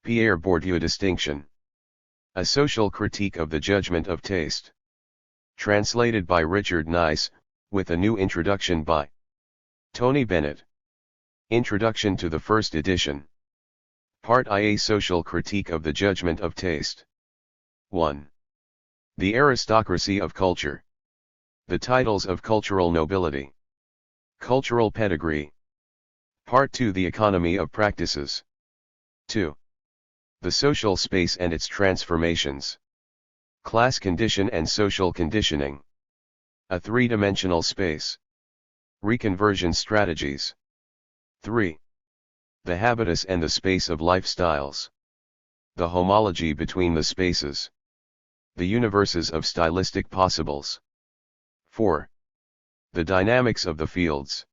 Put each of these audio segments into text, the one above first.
Pierre Bourdieu distinction. A social critique of the judgment of taste. Translated by Richard Nice, with a new introduction by Tony Bennett. Introduction to the first edition. Part I. A social critique of the judgment of taste. 1. The aristocracy of culture. The titles of cultural nobility. Cultural pedigree. Part 2. The economy of practices. 2. The social space and its transformations. Class condition and social conditioning. A three-dimensional space. Reconversion strategies. 3. The habitus and the space of lifestyles. The homology between the spaces. The universes of stylistic possibles. 4. The dynamics of the fields.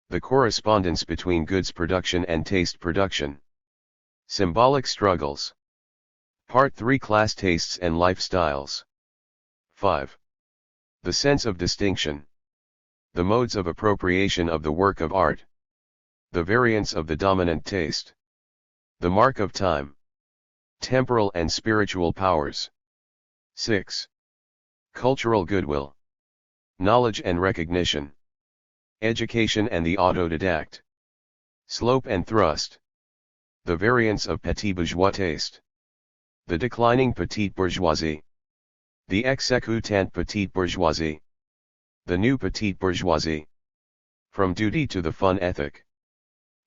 The correspondence between goods production and taste production. Symbolic struggles. Part 3. Class tastes and lifestyles. 5. The sense of distinction. The modes of appropriation of the work of art. The variance of the dominant taste. The mark of time. Temporal and spiritual powers. 6. Cultural goodwill. Knowledge and recognition. Education and the autodidact. Slope and thrust. The variance of petit bourgeois taste. The declining petite bourgeoisie. The exécutante petite bourgeoisie. The new petite bourgeoisie. From duty to the fun ethic.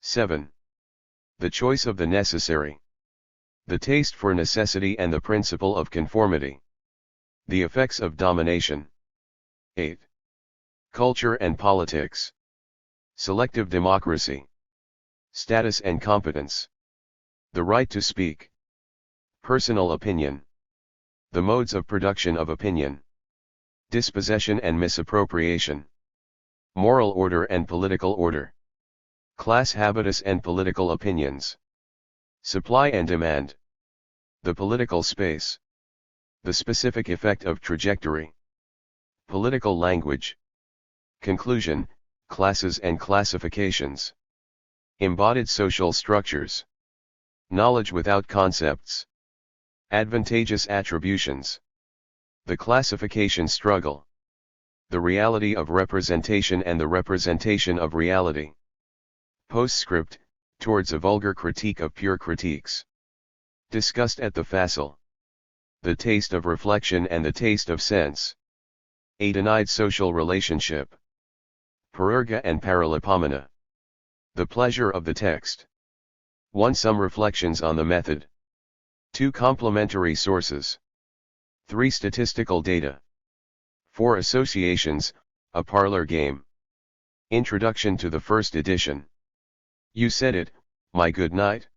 7. The choice of the necessary. The taste for necessity and the principle of conformity. The effects of domination. 8. Culture and politics. Selective democracy. Status and competence. The right to speak. Personal opinion. The modes of production of opinion. Dispossession and misappropriation. Moral order and political order. Class habitus and political opinions. Supply and demand. The political space. The specific effect of trajectory. Political language. Conclusion, classes and classifications. Embodied social structures. Knowledge without concepts. Advantageous attributions. The classification struggle. The reality of representation and the representation of reality. Postscript, towards a vulgar critique of pure critiques. Discussed at the facile. The taste of reflection and the taste of sense. A denied social relationship. Parerga and paralipomena. The pleasure of the text. 1. Some reflections on the method. 2. Complementary sources. 3. Statistical data. 4. Associations, a parlor game. Introduction to the first edition. You said it, my good knight.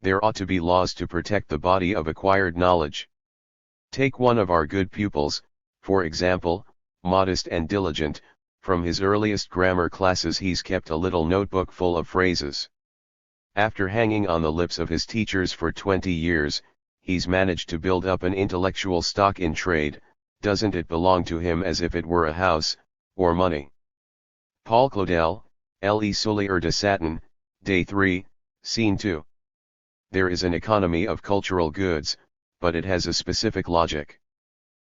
There ought to be laws to protect the body of acquired knowledge. Take one of our good pupils, for example, modest and diligent, from his earliest grammar classes he's kept a little notebook full of phrases. After hanging on the lips of his teachers for 20 years, he's managed to build up an intellectual stock in trade. Doesn't it belong to him as if it were a house, or money? Paul Claudel, Le Soulier de Satin, Day 3, Scene 2. There is an economy of cultural goods, but it has a specific logic.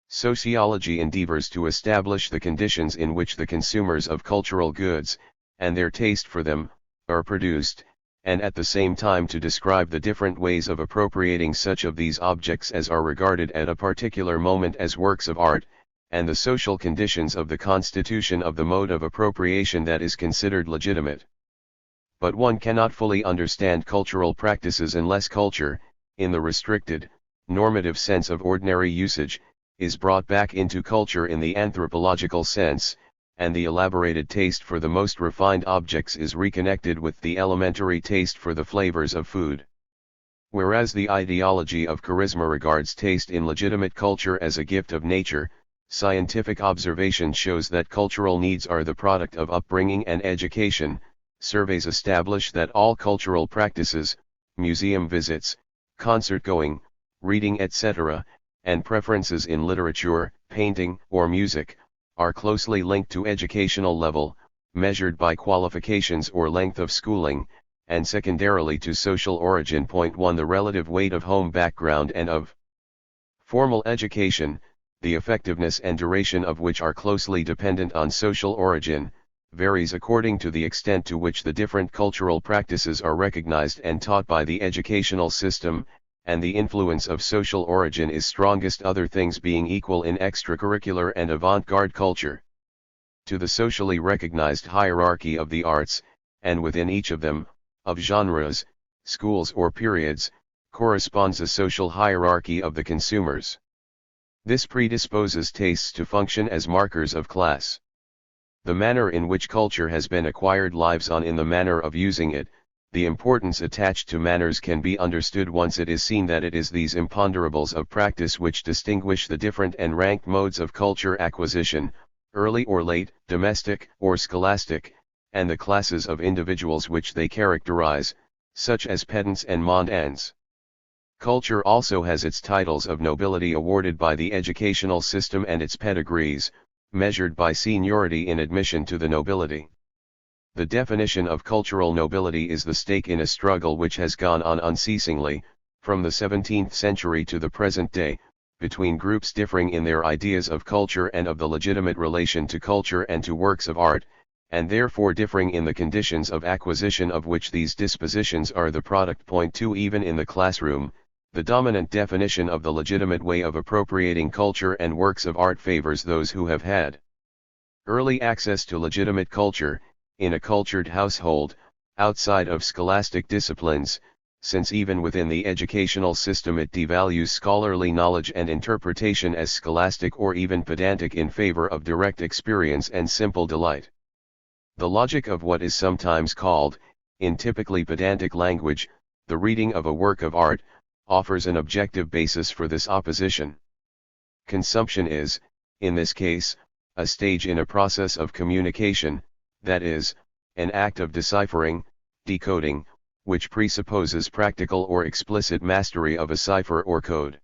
Sociology endeavors to establish the conditions in which the consumers of cultural goods, and their taste for them, are produced, and at the same time to describe the different ways of appropriating such of these objects as are regarded at a particular moment as works of art, and the social conditions of the constitution of the mode of appropriation that is considered legitimate. But one cannot fully understand cultural practices unless culture, in the restricted, normative sense of ordinary usage, is brought back into culture in the anthropological sense, and the elaborated taste for the most refined objects is reconnected with the elementary taste for the flavors of food. Whereas the ideology of charisma regards taste in legitimate culture as a gift of nature, scientific observation shows that cultural needs are the product of upbringing and education. Surveys establish that all cultural practices, museum visits, concert-going, reading etc., and preferences in literature, painting, or music, are closely linked to educational level, measured by qualifications or length of schooling, and secondarily to social origin. Point 1. The relative weight of home background and of formal education, the effectiveness and duration of which are closely dependent on social origin, varies according to the extent to which the different cultural practices are recognized and taught by the educational system, and the influence of social origin is strongest, other things being equal, in extracurricular and avant-garde culture. To the socially recognized hierarchy of the arts, and within each of them, of genres, schools or periods, corresponds a social hierarchy of the consumers. This predisposes tastes to function as markers of class. The manner in which culture has been acquired lives on in the manner of using it. The importance attached to manners can be understood once it is seen that it is these imponderables of practice which distinguish the different and ranked modes of culture acquisition, early or late, domestic or scholastic, and the classes of individuals which they characterize, such as pedants and mondans. Culture also has its titles of nobility awarded by the educational system and its pedigrees, measured by seniority in admission to the nobility. The definition of cultural nobility is the stake in a struggle which has gone on unceasingly, from the 17th century to the present day, between groups differing in their ideas of culture and of the legitimate relation to culture and to works of art, and therefore differing in the conditions of acquisition of which these dispositions are the product. Point 2. Even in the classroom, the dominant definition of the legitimate way of appropriating culture and works of art favors those who have had early access to legitimate culture, in a cultured household, outside of scholastic disciplines, since even within the educational system it devalues scholarly knowledge and interpretation as scholastic or even pedantic in favor of direct experience and simple delight. The logic of what is sometimes called, in typically pedantic language, the reading of a work of art, offers an objective basis for this opposition. Consumption is, in this case, a stage in a process of communication, that is, an act of deciphering, decoding, which presupposes practical or explicit mastery of a cipher or code.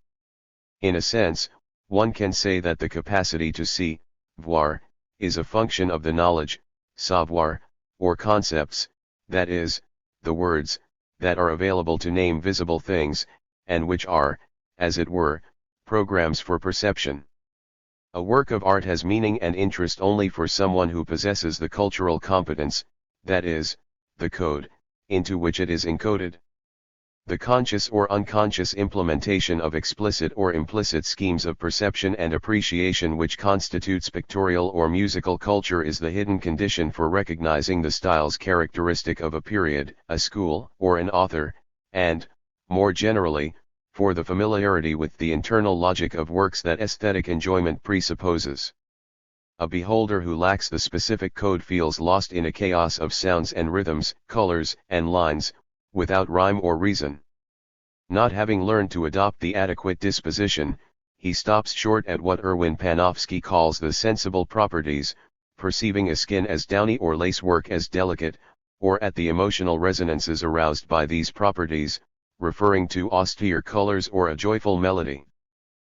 In a sense, one can say that the capacity to see, voir, is a function of the knowledge, savoir, or concepts, that is, the words, that are available to name visible things, and which are, as it were, programs for perception. A work of art has meaning and interest only for someone who possesses the cultural competence, that is, the code, into which it is encoded. The conscious or unconscious implementation of explicit or implicit schemes of perception and appreciation which constitutes pictorial or musical culture is the hidden condition for recognizing the styles characteristic of a period, a school, or an author, and, more generally, for the familiarity with the internal logic of works that aesthetic enjoyment presupposes. A beholder who lacks the specific code feels lost in a chaos of sounds and rhythms, colors, and lines, without rhyme or reason. Not having learned to adopt the adequate disposition, he stops short at what Erwin Panofsky calls the sensible properties, perceiving a skin as downy or lacework as delicate, or at the emotional resonances aroused by these properties, referring to austere colors or a joyful melody.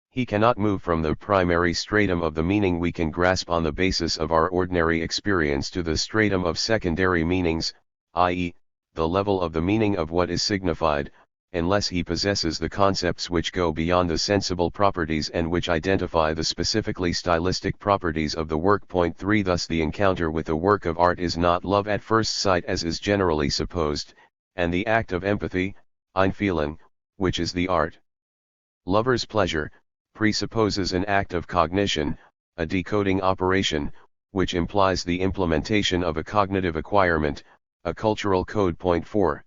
He cannot move from the primary stratum of the meaning we can grasp on the basis of our ordinary experience to the stratum of secondary meanings, i.e., the level of the meaning of what is signified, unless he possesses the concepts which go beyond the sensible properties and which identify the specifically stylistic properties of the work. Point 3. Thus the encounter with a work of art is not love at first sight as is generally supposed, and the act of empathy, Einfühlen, which is the art lover's pleasure, presupposes an act of cognition, a decoding operation, which implies the implementation of a cognitive acquirement, a cultural code. Point 4.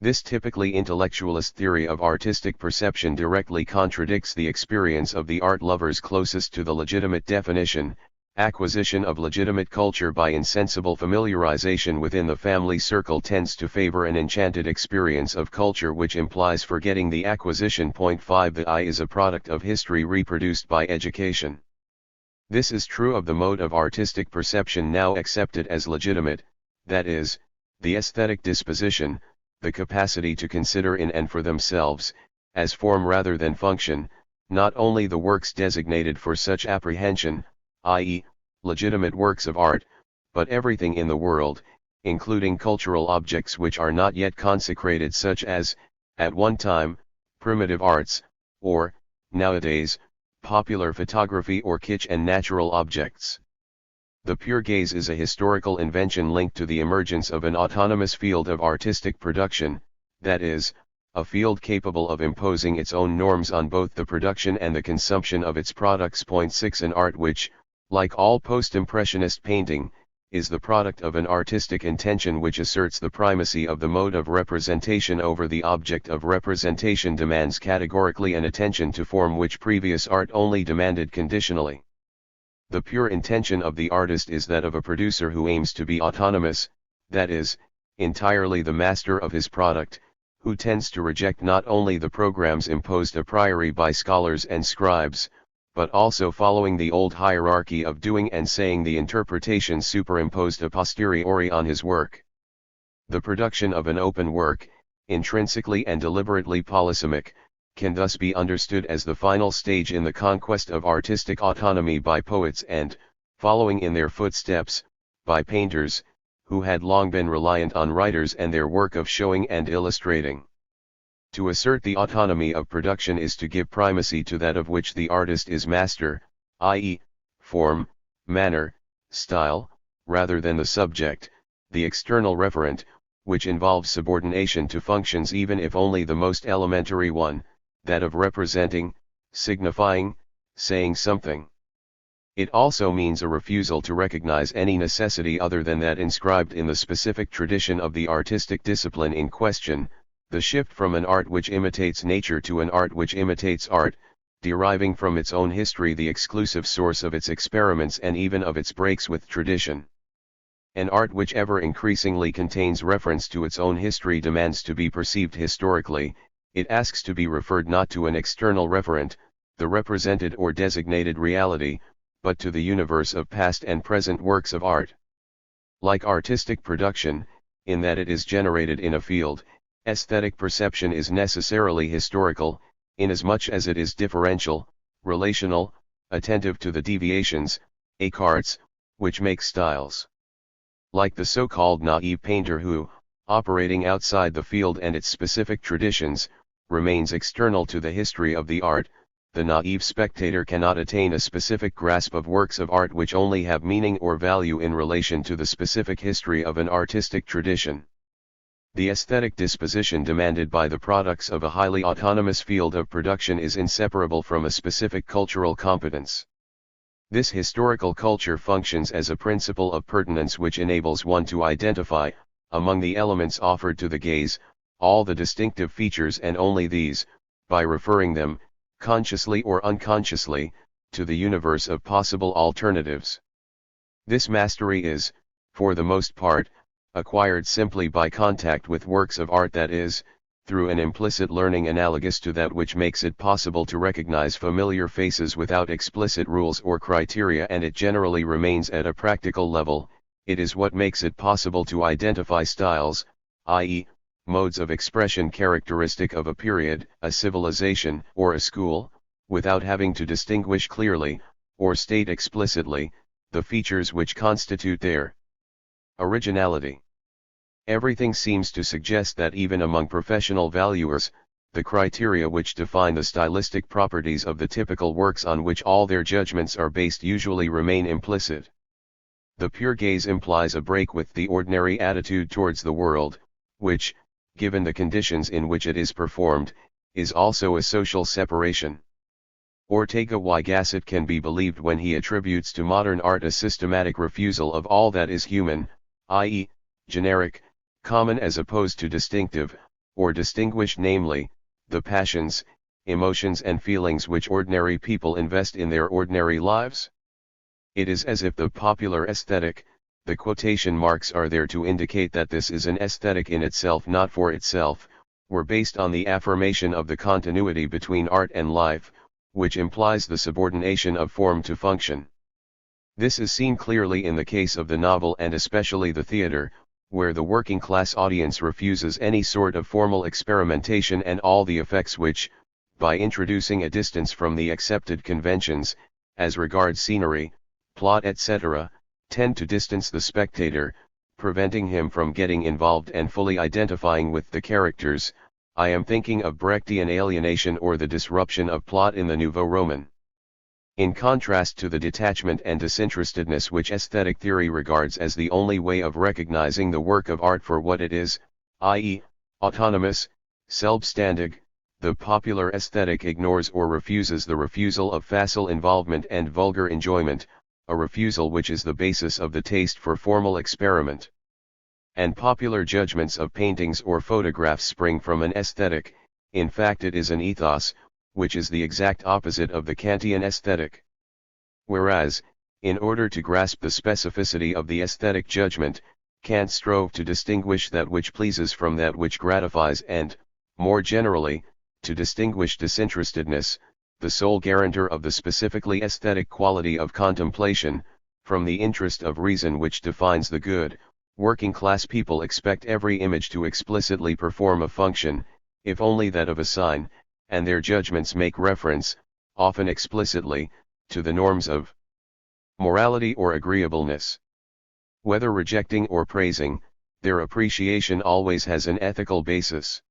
This typically intellectualist theory of artistic perception directly contradicts the experience of the art lovers closest to the legitimate definition. Acquisition of legitimate culture by insensible familiarization within the family circle tends to favor an enchanted experience of culture which implies forgetting the acquisition. Point 5. The I is a product of history reproduced by education. This is true of the mode of artistic perception now accepted as legitimate, that is, the aesthetic disposition, the capacity to consider in and for themselves, as form rather than function, not only the works designated for such apprehension, i.e., legitimate works of art, but everything in the world, including cultural objects which are not yet consecrated, such as, at one time, primitive arts, or, nowadays, popular photography or kitsch and natural objects. The pure gaze is a historical invention linked to the emergence of an autonomous field of artistic production, that is, a field capable of imposing its own norms on both the production and the consumption of its products. 6 An art which, like all post-impressionist painting, is the product of an artistic intention which asserts the primacy of the mode of representation over the object of representation, demands categorically an attention to form which previous art only demanded conditionally. The pure intention of the artist is that of a producer who aims to be autonomous, that is, entirely the master of his product, who tends to reject not only the programs imposed a priori by scholars and scribes, but also following the old hierarchy of doing and saying, the interpretations superimposed a posteriori on his work. The production of an open work, intrinsically and deliberately polysemic, can thus be understood as the final stage in the conquest of artistic autonomy by poets and, following in their footsteps, by painters, who had long been reliant on writers and their work of showing and illustrating. To assert the autonomy of production is to give primacy to that of which the artist is master, i.e., form, manner, style, rather than the subject, the external referent, which involves subordination to functions even if only the most elementary one, that of representing, signifying, saying something. It also means a refusal to recognize any necessity other than that inscribed in the specific tradition of the artistic discipline in question, the shift from an art which imitates nature to an art which imitates art, deriving from its own history the exclusive source of its experiments and even of its breaks with tradition. An art which ever increasingly contains reference to its own history demands to be perceived historically. It asks to be referred not to an external referent, the represented or designated reality, but to the universe of past and present works of art. Like artistic production, in that it is generated in a field, aesthetic perception is necessarily historical, inasmuch as it is differential, relational, attentive to the deviations, écarts, which make styles. Like the so-called naive painter who, operating outside the field and its specific traditions, remains external to the history of the art, the naive spectator cannot attain a specific grasp of works of art which only have meaning or value in relation to the specific history of an artistic tradition. The aesthetic disposition demanded by the products of a highly autonomous field of production is inseparable from a specific cultural competence. This historical culture functions as a principle of pertinence which enables one to identify, among the elements offered to the gaze, all the distinctive features and only these, by referring them, consciously or unconsciously, to the universe of possible alternatives. This mastery is, for the most part, acquired simply by contact with works of art, that is, through an implicit learning analogous to that which makes it possible to recognize familiar faces without explicit rules or criteria, and it generally remains at a practical level. It is what makes it possible to identify styles, i.e., modes of expression characteristic of a period, a civilization, or a school, without having to distinguish clearly, or state explicitly, the features which constitute their originality. Everything seems to suggest that even among professional valuers, the criteria which define the stylistic properties of the typical works on which all their judgments are based usually remain implicit. The pure gaze implies a break with the ordinary attitude towards the world, which, given the conditions in which it is performed, is also a social separation. Ortega y Gasset can be believed when he attributes to modern art a systematic refusal of all that is human, i.e., generic, common as opposed to distinctive, or distinguished, namely, the passions, emotions and feelings which ordinary people invest in their ordinary lives. It is as if the popular aesthetic, the quotation marks are there to indicate that this is an aesthetic in itself, not for itself, were based on the affirmation of the continuity between art and life, which implies the subordination of form to function. This is seen clearly in the case of the novel and especially the theater, where the working class audience refuses any sort of formal experimentation and all the effects which, by introducing a distance from the accepted conventions, as regards scenery, plot etc., tend to distance the spectator, preventing him from getting involved and fully identifying with the characters. I am thinking of Brechtian alienation or the disruption of plot in the Nouveau Roman. In contrast to the detachment and disinterestedness which aesthetic theory regards as the only way of recognizing the work of art for what it is, i.e., autonomous, selbstständig, the popular aesthetic ignores or refuses the refusal of facile involvement and vulgar enjoyment, a refusal which is the basis of the taste for formal experiment. And popular judgments of paintings or photographs spring from an aesthetic, in fact it is an ethos, which is the exact opposite of the Kantian aesthetic. Whereas, in order to grasp the specificity of the aesthetic judgment, Kant strove to distinguish that which pleases from that which gratifies and, more generally, to distinguish disinterestedness, the sole guarantor of the specifically aesthetic quality of contemplation, from the interest of reason which defines the good. Working-class people expect every image to explicitly perform a function, if only that of a sign, and their judgments make reference, often explicitly, to the norms of morality or agreeableness. Whether rejecting or praising, their appreciation always has an ethical basis.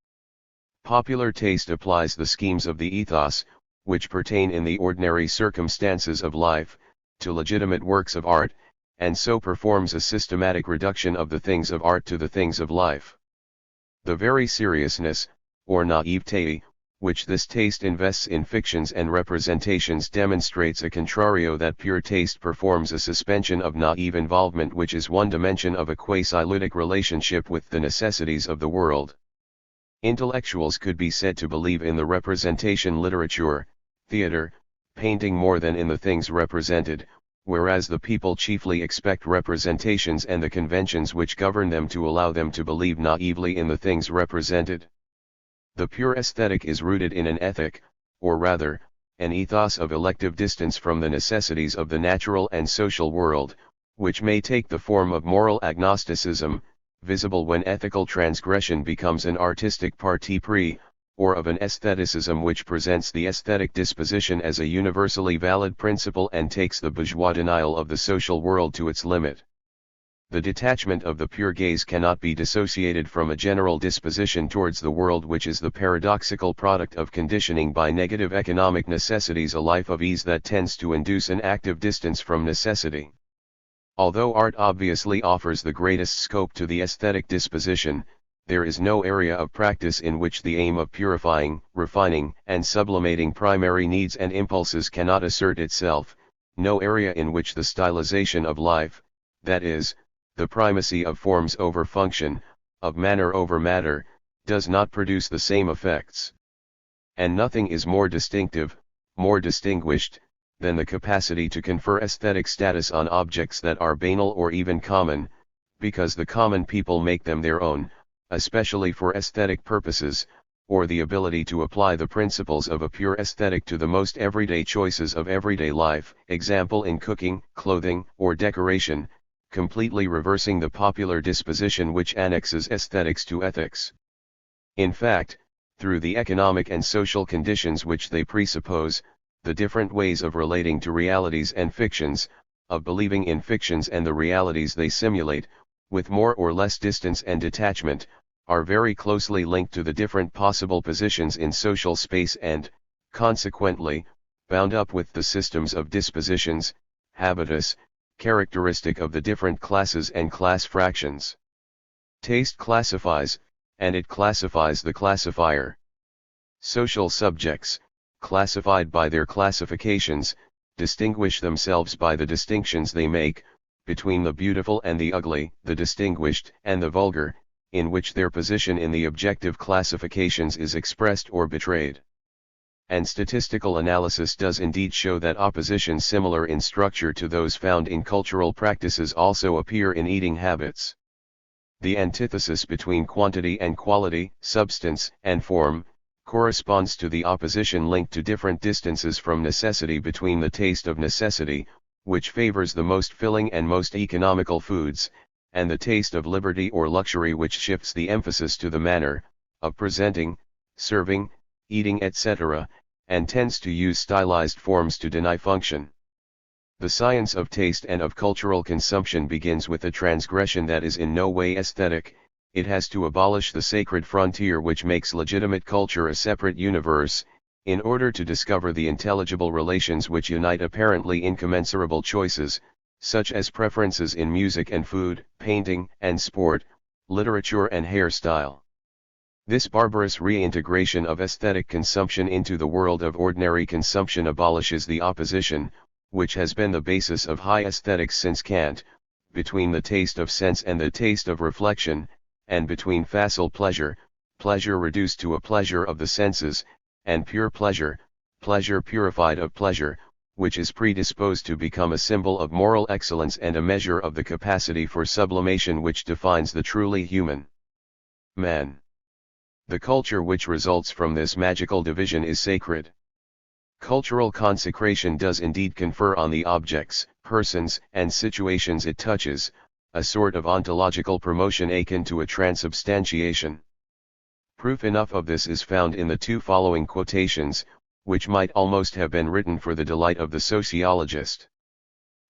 Popular taste applies the schemes of the ethos, which pertain in the ordinary circumstances of life, to legitimate works of art, and so performs a systematic reduction of the things of art to the things of life. The very seriousness, or naivete, which this taste invests in fictions and representations demonstrates a contrario that pure taste performs a suspension of naive involvement which is one dimension of a quasi-ludic relationship with the necessities of the world. Intellectuals could be said to believe in the representation literature, theater, painting more than in the things represented, whereas the people chiefly expect representations and the conventions which govern them to allow them to believe naively in the things represented. The pure aesthetic is rooted in an ethic, or rather, an ethos of elective distance from the necessities of the natural and social world, which may take the form of moral agnosticism, visible when ethical transgression becomes an artistic parti pris, or of an aestheticism which presents the aesthetic disposition as a universally valid principle and takes the bourgeois denial of the social world to its limit. The detachment of the pure gaze cannot be dissociated from a general disposition towards the world which is the paradoxical product of conditioning by negative economic necessities a life of ease that tends to induce an active distance from necessity. Although art obviously offers the greatest scope to the aesthetic disposition, there is no area of practice in which the aim of purifying, refining, and sublimating primary needs and impulses cannot assert itself, no area in which the stylization of life, that is, the primacy of forms over function, of manner over matter, does not produce the same effects. And nothing is more distinctive, more distinguished, than the capacity to confer aesthetic status on objects that are banal or even common, because the common people make them their own, especially for aesthetic purposes, or the ability to apply the principles of a pure aesthetic to the most everyday choices of everyday life, example in cooking, clothing, or decoration, completely reversing the popular disposition which annexes aesthetics to ethics. In fact, through the economic and social conditions which they presuppose, the different ways of relating to realities and fictions, of believing in fictions and the realities they simulate, with more or less distance and detachment, are very closely linked to the different possible positions in social space and, consequently, bound up with the systems of dispositions, habitus, characteristic of the different classes and class fractions. Taste classifies, and it classifies the classifier. Social subjects, classified by their classifications, distinguish themselves by the distinctions they make, between the beautiful and the ugly, the distinguished and the vulgar, in which their position in the objective classifications is expressed or betrayed. And statistical analysis does indeed show that oppositions similar in structure to those found in cultural practices also appear in eating habits. The antithesis between quantity and quality, substance and form, corresponds to the opposition linked to different distances from necessity between the taste of necessity, which favors the most filling and most economical foods, and the taste of liberty or luxury which shifts the emphasis to the manner of presenting, serving, eating etc., and tends to use stylized forms to deny function. The science of taste and of cultural consumption begins with a transgression that is in no way aesthetic. It has to abolish the sacred frontier which makes legitimate culture a separate universe, in order to discover the intelligible relations which unite apparently incommensurable choices, such as preferences in music and food, painting and sport, literature and hairstyle. This barbarous reintegration of aesthetic consumption into the world of ordinary consumption abolishes the opposition, which has been the basis of high aesthetics since Kant, between the taste of sense and the taste of reflection, and between facile pleasure, pleasure reduced to a pleasure of the senses, and pure pleasure, pleasure purified of pleasure, which is predisposed to become a symbol of moral excellence and a measure of the capacity for sublimation which defines the truly human man. The culture which results from this magical division is sacred. Cultural consecration does indeed confer on the objects, persons, and situations it touches, a sort of ontological promotion akin to a transubstantiation. Proof enough of this is found in the two following quotations, which might almost have been written for the delight of the sociologist.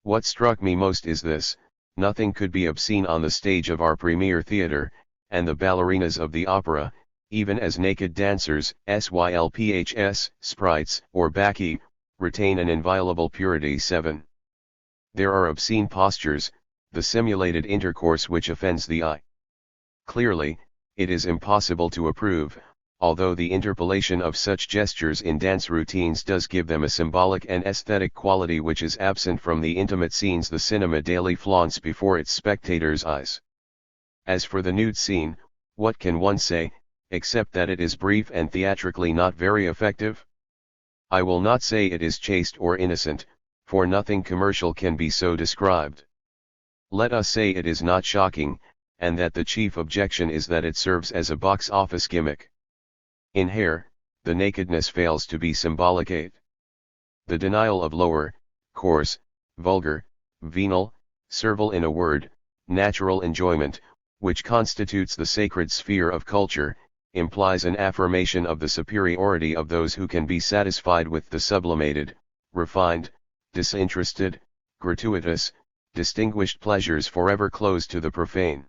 What struck me most is this: nothing could be obscene on the stage of our premier theatre, and the ballerinas of the opera, even as naked dancers, sylphs, sprites, or bacchae, retain an inviolable purity. 7. There are obscene postures, the simulated intercourse which offends the eye. Clearly, it is impossible to approve, although the interpolation of such gestures in dance routines does give them a symbolic and aesthetic quality which is absent from the intimate scenes the cinema daily flaunts before its spectators' eyes. As for the nude scene, what can one say, except that it is brief and theatrically not very effective? I will not say it is chaste or innocent, for nothing commercial can be so described. Let us say it is not shocking, and that the chief objection is that it serves as a box office gimmick. In hair, the nakedness fails to be symbolicate. The denial of lower, coarse, vulgar, venal, servile, in a word, natural enjoyment, which constitutes the sacred sphere of culture, implies an affirmation of the superiority of those who can be satisfied with the sublimated, refined, disinterested, gratuitous, distinguished pleasures forever closed to the profane.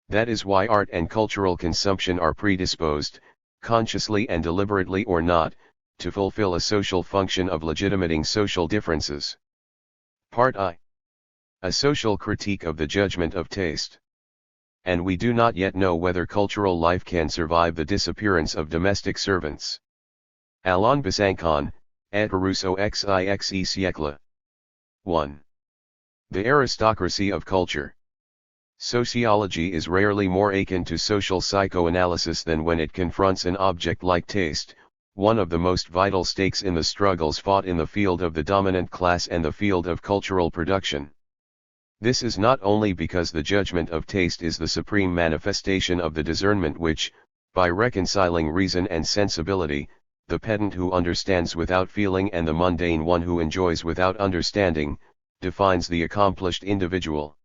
That is why art and cultural consumption are predisposed, consciously and deliberately or not, to fulfill a social function of legitimating social differences. Part I. A social critique of the judgment of taste. And we do not yet know whether cultural life can survive the disappearance of domestic servants. Alain Besançon, Et Rousseau xixe siècle. 1. The aristocracy of culture. Sociology is rarely more akin to social psychoanalysis than when it confronts an object like taste, one of the most vital stakes in the struggles fought in the field of the dominant class and the field of cultural production. This is not only because the judgment of taste is the supreme manifestation of the discernment which, by reconciling reason and sensibility, the pedant who understands without feeling and the mundane one who enjoys without understanding, defines the accomplished individual.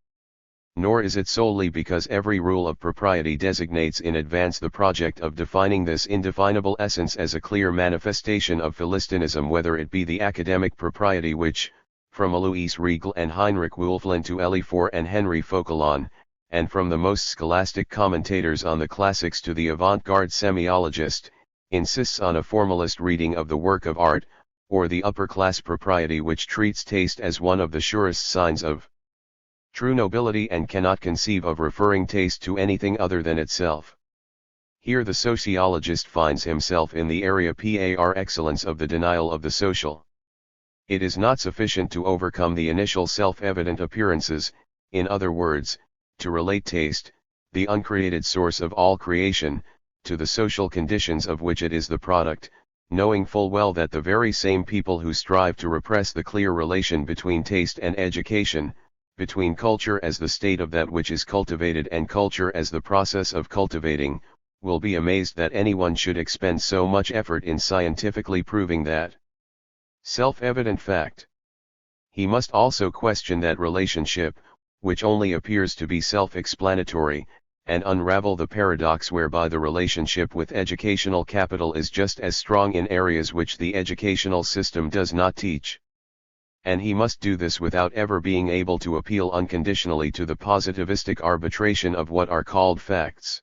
Nor is it solely because every rule of propriety designates in advance the project of defining this indefinable essence as a clear manifestation of Philistinism, whether it be the academic propriety which, from Alois Riegel and Heinrich Wülflin to Elie Faure and Henry Fauquelin, and from the most scholastic commentators on the classics to the avant-garde semiologist, insists on a formalist reading of the work of art, or the upper-class propriety which treats taste as one of the surest signs of true nobility and cannot conceive of referring taste to anything other than itself. Here the sociologist finds himself in the area par excellence of the denial of the social. It is not sufficient to overcome the initial self-evident appearances, in other words, to relate taste, the uncreated source of all creation, to the social conditions of which it is the product, knowing full well that the very same people who strive to repress the clear relation between taste and education, between culture as the state of that which is cultivated and culture as the process of cultivating, will be amazed that anyone should expend so much effort in scientifically proving that self-evident fact. He must also question that relationship, which only appears to be self-explanatory, and unravel the paradox whereby the relationship with educational capital is just as strong in areas which the educational system does not teach. And he must do this without ever being able to appeal unconditionally to the positivistic arbitration of what are called facts.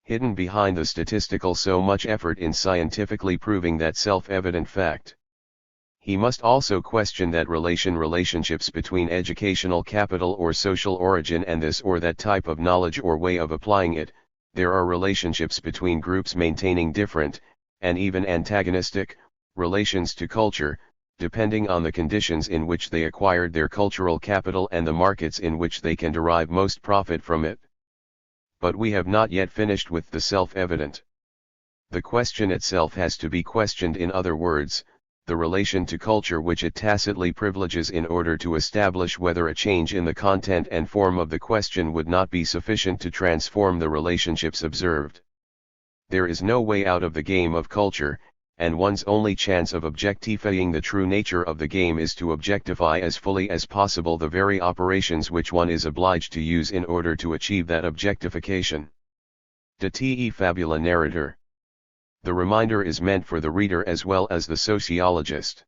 Hidden behind the statistical so much effort in scientifically proving that self-evident fact. He must also question that relationships between educational capital or social origin and this or that type of knowledge or way of applying it. There are relationships between groups maintaining different, and even antagonistic, relations to culture, depending on the conditions in which they acquired their cultural capital and the markets in which they can derive most profit from it. But we have not yet finished with the self-evident. The question itself has to be questioned, in other words, the relation to culture which it tacitly privileges, in order to establish whether a change in the content and form of the question would not be sufficient to transform the relationships observed. There is no way out of the game of culture, and one's only chance of objectifying the true nature of the game is to objectify as fully as possible the very operations which one is obliged to use in order to achieve that objectification. De te fabula narrator. The reminder is meant for the reader as well as the sociologist.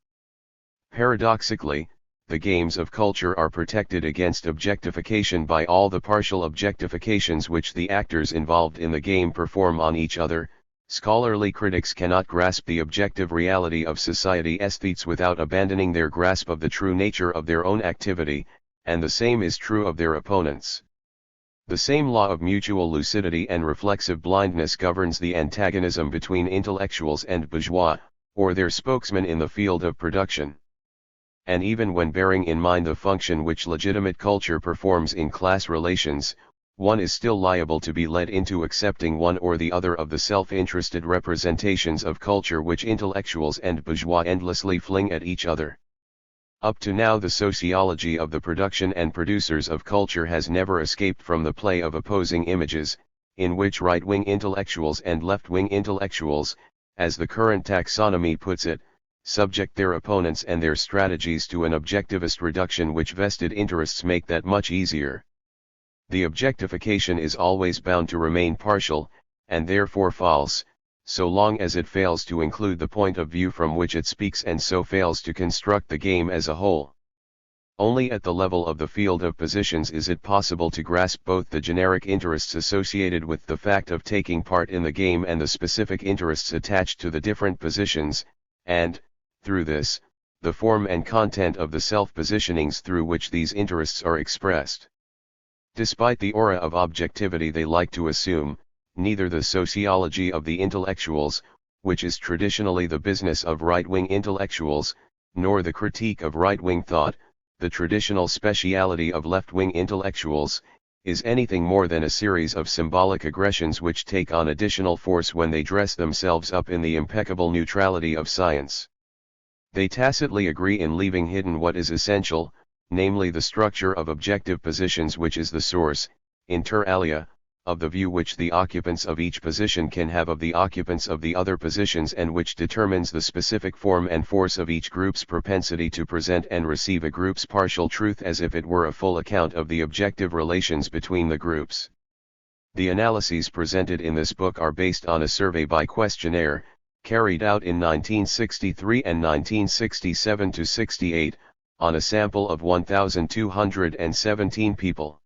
Paradoxically, the games of culture are protected against objectification by all the partial objectifications which the actors involved in the game perform on each other. Scholarly critics cannot grasp the objective reality of society aesthetes without abandoning their grasp of the true nature of their own activity, and the same is true of their opponents. The same law of mutual lucidity and reflexive blindness governs the antagonism between intellectuals and bourgeois, or their spokesmen in the field of production. And even when bearing in mind the function which legitimate culture performs in class relations, one is still liable to be led into accepting one or the other of the self-interested representations of culture which intellectuals and bourgeois endlessly fling at each other. Up to now, the sociology of the production and producers of culture has never escaped from the play of opposing images, in which right-wing intellectuals and left-wing intellectuals, as the current taxonomy puts it, subject their opponents and their strategies to an objectivist reduction which vested interests make that much easier. The objectification is always bound to remain partial, and therefore false, so long as it fails to include the point of view from which it speaks, and so fails to construct the game as a whole. Only at the level of the field of positions is it possible to grasp both the generic interests associated with the fact of taking part in the game and the specific interests attached to the different positions, and, through this, the form and content of the self-positionings through which these interests are expressed. Despite the aura of objectivity they like to assume, neither the sociology of the intellectuals, which is traditionally the business of right-wing intellectuals, nor the critique of right-wing thought, the traditional speciality of left-wing intellectuals, is anything more than a series of symbolic aggressions which take on additional force when they dress themselves up in the impeccable neutrality of science. They tacitly agree in leaving hidden what is essential, namely the structure of objective positions, which is the source, inter alia, of the view which the occupants of each position can have of the occupants of the other positions, and which determines the specific form and force of each group's propensity to present and receive a group's partial truth as if it were a full account of the objective relations between the groups. The analyses presented in this book are based on a survey by questionnaire, carried out in 1963 and 1967-68, on a sample of 1,217 people.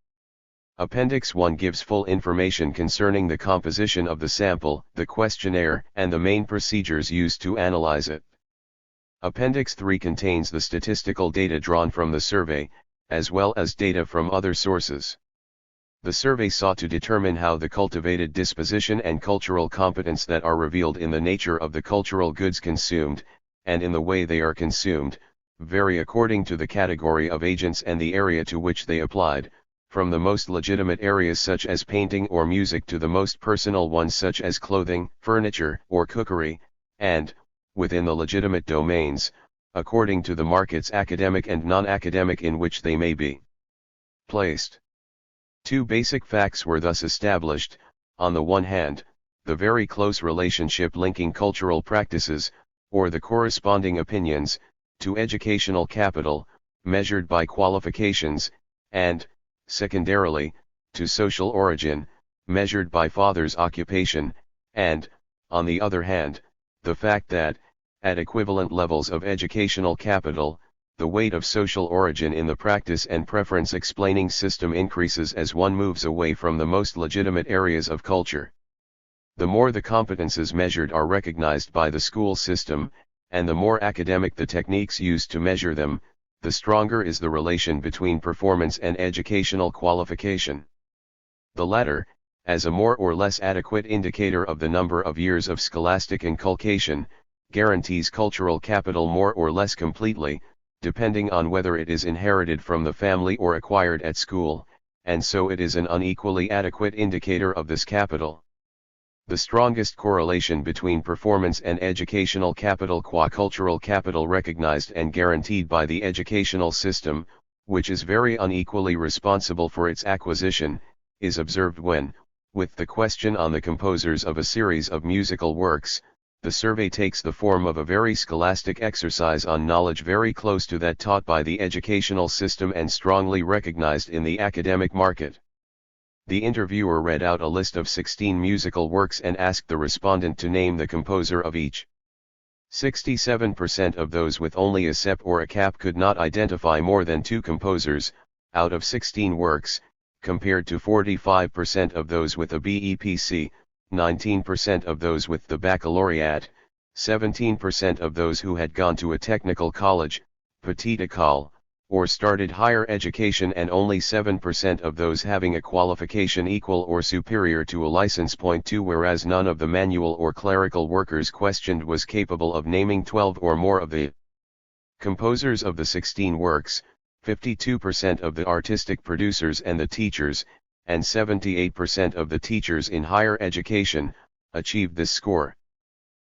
Appendix 1 gives full information concerning the composition of the sample, the questionnaire, and the main procedures used to analyze it. Appendix 3 contains the statistical data drawn from the survey, as well as data from other sources. The survey sought to determine how the cultivated disposition and cultural competence that are revealed in the nature of the cultural goods consumed, and in the way they are consumed, vary according to the category of agents and the area to which they applied, from the most legitimate areas such as painting or music to the most personal ones such as clothing, furniture, or cookery, and, within the legitimate domains, according to the markets academic and non-academic in which they may be placed. Two basic facts were thus established: on the one hand, the very close relationship linking cultural practices, or the corresponding opinions, to educational capital, measured by qualifications, and, secondarily, to social origin, measured by father's occupation, and, on the other hand, the fact that, at equivalent levels of educational capital, the weight of social origin in the practice and preference explaining system increases as one moves away from the most legitimate areas of culture. The more the competences measured are recognized by the school system, and the more academic the techniques used to measure them, the stronger is the relation between performance and educational qualification. The latter, as a more or less adequate indicator of the number of years of scholastic inculcation, guarantees cultural capital more or less completely, depending on whether it is inherited from the family or acquired at school, and so it is an unequally adequate indicator of this capital. The strongest correlation between performance and educational capital qua cultural capital recognized and guaranteed by the educational system, which is very unequally responsible for its acquisition, is observed when, with the question on the composers of a series of musical works, the survey takes the form of a very scholastic exercise on knowledge very close to that taught by the educational system and strongly recognized in the academic market. The interviewer read out a list of 16 musical works and asked the respondent to name the composer of each. 67% of those with only a SEP or a CAP could not identify more than 2 composers, out of 16 works, compared to 45% of those with a BEPC, 19% of those with the baccalaureate, 17% of those who had gone to a technical college, petite école, or started higher education, and only 7% of those having a qualification equal or superior to a license. 2 Whereas none of the manual or clerical workers questioned was capable of naming 12 or more of the composers of the 16 works, 52% of the artistic producers and the teachers, and 78% of the teachers in higher education, achieved this score.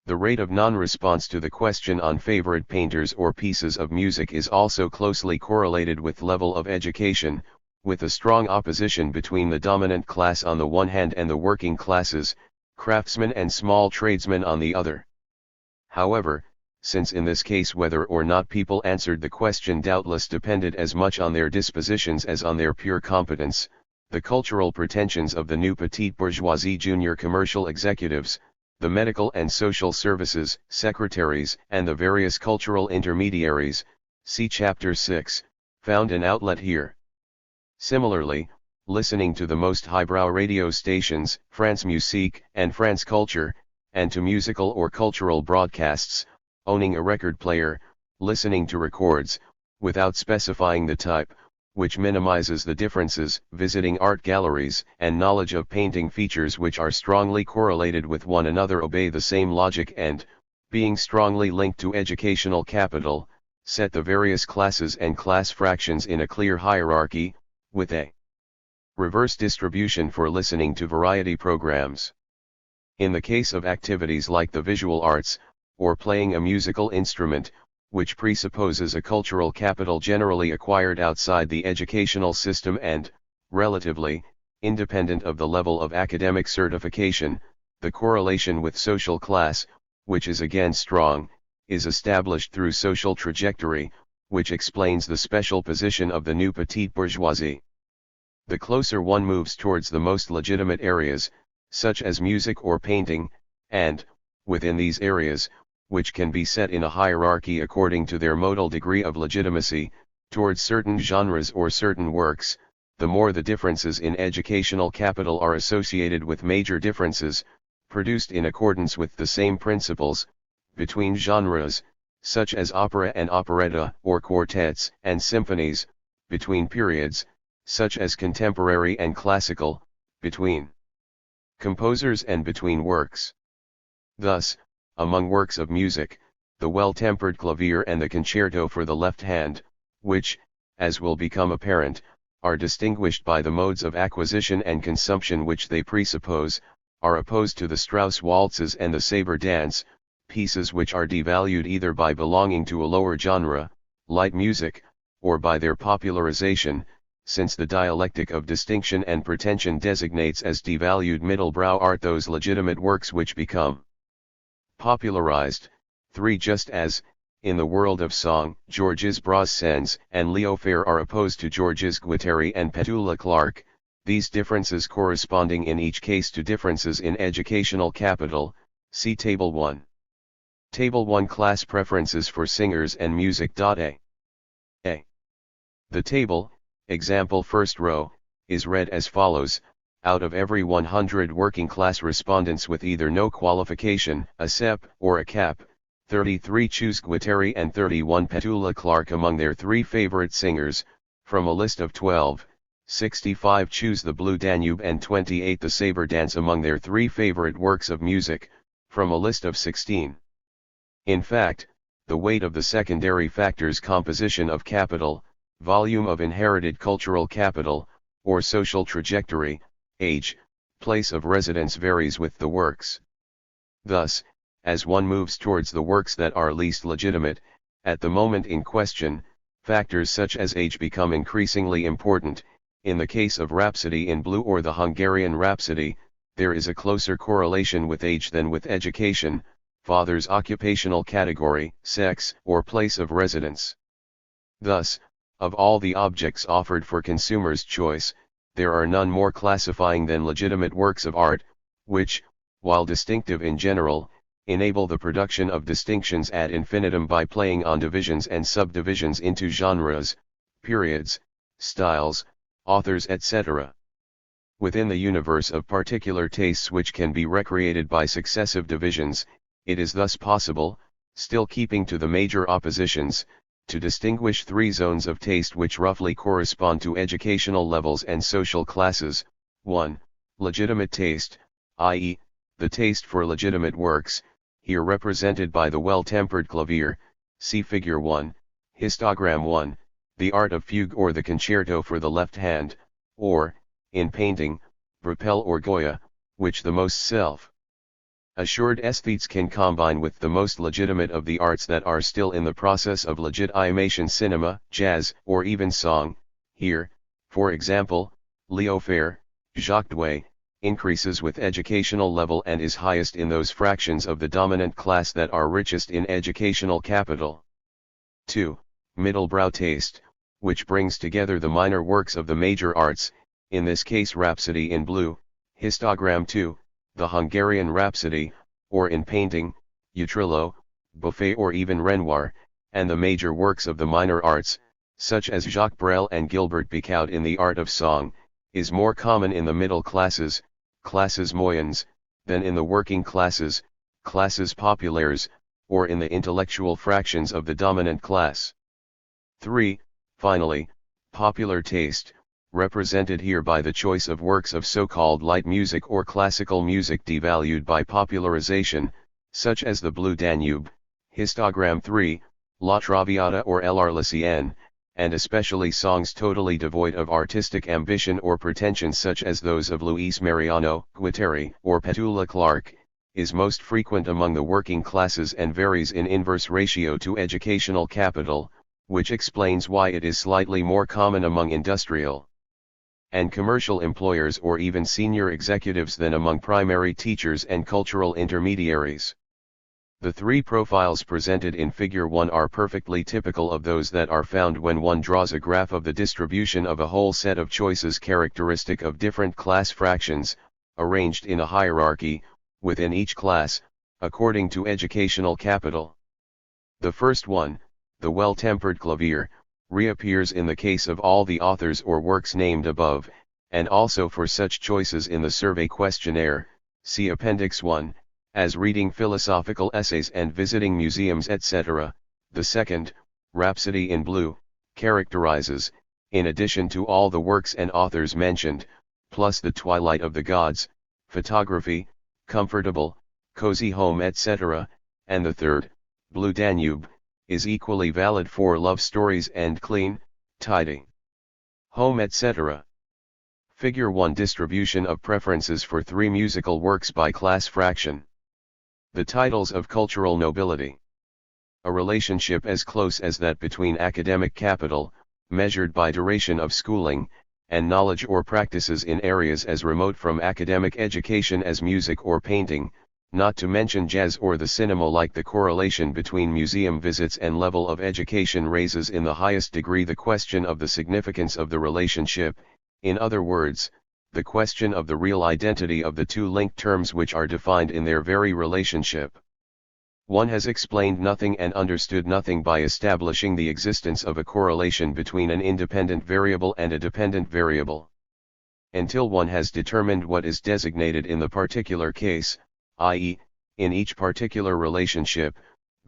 The rate of non-response to the question on favorite painters or pieces of music is also closely correlated with level of education, with a strong opposition between the dominant class on the one hand and the working classes, craftsmen and small tradesmen on the other. However, since in this case whether or not people answered the question doubtless depended as much on their dispositions as on their pure competence, the cultural pretensions of the new petite bourgeoisie junior commercial executives, the medical and social services secretaries and the various cultural intermediaries, see Chapter 6, found an outlet here. Similarly, listening to the most highbrow radio stations, France Musique and France Culture, and to musical or cultural broadcasts, owning a record player, listening to records, without specifying the type, which minimizes the differences, visiting art galleries, and knowledge of painting features which are strongly correlated with one another obey the same logic and, being strongly linked to educational capital, set the various classes and class fractions in a clear hierarchy, with a reverse distribution for listening to variety programs. In the case of activities like the visual arts, or playing a musical instrument, which presupposes a cultural capital generally acquired outside the educational system and, relatively, independent of the level of academic certification, the correlation with social class, which is again strong, is established through social trajectory, which explains the special position of the new petite bourgeoisie. The closer one moves towards the most legitimate areas, such as music or painting, and, within these areas, which can be set in a hierarchy according to their modal degree of legitimacy, towards certain genres or certain works, the more the differences in educational capital are associated with major differences, produced in accordance with the same principles, between genres, such as opera and operetta, or quartets and symphonies, between periods, such as contemporary and classical, between composers and between works. Thus, among works of music, the well-tempered clavier and the concerto for the left hand, which, as will become apparent, are distinguished by the modes of acquisition and consumption which they presuppose, are opposed to the Strauss waltzes and the sabre dance, pieces which are devalued either by belonging to a lower genre, light music, or by their popularization, since the dialectic of distinction and pretension designates as devalued middle-brow art those legitimate works which become popularized. 3 Just as, in the world of song, Georges Brassens and Leo Ferre are opposed to Georges Guattari and Petula Clark, these differences corresponding in each case to differences in educational capital, see Table 1. Table 1 Class preferences for singers and music. A. The table, example first row, is read as follows: out of every 100 working class respondents with either no qualification, a CEP, or a CAP, 33 choose Guattari and 31 Petula Clark among their 3 favorite singers. From a list of 12, 65 choose the Blue Danube and 28 the Saber Dance among their 3 favorite works of music, from a list of 16. In fact, the weight of the secondary factors composition of capital, volume of inherited cultural capital, or social trajectory, age, place of residence varies with the works. Thus, as one moves towards the works that are least legitimate, at the moment in question, factors such as age become increasingly important. In the case of Rhapsody in Blue or the Hungarian Rhapsody, there is a closer correlation with age than with education, father's occupational category, sex, or place of residence. Thus, of all the objects offered for consumers' choice, there are none more classifying than legitimate works of art, which, while distinctive in general, enable the production of distinctions ad infinitum by playing on divisions and subdivisions into genres, periods, styles, authors, etc. Within the universe of particular tastes which can be recreated by successive divisions, it is thus possible, still keeping to the major oppositions, to distinguish 3 zones of taste which roughly correspond to educational levels and social classes. 1. Legitimate taste, i.e., the taste for legitimate works, here represented by the well-tempered clavier, see Figure 1, Histogram 1, the art of fugue or the concerto for the left hand, or, in painting, Brapel or Goya, which the most self-assured aesthetes can combine with the most legitimate of the arts that are still in the process of legitimation: cinema, jazz, or even song. Here, for example, Leo Ferre, Jacques Douay, increases with educational level and is highest in those fractions of the dominant class that are richest in educational capital. 2. Middlebrow taste, which brings together the minor works of the major arts, in this case Rhapsody in Blue, Histogram 2, the Hungarian Rhapsody, or in painting, Utrillo, Buffet or even Renoir, and the major works of the minor arts, such as Jacques Brel and Gilbert Bécaud in the art of song, is more common in the middle classes, classes moyennes, than in the working classes, classes populaires, or in the intellectual fractions of the dominant class. 3. Finally, popular taste, represented here by the choice of works of so-called light music or classical music devalued by popularization, such as the Blue Danube, Histogram 3, La Traviata or l'Arlésienne, and especially songs totally devoid of artistic ambition or pretension such as those of Luis Mariano, Guattari, or Petula Clark, is most frequent among the working classes and varies in inverse ratio to educational capital, which explains why it is slightly more common among industrial and commercial employers or even senior executives than among primary teachers and cultural intermediaries. The 3 profiles presented in Figure 1 are perfectly typical of those that are found when one draws a graph of the distribution of a whole set of choices characteristic of different class fractions, arranged in a hierarchy, within each class, according to educational capital. The first one, the well-tempered clavier, reappears in the case of all the authors or works named above, and also for such choices in the survey questionnaire, see Appendix 1, as reading philosophical essays and visiting museums etc. The second, Rhapsody in Blue, characterizes, in addition to all the works and authors mentioned, plus The Twilight of the Gods, photography, comfortable, cozy home etc., and the third, Blue Danube, is equally valid for love stories and clean, tidy home etc. Figure 1 Distribution of preferences for 3 musical works by class fraction. The titles of cultural nobility. A relationship as close as that between academic capital, measured by duration of schooling, and knowledge or practices in areas as remote from academic education as music or painting, not to mention jazz or the cinema. Like the correlation between museum visits and level of education raises in the highest degree the question of the significance of the relationship, in other words, the question of the real identity of the 2 linked terms which are defined in their very relationship. One has explained nothing and understood nothing by establishing the existence of a correlation between an independent variable and a dependent variable. Until one has determined what is designated in the particular case, i.e., in each particular relationship,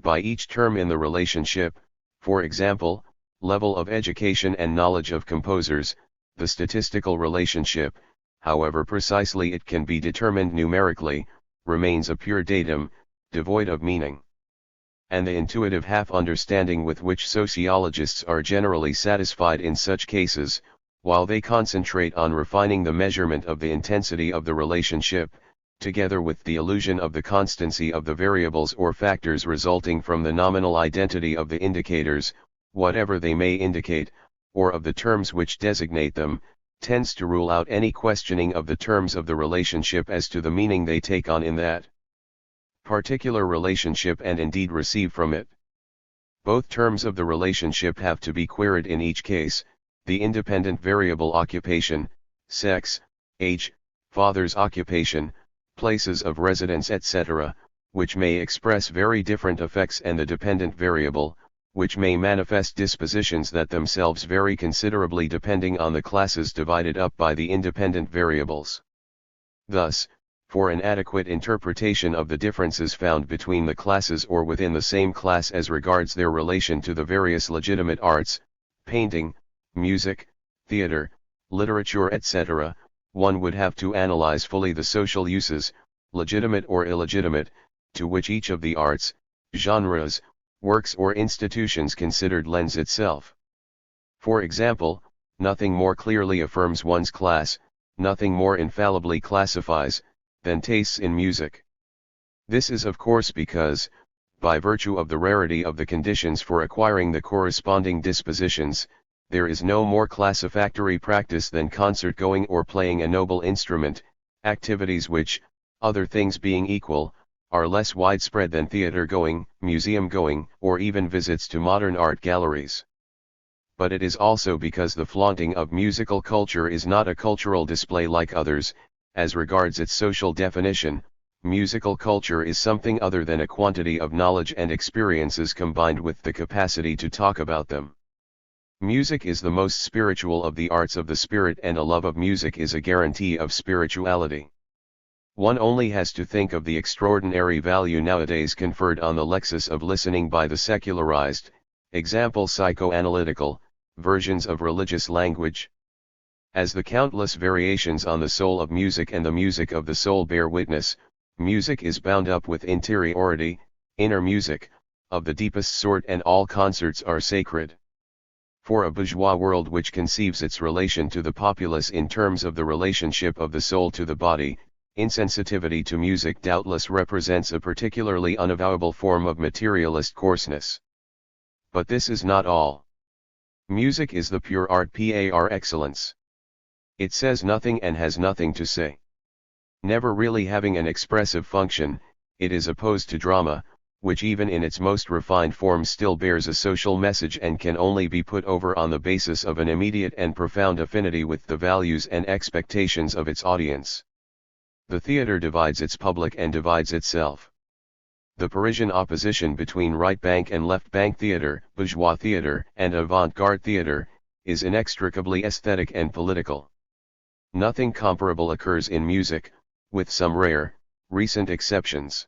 by each term in the relationship, for example, level of education and knowledge of composers, the statistical relationship, however precisely it can be determined numerically, remains a pure datum, devoid of meaning. And the intuitive half-understanding with which sociologists are generally satisfied in such cases, while they concentrate on refining the measurement of the intensity of the relationship, together with the illusion of the constancy of the variables or factors resulting from the nominal identity of the indicators, whatever they may indicate, or of the terms which designate them, tends to rule out any questioning of the terms of the relationship as to the meaning they take on in that particular relationship and indeed receive from it. Both terms of the relationship have to be queried in each case: the independent variable occupation, sex, age, father's occupation, places of residence etc., which may express very different effects, and the dependent variable, which may manifest dispositions that themselves vary considerably depending on the classes divided up by the independent variables. Thus, for an adequate interpretation of the differences found between the classes or within the same class as regards their relation to the various legitimate arts, painting, music, theater, literature etc., one would have to analyze fully the social uses, legitimate or illegitimate, to which each of the arts, genres, works or institutions considered lends itself. For example, nothing more clearly affirms one's class, nothing more infallibly classifies, than tastes in music. This is of course because, by virtue of the rarity of the conditions for acquiring the corresponding dispositions, there is no more classifactory practice than concert-going or playing a noble instrument, activities which, other things being equal, are less widespread than theater-going, museum-going, or even visits to modern art galleries. But it is also because the flaunting of musical culture is not a cultural display like others. As regards its social definition, musical culture is something other than a quantity of knowledge and experiences combined with the capacity to talk about them. Music is the most spiritual of the arts of the spirit, and a love of music is a guarantee of spirituality. One only has to think of the extraordinary value nowadays conferred on the lexis of listening by the secularized, example psychoanalytical, versions of religious language. As the countless variations on the soul of music and the music of the soul bear witness, music is bound up with interiority, inner music, of the deepest sort, and all concerts are sacred. For a bourgeois world which conceives its relation to the populace in terms of the relationship of the soul to the body, insensitivity to music doubtless represents a particularly unavowable form of materialist coarseness. But this is not all. Music is the pure art par excellence. It says nothing and has nothing to say. Never really having an expressive function, it is opposed to drama, which even in its most refined form still bears a social message and can only be put over on the basis of an immediate and profound affinity with the values and expectations of its audience. The theater divides its public and divides itself. The Parisian opposition between right bank and left bank theater, bourgeois theater and avant-garde theater, is inextricably aesthetic and political. Nothing comparable occurs in music, with some rare, recent exceptions.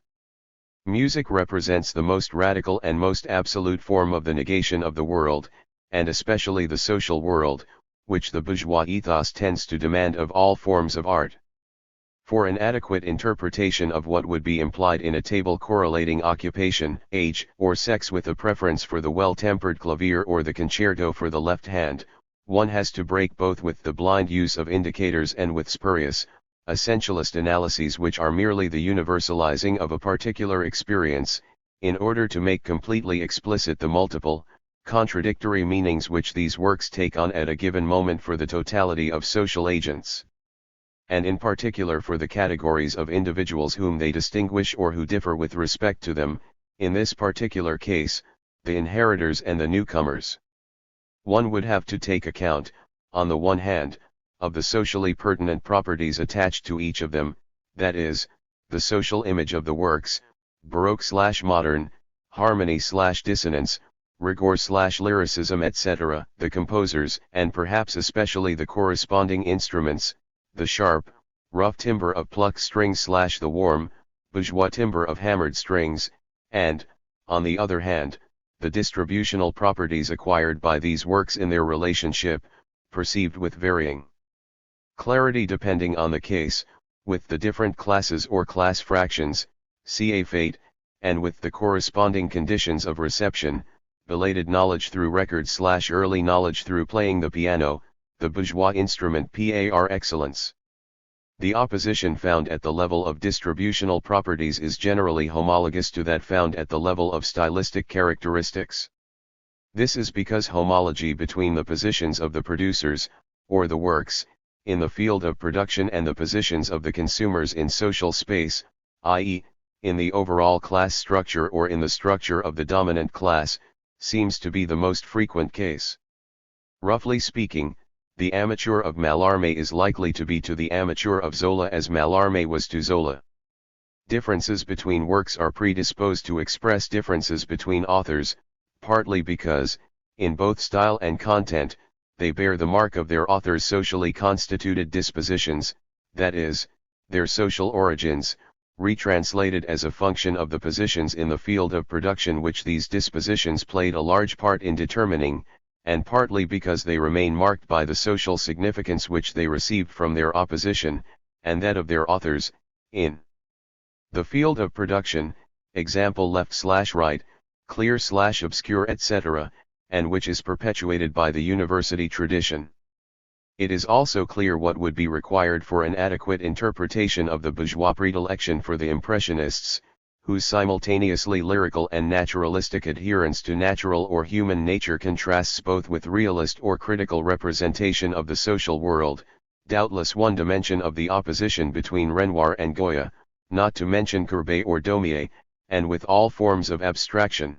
Music represents the most radical and most absolute form of the negation of the world, and especially the social world, which the bourgeois ethos tends to demand of all forms of art. For an adequate interpretation of what would be implied in a table correlating occupation, age, or sex with a preference for the well-tempered clavier or the concerto for the left hand, one has to break both with the blind use of indicators and with spurious, essentialist analyses which are merely the universalizing of a particular experience, in order to make completely explicit the multiple, contradictory meanings which these works take on at a given moment for the totality of social agents. And in particular for the categories of individuals whom they distinguish or who differ with respect to them, in this particular case, the inheritors and the newcomers. One would have to take account, on the one hand, of the socially pertinent properties attached to each of them, that is, the social image of the works, Baroque/modern, harmony/dissonance, rigor/lyricism, etc. The composers, and perhaps especially the corresponding instruments, the sharp, rough timbre of plucked strings/the warm, bourgeois timbre of hammered strings, and, on the other hand, the distributional properties acquired by these works in their relationship, perceived with varying clarity depending on the case, with the different classes or class fractions, ca fate, and with the corresponding conditions of reception, belated knowledge through record/early knowledge through playing the piano, the bourgeois instrument par excellence. The opposition found at the level of distributional properties is generally homologous to that found at the level of stylistic characteristics. This is because homology between the positions of the producers, or the works, in the field of production and the positions of the consumers in social space, i.e., in the overall class structure or in the structure of the dominant class, seems to be the most frequent case. Roughly speaking, the amateur of Mallarmé is likely to be to the amateur of Zola as Mallarmé was to Zola. Differences between works are predisposed to express differences between authors, partly because, in both style and content, they bear the mark of their author's socially constituted dispositions, that is, their social origins, retranslated as a function of the positions in the field of production which these dispositions played a large part in determining, and partly because they remain marked by the social significance which they received from their opposition, and that of their authors, in the field of production, example left/right, clear/obscure, etc., and which is perpetuated by the university tradition. It is also clear what would be required for an adequate interpretation of the bourgeois predilection for the Impressionists, whose simultaneously lyrical and naturalistic adherence to natural or human nature contrasts both with realist or critical representation of the social world, doubtless one dimension of the opposition between Renoir and Goya, not to mention Courbet or Daumier, and with all forms of abstraction.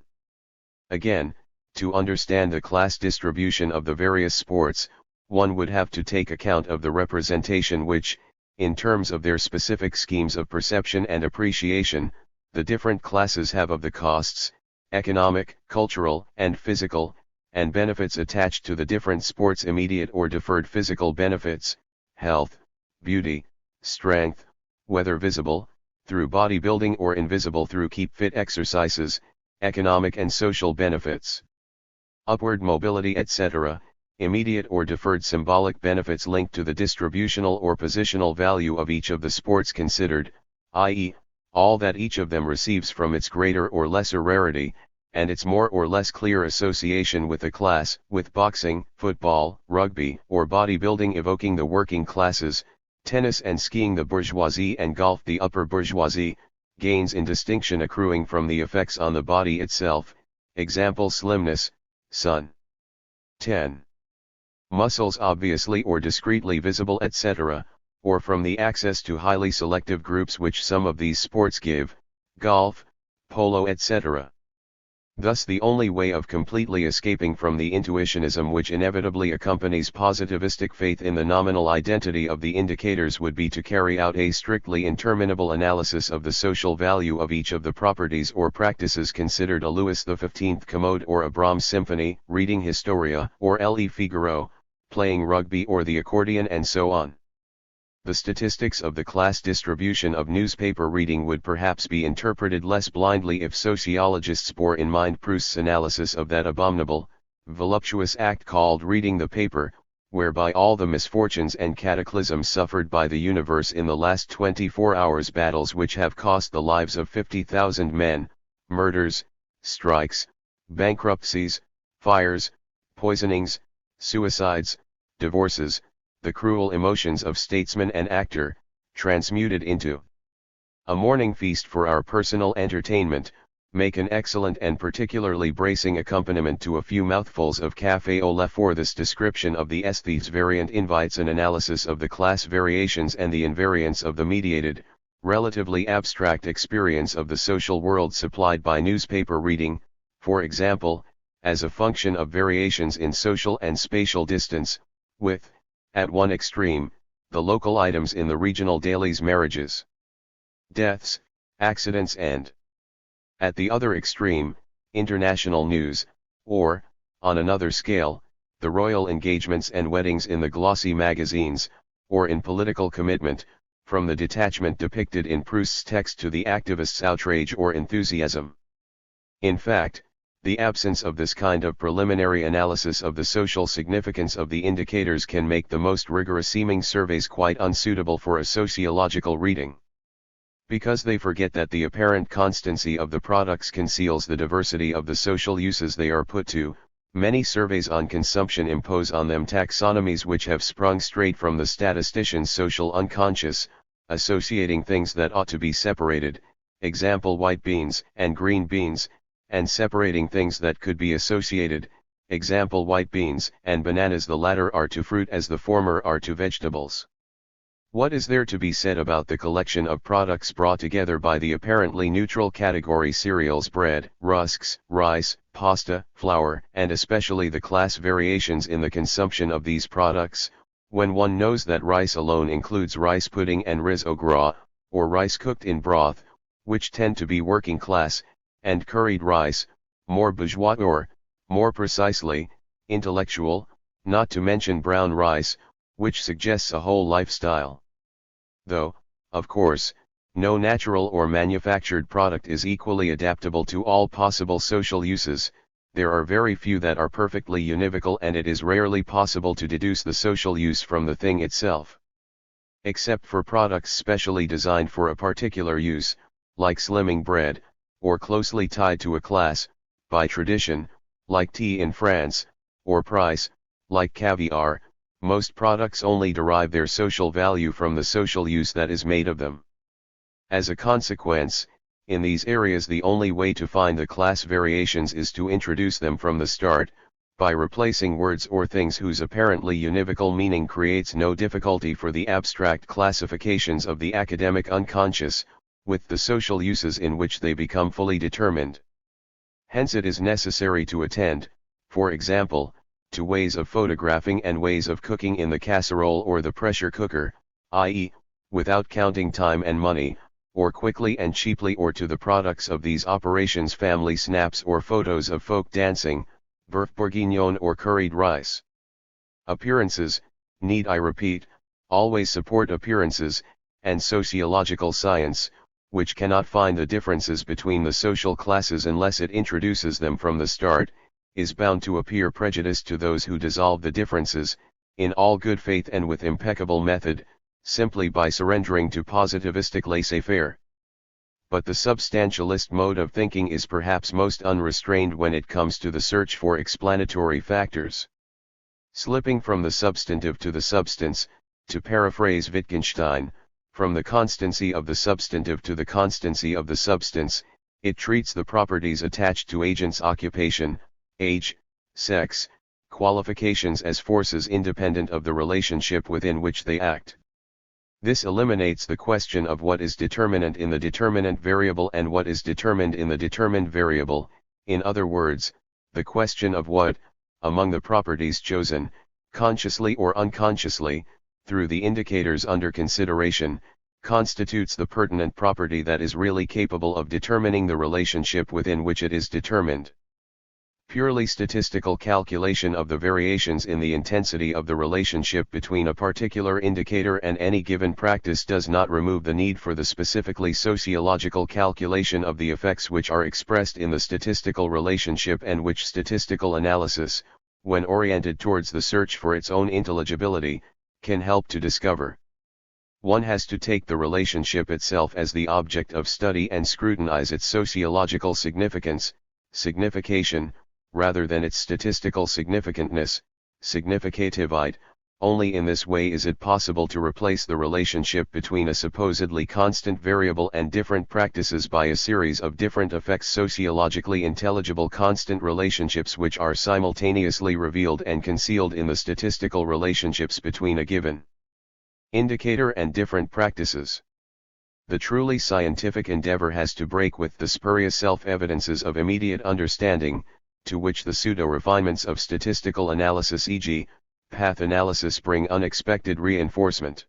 Again, to understand the class distribution of the various sports, one would have to take account of the representation which, in terms of their specific schemes of perception and appreciation, the different classes have of the costs, economic, cultural, and physical, and benefits attached to the different sports, immediate or deferred physical benefits, health, beauty, strength, whether visible, through bodybuilding or invisible through keep fit exercises, economic and social benefits, upward mobility, etc., immediate or deferred symbolic benefits linked to the distributional or positional value of each of the sports considered, i.e., all that each of them receives from its greater or lesser rarity, and its more or less clear association with the class, with boxing, football, rugby, or bodybuilding evoking the working classes, tennis and skiing the bourgeoisie and golf the upper bourgeoisie, gains in distinction accruing from the effects on the body itself, example slimness, sun. 10. Muscles obviously or discreetly visible, etc., or from the access to highly selective groups which some of these sports give, golf, polo, etc. Thus the only way of completely escaping from the intuitionism which inevitably accompanies positivistic faith in the nominal identity of the indicators would be to carry out a strictly interminable analysis of the social value of each of the properties or practices considered, a Louis XV commode or a Brahms symphony, reading Historia or Le Figaro, playing rugby or the accordion, and so on. The statistics of the class distribution of newspaper reading would perhaps be interpreted less blindly if sociologists bore in mind Proust's analysis of that abominable, voluptuous act called reading the paper, whereby all the misfortunes and cataclysms suffered by the universe in the last 24 hours, battles which have cost the lives of 50,000 men, murders, strikes, bankruptcies, fires, poisonings, suicides, divorces, the cruel emotions of statesman and actor, transmuted into a morning feast for our personal entertainment, make an excellent and particularly bracing accompaniment to a few mouthfuls of café au lait. For this description of the aesthetes variant invites an analysis of the class variations and the invariance of the mediated, relatively abstract experience of the social world supplied by newspaper reading, for example, as a function of variations in social and spatial distance, with, at one extreme, the local items in the regional dailies, marriages, deaths, accidents, and At the other extreme, international news, or, on another scale, the royal engagements and weddings in the glossy magazines, or in political commitment, from the detachment depicted in Proust's text to the activist's outrage or enthusiasm. In fact, the absence of this kind of preliminary analysis of the social significance of the indicators can make the most rigorous-seeming surveys quite unsuitable for a sociological reading. Because they forget that the apparent constancy of the products conceals the diversity of the social uses they are put to, many surveys on consumption impose on them taxonomies which have sprung straight from the statistician's social unconscious, associating things that ought to be separated, example white beans and green beans, and separating things that could be associated, example white beans and bananas. The latter are to fruit as the former are to vegetables. What is there to be said about the collection of products brought together by the apparently neutral category cereals, bread, rusks, rice, pasta, flour, and especially the class variations in the consumption of these products, when one knows that rice alone includes rice pudding and riz au gras, or rice cooked in broth, which tend to be working class, and curried rice, more bourgeois or, more precisely, intellectual, not to mention brown rice, which suggests a whole lifestyle. Though, of course, no natural or manufactured product is equally adaptable to all possible social uses, there are very few that are perfectly univocal, and it is rarely possible to deduce the social use from the thing itself. Except for products specially designed for a particular use, like slimming bread, or closely tied to a class, by tradition, like tea in France, or price, like caviar, most products only derive their social value from the social use that is made of them. As a consequence, in these areas the only way to find the class variations is to introduce them from the start, by replacing words or things whose apparently univocal meaning creates no difficulty for the abstract classifications of the academic unconscious, with the social uses in which they become fully determined. Hence it is necessary to attend, for example, to ways of photographing and ways of cooking in the casserole or the pressure cooker, i.e., without counting time and money, or quickly and cheaply, or to the products of these operations, family snaps or photos of folk dancing, boeuf bourguignon or curried rice. Appearances, need I repeat, always support appearances, and sociological science, which cannot find the differences between the social classes unless it introduces them from the start, is bound to appear prejudiced to those who dissolve the differences, in all good faith and with impeccable method, simply by surrendering to positivistic laissez-faire. But the substantialist mode of thinking is perhaps most unrestrained when it comes to the search for explanatory factors. Slipping from the substantive to the substance, to paraphrase Wittgenstein, from the constancy of the substantive to the constancy of the substance, it treats the properties attached to agents' occupation, age, sex, qualifications as forces independent of the relationship within which they act. This eliminates the question of what is determinant in the determinant variable and what is determined in the determined variable, in other words, the question of what, among the properties chosen, consciously or unconsciously, through the indicators under consideration, constitutes the pertinent property that is really capable of determining the relationship within which it is determined. Purely statistical calculation of the variations in the intensity of the relationship between a particular indicator and any given practice does not remove the need for the specifically sociological calculation of the effects which are expressed in the statistical relationship, and which statistical analysis, when oriented towards the search for its own intelligibility, can help to discover. One has to take the relationship itself as the object of study and scrutinize its sociological significance, signification, rather than its statistical significantness, significativite. Only in this way is it possible to replace the relationship between a supposedly constant variable and different practices by a series of different effects, sociologically intelligible constant relationships which are simultaneously revealed and concealed in the statistical relationships between a given indicator and different practices. The truly scientific endeavor has to break with the spurious self-evidences of immediate understanding, to which the pseudo-refinements of statistical analysis, e.g., path analysis, bring unexpected reinforcement.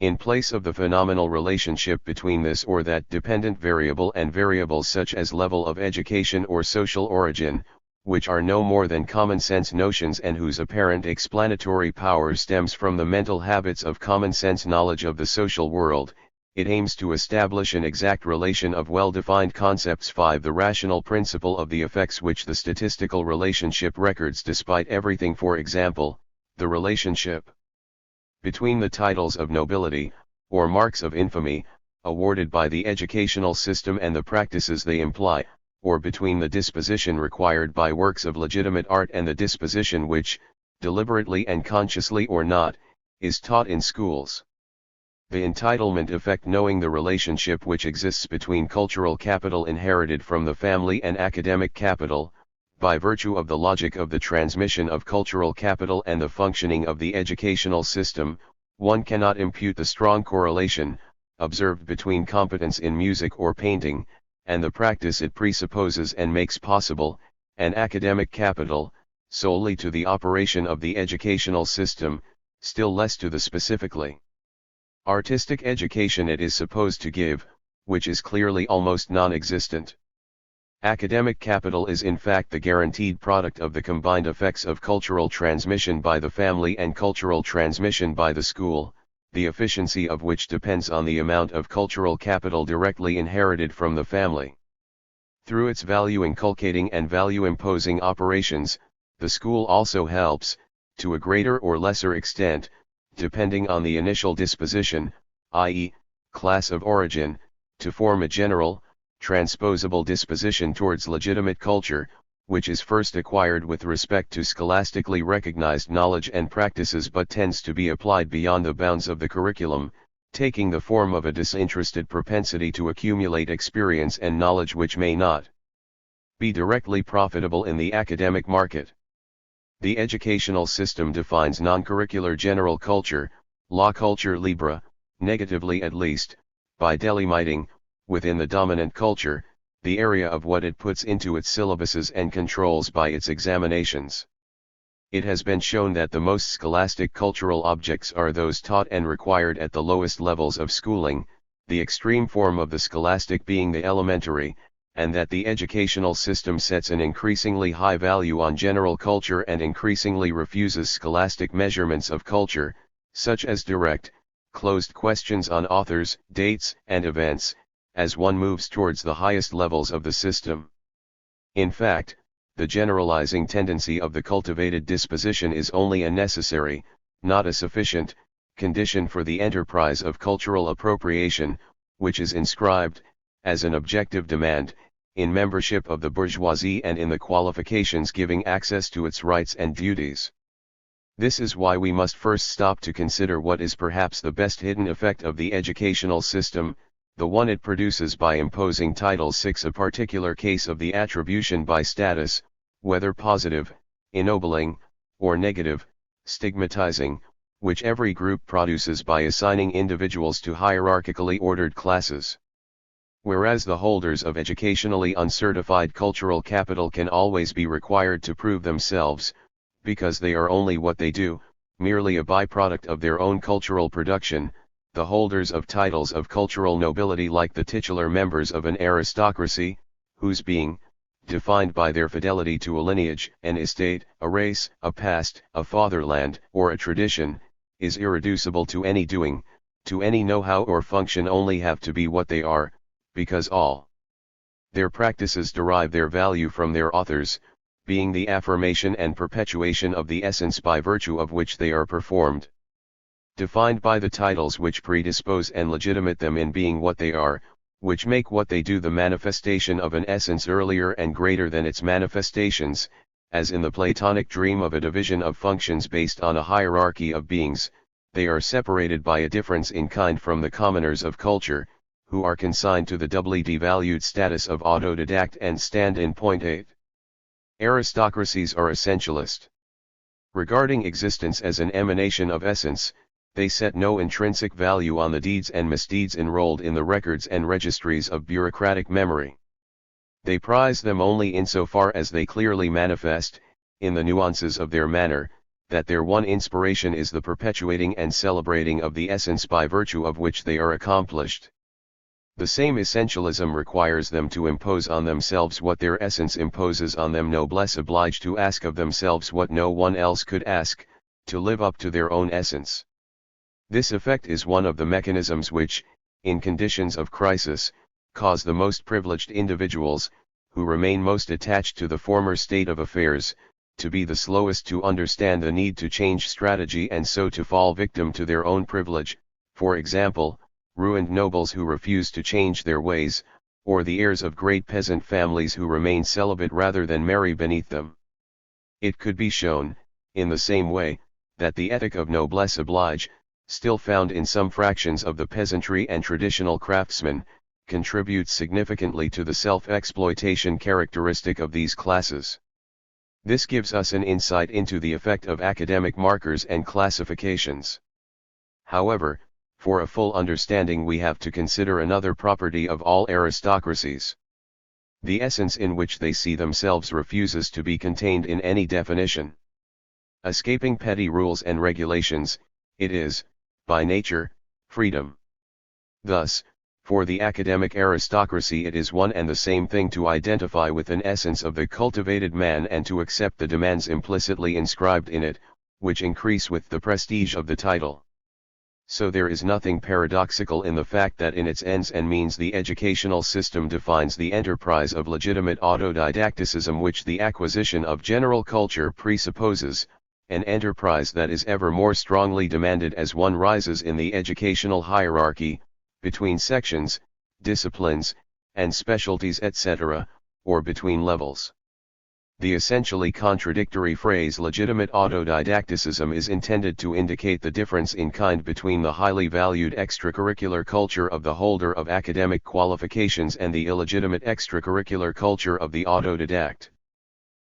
In place of the phenomenal relationship between this or that dependent variable and variables such as level of education or social origin, which are no more than common sense notions and whose apparent explanatory power stems from the mental habits of common sense knowledge of the social world, it aims to establish an exact relation of well-defined concepts. 5. The rational principle of the effects which the statistical relationship records despite everything. For example, the relationship between the titles of nobility, or marks of infamy, awarded by the educational system and the practices they imply, or between the disposition required by works of legitimate art and the disposition which, deliberately and consciously or not, is taught in schools. The entitlement effect. Knowing the relationship which exists between cultural capital inherited from the family and academic capital, by virtue of the logic of the transmission of cultural capital and the functioning of the educational system, one cannot impute the strong correlation, observed between competence in music or painting, and the practice it presupposes and makes possible, and academic capital, solely to the operation of the educational system, still less to the specifically artistic education it is supposed to give, which is clearly almost non-existent. Academic capital is in fact the guaranteed product of the combined effects of cultural transmission by the family and cultural transmission by the school, the efficiency of which depends on the amount of cultural capital directly inherited from the family. Through its value-inculcating and value-imposing operations, the school also helps, to a greater or lesser extent, depending on the initial disposition, i.e., class of origin, to form a general, transposable disposition towards legitimate culture, which is first acquired with respect to scholastically recognized knowledge and practices but tends to be applied beyond the bounds of the curriculum, taking the form of a disinterested propensity to accumulate experience and knowledge which may not be directly profitable in the academic market. The educational system defines non-curricular general culture, la culture libre, negatively at least, by delimiting, within the dominant culture, the area of what it puts into its syllabuses and controls by its examinations. It has been shown that the most scholastic cultural objects are those taught and required at the lowest levels of schooling, the extreme form of the scholastic being the elementary, and that the educational system sets an increasingly high value on general culture and increasingly refuses scholastic measurements of culture, such as direct, closed questions on authors, dates, and events, as one moves towards the highest levels of the system. In fact, the generalizing tendency of the cultivated disposition is only a necessary, not a sufficient, condition for the enterprise of cultural appropriation, which is inscribed, as an objective demand, in membership of the bourgeoisie and in the qualifications giving access to its rights and duties. This is why we must first stop to consider what is perhaps the best hidden effect of the educational system, the one it produces by imposing Title VI, a particular case of the attribution by status, whether positive, ennobling, or negative, stigmatizing, which every group produces by assigning individuals to hierarchically ordered classes. Whereas the holders of educationally uncertified cultural capital can always be required to prove themselves, because they are only what they do, merely a byproduct of their own cultural production, the holders of titles of cultural nobility, like the titular members of an aristocracy, whose being, defined by their fidelity to a lineage, an estate, a race, a past, a fatherland, or a tradition, is irreducible to any doing, to any know-how or function, only have to be what they are, because all their practices derive their value from their authors, being the affirmation and perpetuation of the essence by virtue of which they are performed. Defined by the titles which predispose and legitimate them in being what they are, which make what they do the manifestation of an essence earlier and greater than its manifestations, as in the Platonic dream of a division of functions based on a hierarchy of beings, they are separated by a difference in kind from the commoners of culture, who are consigned to the doubly devalued status of autodidact and stand in point 8. Aristocracies are essentialist. Regarding existence as an emanation of essence, they set no intrinsic value on the deeds and misdeeds enrolled in the records and registries of bureaucratic memory. They prize them only insofar as they clearly manifest, in the nuances of their manner, that their one inspiration is the perpetuating and celebrating of the essence by virtue of which they are accomplished. The same essentialism requires them to impose on themselves what their essence imposes on them, noblesse oblige to ask of themselves what no one else could ask, to live up to their own essence. This effect is one of the mechanisms which, in conditions of crisis, cause the most privileged individuals, who remain most attached to the former state of affairs, to be the slowest to understand the need to change strategy and so to fall victim to their own privilege, for example, ruined nobles who refuse to change their ways, or the heirs of great peasant families who remain celibate rather than marry beneath them. It could be shown, in the same way, that the ethic of noblesse oblige, still found in some fractions of the peasantry and traditional craftsmen, contributes significantly to the self-exploitation characteristic of these classes. This gives us an insight into the effect of academic markers and classifications. However, for a full understanding we have to consider another property of all aristocracies. The essence in which they see themselves refuses to be contained in any definition. Escaping petty rules and regulations, it is, by nature, freedom. Thus, for the academic aristocracy it is one and the same thing to identify with an essence of the cultivated man and to accept the demands implicitly inscribed in it, which increase with the prestige of the title. So there is nothing paradoxical in the fact that in its ends and means the educational system defines the enterprise of legitimate autodidacticism which the acquisition of general culture presupposes, an enterprise that is ever more strongly demanded as one rises in the educational hierarchy, between sections, disciplines, and specialties etc., or between levels. The essentially contradictory phrase legitimate autodidacticism is intended to indicate the difference in kind between the highly valued extracurricular culture of the holder of academic qualifications and the illegitimate extracurricular culture of the autodidact.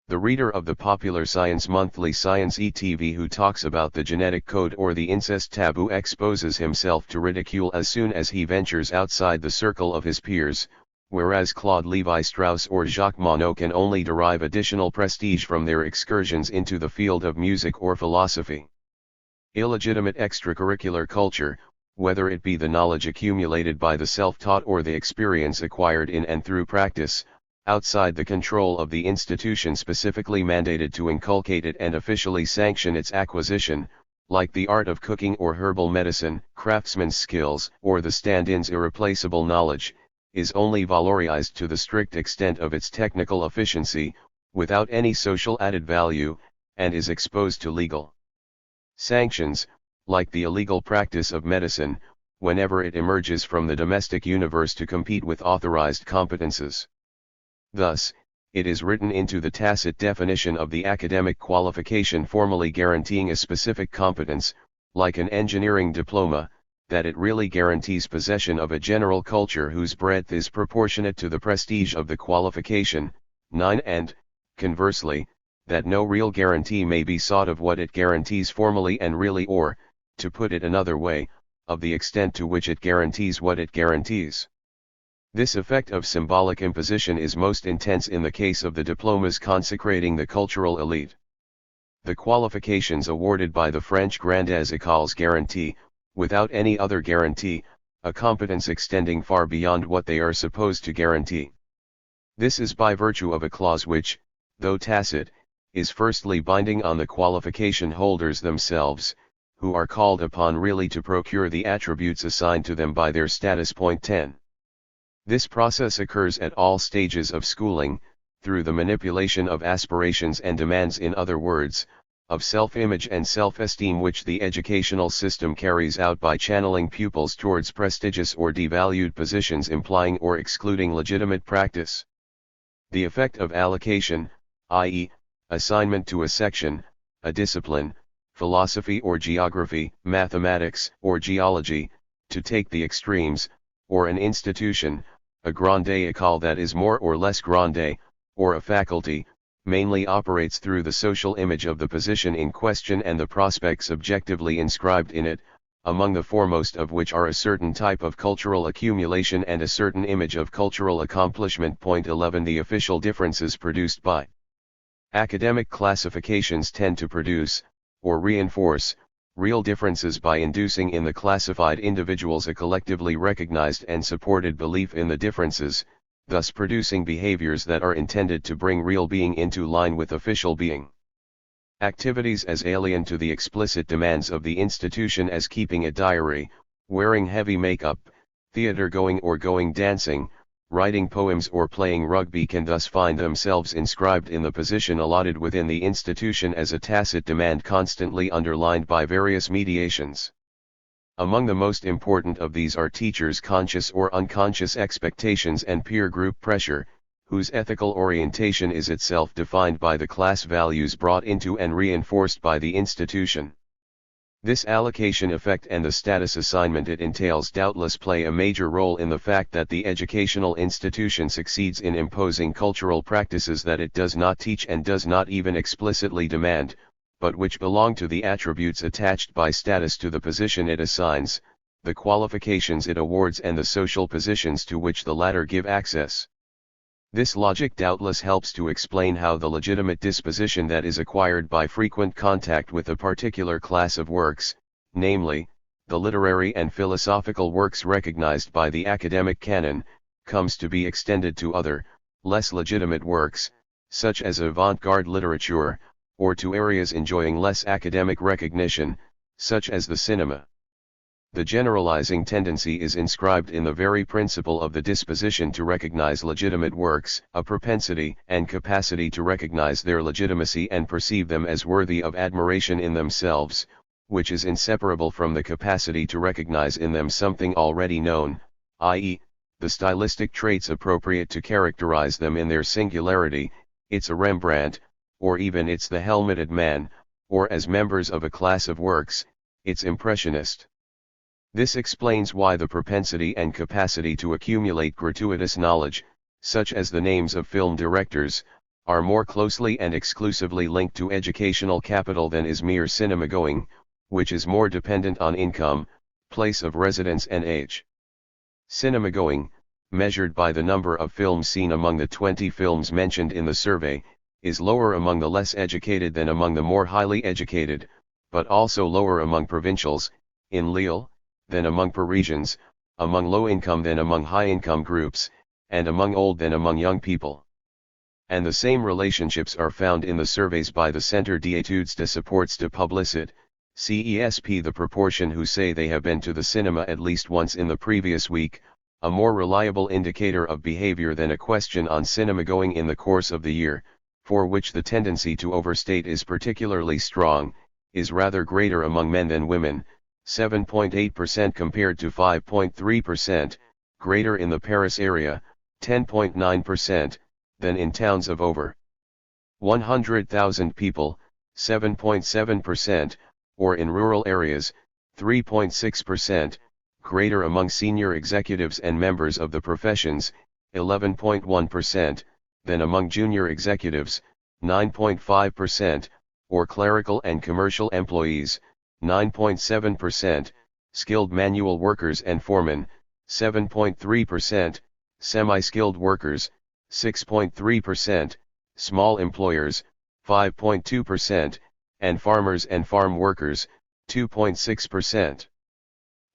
The reader of the popular Science Monthly Science ETV who talks about the genetic code or the incest taboo exposes himself to ridicule as soon as he ventures outside the circle of his peers, whereas Claude Lévi-Strauss or Jacques Monod can only derive additional prestige from their excursions into the field of music or philosophy. Illegitimate extracurricular culture, whether it be the knowledge accumulated by the self-taught or the experience acquired in and through practice, outside the control of the institution specifically mandated to inculcate it and officially sanction its acquisition, like the art of cooking or herbal medicine, craftsman's skills, or the stand-in's irreplaceable knowledge, is only valorized to the strict extent of its technical efficiency, without any social added value, and is exposed to legal sanctions, like the illegal practice of medicine, whenever it emerges from the domestic universe to compete with authorized competences. Thus, it is written into the tacit definition of the academic qualification formally guaranteeing a specific competence, like an engineering diploma, that it really guarantees possession of a general culture whose breadth is proportionate to the prestige of the qualification. 9. And, conversely, that no real guarantee may be sought of what it guarantees formally and really or, to put it another way, of the extent to which it guarantees what it guarantees. This effect of symbolic imposition is most intense in the case of the diplomas consecrating the cultural elite. The qualifications awarded by the French grandes écoles guarantee, without any other guarantee, a competence extending far beyond what they are supposed to guarantee. This is by virtue of a clause which, though tacit, is firstly binding on the qualification holders themselves, who are called upon really to procure the attributes assigned to them by their status. 10. This process occurs at all stages of schooling, through the manipulation of aspirations and demands, in other words, of self-image and self-esteem, which the educational system carries out by channeling pupils towards prestigious or devalued positions implying or excluding legitimate practice. The effect of allocation, i.e., assignment to a section, a discipline, philosophy or geography, mathematics or geology, to take the extremes, or an institution, a grande école that is more or less grande, or a faculty, mainly operates through the social image of the position in question and the prospects objectively inscribed in it, among the foremost of which are a certain type of cultural accumulation and a certain image of cultural accomplishment. 11. The official differences produced by academic classifications tend to produce, or reinforce, real differences by inducing in the classified individuals a collectively recognized and supported belief in the differences, thus producing behaviors that are intended to bring real being into line with official being. Activities as alien to the explicit demands of the institution as keeping a diary, wearing heavy makeup, theater going or going dancing, writing poems or playing rugby can thus find themselves inscribed in the position allotted within the institution as a tacit demand constantly underlined by various mediations. Among the most important of these are teachers' conscious or unconscious expectations and peer group pressure, whose ethical orientation is itself defined by the class values brought into and reinforced by the institution. This allocation effect and the status assignment it entails doubtless play a major role in the fact that the educational institution succeeds in imposing cultural practices that it does not teach and does not even explicitly demand, but which belong to the attributes attached by status to the position it assigns, the qualifications it awards and the social positions to which the latter give access. This logic doubtless helps to explain how the legitimate disposition that is acquired by frequent contact with a particular class of works, namely, the literary and philosophical works recognized by the academic canon, comes to be extended to other, less legitimate works, such as avant-garde literature, or to areas enjoying less academic recognition, such as the cinema. The generalizing tendency is inscribed in the very principle of the disposition to recognize legitimate works, a propensity and capacity to recognize their legitimacy and perceive them as worthy of admiration in themselves, which is inseparable from the capacity to recognize in them something already known, i.e., the stylistic traits appropriate to characterize them in their singularity. It's a Rembrandt, or even it's the helmeted man, or as members of a class of works, it's impressionist. This explains why the propensity and capacity to accumulate gratuitous knowledge, such as the names of film directors, are more closely and exclusively linked to educational capital than is mere cinema-going, which is more dependent on income, place of residence and age. Cinema-going, measured by the number of films seen among the 20 films mentioned in the survey, is lower among the less educated than among the more highly educated, but also lower among provincials, in Lille, than among Parisians, among low-income than among high-income groups, and among old than among young people. And the same relationships are found in the surveys by the Centre d'études de supports de publicité, CESP. The proportion who say they have been to the cinema at least once in the previous week, a more reliable indicator of behavior than a question on cinema going in the course of the year, for which the tendency to overstate is particularly strong, is rather greater among men than women, 7.8% compared to 5.3%, greater in the Paris area, 10.9%, than in towns of over 100,000 people, 7.7%, or in rural areas, 3.6%, greater among senior executives and members of the professions, 11.1%, than among junior executives, 9.5%, or clerical and commercial employees, 9.7%, skilled manual workers and foremen, 7.3%, semi-skilled workers, 6.3%, small employers, 5.2%, and farmers and farm workers, 2.6%.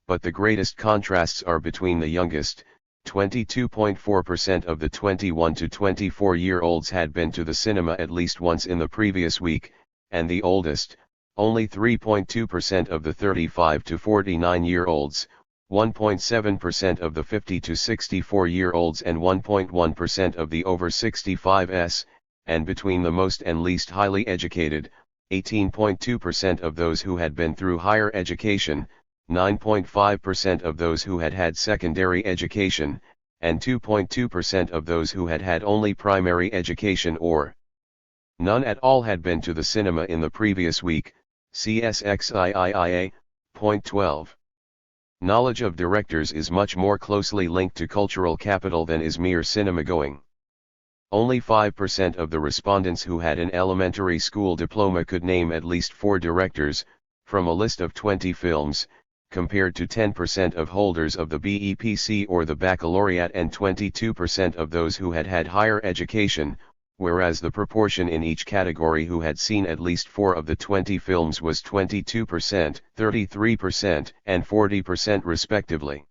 But the greatest contrasts are between the youngest, 22.4% of the 21 to 24-year-olds had been to the cinema at least once in the previous week, and the oldest, only 3.2% of the 35 to 49-year-olds, 1.7% of the 50 to 64-year-olds and 1.1% of the over 65s, and between the most and least highly educated, 18.2% of those who had been through higher education, 9.5% of those who had had secondary education, and 2.2% of those who had had only primary education or none at all had been to the cinema in the previous week. CSXIIIA, point 12. Knowledge of directors is much more closely linked to cultural capital than is mere cinema-going. Only 5% of the respondents who had an elementary school diploma could name at least 4 directors, from a list of 20 films, compared to 10% of holders of the BEPC or the baccalaureate and 22% of those who had had higher education, whereas the proportion in each category who had seen at least 4 of the 20 films was 22%, 33%, and 40% respectively.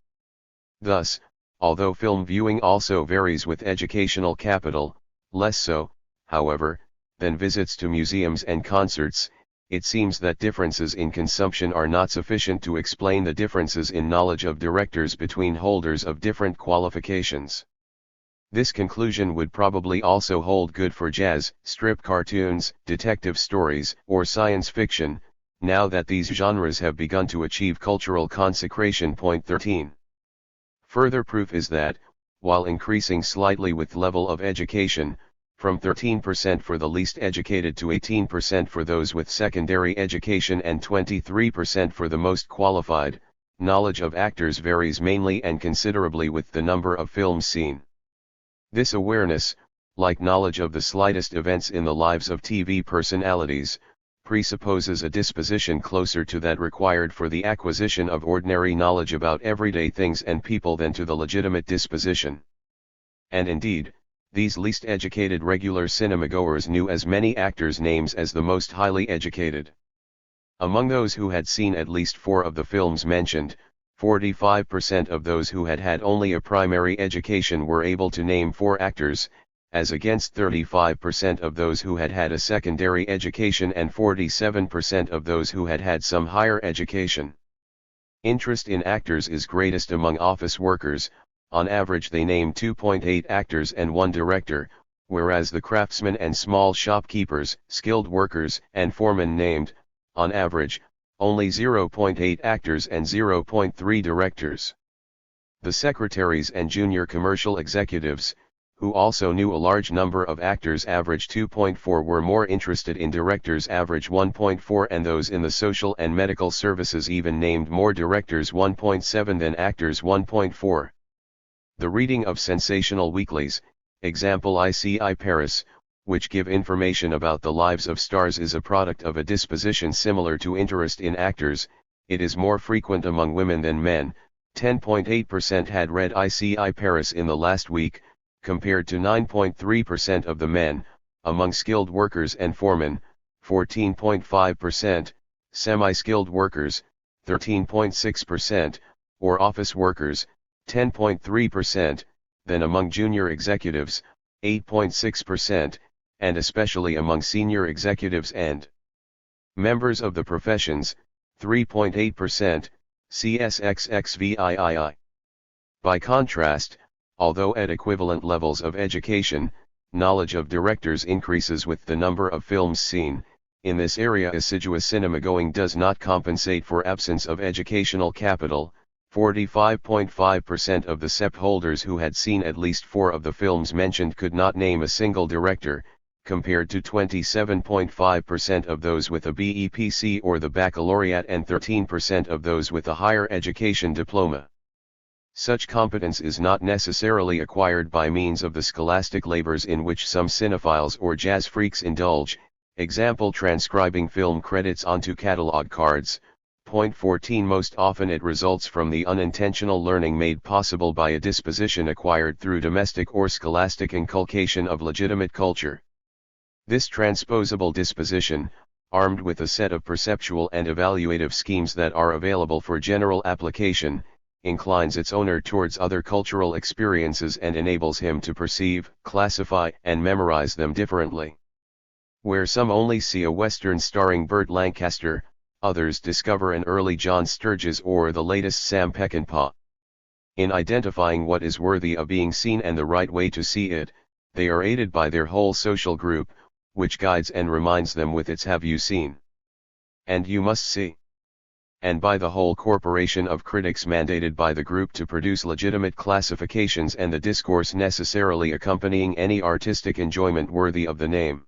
Thus, although film viewing also varies with educational capital, less so, however, than visits to museums and concerts, it seems that differences in consumption are not sufficient to explain the differences in knowledge of directors between holders of different qualifications. This conclusion would probably also hold good for jazz, strip cartoons, detective stories, or science fiction, now that these genres have begun to achieve cultural consecration. Point 13. Further proof is that, while increasing slightly with level of education, from 13% for the least educated to 18% for those with secondary education and 23% for the most qualified, knowledge of actors varies mainly and considerably with the number of films seen. This awareness, like knowledge of the slightest events in the lives of TV personalities, presupposes a disposition closer to that required for the acquisition of ordinary knowledge about everyday things and people than to the legitimate disposition. And indeed, these least educated regular cinemagoers knew as many actors' names as the most highly educated. Among those who had seen at least 4 of the films mentioned, 45% of those who had had only a primary education were able to name 4 actors, as against 35% of those who had had a secondary education and 47% of those who had had some higher education. Interest in actors is greatest among office workers. On average they name 2.8 actors and 1 director, whereas the craftsmen and small shopkeepers, skilled workers, and foremen named, on average, only 0.8 actors and 0.3 directors. The secretaries and junior commercial executives, who also knew a large number of actors average 2.4 were more interested in directors average 1.4 and those in the social and medical services even named more directors 1.7 than actors 1.4. The reading of sensational weeklies, example ICI Paris, which give information about the lives of stars is a product of a disposition similar to interest in actors. It is more frequent among women than men. 10.8% had read ICI Paris in the last week, compared to 9.3% of the men. Among skilled workers and foremen, 14.5%, semi-skilled workers, 13.6%, or office workers, 10.3%, then among junior executives, 8.6%, and especially among senior executives and members of the professions, 3.8%, CSXXVIII. By contrast, although at equivalent levels of education, knowledge of directors increases with the number of films seen, in this area assiduous cinema-going does not compensate for absence of educational capital. 45.5% of the CEP holders who had seen at least 4 of the films mentioned could not name a single director, compared to 27.5% of those with a BEPC or the baccalaureate and 13% of those with a higher education diploma. Such competence is not necessarily acquired by means of the scholastic labors in which some cinephiles or jazz freaks indulge, example transcribing film credits onto catalog cards. Point 14 Most often it results from the unintentional learning made possible by a disposition acquired through domestic or scholastic inculcation of legitimate culture. This transposable disposition, armed with a set of perceptual and evaluative schemes that are available for general application, inclines its owner towards other cultural experiences and enables him to perceive, classify, and memorize them differently. Where some only see a Western starring Burt Lancaster, others discover an early John Sturges or the latest Sam Peckinpah. In identifying what is worthy of being seen and the right way to see it, they are aided by their whole social group, which guides and reminds them with its "have you seen?" and "you must see," and by the whole corporation of critics mandated by the group to produce legitimate classifications and the discourse necessarily accompanying any artistic enjoyment worthy of the name.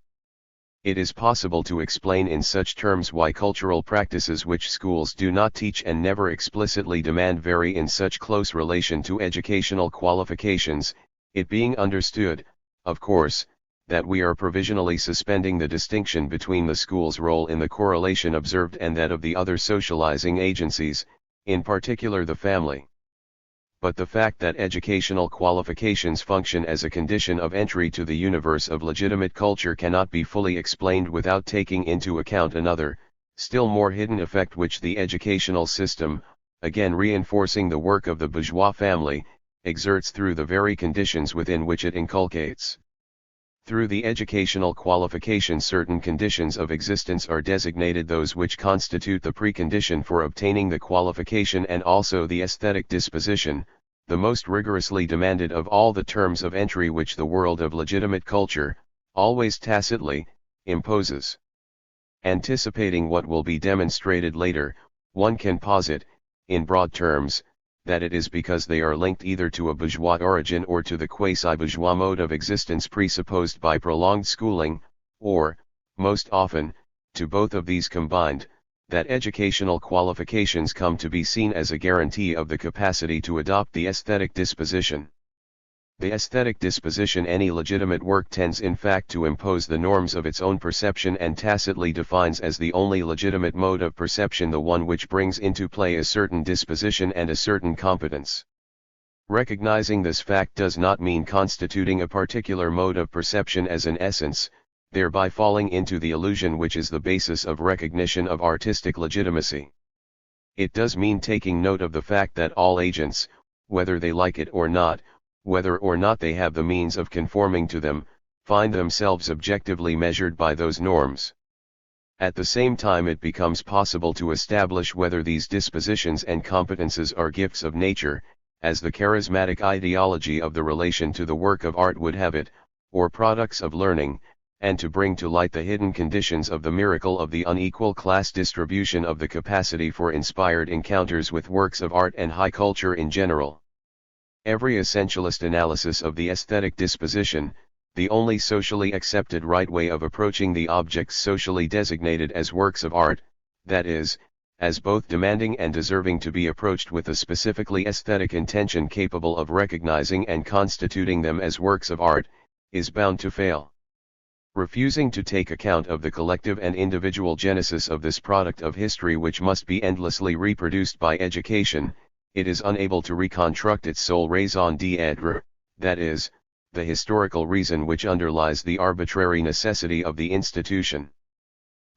It is possible to explain in such terms why cultural practices which schools do not teach and never explicitly demand vary in such close relation to educational qualifications, it being understood, of course, that we are provisionally suspending the distinction between the school's role in the correlation observed and that of the other socializing agencies, in particular the family. but the fact that educational qualifications function as a condition of entry to the universe of legitimate culture cannot be fully explained without taking into account another, still more hidden effect which the educational system, again reinforcing the work of the bourgeois family, exerts through the very conditions within which it inculcates. Through the educational qualification certain conditions of existence are designated those which constitute the precondition for obtaining the qualification and also the aesthetic disposition, the most rigorously demanded of all the terms of entry which the world of legitimate culture, always tacitly, imposes. Anticipating what will be demonstrated later, one can posit, in broad terms, that it is because they are linked either to a bourgeois origin or to the quasi-bourgeois mode of existence presupposed by prolonged schooling, or, most often, to both of these combined, that educational qualifications come to be seen as a guarantee of the capacity to adopt the aesthetic disposition. The aesthetic disposition any legitimate work tends in fact to impose the norms of its own perception and tacitly defines as the only legitimate mode of perception the one which brings into play a certain disposition and a certain competence. Recognizing this fact does not mean constituting a particular mode of perception as an essence, thereby falling into the illusion which is the basis of recognition of artistic legitimacy. It does mean taking note of the fact that all agents, whether they like it or not, whether or not they have the means of conforming to them, find themselves objectively measured by those norms. At the same time it becomes possible to establish whether these dispositions and competences are gifts of nature, as the charismatic ideology of the relation to the work of art would have it, or products of learning, and to bring to light the hidden conditions of the miracle of the unequal class distribution of the capacity for inspired encounters with works of art and high culture in general. Every essentialist analysis of the aesthetic disposition, the only socially accepted right way of approaching the objects socially designated as works of art, that is, as both demanding and deserving to be approached with a specifically aesthetic intention capable of recognizing and constituting them as works of art, is bound to fail. Refusing to take account of the collective and individual genesis of this product of history which must be endlessly reproduced by education, it is unable to reconstruct its sole raison d'être, that is, the historical reason which underlies the arbitrary necessity of the institution.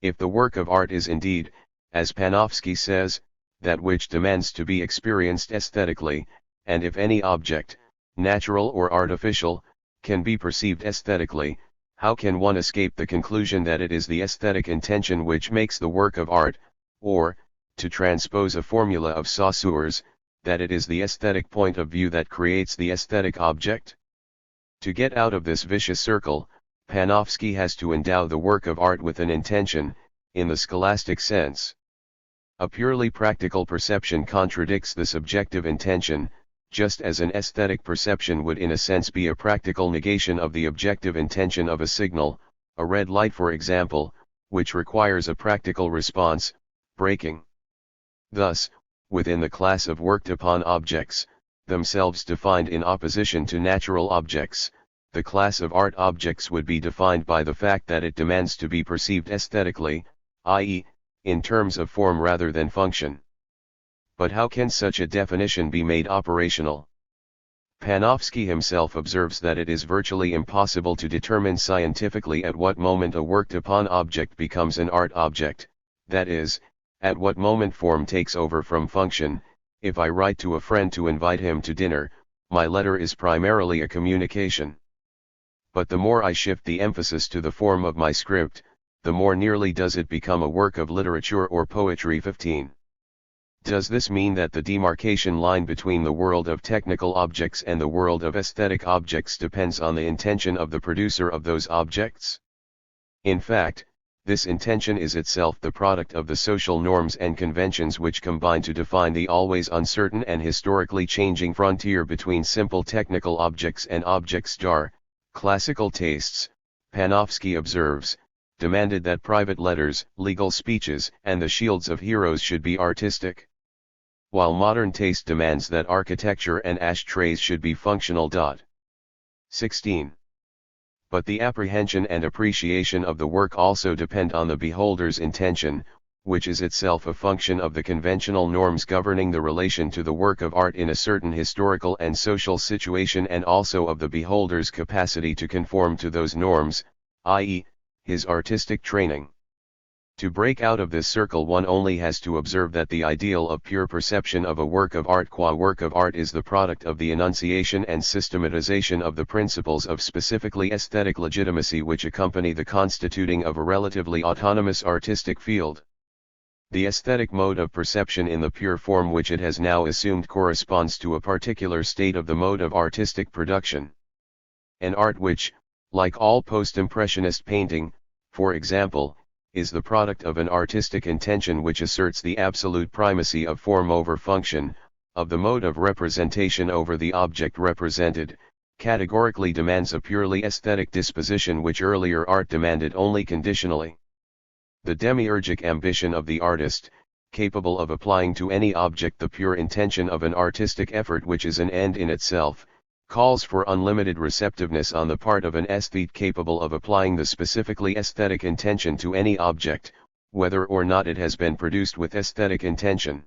If the work of art is indeed, as Panofsky says, that which demands to be experienced aesthetically, and if any object, natural or artificial, can be perceived aesthetically, how can one escape the conclusion that it is the aesthetic intention which makes the work of art, or, to transpose a formula of Saussure's, that it is the aesthetic point of view that creates the aesthetic object? To get out of this vicious circle, Panofsky has to endow the work of art with an intention, in the scholastic sense. A purely practical perception contradicts the subjective intention, just as an aesthetic perception would in a sense be a practical negation of the objective intention of a signal, a red light for example, which requires a practical response, braking. Thus, within the class of worked upon objects, themselves defined in opposition to natural objects, the class of art objects would be defined by the fact that it demands to be perceived aesthetically, i.e., in terms of form rather than function. But how can such a definition be made operational? Panofsky himself observes that it is virtually impossible to determine scientifically at what moment a worked upon object becomes an art object, that is, at what moment form takes over from function. If I write to a friend to invite him to dinner, my letter is primarily a communication. But the more I shift the emphasis to the form of my script, the more nearly does it become a work of literature or poetry. 15. Does this mean that the demarcation line between the world of technical objects and the world of aesthetic objects depends on the intention of the producer of those objects? In fact, this intention is itself the product of the social norms and conventions which combine to define the always uncertain and historically changing frontier between simple technical objects and objects. Classical tastes, Panofsky observes, demanded that private letters, legal speeches, and the shields of heroes should be artistic, while modern taste demands that architecture and ashtrays should be functional. 16. But the apprehension and appreciation of the work also depend on the beholder's intention, which is itself a function of the conventional norms governing the relation to the work of art in a certain historical and social situation, and also of the beholder's capacity to conform to those norms, i.e., his artistic training. To break out of this circle, one only has to observe that the ideal of pure perception of a work of art qua work of art is the product of the enunciation and systematization of the principles of specifically aesthetic legitimacy which accompany the constituting of a relatively autonomous artistic field. The aesthetic mode of perception in the pure form which it has now assumed corresponds to a particular state of the mode of artistic production. An art which, like all post-impressionist painting, for example, is the product of an artistic intention which asserts the absolute primacy of form over function, of the mode of representation over the object represented, categorically demands a purely aesthetic disposition which earlier art demanded only conditionally. The demiurgic ambition of the artist, capable of applying to any object the pure intention of an artistic effort which is an end in itself, calls for unlimited receptiveness on the part of an aesthete capable of applying the specifically aesthetic intention to any object, whether or not it has been produced with aesthetic intention.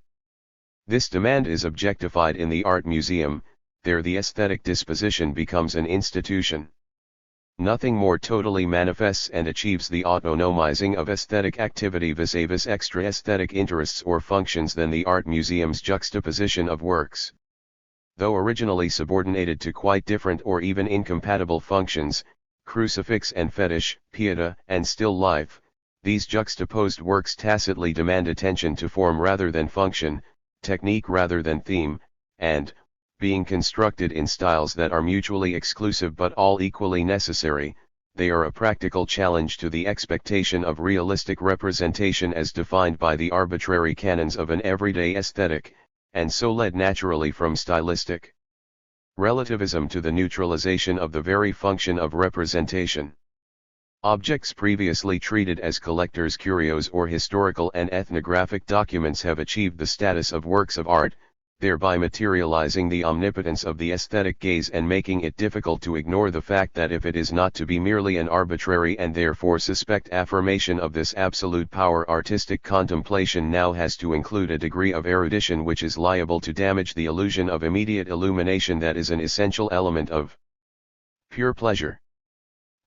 This demand is objectified in the art museum. There the aesthetic disposition becomes an institution. Nothing more totally manifests and achieves the autonomizing of aesthetic activity vis-a-vis extra-aesthetic interests or functions than the art museum's juxtaposition of works. Though originally subordinated to quite different or even incompatible functions, crucifix and fetish, pieta and still life, these juxtaposed works tacitly demand attention to form rather than function, technique rather than theme, and, being constructed in styles that are mutually exclusive but all equally necessary, they are a practical challenge to the expectation of realistic representation as defined by the arbitrary canons of an everyday aesthetic, and so led naturally from stylistic relativism to the neutralization of the very function of representation. Objects previously treated as collectors' curios or historical and ethnographic documents have achieved the status of works of art, thereby materializing the omnipotence of the aesthetic gaze and making it difficult to ignore the fact that if it is not to be merely an arbitrary and therefore suspect affirmation of this absolute power, artistic contemplation now has to include a degree of erudition which is liable to damage the illusion of immediate illumination that is an essential element of pure pleasure.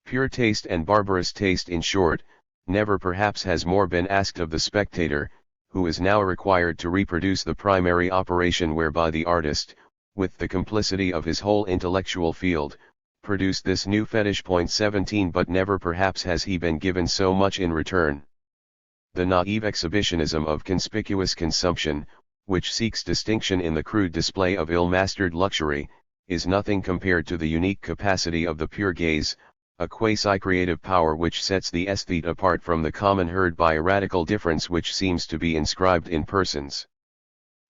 Pure taste and barbarous taste, in short, never perhaps has more been asked of the spectator, who is now required to reproduce the primary operation whereby the artist, with the complicity of his whole intellectual field, produced this new fetish. 17 But never perhaps has he been given so much in return. The naive exhibitionism of conspicuous consumption, which seeks distinction in the crude display of ill-mastered luxury, is nothing compared to the unique capacity of the pure gaze, a quasi-creative power which sets the aesthete apart from the common herd by a radical difference which seems to be inscribed in persons.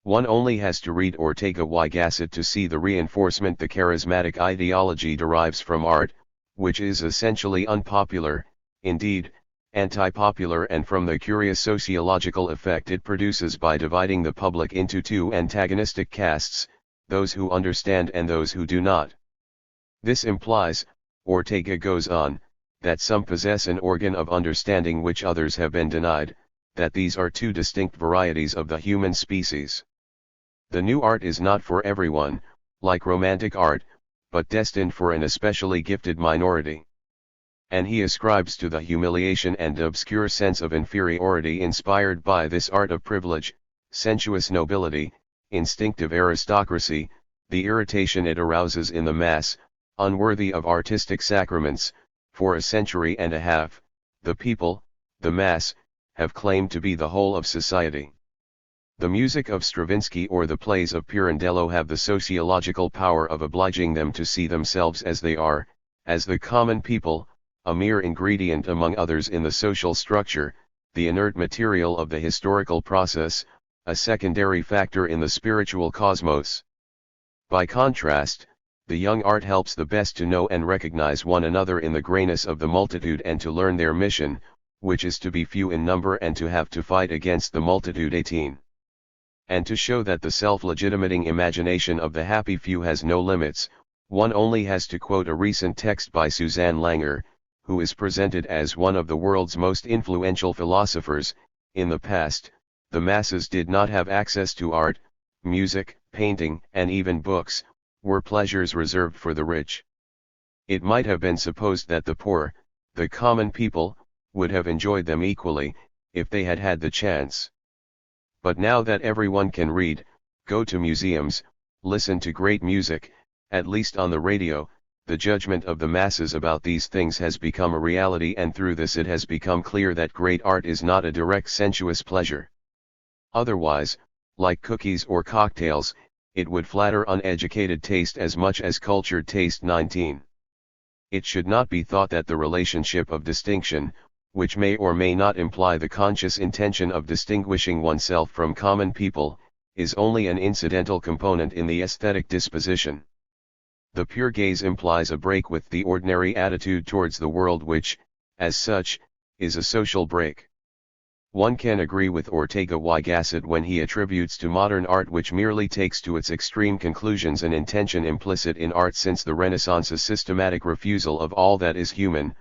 One only has to read Ortega y Gasset to see the reinforcement the charismatic ideology derives from art, which is essentially unpopular, indeed, anti-popular, and from the curious sociological effect it produces by dividing the public into two antagonistic castes, those who understand and those who do not. This implies, Ortega goes on, that some possess an organ of understanding which others have been denied, that these are two distinct varieties of the human species. The new art is not for everyone, like romantic art, but destined for an especially gifted minority. And he ascribes to the humiliation and obscure sense of inferiority inspired by this art of privilege, sensuous nobility, instinctive aristocracy, the irritation it arouses in the mass, unworthy of artistic sacraments. For a century and a half, the people, the mass, have claimed to be the whole of society. The music of Stravinsky or the plays of Pirandello have the sociological power of obliging them to see themselves as they are, as the common people, a mere ingredient among others in the social structure, the inert material of the historical process, a secondary factor in the spiritual cosmos. By contrast, the young art helps the best to know and recognize one another in the grayness of the multitude and to learn their mission, which is to be few in number and to have to fight against the multitude. 18. And to show that the self-legitimating imagination of the happy few has no limits, one only has to quote a recent text by Suzanne Langer, who is presented as one of the world's most influential philosophers, in the past, the masses did not have access to art, music, painting, and even books, were pleasures reserved for the rich. It might have been supposed that the poor, the common people, would have enjoyed them equally, if they had had the chance. But now that everyone can read, go to museums, listen to great music, at least on the radio, the judgment of the masses about these things has become a reality, and through this it has become clear that great art is not a direct sensuous pleasure. Otherwise, like cookies or cocktails, it would flatter uneducated taste as much as cultured taste. 19. It should not be thought that the relationship of distinction, which may or may not imply the conscious intention of distinguishing oneself from common people, is only an incidental component in the aesthetic disposition. The pure gaze implies a break with the ordinary attitude towards the world which, as such, is a social break. One can agree with Ortega y Gasset when he attributes to modern art, which merely takes to its extreme conclusions, an intention implicit in art since the Renaissance's systematic refusal of all that is human,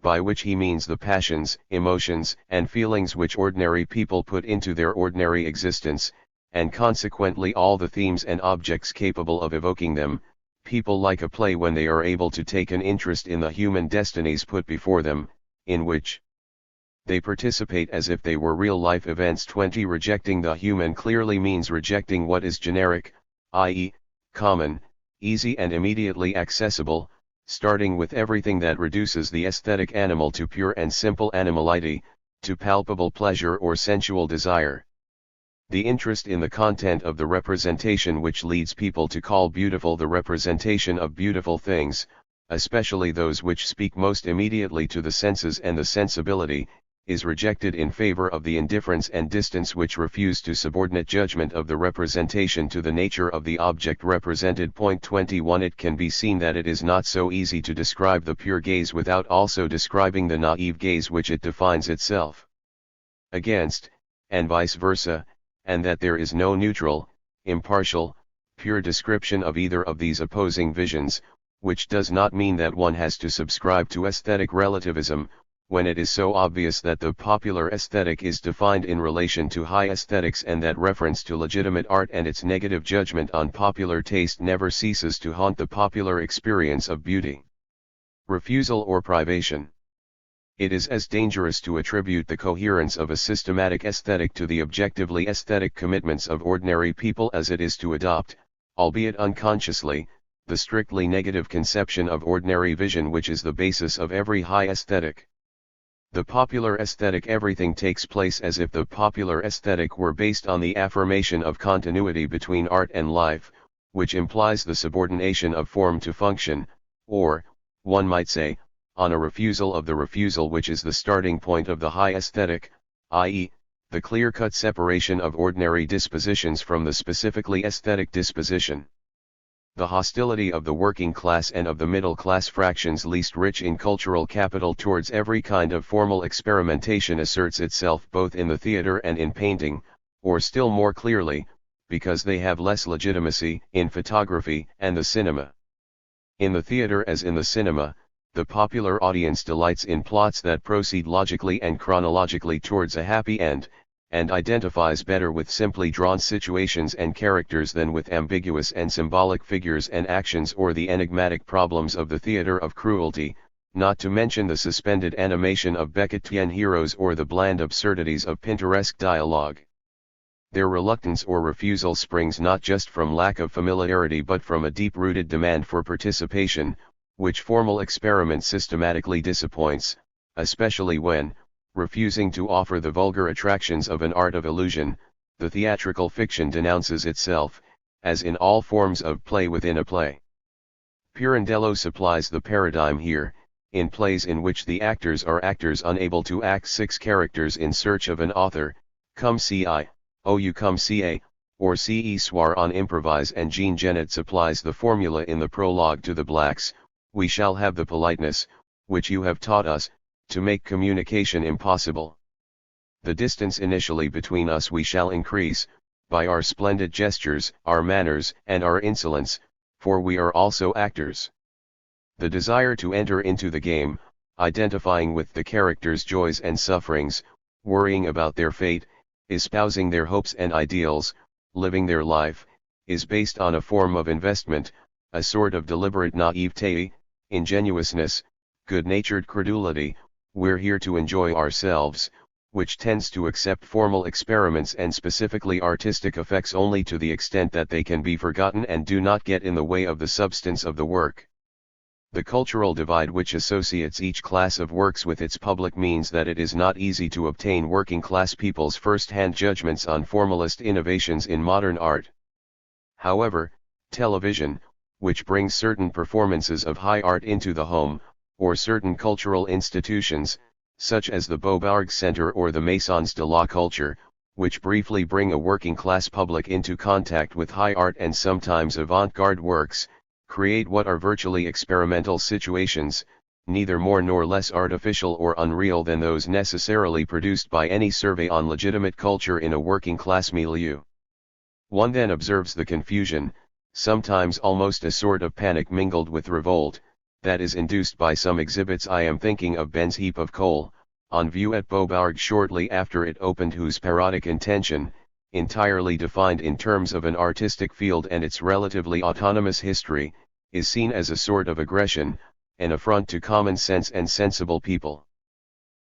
by which he means the passions, emotions, and feelings which ordinary people put into their ordinary existence, and consequently all the themes and objects capable of evoking them. People like a play when they are able to take an interest in the human destinies put before them, in which they participate as if they were real-life events. 20. Rejecting the human clearly means rejecting what is generic, i.e., common, easy and immediately accessible, starting with everything that reduces the aesthetic animal to pure and simple animality, to palpable pleasure or sensual desire. The interest in the content of the representation which leads people to call beautiful the representation of beautiful things, especially those which speak most immediately to the senses and the sensibility, is rejected in favor of the indifference and distance which refuse to subordinate judgment of the representation to the nature of the object represented. 21. It can be seen that it is not so easy to describe the pure gaze without also describing the naive gaze which it defines itself against, and vice versa, and that there is no neutral, impartial, pure description of either of these opposing visions, which does not mean that one has to subscribe to aesthetic relativism, when it is so obvious that the popular aesthetic is defined in relation to high aesthetics, and that reference to legitimate art and its negative judgment on popular taste never ceases to haunt the popular experience of beauty. Refusal or privation. It is as dangerous to attribute the coherence of a systematic aesthetic to the objectively aesthetic commitments of ordinary people as it is to adopt, albeit unconsciously, the strictly negative conception of ordinary vision which is the basis of every high aesthetic. The popular aesthetic, everything takes place as if the popular aesthetic were based on the affirmation of continuity between art and life, which implies the subordination of form to function, or, one might say, on a refusal of the refusal which is the starting point of the high aesthetic, i.e., the clear-cut separation of ordinary dispositions from the specifically aesthetic disposition. The hostility of the working class and of the middle class fractions least rich in cultural capital towards every kind of formal experimentation asserts itself both in the theater and in painting, or still more clearly, because they have less legitimacy, in photography and the cinema. In the theater as in the cinema, the popular audience delights in plots that proceed logically and chronologically towards a happy end, and identifies better with simply drawn situations and characters than with ambiguous and symbolic figures and actions or the enigmatic problems of the theater of cruelty, not to mention the suspended animation of Beckettian heroes or the bland absurdities of Pintoresque dialogue. Their reluctance or refusal springs not just from lack of familiarity but from a deep-rooted demand for participation, which formal experiment systematically disappoints, especially when, refusing to offer the vulgar attractions of an art of illusion, the theatrical fiction denounces itself, as in all forms of play within a play. Pirandello supplies the paradigm here, in plays in which the actors are actors unable to act, 6 characters in search of an author, come see I, oh you come see a, or ce soir on improvise, and Jean Genet supplies the formula in the prologue to the Blacks: we shall have the politeness, which you have taught us, to make communication impossible. The distance initially between us we shall increase, by our splendid gestures, our manners, and our insolence, for we are also actors. The desire to enter into the game, identifying with the characters' joys and sufferings, worrying about their fate, espousing their hopes and ideals, living their life, is based on a form of investment, a sort of deliberate naivete, ingenuousness, good-natured credulity, we're here to enjoy ourselves, which tends to accept formal experiments and specifically artistic effects only to the extent that they can be forgotten and do not get in the way of the substance of the work. The cultural divide which associates each class of works with its public means that it is not easy to obtain working-class people's first-hand judgments on formalist innovations in modern art. However, television, which brings certain performances of high art into the home, or certain cultural institutions, such as the Beaubourg Center or the Maisons de la Culture, which briefly bring a working-class public into contact with high art and sometimes avant-garde works, create what are virtually experimental situations, neither more nor less artificial or unreal than those necessarily produced by any survey on legitimate culture in a working-class milieu. One then observes the confusion, sometimes almost a sort of panic mingled with revolt, that is induced by some exhibits. I am thinking of Ben's heap of coal, on view at Beaubourg shortly after it opened, whose parodic intention, entirely defined in terms of an artistic field and its relatively autonomous history, is seen as a sort of aggression, an affront to common sense and sensible people.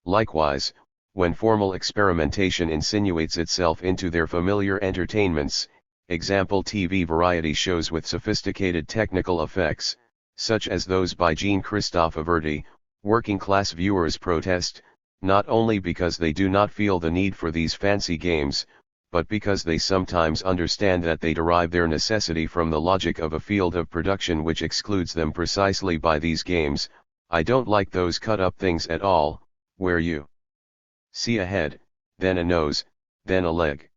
Likewise, when formal experimentation insinuates itself into their familiar entertainments, example TV variety shows with sophisticated technical effects, such as those by Jean-Christophe Averty, working-class viewers protest, not only because they do not feel the need for these fancy games, but because they sometimes understand that they derive their necessity from the logic of a field of production which excludes them precisely by these games. I don't like those cut-up things at all, where you see a head, then a nose, then a leg.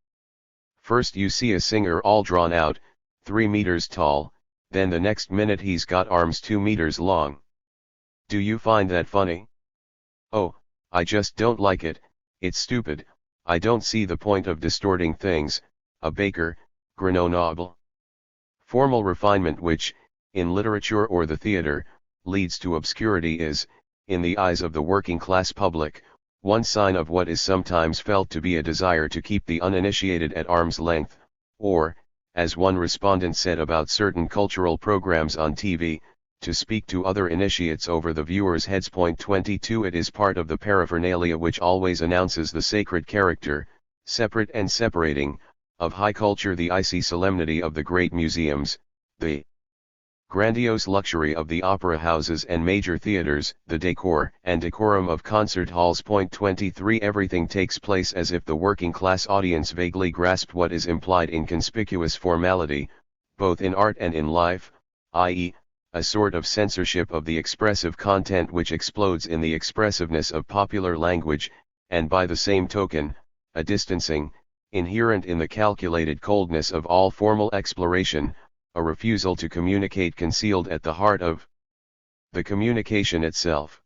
First you see a singer all drawn out, 3 meters tall, then the next minute he's got arms 2 meters long. Do you find that funny? Oh, I just don't like it, it's stupid, I don't see the point of distorting things. A baker, Grenoble. Formal refinement which, in literature or the theater, leads to obscurity is, in the eyes of the working-class public, one sign of what is sometimes felt to be a desire to keep the uninitiated at arm's length, or, as one respondent said about certain cultural programs on TV, to speak to other initiates over the viewer's heads. 22 It is part of the paraphernalia which always announces the sacred character, separate and separating, of high culture, the icy solemnity of the great museums, the grandiose luxury of the opera houses and major theaters, the decor and decorum of concert halls. 23 Everything takes place as if the working-class audience vaguely grasped what is implied in conspicuous formality, both in art and in life, i.e., a sort of censorship of the expressive content which explodes in the expressiveness of popular language, and by the same token, a distancing, inherent in the calculated coldness of all formal exploration, a refusal to communicate concealed at the heart of the communication itself.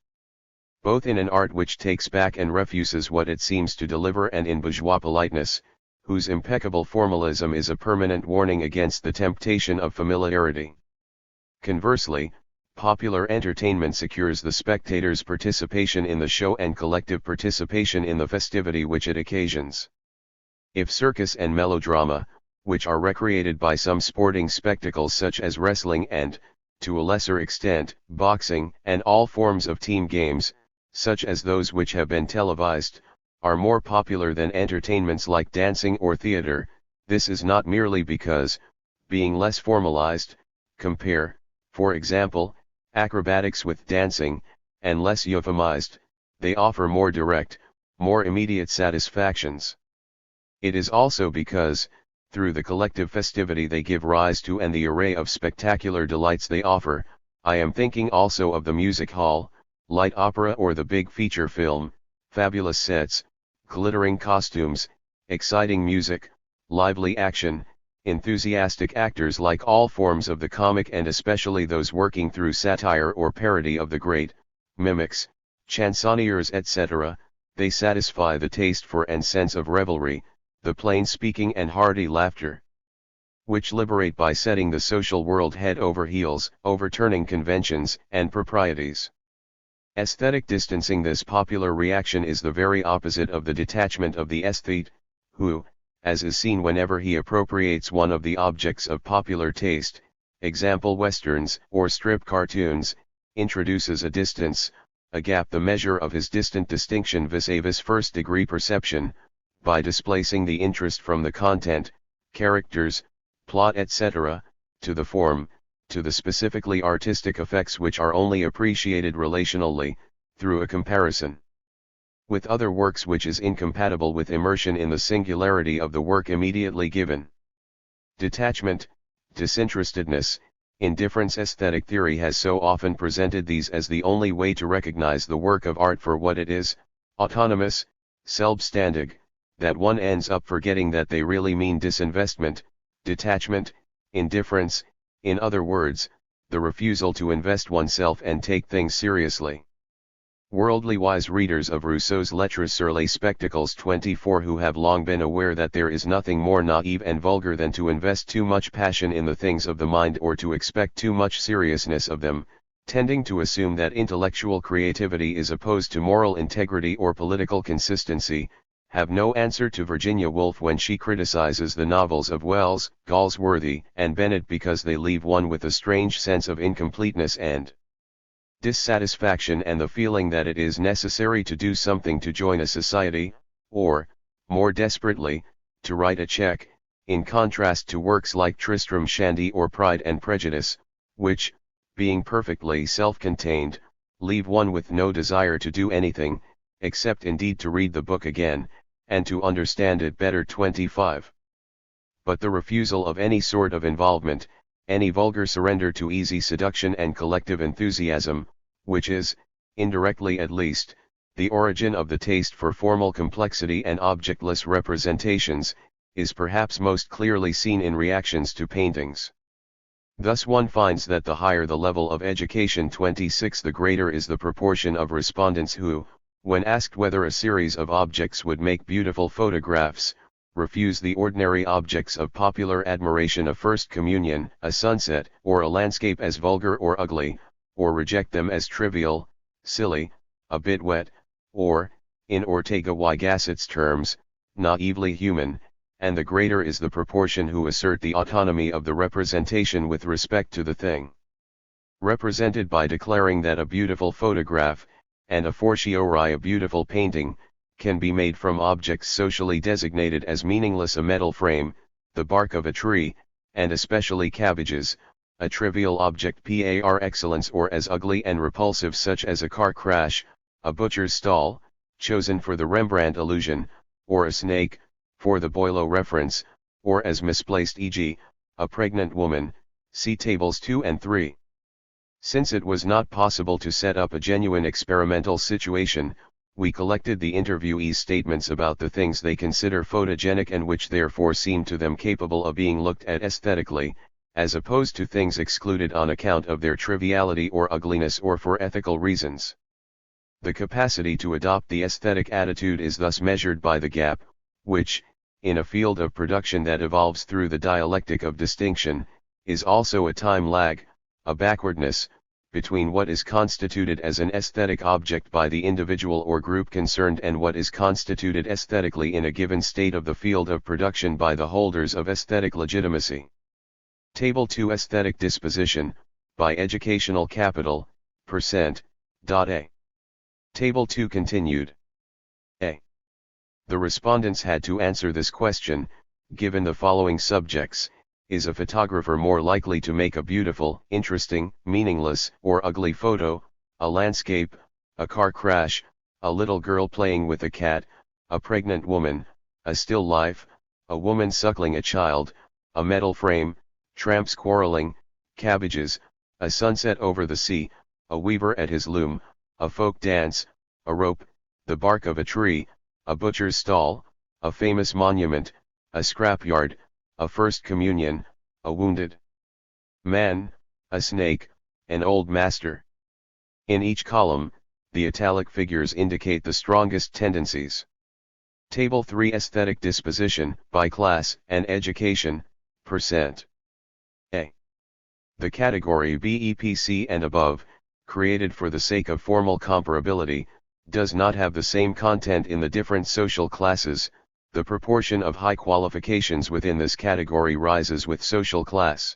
Both in an art which takes back and refuses what it seems to deliver, and in bourgeois politeness, whose impeccable formalism is a permanent warning against the temptation of familiarity. Conversely, popular entertainment secures the spectator's participation in the show and collective participation in the festivity which it occasions. If circus and melodrama, which are recreated by some sporting spectacles such as wrestling and, to a lesser extent, boxing, and all forms of team games, such as those which have been televised, are more popular than entertainments like dancing or theater, this is not merely because, being less formalized, compare, for example, acrobatics with dancing, and less euphemized, they offer more direct, more immediate satisfactions. It is also because, through the collective festivity they give rise to and the array of spectacular delights they offer, I am thinking also of the music hall, light opera or the big feature film, fabulous sets, glittering costumes, exciting music, lively action, enthusiastic actors like all forms of the comic and especially those working through satire or parody of the great, mimics, chansonniers etc., they satisfy the taste for and sense of revelry, the plain speaking and hearty laughter, which liberate by setting the social world head over heels, overturning conventions and proprieties. Aesthetic distancing. This popular reaction is the very opposite of the detachment of the aesthete, who, as is seen whenever he appropriates one of the objects of popular taste, example westerns or strip cartoons, introduces a distance, a gap, the measure of his distant distinction vis-a-vis first-degree perception, by displacing the interest from the content, characters, plot etc., to the form, to the specifically artistic effects which are only appreciated relationally, through a comparison with other works which is incompatible with immersion in the singularity of the work immediately given. Detachment, disinterestedness, indifference. Aesthetic theory has so often presented these as the only way to recognize the work of art for what it is, autonomous, selbstständig, that one ends up forgetting that they really mean disinvestment, detachment, indifference, in other words, the refusal to invest oneself and take things seriously. Worldly wise readers of Rousseau's Lettres sur les spectacles 24, who have long been aware that there is nothing more naive and vulgar than to invest too much passion in the things of the mind or to expect too much seriousness of them, tending to assume that intellectual creativity is opposed to moral integrity or political consistency, have no answer to Virginia Woolf when she criticizes the novels of Wells, Galsworthy, and Bennett because they leave one with a strange sense of incompleteness and dissatisfaction and the feeling that it is necessary to do something to join a society, or, more desperately, to write a check, in contrast to works like Tristram Shandy or Pride and Prejudice, which, being perfectly self-contained, leave one with no desire to do anything, except indeed to read the book again, and to understand it better. 25. But the refusal of any sort of involvement, any vulgar surrender to easy seduction and collective enthusiasm, which is, indirectly at least, the origin of the taste for formal complexity and objectless representations, is perhaps most clearly seen in reactions to paintings. Thus one finds that the higher the level of education 26, the greater is the proportion of respondents who, when asked whether a series of objects would make beautiful photographs, refuse the ordinary objects of popular admiration, a First Communion, a sunset, or a landscape as vulgar or ugly, or reject them as trivial, silly, a bit wet, or, in Ortega y Gasset's terms, naively human, and the greater is the proportion who assert the autonomy of the representation with respect to the thing represented by declaring that a beautiful photograph, and a fortiori a beautiful painting, can be made from objects socially designated as meaningless, a metal frame, the bark of a tree, and especially cabbages, a trivial object par excellence, or as ugly and repulsive such as a car crash, a butcher's stall, chosen for the Rembrandt illusion, or a snake, for the Boileau reference, or as misplaced, e.g., a pregnant woman, see tables 2 and 3. Since it was not possible to set up a genuine experimental situation, we collected the interviewees' statements about the things they consider photogenic and which therefore seem to them capable of being looked at aesthetically, as opposed to things excluded on account of their triviality or ugliness or for ethical reasons. The capacity to adopt the aesthetic attitude is thus measured by the gap, which, in a field of production that evolves through the dialectic of distinction, is also a time lag, a backwardness, between what is constituted as an aesthetic object by the individual or group concerned and what is constituted aesthetically in a given state of the field of production by the holders of aesthetic legitimacy. Table 2, Aesthetic Disposition, by Educational Capital, %. Table 2 continued. A. The respondents had to answer this question, given the following subjects: is a photographer more likely to make a beautiful, interesting, meaningless, or ugly photo, a landscape, a car crash, a little girl playing with a cat, a pregnant woman, a still life, a woman suckling a child, a metal frame, tramps quarreling, cabbages, a sunset over the sea, a weaver at his loom, a folk dance, a rope, the bark of a tree, a butcher's stall, a famous monument, a scrapyard, a First Communion, a wounded man, a snake, an old master. In each column, the italic figures indicate the strongest tendencies. Table 3, Aesthetic Disposition, by Class and Education, %. A. The category BEPC and above, created for the sake of formal comparability, does not have the same content in the different social classes. The proportion of high qualifications within this category rises with social class.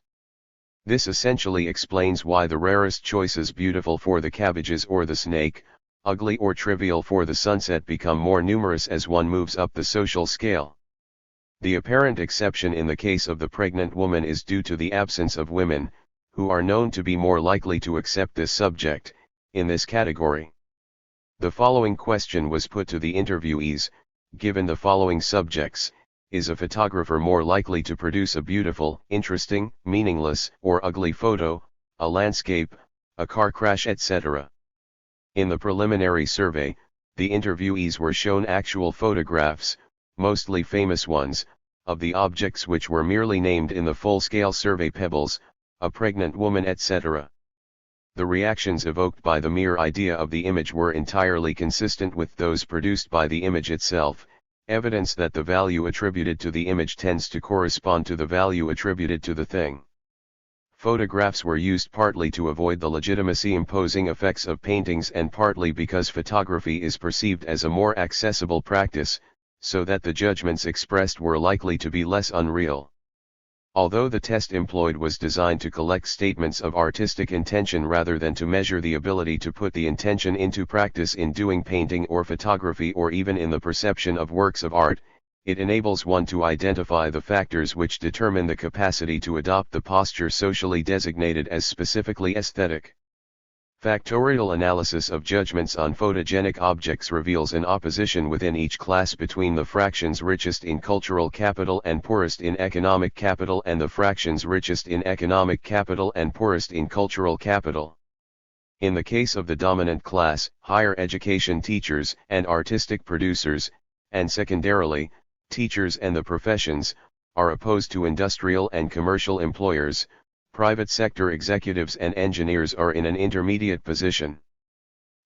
This essentially explains why the rarest choices, beautiful for the cabbages or the snake, ugly or trivial for the sunset, become more numerous as one moves up the social scale. The apparent exception in the case of the pregnant woman is due to the absence of women, who are known to be more likely to accept this subject, in this category. The following question was put to the interviewees: given the following subjects, is a photographer more likely to produce a beautiful, interesting, meaningless, or ugly photo, a landscape, a car crash, etc.? In the preliminary survey, the interviewees were shown actual photographs, mostly famous ones, of the objects which were merely named in the full-scale survey: pebbles, a pregnant woman, etc. The reactions evoked by the mere idea of the image were entirely consistent with those produced by the image itself, evidence that the value attributed to the image tends to correspond to the value attributed to the thing. Photographs were used partly to avoid the legitimacy imposing effects of paintings and partly because photography is perceived as a more accessible practice, so that the judgments expressed were likely to be less unreal. Although the test employed was designed to collect statements of artistic intention rather than to measure the ability to put the intention into practice in doing painting or photography or even in the perception of works of art, it enables one to identify the factors which determine the capacity to adopt the posture socially designated as specifically aesthetic. Factorial analysis of judgments on photogenic objects reveals an opposition within each class between the fractions richest in cultural capital and poorest in economic capital and the fractions richest in economic capital and poorest in cultural capital. In the case of the dominant class, higher education teachers and artistic producers, and secondarily, teachers and the professions, are opposed to industrial and commercial employers. Private sector executives and engineers are in an intermediate position.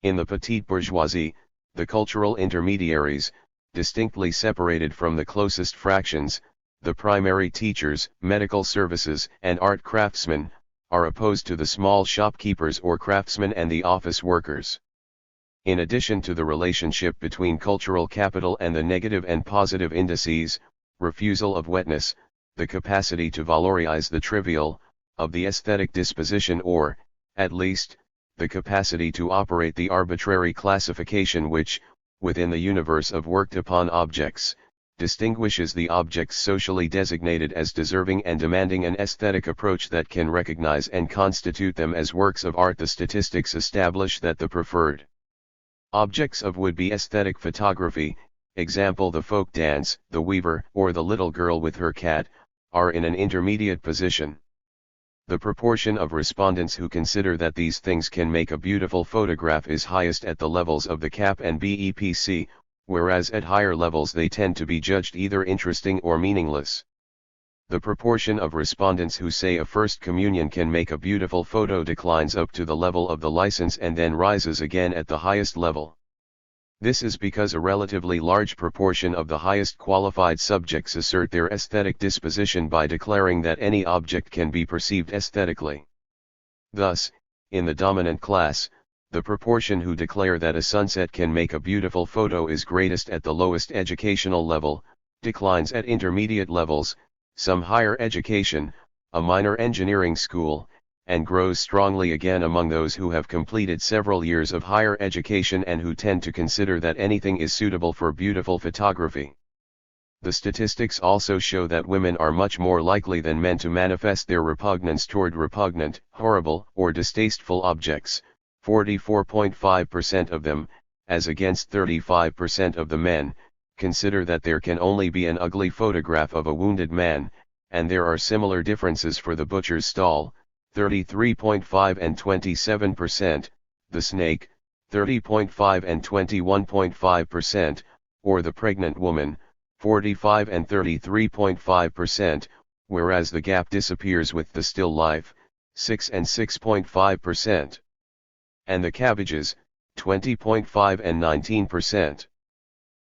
In the petite bourgeoisie, the cultural intermediaries, distinctly separated from the closest fractions, the primary teachers, medical services, and art craftsmen, are opposed to the small shopkeepers or craftsmen and the office workers. In addition to the relationship between cultural capital and the negative and positive indices, refusal of wetness, the capacity to valorize the trivial, of the aesthetic disposition, or, at least, the capacity to operate the arbitrary classification which, within the universe of worked-upon objects, distinguishes the objects socially designated as deserving and demanding an aesthetic approach that can recognize and constitute them as works of art. The statistics establish that the preferred objects of would-be aesthetic photography, example the folk dance, the weaver, or the little girl with her cat, are in an intermediate position. The proportion of respondents who consider that these things can make a beautiful photograph is highest at the levels of the CAP and BEPC, whereas at higher levels they tend to be judged either interesting or meaningless. The proportion of respondents who say a First Communion can make a beautiful photo declines up to the level of the license and then rises again at the highest level. This is because a relatively large proportion of the highest qualified subjects assert their aesthetic disposition by declaring that any object can be perceived aesthetically. Thus, in the dominant class, the proportion who declare that a sunset can make a beautiful photo is greatest at the lowest educational level, declines at intermediate levels, some higher education, a minor engineering school, and grows strongly again among those who have completed several years of higher education and who tend to consider that anything is suitable for beautiful photography. The statistics also show that women are much more likely than men to manifest their repugnance toward repugnant, horrible, or distasteful objects, 44.5% of them, as against 35% of the men, consider that there can only be an ugly photograph of a wounded man, and there are similar differences for the butcher's stall, 33.5 and 27%, the snake, 30.5 and 21.5%, or the pregnant woman, 45 and 33.5%, whereas the gap disappears with the still life, 6 and 6.5%. And the cabbages, 20.5 and 19%.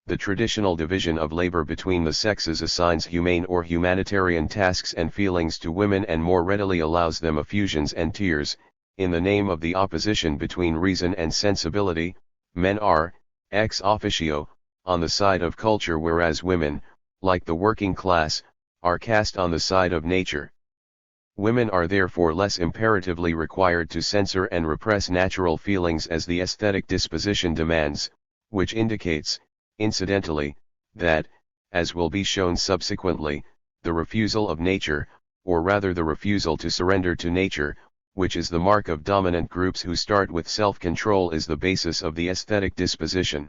The traditional division of labor between the sexes assigns humane or humanitarian tasks and feelings to women and more readily allows them effusions and tears, in the name of the opposition between reason and sensibility, men are, ex officio, on the side of culture, whereas women, like the working class, are cast on the side of nature. Women are therefore less imperatively required to censor and repress natural feelings as the aesthetic disposition demands, which indicates, incidentally, that, as will be shown subsequently, the refusal of nature, or rather the refusal to surrender to nature, which is the mark of dominant groups who start with self-control, is the basis of the aesthetic disposition.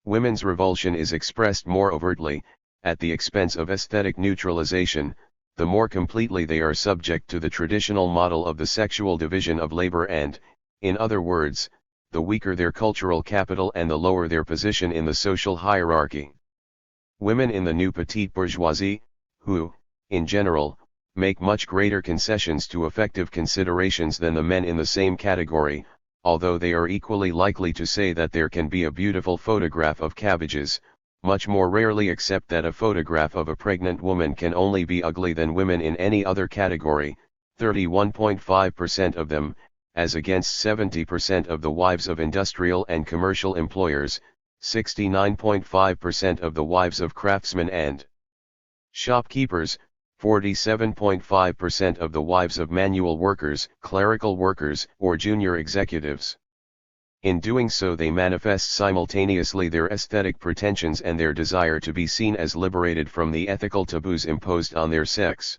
Women's revulsion is expressed more overtly, at the expense of aesthetic neutralization, the more completely they are subject to the traditional model of the sexual division of labor and, in other words, the weaker their cultural capital and the lower their position in the social hierarchy. Women in the new petite bourgeoisie, who, in general, make much greater concessions to affective considerations than the men in the same category, although they are equally likely to say that there can be a beautiful photograph of cabbages, much more rarely accept that a photograph of a pregnant woman can only be ugly than women in any other category, 31.5% of them, as against 70% of the wives of industrial and commercial employers, 69.5% of the wives of craftsmen and shopkeepers, 47.5% of the wives of manual workers, clerical workers, or junior executives. In doing so, they manifest simultaneously their aesthetic pretensions and their desire to be seen as liberated from the ethical taboos imposed on their sex.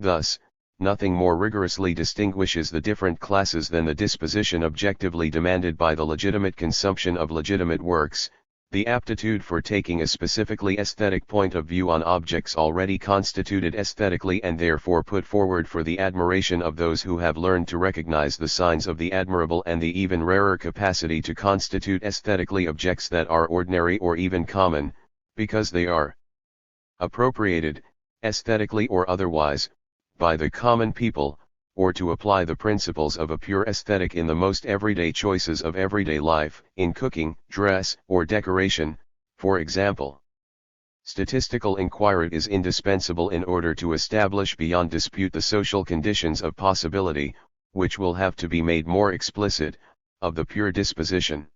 Thus, nothing more rigorously distinguishes the different classes than the disposition objectively demanded by the legitimate consumption of legitimate works, the aptitude for taking a specifically aesthetic point of view on objects already constituted aesthetically and therefore put forward for the admiration of those who have learned to recognize the signs of the admirable, and the even rarer capacity to constitute aesthetically objects that are ordinary or even common, because they are appropriated, aesthetically or otherwise, by the common people, or to apply the principles of a pure aesthetic in the most everyday choices of everyday life, in cooking, dress, or decoration, for example. Statistical inquiry is indispensable in order to establish beyond dispute the social conditions of possibility, which will have to be made more explicit, of the pure disposition.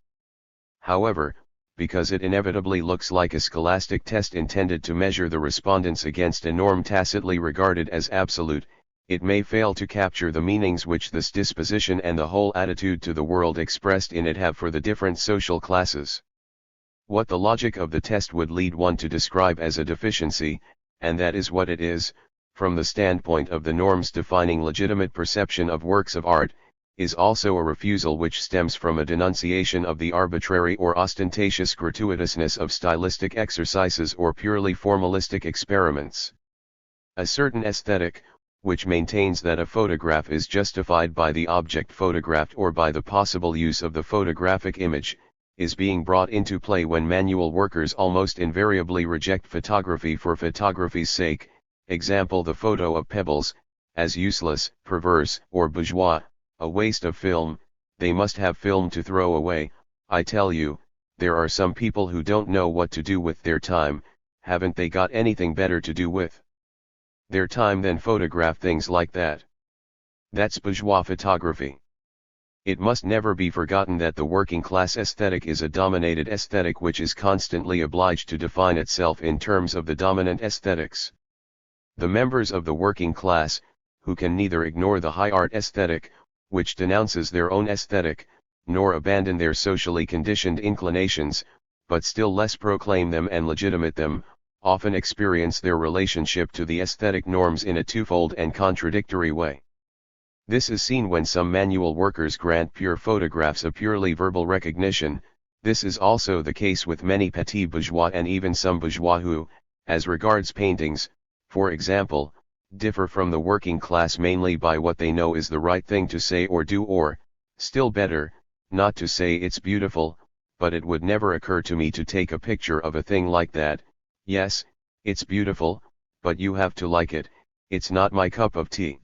However, because it inevitably looks like a scholastic test intended to measure the respondents against a norm tacitly regarded as absolute, it may fail to capture the meanings which this disposition and the whole attitude to the world expressed in it have for the different social classes. What the logic of the test would lead one to describe as a deficiency, and that is what it is, from the standpoint of the norms defining legitimate perception of works of art, is also a refusal which stems from a denunciation of the arbitrary or ostentatious gratuitousness of stylistic exercises or purely formalistic experiments. A certain aesthetic, which maintains that a photograph is justified by the object photographed or by the possible use of the photographic image, is being brought into play when manual workers almost invariably reject photography for photography's sake, example the photo of pebbles, as useless, perverse, or bourgeois, a waste of film. They must have film to throw away. I tell you, there are some people who don't know what to do with their time. Haven't they got anything better to do with their time than photograph things like that? That's bourgeois photography. It must never be forgotten that the working class aesthetic is a dominated aesthetic which is constantly obliged to define itself in terms of the dominant aesthetics. The members of the working class, who can neither ignore the high art aesthetic, which denounces their own aesthetic, nor abandon their socially conditioned inclinations, but still less proclaim them and legitimate them, often experience their relationship to the aesthetic norms in a twofold and contradictory way. This is seen when some manual workers grant pure photographs a purely verbal recognition. This is also the case with many petits bourgeois and even some bourgeois who, as regards paintings, for example, differ from the working class mainly by what they know is the right thing to say or do, or, still better, not to say it's beautiful, but it would never occur to me to take a picture of a thing like that. Yes, it's beautiful, but you have to like it. It's not my cup of tea.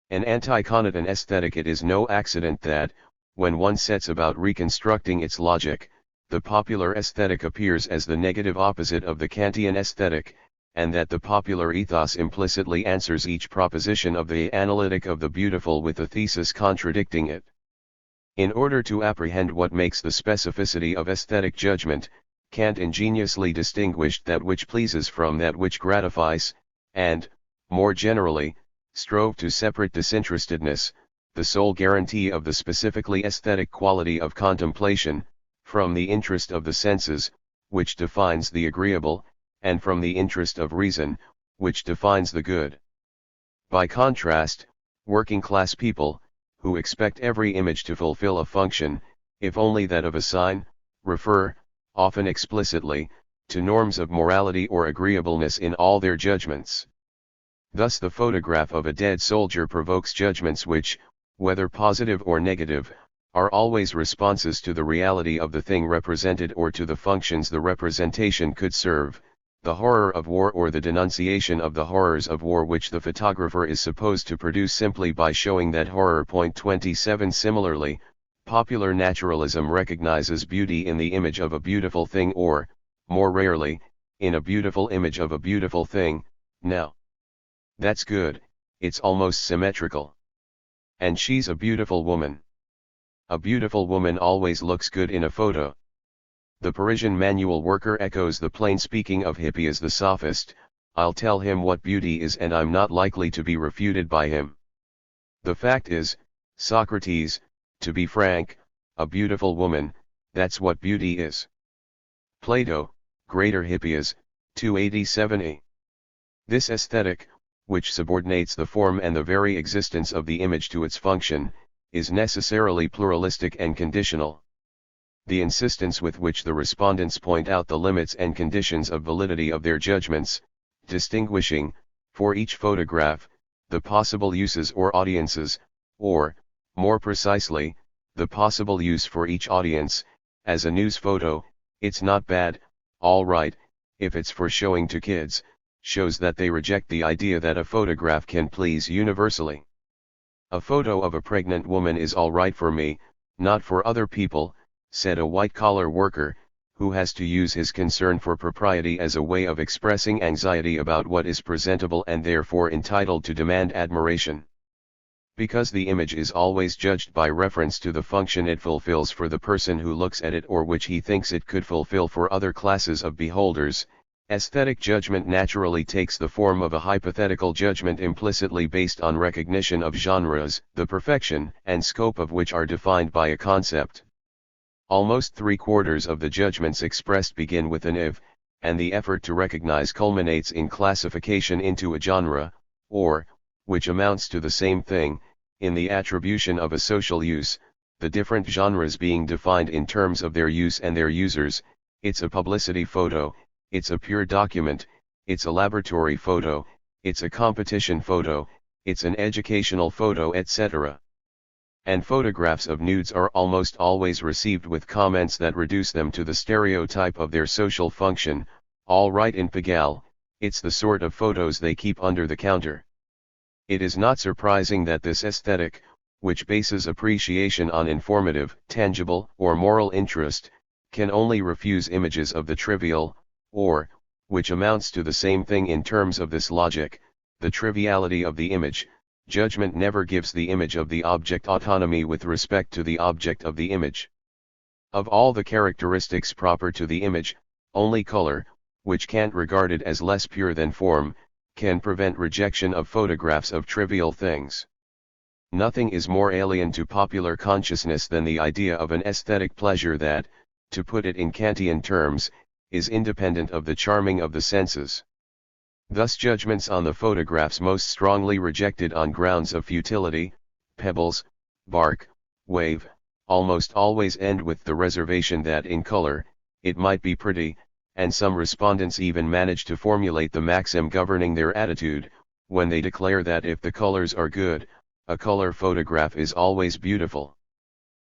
An anti-Connotan aesthetic. It is no accident that, when one sets about reconstructing its logic, the popular aesthetic appears as the negative opposite of the Kantian aesthetic, and that the popular ethos implicitly answers each proposition of the analytic of the beautiful with a thesis contradicting it. In order to apprehend what makes the specificity of aesthetic judgment, Kant ingeniously distinguished that which pleases from that which gratifies, and, more generally, strove to separate disinterestedness, the sole guarantee of the specifically aesthetic quality of contemplation, from the interest of the senses, which defines the agreeable, and from the interest of reason, which defines the good. By contrast, working-class people, who expect every image to fulfill a function, if only that of a sign, refer, often explicitly, to norms of morality or agreeableness in all their judgments. Thus the photograph of a dead soldier provokes judgments which, whether positive or negative, are always responses to the reality of the thing represented or to the functions the representation could serve, the horror of war or the denunciation of the horrors of war which the photographer is supposed to produce simply by showing that horror. 27 Similarly, popular naturalism recognizes beauty in the image of a beautiful thing or, more rarely, in a beautiful image of a beautiful thing. Now, that's good, it's almost symmetrical. And she's a beautiful woman. A beautiful woman always looks good in a photo. The Parisian manual worker echoes the plain speaking of Hippias the sophist, I'll tell him what beauty is and I'm not likely to be refuted by him. The fact is, Socrates, to be frank, a beautiful woman, that's what beauty is. Plato, Greater Hippias, 287a. This aesthetic, which subordinates the form and the very existence of the image to its function, is necessarily pluralistic and conditional. The insistence with which the respondents point out the limits and conditions of validity of their judgments, distinguishing, for each photograph, the possible uses or audiences, or, more precisely, the possible use for each audience, as a news photo, it's not bad, all right, if it's for showing to kids, shows that they reject the idea that a photograph can please universally. A photo of a pregnant woman is all right for me, not for other people, said a white-collar worker, who has to use his concern for propriety as a way of expressing anxiety about what is presentable and therefore entitled to demand admiration. Because the image is always judged by reference to the function it fulfills for the person who looks at it or which he thinks it could fulfill for other classes of beholders, aesthetic judgment naturally takes the form of a hypothetical judgment implicitly based on recognition of genres, the perfection and scope of which are defined by a concept. Almost 3/4 of the judgments expressed begin with an if, and the effort to recognize culminates in classification into a genre, or, which amounts to the same thing, in the attribution of a social use, the different genres being defined in terms of their use and their users. It's a publicity photo, it's a pure document, it's a laboratory photo, it's a competition photo, it's an educational photo, etc. And photographs of nudes are almost always received with comments that reduce them to the stereotype of their social function. All right, in Pigalle, it's the sort of photos they keep under the counter. It is not surprising that this aesthetic, which bases appreciation on informative, tangible, or moral interest, can only refuse images of the trivial, or, which amounts to the same thing in terms of this logic, the triviality of the image. Judgment never gives the image of the object autonomy with respect to the object of the image. Of all the characteristics proper to the image, only color, which Kant regarded as less pure than form, can prevent rejection of photographs of trivial things. Nothing is more alien to popular consciousness than the idea of an aesthetic pleasure that, to put it in Kantian terms, is independent of the charming of the senses. Thus judgments on the photographs most strongly rejected on grounds of futility, pebbles, bark, wave, almost always end with the reservation that in color, it might be pretty, and some respondents even manage to formulate the maxim governing their attitude, when they declare that if the colors are good, a color photograph is always beautiful.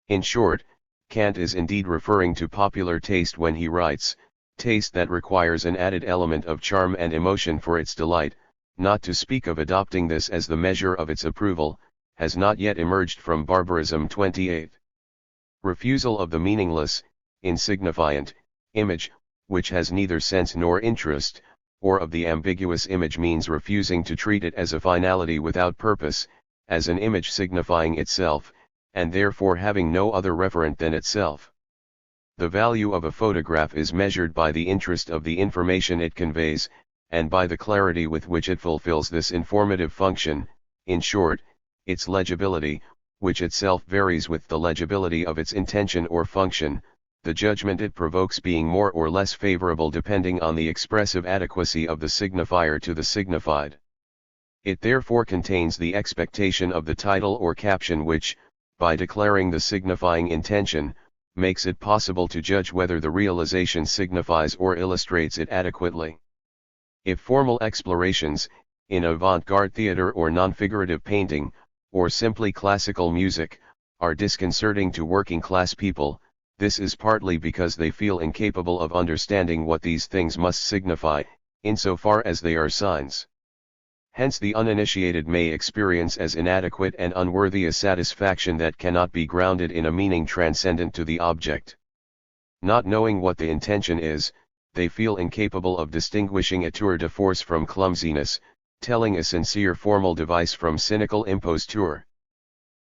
In short, Kant is indeed referring to popular taste when he writes, taste that requires an added element of charm and emotion for its delight, not to speak of adopting this as the measure of its approval, has not yet emerged from barbarism. 28. Refusal of the meaningless, insignifiant, image, which has neither sense nor interest, or of the ambiguous image means refusing to treat it as a finality without purpose, as an image signifying itself, and therefore having no other referent than itself. The value of a photograph is measured by the interest of the information it conveys, and by the clarity with which it fulfills this informative function, in short, its legibility, which itself varies with the legibility of its intention or function, the judgment it provokes being more or less favorable depending on the expressive adequacy of the signifier to the signified. It therefore contains the expectation of the title or caption which, by declaring the signifying intention, makes it possible to judge whether the realization signifies or illustrates it adequately. If formal explorations, in avant-garde theater or non-figurative painting, or simply classical music, are disconcerting to working-class people, this is partly because they feel incapable of understanding what these things must signify, insofar as they are signs. Hence the uninitiated may experience as inadequate and unworthy a satisfaction that cannot be grounded in a meaning transcendent to the object. Not knowing what the intention is, they feel incapable of distinguishing a tour de force from clumsiness, telling a sincere formal device from cynical imposture.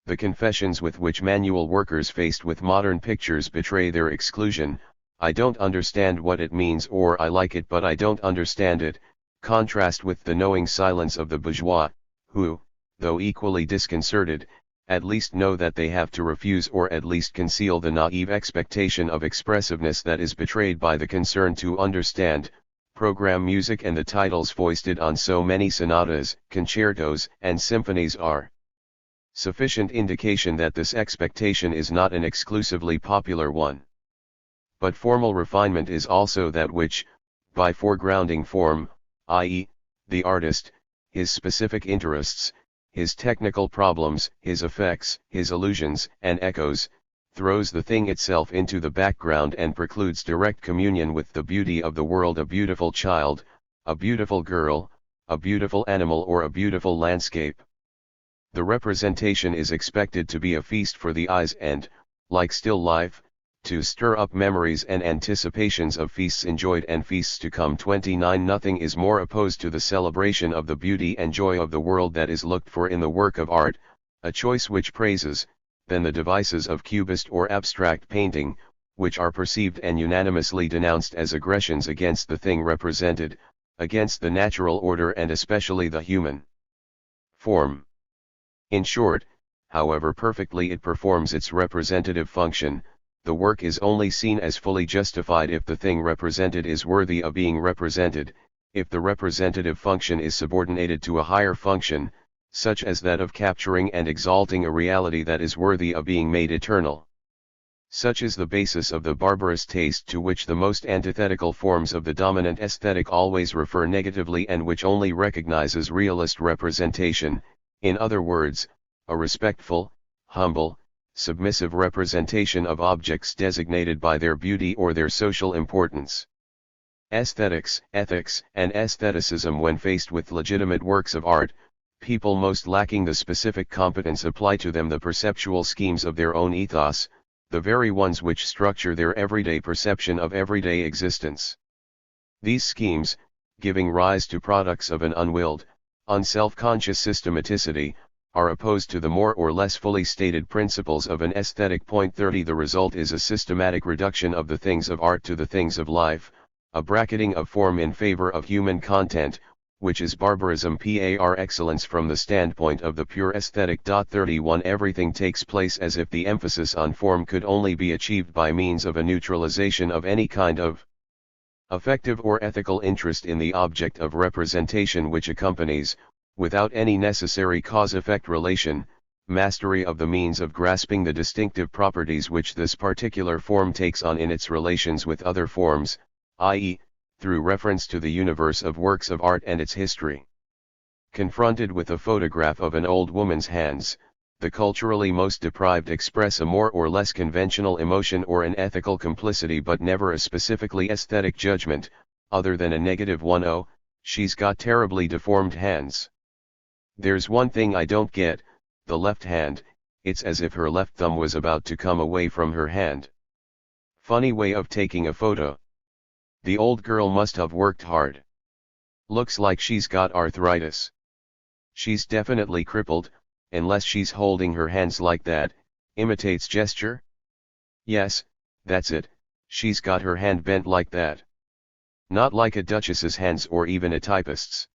The confessions with which manual workers faced with modern pictures betray their exclusion, "I don't understand what it means," or "I like it but I don't understand it," contrast with the knowing silence of the bourgeois, who, though equally disconcerted, at least know that they have to refuse or at least conceal the naive expectation of expressiveness that is betrayed by the concern to understand program music, and the titles foisted on so many sonatas, concertos, and symphonies are sufficient indication that this expectation is not an exclusively popular one. But formal refinement is also that which, by foregrounding form, i.e., the artist, his specific interests, his technical problems, his effects, his illusions and echoes, throws the thing itself into the background and precludes direct communion with the beauty of the world. A beautiful child, a beautiful girl, a beautiful animal, or a beautiful landscape. The representation is expected to be a feast for the eyes and, like still life, to stir up memories and anticipations of feasts enjoyed and feasts to come. 29. Nothing is more opposed to the celebration of the beauty and joy of the world that is looked for in the work of art, a choice which praises, than the devices of cubist or abstract painting, which are perceived and unanimously denounced as aggressions against the thing represented, against the natural order and especially the human form. In short, however perfectly it performs its representative function, the work is only seen as fully justified if the thing represented is worthy of being represented, if the representative function is subordinated to a higher function, such as that of capturing and exalting a reality that is worthy of being made eternal. Such is the basis of the barbarous taste to which the most antithetical forms of the dominant aesthetic always refer negatively, and which only recognizes realist representation, in other words, a respectful, humble, submissive representation of objects designated by their beauty or their social importance. Aesthetics, ethics, and aestheticism, when faced with legitimate works of art, people most lacking the specific competence apply to them the perceptual schemes of their own ethos, the very ones which structure their everyday perception of everyday existence. These schemes, giving rise to products of an unwilled, unself-conscious systematicity, are opposed to the more or less fully stated principles of an aesthetic. 30. The result is a systematic reduction of the things of art to the things of life, a bracketing of form in favor of human content, which is barbarism par excellence from the standpoint of the pure aesthetic. 31. Everything takes place as if the emphasis on form could only be achieved by means of a neutralization of any kind of affective or ethical interest in the object of representation which accompanies, without any necessary cause-effect relation, mastery of the means of grasping the distinctive properties which this particular form takes on in its relations with other forms, i.e., through reference to the universe of works of art and its history. Confronted with a photograph of an old woman's hands, the culturally most deprived express a more or less conventional emotion or an ethical complicity, but never a specifically aesthetic judgment, other than a negative one. "Oh, she's got terribly deformed hands. There's one thing I don't get, the left hand, it's as if her left thumb was about to come away from her hand. Funny way of taking a photo. The old girl must have worked hard. Looks like she's got arthritis. She's definitely crippled, unless she's holding her hands like that, imitates gesture. Yes, that's it, she's got her hand bent like that. Not like a duchess's hands or even a typist's.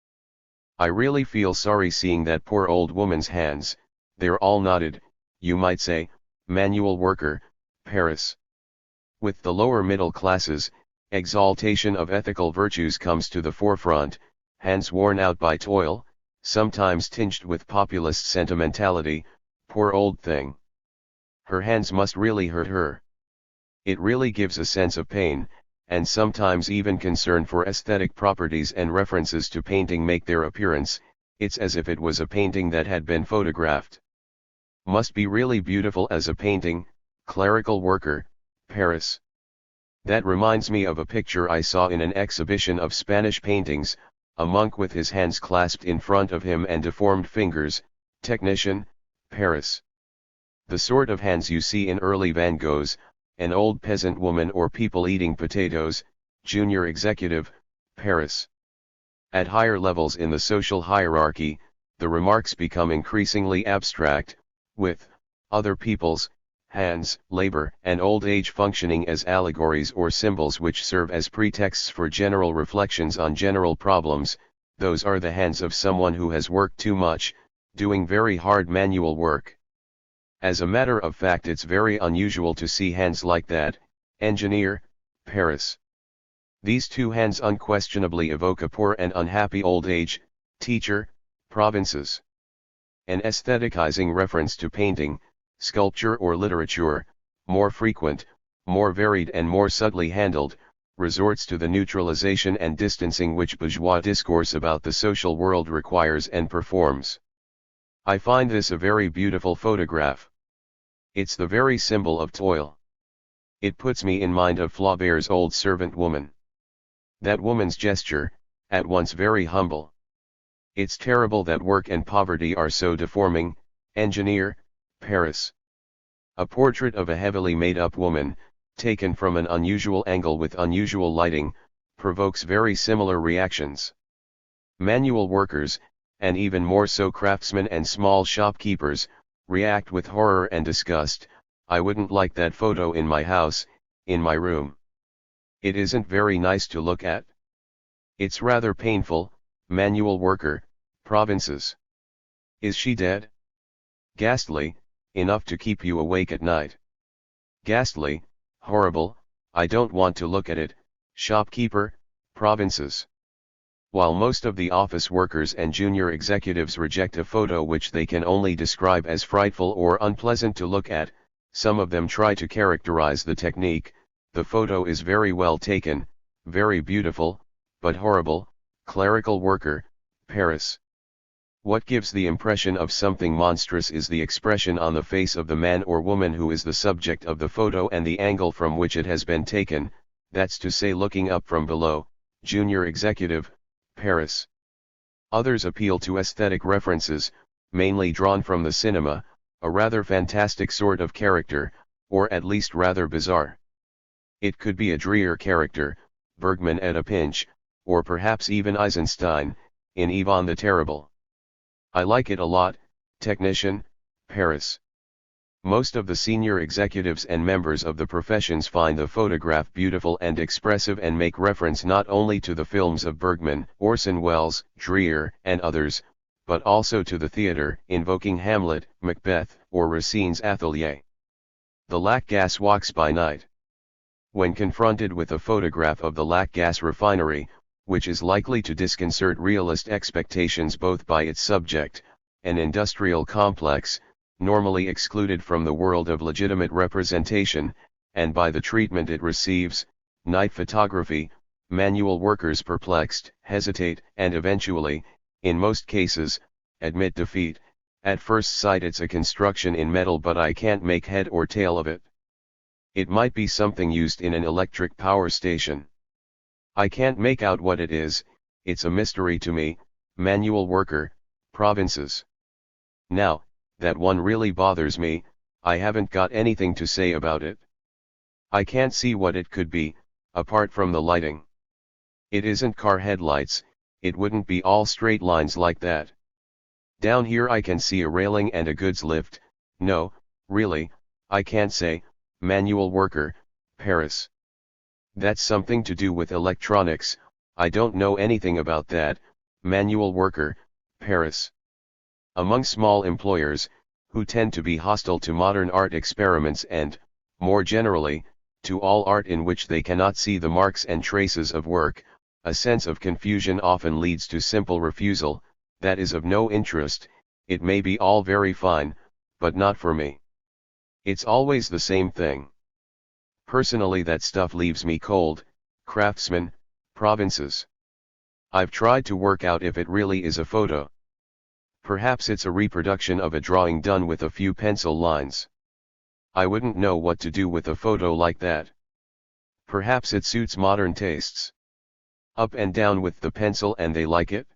I really feel sorry seeing that poor old woman's hands, they're all knotted, you might say, manual worker, Paris. With the lower middle classes, exaltation of ethical virtues comes to the forefront, hands worn out by toil, sometimes tinged with populist sentimentality, poor old thing. Her hands must really hurt her. It really gives a sense of pain, and sometimes even concern for aesthetic properties and references to painting make their appearance. It's as if it was a painting that had been photographed. Must be really beautiful as a painting, clerical worker, Paris. That reminds me of a picture I saw in an exhibition of Spanish paintings, a monk with his hands clasped in front of him and deformed fingers, technician, Paris. The sort of hands you see in early Van Goghs, an old peasant woman or people eating potatoes, junior executive, Paris. At higher levels in the social hierarchy, the remarks become increasingly abstract, with other people's hands, labor, and old age functioning as allegories or symbols which serve as pretexts for general reflections on general problems. Those are the hands of someone who has worked too much, doing very hard manual work. As a matter of fact, it's very unusual to see hands like that, engineer, Paris. These two hands unquestionably evoke a poor and unhappy old age, teacher, provinces. An aestheticizing reference to painting, sculpture or literature, more frequent, more varied and more subtly handled, resorts to the neutralization and distancing which bourgeois discourse about the social world requires and performs. I find this a very beautiful photograph. It's the very symbol of toil. It puts me in mind of Flaubert's Old Servant Woman. That woman's gesture, at once very humble. It's terrible that work and poverty are so deforming, engineer, Paris. A portrait of a heavily made-up woman, taken from an unusual angle with unusual lighting, provokes very similar reactions. Manual workers, and even more so craftsmen and small shopkeepers, react with horror and disgust. I wouldn't like that photo in my house, in my room. It isn't very nice to look at. It's rather painful, manual worker, provinces. Is she dead? Ghastly, enough to keep you awake at night. Ghastly, horrible, I don't want to look at it, shopkeeper, provinces. While most of the office workers and junior executives reject a photo which they can only describe as frightful or unpleasant to look at, some of them try to characterize the technique. The photo is very well taken, very beautiful, but horrible, clerical worker, Paris. What gives the impression of something monstrous is the expression on the face of the man or woman who is the subject of the photo and the angle from which it has been taken, that's to say looking up from below, junior executive, Paris. Others appeal to aesthetic references, mainly drawn from the cinema, a rather fantastic sort of character, or at least rather bizarre. It could be a Dreyer character, Bergman at a pinch, or perhaps even Eisenstein, in Ivan the Terrible. I like it a lot, technician, Paris. Most of the senior executives and members of the professions find the photograph beautiful and expressive and make reference not only to the films of Bergman, Orson Welles, Dreyer, and others, but also to the theatre, invoking Hamlet, Macbeth, or Racine's Atelier. The Lac Gas Walks by Night. When confronted with a photograph of the Lac Gas refinery, which is likely to disconcert realist expectations both by its subject, an industrial complex, normally excluded from the world of legitimate representation, and by the treatment it receives, night photography, manual workers perplexed, hesitate, and eventually, in most cases, admit defeat. At first sight it's a construction in metal, but I can't make head or tail of it. It might be something used in an electric power station. I can't make out what it is, it's a mystery to me, manual worker, provinces. Now, that one really bothers me, I haven't got anything to say about it. I can't see what it could be, apart from the lighting. It isn't car headlights, it wouldn't be all straight lines like that. Down here I can see a railing and a goods lift. No, really, I can't say, manual worker, Paris. That's something to do with electronics, I don't know anything about that, manual worker, Paris. Among small employers, who tend to be hostile to modern art experiments and, more generally, to all art in which they cannot see the marks and traces of work, a sense of confusion often leads to simple refusal, that is of no interest, it may be all very fine, but not for me. It's always the same thing. Personally that stuff leaves me cold, craftsman, provinces. I've tried to work out if it really is a photo. Perhaps it's a reproduction of a drawing done with a few pencil lines. I wouldn't know what to do with a photo like that. Perhaps it suits modern tastes. Up and down with the pencil and they like it?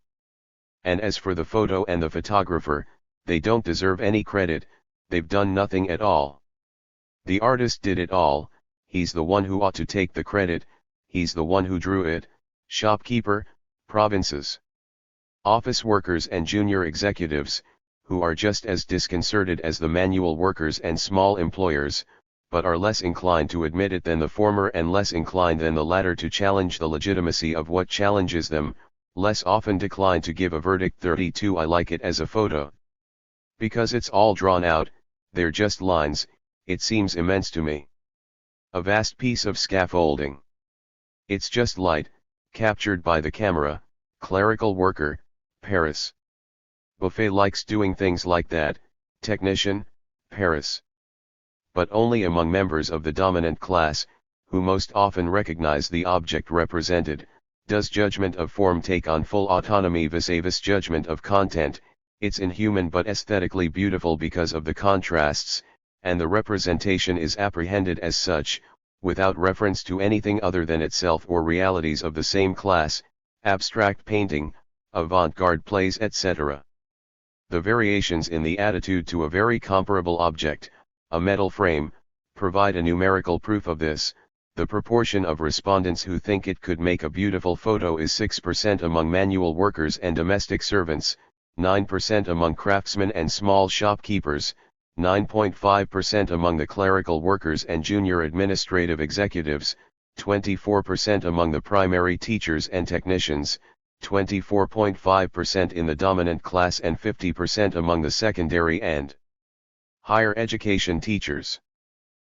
And as for the photo and the photographer, they don't deserve any credit, they've done nothing at all. The artist did it all, he's the one who ought to take the credit, he's the one who drew it, shopkeeper, provinces. Office workers and junior executives, who are just as disconcerted as the manual workers and small employers, but are less inclined to admit it than the former and less inclined than the latter to challenge the legitimacy of what challenges them, less often decline to give a verdict 32 I like it as a photo. Because it's all drawn out, they're just lines, it seems immense to me. A vast piece of scaffolding. It's just light, captured by the camera, clerical worker, Paris. Buffet likes doing things like that, technician, Paris. But only among members of the dominant class, who most often recognize the object represented, does judgment of form take on full autonomy vis-a-vis judgment of content. It's inhuman but aesthetically beautiful because of the contrasts, and the representation is apprehended as such, without reference to anything other than itself or realities of the same class, abstract painting, avant-garde plays etc. The variations in the attitude to a very comparable object, a metal frame, provide a numerical proof of this. The proportion of respondents who think it could make a beautiful photo is 6% among manual workers and domestic servants, 9% among craftsmen and small shopkeepers, 9.5% among the clerical workers and junior administrative executives, 24% among the primary teachers and technicians, 24.5% in the dominant class and 50% among the secondary and higher education teachers.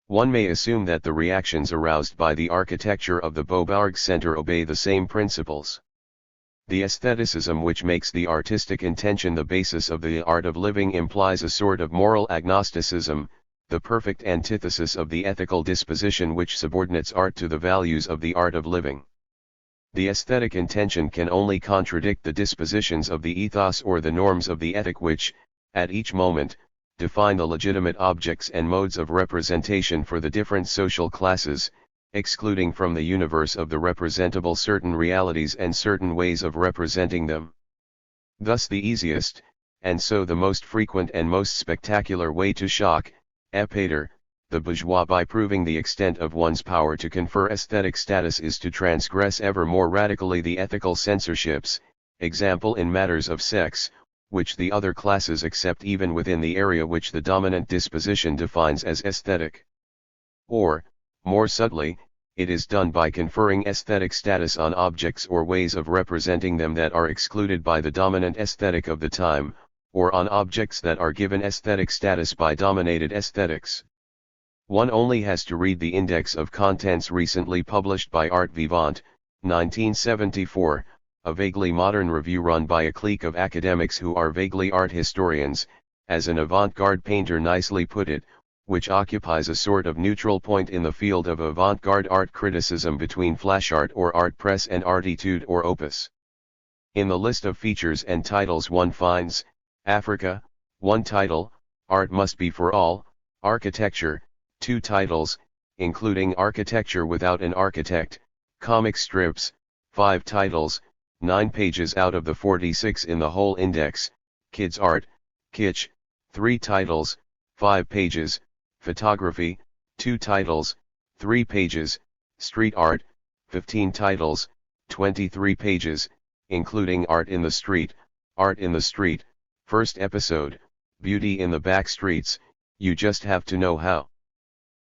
One may assume that the reactions aroused by the architecture of the Beaubourg Center obey the same principles. The aestheticism which makes the artistic intention the basis of the art of living implies a sort of moral agnosticism, the perfect antithesis of the ethical disposition which subordinates art to the values of the art of living. The aesthetic intention can only contradict the dispositions of the ethos or the norms of the ethic which, at each moment, define the legitimate objects and modes of representation for the different social classes, excluding from the universe of the representable certain realities and certain ways of representing them. Thus the easiest, and so the most frequent and most spectacular way to shock, épater, the bourgeois by proving the extent of one's power to confer aesthetic status is to transgress ever more radically the ethical censorships, example in matters of sex, which the other classes accept even within the area which the dominant disposition defines as aesthetic. Or, more subtly, it is done by conferring aesthetic status on objects or ways of representing them that are excluded by the dominant aesthetic of the time, or on objects that are given aesthetic status by dominated aesthetics. One only has to read the Index of Contents recently published by Art Vivant, 1974, a vaguely modern review run by a clique of academics who are vaguely art historians, as an avant-garde painter nicely put it, which occupies a sort of neutral point in the field of avant-garde art criticism between flash art or art press and artitude or opus. In the list of features and titles one finds, Africa, 1 title, Art Must Be for All, Architecture, 2 titles, including Architecture Without an Architect, Comic Strips, 5 titles, 9 pages out of the 46 in the whole index, Kids Art, Kitsch, 3 titles, 5 pages, Photography, 2 titles, 3 pages, Street Art, 15 titles, 23 pages, including Art in the Street, Art in the Street, first episode, Beauty in the Back Streets, You Just Have to Know How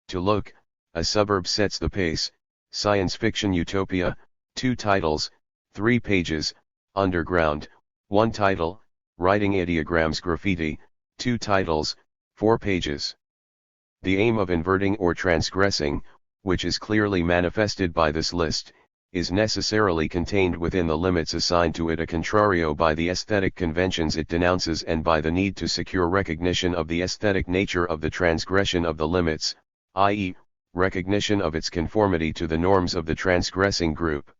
to Look, A Suburb Sets the Pace, Science Fiction Utopia, 2 titles, 3 pages, Underground, 1 title, Writing Ideograms Graffiti, 2 titles, 4 pages. The aim of inverting or transgressing, which is clearly manifested by this list, is necessarily contained within the limits assigned to it a contrario by the aesthetic conventions it denounces and by the need to secure recognition of the aesthetic nature of the transgression of the limits, i.e., recognition of its conformity to the norms of the transgressing group.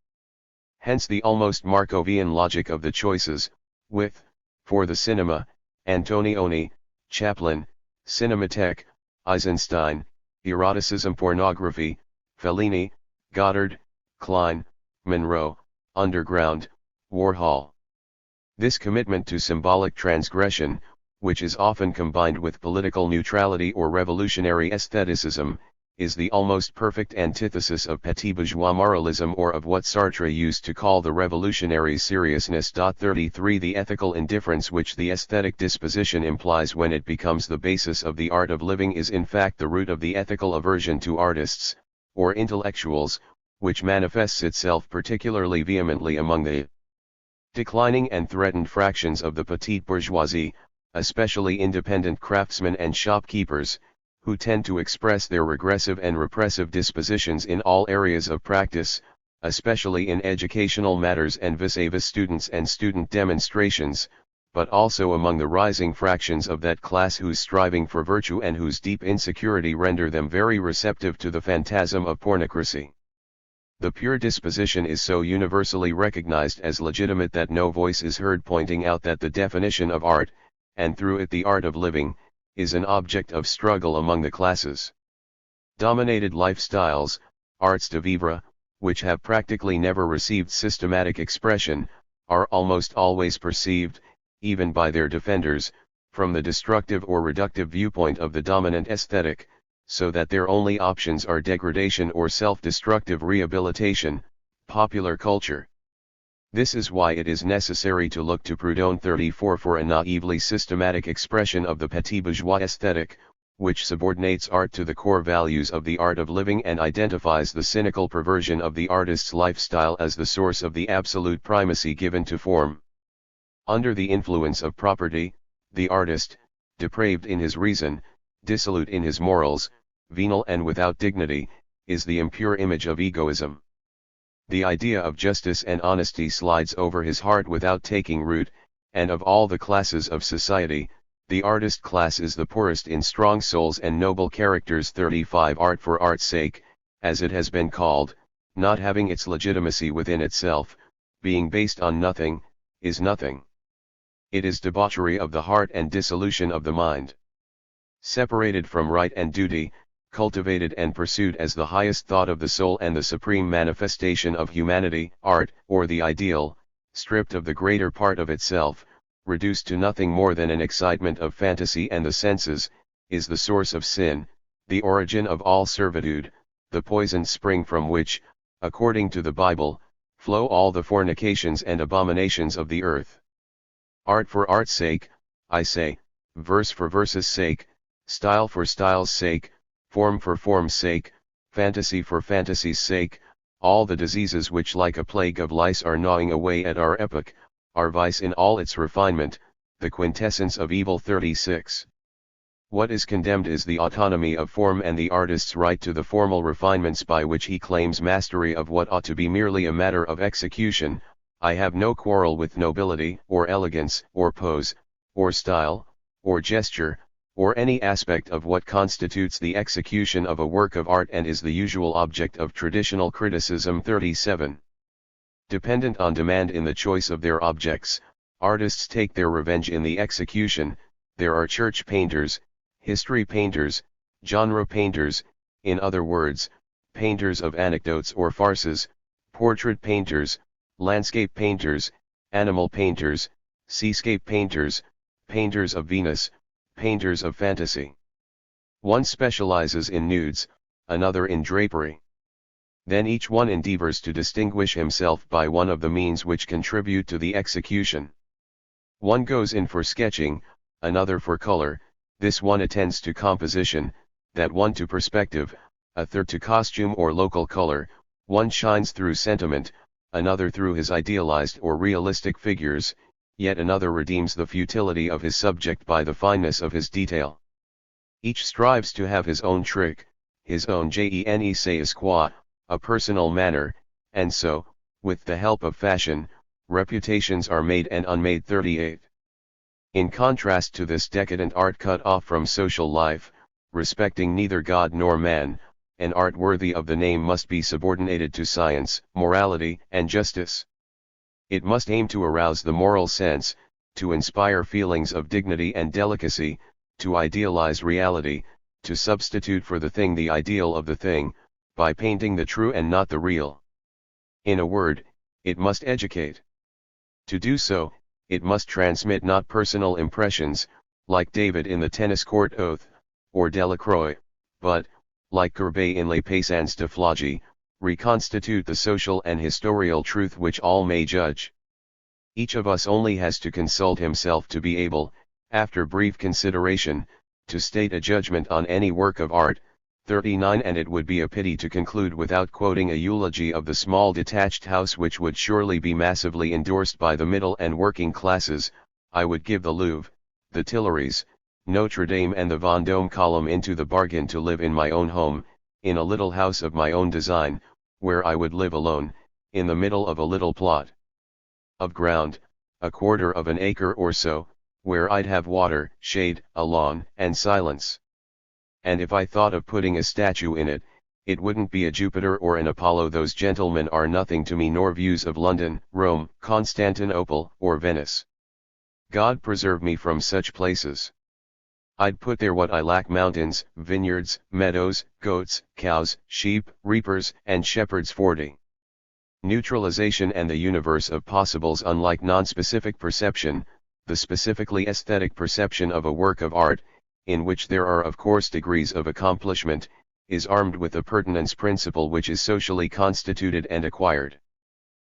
Hence the almost Markovian logic of the choices, with, for the cinema, Antonioni, Chaplin, Cinematheque, Eisenstein, Eroticism Pornography, Fellini, Goddard, Klein, Monroe, Underground, Warhol. This commitment to symbolic transgression, which is often combined with political neutrality or revolutionary aestheticism, is the almost perfect antithesis of petit bourgeois moralism or of what Sartre used to call the revolutionary seriousness. 33 The ethical indifference which the aesthetic disposition implies when it becomes the basis of the art of living is in fact the root of the ethical aversion to artists, or intellectuals, which manifests itself particularly vehemently among the declining and threatened fractions of the petite bourgeoisie, especially independent craftsmen and shopkeepers, who tend to express their regressive and repressive dispositions in all areas of practice, especially in educational matters and vis-a-vis students and student demonstrations, but also among the rising fractions of that class whose striving for virtue and whose deep insecurity render them very receptive to the phantasm of pornocracy. The pure disposition is so universally recognized as legitimate that no voice is heard pointing out that the definition of art, and through it the art of living, is an object of struggle among the classes. Dominated lifestyles, arts de vivre, which have practically never received systematic expression, are almost always perceived, even by their defenders, from the destructive or reductive viewpoint of the dominant aesthetic, so that their only options are degradation or self-destructive rehabilitation, popular culture. This is why it is necessary to look to Proudhon 34 for a naively systematic expression of the petit bourgeois aesthetic, which subordinates art to the core values of the art of living and identifies the cynical perversion of the artist's lifestyle as the source of the absolute primacy given to form. Under the influence of property, the artist, depraved in his reason, dissolute in his morals, venal and without dignity, is the impure image of egoism. The idea of justice and honesty slides over his heart without taking root, and of all the classes of society, the artist class is the poorest in strong souls and noble characters. 35 Art for art's sake, as it has been called, not having its legitimacy within itself, being based on nothing, is nothing. It is debauchery of the heart and dissolution of the mind. Separated from right and duty, cultivated and pursued as the highest thought of the soul and the supreme manifestation of humanity, art, or the ideal, stripped of the greater part of itself, reduced to nothing more than an excitement of fantasy and the senses, is the source of sin, the origin of all servitude, the poisoned spring from which, according to the Bible, flow all the fornications and abominations of the earth. Art for art's sake, I say, verse for verse's sake, style for style's sake, form for form's sake, fantasy for fantasy's sake, all the diseases which like a plague of lice are gnawing away at our epoch, are vice in all its refinement, the quintessence of evil. 36. What is condemned is the autonomy of form and the artist's right to the formal refinements by which he claims mastery of what ought to be merely a matter of execution. I have no quarrel with nobility, or elegance, or pose, or style, or gesture, or any aspect of what constitutes the execution of a work of art and is the usual object of traditional criticism. 37. Dependent on demand in the choice of their objects, artists take their revenge in the execution. There are church painters, history painters, genre painters, in other words, painters of anecdotes or farces, portrait painters, landscape painters, animal painters, seascape painters, painters of Venus, painters of fantasy. One specializes in nudes, another in drapery. Then each one endeavors to distinguish himself by one of the means which contribute to the execution. One goes in for sketching, another for color, this one attends to composition, that one to perspective, a third to costume or local color, one shines through sentiment, another through his idealized or realistic figures, yet another redeems the futility of his subject by the fineness of his detail. Each strives to have his own trick, his own je sais quoi, a personal manner, and so, with the help of fashion, reputations are made and unmade. 38. In contrast to this decadent art cut off from social life, respecting neither God nor man, an art worthy of the name must be subordinated to science, morality, and justice. It must aim to arouse the moral sense, to inspire feelings of dignity and delicacy, to idealize reality, to substitute for the thing the ideal of the thing, by painting the true and not the real. In a word, it must educate. To do so, it must transmit not personal impressions, like David in the tennis court oath, or Delacroix, but, like Courbet in Les Paysans de Flaugy, reconstitute the social and historical truth which all may judge. Each of us only has to consult himself to be able, after brief consideration, to state a judgment on any work of art. 39. And it would be a pity to conclude without quoting a eulogy of the small detached house which would surely be massively endorsed by the middle and working classes. I would give the Louvre, the Tuileries, Notre Dame and the Vendôme column into the bargain to live in my own home, in a little house of my own design, where I would live alone, in the middle of a little plot of ground, a quarter of an acre or so, where I'd have water, shade, a lawn, and silence. And if I thought of putting a statue in it, it wouldn't be a Jupiter or an Apollo. Those gentlemen are nothing to me, nor views of London, Rome, Constantinople, or Venice. God preserve me from such places. I'd put there what I lack: mountains, vineyards, meadows, goats, cows, sheep, reapers, and shepherds. 40. Neutralization and the universe of possibles. Unlike non-specific perception, the specifically aesthetic perception of a work of art, in which there are of course degrees of accomplishment, is armed with a pertinence principle which is socially constituted and acquired.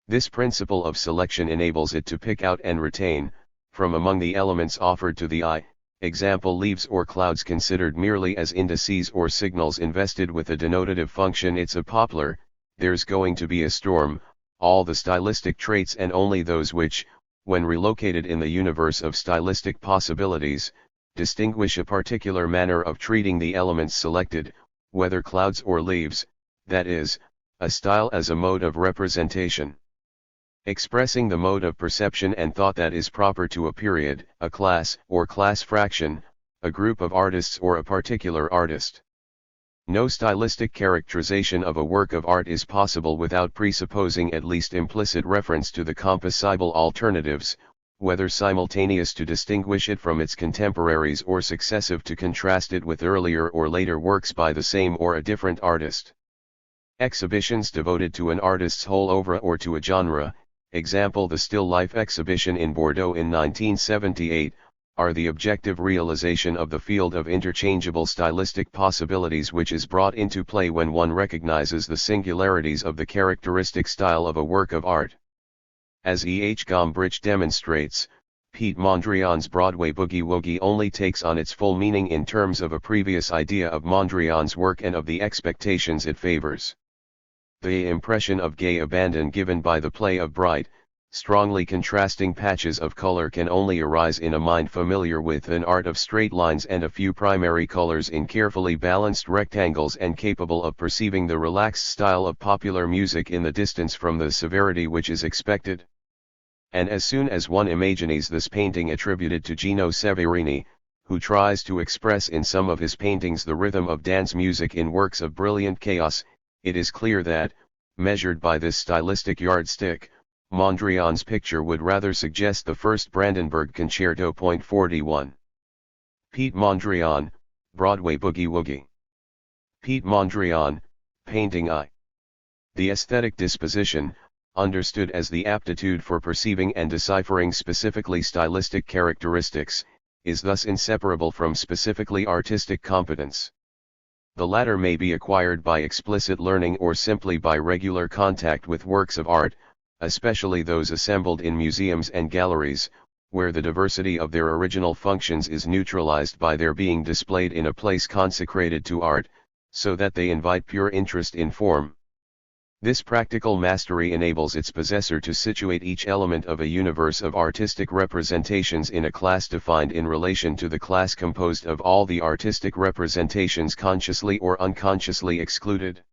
This principle of selection enables it to pick out and retain, from among the elements offered to the eye, example leaves or clouds considered merely as indices or signals invested with a denotative function. It's a poplar, there's going to be a storm, all the stylistic traits and only those which, when relocated in the universe of stylistic possibilities, distinguish a particular manner of treating the elements selected, whether clouds or leaves, that is, a style as a mode of representation, expressing the mode of perception and thought that is proper to a period, a class or class fraction, a group of artists or a particular artist. No stylistic characterization of a work of art is possible without presupposing at least implicit reference to the composable alternatives, whether simultaneous to distinguish it from its contemporaries or successive to contrast it with earlier or later works by the same or a different artist. Exhibitions devoted to an artist's whole oeuvre or to a genre, example the still life exhibition in Bordeaux in 1978, are the objective realization of the field of interchangeable stylistic possibilities which is brought into play when one recognizes the singularities of the characteristic style of a work of art. As E. H. Gombrich demonstrates, Pete Mondrian's Broadway boogie-woogie only takes on its full meaning in terms of a previous idea of Mondrian's work and of the expectations it favors. The impression of gay abandon given by the play of bright, strongly contrasting patches of color can only arise in a mind familiar with an art of straight lines and a few primary colors in carefully balanced rectangles and capable of perceiving the relaxed style of popular music in the distance from the severity which is expected. And as soon as one imagines this painting attributed to Gino Severini, who tries to express in some of his paintings the rhythm of dance music in works of brilliant chaos, it is clear that, measured by this stylistic yardstick, Mondrian's picture would rather suggest the first Brandenburg Concerto. 41. Pete Mondrian, Broadway boogie-woogie. Pete Mondrian, painting I. The aesthetic disposition, understood as the aptitude for perceiving and deciphering specifically stylistic characteristics, is thus inseparable from specifically artistic competence. The latter may be acquired by explicit learning or simply by regular contact with works of art, especially those assembled in museums and galleries, where the diversity of their original functions is neutralized by their being displayed in a place consecrated to art, so that they invite pure interest in form. This practical mastery enables its possessor to situate each element of a universe of artistic representations in a class defined in relation to the class composed of all the artistic representations consciously or unconsciously excluded.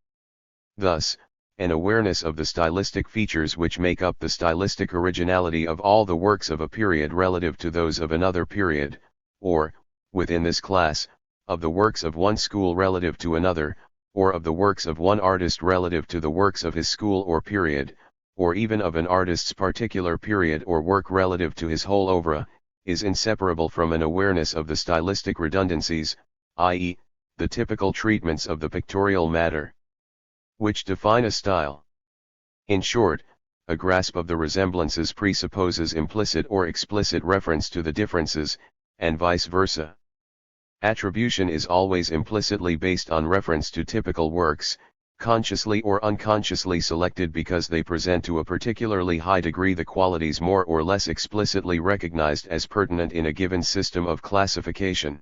Thus, an awareness of the stylistic features which make up the stylistic originality of all the works of a period relative to those of another period, or, within this class, of the works of one school relative to another, or of the works of one artist relative to the works of his school or period, or even of an artist's particular period or work relative to his whole oeuvre, is inseparable from an awareness of the stylistic redundancies, i.e., the typical treatments of the pictorial matter, which define a style. In short, a grasp of the resemblances presupposes implicit or explicit reference to the differences, and vice versa. Attribution is always implicitly based on reference to typical works, consciously or unconsciously selected because they present to a particularly high degree the qualities more or less explicitly recognized as pertinent in a given system of classification.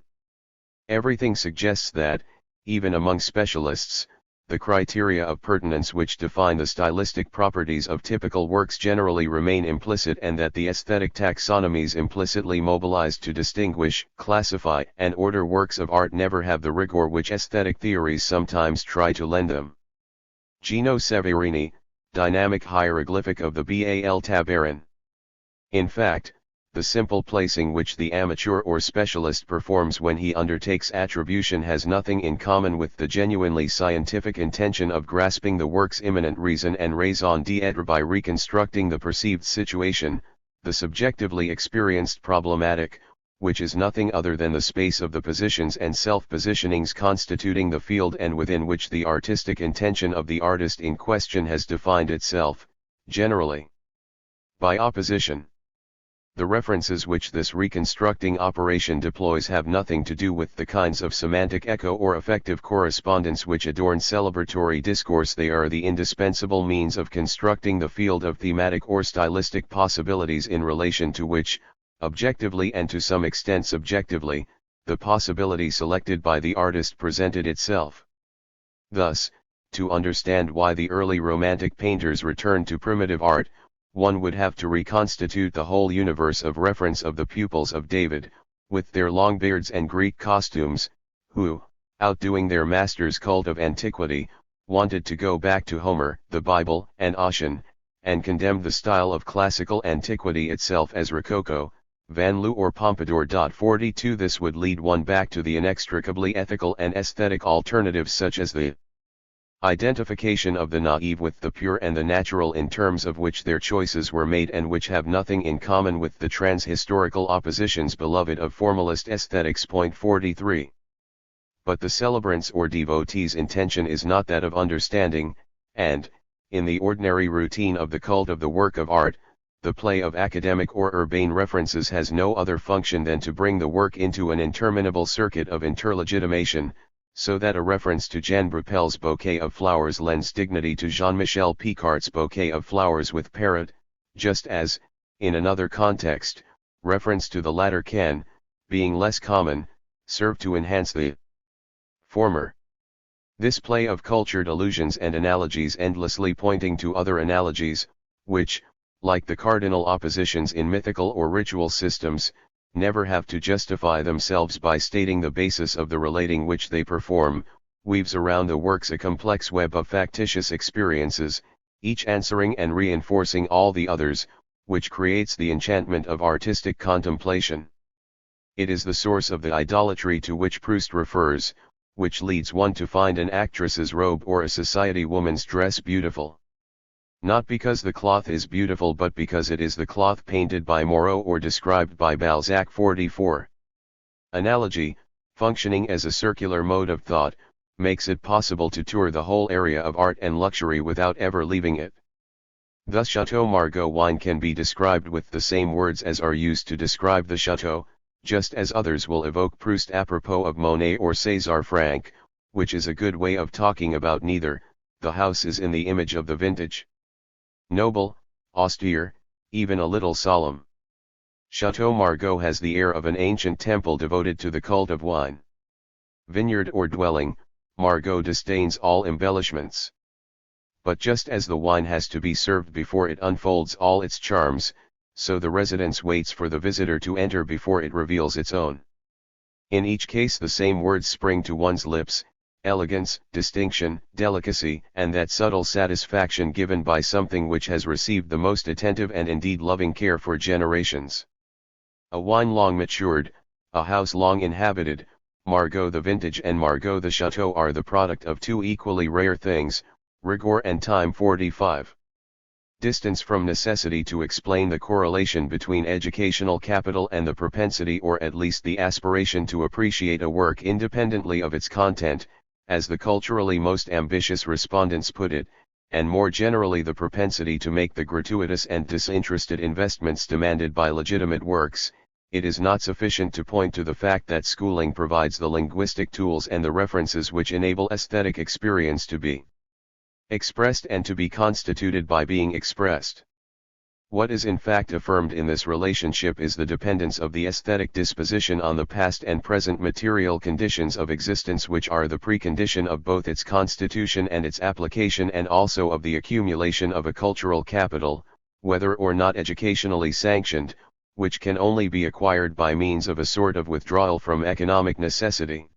Everything suggests that, even among specialists, the criteria of pertinence which define the stylistic properties of typical works generally remain implicit, and that the aesthetic taxonomies implicitly mobilized to distinguish, classify, and order works of art never have the rigor which aesthetic theories sometimes try to lend them. Gino Severini, Dynamic Hieroglyphic of the Bal Tabarin. In fact, the simple placing which the amateur or specialist performs when he undertakes attribution has nothing in common with the genuinely scientific intention of grasping the work's immanent reason and raison d'être by reconstructing the perceived situation, the subjectively experienced problematic, which is nothing other than the space of the positions and self-positionings constituting the field and within which the artistic intention of the artist in question has defined itself, generally. By opposition, the references which this reconstructing operation deploys have nothing to do with the kinds of semantic echo or affective correspondence which adorn celebratory discourse. They are the indispensable means of constructing the field of thematic or stylistic possibilities in relation to which, objectively and to some extent subjectively, the possibility selected by the artist presented itself. Thus, to understand why the early Romantic painters returned to primitive art, one would have to reconstitute the whole universe of reference of the pupils of David, with their long beards and Greek costumes, who, outdoing their master's cult of antiquity, wanted to go back to Homer, the Bible, and Ossian, and condemned the style of classical antiquity itself as Rococo, Van Loo or Pompadour. 42 This would lead one back to the inextricably ethical and aesthetic alternatives such as the identification of the naive with the pure and the natural, in terms of which their choices were made and which have nothing in common with the trans-historical oppositions beloved of formalist aesthetics. 43. But the celebrant's or devotee's intention is not that of understanding, and, in the ordinary routine of the cult of the work of art, the play of academic or urbane references has no other function than to bring the work into an interminable circuit of interlegitimation, so that a reference to Jean Brapel's bouquet of flowers lends dignity to Jean-Michel Picart's bouquet of flowers with parrot, just as, in another context, reference to the latter can, being less common, serve to enhance the former. This play of cultured allusions and analogies endlessly pointing to other analogies, which, like the cardinal oppositions in mythical or ritual systems, never have to justify themselves by stating the basis of the relating which they perform, weaves around the works a complex web of factitious experiences, each answering and reinforcing all the others, which creates the enchantment of artistic contemplation. It is the source of the idolatry to which Proust refers, which leads one to find an actress's robe or a society woman's dress beautiful. Not because the cloth is beautiful but because it is the cloth painted by Moreau or described by Balzac. 44. Analogy, functioning as a circular mode of thought, makes it possible to tour the whole area of art and luxury without ever leaving it. Thus Chateau Margaux wine can be described with the same words as are used to describe the chateau, just as others will evoke Proust apropos of Monet or César Franck, which is a good way of talking about neither. The house is in the image of the vintage. Noble, austere, even a little solemn. Chateau Margaux has the air of an ancient temple devoted to the cult of wine. Vineyard or dwelling, Margaux disdains all embellishments. But just as the wine has to be served before it unfolds all its charms, so the residence waits for the visitor to enter before it reveals its own. In each case the same words spring to one's lips: elegance, distinction, delicacy, and that subtle satisfaction given by something which has received the most attentive and indeed loving care for generations. A wine long matured, a house long inhabited, Margaux the vintage and Margaux the chateau are the product of two equally rare things, rigor and time. 45. Distance from necessity to explain the correlation between educational capital and the propensity or at least the aspiration to appreciate a work independently of its content, as the culturally most ambitious respondents put it, and more generally the propensity to make the gratuitous and disinterested investments demanded by legitimate works. It is not sufficient to point to the fact that schooling provides the linguistic tools and the references which enable aesthetic experience to be expressed and to be constituted by being expressed. What is in fact affirmed in this relationship is the dependence of the aesthetic disposition on the past and present material conditions of existence, which are the precondition of both its constitution and its application, and also of the accumulation of a cultural capital, whether or not educationally sanctioned, which can only be acquired by means of a sort of withdrawal from economic necessity.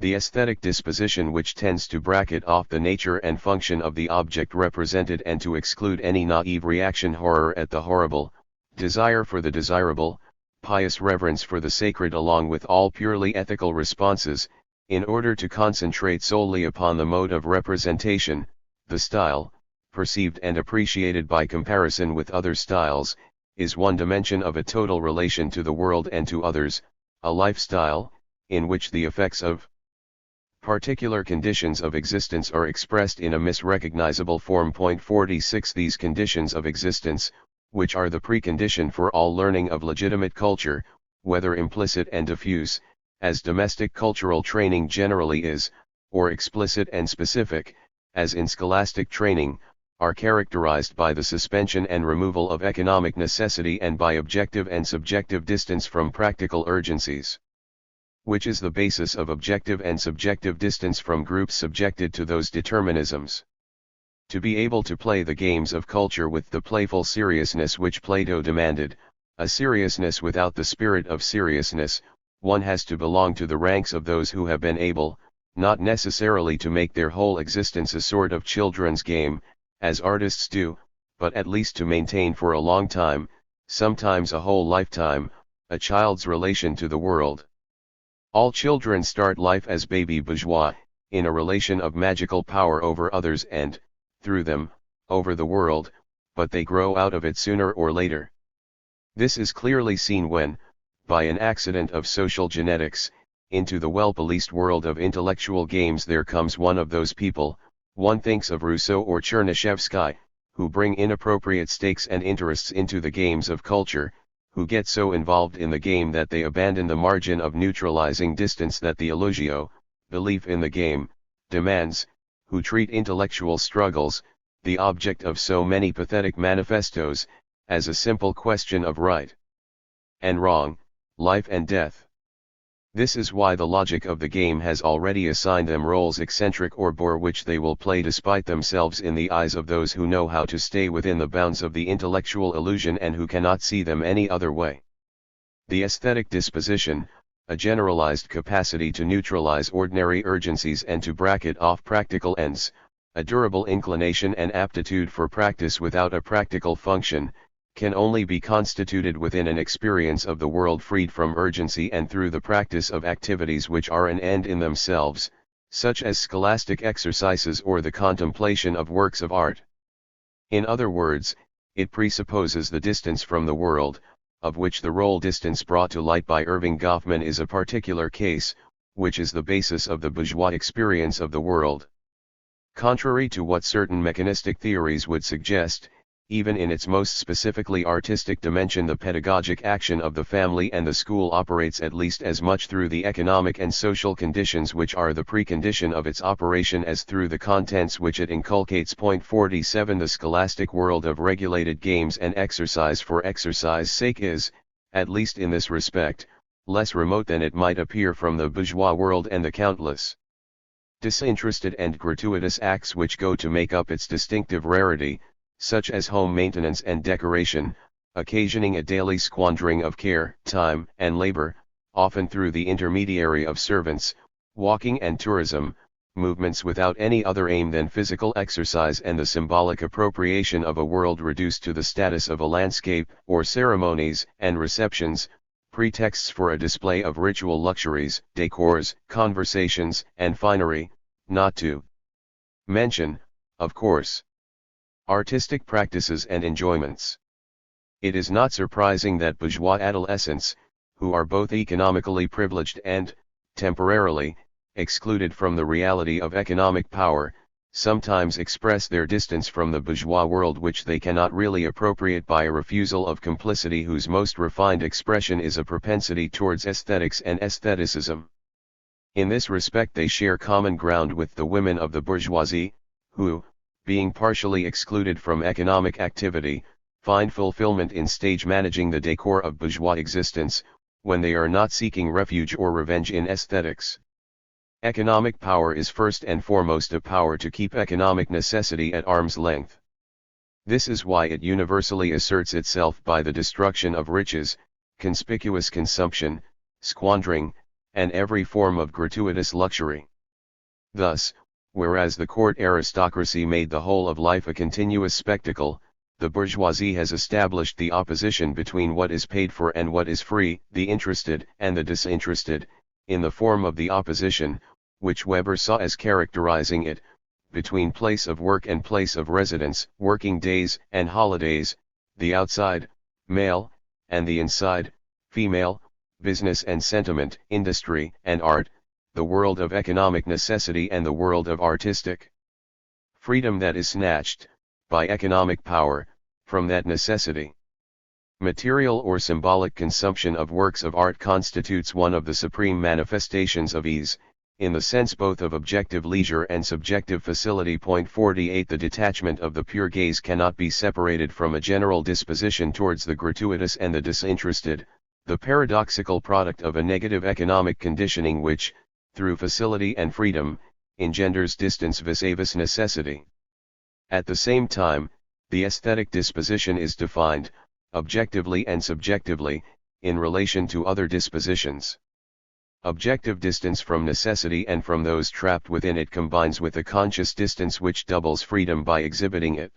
The aesthetic disposition which tends to bracket off the nature and function of the object represented and to exclude any naive reaction, horror at the horrible, desire for the desirable, pious reverence for the sacred, along with all purely ethical responses, in order to concentrate solely upon the mode of representation, the style, perceived and appreciated by comparison with other styles, is one dimension of a total relation to the world and to others, a lifestyle, in which the effects of particular conditions of existence are expressed in a misrecognizable form. 46. These conditions of existence, which are the precondition for all learning of legitimate culture, whether implicit and diffuse, as domestic cultural training generally is, or explicit and specific, as in scholastic training, are characterized by the suspension and removal of economic necessity and by objective and subjective distance from practical urgencies, which is the basis of objective and subjective distance from groups subjected to those determinisms. To be able to play the games of culture with the playful seriousness which Plato demanded, a seriousness without the spirit of seriousness, one has to belong to the ranks of those who have been able, not necessarily to make their whole existence a sort of children's game, as artists do, but at least to maintain for a long time, sometimes a whole lifetime, a child's relation to the world. All children start life as baby bourgeois, in a relation of magical power over others and, through them, over the world, but they grow out of it sooner or later. This is clearly seen when, by an accident of social genetics, into the well-policed world of intellectual games there comes one of those people, one thinks of Rousseau or Chernyshevsky, who bring inappropriate stakes and interests into the games of culture, who get so involved in the game that they abandon the margin of neutralizing distance that the illogio, belief in the game, demands, who treat intellectual struggles, the object of so many pathetic manifestos, as a simple question of right and wrong, life and death. This is why the logic of the game has already assigned them roles eccentric or bore which they will play despite themselves in the eyes of those who know how to stay within the bounds of the intellectual illusion and who cannot see them any other way. The aesthetic disposition, a generalized capacity to neutralize ordinary urgencies and to bracket off practical ends, a durable inclination and aptitude for practice without a practical function, can only be constituted within an experience of the world freed from urgency and through the practice of activities which are an end in themselves, such as scholastic exercises or the contemplation of works of art. In other words, it presupposes the distance from the world, of which the role distance brought to light by Irving Goffman is a particular case, which is the basis of the bourgeois experience of the world. Contrary to what certain mechanistic theories would suggest, even in its most specifically artistic dimension. The pedagogic action of the family and the school operates at least as much through the economic and social conditions which are the precondition of its operation as through the contents which it inculcates. Point 47. The scholastic world of regulated games and exercise for exercise sake is, at least in this respect, less remote than it might appear from the bourgeois world and the countless disinterested and gratuitous acts which go to make up its distinctive rarity, such as home maintenance and decoration, occasioning a daily squandering of care, time, and labor, often through the intermediary of servants, walking and tourism, movements without any other aim than physical exercise and the symbolic appropriation of a world reduced to the status of a landscape, or ceremonies and receptions, pretexts for a display of ritual luxuries, decors, conversations, and finery, not to mention, of course, artistic practices and enjoyments. It is not surprising that bourgeois adolescents, who are both economically privileged and, temporarily, excluded from the reality of economic power, sometimes express their distance from the bourgeois world which they cannot really appropriate by a refusal of complicity whose most refined expression is a propensity towards aesthetics and aestheticism. In this respect they share common ground with the women of the bourgeoisie, who, being partially excluded from economic activity, find fulfillment in stage managing the decor of bourgeois existence, when they are not seeking refuge or revenge in aesthetics. Economic power is first and foremost a power to keep economic necessity at arm's length. This is why it universally asserts itself by the destruction of riches, conspicuous consumption, squandering, and every form of gratuitous luxury. Thus, whereas the court aristocracy made the whole of life a continuous spectacle, the bourgeoisie has established the opposition between what is paid for and what is free, the interested and the disinterested, in the form of the opposition, which Weber saw as characterizing it, between place of work and place of residence, working days and holidays, the outside, male, and the inside, female, business and sentiment, industry and art, the world of economic necessity and the world of artistic freedom that is snatched, by economic power, from that necessity. Material or symbolic consumption of works of art constitutes one of the supreme manifestations of ease, in the sense both of objective leisure and subjective facility. Point 48. The detachment of the pure gaze cannot be separated from a general disposition towards the gratuitous and the disinterested, the paradoxical product of a negative economic conditioning which, through facility and freedom, engenders distance vis-a-vis necessity. At the same time, the aesthetic disposition is defined, objectively and subjectively, in relation to other dispositions. Objective distance from necessity and from those trapped within it combines with a conscious distance which doubles freedom by exhibiting it.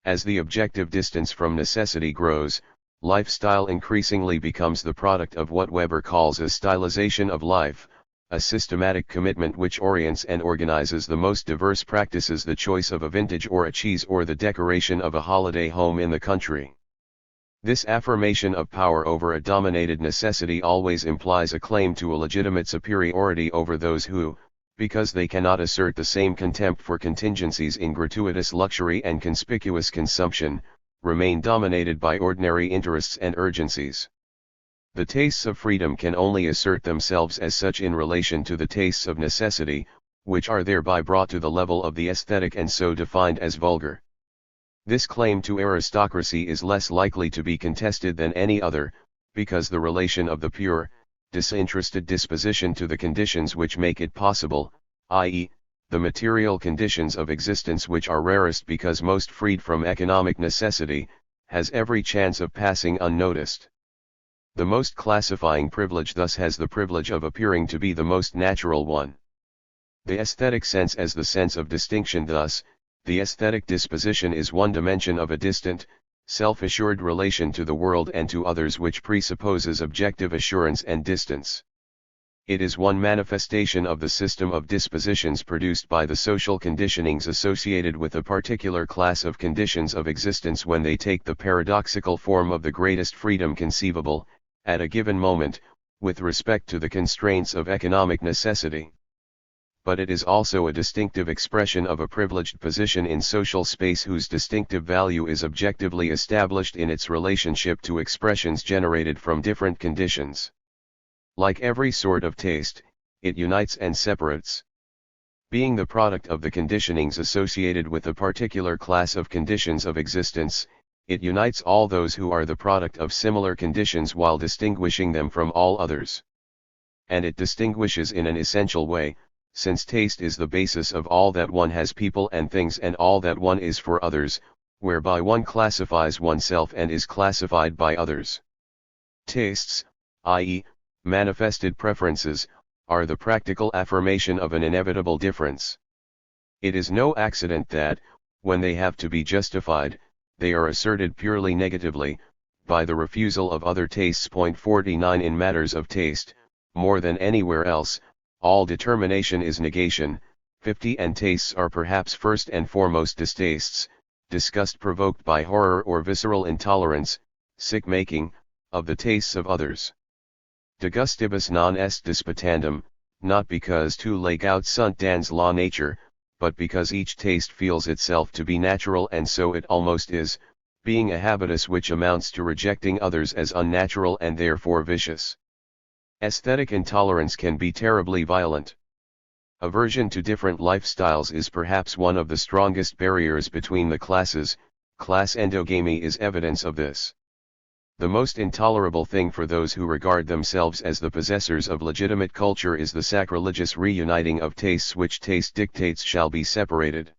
As the objective distance from necessity grows, lifestyle increasingly becomes the product of what Weber calls a stylization of life, a systematic commitment which orients and organizes the most diverse practices, the choice of a vintage or a cheese or the decoration of a holiday home in the country. This affirmation of power over a dominated necessity always implies a claim to a legitimate superiority over those who, because they cannot assert the same contempt for contingencies in gratuitous luxury and conspicuous consumption, remain dominated by ordinary interests and urgencies. The tastes of freedom can only assert themselves as such in relation to the tastes of necessity, which are thereby brought to the level of the aesthetic and so defined as vulgar. This claim to aristocracy is less likely to be contested than any other, because the relation of the pure, disinterested disposition to the conditions which make it possible, i.e., the material conditions of existence which are rarest because most freed from economic necessity, has every chance of passing unnoticed. The most classifying privilege thus has the privilege of appearing to be the most natural one. The aesthetic sense as the sense of distinction. Thus, the aesthetic disposition is one dimension of a distant, self-assured relation to the world and to others which presupposes objective assurance and distance. It is one manifestation of the system of dispositions produced by the social conditionings associated with a particular class of conditions of existence when they take the paradoxical form of the greatest freedom conceivable, at a given moment, with respect to the constraints of economic necessity. but it is also a distinctive expression of a privileged position in social space whose distinctive value is objectively established in its relationship to expressions generated from different conditions. Like every sort of taste, it unites and separates. Being the product of the conditionings associated with a particular class of conditions of existence, it unites all those who are the product of similar conditions while distinguishing them from all others. And it distinguishes in an essential way, since taste is the basis of all that one has, people and things, and all that one is for others, whereby one classifies oneself and is classified by others. Tastes, i.e., manifested preferences, are the practical affirmation of an inevitable difference. It is no accident that, when they have to be justified, they are asserted purely negatively, by the refusal of other tastes. 49 In matters of taste, more than anywhere else, all determination is negation. 50 And tastes are perhaps first and foremost distastes, disgust provoked by horror or visceral intolerance, sick-making, of the tastes of others. De gustibus non est disputandum, not because tu legaut sunt dans la nature, but because each taste feels itself to be natural, and so it almost is, being a habitus which amounts to rejecting others as unnatural and therefore vicious. Aesthetic intolerance can be terribly violent. Aversion to different lifestyles is perhaps one of the strongest barriers between the classes. Class endogamy is evidence of this. The most intolerable thing for those who regard themselves as the possessors of legitimate culture is the sacrilegious reuniting of tastes which taste dictates shall be separated.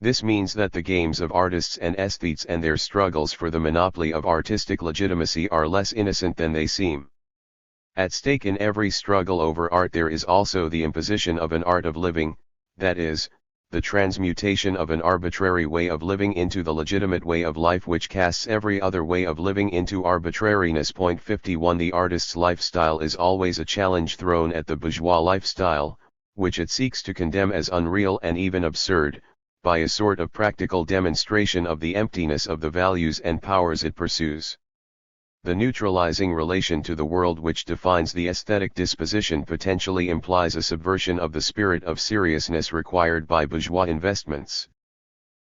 This means that the games of artists and aesthetes and their struggles for the monopoly of artistic legitimacy are less innocent than they seem. At stake in every struggle over art there is also the imposition of an art of living, that is, the transmutation of an arbitrary way of living into the legitimate way of life which casts every other way of living into arbitrariness. 51 The artist's lifestyle is always a challenge thrown at the bourgeois lifestyle, which it seeks to condemn as unreal and even absurd, by a sort of practical demonstration of the emptiness of the values and powers it pursues. The neutralizing relation to the world which defines the aesthetic disposition potentially implies a subversion of the spirit of seriousness required by bourgeois investments.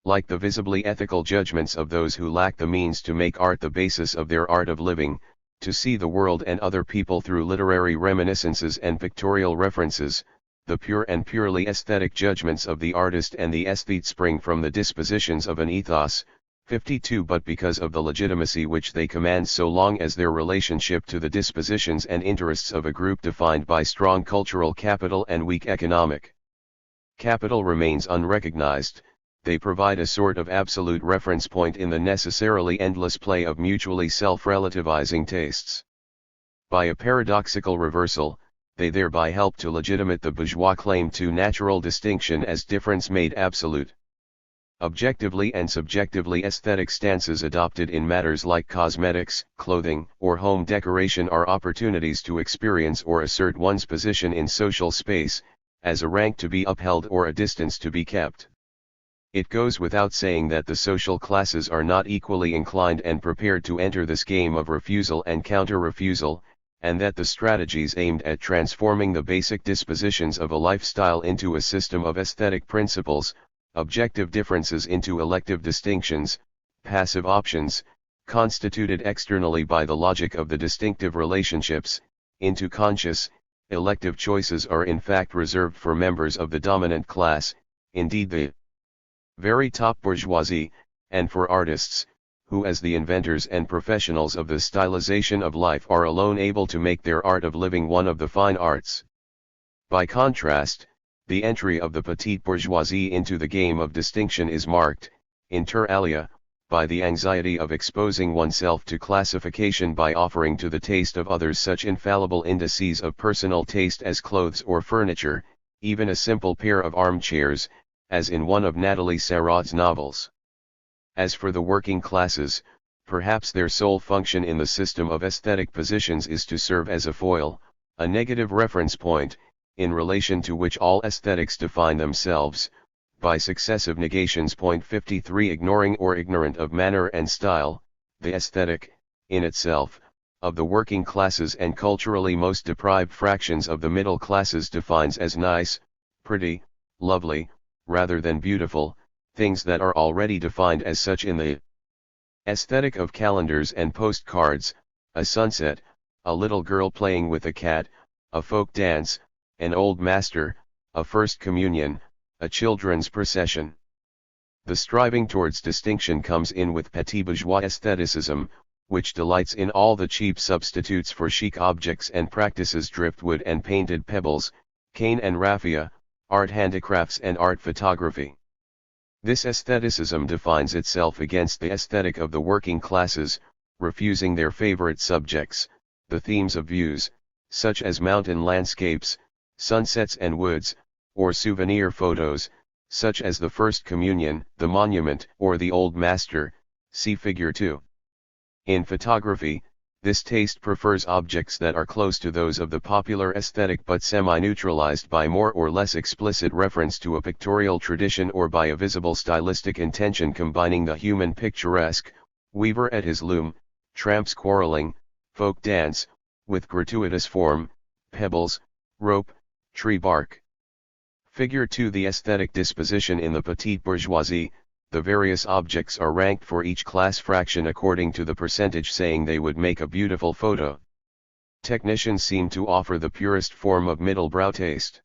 Like the visibly ethical judgments of those who lack the means to make art the basis of their art of living, to see the world and other people through literary reminiscences and pictorial references, the pure and purely aesthetic judgments of the artist and the aesthete spring from the dispositions of an ethos. 52 But because of the legitimacy which they command so long as their relationship to the dispositions and interests of a group defined by strong cultural capital and weak economic capital remains unrecognized, they provide a sort of absolute reference point in the necessarily endless play of mutually self-relativizing tastes. By a paradoxical reversal, they thereby help to legitimate the bourgeois claim to natural distinction as difference made absolute. Objectively and subjectively aesthetic stances adopted in matters like cosmetics, clothing, or home decoration are opportunities to experience or assert one's position in social space, as a rank to be upheld or a distance to be kept. It goes without saying that the social classes are not equally inclined and prepared to enter this game of refusal and counter-refusal, and that the strategies aimed at transforming the basic dispositions of a lifestyle into a system of aesthetic principles, objective differences into elective distinctions, passive options, constituted externally by the logic of the distinctive relationships, into conscious, elective choices are in fact reserved for members of the dominant class, indeed the very top bourgeoisie, and for artists, who as the inventors and professionals of the stylization of life are alone able to make their art of living one of the fine arts. By contrast, the entry of the petite bourgeoisie into the game of distinction is marked, inter alia, by the anxiety of exposing oneself to classification by offering to the taste of others such infallible indices of personal taste as clothes or furniture, even a simple pair of armchairs, as in one of Nathalie Sarraud's novels. As for the working classes, perhaps their sole function in the system of aesthetic positions is to serve as a foil, a negative reference point, in relation to which all aesthetics define themselves, by successive negations. 53 Ignoring or ignorant of manner and style, the aesthetic, in itself, of the working classes and culturally most deprived fractions of the middle classes defines as nice, pretty, lovely, rather than beautiful, things that are already defined as such in the aesthetic of calendars and postcards, a sunset, a little girl playing with a cat, a folk dance, an old master, a first communion, a children's procession. The striving towards distinction comes in with petit bourgeois aestheticism, which delights in all the cheap substitutes for chic objects and practices driftwood and painted pebbles, cane and raffia, art handicrafts and art photography. This aestheticism defines itself against the aesthetic of the working classes, refusing their favorite subjects, the themes of views, such as mountain landscapes, sunsets and woods, or souvenir photos, such as the First Communion, the Monument, or the Old Master, see Figure 2. In photography, this taste prefers objects that are close to those of the popular aesthetic but semi-neutralized by more or less explicit reference to a pictorial tradition or by a visible stylistic intention combining the human picturesque, weaver at his loom, tramps quarreling, folk dance, with gratuitous form, pebbles, rope, tree bark. Figure 2. The aesthetic disposition in the petite bourgeoisie. The various objects are ranked for each class fraction according to the percentage saying they would make a beautiful photo. Technicians seem to offer the purest form of middle-brow taste.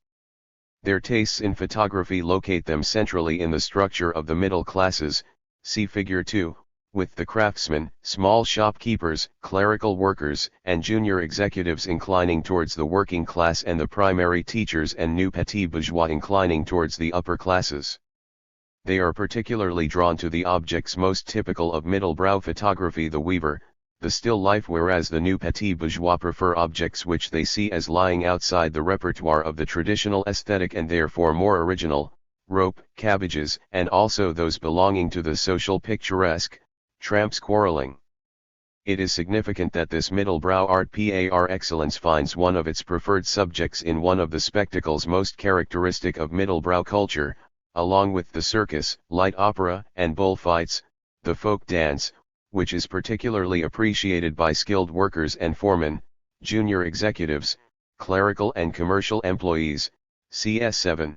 Their tastes in photography locate them centrally in the structure of the middle classes, see Figure 2, with the craftsmen, small shopkeepers, clerical workers, and junior executives inclining towards the working class and the primary teachers and new petit bourgeois inclining towards the upper classes. They are particularly drawn to the objects most typical of middle-brow photography, the weaver, the still life, whereas the new petit bourgeois prefer objects which they see as lying outside the repertoire of the traditional aesthetic and therefore more original, rope, cabbages, and also those belonging to the social picturesque, tramps quarreling. It is significant that this middle-brow art par excellence finds one of its preferred subjects in one of the spectacles most characteristic of middle-brow culture, along with the circus, light opera, and bullfights, the folk dance, which is particularly appreciated by skilled workers and foremen, junior executives, clerical and commercial employees, CS7.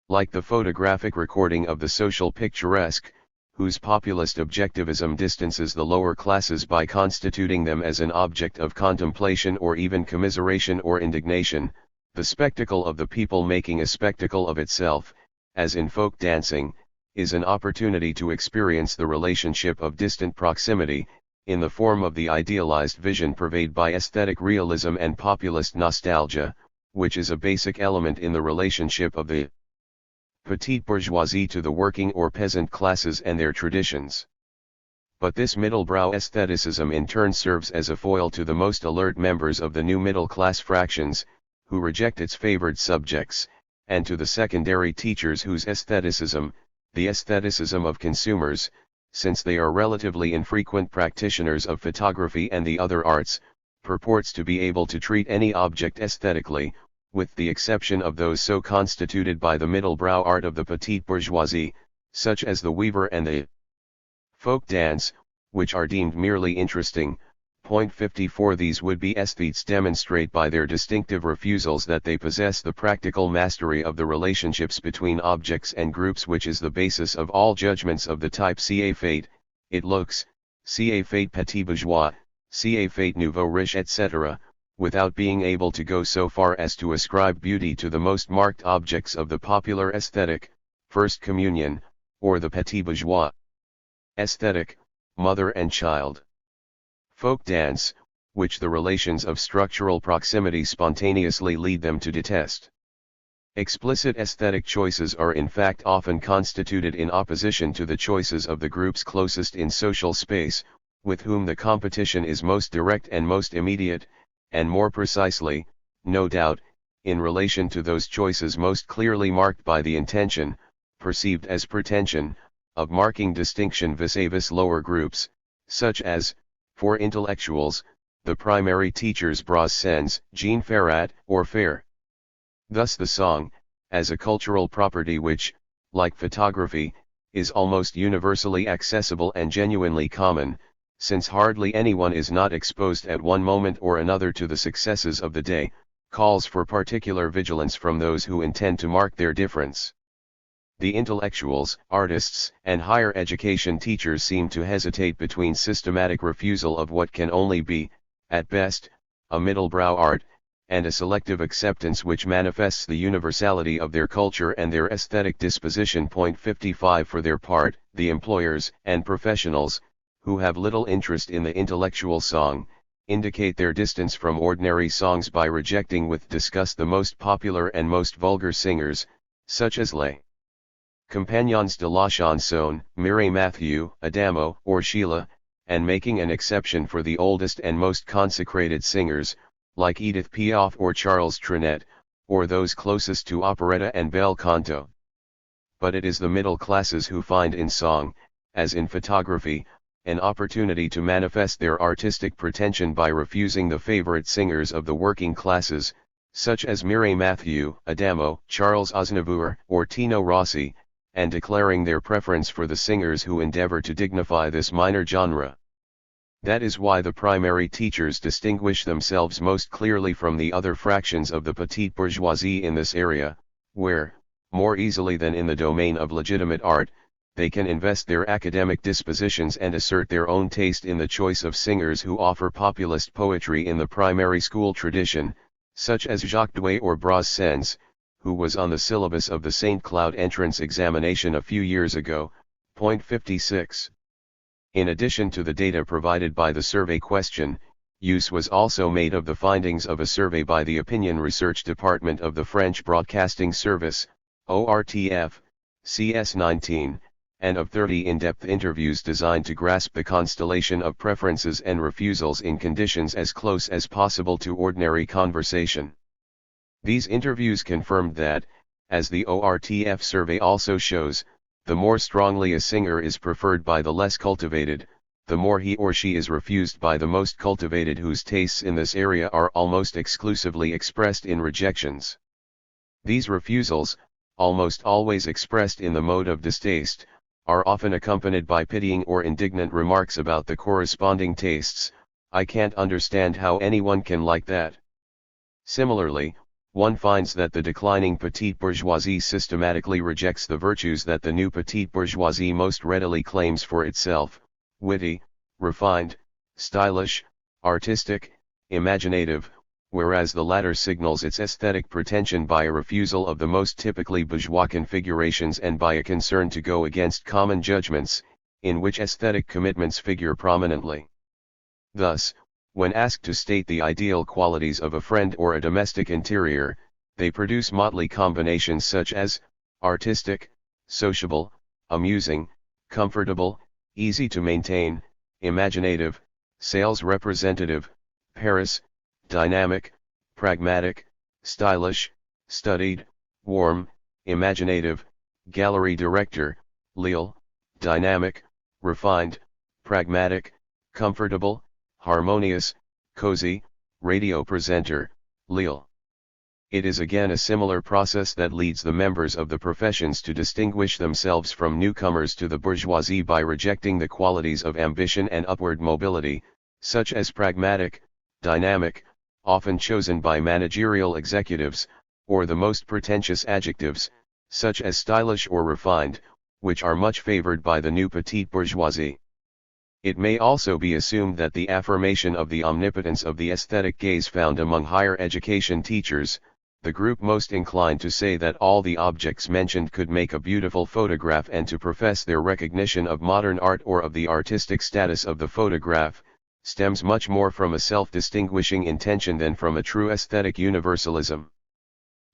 Like the photographic recording of the social picturesque, whose populist objectivism distances the lower classes by constituting them as an object of contemplation or even commiseration or indignation, the spectacle of the people making a spectacle of itself, as in folk dancing, is an opportunity to experience the relationship of distant proximity, in the form of the idealized vision purveyed by aesthetic realism and populist nostalgia, which is a basic element in the relationship of the petite bourgeoisie to the working or peasant classes and their traditions. But this middle-brow aestheticism in turn serves as a foil to the most alert members of the new middle-class fractions, who reject its favored subjects, and to the secondary teachers whose aestheticism, the aestheticism of consumers, since they are relatively infrequent practitioners of photography and the other arts, purports to be able to treat any object aesthetically, with the exception of those so constituted by the middle-brow art of the petite bourgeoisie, such as the weaver and the folk dance, which are deemed merely interesting. Point 54. These would-be aesthetes demonstrate by their distinctive refusals that they possess the practical mastery of the relationships between objects and groups, which is the basis of all judgments of the type ca fait, it looks, ca fait petit bourgeois, ca fait nouveau riche, etc., without being able to go so far as to ascribe beauty to the most marked objects of the popular aesthetic, First Communion, or the petit bourgeois aesthetic, mother and child. Folk dance, which the relations of structural proximity spontaneously lead them to detest. Explicit aesthetic choices are in fact often constituted in opposition to the choices of the groups closest in social space, with whom the competition is most direct and most immediate, and more precisely, no doubt, in relation to those choices most clearly marked by the intention, perceived as pretension, of marking distinction vis-a-vis lower groups, such as, for intellectuals, the primary teacher's bras sens, Jean Ferrat, or fair. Thus the song, as a cultural property which, like photography, is almost universally accessible and genuinely common, since hardly anyone is not exposed at one moment or another to the successes of the day, calls for particular vigilance from those who intend to mark their difference. The intellectuals, artists, and higher education teachers seem to hesitate between systematic refusal of what can only be, at best, a middle-brow art, and a selective acceptance which manifests the universality of their culture and their aesthetic disposition. 55 For their part, the employers and professionals, who have little interest in the intellectual song, indicate their distance from ordinary songs by rejecting with disgust the most popular and most vulgar singers, such as Les Compagnons de la Chanson, Mireille Mathieu, Adamo, or Sheila, and making an exception for the oldest and most consecrated singers, like Edith Piaf or Charles Trenet, or those closest to operetta and bel canto. But it is the middle classes who find in song, as in photography, an opportunity to manifest their artistic pretension by refusing the favorite singers of the working classes, such as Mireille Mathieu, Adamo, Charles Aznavour, or Tino Rossi, and declaring their preference for the singers who endeavor to dignify this minor genre. That is why the primary teachers distinguish themselves most clearly from the other fractions of the petite bourgeoisie in this area, where, more easily than in the domain of legitimate art, they can invest their academic dispositions and assert their own taste in the choice of singers who offer populist poetry in the primary school tradition, such as Jacques Douay or Brassens, who was on the syllabus of the St. Cloud entrance examination a few years ago. 56. In addition to the data provided by the survey question, use was also made of the findings of a survey by the Opinion Research Department of the French Broadcasting Service, ORTF, CS19, and of 30 in-depth interviews designed to grasp the constellation of preferences and refusals in conditions as close as possible to ordinary conversation. These interviews confirmed that, as the ORTF survey also shows, the more strongly a singer is preferred by the less cultivated, the more he or she is refused by the most cultivated, whose tastes in this area are almost exclusively expressed in rejections. These refusals, almost always expressed in the mode of distaste, are often accompanied by pitying or indignant remarks about the corresponding tastes. "I can't understand how anyone can like that." Similarly, one finds that the declining petite bourgeoisie systematically rejects the virtues that the new petite bourgeoisie most readily claims for itself: witty, refined, stylish, artistic, imaginative, whereas the latter signals its aesthetic pretension by a refusal of the most typically bourgeois configurations and by a concern to go against common judgments, in which aesthetic commitments figure prominently. Thus, when asked to state the ideal qualities of a friend or a domestic interior, they produce motley combinations such as artistic, sociable, amusing, comfortable, easy to maintain, imaginative, sales representative, Paris, dynamic, pragmatic, stylish, studied, warm, imaginative, gallery director, Lille, dynamic, refined, pragmatic, comfortable, harmonious, cozy, radio presenter, Lille. It is again a similar process that leads the members of the professions to distinguish themselves from newcomers to the bourgeoisie by rejecting the qualities of ambition and upward mobility, such as pragmatic, dynamic, often chosen by managerial executives, or the most pretentious adjectives, such as stylish or refined, which are much favored by the new petite bourgeoisie. It may also be assumed that the affirmation of the omnipotence of the aesthetic gaze found among higher education teachers, the group most inclined to say that all the objects mentioned could make a beautiful photograph and to profess their recognition of modern art or of the artistic status of the photograph, stems much more from a self-distinguishing intention than from a true aesthetic universalism.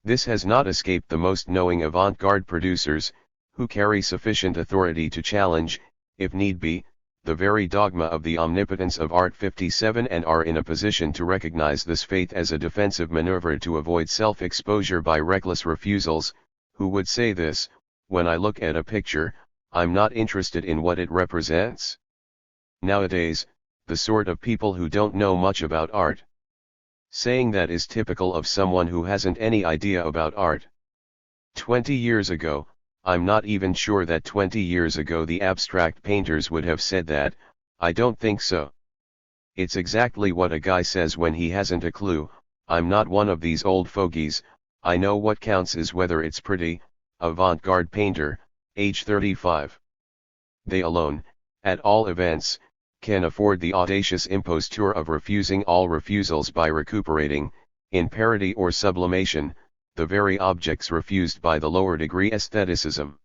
This has not escaped the most knowing avant-garde producers, who carry sufficient authority to challenge, if need be, the very dogma of the omnipotence of art. 57 and are in a position to recognize this faith as a defensive maneuver to avoid self-exposure by reckless refusals, who would say this: "When I look at a picture, I'm not interested in what it represents." Nowadays, the sort of people who don't know much about art. Saying that is typical of someone who hasn't any idea about art. 20 years ago, I'm not even sure that 20 years ago the abstract painters would have said that. I don't think so. It's exactly what a guy says when he hasn't a clue. I'm not one of these old fogies. I know what counts is whether it's pretty. Avant-garde painter, age 35. They alone, at all events, can afford the audacious imposture of refusing all refusals by recuperating, in parody or sublimation, the very objects refused by the lower degree aestheticism.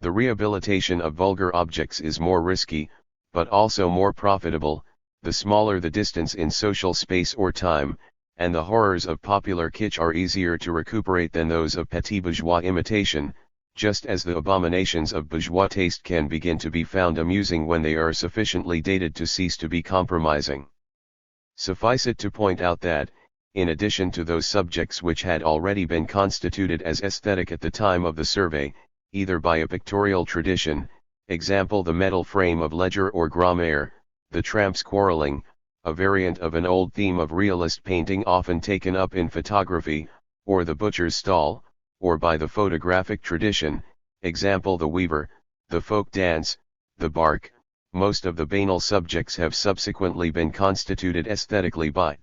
The rehabilitation of vulgar objects is more risky, but also more profitable, the smaller the distance in social space or time, and the horrors of popular kitsch are easier to recuperate than those of petit bourgeois imitation, just as the abominations of bourgeois taste can begin to be found amusing when they are sufficiently dated to cease to be compromising. Suffice it to point out that, in addition to those subjects which had already been constituted as aesthetic at the time of the survey, either by a pictorial tradition, example the metal frame of Ledger or Grammaire, the tramps quarreling, a variant of an old theme of realist painting often taken up in photography, or the butcher's stall, or by the photographic tradition, example the weaver, the folk dance, the bark, most of the banal subjects have subsequently been constituted aesthetically by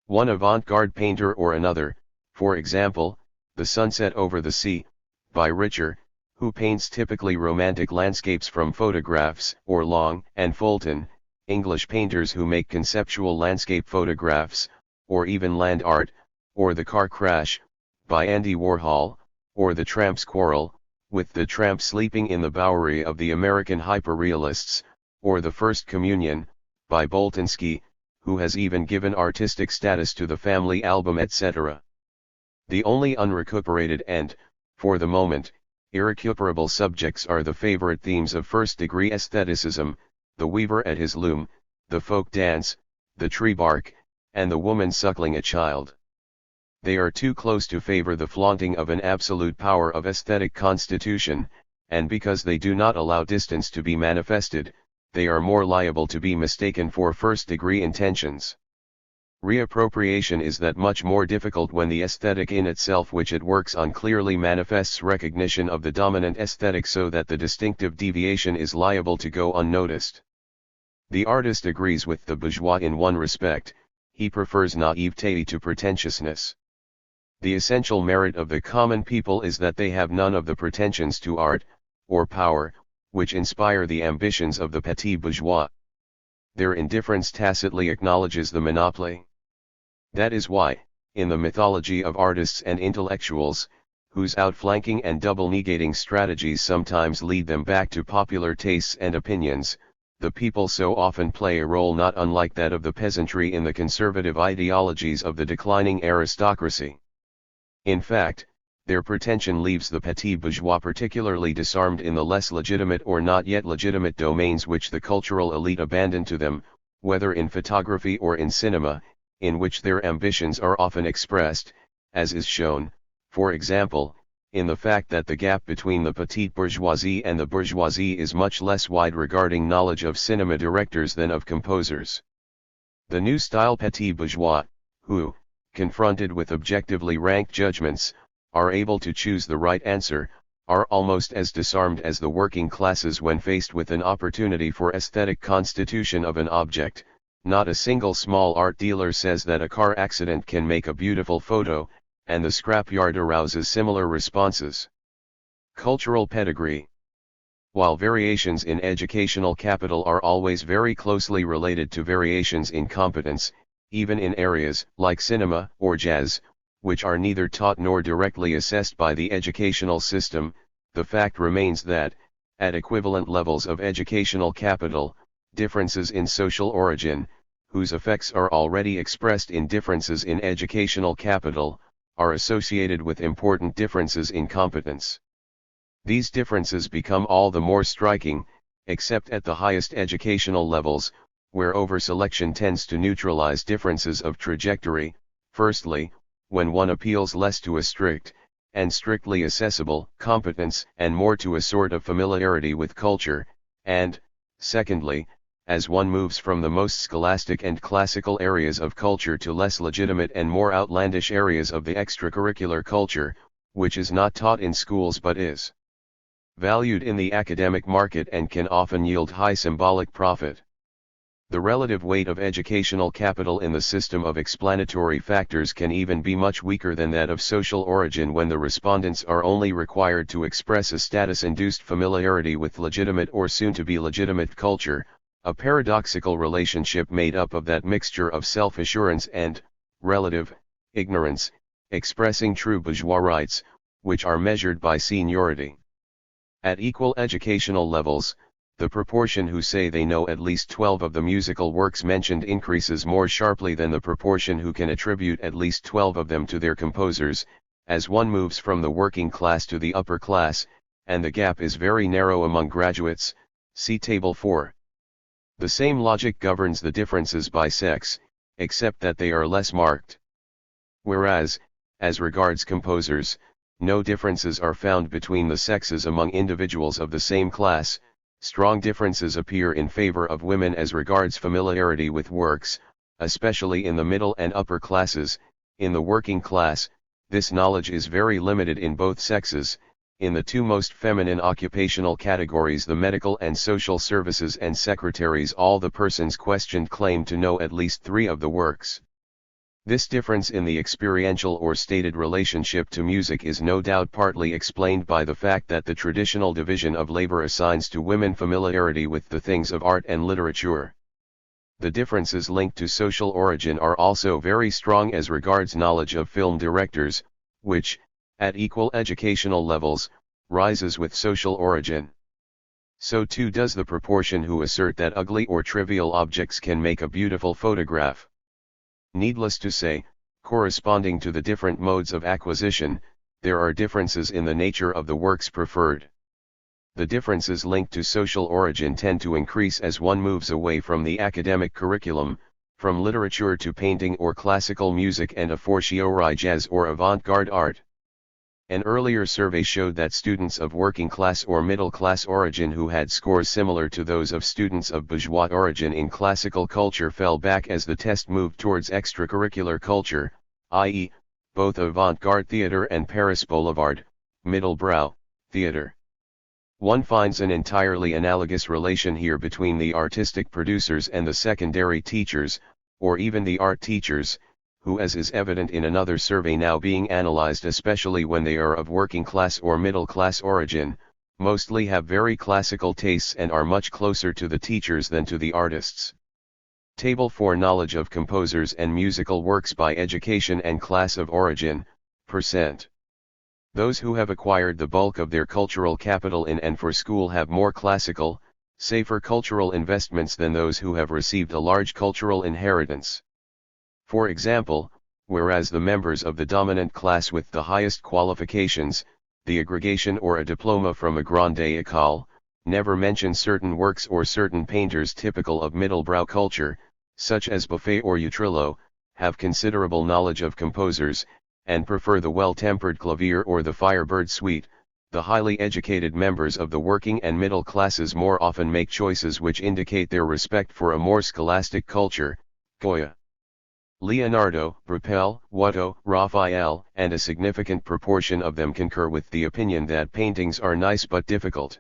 one avant-garde painter or another, for example, the Sunset Over the Sea, by Richer, who paints typically romantic landscapes from photographs, or Long and Fulton, English painters who make conceptual landscape photographs, or even land art, or The Car Crash, by Andy Warhol, or The Tramp's Quarrel, with the tramp sleeping in the Bowery of the American hyperrealists, or The First Communion, by Boltanski, who has even given artistic status to the family album etc. The only unrecuperated and, for the moment, irrecuperable subjects are the favorite themes of first-degree aestheticism, the weaver at his loom, the folk dance, the tree bark, and the woman suckling a child. They are too close to favor the flaunting of an absolute power of aesthetic constitution, and because they do not allow distance to be manifested, they are more liable to be mistaken for first-degree intentions. Reappropriation is that much more difficult when the aesthetic in itself which it works on clearly manifests recognition of the dominant aesthetic so that the distinctive deviation is liable to go unnoticed. The artist agrees with the bourgeois in one respect, he prefers naivete to pretentiousness. The essential merit of the common people is that they have none of the pretensions to art, or power, which inspire the ambitions of the petit bourgeois. Their indifference tacitly acknowledges the monopoly. That is why, in the mythology of artists and intellectuals, whose outflanking and double-negating strategies sometimes lead them back to popular tastes and opinions, the people so often play a role not unlike that of the peasantry in the conservative ideologies of the declining aristocracy. In fact, their pretension leaves the petit bourgeois particularly disarmed in the less legitimate or not yet legitimate domains which the cultural elite abandon to them, whether in photography or in cinema, in which their ambitions are often expressed, as is shown, for example, in the fact that the gap between the petite bourgeoisie and the bourgeoisie is much less wide regarding knowledge of cinema directors than of composers. The new style petit bourgeois, who, confronted with objectively ranked judgments, are able to choose the right answer, are almost as disarmed as the working classes when faced with an opportunity for aesthetic constitution of an object. Not a single small art dealer says that a car accident can make a beautiful photo, and the scrapyard arouses similar responses. Cultural pedigree. While variations in educational capital are always very closely related to variations in competence, even in areas like cinema or jazz, which are neither taught nor directly assessed by the educational system, the fact remains that, at equivalent levels of educational capital, differences in social origin, whose effects are already expressed in differences in educational capital, are associated with important differences in competence. These differences become all the more striking, except at the highest educational levels, where over-selection tends to neutralize differences of trajectory, firstly, when one appeals less to a strict, and strictly accessible, competence and more to a sort of familiarity with culture, and, secondly, as one moves from the most scholastic and classical areas of culture to less legitimate and more outlandish areas of the extracurricular culture, which is not taught in schools but is valued in the academic market and can often yield high symbolic profit. The relative weight of educational capital in the system of explanatory factors can even be much weaker than that of social origin when the respondents are only required to express a status-induced familiarity with legitimate or soon-to-be legitimate culture, a paradoxical relationship made up of that mixture of self-assurance and, relative, ignorance, expressing true bourgeois rights, which are measured by seniority. At equal educational levels, the proportion who say they know at least 12 of the musical works mentioned increases more sharply than the proportion who can attribute at least 12 of them to their composers, as one moves from the working class to the upper class, and the gap is very narrow among graduates, see Table 4. The same logic governs the differences by sex, except that they are less marked. Whereas, as regards composers, no differences are found between the sexes among individuals of the same class, strong differences appear in favor of women as regards familiarity with works, especially in the middle and upper classes. In the working class, this knowledge is very limited in both sexes. In the two most feminine occupational categories, the medical and social services and secretaries, all the persons questioned claim to know at least 3 of the works. This difference in the experiential or stated relationship to music is no doubt partly explained by the fact that the traditional division of labor assigns to women familiarity with the things of art and literature. The differences linked to social origin are also very strong as regards knowledge of film directors, which, at equal educational levels, rises with social origin. So too does the proportion who assert that ugly or trivial objects can make a beautiful photograph. Needless to say, corresponding to the different modes of acquisition, there are differences in the nature of the works preferred. The differences linked to social origin tend to increase as one moves away from the academic curriculum, from literature to painting or classical music and a fortiori jazz or avant-garde art. An earlier survey showed that students of working class or middle class origin who had scores similar to those of students of bourgeois origin in classical culture fell back as the test moved towards extracurricular culture, i.e., both avant-garde theater and Paris Boulevard, middle-brow, theater. One finds an entirely analogous relation here between the artistic producers and the secondary teachers, or even the art teachers, who, as is evident in another survey now being analyzed, especially when they are of working class or middle class origin, mostly have very classical tastes and are much closer to the teachers than to the artists. Table 4. Knowledge of composers and musical works by education and class of origin, %. Those who have acquired the bulk of their cultural capital in and for school have more classical, safer cultural investments than those who have received a large cultural inheritance. For example, whereas the members of the dominant class with the highest qualifications, the aggregation or a diploma from a grande école, never mention certain works or certain painters typical of middle-brow culture, such as Buffet or Utrillo, have considerable knowledge of composers, and prefer the well-tempered clavier or the Firebird suite. The highly educated members of the working and middle classes more often make choices which indicate their respect for a more scholastic culture. Goya, Leonardo, Bruppel, Watteau, Raphael, and a significant proportion of them concur with the opinion that paintings are nice but difficult.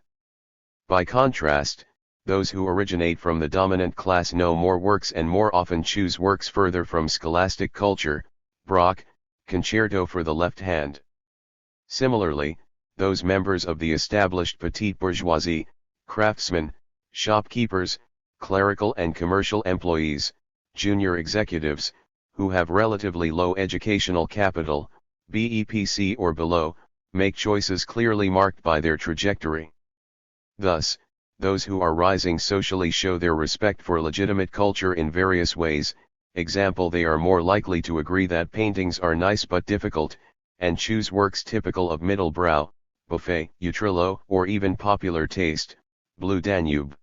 By contrast, those who originate from the dominant class know more works and more often choose works further from scholastic culture. Brock, Concerto for the Left Hand. Similarly, those members of the established petite bourgeoisie, craftsmen, shopkeepers, clerical and commercial employees, junior executives, who have relatively low educational capital, BEPC or below, make choices clearly marked by their trajectory. Thus, those who are rising socially show their respect for legitimate culture in various ways. Example, they are more likely to agree that paintings are nice but difficult, and choose works typical of middle brow, Buffet, Utrillo, or even popular taste, Blue Danube.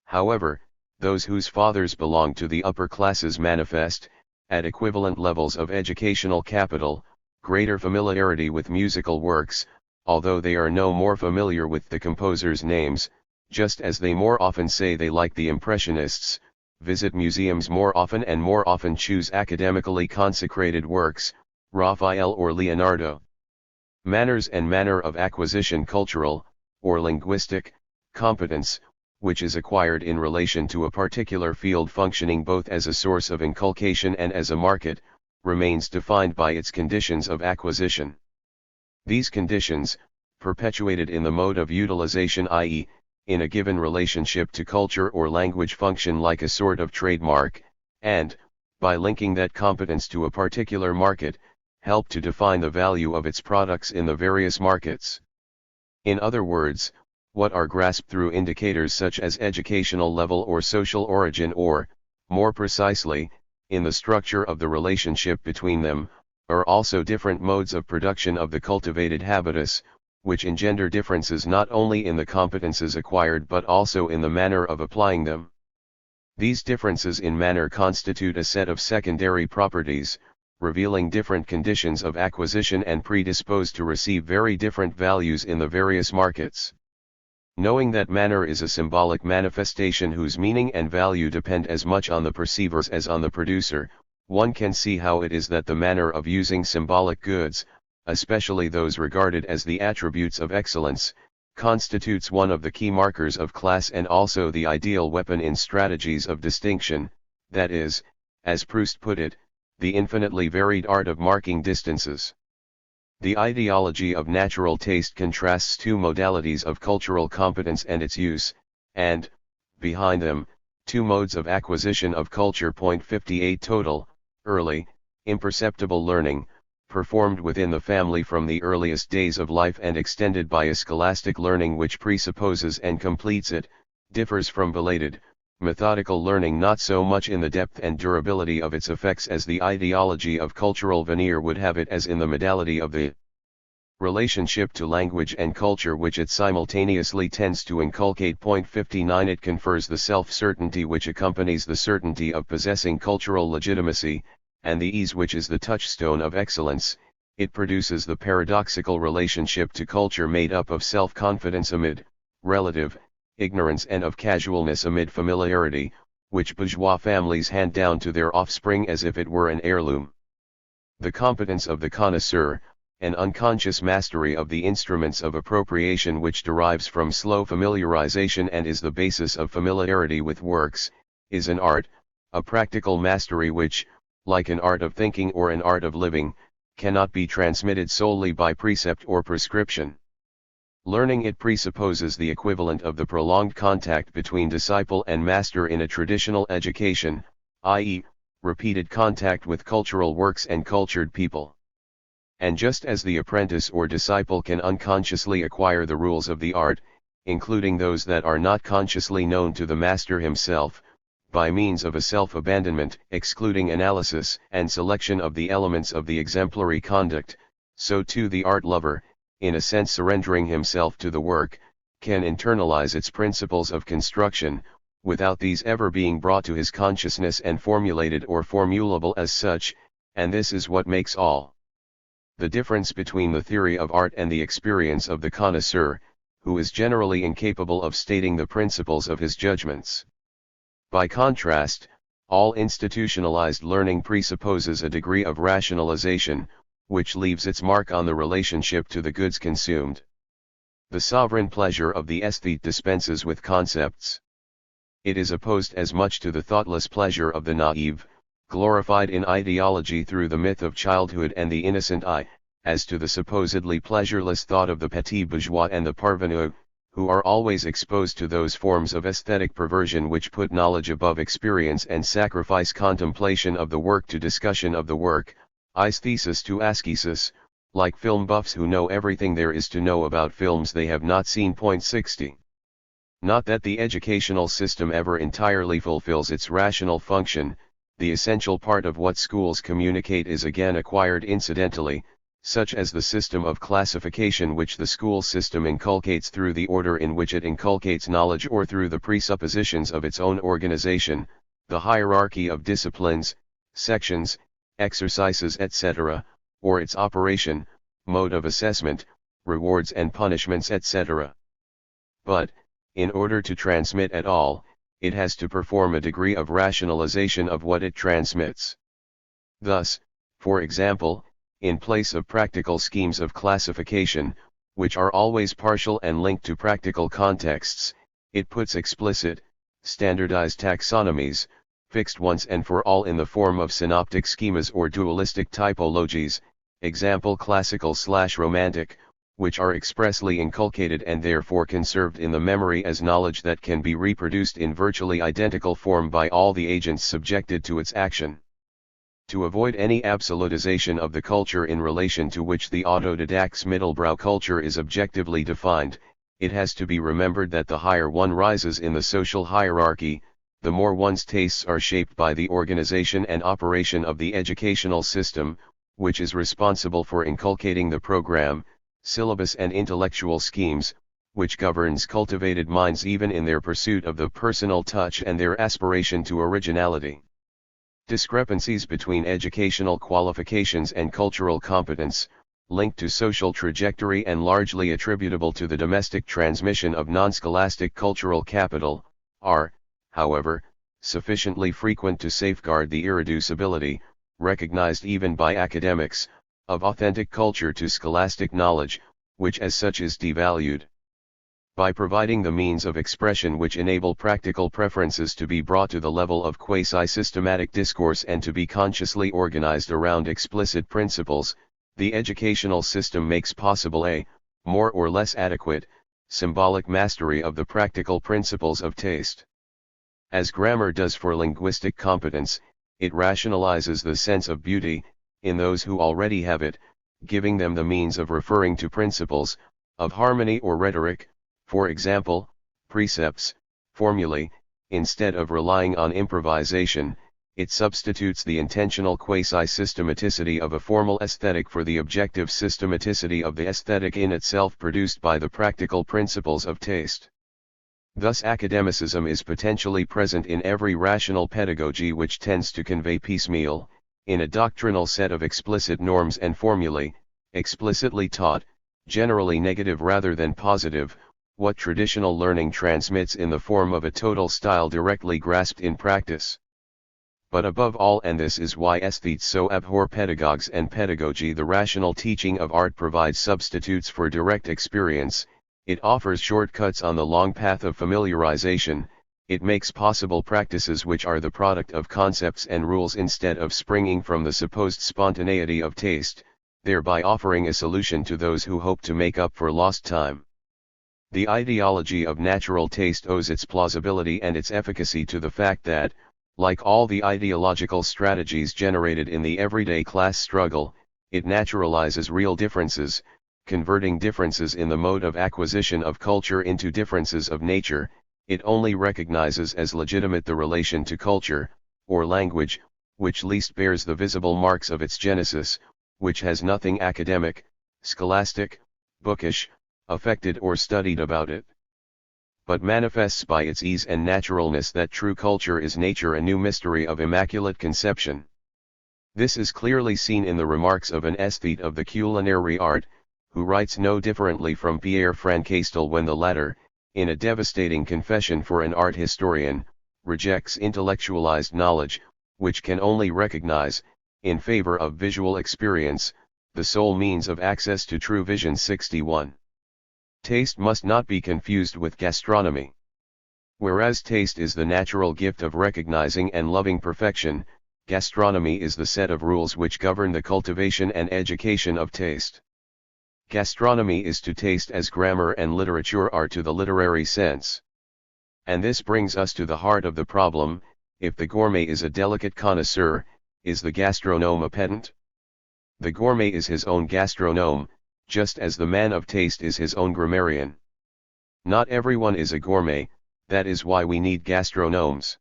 However, those whose fathers belong to the upper classes manifest, at equivalent levels of educational capital, greater familiarity with musical works, although they are no more familiar with the composers' names, just as they more often say they like the Impressionists, visit museums more often and more often choose academically consecrated works, Raphael or Leonardo. Manners and manner of acquisition, cultural, or linguistic, competence, which is acquired in relation to a particular field functioning both as a source of inculcation and as a market, remains defined by its conditions of acquisition. These conditions, perpetuated in the mode of utilization, i.e., in a given relationship to culture or language, function like a sort of trademark, and, by linking that competence to a particular market, help to define the value of its products in the various markets. In other words, what are grasped through indicators such as educational level or social origin, or, more precisely, in the structure of the relationship between them, are also different modes of production of the cultivated habitus, which engender differences not only in the competences acquired but also in the manner of applying them. These differences in manner constitute a set of secondary properties, revealing different conditions of acquisition and predisposed to receive very different values in the various markets. Knowing that manner is a symbolic manifestation whose meaning and value depend as much on the perceivers as on the producer, one can see how it is that the manner of using symbolic goods, especially those regarded as the attributes of excellence, constitutes one of the key markers of class and also the ideal weapon in strategies of distinction, that is, as Proust put it, the infinitely varied art of marking distances. The ideology of natural taste contrasts two modalities of cultural competence and its use, and, behind them, two modes of acquisition of culture. 58 Total, early, imperceptible learning, performed within the family from the earliest days of life and extended by a scholastic learning which presupposes and completes it, differs from belated, methodical learning not so much in the depth and durability of its effects as the ideology of cultural veneer would have it, as in the modality of the relationship to language and culture which it simultaneously tends to inculcate. 59 It confers the self-certainty which accompanies the certainty of possessing cultural legitimacy, and the ease which is the touchstone of excellence. It produces the paradoxical relationship to culture made up of self-confidence amid relative ignorance and of casualness amid familiarity, which bourgeois families hand down to their offspring as if it were an heirloom. The competence of the connoisseur, an unconscious mastery of the instruments of appropriation which derives from slow familiarization and is the basis of familiarity with works, is an art, a practical mastery which, like an art of thinking or an art of living, cannot be transmitted solely by precept or prescription. Learning it presupposes the equivalent of the prolonged contact between disciple and master in a traditional education, i.e., repeated contact with cultural works and cultured people. And just as the apprentice or disciple can unconsciously acquire the rules of the art, including those that are not consciously known to the master himself, by means of a self-abandonment, excluding analysis and selection of the elements of the exemplary conduct, so too the art lover, in a sense surrendering himself to the work, can internalize its principles of construction, without these ever being brought to his consciousness and formulated or formulable as such, and this is what makes all the difference between the theory of art and the experience of the connoisseur, who is generally incapable of stating the principles of his judgments. By contrast, all institutionalized learning presupposes a degree of rationalization, which leaves its mark on the relationship to the goods consumed. The sovereign pleasure of the aesthete dispenses with concepts. It is opposed as much to the thoughtless pleasure of the naive, glorified in ideology through the myth of childhood and the innocent eye, as to the supposedly pleasureless thought of the petit bourgeois and the parvenu, who are always exposed to those forms of aesthetic perversion which put knowledge above experience and sacrifice contemplation of the work to discussion of the work, aesthesis to ascesis, like film buffs who know everything there is to know about films they have not seen. 60. Not that the educational system ever entirely fulfills its rational function, the essential part of what schools communicate is again acquired incidentally, such as the system of classification which the school system inculcates through the order in which it inculcates knowledge or through the presuppositions of its own organization, the hierarchy of disciplines, sections, exercises etc., or its operation, mode of assessment, rewards and punishments etc. But, in order to transmit at all, it has to perform a degree of rationalization of what it transmits. Thus, for example, in place of practical schemes of classification, which are always partial and linked to practical contexts, It puts explicit, standardized taxonomies, fixed once and for all in the form of synoptic schemas or dualistic typologies, example classical/romantic, which are expressly inculcated and therefore conserved in the memory as knowledge that can be reproduced in virtually identical form by all the agents subjected to its action. To avoid any absolutization of the culture in relation to which the autodidact's middlebrow culture is objectively defined, it has to be remembered that the higher one rises in the social hierarchy, the more one's tastes are shaped by the organization and operation of the educational system, which is responsible for inculcating the program, syllabus and intellectual schemes, which governs cultivated minds even in their pursuit of the personal touch and their aspiration to originality. Discrepancies between educational qualifications and cultural competence, linked to social trajectory and largely attributable to the domestic transmission of non-scholastic cultural capital, are, however, sufficiently frequent to safeguard the irreducibility, recognized even by academics, of authentic culture to scholastic knowledge, which as such is devalued. By providing the means of expression which enable practical preferences to be brought to the level of quasi-systematic discourse and to be consciously organized around explicit principles, the educational system makes possible a, more or less adequate, symbolic mastery of the practical principles of taste. As grammar does for linguistic competence, it rationalizes the sense of beauty, in those who already have it, giving them the means of referring to principles, of harmony or rhetoric, for example, precepts, formulae, instead of relying on improvisation. It substitutes the intentional quasi-systematicity of a formal aesthetic for the objective systematicity of the aesthetic in itself produced by the practical principles of taste. Thus academicism is potentially present in every rational pedagogy which tends to convey piecemeal, in a doctrinal set of explicit norms and formulae, explicitly taught, generally negative rather than positive, what traditional learning transmits in the form of a total style directly grasped in practice. But above all, and this is why aesthetes so abhor pedagogues and pedagogy, the rational teaching of art provides substitutes for direct experience, it offers shortcuts on the long path of familiarization, it makes possible practices which are the product of concepts and rules instead of springing from the supposed spontaneity of taste, thereby offering a solution to those who hope to make up for lost time. The ideology of natural taste owes its plausibility and its efficacy to the fact that, like all the ideological strategies generated in the everyday class struggle, it naturalizes real differences, converting differences in the mode of acquisition of culture into differences of nature. It only recognizes as legitimate the relation to culture, or language, which least bears the visible marks of its genesis, which has nothing academic, scholastic, bookish, affected or studied about it, but manifests by its ease and naturalness that true culture is nature, a new mystery of immaculate conception. This is clearly seen in the remarks of an aesthete of the culinary art, who writes no differently from Pierre Francastel when the latter, in a devastating confession for an art historian, rejects intellectualized knowledge, which can only recognize, in favor of visual experience, the sole means of access to true vision. 61. Taste must not be confused with gastronomy. Whereas taste is the natural gift of recognizing and loving perfection, gastronomy is the set of rules which govern the cultivation and education of taste. Gastronomy is to taste as grammar and literature are to the literary sense. And this brings us to the heart of the problem: if the gourmet is a delicate connoisseur, is the gastronome a pedant? The gourmet is his own gastronome, just as the man of taste is his own grammarian. Not everyone is a gourmet, that is why we need gastronomes.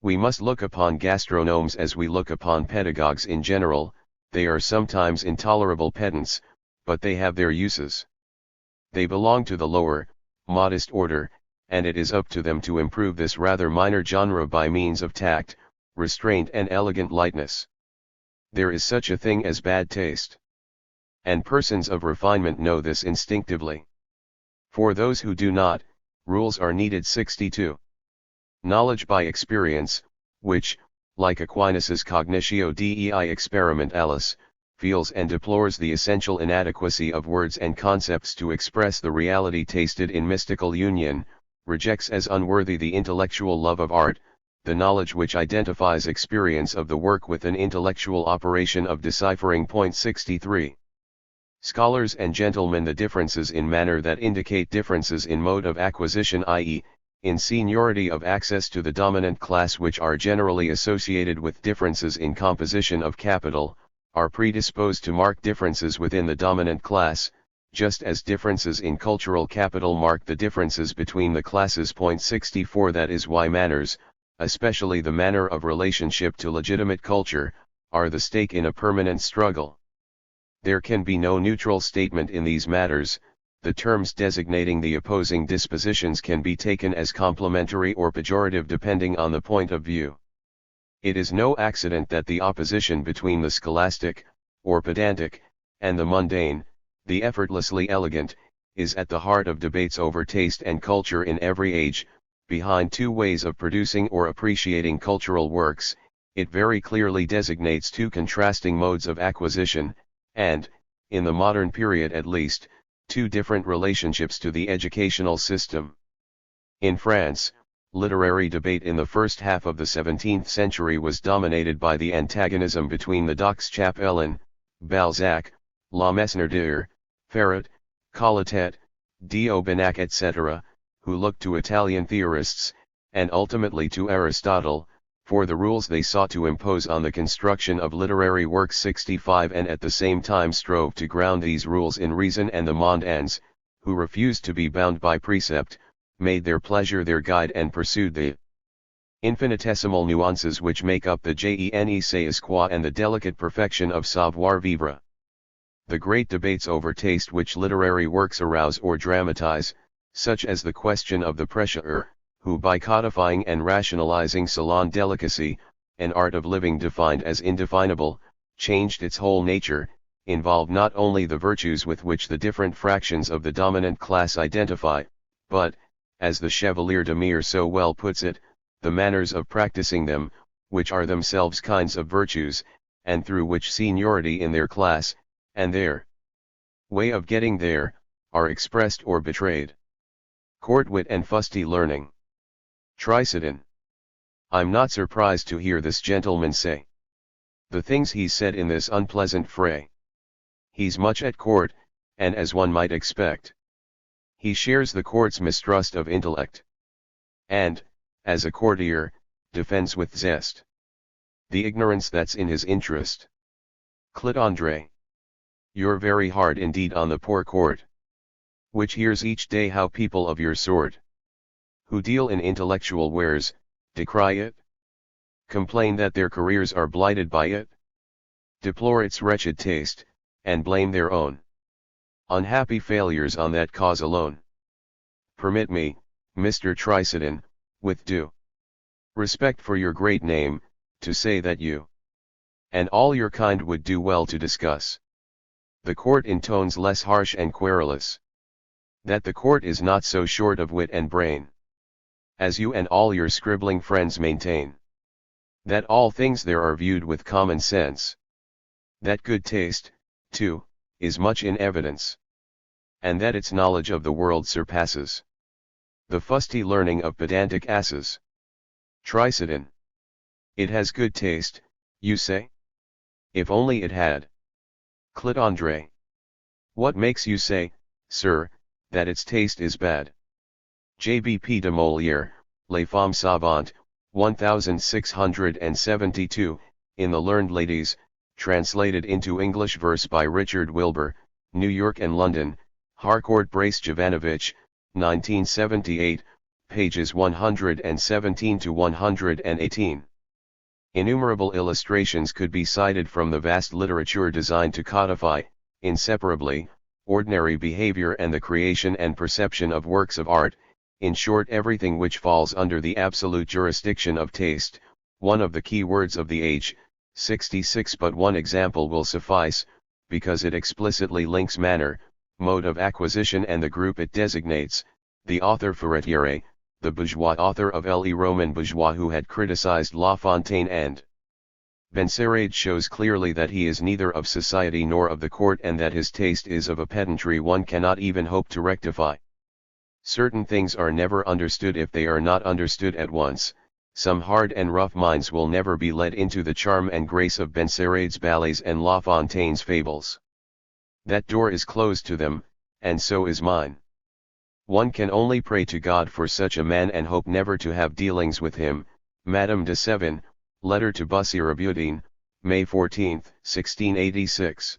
We must look upon gastronomes as we look upon pedagogues in general. They are sometimes intolerable pedants, but they have their uses. They belong to the lower, modest order, and it is up to them to improve this rather minor genre by means of tact, restraint and elegant lightness. There is such a thing as bad taste. And persons of refinement know this instinctively. For those who do not, rules are needed. 62. Knowledge by experience, which, like Aquinas's Cognitio Dei Experimentalis, feels and deplores the essential inadequacy of words and concepts to express the reality tasted in mystical union, rejects as unworthy the intellectual love of art, the knowledge which identifies experience of the work with an intellectual operation of deciphering. 63. Scholars and gentlemen, the differences in manner that indicate differences in mode of acquisition, i.e., in seniority of access to the dominant class, which are generally associated with differences in composition of capital, are predisposed to mark differences within the dominant class, just as differences in cultural capital mark the differences between the classes. 64. That is why manners, especially the manner of relationship to legitimate culture, are the stake in a permanent struggle. There can be no neutral statement in these matters. The terms designating the opposing dispositions can be taken as complimentary or pejorative depending on the point of view. It is no accident that the opposition between the scholastic, or pedantic, and the mundane, the effortlessly elegant, is at the heart of debates over taste and culture in every age. Behind two ways of producing or appreciating cultural works, it very clearly designates two contrasting modes of acquisition, and, in the modern period at least, two different relationships to the educational system. In France, literary debate in the first half of the 17th century was dominated by the antagonism between the Deux Chapelain, Balzac, La Mesnardière, Ferret, Colletet, D'Aubenac etc., who looked to Italian theorists, and ultimately to Aristotle, for the rules they sought to impose on the construction of literary works. 65. And at the same time strove to ground these rules in reason, and the mondans, who refused to be bound by precept, made their pleasure their guide and pursued the infinitesimal nuances which make up the je ne sais quoi and the delicate perfection of savoir vivre. The great debates over taste which literary works arouse or dramatize, such as the question of the prêcheur, who by codifying and rationalizing salon delicacy, an art of living defined as indefinable, changed its whole nature, involve not only the virtues with which the different fractions of the dominant class identify, but, as the Chevalier de Mere so well puts it, the manners of practicing them, which are themselves kinds of virtues, and through which seniority in their class, and their way of getting there, are expressed or betrayed. Court wit and fusty learning. Tricydon. I'm not surprised to hear this gentleman say the things he's said in this unpleasant fray. He's much at court, and as one might expect, he shares the court's mistrust of intellect, and, as a courtier, defends with zest the ignorance that's in his interest. Clitandre. You're very hard indeed on the poor court, which hears each day how people of your sort, who deal in intellectual wares, decry it, complain that their careers are blighted by it, deplore its wretched taste, and blame their own unhappy failures on that cause alone. Permit me, Mr. Tricydon, with due respect for your great name, to say that you and all your kind would do well to discuss the court in tones less harsh and querulous. That the court is not so short of wit and brain, as you and all your scribbling friends maintain. That all things there are viewed with common sense. That good taste, too, is much in evidence. And that its knowledge of the world surpasses the fusty learning of pedantic asses. Tricydon. It has good taste, you say? If only it had. Clitandre. What makes you say, sir, that its taste is bad? JBP de Molière, Les Femmes Savantes, 1672, in The Learned Ladies, translated into English verse by Richard Wilbur, New York and London, Harcourt Brace Jovanovich, 1978, pages 117 to 118. Innumerable illustrations could be cited from the vast literature designed to codify, inseparably, ordinary behavior and the creation and perception of works of art, in short everything which falls under the absolute jurisdiction of taste, one of the key words of the age. 66. But one example will suffice, because it explicitly links manner, mode of acquisition and the group it designates. The author Furetière, the bourgeois author of Le Roman Bourgeois, who had criticized La Fontaine and Benserade, shows clearly that he is neither of society nor of the court, and that his taste is of a pedantry one cannot even hope to rectify. Certain things are never understood if they are not understood at once. Some hard and rough minds will never be led into the charm and grace of Benserrade's ballets and La Fontaine's fables. That door is closed to them, and so is mine. One can only pray to God for such a man and hope never to have dealings with him. Madame de Seven, Letter to Bussy-Rabutin, May 14, 1686.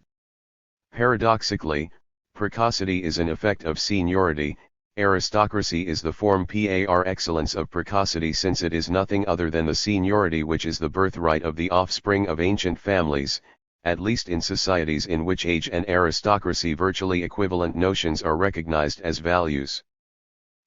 Paradoxically, precocity is an effect of seniority. Aristocracy is the form par excellence of precocity, since it is nothing other than the seniority which is the birthright of the offspring of ancient families, at least in societies in which age and aristocracy virtually equivalent notions are recognized as values.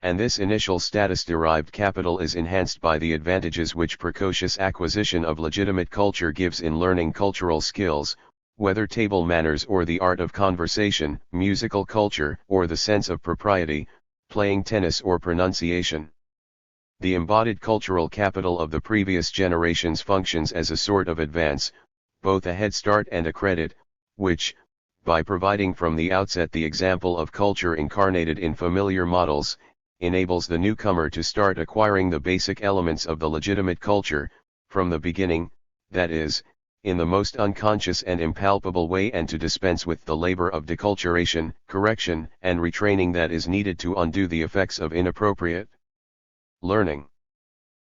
And this initial status-derived capital is enhanced by the advantages which precocious acquisition of legitimate culture gives in learning cultural skills, whether table manners or the art of conversation, musical culture or the sense of propriety, playing tennis or pronunciation. The embodied cultural capital of the previous generations functions as a sort of advance, both a head start and a credit, which, by providing from the outset the example of culture incarnated in familiar models, enables the newcomer to start acquiring the basic elements of the legitimate culture, from the beginning, that is, in the most unconscious and impalpable way, and to dispense with the labor of deculturation, correction, and retraining that is needed to undo the effects of inappropriate learning.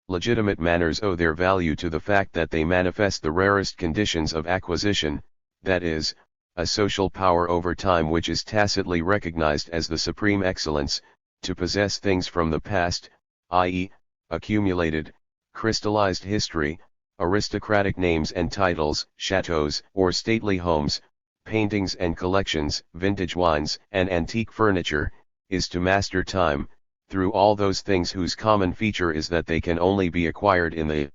Legitimate manners owe their value to the fact that they manifest the rarest conditions of acquisition, that is, a social power over time which is tacitly recognized as the supreme excellence, to possess things from the past, i.e., accumulated, crystallized history, aristocratic names and titles, chateaux or stately homes, paintings and collections, vintage wines and antique furniture, is to master time, through all those things whose common feature is that they can only be acquired in the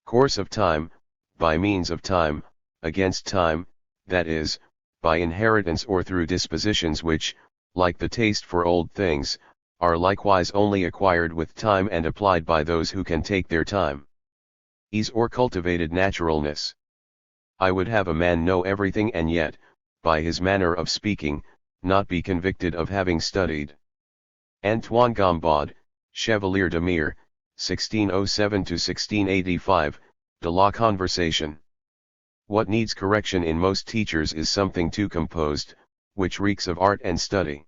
course of time, by means of time, against time, that is, by inheritance or through dispositions which, like the taste for old things, are likewise only acquired with time and applied by those who can take their time. Ease or cultivated naturalness. I would have a man know everything and yet, by his manner of speaking, not be convicted of having studied. Antoine Gombaud, Chevalier de Mere, 1607–1685, De la Conversation. What needs correction in most teachers is something too composed, which reeks of art and study.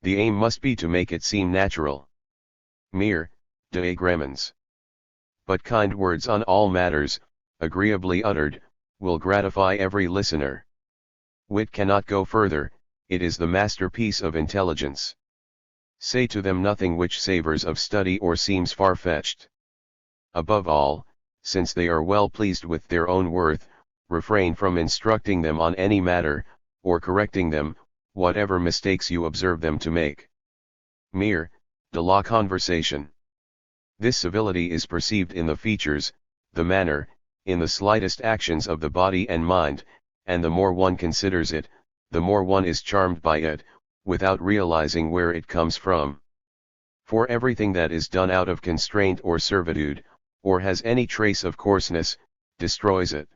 The aim must be to make it seem natural. Mere, de Grammons. But kind words on all matters, agreeably uttered, will gratify every listener. Wit cannot go further, it is the masterpiece of intelligence. Say to them nothing which savors of study or seems far-fetched. Above all, since they are well pleased with their own worth, refrain from instructing them on any matter, or correcting them, whatever mistakes you observe them to make. Mere, de la Conversation. This civility is perceived in the features, the manner, in the slightest actions of the body and mind, and the more one considers it, the more one is charmed by it, without realizing where it comes from. For everything that is done out of constraint or servitude, or has any trace of coarseness, destroys it.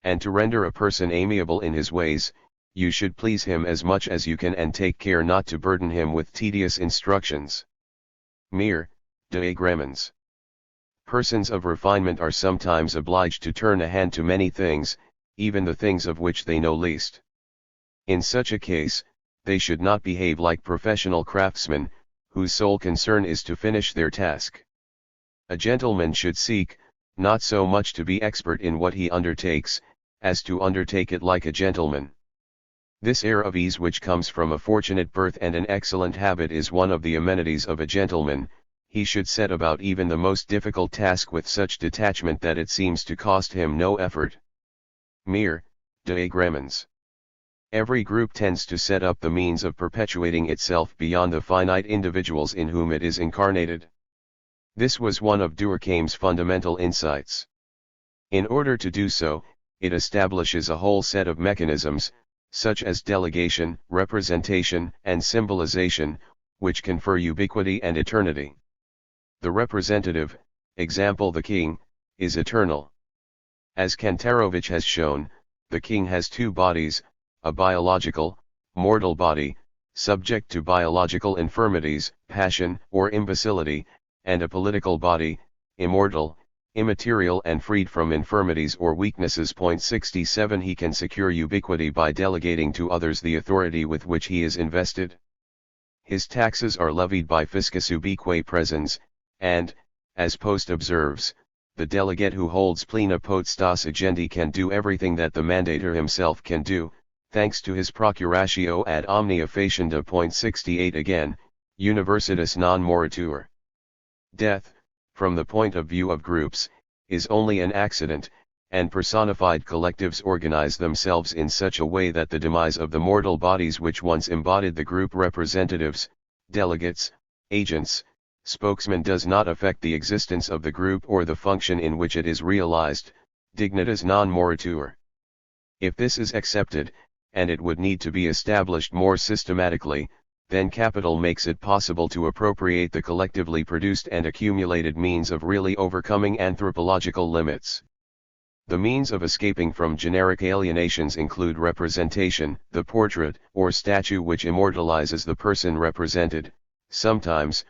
And to render a person amiable in his ways, you should please him as much as you can and take care not to burden him with tedious instructions. Mere, de Grammons. Persons of refinement are sometimes obliged to turn a hand to many things, even the things of which they know least. In such a case, they should not behave like professional craftsmen, whose sole concern is to finish their task. A gentleman should seek, not so much to be expert in what he undertakes, as to undertake it like a gentleman. This air of ease which comes from a fortunate birth and an excellent habit is one of the amenities of a gentleman. He should set about even the most difficult task with such detachment that it seems to cost him no effort. Mere, de Grammons. Every group tends to set up the means of perpetuating itself beyond the finite individuals in whom it is incarnated. This was one of Durkheim's fundamental insights. In order to do so, it establishes a whole set of mechanisms, such as delegation, representation, and symbolization, which confer ubiquity and eternity. The representative, example the king, is eternal. As Kantarovich has shown, the king has two bodies, a biological, mortal body, subject to biological infirmities, passion, or imbecility, and a political body, immortal, immaterial and freed from infirmities or weaknesses. 67 He can secure ubiquity by delegating to others the authority with which he is invested. His taxes are levied by fiscus ubique presens, and, as Post observes, the delegate who holds plena potestas agendi can do everything that the mandator himself can do, thanks to his procuratio ad omnia facienda. 68 Again, universitas non moritur. Death, from the point of view of groups, is only an accident, and personified collectives organize themselves in such a way that the demise of the mortal bodies which once embodied the group representatives, delegates, agents, spokesmen does not affect the existence of the group or the function in which it is realized, dignitas non moritur. If this is accepted, and it would need to be established more systematically, then capital makes it possible to appropriate the collectively produced and accumulated means of really overcoming anthropological limits. The means of escaping from generic alienations include representation, the portrait or statue which immortalizes the person represented, sometimes,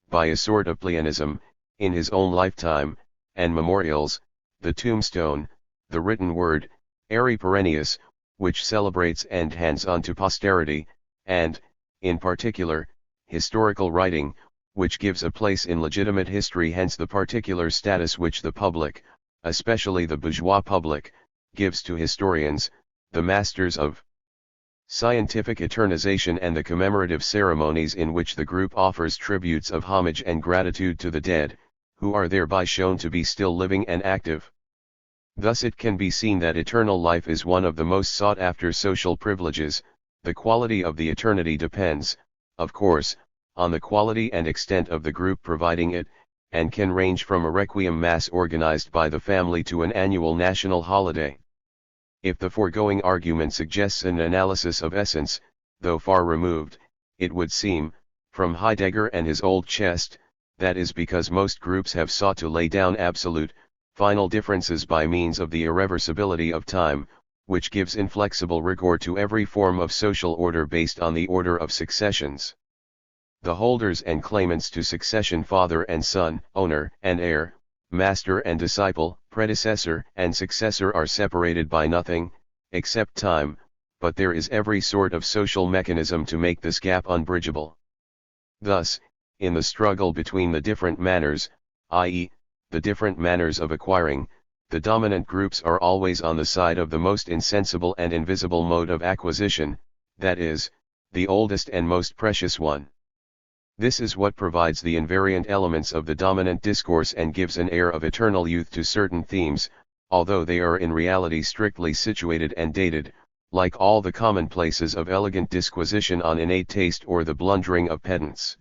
by a sort of pleonasm, in his own lifetime, and memorials, the tombstone, the written word, ere perennius, which celebrates and hands on to posterity, and, in particular, historical writing, which gives a place in legitimate history, hence the particular status which the public, especially the bourgeois public, gives to historians, the masters of scientific eternization, and the commemorative ceremonies in which the group offers tributes of homage and gratitude to the dead, who are thereby shown to be still living and active. Thus it can be seen that eternal life is one of the most sought-after social privileges. The quality of the eternity depends, of course, on the quality and extent of the group providing it, and can range from a requiem mass organized by the family to an annual national holiday. If the foregoing argument suggests an analysis of essence, though far removed, it would seem, from Heidegger and his old chest, that is because most groups have sought to lay down absolute, final differences by means of the irreversibility of time, which gives inflexible rigor to every form of social order based on the order of successions. The holders and claimants to succession, father and son, owner and heir, master and disciple, predecessor and successor, are separated by nothing, except time, but there is every sort of social mechanism to make this gap unbridgeable. Thus, in the struggle between the different manners, i.e., the different manners of acquiring, the dominant groups are always on the side of the most insensible and invisible mode of acquisition, that is, the oldest and most precious one. This is what provides the invariant elements of the dominant discourse and gives an air of eternal youth to certain themes, although they are in reality strictly situated and dated, like all the commonplaces of elegant disquisition on innate taste or the blundering of pedants.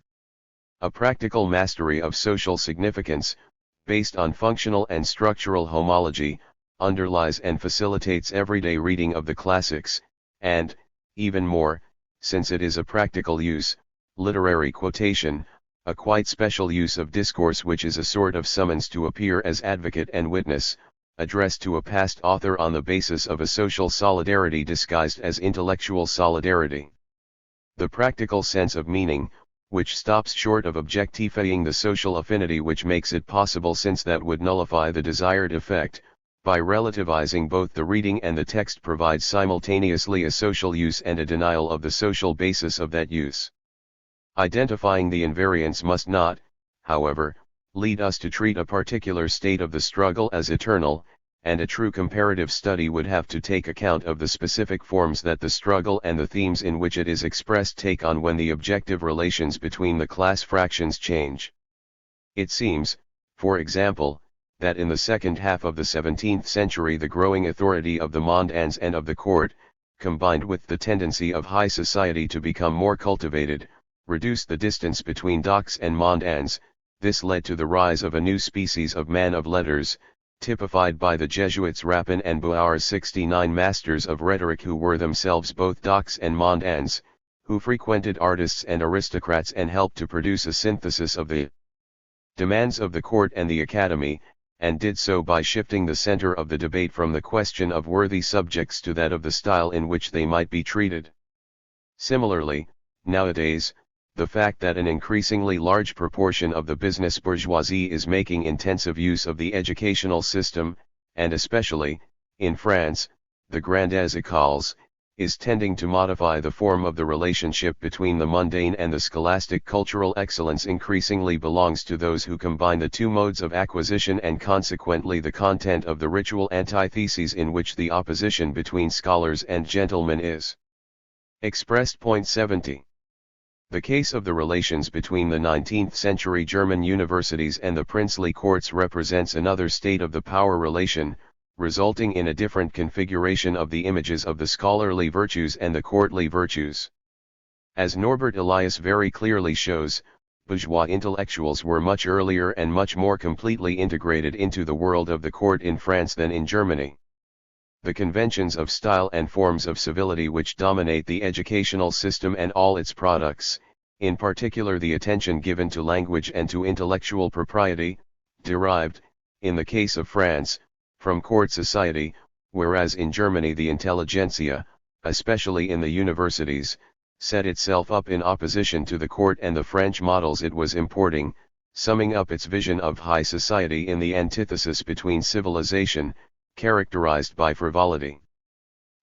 A practical mastery of social significance, based on functional and structural homology, underlies and facilitates everyday reading of the classics, and, even more, since it is a practical use, literary quotation, a quite special use of discourse which is a sort of summons to appear as advocate and witness, addressed to a past author on the basis of a social solidarity disguised as intellectual solidarity. The practical sense of meaning, which stops short of objectifying the social affinity which makes it possible, since that would nullify the desired effect, by relativizing both the reading and the text, provides simultaneously a social use and a denial of the social basis of that use. Identifying the invariants must not, however, lead us to treat a particular state of the struggle as eternal, and a true comparative study would have to take account of the specific forms that the struggle and the themes in which it is expressed take on when the objective relations between the class fractions change. It seems, for example, that in the second half of the 17th century the growing authority of the mondains and of the court, combined with the tendency of high society to become more cultivated, reduced the distance between docs and mondains. This led to the rise of a new species of man of letters, typified by the Jesuits Rapin and Bouar's 69 masters of rhetoric, who were themselves both docs and mondains, who frequented artists and aristocrats and helped to produce a synthesis of the demands of the court and the academy, and did so by shifting the center of the debate from the question of worthy subjects to that of the style in which they might be treated. Similarly, Nowadays, the fact that an increasingly large proportion of the business bourgeoisie is making intensive use of the educational system, and especially, in France, the grandes écoles, is tending to modify the form of the relationship between the mundane and the scholastic. Cultural excellence increasingly belongs to those who combine the two modes of acquisition, and consequently the content of the ritual antitheses in which the opposition between scholars and gentlemen is expressed. Point 70. The case of the relations between the 19th-century German universities and the princely courts represents another state of the power relation, resulting in a different configuration of the images of the scholarly virtues and the courtly virtues. As Norbert Elias very clearly shows, bourgeois intellectuals were much earlier and much more completely integrated into the world of the court in France than in Germany. The conventions of style and forms of civility which dominate the educational system and all its products, in particular the attention given to language and to intellectual propriety, derived, in the case of France, from court society, whereas in Germany the intelligentsia, especially in the universities, set itself up in opposition to the court and the French models it was importing, summing up its vision of high society in the antithesis between civilization, characterized by frivolity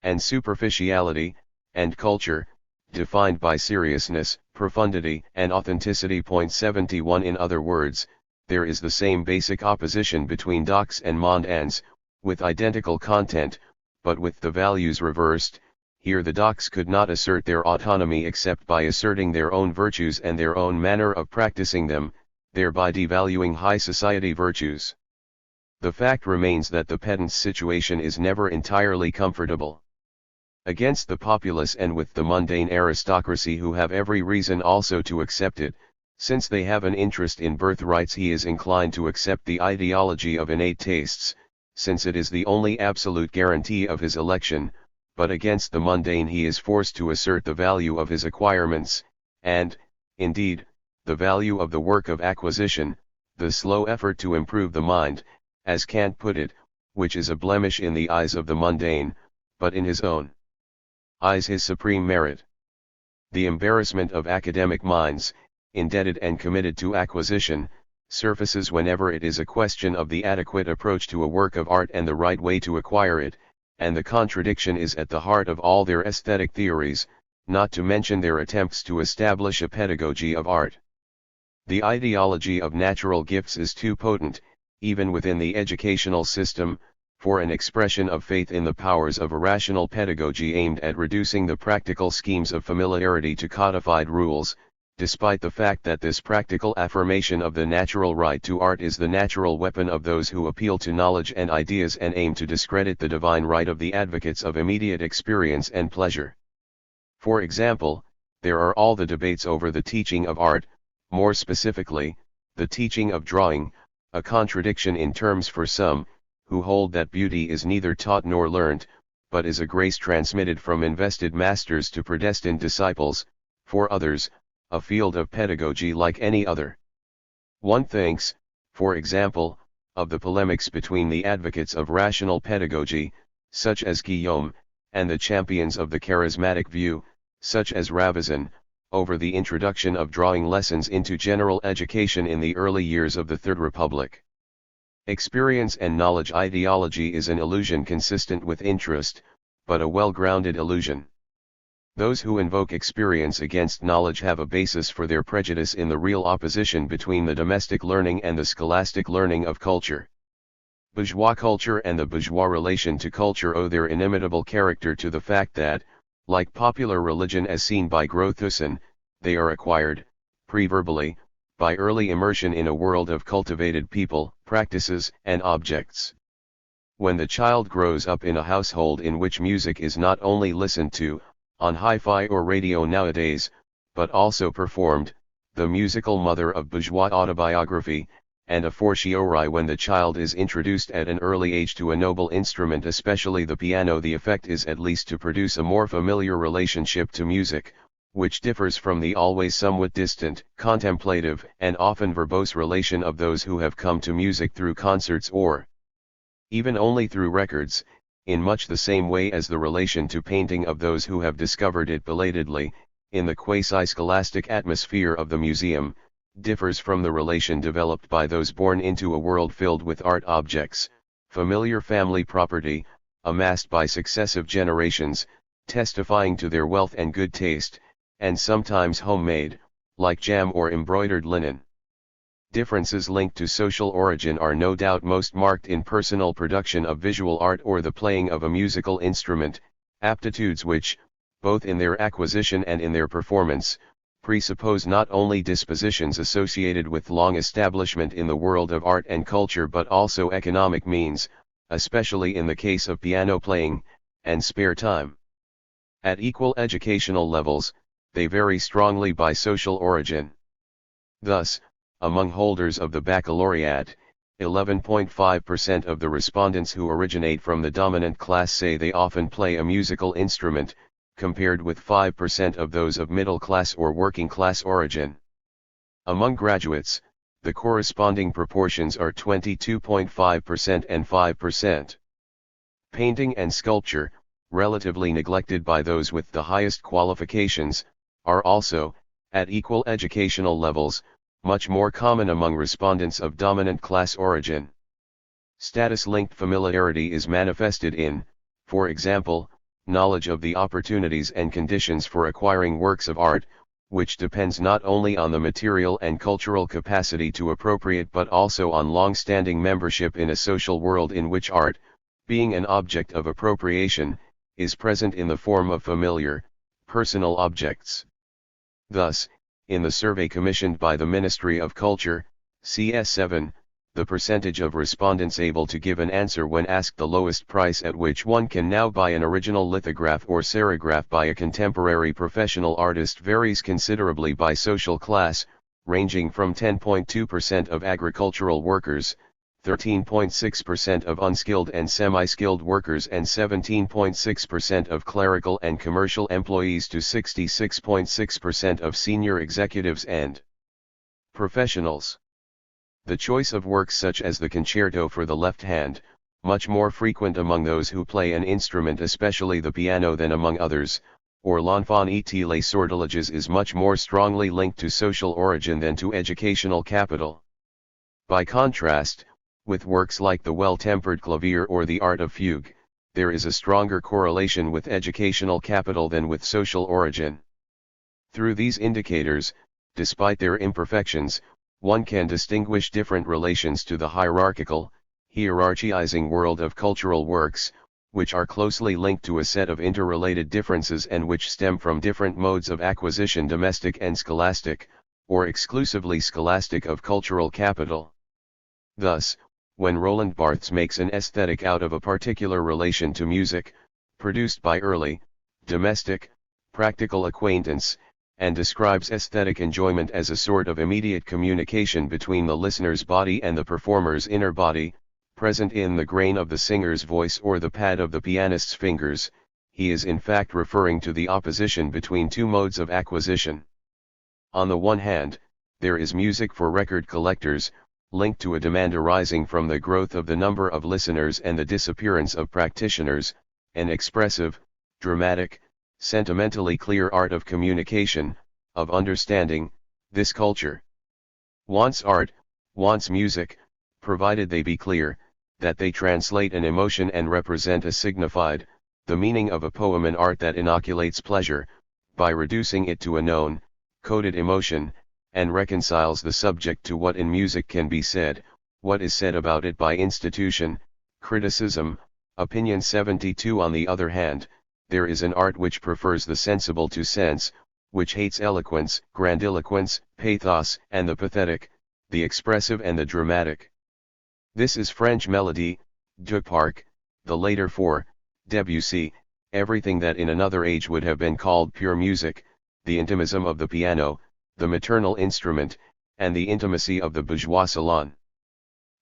and superficiality, and culture, defined by seriousness, profundity, and authenticity. Point 71. In other words, there is the same basic opposition between docs and mondans, with identical content, but with the values reversed. Here the docs could not assert their autonomy except by asserting their own virtues and their own manner of practicing them, thereby devaluing high society virtues. The fact remains that the pedant's situation is never entirely comfortable. Against the populace and with the mundane aristocracy who have every reason also to accept it, since they have an interest in birthrights, he is inclined to accept the ideology of innate tastes, since it is the only absolute guarantee of his election, but against the mundane he is forced to assert the value of his acquirements, and, indeed, the value of the work of acquisition, the slow effort to improve the mind, as Kant put it, which is a blemish in the eyes of the mundane, but in his own eyes his supreme merit. The embarrassment of academic minds, indebted and committed to acquisition, surfaces whenever it is a question of the adequate approach to a work of art and the right way to acquire it, and the contradiction is at the heart of all their aesthetic theories, not to mention their attempts to establish a pedagogy of art. The ideology of natural gifts is too potent, even within the educational system, for an expression of faith in the powers of a rational pedagogy aimed at reducing the practical schemes of familiarity to codified rules, despite the fact that this practical affirmation of the natural right to art is the natural weapon of those who appeal to knowledge and ideas and aim to discredit the divine right of the advocates of immediate experience and pleasure. For example, there are all the debates over the teaching of art, more specifically, the teaching of drawing, a contradiction in terms for some, who hold that beauty is neither taught nor learnt, but is a grace transmitted from invested masters to predestined disciples, for others, a field of pedagogy like any other. One thinks, for example, of the polemics between the advocates of rational pedagogy, such as Guillaume, and the champions of the charismatic view, such as Ravizon, over the introduction of drawing lessons into general education in the early years of the Third Republic. Experience and knowledge ideology is an illusion consistent with interest, but a well-grounded illusion. Those who invoke experience against knowledge have a basis for their prejudice in the real opposition between the domestic learning and the scholastic learning of culture. Bourgeois culture and the bourgeois relation to culture owe their inimitable character to the fact that, like popular religion as seen by Grothusen, they are acquired, pre-verbally, by early immersion in a world of cultivated people, practices, and objects. When the child grows up in a household in which music is not only listened to, on hi-fi or radio nowadays, but also performed, the musical mother of bourgeois autobiography, and a fortiori when the child is introduced at an early age to a noble instrument, especially the piano, the effect is at least to produce a more familiar relationship to music, which differs from the always somewhat distant, contemplative, and often verbose relation of those who have come to music through concerts or even only through records, in much the same way as the relation to painting of those who have discovered it belatedly, in the quasi-scholastic atmosphere of the museum, differs from the relation developed by those born into a world filled with art objects, familiar family property, amassed by successive generations, testifying to their wealth and good taste, and sometimes homemade, like jam or embroidered linen. Differences linked to social origin are no doubt most marked in personal production of visual art or the playing of a musical instrument, aptitudes which, both in their acquisition and in their performance, presuppose not only dispositions associated with long establishment in the world of art and culture but also economic means, especially in the case of piano playing, and spare time. At equal educational levels, they vary strongly by social origin. Thus, among holders of the baccalaureate, 11.5% of the respondents who originate from the dominant class say they often play a musical instrument, compared with 5% of those of middle class or working class origin. Among graduates, the corresponding proportions are 22.5% and 5%. Painting and sculpture, relatively neglected by those with the highest qualifications, are also, at equal educational levels, much more common among respondents of dominant class origin. Status-linked familiarity is manifested in, for example, knowledge of the opportunities and conditions for acquiring works of art, which depends not only on the material and cultural capacity to appropriate but also on long-standing membership in a social world in which art, being an object of appropriation, is present in the form of familiar, personal objects. Thus, in the survey commissioned by the Ministry of Culture, CS7, the percentage of respondents able to give an answer when asked the lowest price at which one can now buy an original lithograph or serigraph by a contemporary professional artist varies considerably by social class, ranging from 10.2% of agricultural workers, 13.6% of unskilled and semi-skilled workers and 17.6% of clerical and commercial employees to 66.6% of senior executives and professionals. The choice of works such as the concerto for the left hand, much more frequent among those who play an instrument especially the piano than among others, or l'enfant et les sortilèges is much more strongly linked to social origin than to educational capital. By contrast, with works like the well-tempered clavier or the art of fugue, there is a stronger correlation with educational capital than with social origin. Through these indicators, despite their imperfections, one can distinguish different relations to the hierarchizing world of cultural works, which are closely linked to a set of interrelated differences and which stem from different modes of acquisition domestic and scholastic, or exclusively scholastic of cultural capital. Thus, when Roland Barthes makes an aesthetic out of a particular relation to music, produced by early, domestic, practical acquaintance, and describes aesthetic enjoyment as a sort of immediate communication between the listener's body and the performer's inner body, present in the grain of the singer's voice or the pad of the pianist's fingers, he is in fact referring to the opposition between two modes of acquisition. On the one hand, there is music for record collectors, linked to a demand arising from the growth of the number of listeners and the disappearance of practitioners, an expressive, dramatic, sentimentally clear art of communication, of understanding. This culture wants art, wants music, provided they be clear, that they translate an emotion and represent a signified, the meaning of a poem, an art that inoculates pleasure, by reducing it to a known, coded emotion, and reconciles the subject to what in music can be said, what is said about it by institution, criticism, opinion. 72. On the other hand, there is an art which prefers the sensible to sense, which hates eloquence, grandiloquence, pathos, and the pathetic, the expressive and the dramatic. This is French melody, Duparc, the later for Debussy, everything that in another age would have been called pure music, the intimism of the piano, the maternal instrument, and the intimacy of the bourgeois salon.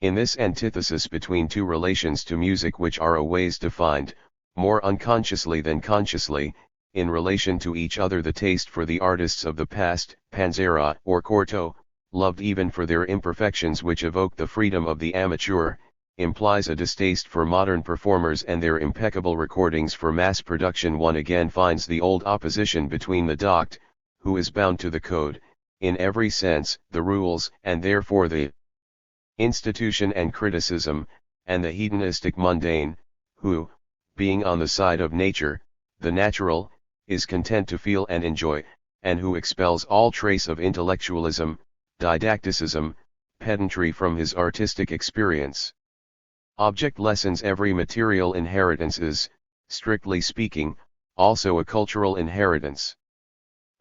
In this antithesis between two relations to music which are always defined, more unconsciously than consciously, in relation to each other, the taste for the artists of the past, Panzera or Cortot, loved even for their imperfections which evoke the freedom of the amateur, implies a distaste for modern performers and their impeccable recordings for mass production. One again finds the old opposition between the docked, who is bound to the code, in every sense, the rules, and therefore the institution and criticism, and the hedonistic mundane, who, being on the side of nature, the natural, is content to feel and enjoy, and who expels all trace of intellectualism, didacticism, pedantry from his artistic experience. Object lessons. Every material inheritance is, strictly speaking, also a cultural inheritance.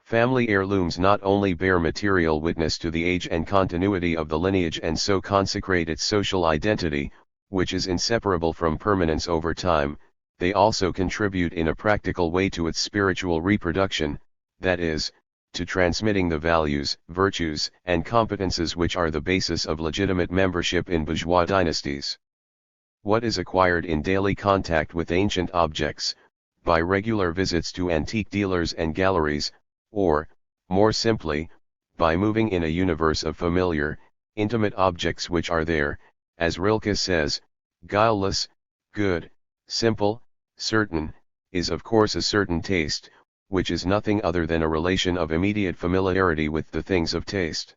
Family heirlooms not only bear material witness to the age and continuity of the lineage and so consecrate its social identity, which is inseparable from permanence over time, they also contribute in a practical way to its spiritual reproduction, that is, to transmitting the values, virtues, and competences which are the basis of legitimate membership in bourgeois dynasties. What is acquired in daily contact with ancient objects, by regular visits to antique dealers and galleries, or, more simply, by moving in a universe of familiar, intimate objects which are there, as Rilke says, guileless, good, simple, certain, is of course a certain taste, which is nothing other than a relation of immediate familiarity with the things of taste.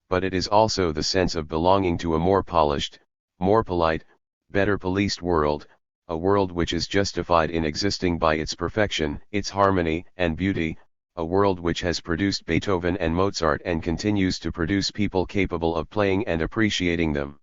But it is also the sense of belonging to a more polished, more polite, better policed world, a world which is justified in existing by its perfection, its harmony and beauty, a world which has produced Beethoven and Mozart and continues to produce people capable of playing and appreciating them.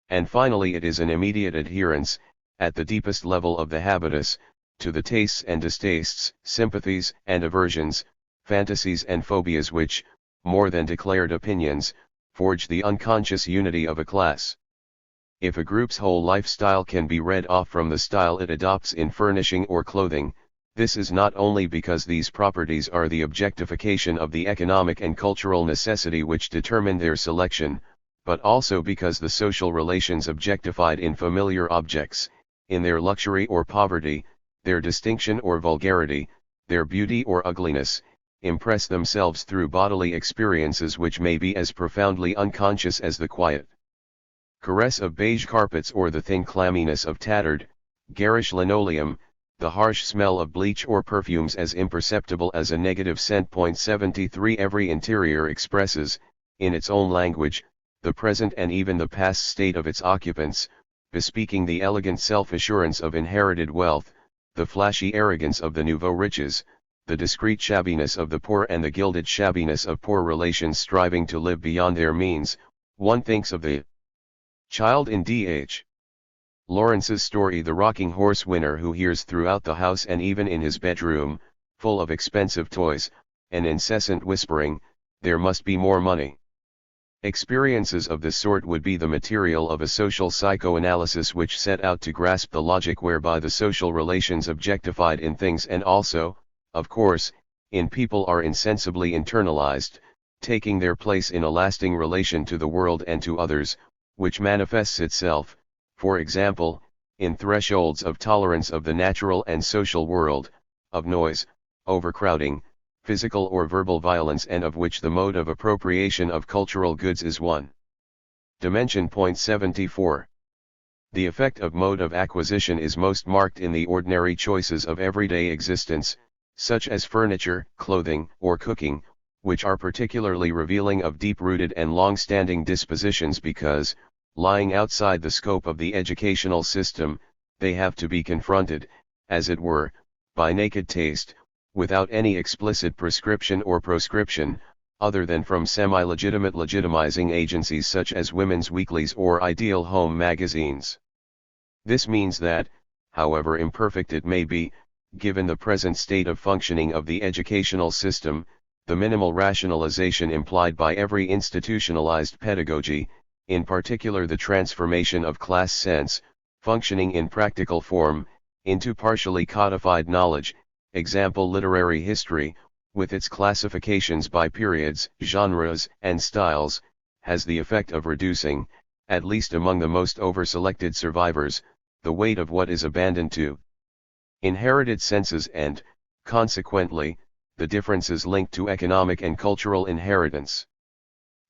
And finally it is an immediate adherence, at the deepest level of the habitus, to the tastes and distastes, sympathies and aversions, fantasies and phobias which, more than declared opinions, forge the unconscious unity of a class. If a group's whole lifestyle can be read off from the style it adopts in furnishing or clothing, this is not only because these properties are the objectification of the economic and cultural necessity which determine their selection, but also because the social relations objectified in familiar objects, in their luxury or poverty, their distinction or vulgarity, their beauty or ugliness, impress themselves through bodily experiences which may be as profoundly unconscious as the quiet caress of beige carpets or the thin clamminess of tattered, garish linoleum, the harsh smell of bleach or perfumes as imperceptible as a negative scent. 73 Every interior expresses, in its own language, the present and even the past state of its occupants, bespeaking the elegant self-assurance of inherited wealth, the flashy arrogance of the nouveau riches, the discreet shabbiness of the poor and the gilded shabbiness of poor relations striving to live beyond their means. One thinks of the child in D.H. Lawrence's story, the rocking horse winner who hears throughout the house and even in his bedroom, full of expensive toys, an incessant whispering, "There must be more money." Experiences of this sort would be the material of a social psychoanalysis which set out to grasp the logic whereby the social relations objectified in things and also, of course, in people are insensibly internalized, taking their place in a lasting relation to the world and to others, which manifests itself, for example, in thresholds of tolerance of the natural and social world, of noise, overcrowding, physical or verbal violence, and of which the mode of appropriation of cultural goods is one dimension. 74. The effect of mode of acquisition is most marked in the ordinary choices of everyday existence, such as furniture, clothing, or cooking, which are particularly revealing of deep-rooted and long-standing dispositions because, lying outside the scope of the educational system, they have to be confronted, as it were, by naked taste, without any explicit prescription or proscription, other than from semi-legitimate legitimizing agencies such as women's weeklies or ideal home magazines. This means that, however imperfect it may be, given the present state of functioning of the educational system, the minimal rationalization implied by every institutionalized pedagogy, in particular the transformation of class sense, functioning in practical form, into partially codified knowledge, example literary history, with its classifications by periods, genres, and styles, has the effect of reducing, at least among the most over-selected survivors, the weight of what is abandoned to inherited senses and, consequently, the differences linked to economic and cultural inheritance.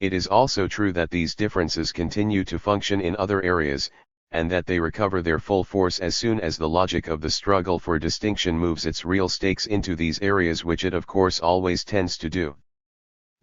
It is also true that these differences continue to function in other areas, and that they recover their full force as soon as the logic of the struggle for distinction moves its real stakes into these areas, which it of course always tends to do.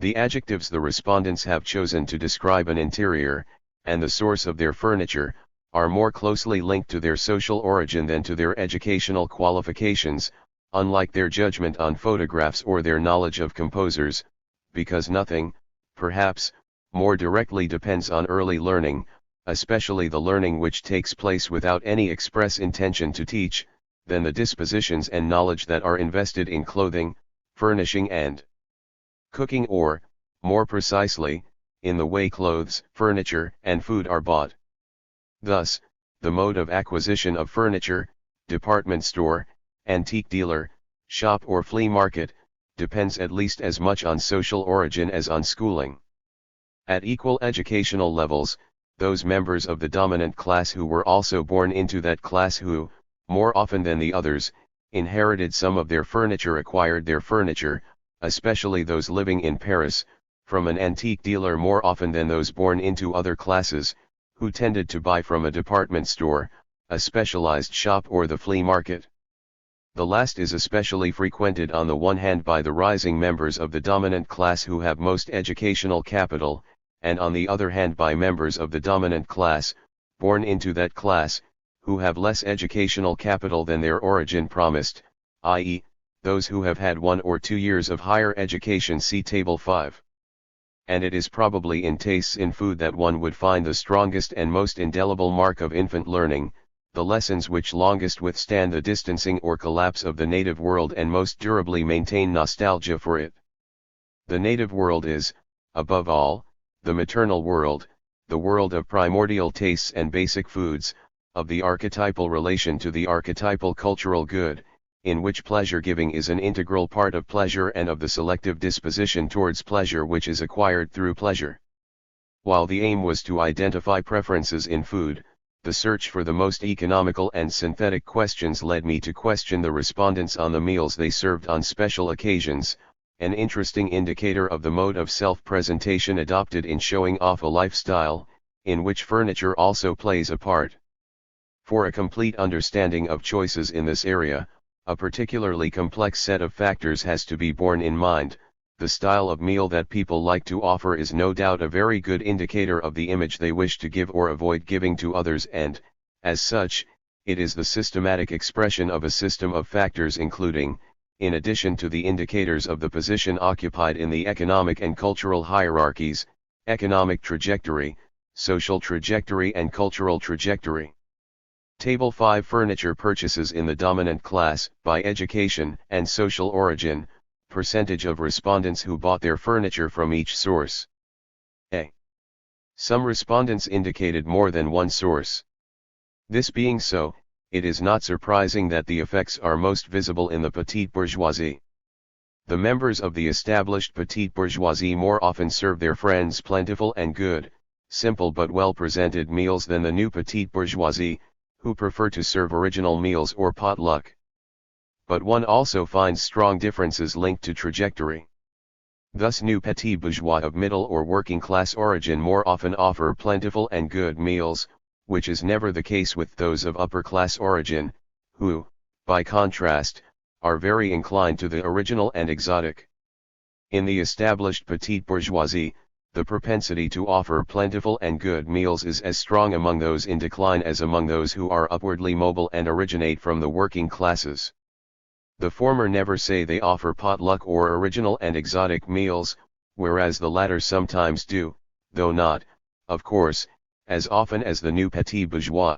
The adjectives the respondents have chosen to describe an interior, and the source of their furniture, are more closely linked to their social origin than to their educational qualifications, unlike their judgment on photographs or their knowledge of composers, because nothing, perhaps, more directly depends on early learning, especially the learning which takes place without any express intention to teach, than the dispositions and knowledge that are invested in clothing, furnishing and cooking, or, more precisely, in the way clothes, furniture, and food are bought. Thus, the mode of acquisition of furniture, department store, antique dealer, shop or flea market, depends at least as much on social origin as on schooling. At equal educational levels, those members of the dominant class who were also born into that class who, more often than the others, inherited some of their furniture acquired their furniture, especially those living in Paris, from an antique dealer more often than those born into other classes, who tended to buy from a department store, a specialized shop or the flea market. The last is especially frequented on the one hand by the rising members of the dominant class who have most educational capital, and on the other hand by members of the dominant class, born into that class, who have less educational capital than their origin promised, i.e., those who have had 1 or 2 years of higher education, see Table 5. And it is probably in tastes in food that one would find the strongest and most indelible mark of infant learning, the lessons which longest withstand the distancing or collapse of the native world and most durably maintain nostalgia for it. The native world is, above all, the maternal world, the world of primordial tastes and basic foods, of the archetypal relation to the archetypal cultural good, in which pleasure-giving is an integral part of pleasure, and of the selective disposition towards pleasure which is acquired through pleasure. While the aim was to identify preferences in food, the search for the most economical and synthetic questions led me to question the respondents on the meals they served on special occasions, an interesting indicator of the mode of self-presentation adopted in showing off a lifestyle, in which furniture also plays a part. For a complete understanding of choices in this area, a particularly complex set of factors has to be borne in mind. The style of meal that people like to offer is no doubt a very good indicator of the image they wish to give or avoid giving to others, and, as such, it is the systematic expression of a system of factors including, in addition to the indicators of the position occupied in the economic and cultural hierarchies, economic trajectory, social trajectory and cultural trajectory. Table 5. Furniture purchases in the dominant class, by education and social origin, percentage of respondents who bought their furniture from each source. A. Some respondents indicated more than one source. This being so, it is not surprising that the effects are most visible in the petite bourgeoisie. The members of the established petite bourgeoisie more often serve their friends plentiful and good, simple but well-presented meals than the new petite bourgeoisie, who prefer to serve original meals or potluck. But one also finds strong differences linked to trajectory. Thus new petits bourgeois of middle or working class origin more often offer plentiful and good meals, which is never the case with those of upper class origin, who, by contrast, are very inclined to the original and exotic. In the established petite bourgeoisie, the propensity to offer plentiful and good meals is as strong among those in decline as among those who are upwardly mobile and originate from the working classes. The former never say they offer potluck or original and exotic meals, whereas the latter sometimes do, though not, of course, as often as the new petit bourgeois.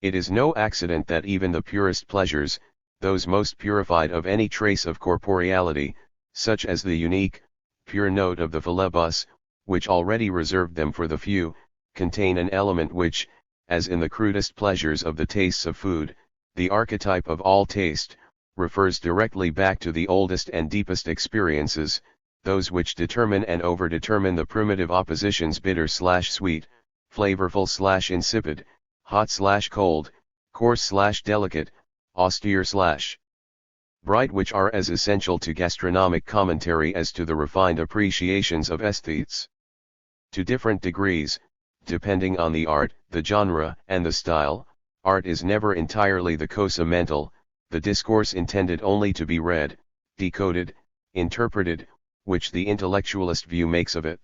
It is no accident that even the purest pleasures, those most purified of any trace of corporeality, such as the unique, pure note of the philebus, which already reserved them for the few, contain an element which, as in the crudest pleasures of the tastes of food, the archetype of all taste, refers directly back to the oldest and deepest experiences, those which determine and overdetermine the primitive oppositions bitter/sweet, flavorful/insipid, hot/cold, coarse/delicate, austere/bright, which are as essential to gastronomic commentary as to the refined appreciations of aesthetes. To different degrees, depending on the art, the genre, and the style, art is never entirely the cosa mental, the discourse intended only to be read, decoded, interpreted, which the intellectualist view makes of it.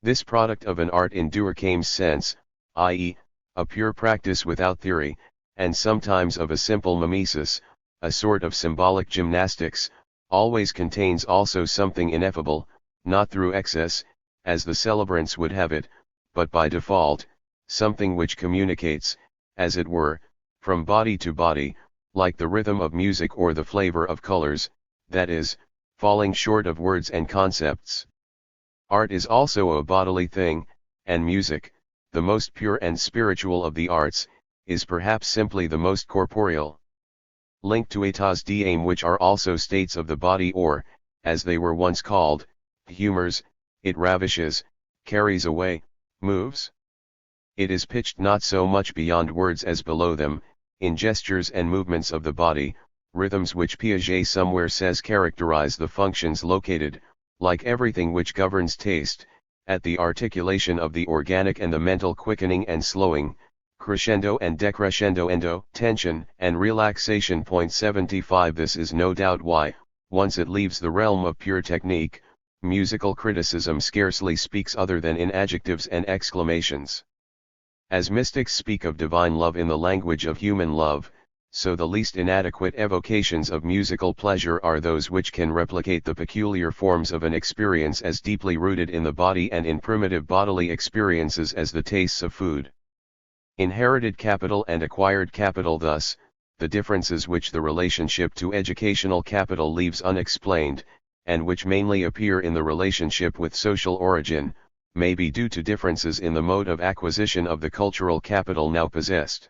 This product of an art in Durkheim's sense, i.e., a pure practice without theory, and sometimes of a simple mimesis, a sort of symbolic gymnastics, always contains also something ineffable, not through excess, as the celebrants would have it, but by default, something which communicates, as it were, from body to body, like the rhythm of music or the flavor of colors, that is, falling short of words and concepts. Art is also a bodily thing, and music, the most pure and spiritual of the arts, is perhaps simply the most corporeal. Linked to états d'âme, which are also states of the body, or, as they were once called, humors, it ravishes, carries away, moves. It is pitched not so much beyond words as below them, in gestures and movements of the body, rhythms which Piaget somewhere says characterize the functions located, like everything which governs taste, at the articulation of the organic and the mental quickening and slowing, crescendo and decrescendo, endo, tension and relaxation. 75 This is no doubt why, once it leaves the realm of pure technique, musical criticism scarcely speaks other than in adjectives and exclamations. As mystics speak of divine love in the language of human love, so the least inadequate evocations of musical pleasure are those which can replicate the peculiar forms of an experience as deeply rooted in the body and in primitive bodily experiences as the tastes of food. Inherited capital and acquired capital. Thus, the differences which the relationship to educational capital leaves unexplained, and which mainly appear in the relationship with social origin, may be due to differences in the mode of acquisition of the cultural capital now possessed.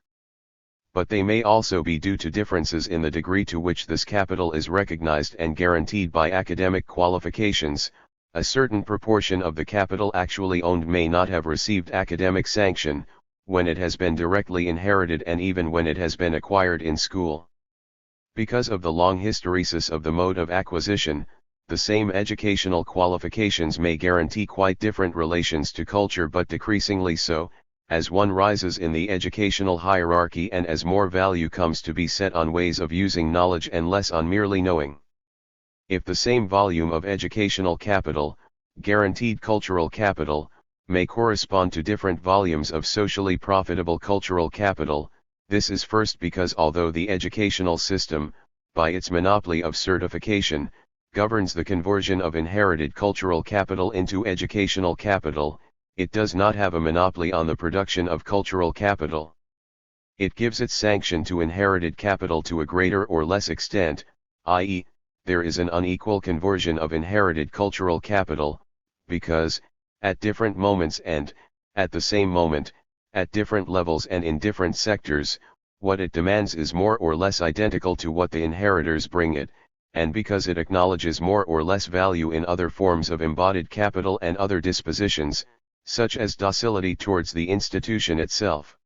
But they may also be due to differences in the degree to which this capital is recognized and guaranteed by academic qualifications. A certain proportion of the capital actually owned may not have received academic sanction, when it has been directly inherited and even when it has been acquired in school. Because of the long hysteresis of the mode of acquisition, the same educational qualifications may guarantee quite different relations to culture, but decreasingly so, as one rises in the educational hierarchy and as more value comes to be set on ways of using knowledge and less on merely knowing. If the same volume of educational capital, guaranteed cultural capital, may correspond to different volumes of socially profitable cultural capital, this is first because although the educational system, by its monopoly of certification, governs the conversion of inherited cultural capital into educational capital, it does not have a monopoly on the production of cultural capital. It gives its sanction to inherited capital to a greater or less extent, i.e., there is an unequal conversion of inherited cultural capital, because, at different moments and, at the same moment, at different levels and in different sectors, what it demands is more or less identical to what the inheritors bring it, and because it acknowledges more or less value in other forms of embodied capital and other dispositions, such as docility towards the institution itself.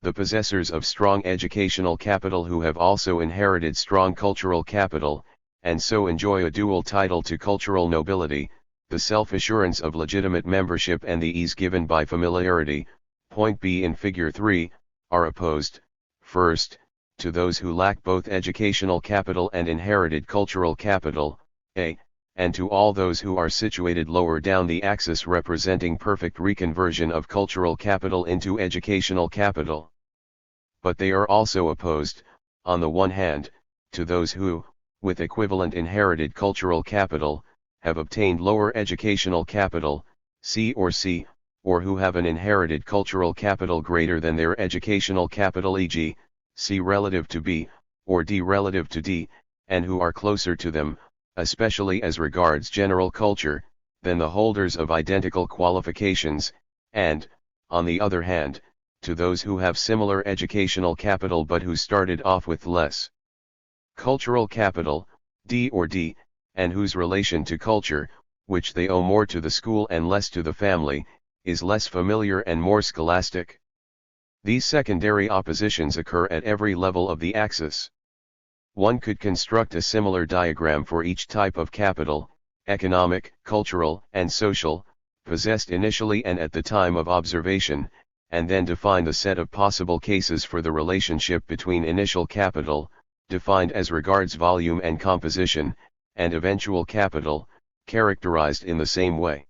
The possessors of strong educational capital who have also inherited strong cultural capital, and so enjoy a dual title to cultural nobility, the self-assurance of legitimate membership and the ease given by familiarity, point B in Figure 3, are opposed, first, to those who lack both educational capital and inherited cultural capital, A, and to all those who are situated lower down the axis representing perfect reconversion of cultural capital into educational capital. But they are also opposed, on the one hand, to those who, with equivalent inherited cultural capital, have obtained lower educational capital, C, or who have an inherited cultural capital greater than their educational capital, e.g., C relative to B, or D relative to D, and who are closer to them, especially as regards general culture, than the holders of identical qualifications, and, on the other hand, to those who have similar educational capital but who started off with less cultural capital, D or D, and whose relation to culture, which they owe more to the school and less to the family, is less familiar and more scholastic. These secondary oppositions occur at every level of the axis. One could construct a similar diagram for each type of capital, economic, cultural, and social, possessed initially and at the time of observation, and then define the set of possible cases for the relationship between initial capital, defined as regards volume and composition, and eventual capital, characterized in the same way.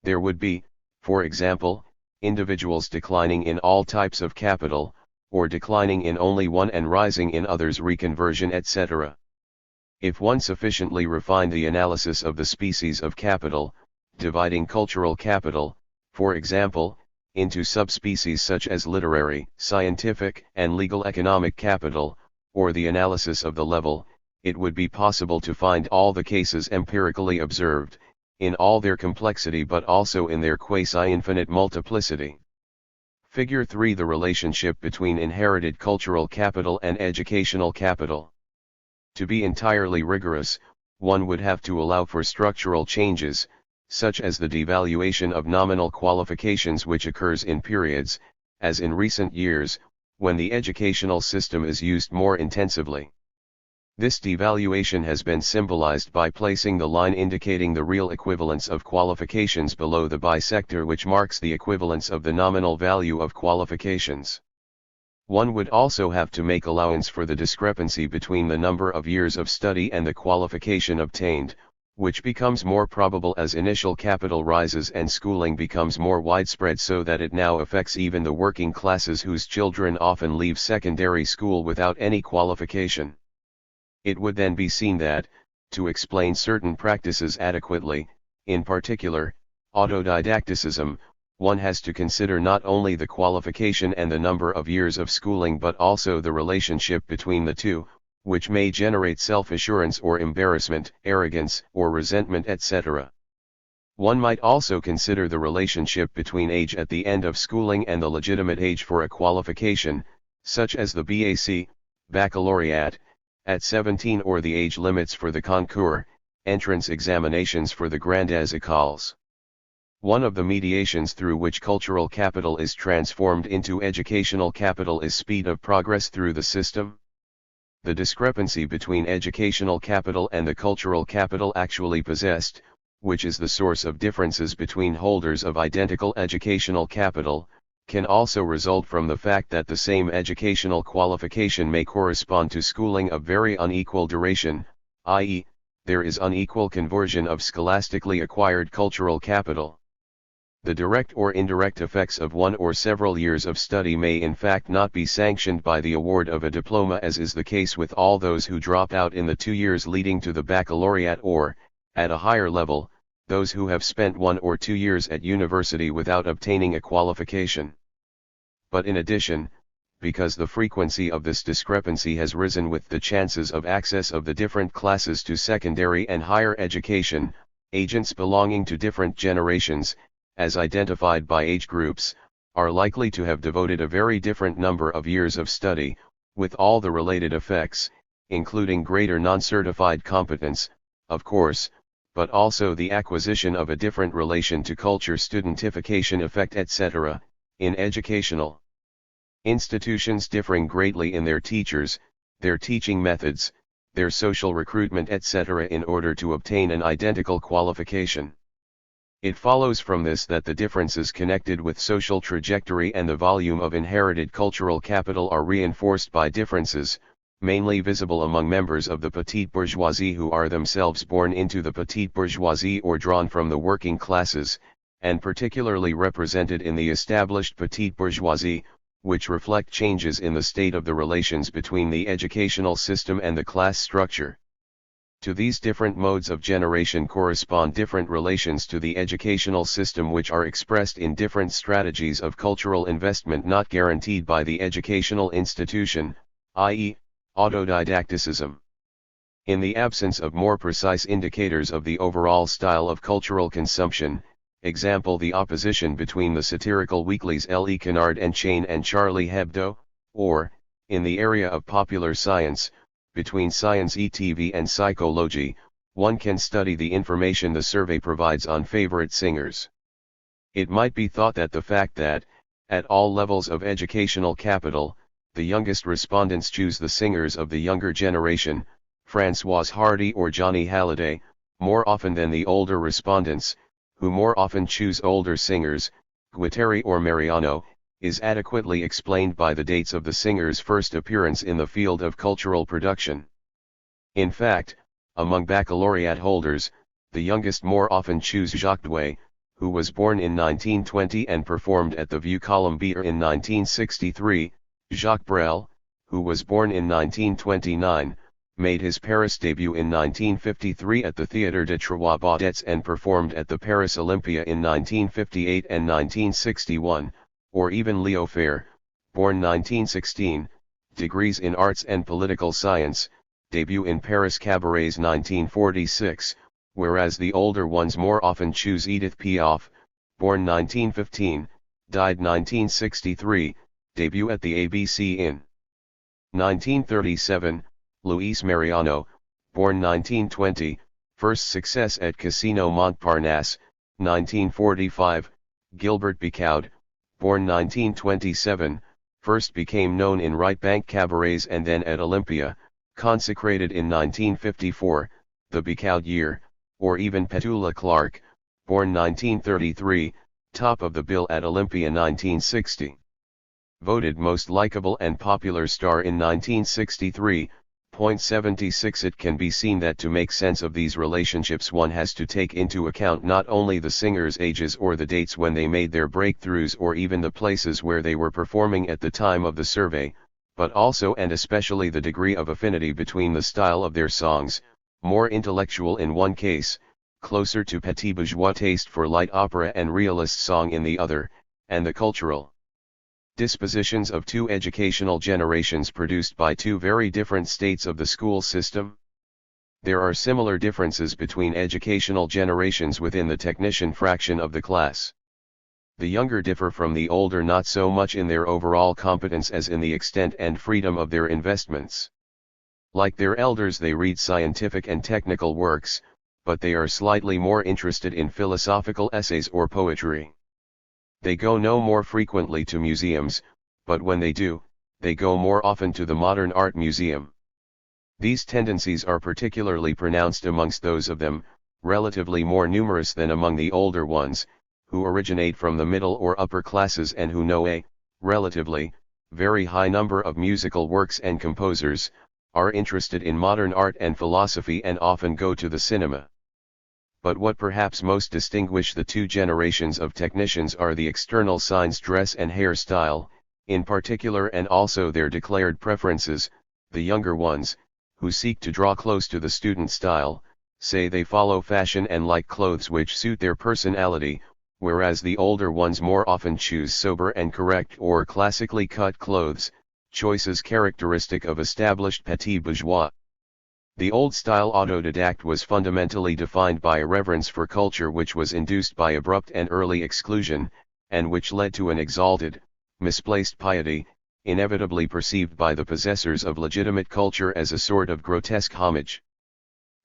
There would be, for example, individuals declining in all types of capital, or declining in only one and rising in others, reconversion, etc. If one sufficiently refined the analysis of the species of capital, dividing cultural capital, for example, into subspecies such as literary, scientific, and legal economic capital, or the analysis of the level, it would be possible to find all the cases empirically observed, in all their complexity but also in their quasi-infinite multiplicity. Figure 3: the relationship between inherited cultural capital and educational capital. To be entirely rigorous, one would have to allow for structural changes, such as the devaluation of nominal qualifications which occurs in periods, as in recent years, when the educational system is used more intensively. This devaluation has been symbolized by placing the line indicating the real equivalence of qualifications below the bisector which marks the equivalence of the nominal value of qualifications. One would also have to make allowance for the discrepancy between the number of years of study and the qualification obtained, which becomes more probable as initial capital rises and schooling becomes more widespread, so that it now affects even the working classes whose children often leave secondary school without any qualification. It would then be seen that, to explain certain practices adequately, in particular, autodidacticism, one has to consider not only the qualification and the number of years of schooling but also the relationship between the two, which may generate self-assurance or embarrassment, arrogance or resentment, etc. One might also consider the relationship between age at the end of schooling and the legitimate age for a qualification, such as the BAc, baccalaureate, at 17, or the age limits for the concours, entrance examinations for the grandes écoles. One of the mediations through which cultural capital is transformed into educational capital is speed of progress through the system. The discrepancy between educational capital and the cultural capital actually possessed, which is the source of differences between holders of identical educational capital, can also result from the fact that the same educational qualification may correspond to schooling of very unequal duration, i.e., there is unequal conversion of scholastically acquired cultural capital. The direct or indirect effects of one or several years of study may in fact not be sanctioned by the award of a diploma, as is the case with all those who drop out in the 2 years leading to the baccalaureate, or, at a higher level, those who have spent 1 or 2 years at university without obtaining a qualification. But in addition, because the frequency of this discrepancy has risen with the chances of access of the different classes to secondary and higher education, agents belonging to different generations, as identified by age groups, are likely to have devoted a very different number of years of study, with all the related effects, including greater non-certified competence, of course, but also the acquisition of a different relation to culture, studentification effect, etc., in educational institutions differing greatly in their teachers, their teaching methods, their social recruitment, etc., in order to obtain an identical qualification. It follows from this that the differences connected with social trajectory and the volume of inherited cultural capital are reinforced by differences, mainly visible among members of the petite bourgeoisie who are themselves born into the petite bourgeoisie or drawn from the working classes, and particularly represented in the established petite bourgeoisie, which reflect changes in the state of the relations between the educational system and the class structure. To these different modes of generation correspond different relations to the educational system, which are expressed in different strategies of cultural investment not guaranteed by the educational institution, i.e., autodidacticism. In the absence of more precise indicators of the overall style of cultural consumption, example the opposition between the satirical weeklies Le Canard and Chain and Charlie Hebdo, or, in the area of popular science, between Science ETV and Psychology, one can study the information the survey provides on favorite singers. It might be thought that the fact that, at all levels of educational capital, the youngest respondents choose the singers of the younger generation, Françoise Hardy or Johnny Hallyday, more often than the older respondents, who more often choose older singers, Guattari or Mariano, is adequately explained by the dates of the singer's first appearance in the field of cultural production. In fact, among baccalaureate holders, the youngest more often choose Jacques Douay, who was born in 1920 and performed at the Vieux Colombier in 1963, Jacques Brel, who was born in 1929, made his Paris debut in 1953 at the Théâtre des Trois Baudets and performed at the Paris Olympia in 1958 and 1961, or even Leo Ferre, born 1916, degrees in arts and political science, debut in Paris Cabarets 1946, whereas the older ones more often choose Edith Piaf, born 1915, died 1963, debut at the ABC in 1937, Luis Mariano, born 1920, first success at Casino Montparnasse, 1945, Gilbert Bécaud, born 1927, first became known in right bank cabarets and then at Olympia, consecrated in 1954, the Bécaud year, or even Petula Clark, born 1933, top of the bill at Olympia 1960. Voted most likable and popular star in 1963, .76. It can be seen that to make sense of these relationships one has to take into account not only the singers' ages or the dates when they made their breakthroughs or even the places where they were performing at the time of the survey, but also and especially the degree of affinity between the style of their songs, more intellectual in one case, closer to petit bourgeois taste for light opera and realist song in the other, and the cultural dispositions of two educational generations produced by two very different states of the school system. There are similar differences between educational generations within the technician fraction of the class. The younger differ from the older not so much in their overall competence as in the extent and freedom of their investments. Like their elders, they read scientific and technical works, but they are slightly more interested in philosophical essays or poetry. They go no more frequently to museums, but when they do, they go more often to the modern art museum. These tendencies are particularly pronounced amongst those of them, relatively more numerous than among the older ones, who originate from the middle or upper classes and who know a, relatively, very high number of musical works and composers, are interested in modern art and philosophy and often go to the cinema. But what perhaps most distinguish the two generations of technicians are the external signs: dress and hairstyle, in particular, and also their declared preferences. The younger ones, who seek to draw close to the student style, say they follow fashion and like clothes which suit their personality, whereas the older ones more often choose sober and correct or classically cut clothes, choices characteristic of established petit bourgeois. The old-style autodidact was fundamentally defined by a reverence for culture which was induced by abrupt and early exclusion, and which led to an exalted, misplaced piety, inevitably perceived by the possessors of legitimate culture as a sort of grotesque homage.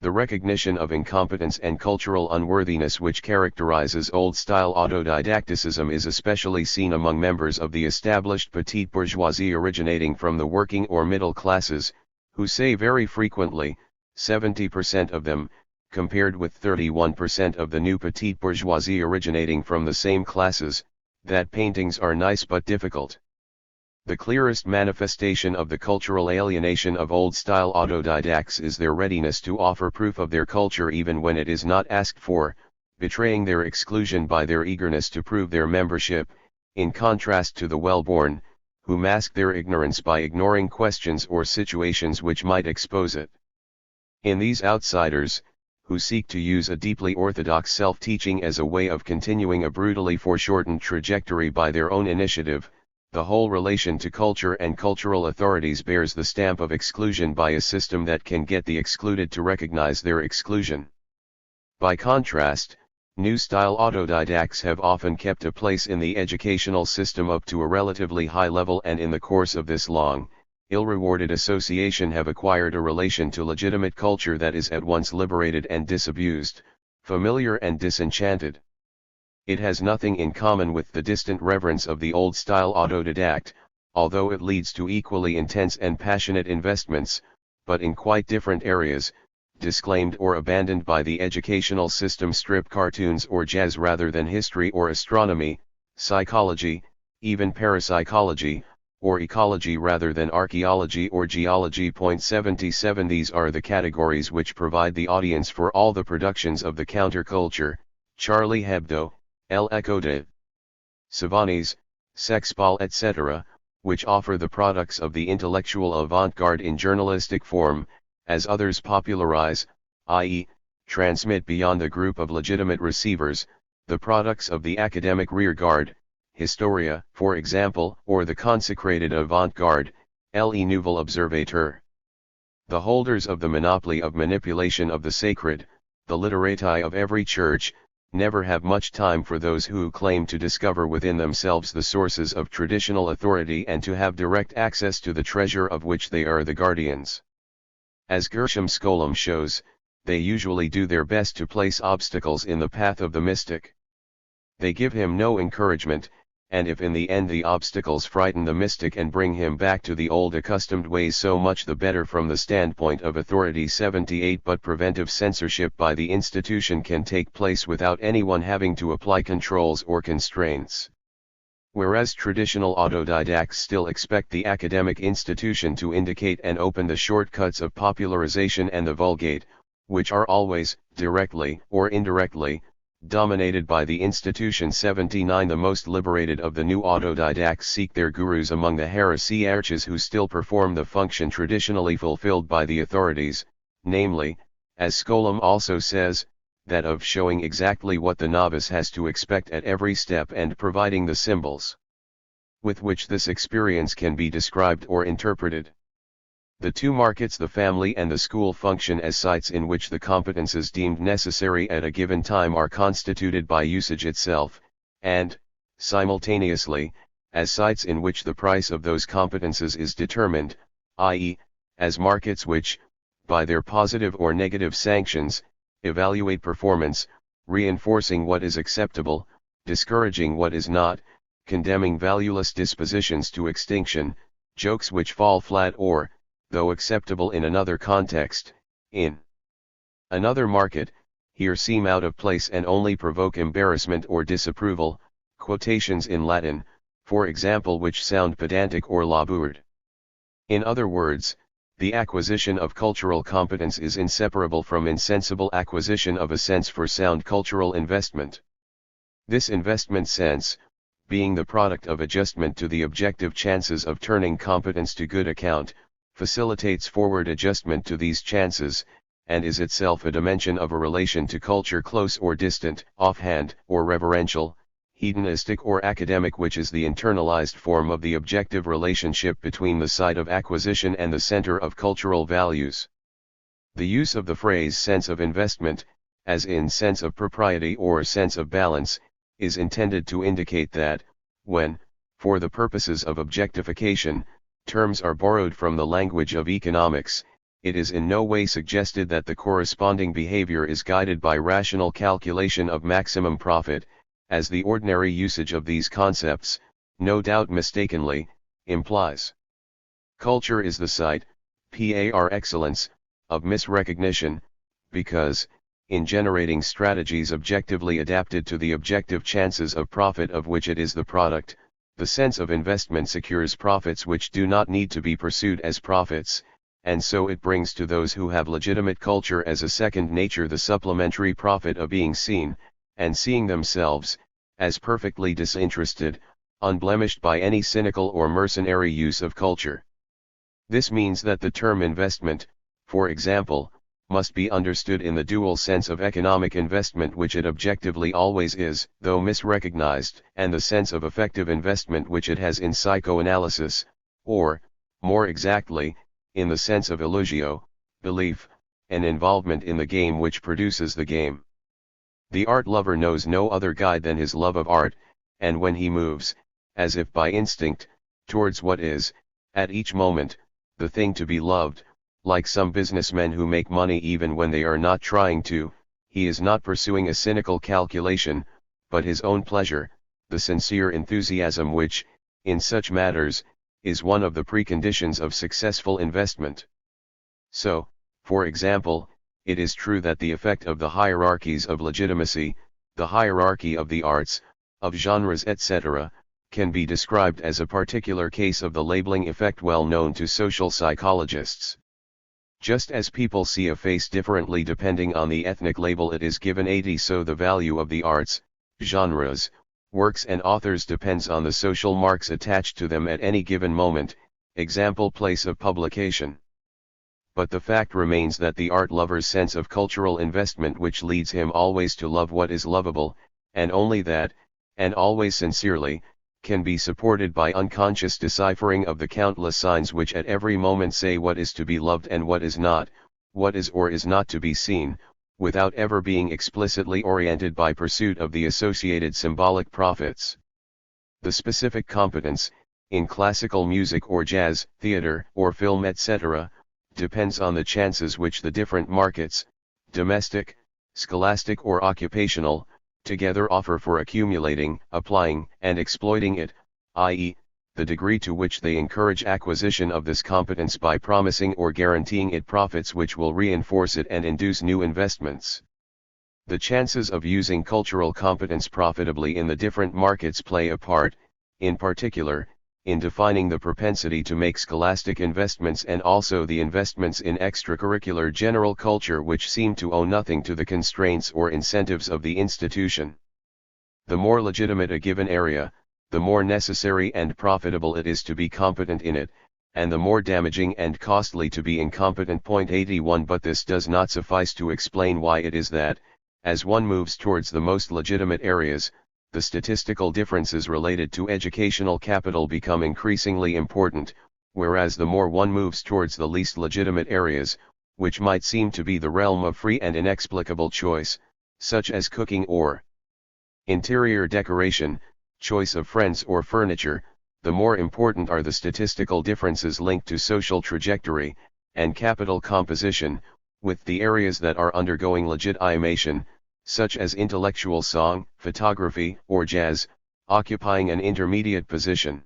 The recognition of incompetence and cultural unworthiness which characterizes old-style autodidacticism is especially seen among members of the established petite bourgeoisie originating from the working or middle classes, who say very frequently, 70% of them, compared with 31% of the new petite bourgeoisie originating from the same classes, that paintings are nice but difficult. The clearest manifestation of the cultural alienation of old-style autodidacts is their readiness to offer proof of their culture even when it is not asked for, betraying their exclusion by their eagerness to prove their membership, in contrast to the well-born, who mask their ignorance by ignoring questions or situations which might expose it. In these outsiders, who seek to use a deeply orthodox self-teaching as a way of continuing a brutally foreshortened trajectory by their own initiative, the whole relation to culture and cultural authorities bears the stamp of exclusion by a system that can get the excluded to recognize their exclusion. By contrast, new-style autodidacts have often kept a place in the educational system up to a relatively high level, and in the course of this long, ill-rewarded association have acquired a relation to legitimate culture that is at once liberated and disabused, familiar and disenchanted. It has nothing in common with the distant reverence of the old-style autodidact, although it leads to equally intense and passionate investments, but in quite different areas, disclaimed or abandoned by the educational system, strip cartoons or jazz rather than history or astronomy, psychology, even parapsychology, or ecology rather than archaeology or geology. 77 These are the categories which provide the audience for all the productions of the counterculture, Charlie Hebdo, El Echo de Savanes, Sexpal etc., which offer the products of the intellectual avant-garde in journalistic form, as others popularize, i.e., transmit beyond the group of legitimate receivers, the products of the academic rearguard, Historia, for example, or the consecrated avant-garde, Le Nouvel Observateur. The holders of the monopoly of manipulation of the sacred, the literati of every church, never have much time for those who claim to discover within themselves the sources of traditional authority and to have direct access to the treasure of which they are the guardians. As Gershom Scholem shows, they usually do their best to place obstacles in the path of the mystic. They give him no encouragement, and if in the end the obstacles frighten the mystic and bring him back to the old accustomed ways, so much the better from the standpoint of authority. 78 But preventive censorship by the institution can take place without anyone having to apply controls or constraints. Whereas traditional autodidacts still expect the academic institution to indicate and open the shortcuts of popularization and the vulgate, which are always, directly or indirectly, dominated by the institution. 79 The most liberated of the new autodidacts seek their gurus among the heresy arches who still perform the function traditionally fulfilled by the authorities, namely, as Scholem also says, that of showing exactly what the novice has to expect at every step and providing the symbols with which this experience can be described or interpreted. The two markets, the family and the school, function as sites in which the competences deemed necessary at a given time are constituted by usage itself, and, simultaneously, as sites in which the price of those competences is determined, i.e., as markets which, by their positive or negative sanctions, evaluate performance, reinforcing what is acceptable, discouraging what is not, condemning valueless dispositions to extinction, jokes which fall flat or, though acceptable in another context, in another market, here seem out of place and only provoke embarrassment or disapproval, quotations in Latin, for example, which sound pedantic or labourd. In other words, the acquisition of cultural competence is inseparable from insensible acquisition of a sense for sound cultural investment. This investment sense, being the product of adjustment to the objective chances of turning competence to good account, facilitates forward adjustment to these chances, and is itself a dimension of a relation to culture close or distant, offhand or reverential, hedonistic or academic, which is the internalized form of the objective relationship between the site of acquisition and the center of cultural values. The use of the phrase sense of investment, as in sense of propriety or sense of balance, is intended to indicate that, when, for the purposes of objectification, terms are borrowed from the language of economics, it is in no way suggested that the corresponding behavior is guided by rational calculation of maximum profit, as the ordinary usage of these concepts, no doubt mistakenly, implies. Culture is the site, par excellence, of misrecognition, because, in generating strategies objectively adapted to the objective chances of profit of which it is the product, the sense of investment secures profits which do not need to be pursued as profits, and so it brings to those who have legitimate culture as a second nature the supplementary profit of being seen, and seeing themselves, as perfectly disinterested, unblemished by any cynical or mercenary use of culture. This means that the term investment, for example, must be understood in the dual sense of economic investment which it objectively always is, though misrecognized, and the sense of effective investment which it has in psychoanalysis, or, more exactly, in the sense of illugio, belief, and involvement in the game which produces the game. The art lover knows no other guide than his love of art, and when he moves, as if by instinct, towards what is, at each moment, the thing to be loved, like some businessmen who make money even when they are not trying to, he is not pursuing a cynical calculation, but his own pleasure, the sincere enthusiasm which, in such matters, is one of the preconditions of successful investment. So, for example, it is true that the effect of the hierarchies of legitimacy, the hierarchy of the arts, of genres etc., can be described as a particular case of the labeling effect well known to social psychologists. Just as people see a face differently depending on the ethnic label it is given, so the value of the arts, genres, works and authors depends on the social marks attached to them at any given moment, example place of publication. But the fact remains that the art lover's sense of cultural investment which leads him always to love what is lovable, and only that, and always sincerely, can be supported by unconscious deciphering of the countless signs which at every moment say what is to be loved and what is not, what is or is not to be seen, without ever being explicitly oriented by pursuit of the associated symbolic profits. The specific competence, in classical music or jazz, theater or film etc., depends on the chances which the different markets, domestic, scholastic or occupational, together offer for accumulating, applying, and exploiting it, i.e., the degree to which they encourage acquisition of this competence by promising or guaranteeing it profits which will reinforce it and induce new investments. The chances of using cultural competence profitably in the different markets play a part, in particular, in defining the propensity to make scholastic investments and also the investments in extracurricular general culture which seem to owe nothing to the constraints or incentives of the institution. The more legitimate a given area, the more necessary and profitable it is to be competent in it, and the more damaging and costly to be incompetent. 81 But this does not suffice to explain why it is that, as one moves towards the most legitimate areas, the statistical differences related to educational capital become increasingly important, whereas the more one moves towards the least legitimate areas, which might seem to be the realm of free and inexplicable choice, such as cooking or interior decoration, choice of friends or furniture, the more important are the statistical differences linked to social trajectory and capital composition, with the areas that are undergoing legitimation, such as intellectual song, photography, or jazz, occupying an intermediate position.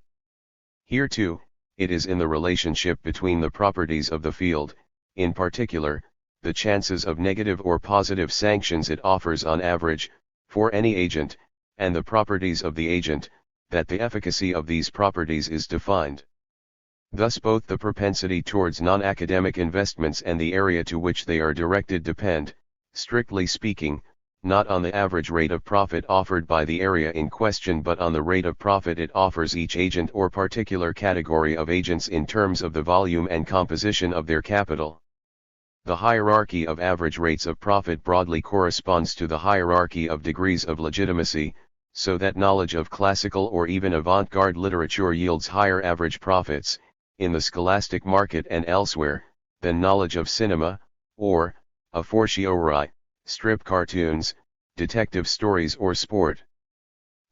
Here too, it is in the relationship between the properties of the field, in particular, the chances of negative or positive sanctions it offers on average, for any agent, and the properties of the agent, that the efficacy of these properties is defined. Thus both the propensity towards non-academic investments and the area to which they are directed depend, strictly speaking, not on the average rate of profit offered by the area in question but on the rate of profit it offers each agent or particular category of agents in terms of the volume and composition of their capital. The hierarchy of average rates of profit broadly corresponds to the hierarchy of degrees of legitimacy, so that knowledge of classical or even avant-garde literature yields higher average profits, in the scholastic market and elsewhere, than knowledge of cinema, or, a fortiori, strip cartoons, detective stories or sport.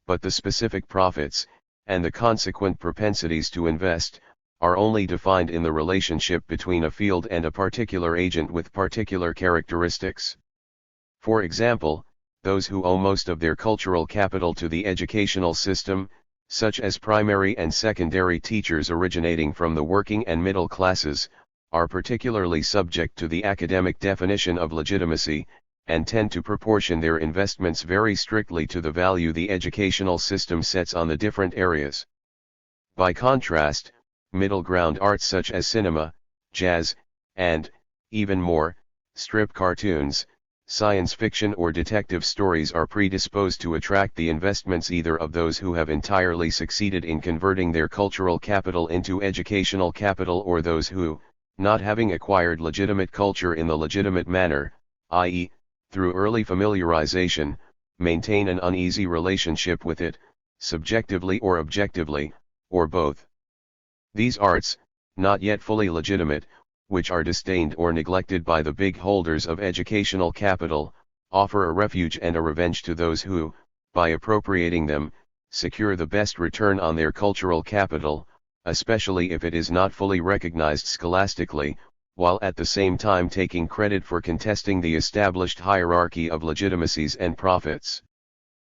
But the specific profits, and the consequent propensities to invest, are only defined in the relationship between a field and a particular agent with particular characteristics. For example, those who owe most of their cultural capital to the educational system, such as primary and secondary teachers originating from the working and middle classes, are particularly subject to the academic definition of legitimacy, and tend to proportion their investments very strictly to the value the educational system sets on the different areas. By contrast, middle ground arts such as cinema, jazz, and, even more, strip cartoons, science fiction or detective stories are predisposed to attract the investments either of those who have entirely succeeded in converting their cultural capital into educational capital or those who, not having acquired legitimate culture in the legitimate manner, i.e., through early familiarization, maintain an uneasy relationship with it, subjectively or objectively, or both. These arts, not yet fully legitimate, which are disdained or neglected by the big holders of educational capital, offer a refuge and a revenge to those who, by appropriating them, secure the best return on their cultural capital, especially if it is not fully recognized scholastically, while at the same time taking credit for contesting the established hierarchy of legitimacies and profits.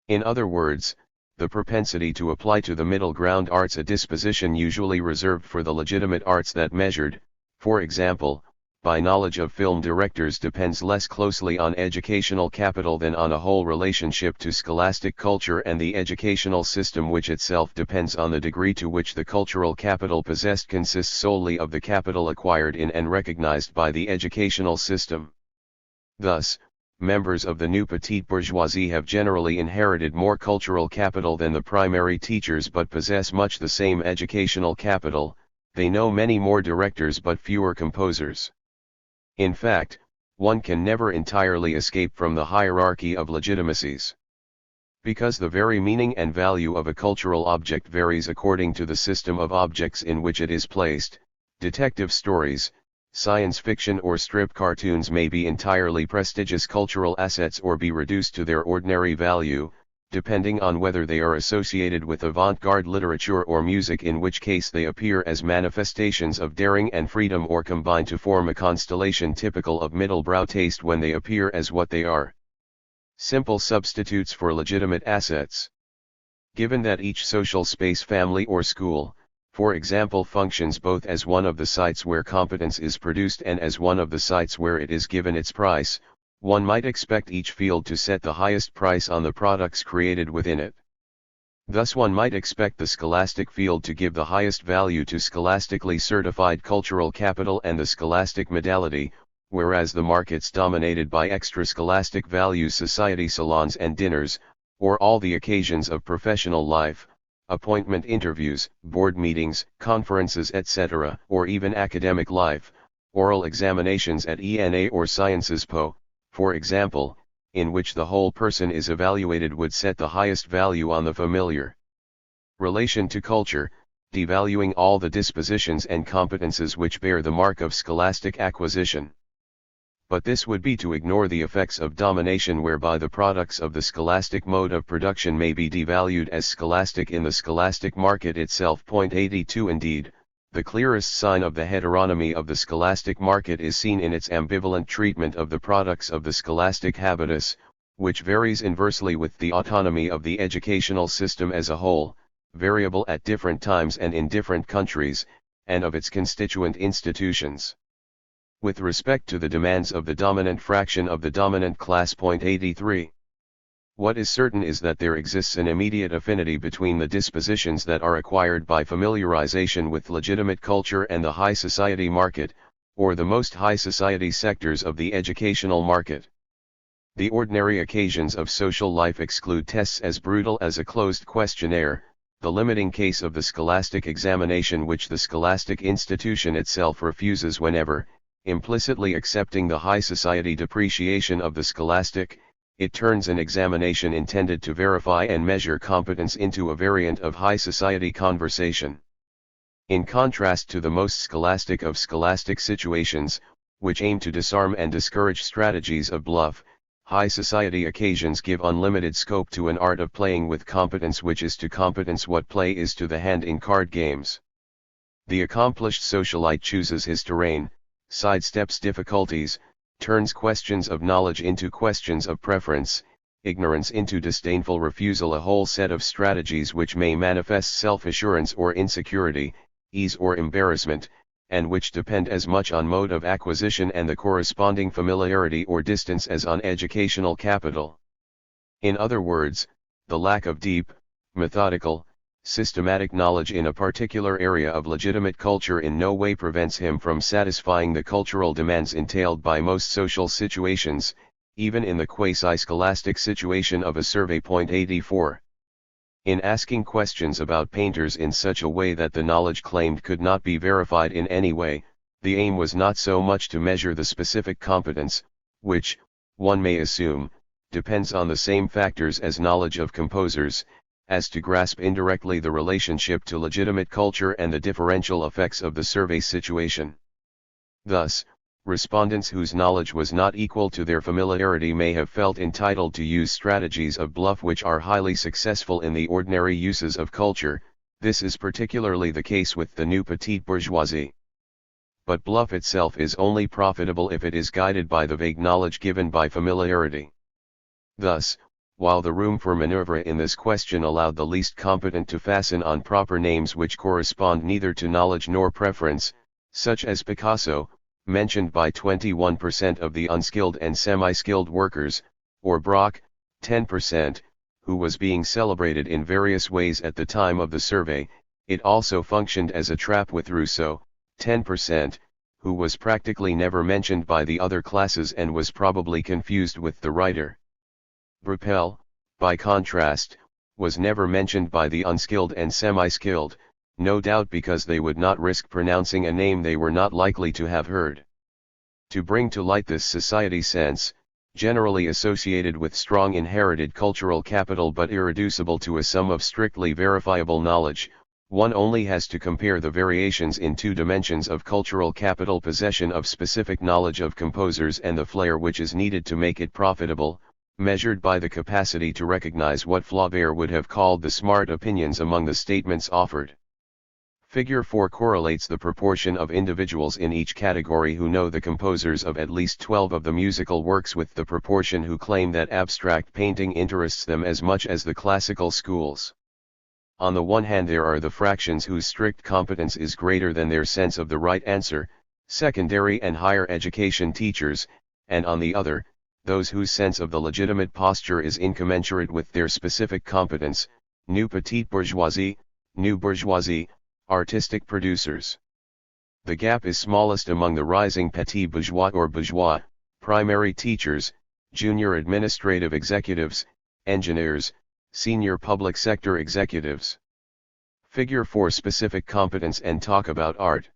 In other words, the propensity to apply to the middle ground arts a disposition usually reserved for the legitimate arts that measured, for example, by knowledge of film directors depends less closely on educational capital than on a whole relationship to scholastic culture and the educational system, which itself depends on the degree to which the cultural capital possessed consists solely of the capital acquired in and recognized by the educational system. Thus, members of the new petite bourgeoisie have generally inherited more cultural capital than the primary teachers but possess much the same educational capital. They know many more directors but fewer composers. In fact, one can never entirely escape from the hierarchy of legitimacies. Because the very meaning and value of a cultural object varies according to the system of objects in which it is placed, detective stories, science fiction or strip cartoons may be entirely prestigious cultural assets or be reduced to their ordinary value, depending on whether they are associated with avant-garde literature or music, in which case they appear as manifestations of daring and freedom, or combine to form a constellation typical of middle-brow taste when they appear as what they are: simple substitutes for legitimate assets. Given that each social space, family or school, for example, functions both as one of the sites where competence is produced and as one of the sites where it is given its price, one might expect each field to set the highest price on the products created within it. Thus one might expect the scholastic field to give the highest value to scholastically certified cultural capital and the scholastic modality, whereas the markets dominated by extra-scholastic values, society salons and dinners, or all the occasions of professional life, appointment interviews, board meetings, conferences, etc., or even academic life, oral examinations at ENA or Sciences Po, for example, in which the whole person is evaluated, would set the highest value on the familiar relation to culture, devaluing all the dispositions and competences which bear the mark of scholastic acquisition. But this would be to ignore the effects of domination, whereby the products of the scholastic mode of production may be devalued as scholastic in the scholastic market itself. 82 Indeed, the clearest sign of the heteronomy of the scholastic market is seen in its ambivalent treatment of the products of the scholastic habitus, which varies inversely with the autonomy of the educational system as a whole, variable at different times and in different countries, and of its constituent institutions. With respect to the demands of the dominant fraction of the dominant class. 83. What is certain is that there exists an immediate affinity between the dispositions that are acquired by familiarization with legitimate culture and the high society market, or the most high society sectors of the educational market. The ordinary occasions of social life exclude tests as brutal as a closed questionnaire, the limiting case of the scholastic examination, which the scholastic institution itself refuses whenever, implicitly accepting the high society depreciation of the scholastic, it turns an examination intended to verify and measure competence into a variant of high society conversation. In contrast to the most scholastic of scholastic situations, which aim to disarm and discourage strategies of bluff, high society occasions give unlimited scope to an art of playing with competence, which is to competence what play is to the hand in card games. The accomplished socialite chooses his terrain, sidesteps difficulties, turns questions of knowledge into questions of preference, ignorance into disdainful refusal, a whole set of strategies which may manifest self-assurance or insecurity, ease or embarrassment, and which depend as much on mode of acquisition and the corresponding familiarity or distance as on educational capital. In other words, the lack of deep, methodical, systematic knowledge in a particular area of legitimate culture in no way prevents him from satisfying the cultural demands entailed by most social situations, even in the quasi-scholastic situation of a survey. 84. In asking questions about painters in such a way that the knowledge claimed could not be verified in any way, the aim was not so much to measure the specific competence, which, one may assume, depends on the same factors as knowledge of composers, as to grasp indirectly the relationship to legitimate culture and the differential effects of the survey situation. Thus, respondents whose knowledge was not equal to their familiarity may have felt entitled to use strategies of bluff which are highly successful in the ordinary uses of culture. This is particularly the case with the new petite bourgeoisie. But bluff itself is only profitable if it is guided by the vague knowledge given by familiarity. Thus, while the room for maneuver in this question allowed the least competent to fasten on proper names which correspond neither to knowledge nor preference, such as Picasso, mentioned by 21% of the unskilled and semi-skilled workers, or Brock, 10%, who was being celebrated in various ways at the time of the survey. It also functioned as a trap with Rousseau, 10%, who was practically never mentioned by the other classes and was probably confused with the writer. Breupel, by contrast, was never mentioned by the unskilled and semi-skilled, no doubt because they would not risk pronouncing a name they were not likely to have heard. To bring to light this society sense, generally associated with strong inherited cultural capital but irreducible to a sum of strictly verifiable knowledge, one only has to compare the variations in two dimensions of cultural capital possession of specific knowledge of composers and the flair which is needed to make it profitable, measured by the capacity to recognize what Flaubert would have called the smart opinions among the statements offered. Figure 4 correlates the proportion of individuals in each category who know the composers of at least 12 of the musical works with the proportion who claim that abstract painting interests them as much as the classical schools. On the one hand there are the fractions whose strict competence is greater than their sense of the right answer, secondary and higher education teachers, and on the other, those whose sense of the legitimate posture is incommensurate with their specific competence, new petite bourgeoisie, new bourgeoisie, artistic producers. The gap is smallest among the rising petit bourgeois or bourgeois, primary teachers, junior administrative executives, engineers, senior public sector executives. Figure 4 specific competence and talk about art.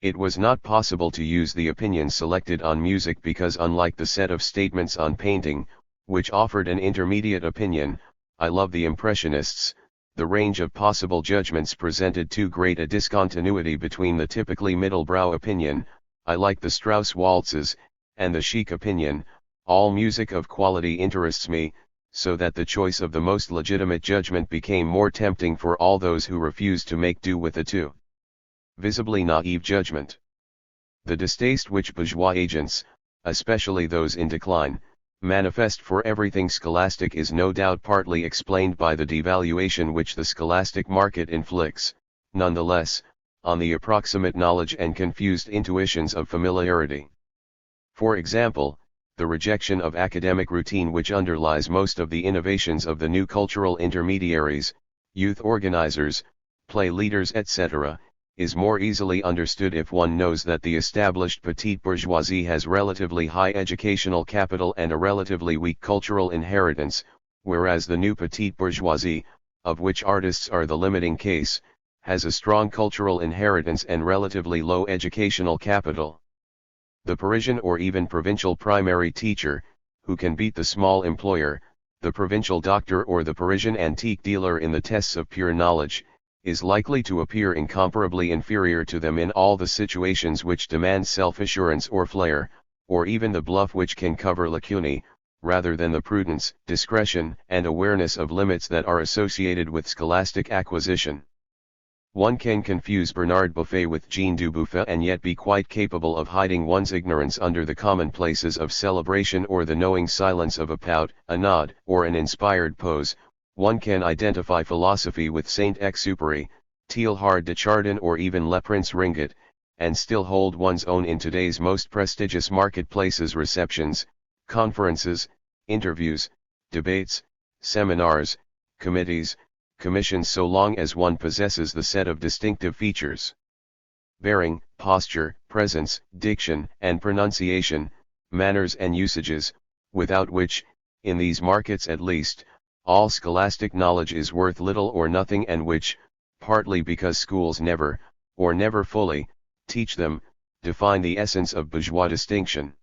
It was not possible to use the opinions selected on music because unlike the set of statements on painting, which offered an intermediate opinion, I love the Impressionists, the range of possible judgments presented too great a discontinuity between the typically middle-brow opinion, I like the Strauss waltzes, and the chic opinion, all music of quality interests me, so that the choice of the most legitimate judgment became more tempting for all those who refused to make do with the too visibly naive judgment. The distaste which bourgeois agents, especially those in decline, manifest for everything scholastic is no doubt partly explained by the devaluation which the scholastic market inflicts, nonetheless, on the approximate knowledge and confused intuitions of familiarity. For example, the rejection of academic routine which underlies most of the innovations of the new cultural intermediaries, youth organizers, play leaders etc., is more easily understood if one knows that the established petite bourgeoisie has relatively high educational capital and a relatively weak cultural inheritance, whereas the new petite bourgeoisie, of which artists are the limiting case, has a strong cultural inheritance and relatively low educational capital. The Parisian or even provincial primary teacher, who can beat the small employer, the provincial doctor or the Parisian antique dealer in the tests of pure knowledge, is likely to appear incomparably inferior to them in all the situations which demand self-assurance or flair, or even the bluff which can cover lacunae, rather than the prudence, discretion, and awareness of limits that are associated with scholastic acquisition. One can confuse Bernard Buffet with Jean Dubuffet and yet be quite capable of hiding one's ignorance under the commonplaces of celebration or the knowing silence of a pout, a nod, or an inspired pose. One can identify philosophy with Saint-Exupéry, Teilhard de Chardin or even Le Prince Ringot, and still hold one's own in today's most prestigious marketplaces, receptions, conferences, interviews, debates, seminars, committees, commissions, so long as one possesses the set of distinctive features: bearing, posture, presence, diction, and pronunciation, manners and usages, without which, in these markets at least, all scholastic knowledge is worth little or nothing, and which, partly because schools never, or never fully, teach them, define the essence of bourgeois distinction.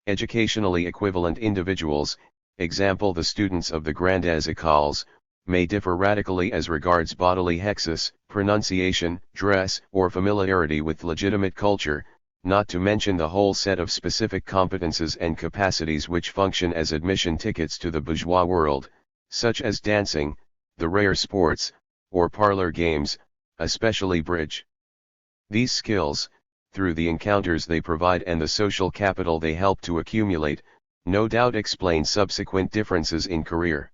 Educationally equivalent individuals, example the students of the grandes écoles, may differ radically as regards bodily hexis, pronunciation, dress, or familiarity with legitimate culture, not to mention the whole set of specific competences and capacities which function as admission tickets to the bourgeois world, such as dancing, the rare sports, or parlor games, especially bridge. These skills, through the encounters they provide and the social capital they help to accumulate, no doubt explain subsequent differences in career.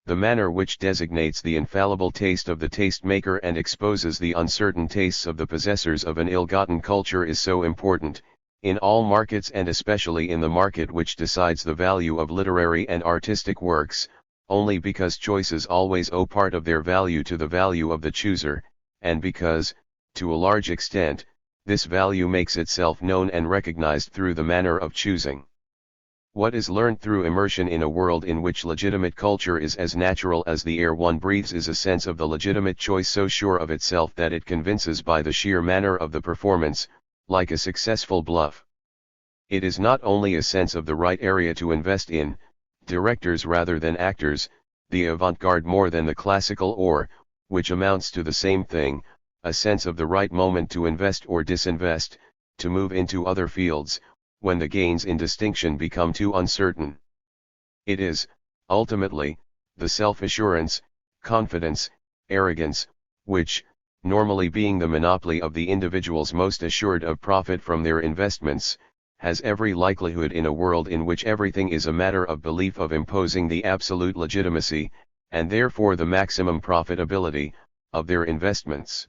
The manner which designates the infallible taste of the tastemaker and exposes the uncertain tastes of the possessors of an ill-gotten culture is so important, in all markets and especially in the market which decides the value of literary and artistic works, only because choices always owe part of their value to the value of the chooser, and because, to a large extent, this value makes itself known and recognized through the manner of choosing. What is learned through immersion in a world in which legitimate culture is as natural as the air one breathes is a sense of the legitimate choice so sure of itself that it convinces by the sheer manner of the performance, like a successful bluff. It is not only a sense of the right area to invest in, directors rather than actors, the avant-garde more than the classical or, which amounts to the same thing, a sense of the right moment to invest or disinvest, to move into other fields, when the gains in distinction become too uncertain. It is, ultimately, the self-assurance, confidence, arrogance, which, normally being the monopoly of the individuals most assured of profit from their investments, has every likelihood in a world in which everything is a matter of belief of imposing the absolute legitimacy, and therefore the maximum profitability, of their investments.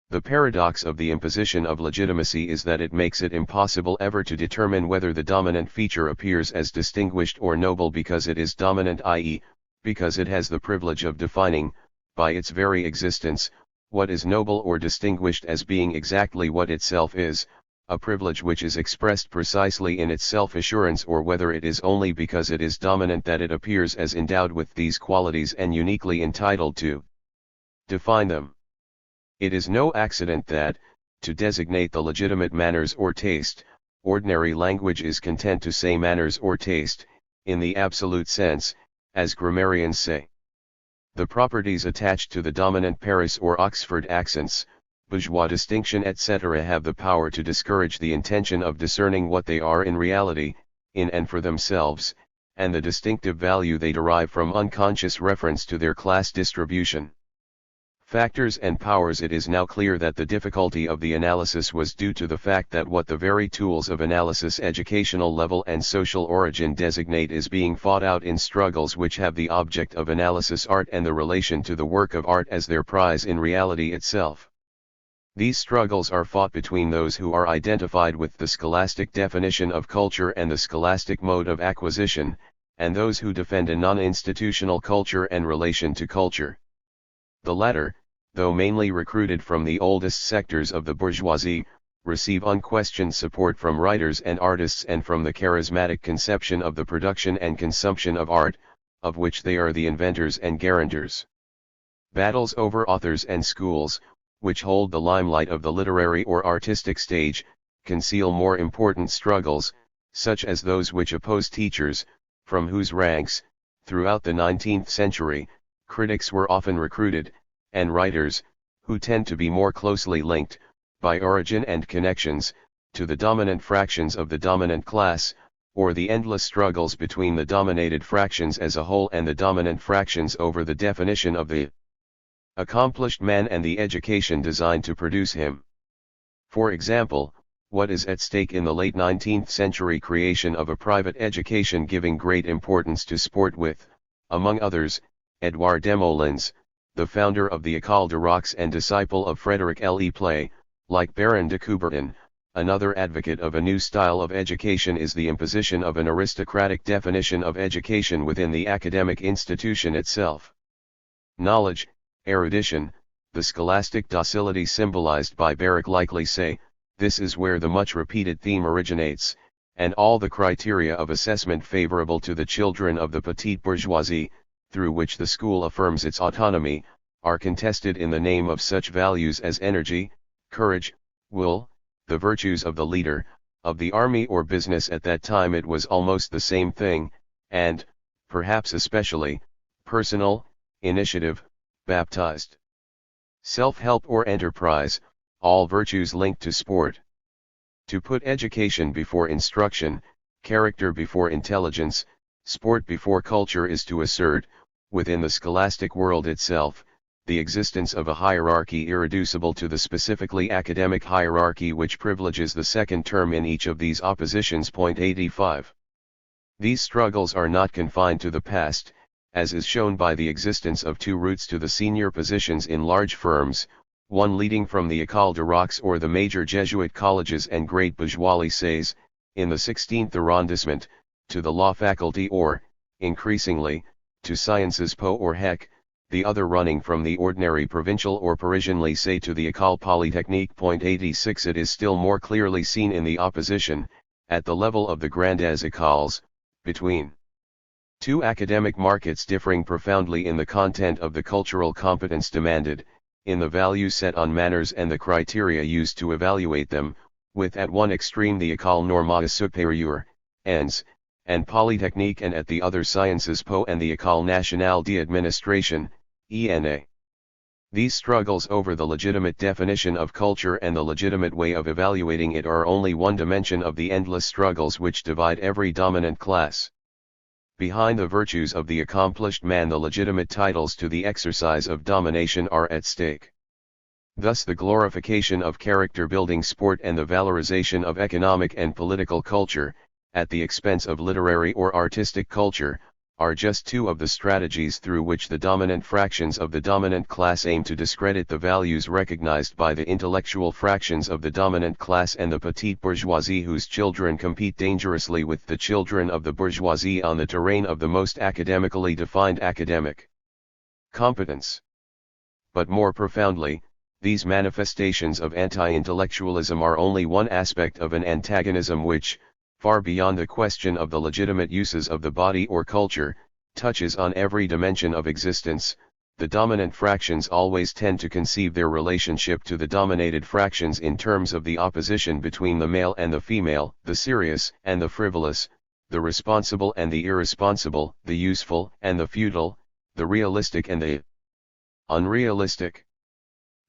The paradox of the imposition of legitimacy is that it makes it impossible ever to determine whether the dominant feature appears as distinguished or noble because it is dominant, i.e., because it has the privilege of defining, by its very existence, what is noble or distinguished as being exactly what itself is, a privilege which is expressed precisely in its self-assurance, or whether it is only because it is dominant that it appears as endowed with these qualities and uniquely entitled to define them. It is no accident that, to designate the legitimate manners or taste, ordinary language is content to say manners or taste, in the absolute sense, as grammarians say. The properties attached to the dominant Paris or Oxford accents, bourgeois distinction etc. have the power to discourage the intention of discerning what they are in reality, in and for themselves, and the distinctive value they derive from unconscious reference to their class distribution. Factors and powers. It is now clear that the difficulty of the analysis was due to the fact that what the very tools of analysis, educational level and social origin, designate is being fought out in struggles which have the object of analysis, art, and the relation to the work of art as their prize in reality itself. These struggles are fought between those who are identified with the scholastic definition of culture and the scholastic mode of acquisition, and those who defend a non-institutional culture and relation to culture. The latter, though mainly recruited from the oldest sectors of the bourgeoisie, receive unquestioned support from writers and artists and from the charismatic conception of the production and consumption of art, of which they are the inventors and guarantors. Battles over authors and schools, which hold the limelight of the literary or artistic stage, conceal more important struggles, such as those which oppose teachers, from whose ranks, throughout the 19th century, critics were often recruited, and writers, who tend to be more closely linked, by origin and connections, to the dominant fractions of the dominant class, or the endless struggles between the dominated fractions as a whole and the dominant fractions over the definition of the accomplished man and the education designed to produce him. For example, what is at stake in the late 19th century creation of a private education giving great importance to sport with, among others, Edouard Desmoulins, the founder of the École de Rox and disciple of Frederick Le Play, like Baron de Coubertin, another advocate of a new style of education, is the imposition of an aristocratic definition of education within the academic institution itself. Knowledge, erudition, the scholastic docility symbolized by Baruch likely say, this is where the much repeated theme originates, and all the criteria of assessment favorable to the children of the petite bourgeoisie, through which the school affirms its autonomy, are contested in the name of such values as energy, courage, will, the virtues of the leader, of the army or business. At that time it was almost the same thing, and, perhaps especially, personal, initiative, baptized self-help or enterprise, all virtues linked to sport. To put education before instruction, character before intelligence, sport before culture is to assert, within the scholastic world itself, the existence of a hierarchy irreducible to the specifically academic hierarchy which privileges the second term in each of these oppositions. 85. These struggles are not confined to the past, as is shown by the existence of two routes to the senior positions in large firms, one leading from the École de Rocs or the major Jesuit colleges and great bourgeois lycées, in the 16th arrondissement, to the law faculty or, increasingly, to Sciences Po or HEC, the other running from the ordinary provincial or Parisian lycée to the École Polytechnique. 86 It is still more clearly seen in the opposition, at the level of the grandes écoles, between two academic markets differing profoundly in the content of the cultural competence demanded, in the value set on manners and the criteria used to evaluate them, with at one extreme the École Normale Supérieure, ENS, and Polytechnique, and at the other Sciences Po and the École Nationale d'Administration, ENA. These struggles over the legitimate definition of culture and the legitimate way of evaluating it are only one dimension of the endless struggles which divide every dominant class. Behind the virtues of the accomplished man, the legitimate titles to the exercise of domination are at stake. Thus the glorification of character-building sport and the valorization of economic and political culture, at the expense of literary or artistic culture, are just two of the strategies through which the dominant fractions of the dominant class aim to discredit the values recognized by the intellectual fractions of the dominant class and the petite bourgeoisie, whose children compete dangerously with the children of the bourgeoisie on the terrain of the most academically defined academic competence. But more profoundly, these manifestations of anti-intellectualism are only one aspect of an antagonism which, far beyond the question of the legitimate uses of the body or culture, touches on every dimension of existence. The dominant fractions always tend to conceive their relationship to the dominated fractions in terms of the opposition between the male and the female, the serious and the frivolous, the responsible and the irresponsible, the useful and the futile, the realistic and the unrealistic.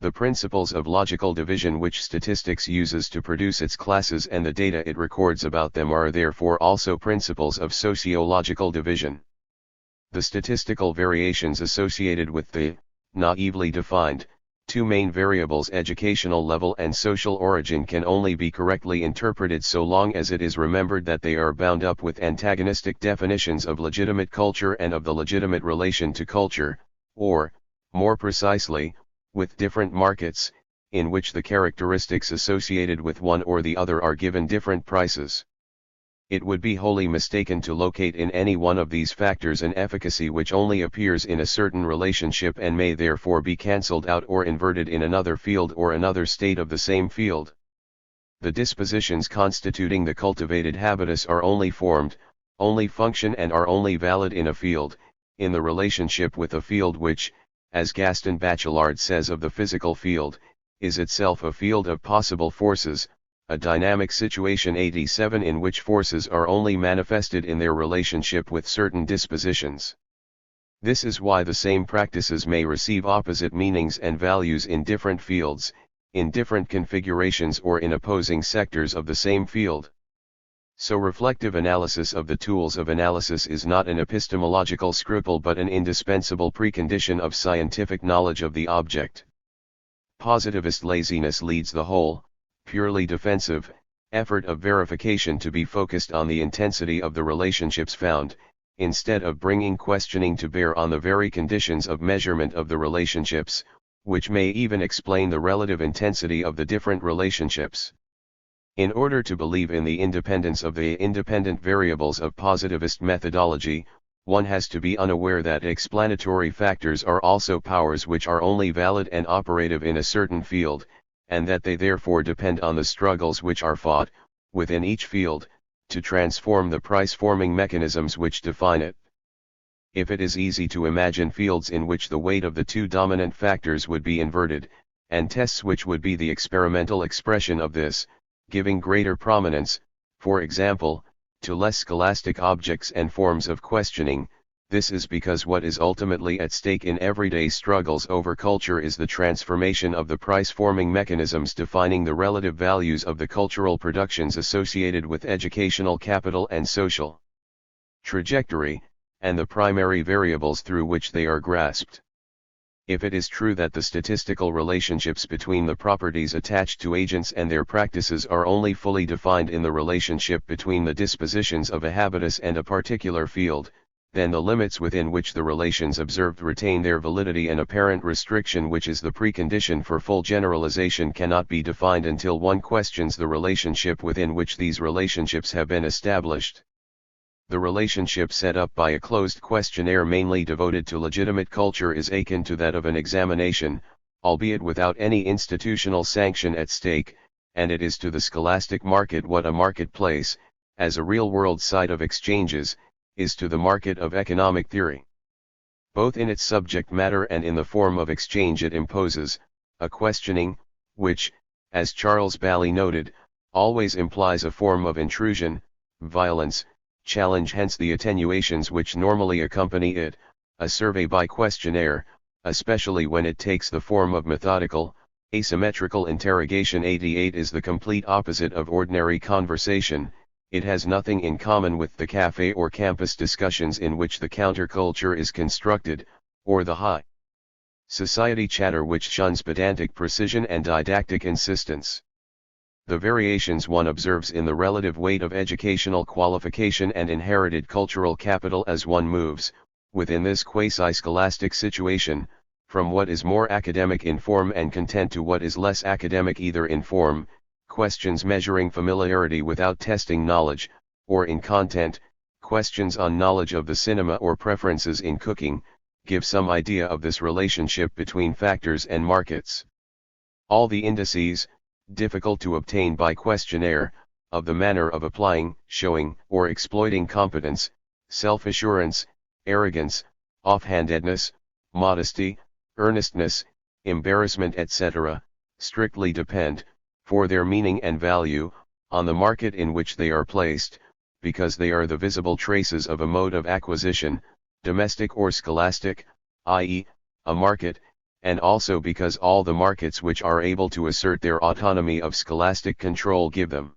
The principles of logical division which statistics uses to produce its classes and the data it records about them are therefore also principles of sociological division. The statistical variations associated with the, naively defined, two main variables educational level and social origin can only be correctly interpreted so long as it is remembered that they are bound up with antagonistic definitions of legitimate culture and of the legitimate relation to culture, or, more precisely, with different markets, in which the characteristics associated with one or the other are given different prices. It would be wholly mistaken to locate in any one of these factors an efficacy which only appears in a certain relationship and may therefore be cancelled out or inverted in another field or another state of the same field. The dispositions constituting the cultivated habitus are only formed, only function and are only valid in a field, in the relationship with a field which, as Gaston Bachelard says of the physical field, is itself a field of possible forces, a dynamic situation. 87 in which forces are only manifested in their relationship with certain dispositions. This is why the same practices may receive opposite meanings and values in different fields, in different configurations or in opposing sectors of the same field. So reflective analysis of the tools of analysis is not an epistemological scruple but an indispensable precondition of scientific knowledge of the object. Positivist laziness leads the whole, purely defensive, effort of verification to be focused on the intensity of the relationships found, instead of bringing questioning to bear on the very conditions of measurement of the relationships, which may even explain the relative intensity of the different relationships. In order to believe in the independence of the independent variables of positivist methodology, one has to be unaware that explanatory factors are also powers which are only valid and operative in a certain field, and that they therefore depend on the struggles which are fought, within each field, to transform the price-forming mechanisms which define it. If it is easy to imagine fields in which the weight of the two dominant factors would be inverted, and tests which would be the experimental expression of this, giving greater prominence, for example, to less scholastic objects and forms of questioning, this is because what is ultimately at stake in everyday struggles over culture is the transformation of the price-forming mechanisms defining the relative values of the cultural productions associated with educational capital and social trajectory, and the primary variables through which they are grasped. If it is true that the statistical relationships between the properties attached to agents and their practices are only fully defined in the relationship between the dispositions of a habitus and a particular field, then the limits within which the relations observed retain their validity, and apparent restriction, which is the precondition for full generalization, cannot be defined until one questions the relationship within which these relationships have been established. The relationship set up by a closed questionnaire mainly devoted to legitimate culture is akin to that of an examination, albeit without any institutional sanction at stake, and it is to the scholastic market what a marketplace, as a real-world site of exchanges, is to the market of economic theory. Both in its subject matter and in the form of exchange it imposes, a questioning, which, as Charles Bailey noted, always implies a form of intrusion, violence, challenge, hence the attenuations which normally accompany it. A survey by questionnaire, especially when it takes the form of methodical, asymmetrical interrogation 88, is the complete opposite of ordinary conversation. It has nothing in common with the cafe or campus discussions in which the counterculture is constructed, or the high society chatter which shuns pedantic precision and didactic insistence. The variations one observes in the relative weight of educational qualification and inherited cultural capital as one moves, within this quasi-scholastic situation, from what is more academic in form and content to what is less academic either in form, questions measuring familiarity without testing knowledge, or in content, questions on knowledge of the cinema or preferences in cooking, give some idea of this relationship between factors and markets. All the indices, difficult to obtain by questionnaire, of the manner of applying, showing, or exploiting competence, self-assurance, arrogance, offhandedness, modesty, earnestness, embarrassment, etc., strictly depend, for their meaning and value, on the market in which they are placed, because they are the visible traces of a mode of acquisition, domestic or scholastic, i.e., a market, and also because all the markets which are able to assert their autonomy of scholastic control give them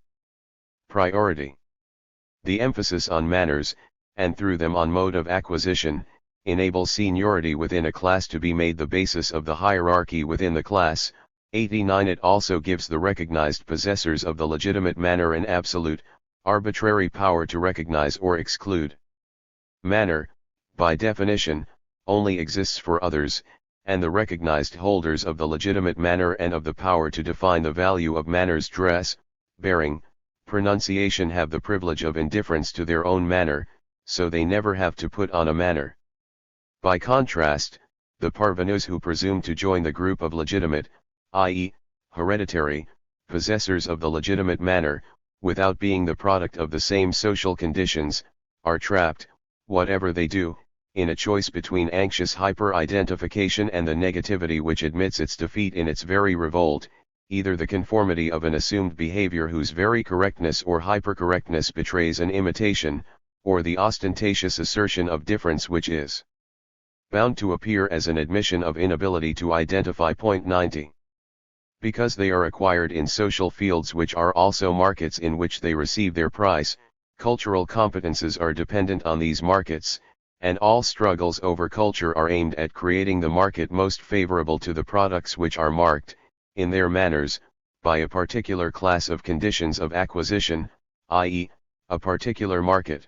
priority. The emphasis on manners, and through them on mode of acquisition, enables seniority within a class to be made the basis of the hierarchy within the class. 89. It also gives the recognized possessors of the legitimate manner an absolute, arbitrary power to recognize or exclude. Manner, by definition, only exists for others, and the recognized holders of the legitimate manner and of the power to define the value of manners, dress, bearing, pronunciation have the privilege of indifference to their own manner, so they never have to put on a manner. By contrast, the parvenus who presume to join the group of legitimate, i.e., hereditary, possessors of the legitimate manner, without being the product of the same social conditions, are trapped, whatever they do, in a choice between anxious hyper-identification and the negativity which admits its defeat in its very revolt, either the conformity of an assumed behavior whose very correctness or hypercorrectness betrays an imitation, or the ostentatious assertion of difference which is bound to appear as an admission of inability to identify. 90. Because they are acquired in social fields which are also markets in which they receive their price, cultural competences are dependent on these markets, and all struggles over culture are aimed at creating the market most favorable to the products which are marked, in their manners, by a particular class of conditions of acquisition, i.e., a particular market.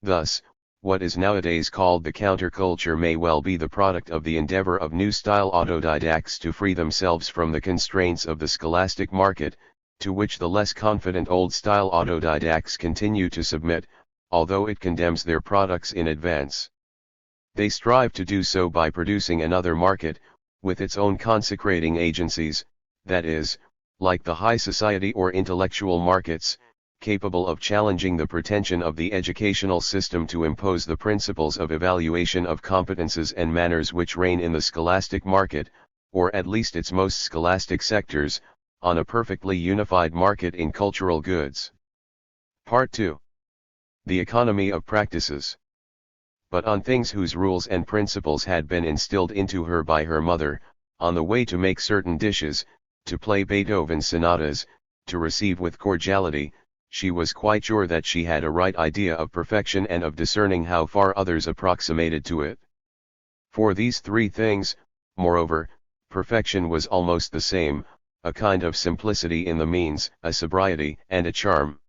Thus, what is nowadays called the counterculture may well be the product of the endeavor of new-style autodidacts to free themselves from the constraints of the scholastic market, to which the less confident old-style autodidacts continue to submit, although it condemns their products in advance. They strive to do so by producing another market, with its own consecrating agencies, that is, like the high society or intellectual markets, capable of challenging the pretension of the educational system to impose the principles of evaluation of competences and manners which reign in the scholastic market, or at least its most scholastic sectors, on a perfectly unified market in cultural goods. Part 2. The economy of practices. But on things whose rules and principles had been instilled into her by her mother, on the way to make certain dishes, to play Beethoven's sonatas, to receive with cordiality, she was quite sure that she had a right idea of perfection and of discerning how far others approximated to it. For these three things, moreover, perfection was almost the same, a kind of simplicity in the means, a sobriety and a charm.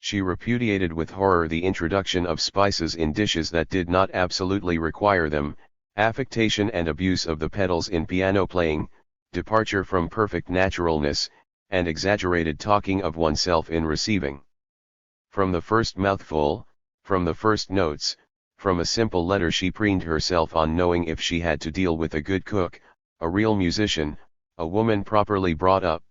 She repudiated with horror the introduction of spices in dishes that did not absolutely require them, affectation and abuse of the pedals in piano playing, departure from perfect naturalness, and exaggerated talking of oneself in receiving. From the first mouthful, from the first notes, from a simple letter she preened herself on knowing if she had to deal with a good cook, a real musician, a woman properly brought up.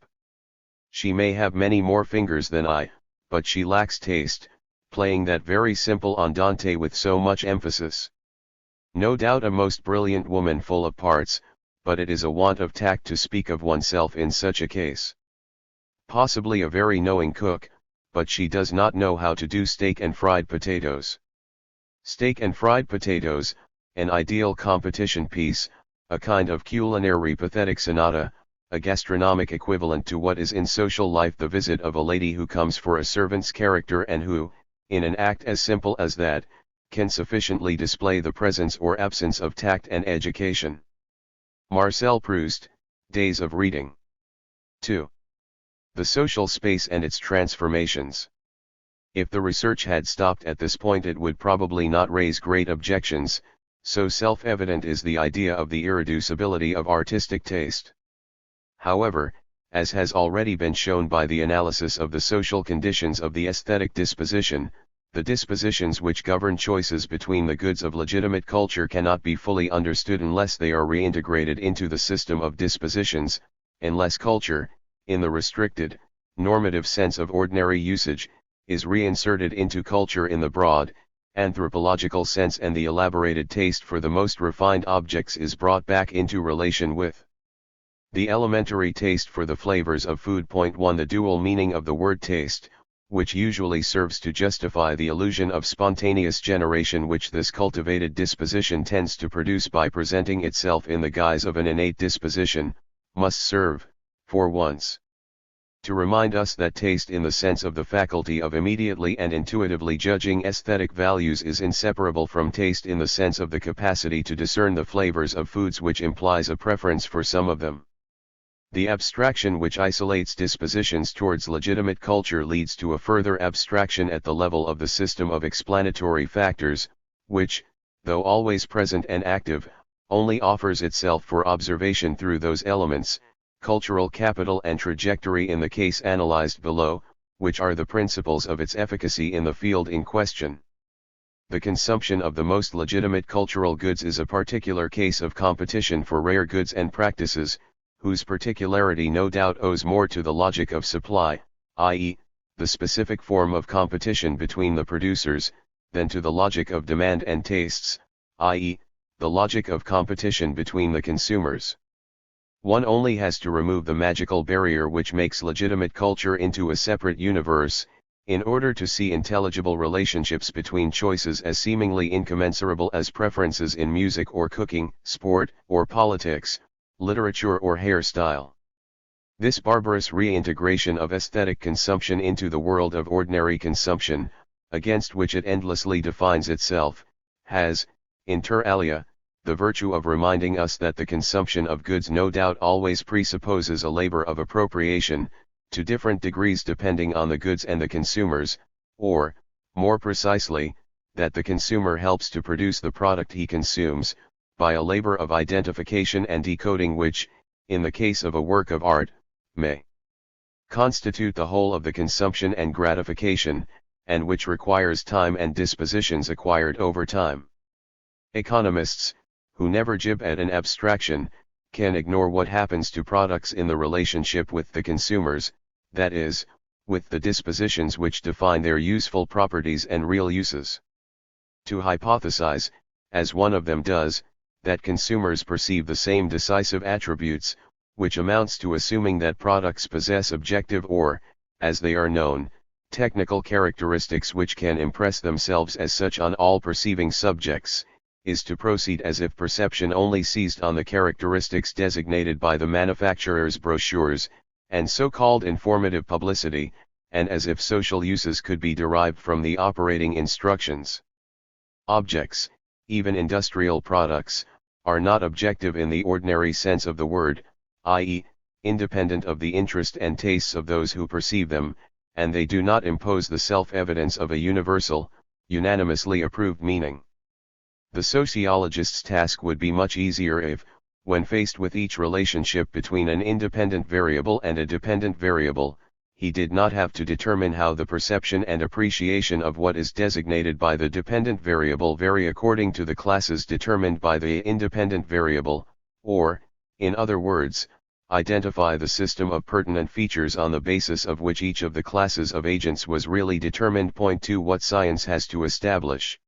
She may have many more fingers than I, but she lacks taste, playing that very simple andante with so much emphasis. No doubt a most brilliant woman full of parts, but it is a want of tact to speak of oneself in such a case. Possibly a very knowing cook, but she does not know how to do steak and fried potatoes. Steak and fried potatoes, an ideal competition piece, a kind of culinary pathetic sonata, a gastronomic equivalent to what is in social life the visit of a lady who comes for a servant's character and who, in an act as simple as that, can sufficiently display the presence or absence of tact and education. Marcel Proust, Days of Reading. 2. The social space and its transformations. If the research had stopped at this point it would probably not raise great objections, so self-evident is the idea of the irreducibility of artistic taste. However, as has already been shown by the analysis of the social conditions of the aesthetic disposition, the dispositions which govern choices between the goods of legitimate culture cannot be fully understood unless they are reintegrated into the system of dispositions, unless culture, in the restricted, normative sense of ordinary usage, is reinserted into culture in the broad, anthropological sense, and the elaborated taste for the most refined objects is brought back into relation with the elementary taste for the flavors of food. 1. The dual meaning of the word taste, which usually serves to justify the illusion of spontaneous generation which this cultivated disposition tends to produce by presenting itself in the guise of an innate disposition, must serve, for once, to remind us that taste in the sense of the faculty of immediately and intuitively judging aesthetic values is inseparable from taste in the sense of the capacity to discern the flavors of foods, which implies a preference for some of them. The abstraction which isolates dispositions towards legitimate culture leads to a further abstraction at the level of the system of explanatory factors, which, though always present and active, only offers itself for observation through those elements, cultural capital and trajectory in the case analyzed below, which are the principles of its efficacy in the field in question. The consumption of the most legitimate cultural goods is a particular case of competition for rare goods and practices, whose particularity no doubt owes more to the logic of supply, i.e., the specific form of competition between the producers, than to the logic of demand and tastes, i.e., the logic of competition between the consumers. One only has to remove the magical barrier which makes legitimate culture into a separate universe, in order to see intelligible relationships between choices as seemingly incommensurable as preferences in music or cooking, sport or politics, literature or hairstyle. This barbarous reintegration of aesthetic consumption into the world of ordinary consumption, against which it endlessly defines itself, has, inter alia, the virtue of reminding us that the consumption of goods no doubt always presupposes a labor of appropriation, to different degrees depending on the goods and the consumers, or, more precisely, that the consumer helps to produce the product he consumes, by a labor of identification and decoding which, in the case of a work of art, may constitute the whole of the consumption and gratification, and which requires time and dispositions acquired over time. Economists, who never jib at an abstraction, can ignore what happens to products in the relationship with the consumers, that is, with the dispositions which define their useful properties and real uses. To hypothesize, as one of them does, that consumers perceive the same decisive attributes, which amounts to assuming that products possess objective or, as they are known, technical characteristics which can impress themselves as such on all perceiving subjects, is to proceed as if perception only seized on the characteristics designated by the manufacturer's brochures, and so-called informative publicity, and as if social uses could be derived from the operating instructions. Objects, even industrial products, are not objective in the ordinary sense of the word, i.e., independent of the interest and tastes of those who perceive them, and they do not impose the self-evidence of a universal, unanimously approved meaning. The sociologist's task would be much easier if, when faced with each relationship between an independent variable and a dependent variable, he did not have to determine how the perception and appreciation of what is designated by the dependent variable vary according to the classes determined by the independent variable, or, in other words, identify the system of pertinent features on the basis of which each of the classes of agents was really determined. Point 2. What science has to establish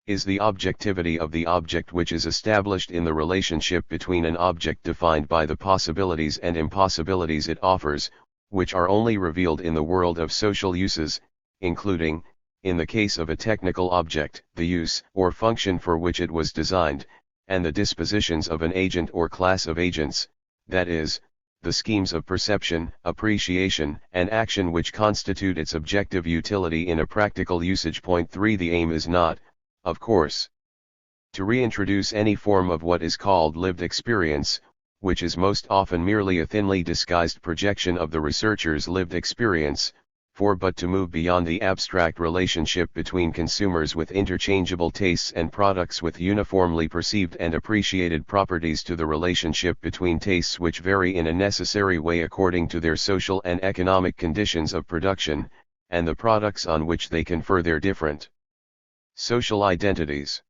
is the objectivity of the object, which is established in the relationship between an object defined by the possibilities and impossibilities it offers, which are only revealed in the world of social uses, including, in the case of a technical object, the use or function for which it was designed, and the dispositions of an agent or class of agents, that is, the schemes of perception, appreciation, and action which constitute its objective utility in a practical usage. Point 3. The aim is not, of course, to reintroduce any form of what is called lived experience, which is most often merely a thinly disguised projection of the researcher's lived experience, but to move beyond the abstract relationship between consumers with interchangeable tastes and products with uniformly perceived and appreciated properties to the relationship between tastes which vary in a necessary way according to their social and economic conditions of production, and the products on which they confer their different social identities.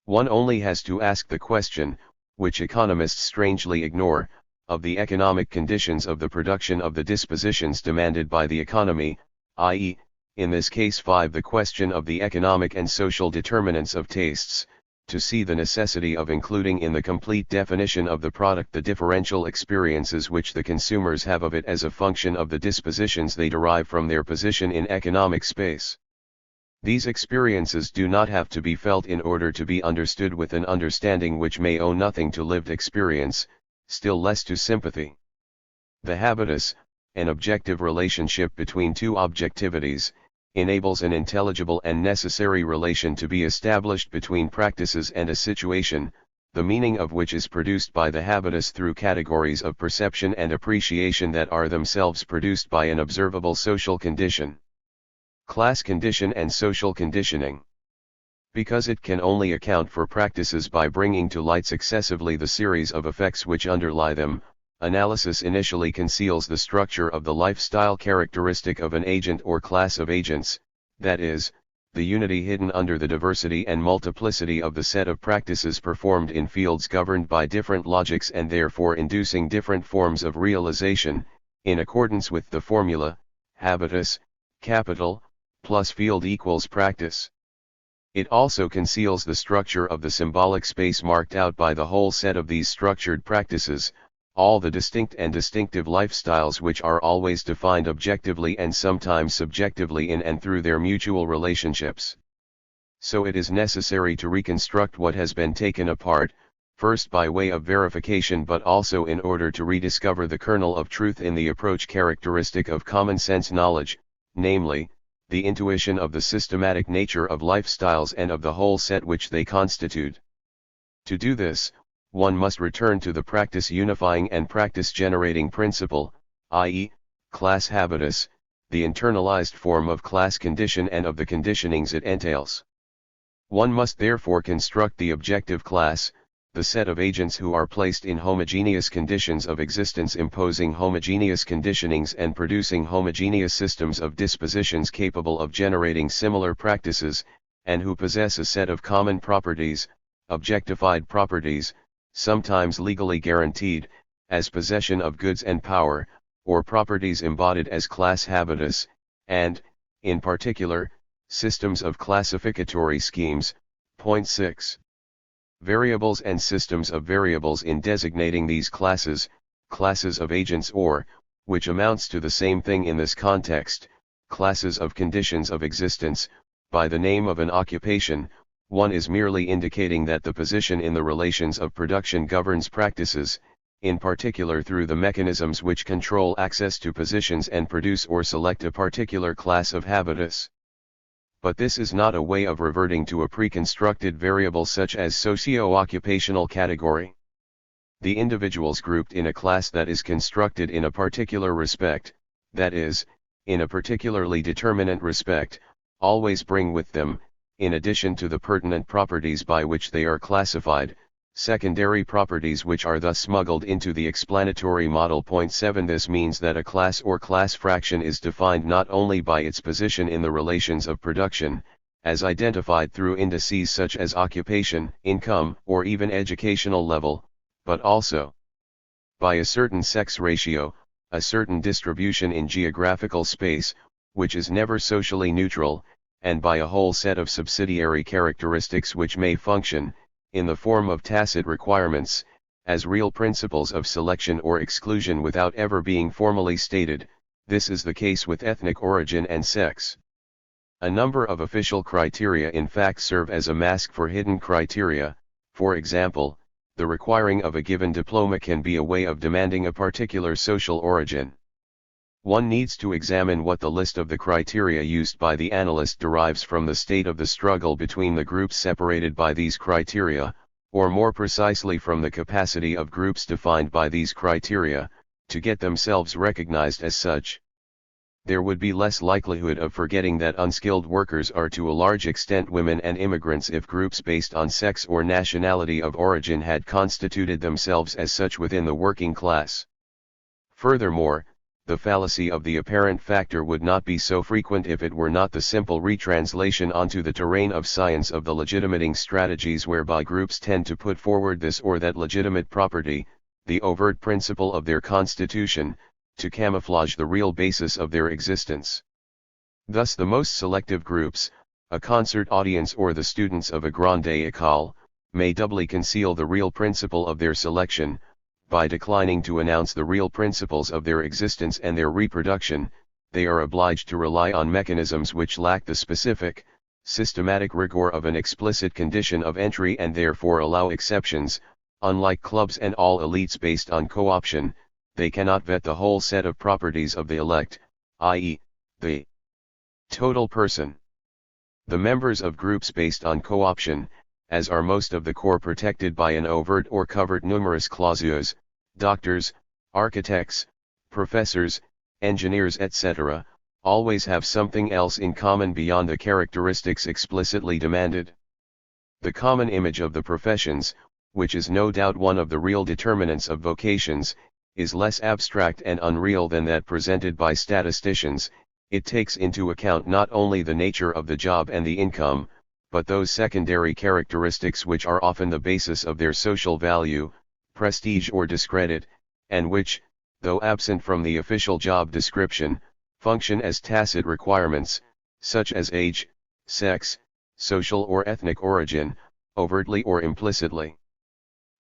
One only has to ask the question, which economists strangely ignore, of the economic conditions of the production of the dispositions demanded by the economy, i.e., in this case 5, the question of the economic and social determinants of tastes, to see the necessity of including in the complete definition of the product the differential experiences which the consumers have of it as a function of the dispositions they derive from their position in economic space. These experiences do not have to be felt in order to be understood with an understanding which may owe nothing to lived experience, still less to sympathy. The habitus, an objective relationship between two objectivities, enables an intelligible and necessary relation to be established between practices and a situation, the meaning of which is produced by the habitus through categories of perception and appreciation that are themselves produced by an observable social condition. Class condition and social conditioning. Because it can only account for practices by bringing to light successively the series of effects which underlie them, analysis initially conceals the structure of the lifestyle characteristic of an agent or class of agents, that is, the unity hidden under the diversity and multiplicity of the set of practices performed in fields governed by different logics and therefore inducing different forms of realization, in accordance with the formula, habitus, capital, plus field equals practice. It also conceals the structure of the symbolic space marked out by the whole set of these structured practices, all the distinct and distinctive lifestyles which are always defined objectively and sometimes subjectively in and through their mutual relationships. So it is necessary to reconstruct what has been taken apart, first by way of verification but also in order to rediscover the kernel of truth in the approach characteristic of common sense knowledge, namely, the intuition of the systematic nature of lifestyles and of the whole set which they constitute. To do this, one must return to the practice unifying and practice generating principle, i.e., class habitus, the internalized form of class condition and of the conditionings it entails. One must therefore construct the objective class, the set of agents who are placed in homogeneous conditions of existence imposing homogeneous conditionings and producing homogeneous systems of dispositions capable of generating similar practices, and who possess a set of common properties, objectified properties, sometimes legally guaranteed, as possession of goods and power, or properties embodied as class habitus, and, in particular, systems of classificatory schemes. Point 6. Variables and systems of variables in designating these classes of agents or, which amounts to the same thing in this context, classes of conditions of existence, by the name of an occupation, one is merely indicating that the position in the relations of production governs practices, in particular through the mechanisms which control access to positions and produce or select a particular class of habitus. But this is not a way of reverting to a pre-constructed variable such as socio-occupational category. The individuals grouped in a class that is constructed in a particular respect, that is, in a particularly determinate respect, always bring with them, in addition to the pertinent properties by which they are classified, secondary properties which are thus smuggled into the explanatory model. Point 7. This means that a class or class fraction is defined not only by its position in the relations of production, as identified through indices such as occupation, income, or even educational level, but also by a certain sex ratio, a certain distribution in geographical space, which is never socially neutral, and by a whole set of subsidiary characteristics which may function, in the form of tacit requirements, as real principles of selection or exclusion without ever being formally stated. This is the case with ethnic origin and sex. A number of official criteria in fact serve as a mask for hidden criteria. For example, the requiring of a given diploma can be a way of demanding a particular social origin. One needs to examine what the list of the criteria used by the analyst derives from the state of the struggle between the groups separated by these criteria, or more precisely from the capacity of groups defined by these criteria, to get themselves recognized as such. There would be less likelihood of forgetting that unskilled workers are to a large extent women and immigrants if groups based on sex or nationality of origin had constituted themselves as such within the working class. Furthermore, the fallacy of the apparent factor would not be so frequent if it were not the simple retranslation onto the terrain of science of the legitimating strategies whereby groups tend to put forward this or that legitimate property, the overt principle of their constitution, to camouflage the real basis of their existence. Thus the most selective groups, a concert audience or the students of a grande école, may doubly conceal the real principle of their selection, by declining to announce the real principles of their existence and their reproduction. They are obliged to rely on mechanisms which lack the specific, systematic rigor of an explicit condition of entry and therefore allow exceptions. Unlike clubs and all elites based on co-option, they cannot vet the whole set of properties of the elect, i.e., the total person. The members of groups based on co-option, as are most of the core protected by an overt or covert numerus clausus, doctors, architects, professors, engineers etc., always have something else in common beyond the characteristics explicitly demanded. The common image of the professions, which is no doubt one of the real determinants of vocations, is less abstract and unreal than that presented by statisticians. It takes into account not only the nature of the job and the income, but those secondary characteristics which are often the basis of their social value, prestige or discredit, and which, though absent from the official job description, function as tacit requirements, such as age, sex, social or ethnic origin, overtly or implicitly.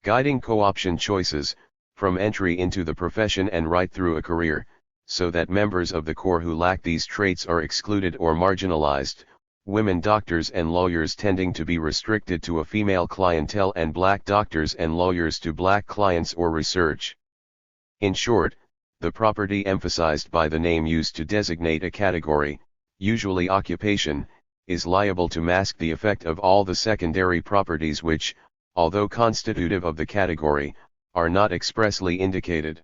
Guiding co-option choices, from entry into the profession and right through a career, so that members of the core who lack these traits are excluded or marginalized, women doctors and lawyers tending to be restricted to a female clientele and black doctors and lawyers to black clients or research. In short, the property emphasized by the name used to designate a category, usually occupation, is liable to mask the effect of all the secondary properties which, although constitutive of the category, are not expressly indicated.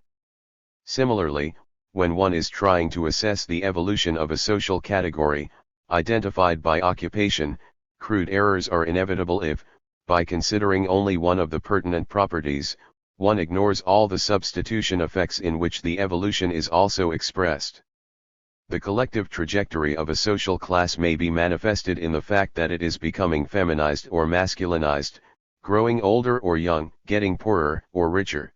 Similarly, when one is trying to assess the evolution of a social category, identified by occupation, crude errors are inevitable if, by considering only one of the pertinent properties, one ignores all the substitution effects in which the evolution is also expressed. The collective trajectory of a social class may be manifested in the fact that it is becoming feminized or masculinized, growing older or young, getting poorer or richer.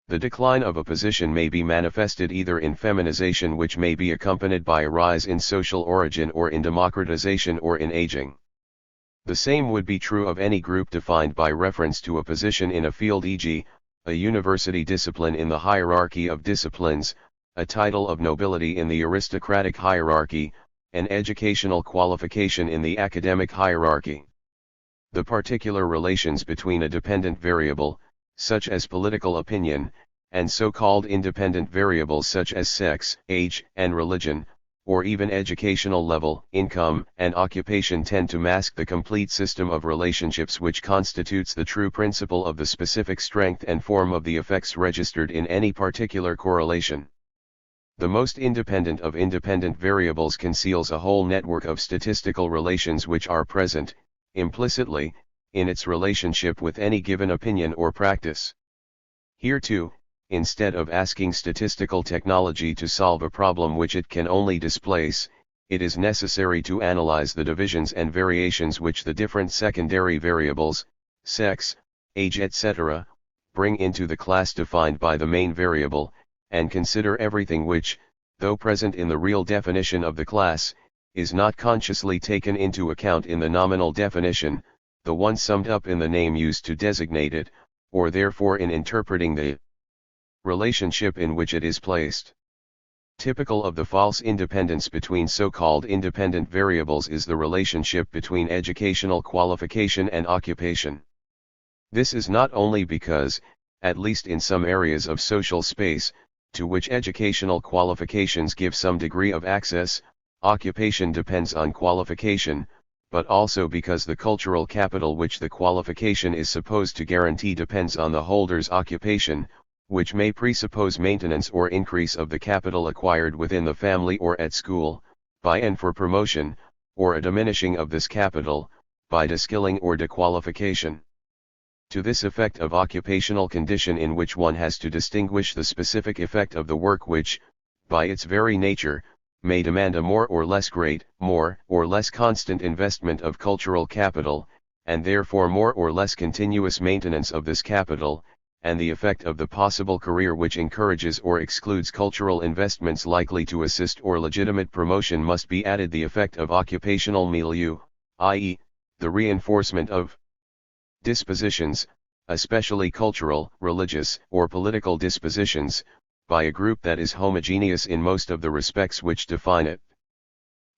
The decline of a position may be manifested either in feminization, which may be accompanied by a rise in social origin, or in democratization or in aging. The same would be true of any group defined by reference to a position in a field, e.g., a university discipline in the hierarchy of disciplines, a title of nobility in the aristocratic hierarchy, an educational qualification in the academic hierarchy. The particular relations between a dependent variable, such as political opinion, and so-called independent variables such as sex, age, and religion, or even educational level, income, and occupation tend to mask the complete system of relationships which constitutes the true principle of the specific strength and form of the effects registered in any particular correlation. The most independent of independent variables conceals a whole network of statistical relations which are present, implicitly, in its relationship with any given opinion or practice. Here too, instead of asking statistical technology to solve a problem which it can only displace, it is necessary to analyze the divisions and variations which the different secondary variables, sex, age etc., bring into the class defined by the main variable, and consider everything which, though present in the real definition of the class, is not consciously taken into account in the nominal definition, the one summed up in the name used to designate it, or therefore in interpreting the relationship in which it is placed. Typical of the false independence between so-called independent variables is the relationship between educational qualification and occupation. This is not only because, at least in some areas of social space, to which educational qualifications give some degree of access, occupation depends on qualification, but also because the cultural capital which the qualification is supposed to guarantee depends on the holder's occupation, which may presuppose maintenance or increase of the capital acquired within the family or at school, by and for promotion, or a diminishing of this capital, by deskilling or dequalification. To this effect of occupational condition in which one has to distinguish the specific effect of the work which, by its very nature, may demand a more or less great, more or less constant investment of cultural capital, and therefore more or less continuous maintenance of this capital, and the effect of the possible career which encourages or excludes cultural investments likely to assist or legitimate promotion must be added the effect of occupational milieu, i.e., the reinforcement of dispositions, especially cultural, religious, or political dispositions, by a group that is homogeneous in most of the respects which define it.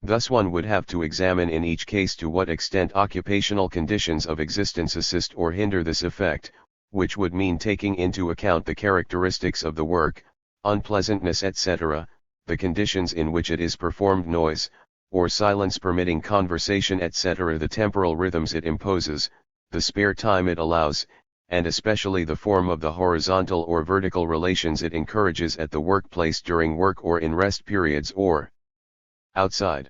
Thus one would have to examine in each case to what extent occupational conditions of existence assist or hinder this effect, which would mean taking into account the characteristics of the work, unpleasantness etc., the conditions in which it is performed, noise, or silence permitting conversation etc., the temporal rhythms it imposes, the spare time it allows, and especially the form of the horizontal or vertical relations it encourages at the workplace during work or in rest periods or outside.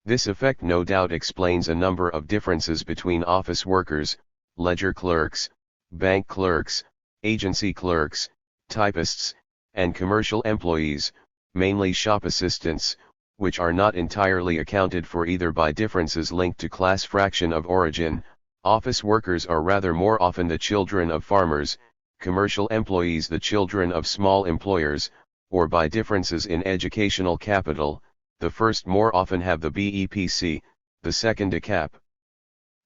This effect no doubt explains a number of differences between office workers, ledger clerks, bank clerks, agency clerks, typists, and commercial employees, mainly shop assistants, which are not entirely accounted for either by differences linked to class fraction of origin. Office workers are rather more often the children of farmers, commercial employees the children of small employers, or by differences in educational capital, the first more often have the BEPC, the second a cap.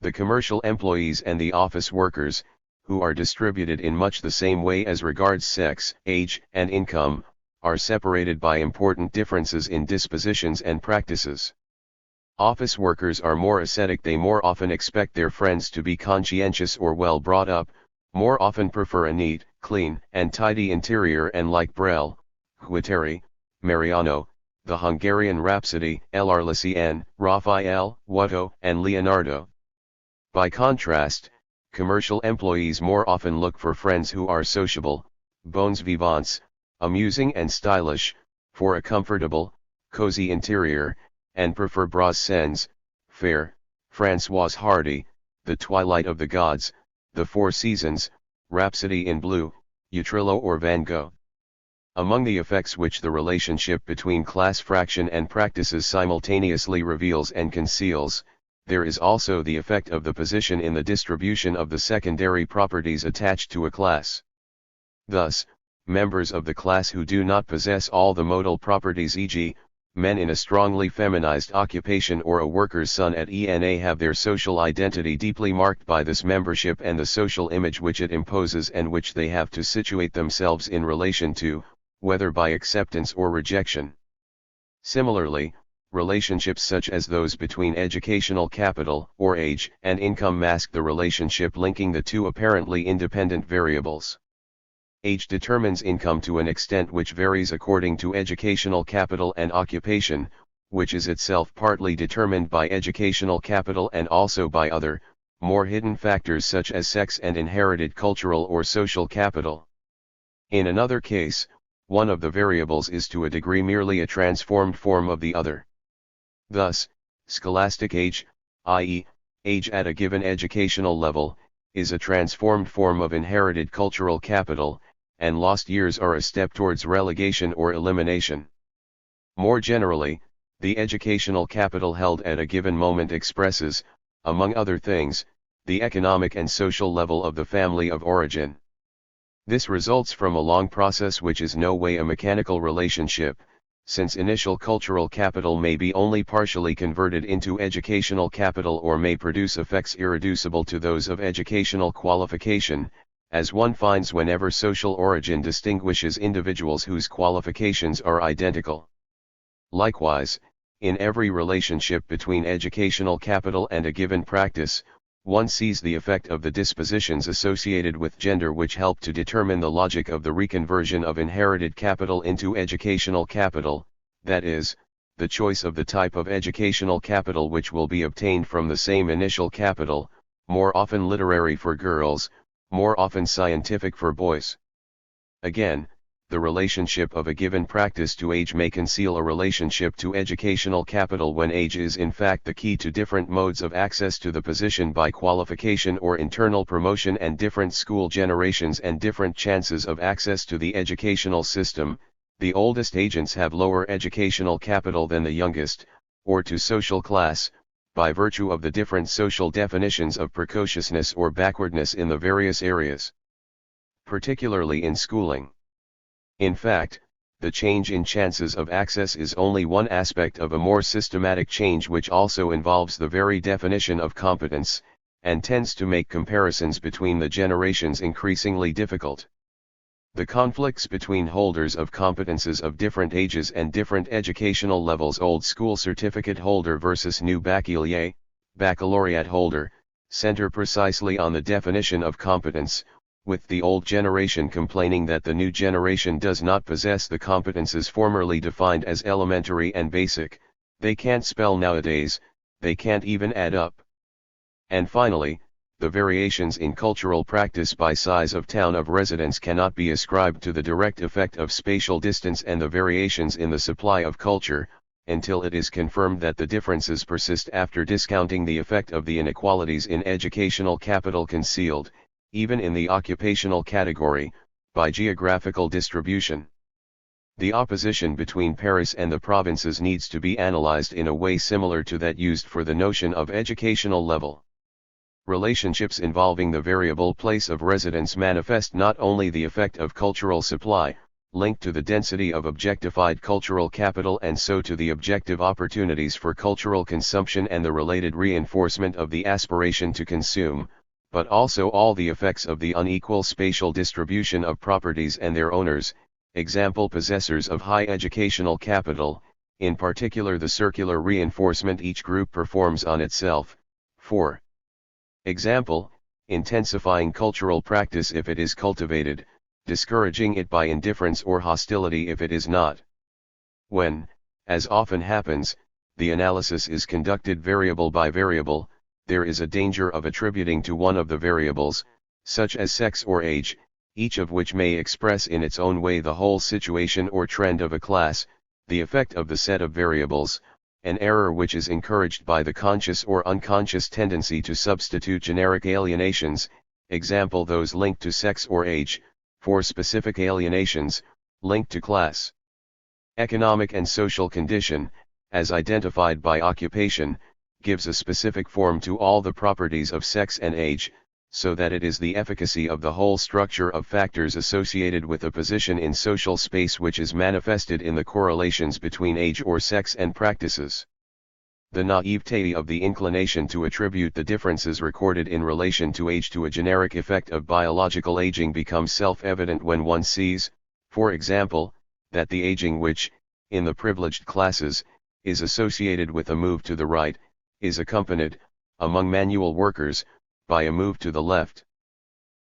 The commercial employees and the office workers, who are distributed in much the same way as regards sex, age, and income, are separated by important differences in dispositions and practices. Office workers are more ascetic, they more often expect their friends to be conscientious or well brought up, more often prefer a neat, clean, and tidy interior, and like Brel, Guattari, Mariano, the Hungarian Rhapsody, L'Arlésienne, Raphael, Watteau, and Leonardo. By contrast, commercial employees more often look for friends who are sociable, bons vivants, amusing and stylish, for a comfortable, cozy interior, and prefer Brassens, Fair, Françoise Hardy, The Twilight of the Gods, The Four Seasons, Rhapsody in Blue, Utrillo or Van Gogh. Among the effects which the relationship between class fraction and practices simultaneously reveals and conceals, there is also the effect of the position in the distribution of the secondary properties attached to a class. Thus, members of the class who do not possess all the modal properties, e.g., men in a strongly feminized occupation or a worker's son at ENA, have their social identity deeply marked by this membership and the social image which it imposes and which they have to situate themselves in relation to, whether by acceptance or rejection. Similarly, relationships such as those between educational capital, or age, and income mask the relationship linking the two apparently independent variables. Age determines income to an extent which varies according to educational capital and occupation, which is itself partly determined by educational capital and also by other, more hidden factors such as sex and inherited cultural or social capital. In another case, one of the variables is to a degree merely a transformed form of the other. Thus, scholastic age, i.e., age at a given educational level, is a transformed form of inherited cultural capital, and lost years are a step towards relegation or elimination. More generally, the educational capital held at a given moment expresses, among other things, the economic and social level of the family of origin. This results from a long process which is no way a mechanical relationship, since initial cultural capital may be only partially converted into educational capital or may produce effects irreducible to those of educational qualification, as one finds whenever social origin distinguishes individuals whose qualifications are identical. Likewise, in every relationship between educational capital and a given practice, one sees the effect of the dispositions associated with gender which help to determine the logic of the reconversion of inherited capital into educational capital, that is, the choice of the type of educational capital which will be obtained from the same initial capital, more often literary for girls, more often scientific for boys. Again, the relationship of a given practice to age may conceal a relationship to educational capital when age is in fact the key to different modes of access to the position by qualification or internal promotion and different school generations and different chances of access to the educational system. The oldest agents have lower educational capital than the youngest, or to social class, by virtue of the different social definitions of precociousness or backwardness in the various areas. Particularly in schooling. In fact, the change in chances of access is only one aspect of a more systematic change which also involves the very definition of competence, and tends to make comparisons between the generations increasingly difficult. The conflicts between holders of competences of different ages and different educational levels, old school certificate holder versus new baccalaureate holder, center precisely on the definition of competence, with the old generation complaining that the new generation does not possess the competences formerly defined as elementary and basic. They can't spell nowadays, they can't even add up. And finally, the variations in cultural practice by size of town of residence cannot be ascribed to the direct effect of spatial distance and the variations in the supply of culture, until it is confirmed that the differences persist after discounting the effect of the inequalities in educational capital concealed, even in the occupational category, by geographical distribution. The opposition between Paris and the provinces needs to be analyzed in a way similar to that used for the notion of educational level. Relationships involving the variable place of residence manifest not only the effect of cultural supply, linked to the density of objectified cultural capital and so to the objective opportunities for cultural consumption and the related reinforcement of the aspiration to consume, but also all the effects of the unequal spatial distribution of properties and their owners, example possessors of high educational capital, in particular the circular reinforcement each group performs on itself. 4. Example, intensifying cultural practice if it is cultivated, discouraging it by indifference or hostility if it is not. When, as often happens, the analysis is conducted variable by variable, there is a danger of attributing to one of the variables, such as sex or age, each of which may express in its own way the whole situation or trend of a class, the effect of the set of variables, an error which is encouraged by the conscious or unconscious tendency to substitute generic alienations, example those linked to sex or age, for specific alienations, linked to class. Economic and social condition, as identified by occupation, gives a specific form to all the properties of sex and age, so that it is the efficacy of the whole structure of factors associated with a position in social space which is manifested in the correlations between age or sex and practices. The naivete of the inclination to attribute the differences recorded in relation to age to a generic effect of biological aging becomes self-evident when one sees, for example, that the aging which, in the privileged classes, is associated with a move to the right, is accompanied, among manual workers, by a move to the left.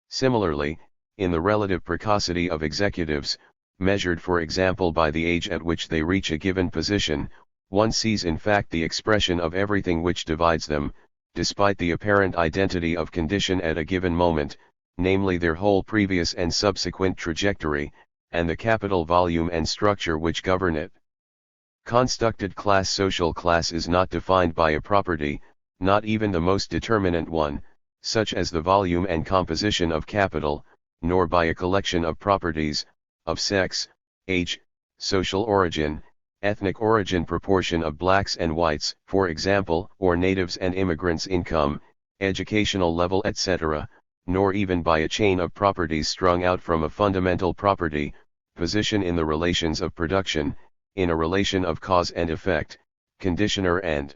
Similarly, in the relative precocity of executives, measured for example by the age at which they reach a given position, one sees in fact the expression of everything which divides them, despite the apparent identity of condition at a given moment, namely their whole previous and subsequent trajectory, and the capital volume and structure which govern it. Constructed class. Social class is not defined by a property, not even the most determinant one, such as the volume and composition of capital, nor by a collection of properties, of sex, age, social origin, ethnic origin, proportion of blacks and whites, for example, or natives and immigrants, income, educational level, etc., nor even by a chain of properties strung out from a fundamental property, position in the relations of production, in a relation of cause and effect, conditioner and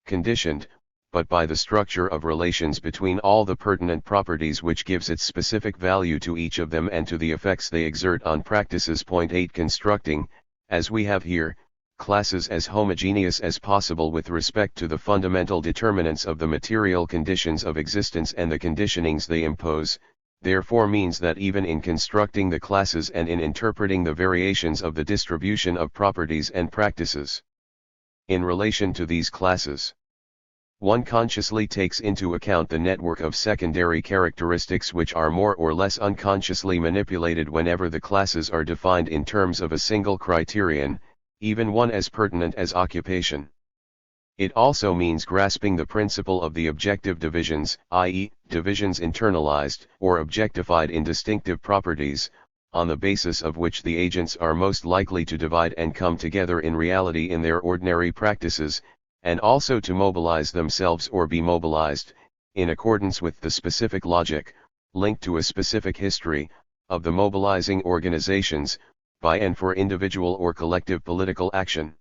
conditioned, but by the structure of relations between all the pertinent properties which gives its specific value to each of them and to the effects they exert on practices. Point 8. Constructing, as we have here, classes as homogeneous as possible with respect to the fundamental determinants of the material conditions of existence and the conditionings they impose, therefore means that even in constructing the classes and in interpreting the variations of the distribution of properties and practices in relation to these classes, one consciously takes into account the network of secondary characteristics which are more or less unconsciously manipulated whenever the classes are defined in terms of a single criterion, even one as pertinent as occupation. It also means grasping the principle of the objective divisions, i.e., divisions internalized or objectified in distinctive properties, on the basis of which the agents are most likely to divide and come together in reality in their ordinary practices, and also to mobilize themselves or be mobilized, in accordance with the specific logic, linked to a specific history, of the mobilizing organizations, by and for individual or collective political action.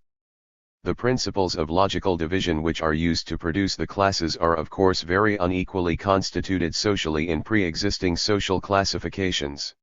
The principles of logical division which are used to produce the classes are of course very unequally constituted socially in pre-existing social classifications.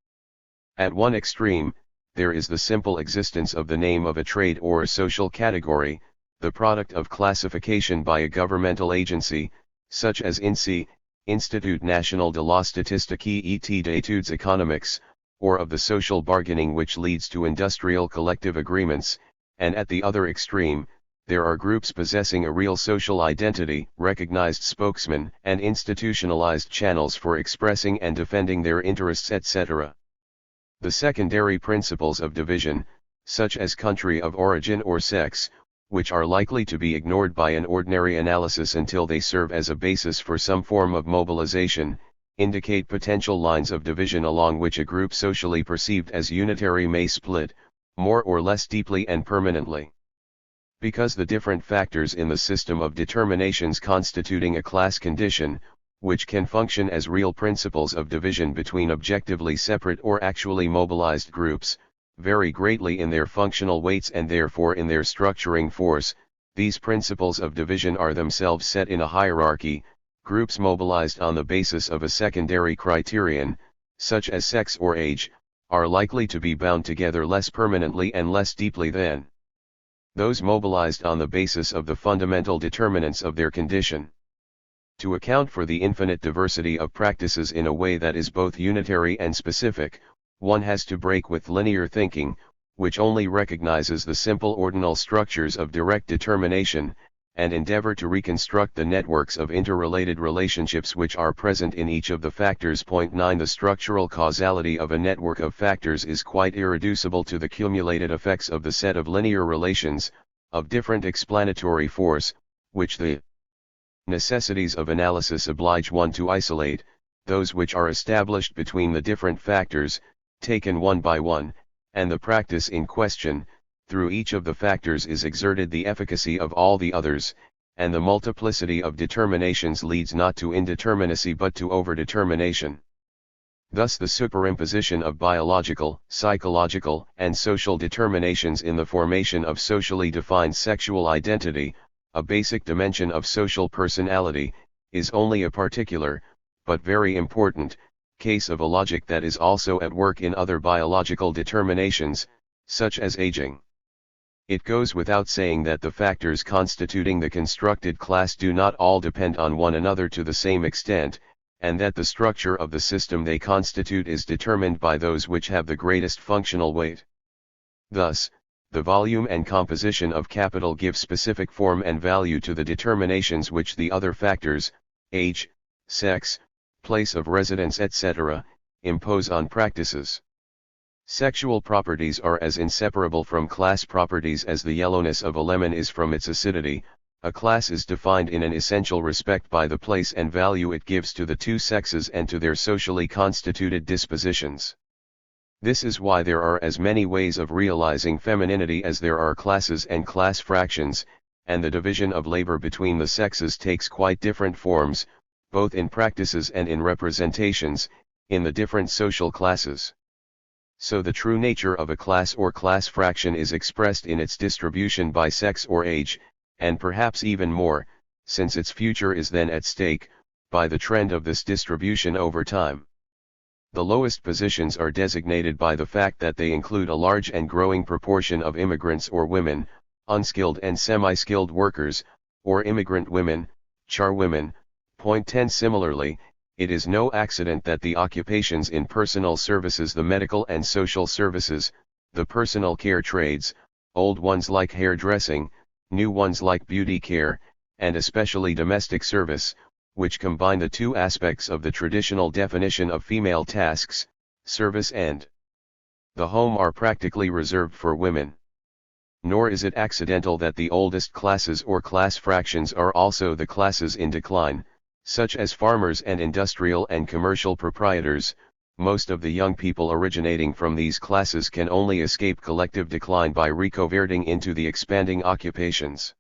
At one extreme, there is the simple existence of the name of a trade or a social category, the product of classification by a governmental agency, such as INSEE, Institut National de la Statistique et d'études économiques, or of the social bargaining which leads to industrial collective agreements, and at the other extreme, there are groups possessing a real social identity, recognized spokesmen, and institutionalized channels for expressing and defending their interests, etc. The secondary principles of division, such as country of origin or sex, which are likely to be ignored by an ordinary analysis until they serve as a basis for some form of mobilization, indicate potential lines of division along which a group socially perceived as unitary may split, more or less deeply and permanently. Because the different factors in the system of determinations constituting a class condition, which can function as real principles of division between objectively separate or actually mobilized groups, vary greatly in their functional weights and therefore in their structuring force, these principles of division are themselves set in a hierarchy. Groups mobilized on the basis of a secondary criterion, such as sex or age, are likely to be bound together less permanently and less deeply than those mobilized on the basis of the fundamental determinants of their condition. To account for the infinite diversity of practices in a way that is both unitary and specific, one has to break with linear thinking, which only recognizes the simple ordinal structures of direct determination, and endeavor to reconstruct the networks of interrelated relationships which are present in each of the factors. Point 9. The structural causality of a network of factors is quite irreducible to the cumulated effects of the set of linear relations, of different explanatory force, which the necessities of analysis oblige one to isolate, those which are established between the different factors, taken one by one, and the practice in question. Through each of the factors is exerted the efficacy of all the others, and the multiplicity of determinations leads not to indeterminacy but to overdetermination. Thus the superimposition of biological, psychological, and social determinations in the formation of socially defined sexual identity, a basic dimension of social personality, is only a particular, but very important, case of a logic that is also at work in other biological determinations, such as aging. It goes without saying that the factors constituting the constructed class do not all depend on one another to the same extent, and that the structure of the system they constitute is determined by those which have the greatest functional weight. Thus, the volume and composition of capital give specific form and value to the determinations which the other factors, age, sex, place of residence, etc., impose on practices. Sexual properties are as inseparable from class properties as the yellowness of a lemon is from its acidity. A class is defined in an essential respect by the place and value it gives to the two sexes and to their socially constituted dispositions. This is why there are as many ways of realizing femininity as there are classes and class fractions, and the division of labor between the sexes takes quite different forms, both in practices and in representations, in the different social classes. So the true nature of a class or class fraction is expressed in its distribution by sex or age, and perhaps even more, since its future is then at stake, by the trend of this distribution over time. The lowest positions are designated by the fact that they include a large and growing proportion of immigrants or women, unskilled and semi-skilled workers, or immigrant women, charwomen. Point 10. Similarly, it is no accident that the occupations in personal services, the medical and social services, the personal care trades, old ones like hairdressing, new ones like beauty care, and especially domestic service, which combine the two aspects of the traditional definition of female tasks, service and the home, are practically reserved for women. Nor is it accidental that the oldest classes or class fractions are also the classes in decline, such as farmers and industrial and commercial proprietors. Most of the young people originating from these classes can only escape collective decline by reconverting into the expanding occupations.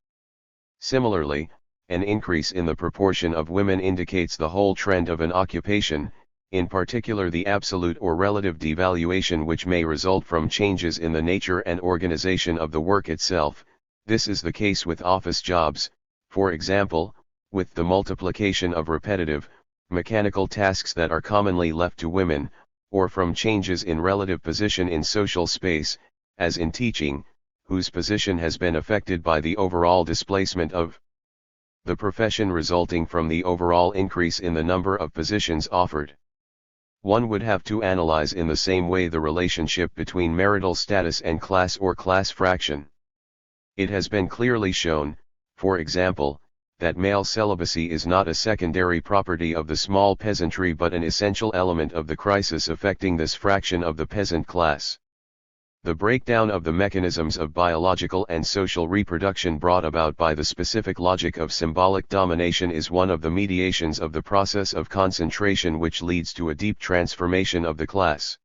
Similarly, an increase in the proportion of women indicates the whole trend of an occupation, in particular the absolute or relative devaluation which may result from changes in the nature and organization of the work itself. This is the case with office jobs, for example, with the multiplication of repetitive, mechanical tasks that are commonly left to women, or from changes in relative position in social space, as in teaching, whose position has been affected by the overall displacement of the profession resulting from the overall increase in the number of positions offered. One would have to analyze in the same way the relationship between marital status and class or class fraction. It has been clearly shown, for example, that male celibacy is not a secondary property of the small peasantry but an essential element of the crisis affecting this fraction of the peasant class. The breakdown of the mechanisms of biological and social reproduction brought about by the specific logic of symbolic domination is one of the mediations of the process of concentration which leads to a deep transformation of the class.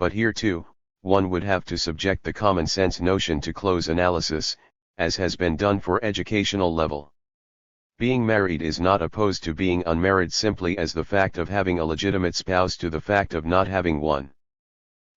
But here too, one would have to subject the common sense notion to close analysis, as has been done for educational level. Being married is not opposed to being unmarried simply as the fact of having a legitimate spouse to the fact of not having one.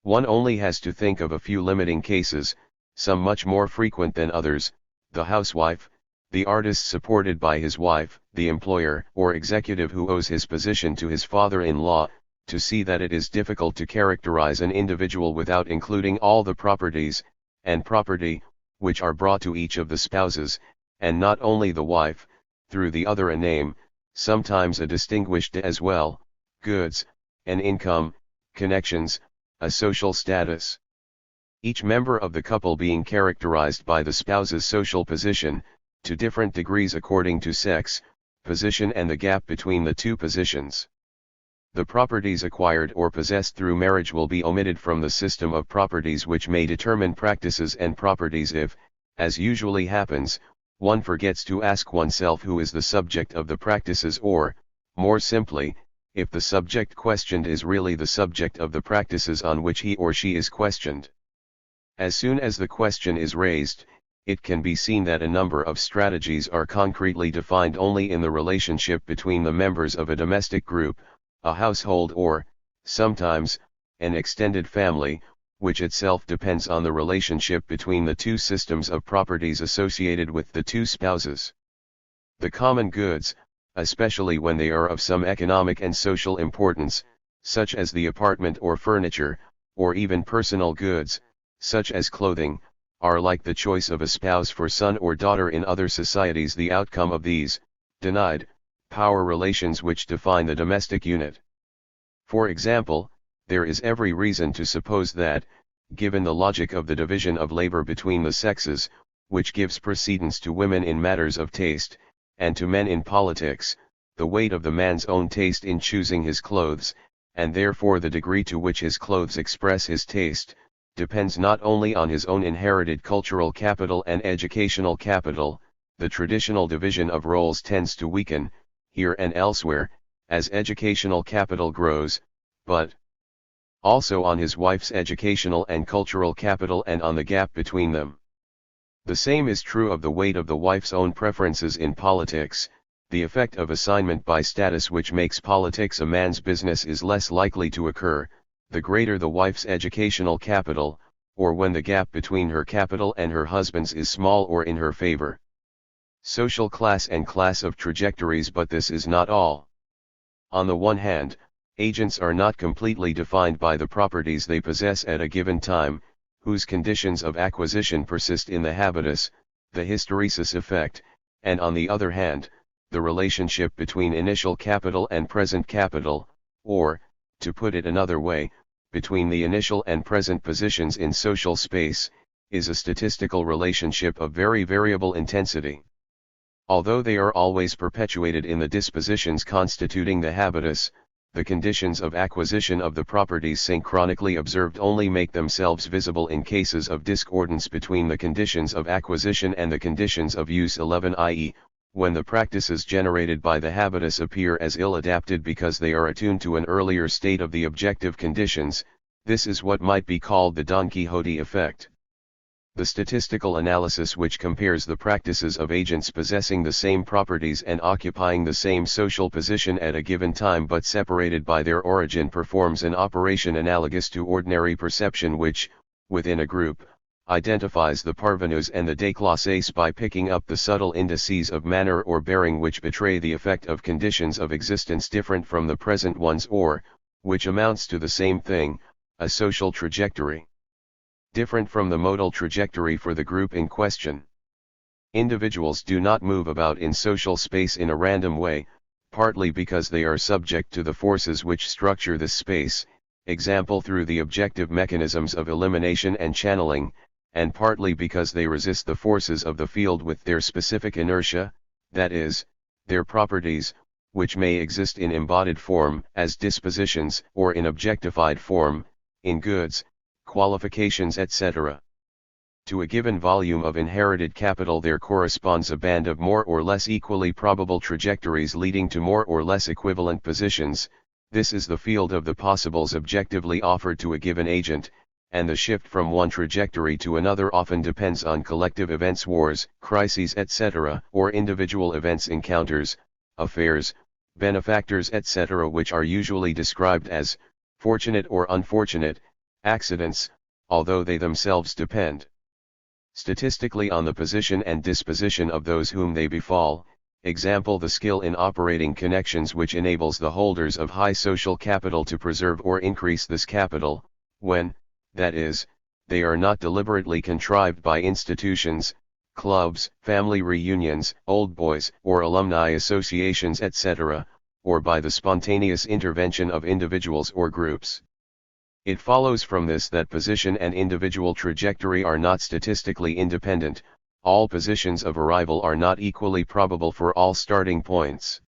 One only has to think of a few limiting cases, some much more frequent than others: the housewife, the artist supported by his wife, the employer or executive who owes his position to his father-in-law, to see that it is difficult to characterize an individual without including all the properties, and property, which are brought to each of the spouses, and not only the wife, through the other a name, sometimes a distinguished as well, goods, an income, connections, a social status. Each member of the couple being characterized by the spouse's social position, to different degrees according to sex, position and the gap between the two positions. The properties acquired or possessed through marriage will be omitted from the system of properties which may determine practices and properties if, as usually happens, one forgets to ask oneself who is the subject of the practices, or, more simply, if the subject questioned is really the subject of the practices on which he or she is questioned. As soon as the question is raised, it can be seen that a number of strategies are concretely defined only in the relationship between the members of a domestic group, a household or, sometimes, an extended family, which itself depends on the relationship between the two systems of properties associated with the two spouses. The common goods, especially when they are of some economic and social importance, such as the apartment or furniture, or even personal goods, such as clothing, are like the choice of a spouse for son or daughter in other societies the outcome of these, denied, power relations which define the domestic unit. For example, there is every reason to suppose that, given the logic of the division of labor between the sexes, which gives precedence to women in matters of taste, and to men in politics, the weight of the man's own taste in choosing his clothes, and therefore the degree to which his clothes express his taste, depends not only on his own inherited cultural capital and educational capital. The traditional division of roles tends to weaken, here and elsewhere, as educational capital grows, but also on his wife's educational and cultural capital and on the gap between them. The same is true of the weight of the wife's own preferences in politics. The effect of assignment by status which makes politics a man's business is less likely to occur, the greater the wife's educational capital, or when the gap between her capital and her husband's is small or in her favor. Social class and class of trajectories. But this is not all. On the one hand, agents are not completely defined by the properties they possess at a given time, whose conditions of acquisition persist in the habitus, the hysteresis effect, and on the other hand, the relationship between initial capital and present capital, or, to put it another way, between the initial and present positions in social space, is a statistical relationship of very variable intensity. Although they are always perpetuated in the dispositions constituting the habitus, the conditions of acquisition of the properties synchronically observed only make themselves visible in cases of discordance between the conditions of acquisition and the conditions of use. 11, i.e., when the practices generated by the habitus appear as ill-adapted because they are attuned to an earlier state of the objective conditions. This is what might be called the Don Quixote effect. The statistical analysis which compares the practices of agents possessing the same properties and occupying the same social position at a given time but separated by their origin performs an operation analogous to ordinary perception which, within a group, identifies the parvenus and the déclassés by picking up the subtle indices of manner or bearing which betray the effect of conditions of existence different from the present ones, or, which amounts to the same thing, a social trajectory. Different from the modal trajectory for the group in question. Individuals do not move about in social space in a random way, partly because they are subject to the forces which structure this space, example through the objective mechanisms of elimination and channeling, and partly because they resist the forces of the field with their specific inertia, that is, their properties, which may exist in embodied form as dispositions or in objectified form, in goods, qualifications, etc. To a given volume of inherited capital there corresponds a band of more or less equally probable trajectories leading to more or less equivalent positions. This is the field of the possibles objectively offered to a given agent, and the shift from one trajectory to another often depends on collective events, wars, crises, etc., or individual events, encounters, affairs, benefactors, etc., which are usually described as fortunate or unfortunate accidents, although they themselves depend statistically on the position and disposition of those whom they befall, example the skill in operating connections which enables the holders of high social capital to preserve or increase this capital, when, that is, they are not deliberately contrived by institutions, clubs, family reunions, old boys, or alumni associations, etc., or by the spontaneous intervention of individuals or groups. It follows from this that position and individual trajectory are not statistically independent. All positions of arrival are not equally probable for all starting points.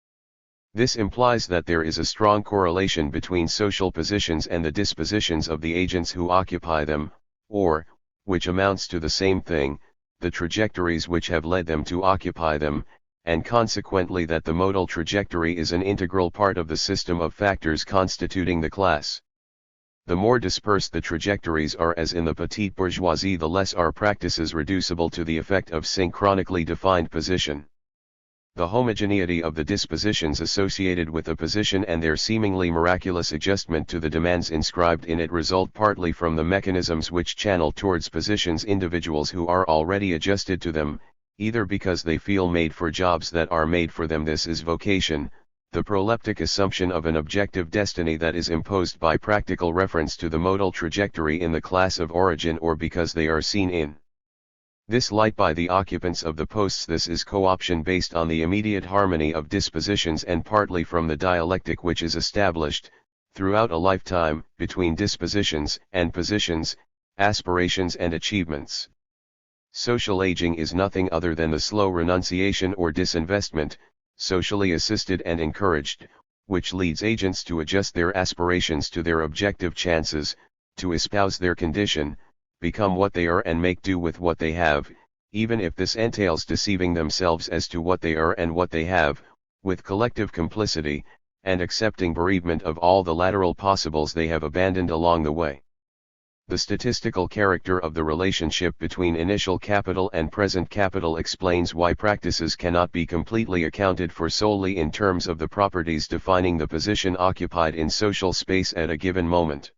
This implies that there is a strong correlation between social positions and the dispositions of the agents who occupy them, or, which amounts to the same thing, the trajectories which have led them to occupy them, and consequently that the modal trajectory is an integral part of the system of factors constituting the class. The more dispersed the trajectories are, as in the petite bourgeoisie, the less are practices reducible to the effect of synchronically defined position. The homogeneity of the dispositions associated with a position and their seemingly miraculous adjustment to the demands inscribed in it result partly from the mechanisms which channel towards positions individuals who are already adjusted to them, either because they feel made for jobs that are made for them. This is vocation, the proleptic assumption of an objective destiny that is imposed by practical reference to the modal trajectory in the class of origin, or because they are seen in this light by the occupants of the posts. This is co-option based on the immediate harmony of dispositions and partly from the dialectic which is established, throughout a lifetime, between dispositions and positions, aspirations and achievements. Social aging is nothing other than the slow renunciation or disinvestment, socially assisted and encouraged, which leads agents to adjust their aspirations to their objective chances, to espouse their condition, become what they are and make do with what they have, even if this entails deceiving themselves as to what they are and what they have, with collective complicity, and accepting bereavement of all the lateral possibles they have abandoned along the way. The statistical character of the relationship between initial capital and present capital explains why practices cannot be completely accounted for solely in terms of the properties defining the position occupied in social space at a given moment.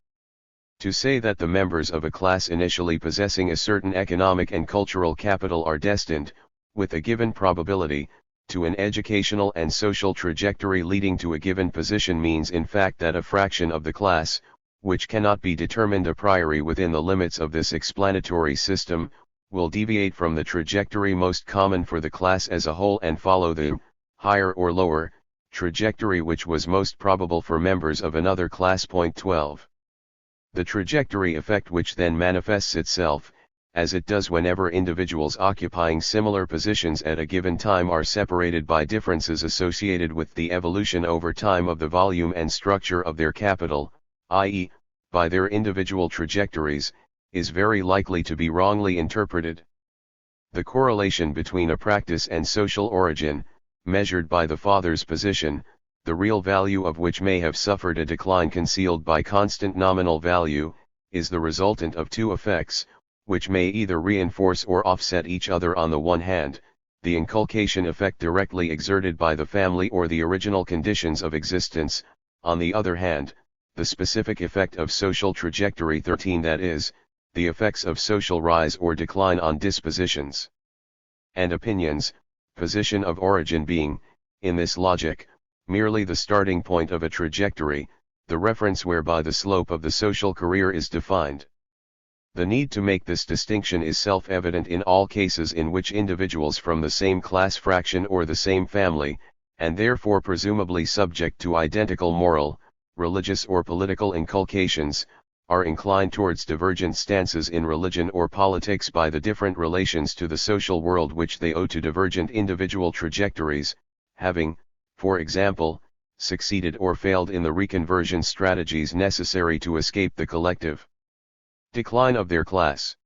To say that the members of a class initially possessing a certain economic and cultural capital are destined, with a given probability, to an educational and social trajectory leading to a given position means in fact that a fraction of the class, which cannot be determined a priori within the limits of this explanatory system, will deviate from the trajectory most common for the class as a whole and follow the higher or lower trajectory which was most probable for members of another class. 12. The trajectory effect which then manifests itself, as it does whenever individuals occupying similar positions at a given time are separated by differences associated with the evolution over time of the volume and structure of their capital, i.e., by their individual trajectories, is very likely to be wrongly interpreted. The correlation between a practice and social origin, measured by the father's position, the real value of which may have suffered a decline concealed by constant nominal value, is the resultant of two effects, which may either reinforce or offset each other. On the one hand, the inculcation effect directly exerted by the family or the original conditions of existence; on the other hand, the specific effect of social trajectory. 13. That is, the effects of social rise or decline on dispositions and opinions, position of origin being, in this logic, merely the starting point of a trajectory, the reference whereby the slope of the social career is defined. The need to make this distinction is self-evident in all cases in which individuals from the same class fraction or the same family, and therefore presumably subject to identical moral, religious or political inculcations, are inclined towards divergent stances in religion or politics by the different relations to the social world which they owe to divergent individual trajectories, having, for example, succeeded or failed in the reconversion strategies necessary to escape the collective decline of their class.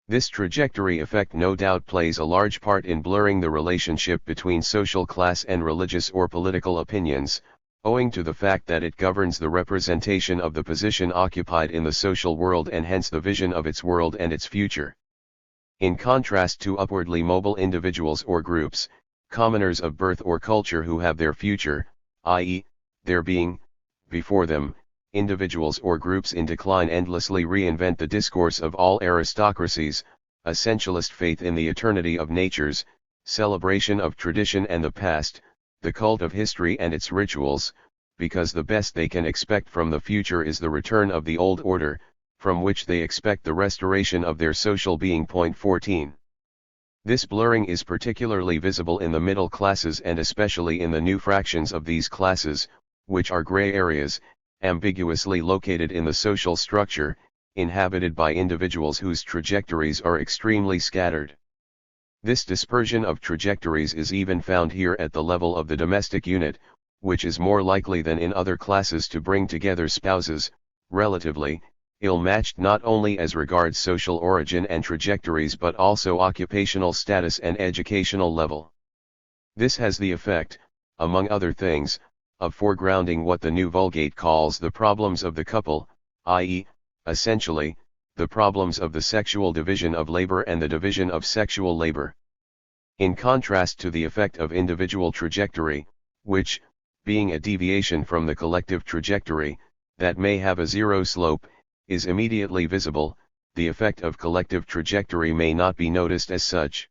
This trajectory effect no doubt plays a large part in blurring the relationship between social class and religious or political opinions, owing to the fact that it governs the representation of the position occupied in the social world and hence the vision of its world and its future. In contrast to upwardly mobile individuals or groups, commoners of birth or culture who have their future, i.e., their being, before them, individuals or groups in decline endlessly reinvent the discourse of all aristocracies, essentialist faith in the eternity of natures, celebration of tradition and the past, the cult of history and its rituals, because the best they can expect from the future is the return of the old order, from which they expect the restoration of their social being. 14. This blurring is particularly visible in the middle classes and especially in the new fractions of these classes, which are gray areas, ambiguously located in the social structure, inhabited by individuals whose trajectories are extremely scattered. This dispersion of trajectories is even found here at the level of the domestic unit, which is more likely than in other classes to bring together spouses, relatively, ill-matched not only as regards social origin and trajectories but also occupational status and educational level. This has the effect, among other things, of foregrounding what the New Vulgate calls the problems of the couple, i.e., essentially, the problems of the sexual division of labor and the division of sexual labor. In contrast to the effect of individual trajectory, which, being a deviation from the collective trajectory, that may have a zero slope, is immediately visible, the effect of collective trajectory may not be noticed as such.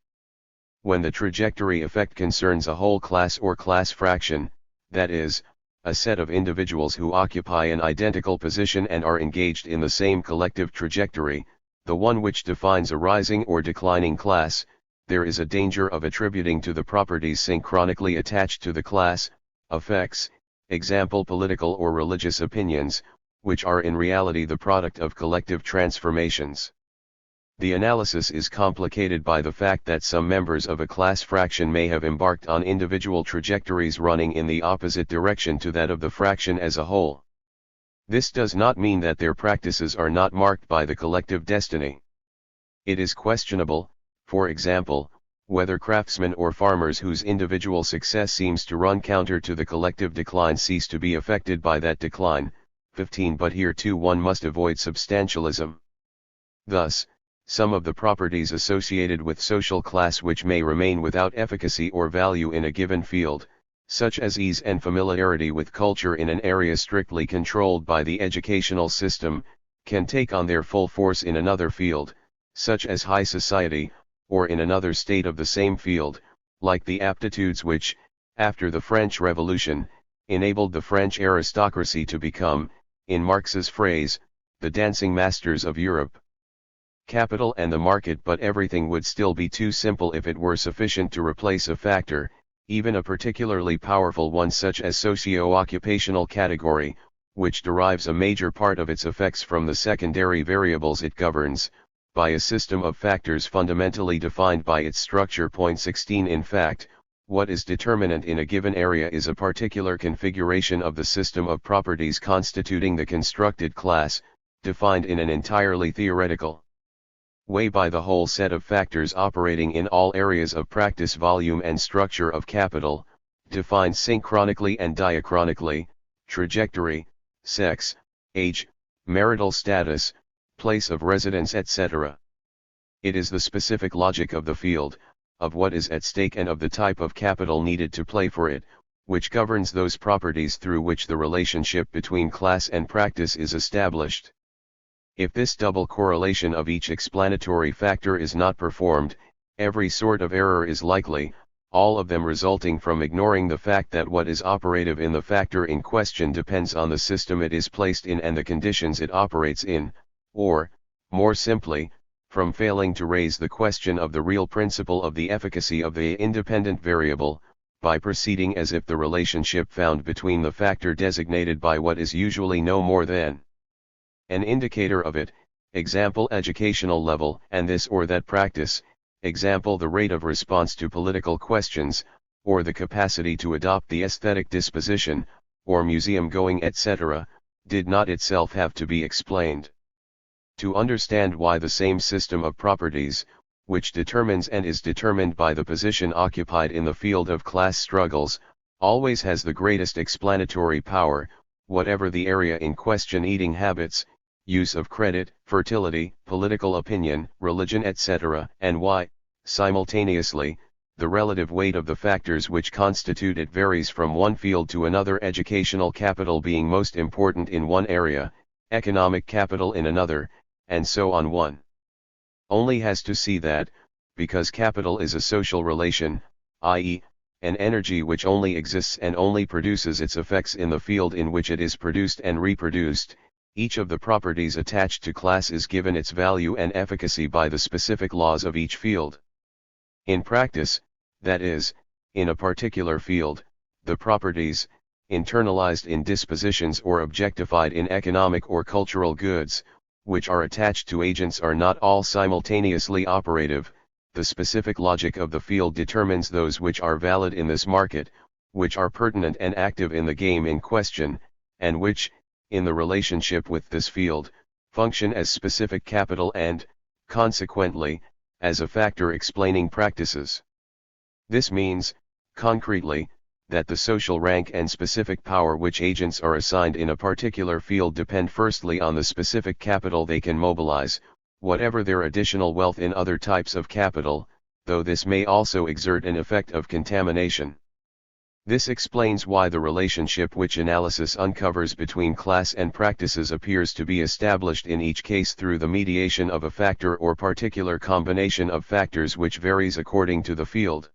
When the trajectory effect concerns a whole class or class fraction, that is, a set of individuals who occupy an identical position and are engaged in the same collective trajectory, the one which defines a rising or declining class, there is a danger of attributing to the properties synchronically attached to the class, effects, example political or religious opinions, which are in reality the product of collective transformations. The analysis is complicated by the fact that some members of a class fraction may have embarked on individual trajectories running in the opposite direction to that of the fraction as a whole. This does not mean that their practices are not marked by the collective destiny. It is questionable, for example, whether craftsmen or farmers whose individual success seems to run counter to the collective decline cease to be affected by that decline. 15 But here too one must avoid substantialism. Thus, some of the properties associated with social class which may remain without efficacy or value in a given field, such as ease and familiarity with culture in an area strictly controlled by the educational system, can take on their full force in another field, such as high society, or in another state of the same field, like the aptitudes which, after the French Revolution, enabled the French aristocracy to become, in Marx's phrase, the dancing masters of Europe. Capital and the market. But everything would still be too simple if it were sufficient to replace a factor, even a particularly powerful one such as socio-occupational category, which derives a major part of its effects from the secondary variables it governs, by a system of factors fundamentally defined by its structure. 16 In fact, what is determinant in a given area is a particular configuration of the system of properties constituting the constructed class, defined in an entirely theoretical way by the whole set of factors operating in all areas of practice. Volume and structure of capital, defined synchronically and diachronically, trajectory, sex, age, marital status, place of residence, etc. It is the specific logic of the field, of what is at stake and of the type of capital needed to play for it, which governs those properties through which the relationship between class and practice is established. If this double correlation of each explanatory factor is not performed, every sort of error is likely, all of them resulting from ignoring the fact that what is operative in the factor in question depends on the system it is placed in and the conditions it operates in, or, more simply, from failing to raise the question of the real principle of the efficacy of the independent variable, by proceeding as if the relationship found between the factor designated by what is usually no more than an indicator of it, example educational level and this or that practice, example the rate of response to political questions, or the capacity to adopt the aesthetic disposition, or museum going, etc., did not itself have to be explained. To understand why the same system of properties, which determines and is determined by the position occupied in the field of class struggles, always has the greatest explanatory power, whatever the area in question: eating habits, use of credit, fertility, political opinion, religion, etc., and why, simultaneously, the relative weight of the factors which constitute it varies from one field to another, educational capital being most important in one area, economic capital in another, and so on. One only has to see that, because capital is a social relation, i.e., an energy which only exists and only produces its effects in the field in which it is produced and reproduced, each of the properties attached to class is given its value and efficacy by the specific laws of each field. In practice, that is, in a particular field, the properties, internalized in dispositions or objectified in economic or cultural goods, which are attached to agents are not all simultaneously operative. The specific logic of the field determines those which are valid in this market, which are pertinent and active in the game in question, and which, in the relationship with this field, function as specific capital and, consequently, as a factor explaining practices. This means, concretely, that the social rank and specific power which agents are assigned in a particular field depend firstly on the specific capital they can mobilize, whatever their additional wealth in other types of capital, though this may also exert an effect of contamination. This explains why the relationship which analysis uncovers between class and practices appears to be established in each case through the mediation of a factor or particular combination of factors which varies according to the field.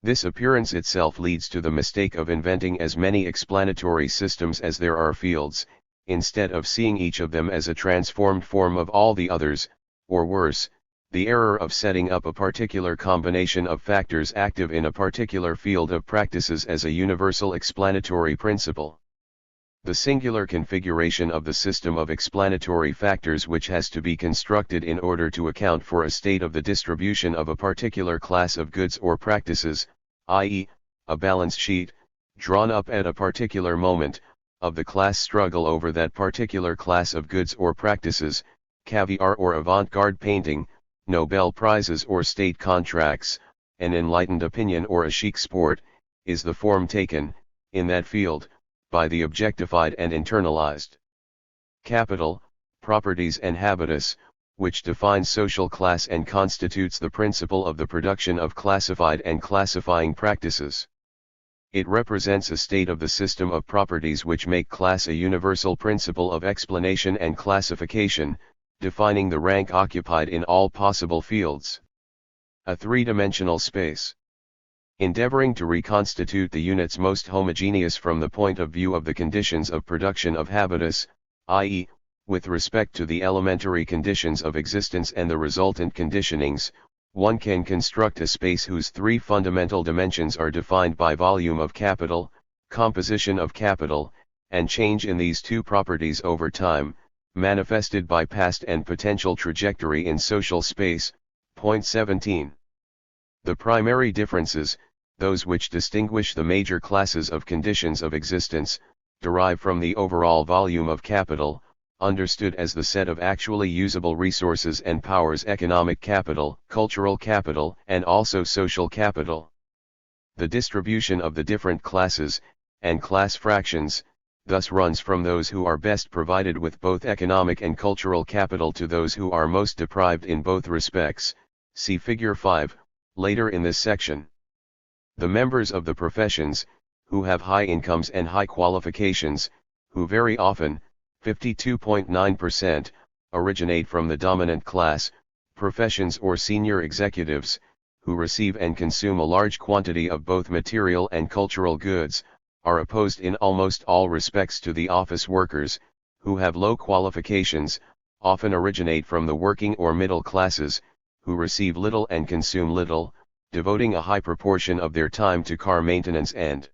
This appearance itself leads to the mistake of inventing as many explanatory systems as there are fields, instead of seeing each of them as a transformed form of all the others, or worse, the error of setting up a particular combination of factors active in a particular field of practices as a universal explanatory principle. The singular configuration of the system of explanatory factors which has to be constructed in order to account for a state of the distribution of a particular class of goods or practices, i.e., a balance sheet, drawn up at a particular moment, of the class struggle over that particular class of goods or practices, caviar or avant-garde painting, Nobel Prizes or state contracts, an enlightened opinion or a chic sport, is the form taken, in that field, by the objectified and internalized capital, properties and habitus, which defines social class and constitutes the principle of the production of classified and classifying practices. It represents a state of the system of properties which make class a universal principle of explanation and classification, defining the rank occupied in all possible fields. A three-dimensional space. Endeavoring to reconstitute the units most homogeneous from the point of view of the conditions of production of habitus, i.e., with respect to the elementary conditions of existence and the resultant conditionings, one can construct a space whose three fundamental dimensions are defined by volume of capital, composition of capital, and change in these two properties over time, manifested by past and potential trajectory in social space. Point 17. The primary differences, those which distinguish the major classes of conditions of existence, derive from the overall volume of capital, understood as the set of actually usable resources and powers: economic capital, cultural capital, and also social capital. The distribution of the different classes, and class fractions, thus runs from those who are best provided with both economic and cultural capital to those who are most deprived in both respects. See Figure 5, later in this section. The members of the professions, who have high incomes and high qualifications, who very often, 52.9%, originate from the dominant class, professions or senior executives, who receive and consume a large quantity of both material and cultural goods, are opposed in almost all respects to the office workers, who have low qualifications, often originate from the working or middle classes, who receive little and consume little, devoting a high proportion of their time to car maintenance and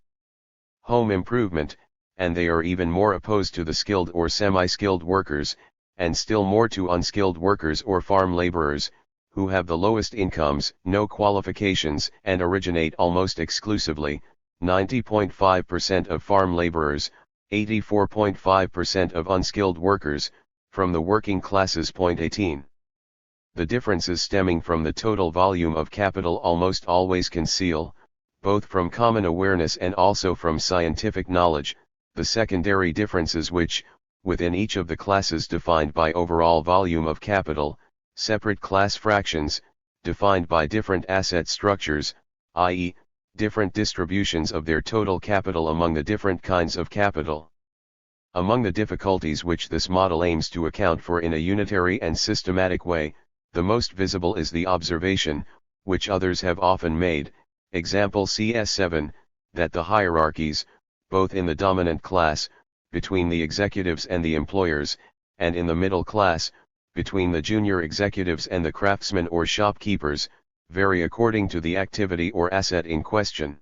home improvement, and they are even more opposed to the skilled or semi-skilled workers, and still more to unskilled workers or farm laborers, who have the lowest incomes, no qualifications, and originate almost exclusively, 90.5% of farm laborers, 84.5% of unskilled workers, from the working classes. Point 18. The differences stemming from the total volume of capital almost always conceal, both from common awareness and also from scientific knowledge, the secondary differences which, within each of the classes defined by overall volume of capital, separate class fractions, defined by different asset structures, i.e., different distributions of their total capital among the different kinds of capital. Among the difficulties which this model aims to account for in a unitary and systematic way, the most visible is the observation, which others have often made, example CS7, that the hierarchies, both in the dominant class, between the executives and the employers, and in the middle class, between the junior executives and the craftsmen or shopkeepers, vary according to the activity or asset in question.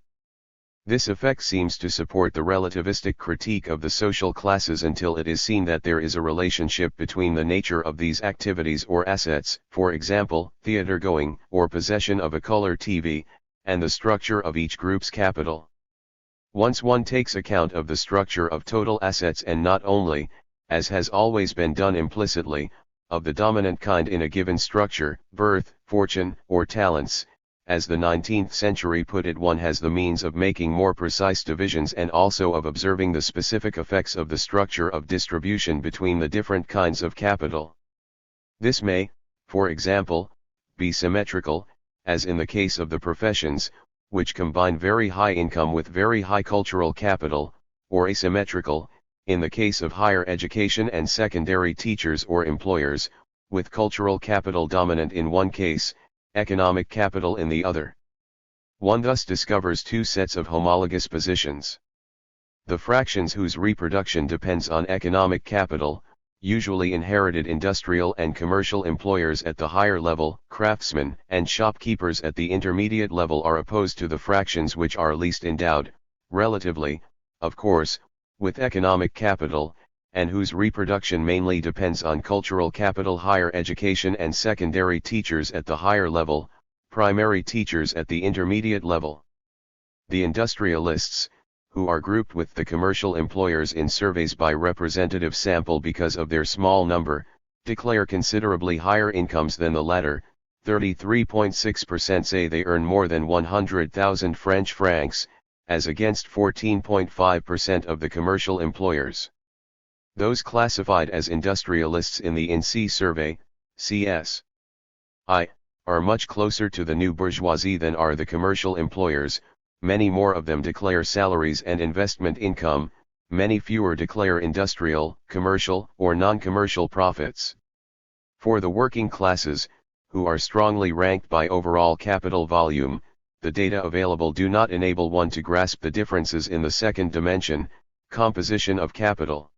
This effect seems to support the relativistic critique of the social classes until it is seen that there is a relationship between the nature of these activities or assets, for example, theater-going, or possession of a color TV, and the structure of each group's capital. Once one takes account of the structure of total assets and not only, as has always been done implicitly, of the dominant kind in a given structure, birth, fortune, or talents, as the 19th century put it, one has the means of making more precise divisions and also of observing the specific effects of the structure of distribution between the different kinds of capital. This may, for example, be symmetrical, as in the case of the professions, which combine very high income with very high cultural capital, or asymmetrical, in the case of higher education and secondary teachers or employers, with cultural capital dominant in one case, economic capital in the other. One thus discovers two sets of homologous positions. The fractions whose reproduction depends on economic capital, usually inherited industrial and commercial employers at the higher level, craftsmen and shopkeepers at the intermediate level, are opposed to the fractions which are least endowed, relatively, of course, with economic capital, and whose reproduction mainly depends on cultural capital, higher education and secondary teachers at the higher level, primary teachers at the intermediate level. The industrialists, who are grouped with the commercial employers in surveys by representative sample because of their small number, declare considerably higher incomes than the latter. 33.6% say they earn more than 100,000 French francs, as against 14.5% of the commercial employers. Those classified as industrialists in the INSEE survey, CSI, are much closer to the new bourgeoisie than are the commercial employers. Many more of them declare salaries and investment income, many fewer declare industrial, commercial, or non-commercial profits. For the working classes, who are strongly ranked by overall capital volume, the data available do not enable one to grasp the differences in the second dimension, composition of capital.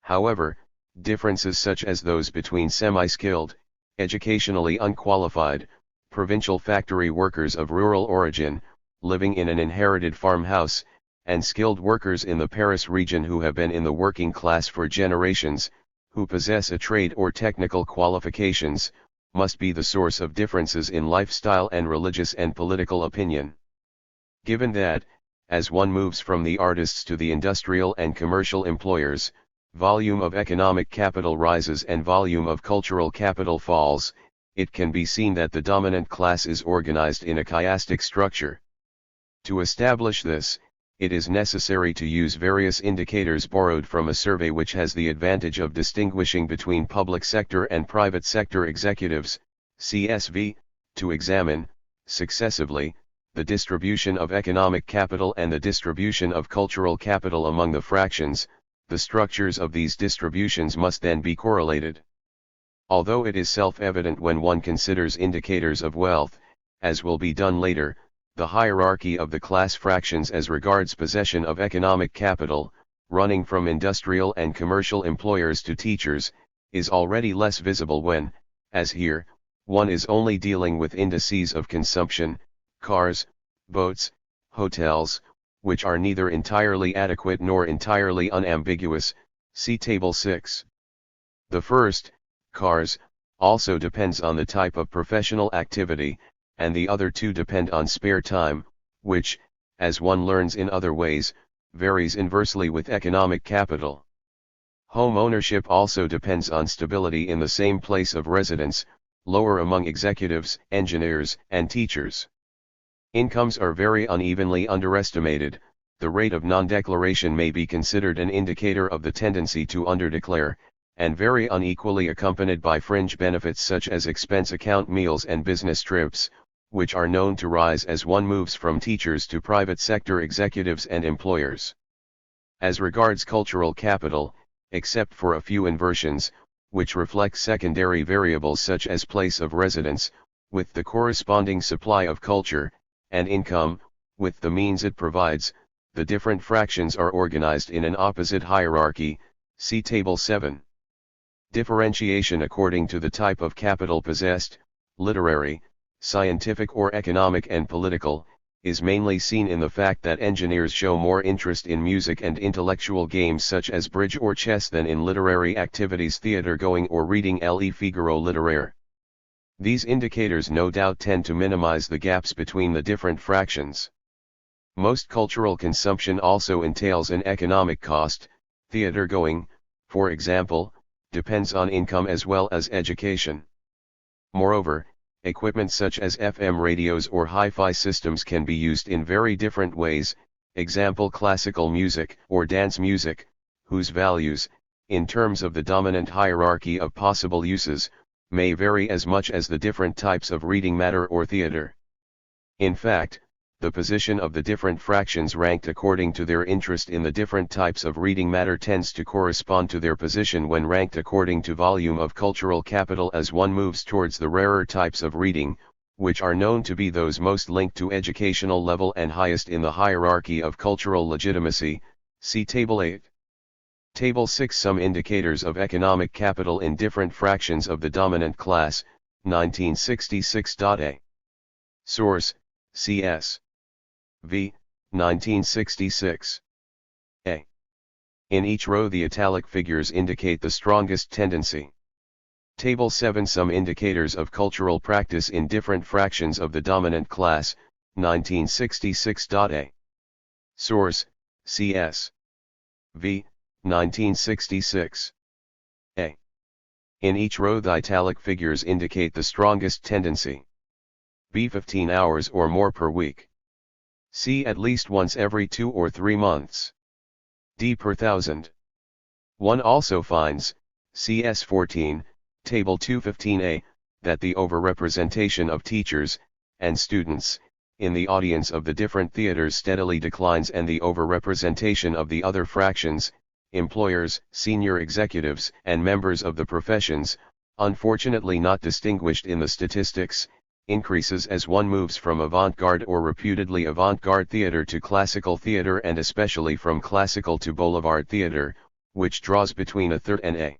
However, differences such as those between semi-skilled, educationally unqualified, provincial factory workers of rural origin, living in an inherited farmhouse, and skilled workers in the Paris region who have been in the working class for generations, who possess a trade or technical qualifications, must be the source of differences in lifestyle and religious and political opinion. Given that, as one moves from the artists to the industrial and commercial employers, volume of economic capital rises and volume of cultural capital falls, it can be seen that the dominant class is organized in a chiastic structure. To establish this, it is necessary to use various indicators borrowed from a survey which has the advantage of distinguishing between public sector and private sector executives, CSV, to examine, successively, the distribution of economic capital and the distribution of cultural capital among the fractions. The structures of these distributions must then be correlated. Although it is self-evident when one considers indicators of wealth, as will be done later, the hierarchy of the class fractions as regards possession of economic capital, running from industrial and commercial employers to teachers, is already less visible when, as here, one is only dealing with indices of consumption, cars, boats, hotels, which are neither entirely adequate nor entirely unambiguous. See Table 6. The first, cars, also depends on the type of professional activity, and the other two depend on spare time, which, as one learns in other ways, varies inversely with economic capital. Home ownership also depends on stability in the same place of residence, lower among executives, engineers, and teachers. Incomes are very unevenly underestimated. The rate of non-declaration may be considered an indicator of the tendency to underdeclare, and very unequally accompanied by fringe benefits such as expense account meals and business trips, which are known to rise as one moves from teachers to private sector executives and employers. As regards cultural capital, except for a few inversions, which reflect secondary variables such as place of residence, with the corresponding supply of culture, and income, with the means it provides, the different fractions are organized in an opposite hierarchy. See Table 7. Differentiation according to the type of capital possessed, literary, scientific or economic and political, is mainly seen in the fact that engineers show more interest in music and intellectual games such as bridge or chess than in literary activities, theater going or reading Le Figaro littéraire. These indicators no doubt tend to minimize the gaps between the different fractions. Most cultural consumption also entails an economic cost. Theater going, for example, depends on income as well as education. Moreover, equipment such as FM radios or hi-fi systems can be used in very different ways, example classical music or dance music, whose values, in terms of the dominant hierarchy of possible uses, may vary as much as the different types of reading matter or theater. In fact, the position of the different fractions ranked according to their interest in the different types of reading matter tends to correspond to their position when ranked according to volume of cultural capital as one moves towards the rarer types of reading, which are known to be those most linked to educational level and highest in the hierarchy of cultural legitimacy. See Table 8. Table 6. Some indicators of economic capital in different fractions of the dominant class, 1966.A. Source, CS. V. 1966. A. In each row the italic figures indicate the strongest tendency. Table 7 Some indicators of cultural practice in different fractions of the dominant class, 1966.A. Source, CS. V. 1966. A. In each row the italic figures indicate the strongest tendency. B. 15 hours or more per week. C. At least once every 2 or 3 months. D. Per thousand. One also finds, CS 14, Table 215A, that the overrepresentation of teachers and students in the audience of the different theaters steadily declines, and the overrepresentation of the other fractions, employers, senior executives, and members of the professions, unfortunately not distinguished in the statistics, increases as one moves from avant-garde or reputedly avant-garde theater to classical theater, and especially from classical to boulevard theater, which draws between a third and a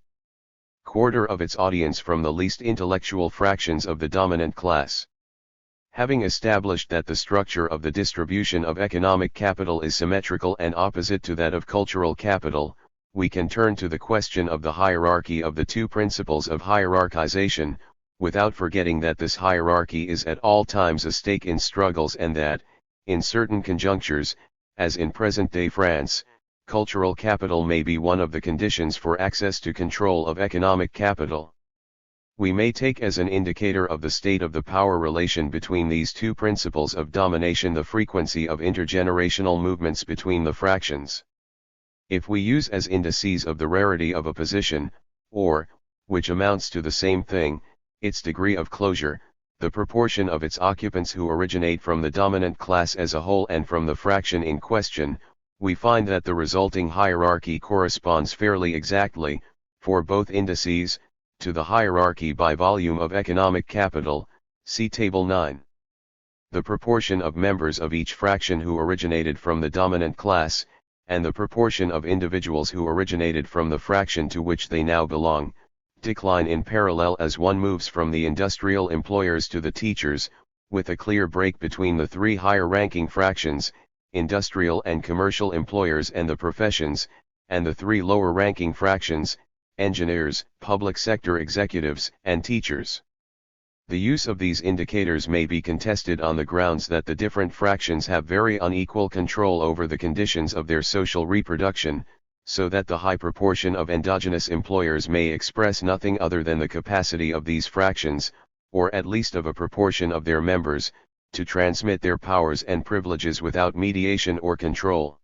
quarter of its audience from the least intellectual fractions of the dominant class. Having established that the structure of the distribution of economic capital is symmetrical and opposite to that of cultural capital, we can turn to the question of the hierarchy of the two principles of hierarchization, without forgetting that this hierarchy is at all times a stake in struggles, and that, in certain conjunctures, as in present-day France, cultural capital may be one of the conditions for access to control of economic capital. We may take as an indicator of the state of the power relation between these two principles of domination the frequency of intergenerational movements between the fractions. If we use as indices of the rarity of a position, or, which amounts to the same thing, its degree of closure, the proportion of its occupants who originate from the dominant class as a whole and from the fraction in question, we find that the resulting hierarchy corresponds fairly exactly, for both indices, to the hierarchy by volume of economic capital, see Table 9. The proportion of members of each fraction who originated from the dominant class, and the proportion of individuals who originated from the fraction to which they now belong, decline in parallel as one moves from the industrial employers to the teachers, with a clear break between the three higher-ranking fractions, industrial and commercial employers and the professions, and the three lower-ranking fractions, engineers, public sector executives, and teachers. The use of these indicators may be contested on the grounds that the different fractions have very unequal control over the conditions of their social reproduction, so that the high proportion of endogenous employers may express nothing other than the capacity of these fractions, or at least of a proportion of their members, to transmit their powers and privileges without mediation or control.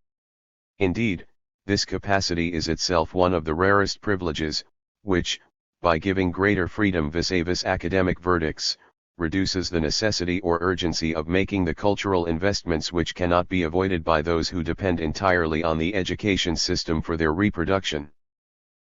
Indeed, this capacity is itself one of the rarest privileges, which, by giving greater freedom vis-a-vis academic verdicts, reduces the necessity or urgency of making the cultural investments which cannot be avoided by those who depend entirely on the education system for their reproduction.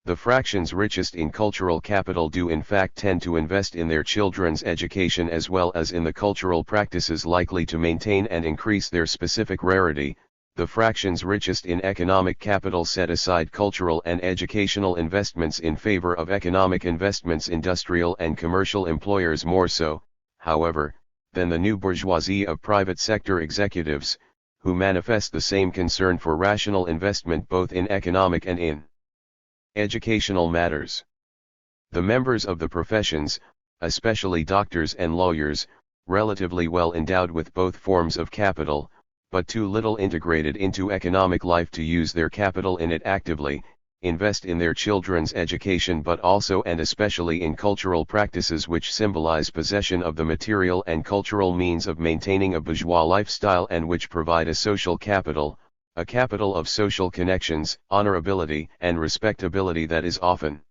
The fractions richest in cultural capital do in fact tend to invest in their children's education as well as in the cultural practices likely to maintain and increase their specific rarity. The fractions richest in economic capital set aside cultural and educational investments in favor of economic investments, industrial and commercial employers more so, however, than the new bourgeoisie of private sector executives, who manifest the same concern for rational investment both in economic and in educational matters. The members of the professions, especially doctors and lawyers, relatively well endowed with both forms of capital, but too little integrated into economic life to use their capital in it actively, invest in their children's education but also and especially in cultural practices which symbolize possession of the material and cultural means of maintaining a bourgeois lifestyle and which provide a social capital, a capital of social connections, honorability and respectability that is often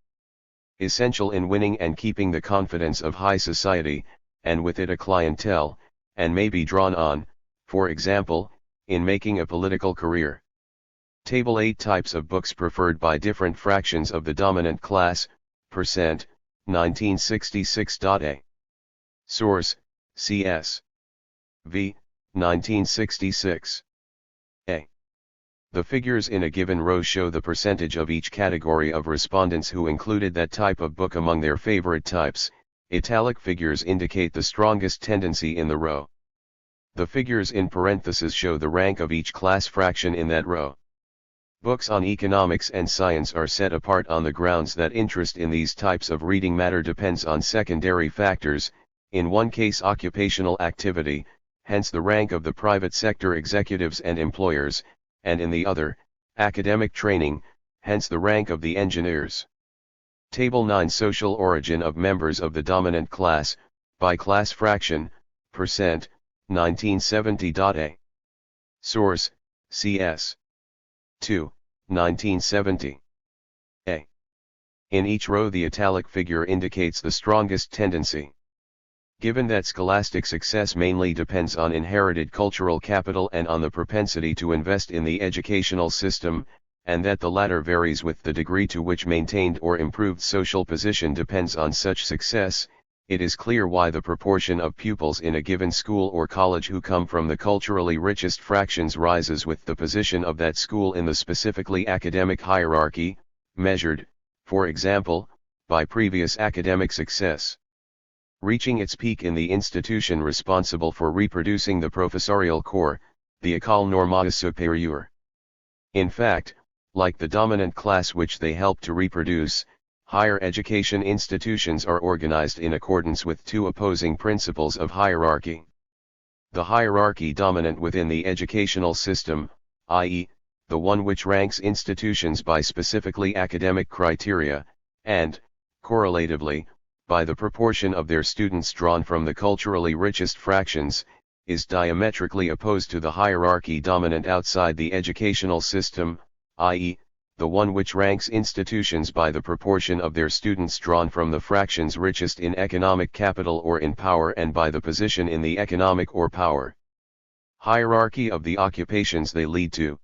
essential in winning and keeping the confidence of high society, and with it a clientele, and may be drawn on, for example, in making a political career. Table 8 Types of books preferred by different fractions of the dominant class, percent, 1966.A. Source, CS. V. 1966. A. The figures in a given row show the percentage of each category of respondents who included that type of book among their favorite types. Italic figures indicate the strongest tendency in the row. The figures in parentheses show the rank of each class fraction in that row. Books on economics and science are set apart on the grounds that interest in these types of reading matter depends on secondary factors, in one case occupational activity, hence the rank of the private sector executives and employers, and in the other, academic training, hence the rank of the engineers. Table 9 Social origin of members of the dominant class, by class fraction, percent, 1970.A. Source, CS. 2, 1970. A. In each row the italic figure indicates the strongest tendency. Given that scholastic success mainly depends on inherited cultural capital and on the propensity to invest in the educational system, and that the latter varies with the degree to which maintained or improved social position depends on such success, it is clear why the proportion of pupils in a given school or college who come from the culturally richest fractions rises with the position of that school in the specifically academic hierarchy, measured, for example, by previous academic success. Reaching its peak in the institution responsible for reproducing the professorial corps, the École Normale Supérieure. In fact, like the dominant class which they help to reproduce, higher education institutions are organized in accordance with two opposing principles of hierarchy. The hierarchy dominant within the educational system, i.e., the one which ranks institutions by specifically academic criteria, and, correlatively, by the proportion of their students drawn from the culturally richest fractions, is diametrically opposed to the hierarchy dominant outside the educational system, i.e., the one which ranks institutions by the proportion of their students drawn from the fractions richest in economic capital or in power and by the position in the economic or power hierarchy of the occupations they lead to.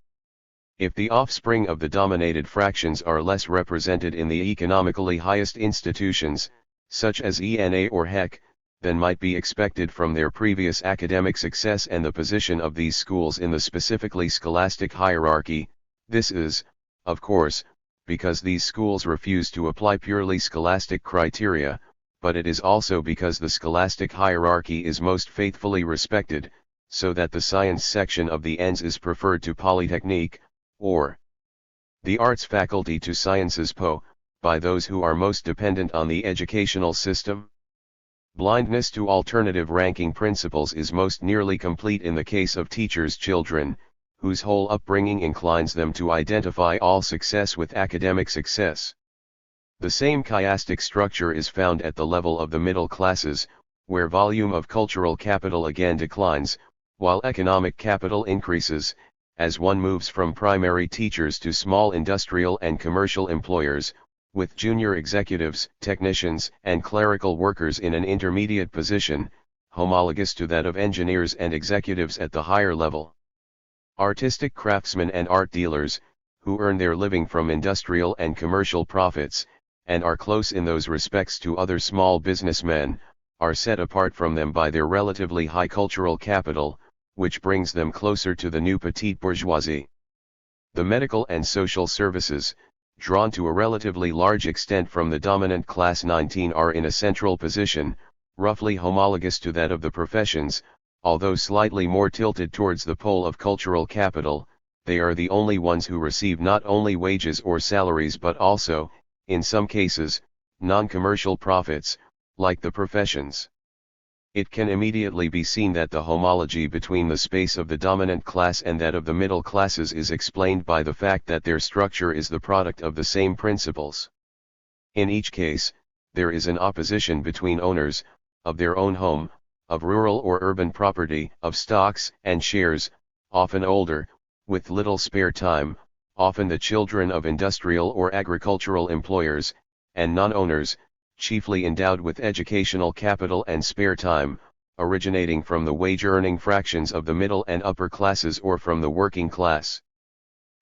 If the offspring of the dominated fractions are less represented in the economically highest institutions, such as ENA or HEC, than might be expected from their previous academic success and the position of these schools in the specifically scholastic hierarchy, this is, of course, because these schools refuse to apply purely scholastic criteria, but it is also because the scholastic hierarchy is most faithfully respected, so that the science section of the ENS is preferred to Polytechnique, or the arts faculty to sciences Po, by those who are most dependent on the educational system. Blindness to alternative ranking principles is most nearly complete in the case of teachers' children, whose whole upbringing inclines them to identify all success with academic success. The same chiastic structure is found at the level of the middle classes, where volume of cultural capital again declines, while economic capital increases, as one moves from primary teachers to small industrial and commercial employers, with junior executives, technicians, and clerical workers in an intermediate position, homologous to that of engineers and executives at the higher level. Artistic craftsmen and art dealers, who earn their living from industrial and commercial profits, and are close in those respects to other small businessmen, are set apart from them by their relatively high cultural capital, which brings them closer to the new petite bourgeoisie. The medical and social services, drawn to a relatively large extent from the dominant class 19, are in a central position, roughly homologous to that of the professions. Although slightly more tilted towards the pole of cultural capital, they are the only ones who receive not only wages or salaries but also, in some cases, non-commercial profits, like the professions. It can immediately be seen that the homology between the space of the dominant class and that of the middle classes is explained by the fact that their structure is the product of the same principles. In each case, there is an opposition between owners, of their own home, of rural or urban property, of stocks and shares, often older, with little spare time, often the children of industrial or agricultural employers, and non-owners, chiefly endowed with educational capital and spare time, originating from the wage-earning fractions of the middle and upper classes or from the working class.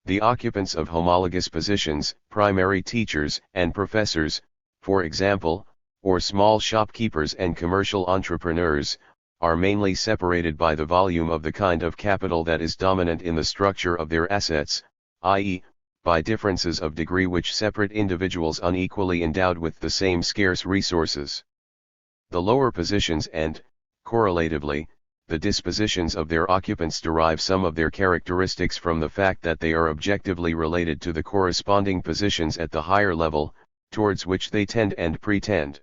The occupants of homologous positions, primary teachers and professors, for example, or small shopkeepers and commercial entrepreneurs, are mainly separated by the volume of the kind of capital that is dominant in the structure of their assets, i.e., by differences of degree which separate individuals unequally endowed with the same scarce resources. The lower positions and, correlatively, the dispositions of their occupants derive some of their characteristics from the fact that they are objectively related to the corresponding positions at the higher level, towards which they tend and pretend.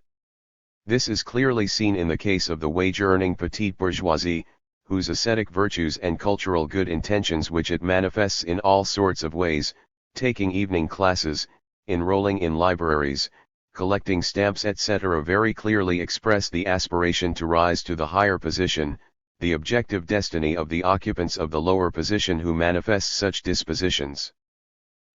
This is clearly seen in the case of the wage-earning petite bourgeoisie, whose ascetic virtues and cultural good intentions, which it manifests in all sorts of ways, taking evening classes, enrolling in libraries, collecting stamps etc., very clearly express the aspiration to rise to the higher position, the objective destiny of the occupants of the lower position who manifest such dispositions.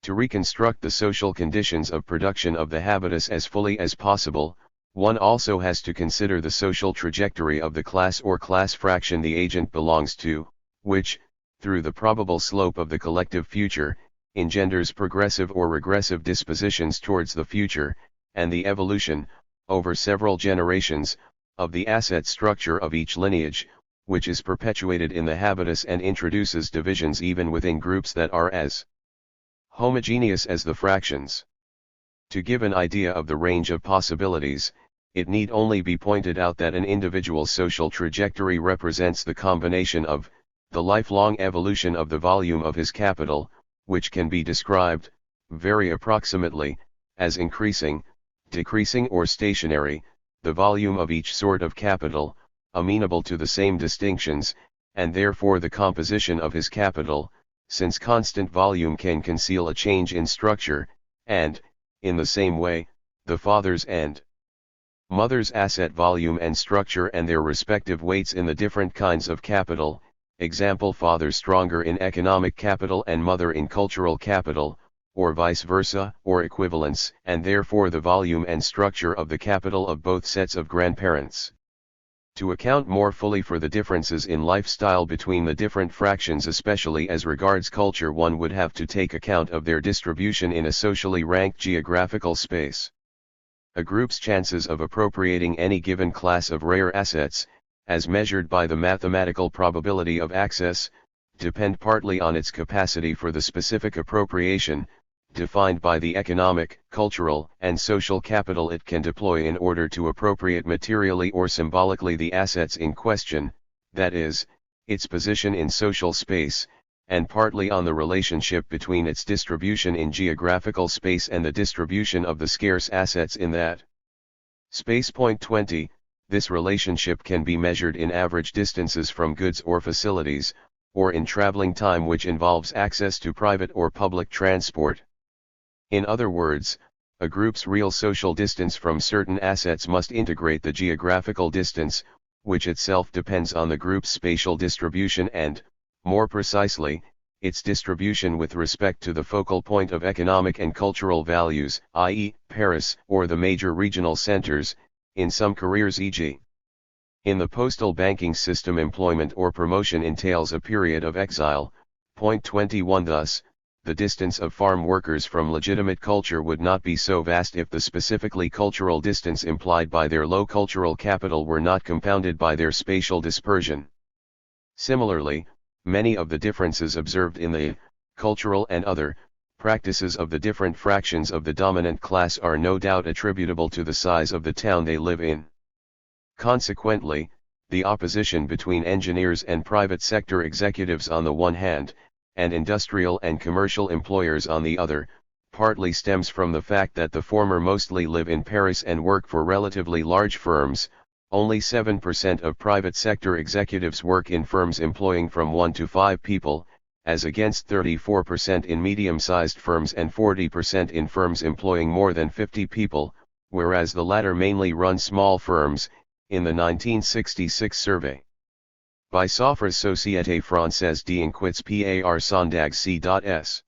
To reconstruct the social conditions of production of the habitus as fully as possible, one also has to consider the social trajectory of the class or class fraction the agent belongs to, which, through the probable slope of the collective future, engenders progressive or regressive dispositions towards the future, and the evolution, over several generations, of the asset structure of each lineage, which is perpetuated in the habitus and introduces divisions even within groups that are as homogeneous as the fractions. To give an idea of the range of possibilities, it need only be pointed out that an individual's social trajectory represents the combination of the lifelong evolution of the volume of his capital, which can be described, very approximately, as increasing, decreasing or stationary, the volume of each sort of capital, amenable to the same distinctions, and therefore the composition of his capital, since constant volume can conceal a change in structure, and, in the same way, the father's and mother's asset volume and structure and their respective weights in the different kinds of capital, example father stronger in economic capital and mother in cultural capital, or vice versa, or equivalence, and therefore the volume and structure of the capital of both sets of grandparents. To account more fully for the differences in lifestyle between the different fractions, especially as regards culture, one would have to take account of their distribution in a socially ranked geographical space. A group's chances of appropriating any given class of rare assets, as measured by the mathematical probability of access, depend partly on its capacity for the specific appropriation, defined by the economic, cultural, and social capital it can deploy in order to appropriate materially or symbolically the assets in question, that is, its position in social space, and partly on the relationship between its distribution in geographical space and the distribution of the scarce assets in that space. Point 20. This relationship can be measured in average distances from goods or facilities, or in traveling time which involves access to private or public transport. In other words, a group's real social distance from certain assets must integrate the geographical distance, which itself depends on the group's spatial distribution and, more precisely, its distribution with respect to the focal point of economic and cultural values, i.e., Paris, or the major regional centers, in some careers e.g. in the postal banking system employment or promotion entails a period of exile. Point 21. Thus, the distance of farm workers from legitimate culture would not be so vast if the specifically cultural distance implied by their low cultural capital were not compounded by their spatial dispersion. Similarly, many of the differences observed in the cultural and other practices of the different fractions of the dominant class are no doubt attributable to the size of the town they live in. Consequently, the opposition between engineers and private sector executives on the one hand, and industrial and commercial employers on the other, partly stems from the fact that the former mostly live in Paris and work for relatively large firms. Only 7% of private sector executives work in firms employing from 1 to 5 people, as against 34% in medium-sized firms and 40% in firms employing more than 50 people, whereas the latter mainly run small firms, in the 1966 survey by Sophres Société Française d'Enquêtes par Sondage C.S.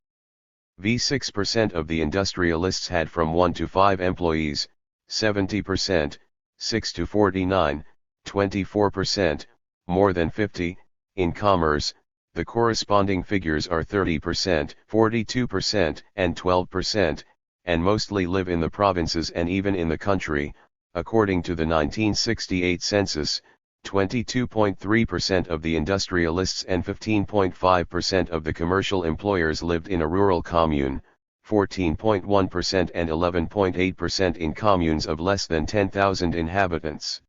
v 6% of the industrialists had from 1 to 5 employees, 70%, 6 to 49, 24%, more than 50, in commerce, the corresponding figures are 30%, 42%, and 12%, and mostly live in the provinces and even in the country. According to the 1968 census, 22.3% of the industrialists and 15.5% of the commercial employers lived in a rural commune, 14.1% and 11.8% in communes of less than 10,000 inhabitants.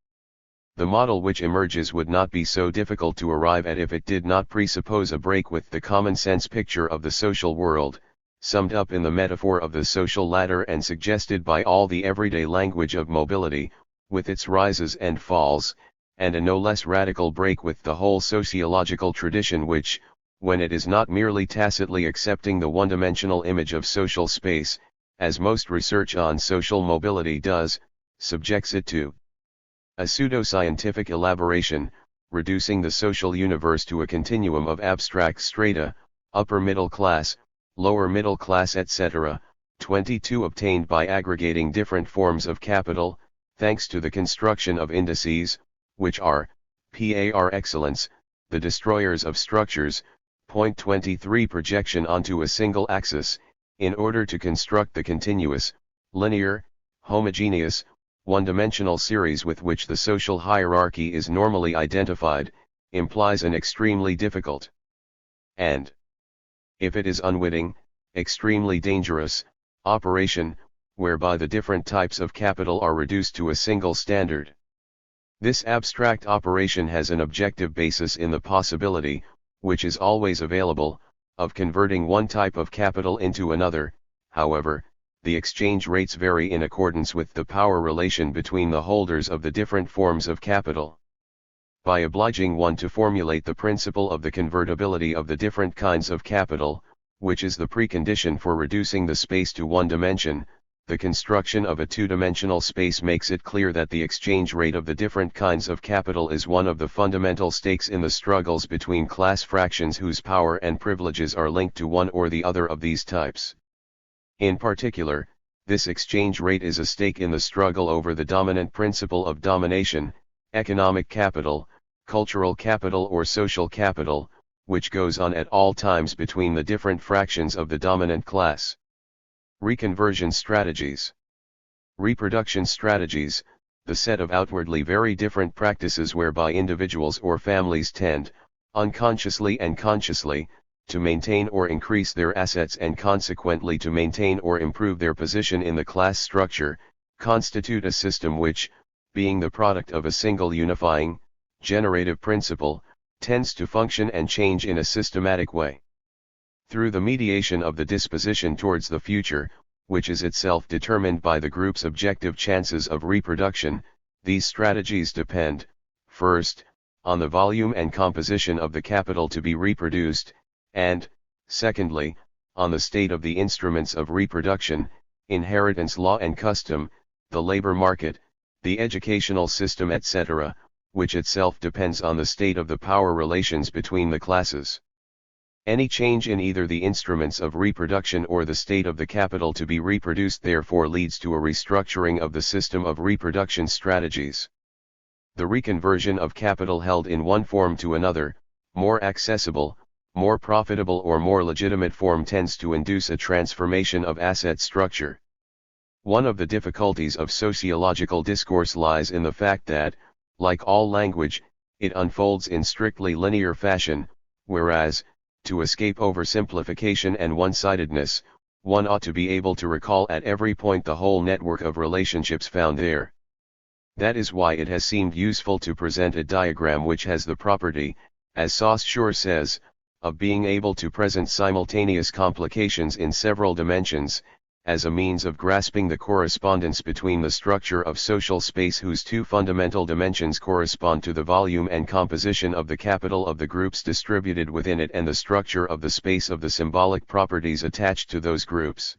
The model which emerges would not be so difficult to arrive at if it did not presuppose a break with the common sense picture of the social world, summed up in the metaphor of the social ladder and suggested by all the everyday language of mobility, with its rises and falls, and a no less radical break with the whole sociological tradition which, when it is not merely tacitly accepting the one-dimensional image of social space, as most research on social mobility does, subjects it to a pseudo-scientific elaboration, reducing the social universe to a continuum of abstract strata, upper middle class, lower middle class etc., 22 obtained by aggregating different forms of capital, thanks to the construction of indices, which are, par excellence, the destroyers of structures, point 23 projection onto a single axis, in order to construct the continuous, linear, homogeneous, one-dimensional series with which the social hierarchy is normally identified, implies an extremely difficult and, if it is unwitting, extremely dangerous, operation, whereby the different types of capital are reduced to a single standard. This abstract operation has an objective basis in the possibility, which is always available, of converting one type of capital into another. However, the exchange rates vary in accordance with the power relation between the holders of the different forms of capital. By obliging one to formulate the principle of the convertibility of the different kinds of capital, which is the precondition for reducing the space to one dimension, the construction of a two-dimensional space makes it clear that the exchange rate of the different kinds of capital is one of the fundamental stakes in the struggles between class fractions whose power and privileges are linked to one or the other of these types. In particular, this exchange rate is a stake in the struggle over the dominant principle of domination, economic capital, cultural capital or social capital, which goes on at all times between the different fractions of the dominant class. Reconversion strategies. Reproduction strategies, the set of outwardly very different practices whereby individuals or families tend, unconsciously and consciously, to maintain or increase their assets and consequently to maintain or improve their position in the class structure, constitute a system which, being the product of a single unifying, generative principle, tends to function and change in a systematic way. Through the mediation of the disposition towards the future, which is itself determined by the group's objective chances of reproduction, these strategies depend, first, on the volume and composition of the capital to be reproduced, and, secondly, on the state of the instruments of reproduction, inheritance law and custom, the labor market, the educational system etc., which itself depends on the state of the power relations between the classes. Any change in either the instruments of reproduction or the state of the capital to be reproduced therefore leads to a restructuring of the system of reproduction strategies. The reconversion of capital held in one form to another, more accessible, more profitable or more legitimate form tends to induce a transformation of asset structure. One of the difficulties of sociological discourse lies in the fact that, like all language, it unfolds in strictly linear fashion, whereas, to escape oversimplification and one-sidedness, one ought to be able to recall at every point the whole network of relationships found there. That is why it has seemed useful to present a diagram which has the property, as Saussure says, of being able to present simultaneous complications in several dimensions, as a means of grasping the correspondence between the structure of social space whose two fundamental dimensions correspond to the volume and composition of the capital of the groups distributed within it and the structure of the space of the symbolic properties attached to those groups.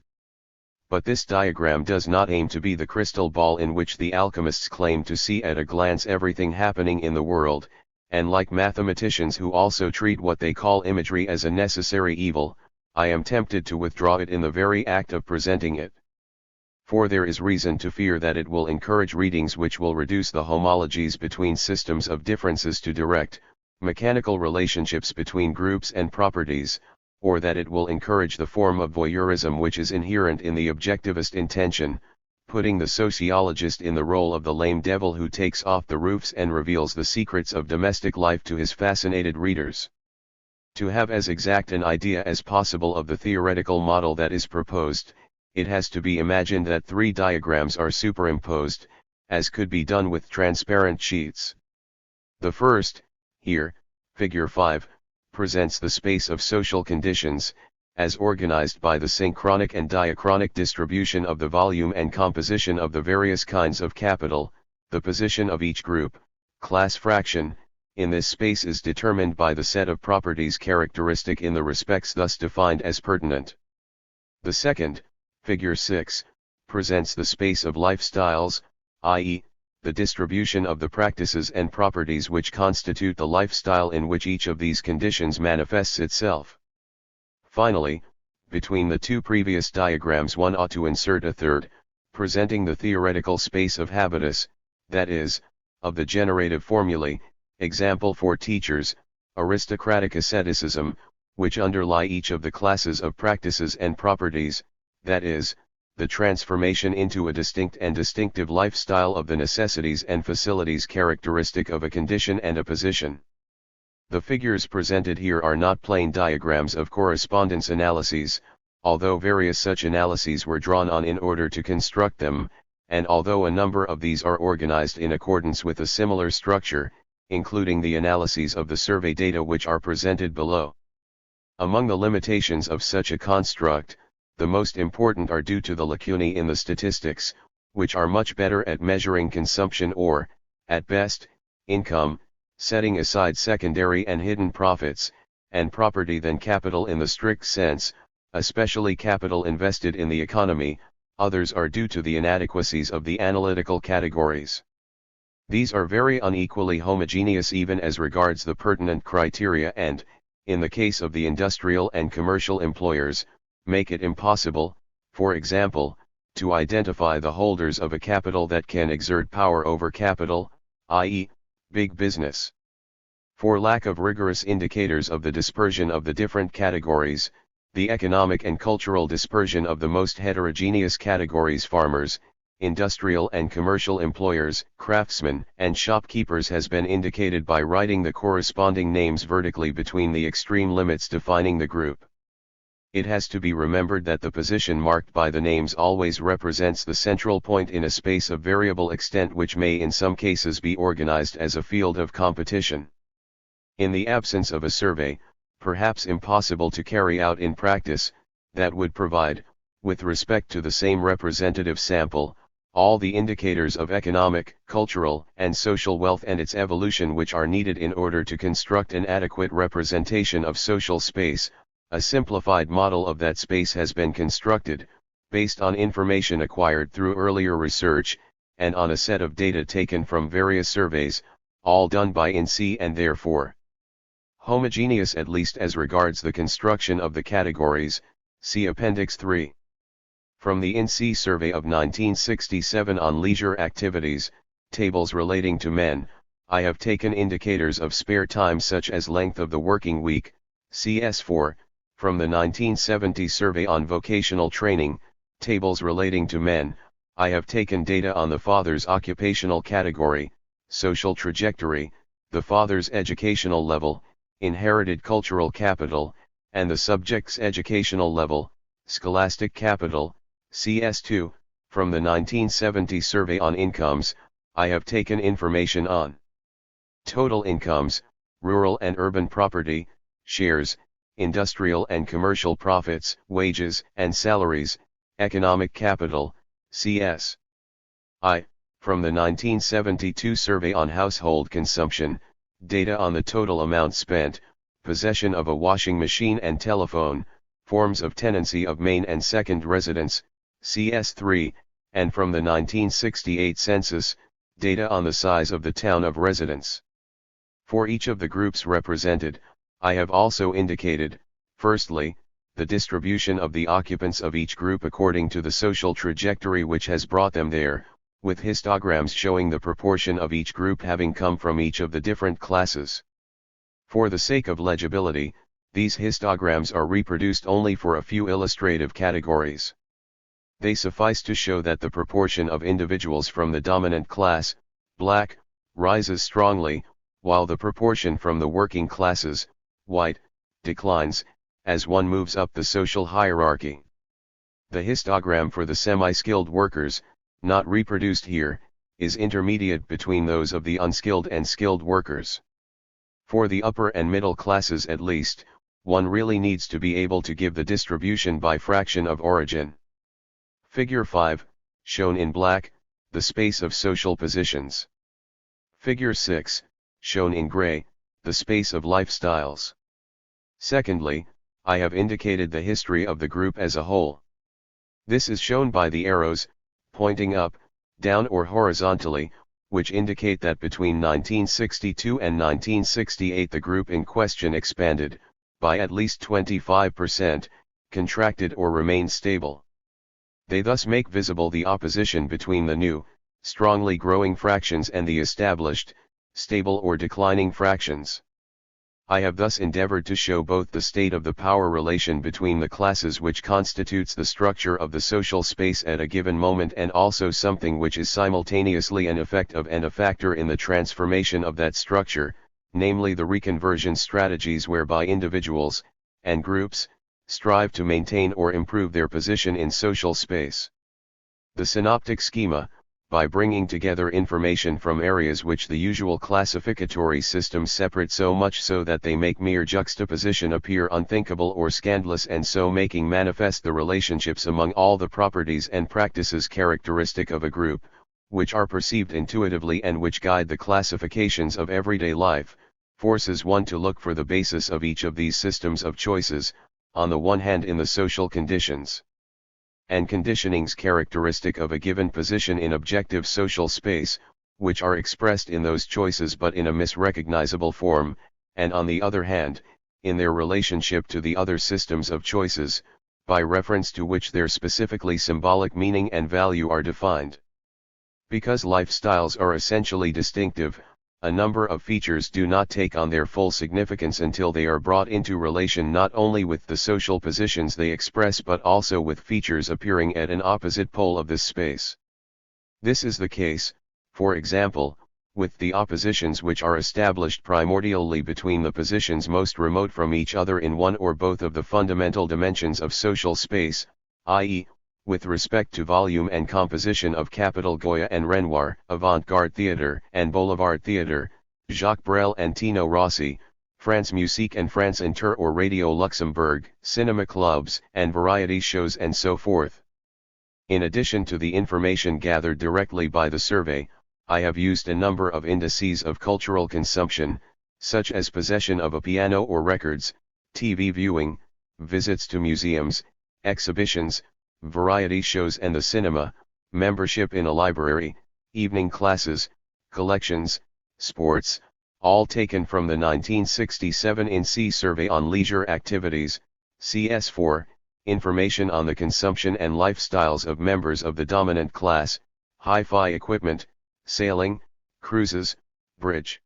But this diagram does not aim to be the crystal ball in which the alchemists claim to see at a glance everything happening in the world, and like mathematicians who also treat what they call imagery as a necessary evil, I am tempted to withdraw it in the very act of presenting it. For there is reason to fear that it will encourage readings which will reduce the homologies between systems of differences to direct, mechanical relationships between groups and properties, or that it will encourage the form of voyeurism which is inherent in the objectivist intention, putting the sociologist in the role of the lame devil who takes off the roofs and reveals the secrets of domestic life to his fascinated readers. To have as exact an idea as possible of the theoretical model that is proposed, it has to be imagined that three diagrams are superimposed, as could be done with transparent sheets. The first, here, figure 5, presents the space of social conditions, as organized by the synchronic and diachronic distribution of the volume and composition of the various kinds of capital. The position of each group, class fraction, in this space is determined by the set of properties characteristic in the respects thus defined as pertinent. The second, figure 6, presents the space of lifestyles, i.e., the distribution of the practices and properties which constitute the lifestyle in which each of these conditions manifests itself. Finally, between the two previous diagrams one ought to insert a third, presenting the theoretical space of habitus, that is, of the generative formulae, example for teachers, aristocratic asceticism, which underlie each of the classes of practices and properties, that is, the transformation into a distinct and distinctive lifestyle of the necessities and facilities characteristic of a condition and a position. The figures presented here are not plain diagrams of correspondence analyses, although various such analyses were drawn on in order to construct them, and although a number of these are organized in accordance with a similar structure, including the analyses of the survey data which are presented below. Among the limitations of such a construct, the most important are due to the lacunae in the statistics, which are much better at measuring consumption or, at best, income, setting aside secondary and hidden profits, and property than capital in the strict sense, especially capital invested in the economy. Others are due to the inadequacies of the analytical categories. These are very unequally homogeneous even as regards the pertinent criteria and, in the case of the industrial and commercial employers, make it impossible, for example, to identify the holders of a capital that can exert power over capital, i.e., big business. For lack of rigorous indicators of the dispersion of the different categories, the economic and cultural dispersion of the most heterogeneous categories, farmers, industrial and commercial employers, craftsmen and shopkeepers, has been indicated by writing the corresponding names vertically between the extreme limits defining the group. It has to be remembered that the position marked by the names always represents the central point in a space of variable extent which may in some cases be organized as a field of competition. In the absence of a survey, perhaps impossible to carry out in practice, that would provide, with respect to the same representative sample, all the indicators of economic, cultural, and social wealth and its evolution which are needed in order to construct an adequate representation of social space, a simplified model of that space has been constructed, based on information acquired through earlier research, and on a set of data taken from various surveys, all done by INSEE and therefore homogeneous at least as regards the construction of the categories. See Appendix 3. From the INSEE survey of 1967 on leisure activities, tables relating to men, I have taken indicators of spare time such as length of the working week, CS4, from the 1970 survey on vocational training, tables relating to men, I have taken data on the father's occupational category, social trajectory, the father's educational level, inherited cultural capital, and the subject's educational level, scholastic capital, CS2. From the 1970 survey on incomes, I have taken information on total incomes, rural and urban property, shares, industrial and commercial profits, wages and salaries, economic capital, CS. From the 1972 survey on household consumption, data on the total amount spent, possession of a washing machine and telephone, forms of tenancy of main and second residence, CS3, and from the 1968 census, data on the size of the town of residence. For each of the groups represented, I have also indicated, firstly, the distribution of the occupants of each group according to the social trajectory which has brought them there, with histograms showing the proportion of each group having come from each of the different classes. For the sake of legibility, these histograms are reproduced only for a few illustrative categories. They suffice to show that the proportion of individuals from the dominant class, black, rises strongly, while the proportion from the working classes, white, declines, as one moves up the social hierarchy. The histogram for the semi-skilled workers, not reproduced here, is intermediate between those of the unskilled and skilled workers. For the upper and middle classes at least, one really needs to be able to give the distribution by fraction of origin. Figure 5, shown in black, the space of social positions. Figure 6, shown in gray, the space of lifestyles. Secondly, I have indicated the history of the group as a whole. This is shown by the arrows, pointing up, down or horizontally, which indicate that between 1962 and 1968 the group in question expanded, by at least 25%, contracted or remained stable. They thus make visible the opposition between the new, strongly growing fractions and the established, stable or declining fractions. I have thus endeavored to show both the state of the power relation between the classes which constitutes the structure of the social space at a given moment, and also something which is simultaneously an effect of and a factor in the transformation of that structure, namely the reconversion strategies whereby individuals, and groups, strive to maintain or improve their position in social space. The synoptic schema, by bringing together information from areas which the usual classificatory systems separate so much so that they make mere juxtaposition appear unthinkable or scandalous, and so making manifest the relationships among all the properties and practices characteristic of a group, which are perceived intuitively and which guide the classifications of everyday life, forces one to look for the basis of each of these systems of choices, on the one hand in the social conditions and conditionings characteristic of a given position in objective social space, which are expressed in those choices but in a misrecognizable form, and on the other hand, in their relationship to the other systems of choices, by reference to which their specifically symbolic meaning and value are defined. Because lifestyles are essentially distinctive, a number of features do not take on their full significance until they are brought into relation not only with the social positions they express but also with features appearing at an opposite pole of this space. This is the case, for example, with the oppositions which are established primordially between the positions most remote from each other in one or both of the fundamental dimensions of social space, i.e., with respect to volume and composition of Capital Goya and Renoir, avant-garde theatre and boulevard theatre, Jacques Brel and Tino Rossi, France Musique and France Inter or Radio Luxembourg, cinema clubs and variety shows and so forth. In addition to the information gathered directly by the survey, I have used a number of indices of cultural consumption, such as possession of a piano or records, TV viewing, visits to museums, exhibitions, variety shows and the cinema, membership in a library, evening classes, collections, sports, all taken from the 1967 INSEE Survey on Leisure Activities, CS4, information on the consumption and lifestyles of members of the dominant class, hi-fi equipment, sailing, cruises, bridge,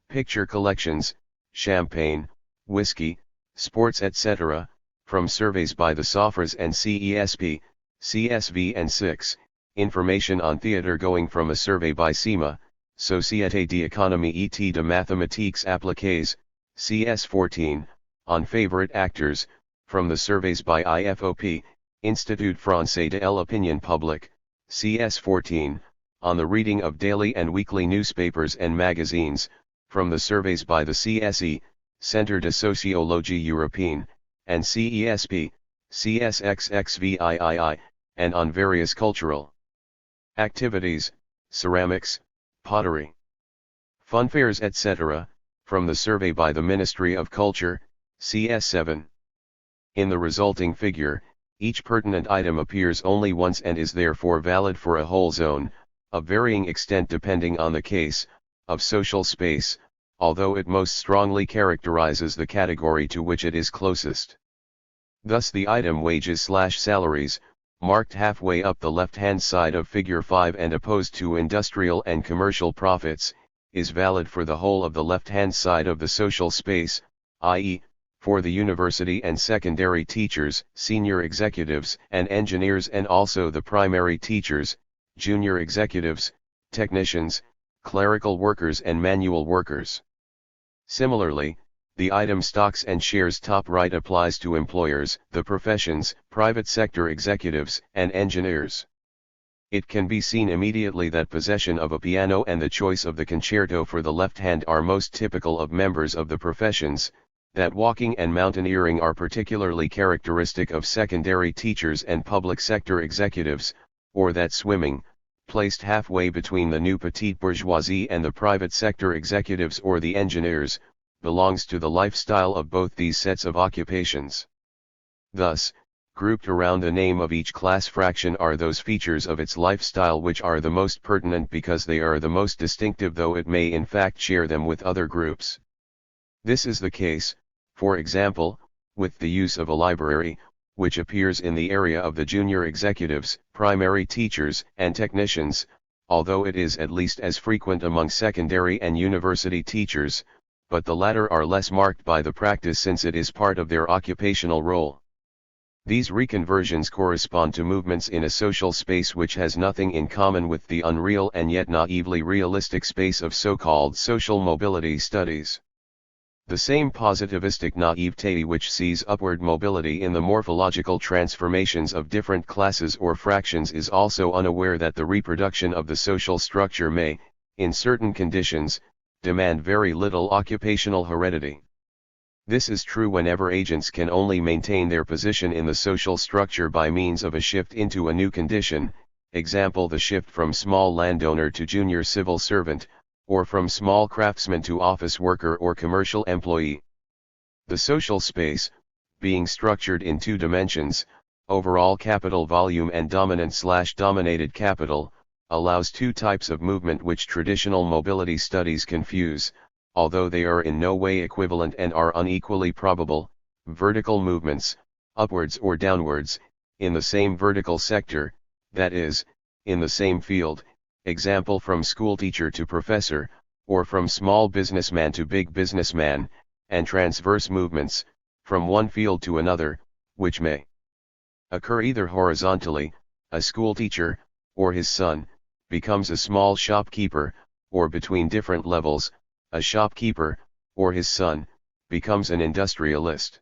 picture collections, champagne, whiskey, sports etc., from surveys by the SOFRES and CESP, CSV and 6, information on theatre going from a survey by CIMA, Société d'économie et de mathématiques appliquées, CS14, on favorite actors, from the surveys by IFOP, Institut Français de l'Opinion Publique, CS14, on the reading of daily and weekly newspapers and magazines, from the surveys by the CSE, Centre de Sociologie Européenne, and CESP, CSXXVIII, and on various cultural activities, ceramics, pottery, funfairs etc., from the survey by the Ministry of Culture, CS7. In the resulting figure, each pertinent item appears only once and is therefore valid for a whole zone, of varying extent depending on the case, of social space, although it most strongly characterizes the category to which it is closest. Thus the item wages/salaries, marked halfway up the left-hand side of figure 5 and opposed to industrial and commercial profits, is valid for the whole of the left-hand side of the social space, i.e., for the university and secondary teachers, senior executives and engineers, and also the primary teachers, junior executives, technicians, clerical workers and manual workers. Similarly, the item stocks and shares top right applies to employers, the professions, private sector executives, and engineers. It can be seen immediately that possession of a piano and the choice of the concerto for the left hand are most typical of members of the professions, that walking and mountaineering are particularly characteristic of secondary teachers and public sector executives, or that swimming, placed halfway between the new petite bourgeoisie and the private sector executives or the engineers, belongs to the lifestyle of both these sets of occupations. Thus, grouped around the name of each class fraction are those features of its lifestyle which are the most pertinent because they are the most distinctive, though it may in fact share them with other groups. This is the case, for example, with the use of a library, which appears in the area of the junior executives, primary teachers, and technicians, although it is at least as frequent among secondary and university teachers, but the latter are less marked by the practice since it is part of their occupational role. These reconversions correspond to movements in a social space which has nothing in common with the unreal and yet naively realistic space of so-called social mobility studies. The same positivistic naivete which sees upward mobility in the morphological transformations of different classes or fractions is also unaware that the reproduction of the social structure may, in certain conditions, demand very little occupational heredity. This is true whenever agents can only maintain their position in the social structure by means of a shift into a new condition, example the shift from small landowner to junior civil servant, or from small craftsman to office worker or commercial employee. The social space, being structured in two dimensions, overall capital volume and dominant/dominated capital, allows two types of movement which traditional mobility studies confuse, although they are in no way equivalent and are unequally probable: vertical movements, upwards or downwards, in the same vertical sector, that is, in the same field, example from schoolteacher to professor, or from small businessman to big businessman, and transverse movements, from one field to another, which may occur either horizontally, a schoolteacher, or his son, becomes a small shopkeeper, or between different levels, a shopkeeper, or his son, becomes an industrialist.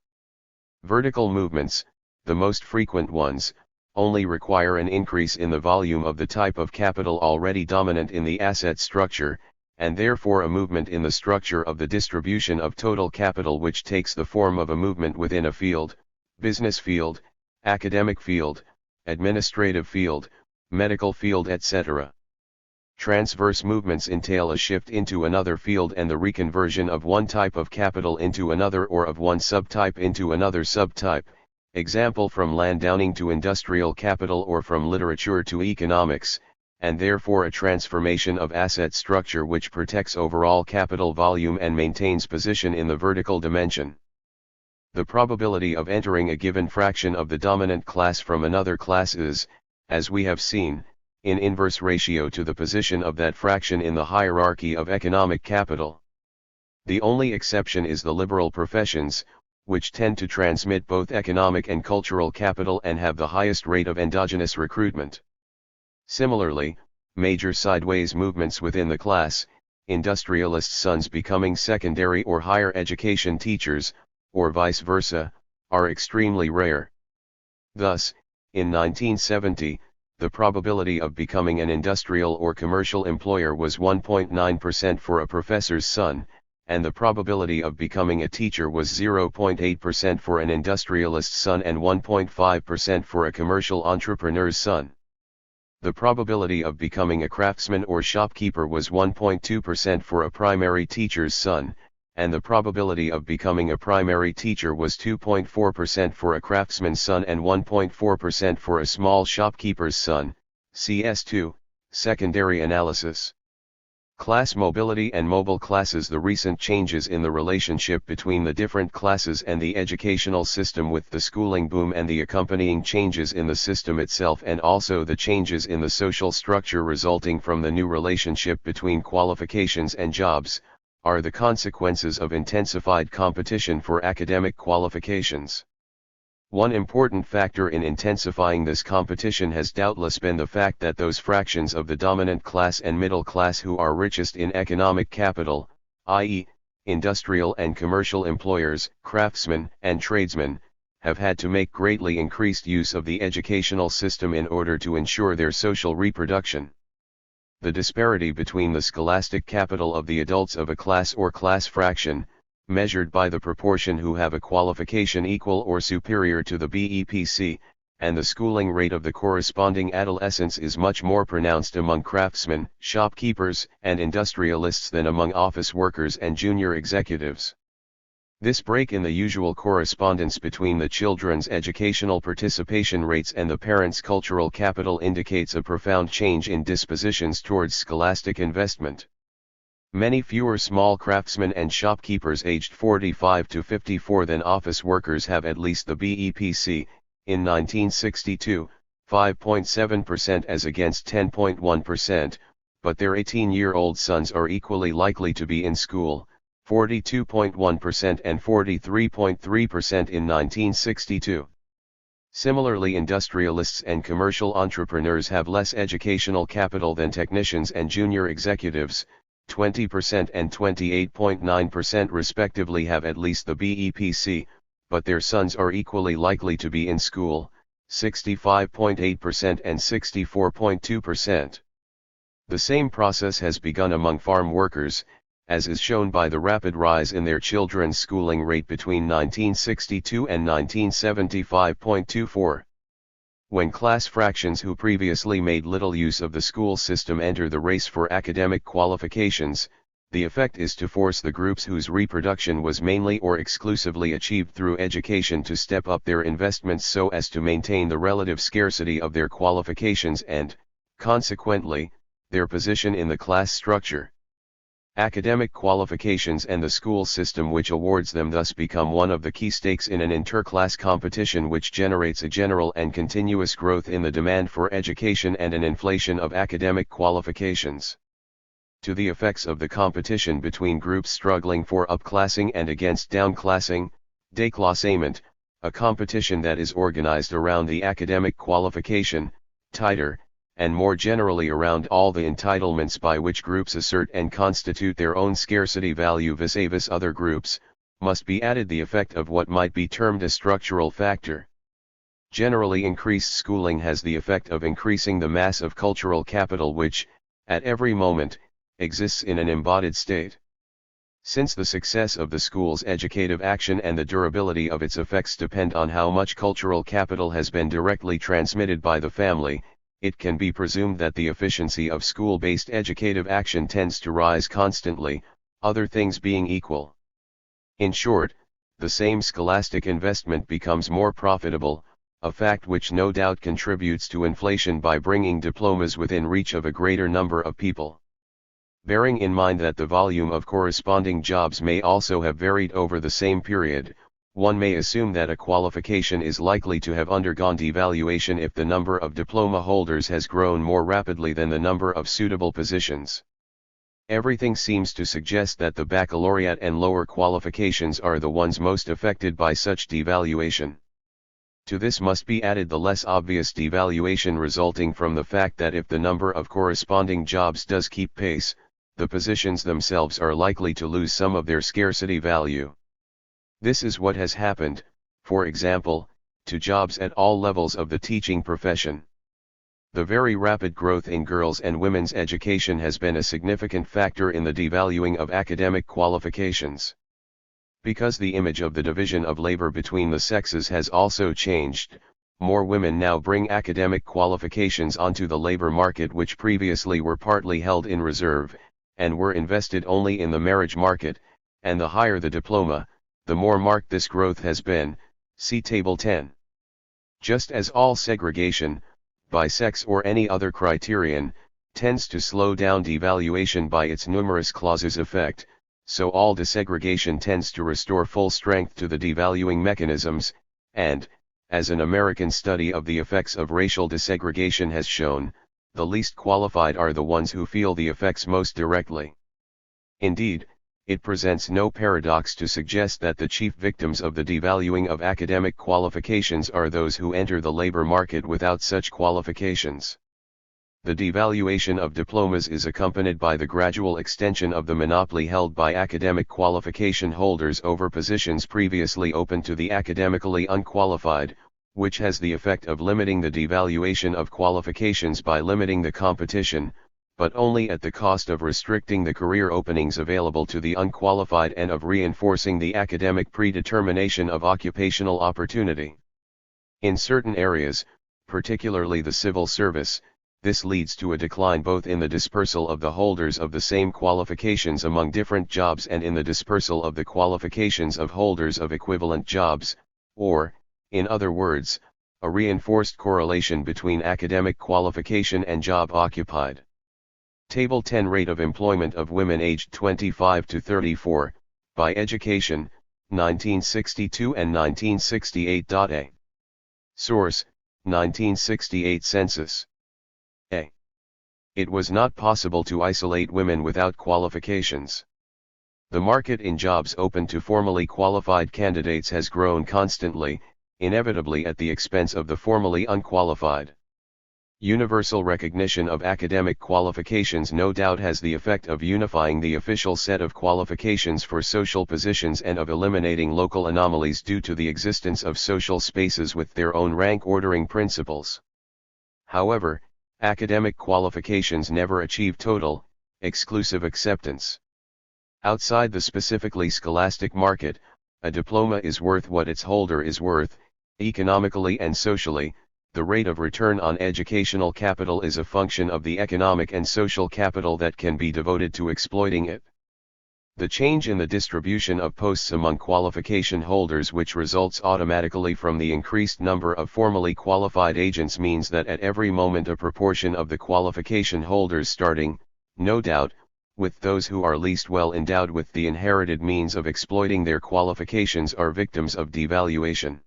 Vertical movements, the most frequent ones, only require an increase in the volume of the type of capital already dominant in the asset structure, and therefore a movement in the structure of the distribution of total capital which takes the form of a movement within a field, business field, academic field, administrative field, medical field, etc. Transverse movements entail a shift into another field and the reconversion of one type of capital into another or of one subtype into another subtype, example from landowning to industrial capital or from literature to economics, and therefore a transformation of asset structure which protects overall capital volume and maintains position in the vertical dimension. The probability of entering a given fraction of the dominant class from another class is, as we have seen, in inverse ratio to the position of that fraction in the hierarchy of economic capital. The only exception is the liberal professions, which tend to transmit both economic and cultural capital and have the highest rate of endogenous recruitment. Similarly, major sideways movements within the class, industrialist sons becoming secondary or higher education teachers, or vice versa, are extremely rare. Thus, in 1970, the probability of becoming an industrial or commercial employer was 1.9% for a professor's son, and the probability of becoming a teacher was 0.8% for an industrialist's son and 1.5% for a commercial entrepreneur's son. The probability of becoming a craftsman or shopkeeper was 1.2% for a primary teacher's son, and the probability of becoming a primary teacher was 2.4% for a craftsman's son and 1.4% for a small shopkeeper's son. CS2, Secondary Analysis. Class mobility and mobile classes. The recent changes in the relationship between the different classes and the educational system with the schooling boom and the accompanying changes in the system itself, and also the changes in the social structure resulting from the new relationship between qualifications and jobs, are the consequences of intensified competition for academic qualifications. One important factor in intensifying this competition has doubtless been the fact that those fractions of the dominant class and middle class who are richest in economic capital, i.e., industrial and commercial employers, craftsmen and tradesmen, have had to make greatly increased use of the educational system in order to ensure their social reproduction. The disparity between the scholastic capital of the adults of a class or class fraction, measured by the proportion who have a qualification equal or superior to the BEPC, and the schooling rate of the corresponding adolescents is much more pronounced among craftsmen, shopkeepers, and industrialists than among office workers and junior executives. This break in the usual correspondence between the children's educational participation rates and the parents' cultural capital indicates a profound change in dispositions towards scholastic investment. Many fewer small craftsmen and shopkeepers aged 45 to 54 than office workers have at least the BEPC, in 1962, 5.7% as against 10.1%, but their 18-year-old sons are equally likely to be in school, 42.1% and 43.3% in 1962. Similarly, industrialists and commercial entrepreneurs have less educational capital than technicians and junior executives, 20% and 28.9% respectively have at least the BEPC, but their sons are equally likely to be in school, 65.8% and 64.2%. The same process has begun among farm workers, as is shown by the rapid rise in their children's schooling rate between 1962 and 1975.24. When class fractions who previously made little use of the school system enter the race for academic qualifications, the effect is to force the groups whose reproduction was mainly or exclusively achieved through education to step up their investments so as to maintain the relative scarcity of their qualifications and, consequently, their position in the class structure. Academic qualifications and the school system which awards them thus become one of the key stakes in an interclass competition which generates a general and continuous growth in the demand for education and an inflation of academic qualifications. To the effects of the competition between groups struggling for upclassing and against downclassing, déclassement, a competition that is organized around the academic qualification, titre, and more generally around all the entitlements by which groups assert and constitute their own scarcity value vis-a-vis other groups, must be added the effect of what might be termed a structural factor. Generally, increased schooling has the effect of increasing the mass of cultural capital which, at every moment, exists in an embodied state. Since the success of the school's educative action and the durability of its effects depend on how much cultural capital has been directly transmitted by the family, it can be presumed that the efficiency of school-based educative action tends to rise constantly, other things being equal. In short, the same scholastic investment becomes more profitable, a fact which no doubt contributes to inflation by bringing diplomas within reach of a greater number of people. Bearing in mind that the volume of corresponding jobs may also have varied over the same period, one may assume that a qualification is likely to have undergone devaluation if the number of diploma holders has grown more rapidly than the number of suitable positions. Everything seems to suggest that the baccalaureate and lower qualifications are the ones most affected by such devaluation. To this must be added the less obvious devaluation resulting from the fact that if the number of corresponding jobs does keep pace, the positions themselves are likely to lose some of their scarcity value. This is what has happened, for example, to jobs at all levels of the teaching profession. The very rapid growth in girls' and women's education has been a significant factor in the devaluing of academic qualifications. Because the image of the division of labor between the sexes has also changed, more women now bring academic qualifications onto the labor market which previously were partly held in reserve, and were invested only in the marriage market, and the higher the diploma, the more marked this growth has been, see Table 10. Just as all segregation, by sex or any other criterion, tends to slow down devaluation by its numerous clauses effect, so all desegregation tends to restore full strength to the devaluing mechanisms, and, as an American study of the effects of racial desegregation has shown, the least qualified are the ones who feel the effects most directly. Indeed, it presents no paradox to suggest that the chief victims of the devaluing of academic qualifications are those who enter the labor market without such qualifications. The devaluation of diplomas is accompanied by the gradual extension of the monopoly held by academic qualification holders over positions previously open to the academically unqualified, which has the effect of limiting the devaluation of qualifications by limiting the competition, but only at the cost of restricting the career openings available to the unqualified and of reinforcing the academic predetermination of occupational opportunity. In certain areas, particularly the civil service, this leads to a decline both in the dispersal of the holders of the same qualifications among different jobs and in the dispersal of the qualifications of holders of equivalent jobs, or, in other words, a reinforced correlation between academic qualification and job occupied. Table 10 Rate of employment of women aged 25 to 34, by education, 1962 and 1968. A. Source, 1968 Census. A. It was not possible to isolate women without qualifications. The market in jobs open to formally qualified candidates has grown constantly, inevitably at the expense of the formally unqualified. Universal recognition of academic qualifications no doubt has the effect of unifying the official set of qualifications for social positions and of eliminating local anomalies due to the existence of social spaces with their own rank ordering principles. However, academic qualifications never achieve total, exclusive acceptance. Outside the specifically scholastic market, a diploma is worth what its holder is worth, economically and socially. The rate of return on educational capital is a function of the economic and social capital that can be devoted to exploiting it. The change in the distribution of posts among qualification holders, which results automatically from the increased number of formally qualified agents, means that at every moment a proportion of the qualification holders, starting, no doubt, with those who are least well endowed with the inherited means of exploiting their qualifications, are victims of devaluation.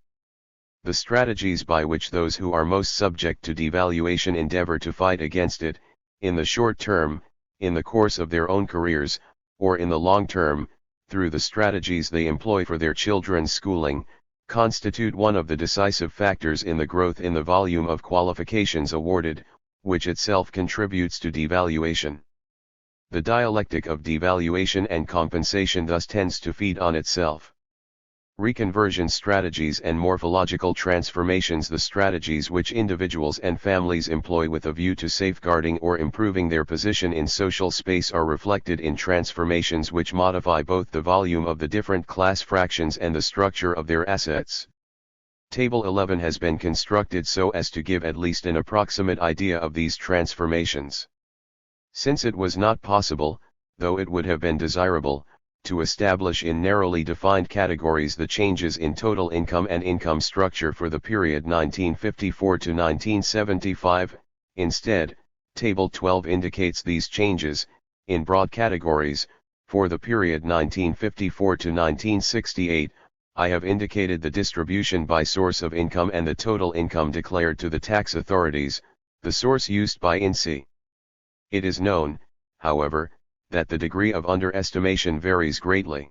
The strategies by which those who are most subject to devaluation endeavor to fight against it, in the short term, in the course of their own careers, or in the long term, through the strategies they employ for their children's schooling, constitute one of the decisive factors in the growth in the volume of qualifications awarded, which itself contributes to devaluation. The dialectic of devaluation and compensation thus tends to feed on itself. Reconversion strategies and morphological transformations, the strategies which individuals and families employ with a view to safeguarding or improving their position in social space, are reflected in transformations which modify both the volume of the different class fractions and the structure of their assets. Table 11 has been constructed so as to give at least an approximate idea of these transformations. Since it was not possible, though it would have been desirable, to establish in narrowly defined categories the changes in total income and income structure for the period 1954 to 1975, instead, Table 12 indicates these changes, in broad categories. For the period 1954 to 1968, I have indicated the distribution by source of income and the total income declared to the tax authorities, the source used by INSEE. It is known, however, that the degree of underestimation varies greatly.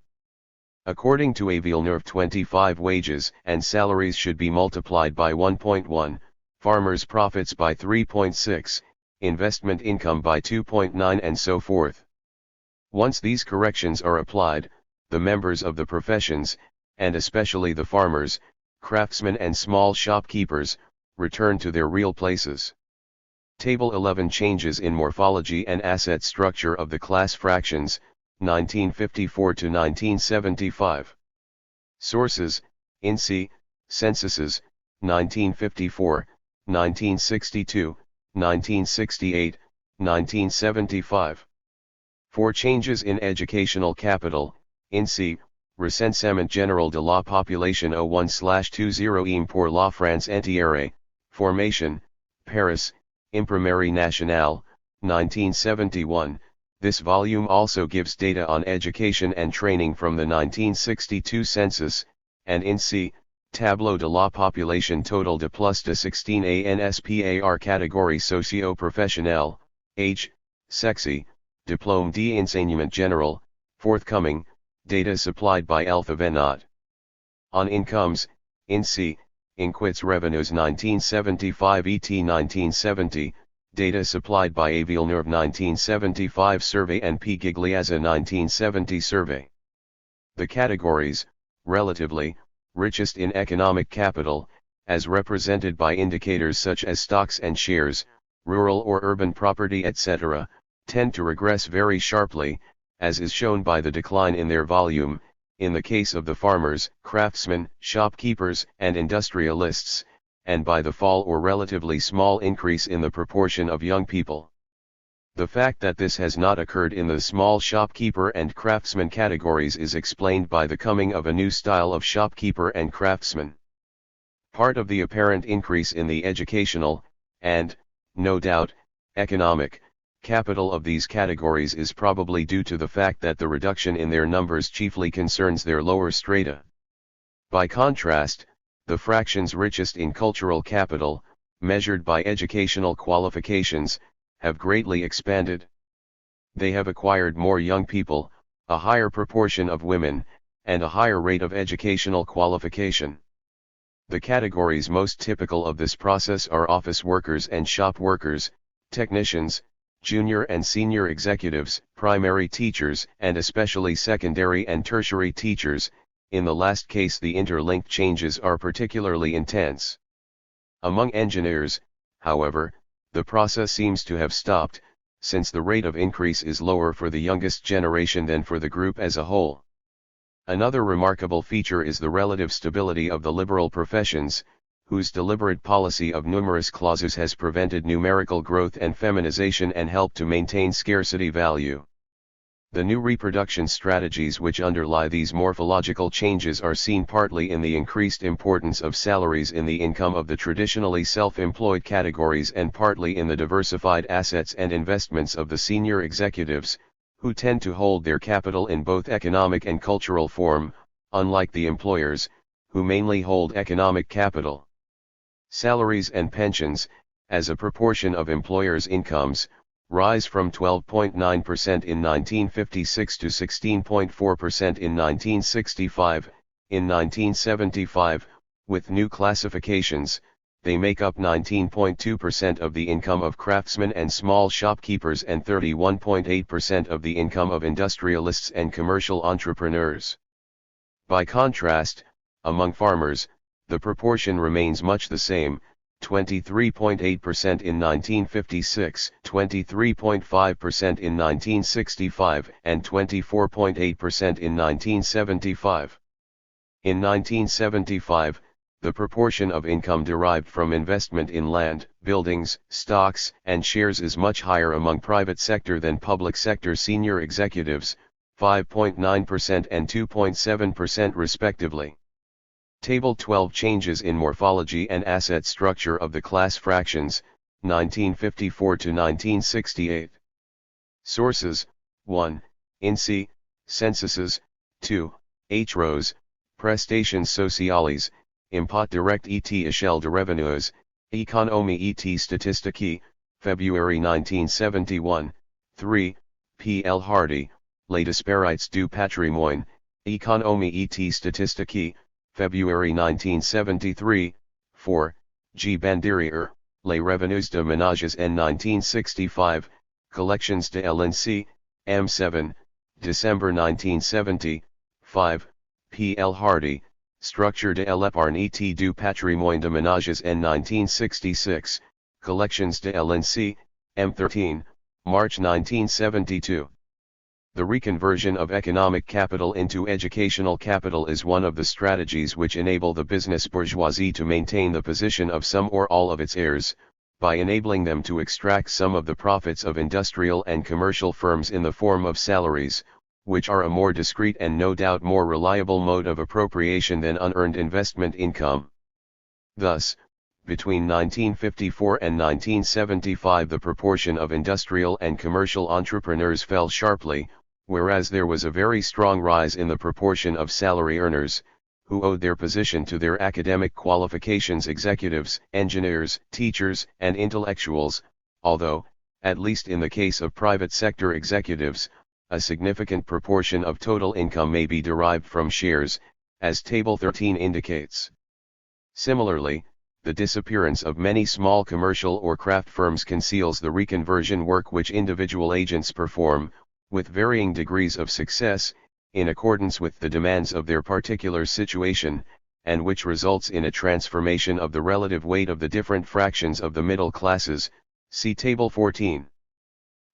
According to a Villeneuve, 25 wages and salaries should be multiplied by 1.1, farmers' profits by 3.6, investment income by 2.9, and so forth. Once these corrections are applied, the members of the professions, and especially the farmers, craftsmen and small shopkeepers, return to their real places. Table 11 Changes in morphology and asset structure of the class fractions, 1954 to 1975. Sources: INSEE, Censuses, 1954, 1962, 1968, 1975. For changes in educational capital, INSEE, Recensement Général de la Population 01/20 pour la France entière, Formation, Paris, Imprimerie Nationale, 1971. This volume also gives data on education and training from the 1962 census, and INSEE, Tableau de la Population Total de plus de 16 ANSPAR catégorie socio-professionnelle, age, sexe, Diplôme d'enseignement général, forthcoming, data supplied by Alpha Venot. On incomes, INSEE, Inquits Revenues 1975 ET 1970, Data supplied by A. Villeneuve 1975 survey and P. Gigliazza 1970 survey. The categories, relatively, richest in economic capital, as represented by indicators such as stocks and shares, rural or urban property etc., tend to regress very sharply, as is shown by the decline in their volume, in the case of the farmers, craftsmen, shopkeepers, and industrialists, and by the fall or relatively small increase in the proportion of young people. The fact that this has not occurred in the small shopkeeper and craftsman categories is explained by the coming of a new style of shopkeeper and craftsman. Part of the apparent increase in the educational, and, no doubt, economic, capital of these categories is probably due to the fact that the reduction in their numbers chiefly concerns their lower strata. By contrast, the fractions richest in cultural capital, measured by educational qualifications, have greatly expanded. They have acquired more young people, a higher proportion of women, and a higher rate of educational qualification. The categories most typical of this process are office workers and shop workers, technicians, junior and senior executives, primary teachers, and especially secondary and tertiary teachers. In the last case, the interlinked changes are particularly intense. Among engineers, however, the process seems to have stopped, since the rate of increase is lower for the youngest generation than for the group as a whole. Another remarkable feature is the relative stability of the liberal professions, whose deliberate policy of numerous clauses has prevented numerical growth and feminization and helped to maintain scarcity value. The new reproduction strategies which underlie these morphological changes are seen partly in the increased importance of salaries in the income of the traditionally self-employed categories and partly in the diversified assets and investments of the senior executives, who tend to hold their capital in both economic and cultural form, unlike the employers, who mainly hold economic capital. Salaries and pensions, as a proportion of employers' incomes, rise from 12.9% in 1956 to 16.4% in 1965. In 1975, with new classifications, they make up 19.2% of the income of craftsmen and small shopkeepers and 31.8% of the income of industrialists and commercial entrepreneurs. By contrast, among farmers, the proportion remains much the same, 23.8% in 1956, 23.5% in 1965, and 24.8% in 1975. In 1975, the proportion of income derived from investment in land, buildings, stocks, and shares is much higher among private sector than public sector senior executives, 5.9% and 2.7% respectively. Table 12 Changes in morphology and asset structure of the class fractions, 1954 to 1968. Sources: 1. INSEE, Censuses, 2. H. Rose, Prestations sociales, Impôt direct et échelle de revenus, Économie et statistique, February 1971, 3. P. L. Hardy, Les disparités du patrimoine, Économie et statistique, February 1973, 4. G. Banderier, Les revenus de ménages en 1965, Collections de l'INSEE, M7, December 1970, 5. P. L. Hardy, Structure de l'épargne et du patrimoine de ménages en 1966, Collections de l'INSEE, M13, March 1972. The reconversion of economic capital into educational capital is one of the strategies which enable the business bourgeoisie to maintain the position of some or all of its heirs, by enabling them to extract some of the profits of industrial and commercial firms in the form of salaries, which are a more discreet and no doubt more reliable mode of appropriation than unearned investment income. Thus, between 1954 and 1975 the proportion of industrial and commercial entrepreneurs fell sharply, whereas there was a very strong rise in the proportion of salary earners, who owed their position to their academic qualifications: executives, engineers, teachers, and intellectuals, although, at least in the case of private sector executives, a significant proportion of total income may be derived from shares, as Table 13 indicates. Similarly, the disappearance of many small commercial or craft firms conceals the reconversion work which individual agents perform, with varying degrees of success, in accordance with the demands of their particular situation, and which results in a transformation of the relative weight of the different fractions of the middle classes, see Table 14.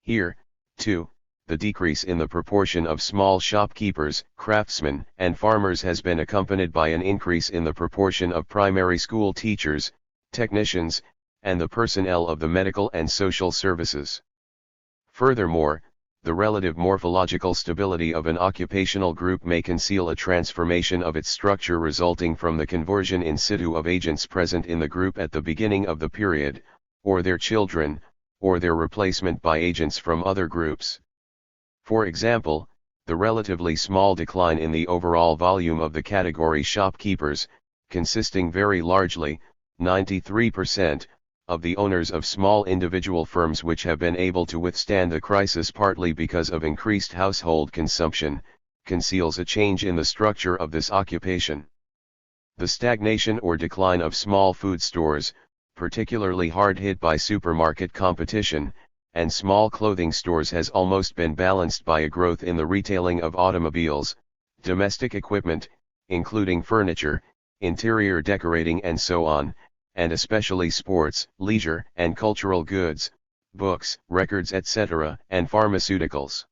Here, too, the decrease in the proportion of small shopkeepers, craftsmen, and farmers has been accompanied by an increase in the proportion of primary school teachers, technicians, and the personnel of the medical and social services. Furthermore, the relative morphological stability of an occupational group may conceal a transformation of its structure resulting from the conversion in situ of agents present in the group at the beginning of the period, or their children, or their replacement by agents from other groups. For example, the relatively small decline in the overall volume of the category shopkeepers, consisting very largely, 93%, of the owners of small individual firms which have been able to withstand the crisis partly because of increased household consumption, conceals a change in the structure of this occupation. The stagnation or decline of small food stores, particularly hard hit by supermarket competition, and small clothing stores has almost been balanced by a growth in the retailing of automobiles, domestic equipment, including furniture, interior decorating and so on, and especially sports, leisure, and cultural goods, books, records etc., and pharmaceuticals.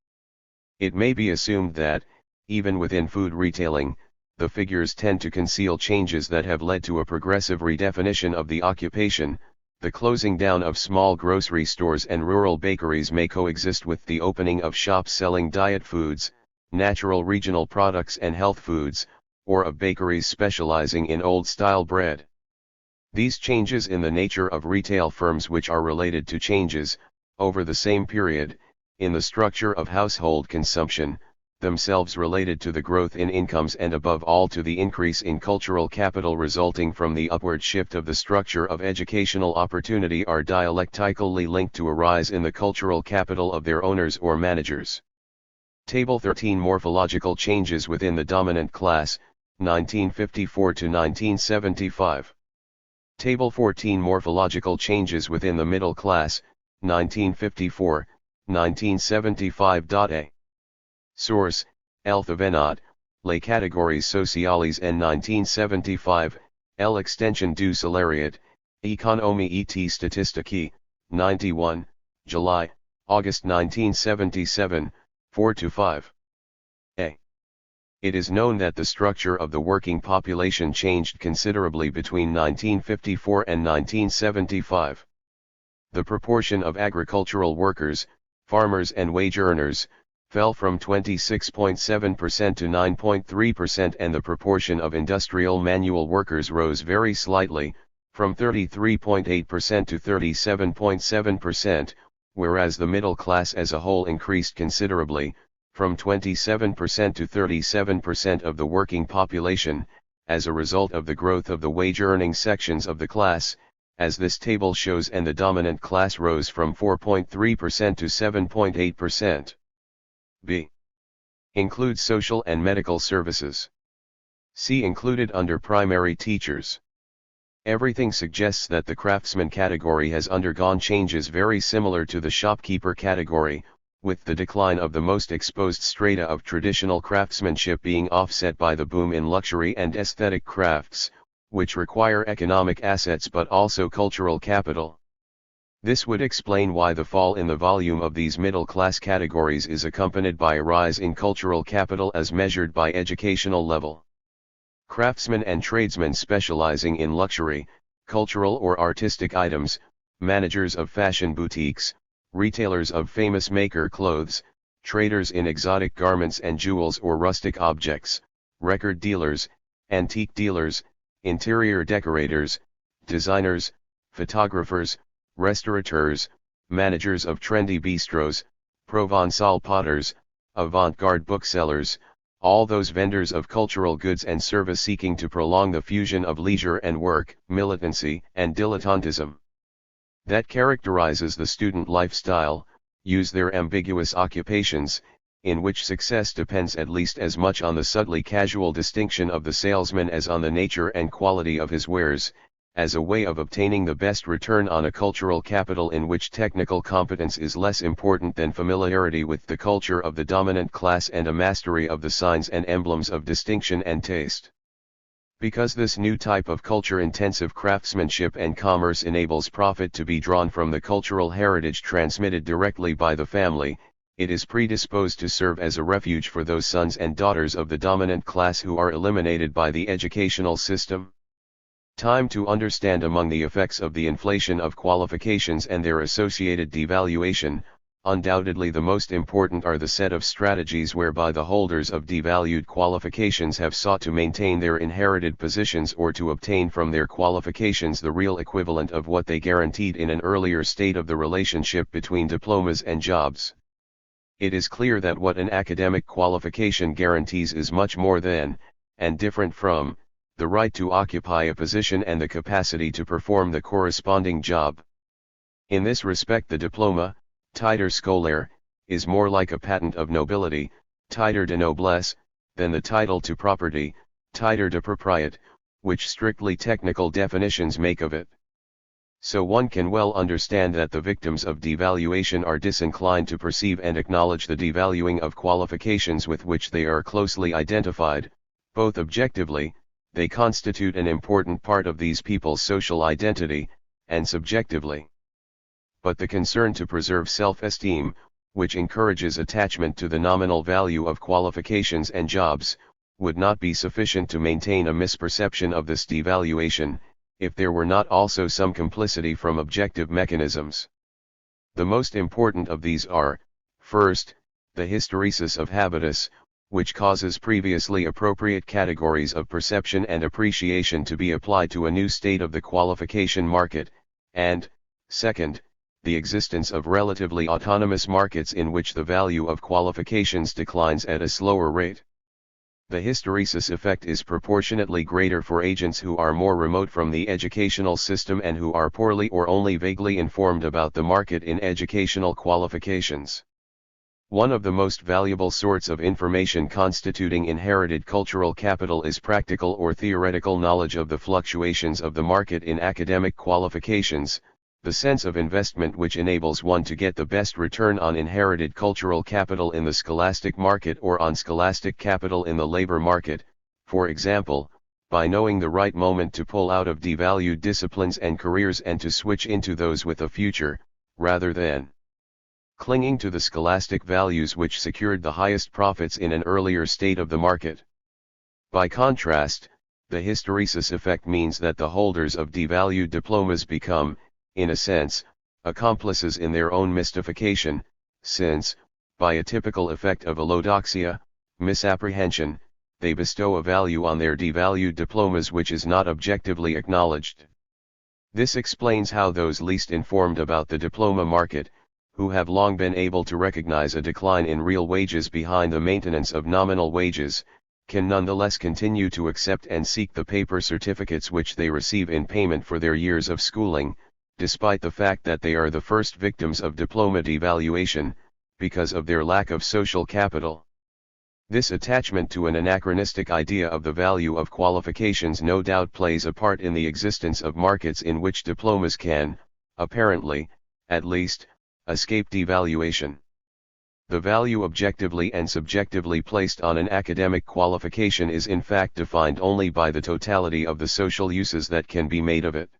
It may be assumed that, even within food retailing, the figures tend to conceal changes that have led to a progressive redefinition of the occupation. The closing down of small grocery stores and rural bakeries may coexist with the opening of shops selling diet foods, natural regional products and health foods, or of bakeries specializing in old-style bread. These changes in the nature of retail firms which are related to changes, over the same period, in the structure of household consumption, themselves related to the growth in incomes and above all to the increase in cultural capital resulting from the upward shift of the structure of educational opportunity are dialectically linked to a rise in the cultural capital of their owners or managers. Table 13 Morphological changes within the dominant class, 1954 to 1975. Table 14 Morphological changes within the middle class, 1954, 1975. Source, Elphavenot, Les Catégories Sociales en 1975, L'extension du salariat, Économie et Statistique, 91, July, August 1977, 4-5. A. It is known that the structure of the working population changed considerably between 1954 and 1975. The proportion of agricultural workers, farmers and wage earners, fell from 26.7% to 9.3% and the proportion of industrial manual workers rose very slightly, from 33.8% to 37.7%, whereas the middle class as a whole increased considerably, from 27% to 37% of the working population, as a result of the growth of the wage-earning sections of the class, as this table shows, and the dominant class rose from 4.3% to 7.8%. B. Includes social and medical services. C. Included under primary teachers. Everything suggests that the craftsman category has undergone changes very similar to the shopkeeper category, with the decline of the most exposed strata of traditional craftsmanship being offset by the boom in luxury and aesthetic crafts, which require economic assets but also cultural capital. This would explain why the fall in the volume of these middle-class categories is accompanied by a rise in cultural capital as measured by educational level. Craftsmen and tradesmen specializing in luxury, cultural or artistic items, managers of fashion boutiques, retailers of famous maker clothes, traders in exotic garments and jewels or rustic objects, record dealers, antique dealers, interior decorators, designers, photographers, restaurateurs, managers of trendy bistros, Provençal potters, avant-garde booksellers, all those vendors of cultural goods and service seeking to prolong the fusion of leisure and work, militancy and dilettantism that characterizes the student lifestyle, use their ambiguous occupations, in which success depends at least as much on the subtly casual distinction of the salesman as on the nature and quality of his wares, as a way of obtaining the best return on a cultural capital in which technical competence is less important than familiarity with the culture of the dominant class and a mastery of the signs and emblems of distinction and taste. Because this new type of culture-intensive craftsmanship and commerce enables profit to be drawn from the cultural heritage transmitted directly by the family, it is predisposed to serve as a refuge for those sons and daughters of the dominant class who are eliminated by the educational system. Time to understand among the effects of the inflation of qualifications and their associated devaluation. Undoubtedly the most important are the set of strategies whereby the holders of devalued qualifications have sought to maintain their inherited positions or to obtain from their qualifications the real equivalent of what they guaranteed in an earlier state of the relationship between diplomas and jobs. It is clear that what an academic qualification guarantees is much more than, and different from, the right to occupy a position and the capacity to perform the corresponding job. In this respect the diploma, titre scolaire, is more like a patent of nobility, titre de noblesse, than the title to property, titre de propriété, which strictly technical definitions make of it. So one can well understand that the victims of devaluation are disinclined to perceive and acknowledge the devaluing of qualifications with which they are closely identified. Both objectively, they constitute an important part of these people's social identity, and subjectively. But the concern to preserve self-esteem, which encourages attachment to the nominal value of qualifications and jobs, would not be sufficient to maintain a misperception of this devaluation, if there were not also some complicity from objective mechanisms. The most important of these are, first, the hysteresis of habitus, which causes previously appropriate categories of perception and appreciation to be applied to a new state of the qualification market, and, second, the existence of relatively autonomous markets in which the value of qualifications declines at a slower rate. The hysteresis effect is proportionately greater for agents who are more remote from the educational system and who are poorly or only vaguely informed about the market in educational qualifications. One of the most valuable sorts of information constituting inherited cultural capital is practical or theoretical knowledge of the fluctuations of the market in academic qualifications, the sense of investment which enables one to get the best return on inherited cultural capital in the scholastic market or on scholastic capital in the labor market, for example, by knowing the right moment to pull out of devalued disciplines and careers and to switch into those with a future, rather than clinging to the scholastic values which secured the highest profits in an earlier state of the market. By contrast, the hysteresis effect means that the holders of devalued diplomas become, in a sense, accomplices in their own mystification, since, by a typical effect of allodoxia, misapprehension, they bestow a value on their devalued diplomas which is not objectively acknowledged. This explains how those least informed about the diploma market, who have long been able to recognize a decline in real wages behind the maintenance of nominal wages, can nonetheless continue to accept and seek the paper certificates which they receive in payment for their years of schooling, despite the fact that they are the first victims of diploma devaluation, because of their lack of social capital. This attachment to an anachronistic idea of the value of qualifications no doubt plays a part in the existence of markets in which diplomas can, apparently, at least, escape devaluation. The value objectively and subjectively placed on an academic qualification is in fact defined only by the totality of the social uses that can be made of it.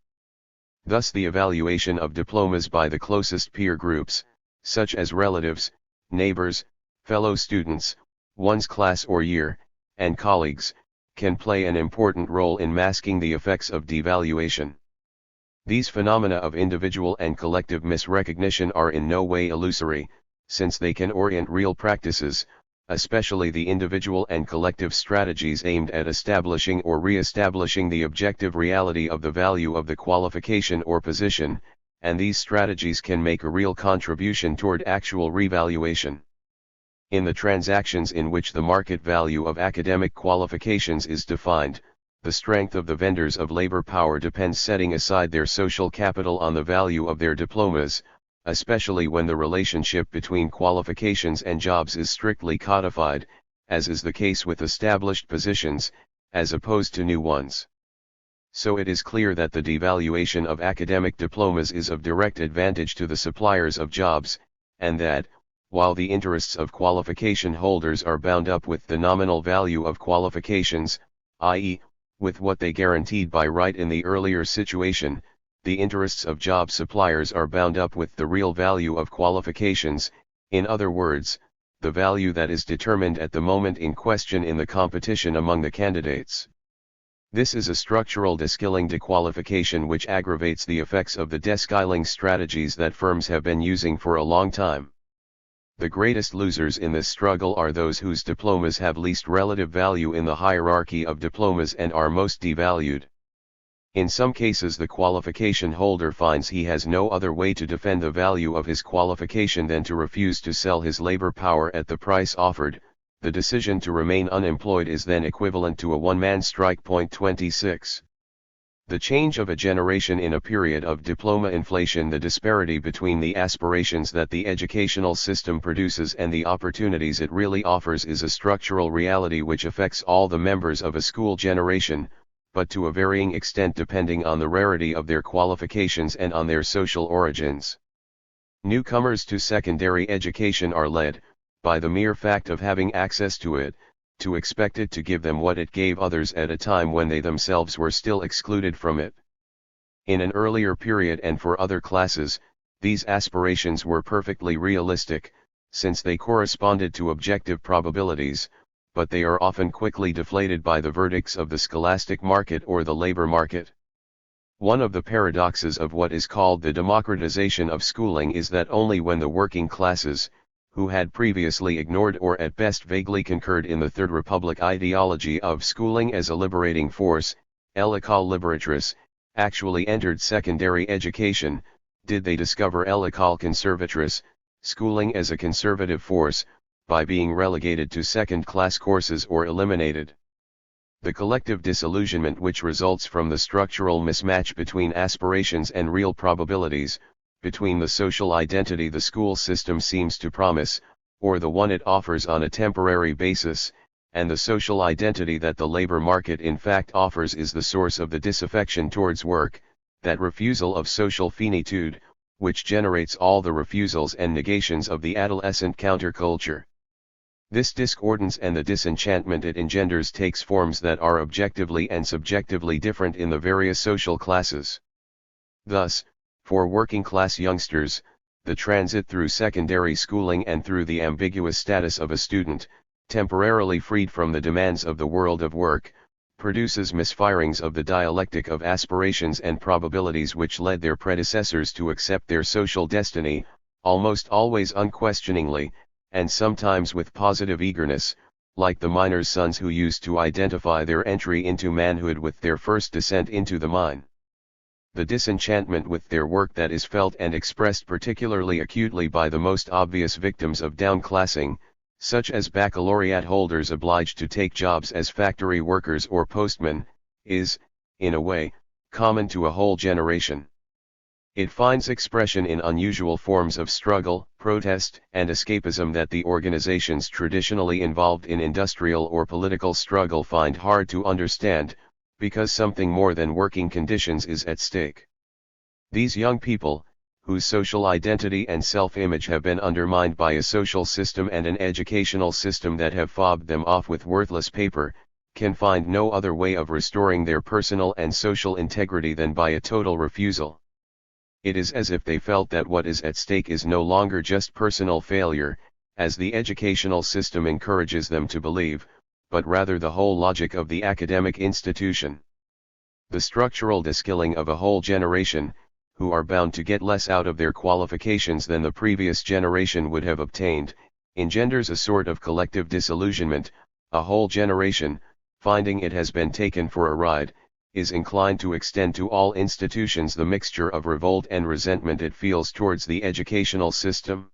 Thus the evaluation of diplomas by the closest peer groups, such as relatives, neighbors, fellow students, one's class or year, and colleagues, can play an important role in masking the effects of devaluation. These phenomena of individual and collective misrecognition are in no way illusory, since they can orient real practices, especially the individual and collective strategies aimed at establishing or re-establishing the objective reality of the value of the qualification or position, and these strategies can make a real contribution toward actual revaluation. In the transactions in which the market value of academic qualifications is defined, the strength of the vendors of labor power depends, setting aside their social capital, on the value of their diplomas, especially when the relationship between qualifications and jobs is strictly codified, as is the case with established positions, as opposed to new ones. So it is clear that the devaluation of academic diplomas is of direct advantage to the suppliers of jobs, and that, while the interests of qualification holders are bound up with the nominal value of qualifications, i.e., with what they guaranteed by right in the earlier situation, the interests of job suppliers are bound up with the real value of qualifications, in other words, the value that is determined at the moment in question in the competition among the candidates. This is a structural deskilling dequalification which aggravates the effects of the deskilling strategies that firms have been using for a long time. The greatest losers in this struggle are those whose diplomas have least relative value in the hierarchy of diplomas and are most devalued. In some cases the qualification holder finds he has no other way to defend the value of his qualification than to refuse to sell his labor power at the price offered. The decision to remain unemployed is then equivalent to a one-man strike. 26. The change of a generation in a period of diploma inflation. The disparity between the aspirations that the educational system produces and the opportunities it really offers is a structural reality which affects all the members of a school generation, but to a varying extent depending on the rarity of their qualifications and on their social origins. Newcomers to secondary education are led, by the mere fact of having access to it, to expect it to give them what it gave others at a time when they themselves were still excluded from it. In an earlier period and for other classes, these aspirations were perfectly realistic, since they corresponded to objective probabilities, but they are often quickly deflated by the verdicts of the scholastic market or the labor market. One of the paradoxes of what is called the democratization of schooling is that only when the working classes, who had previously ignored or at best vaguely concurred in the Third Republic ideology of schooling as a liberating force, l'école libératrice, actually entered secondary education, did they discover l'école conservatrice, schooling as a conservative force, by being relegated to second-class courses or eliminated. The collective disillusionment which results from the structural mismatch between aspirations and real probabilities, between the social identity the school system seems to promise, or the one it offers on a temporary basis, and the social identity that the labor market in fact offers is the source of the disaffection towards work, that refusal of social finitude, which generates all the refusals and negations of the adolescent counterculture. This discordance and the disenchantment it engenders takes forms that are objectively and subjectively different in the various social classes. Thus, for working-class youngsters, the transit through secondary schooling and through the ambiguous status of a student, temporarily freed from the demands of the world of work, produces misfirings of the dialectic of aspirations and probabilities which led their predecessors to accept their social destiny, almost always unquestioningly, and sometimes with positive eagerness, like the miners' sons who used to identify their entry into manhood with their first descent into the mine. The disenchantment with their work that is felt and expressed particularly acutely by the most obvious victims of downclassing, such as baccalaureate holders obliged to take jobs as factory workers or postmen, is, in a way, common to a whole generation. It finds expression in unusual forms of struggle, protest, and escapism that the organizations traditionally involved in industrial or political struggle find hard to understand, because something more than working conditions is at stake. These young people, whose social identity and self-image have been undermined by a social system and an educational system that have fobbed them off with worthless paper, can find no other way of restoring their personal and social integrity than by a total refusal. It is as if they felt that what is at stake is no longer just personal failure, as the educational system encourages them to believe, but rather the whole logic of the academic institution. The structural deskilling of a whole generation, who are bound to get less out of their qualifications than the previous generation would have obtained, engenders a sort of collective disillusionment. A whole generation, finding it has been taken for a ride, is inclined to extend to all institutions the mixture of revolt and resentment it feels towards the educational system.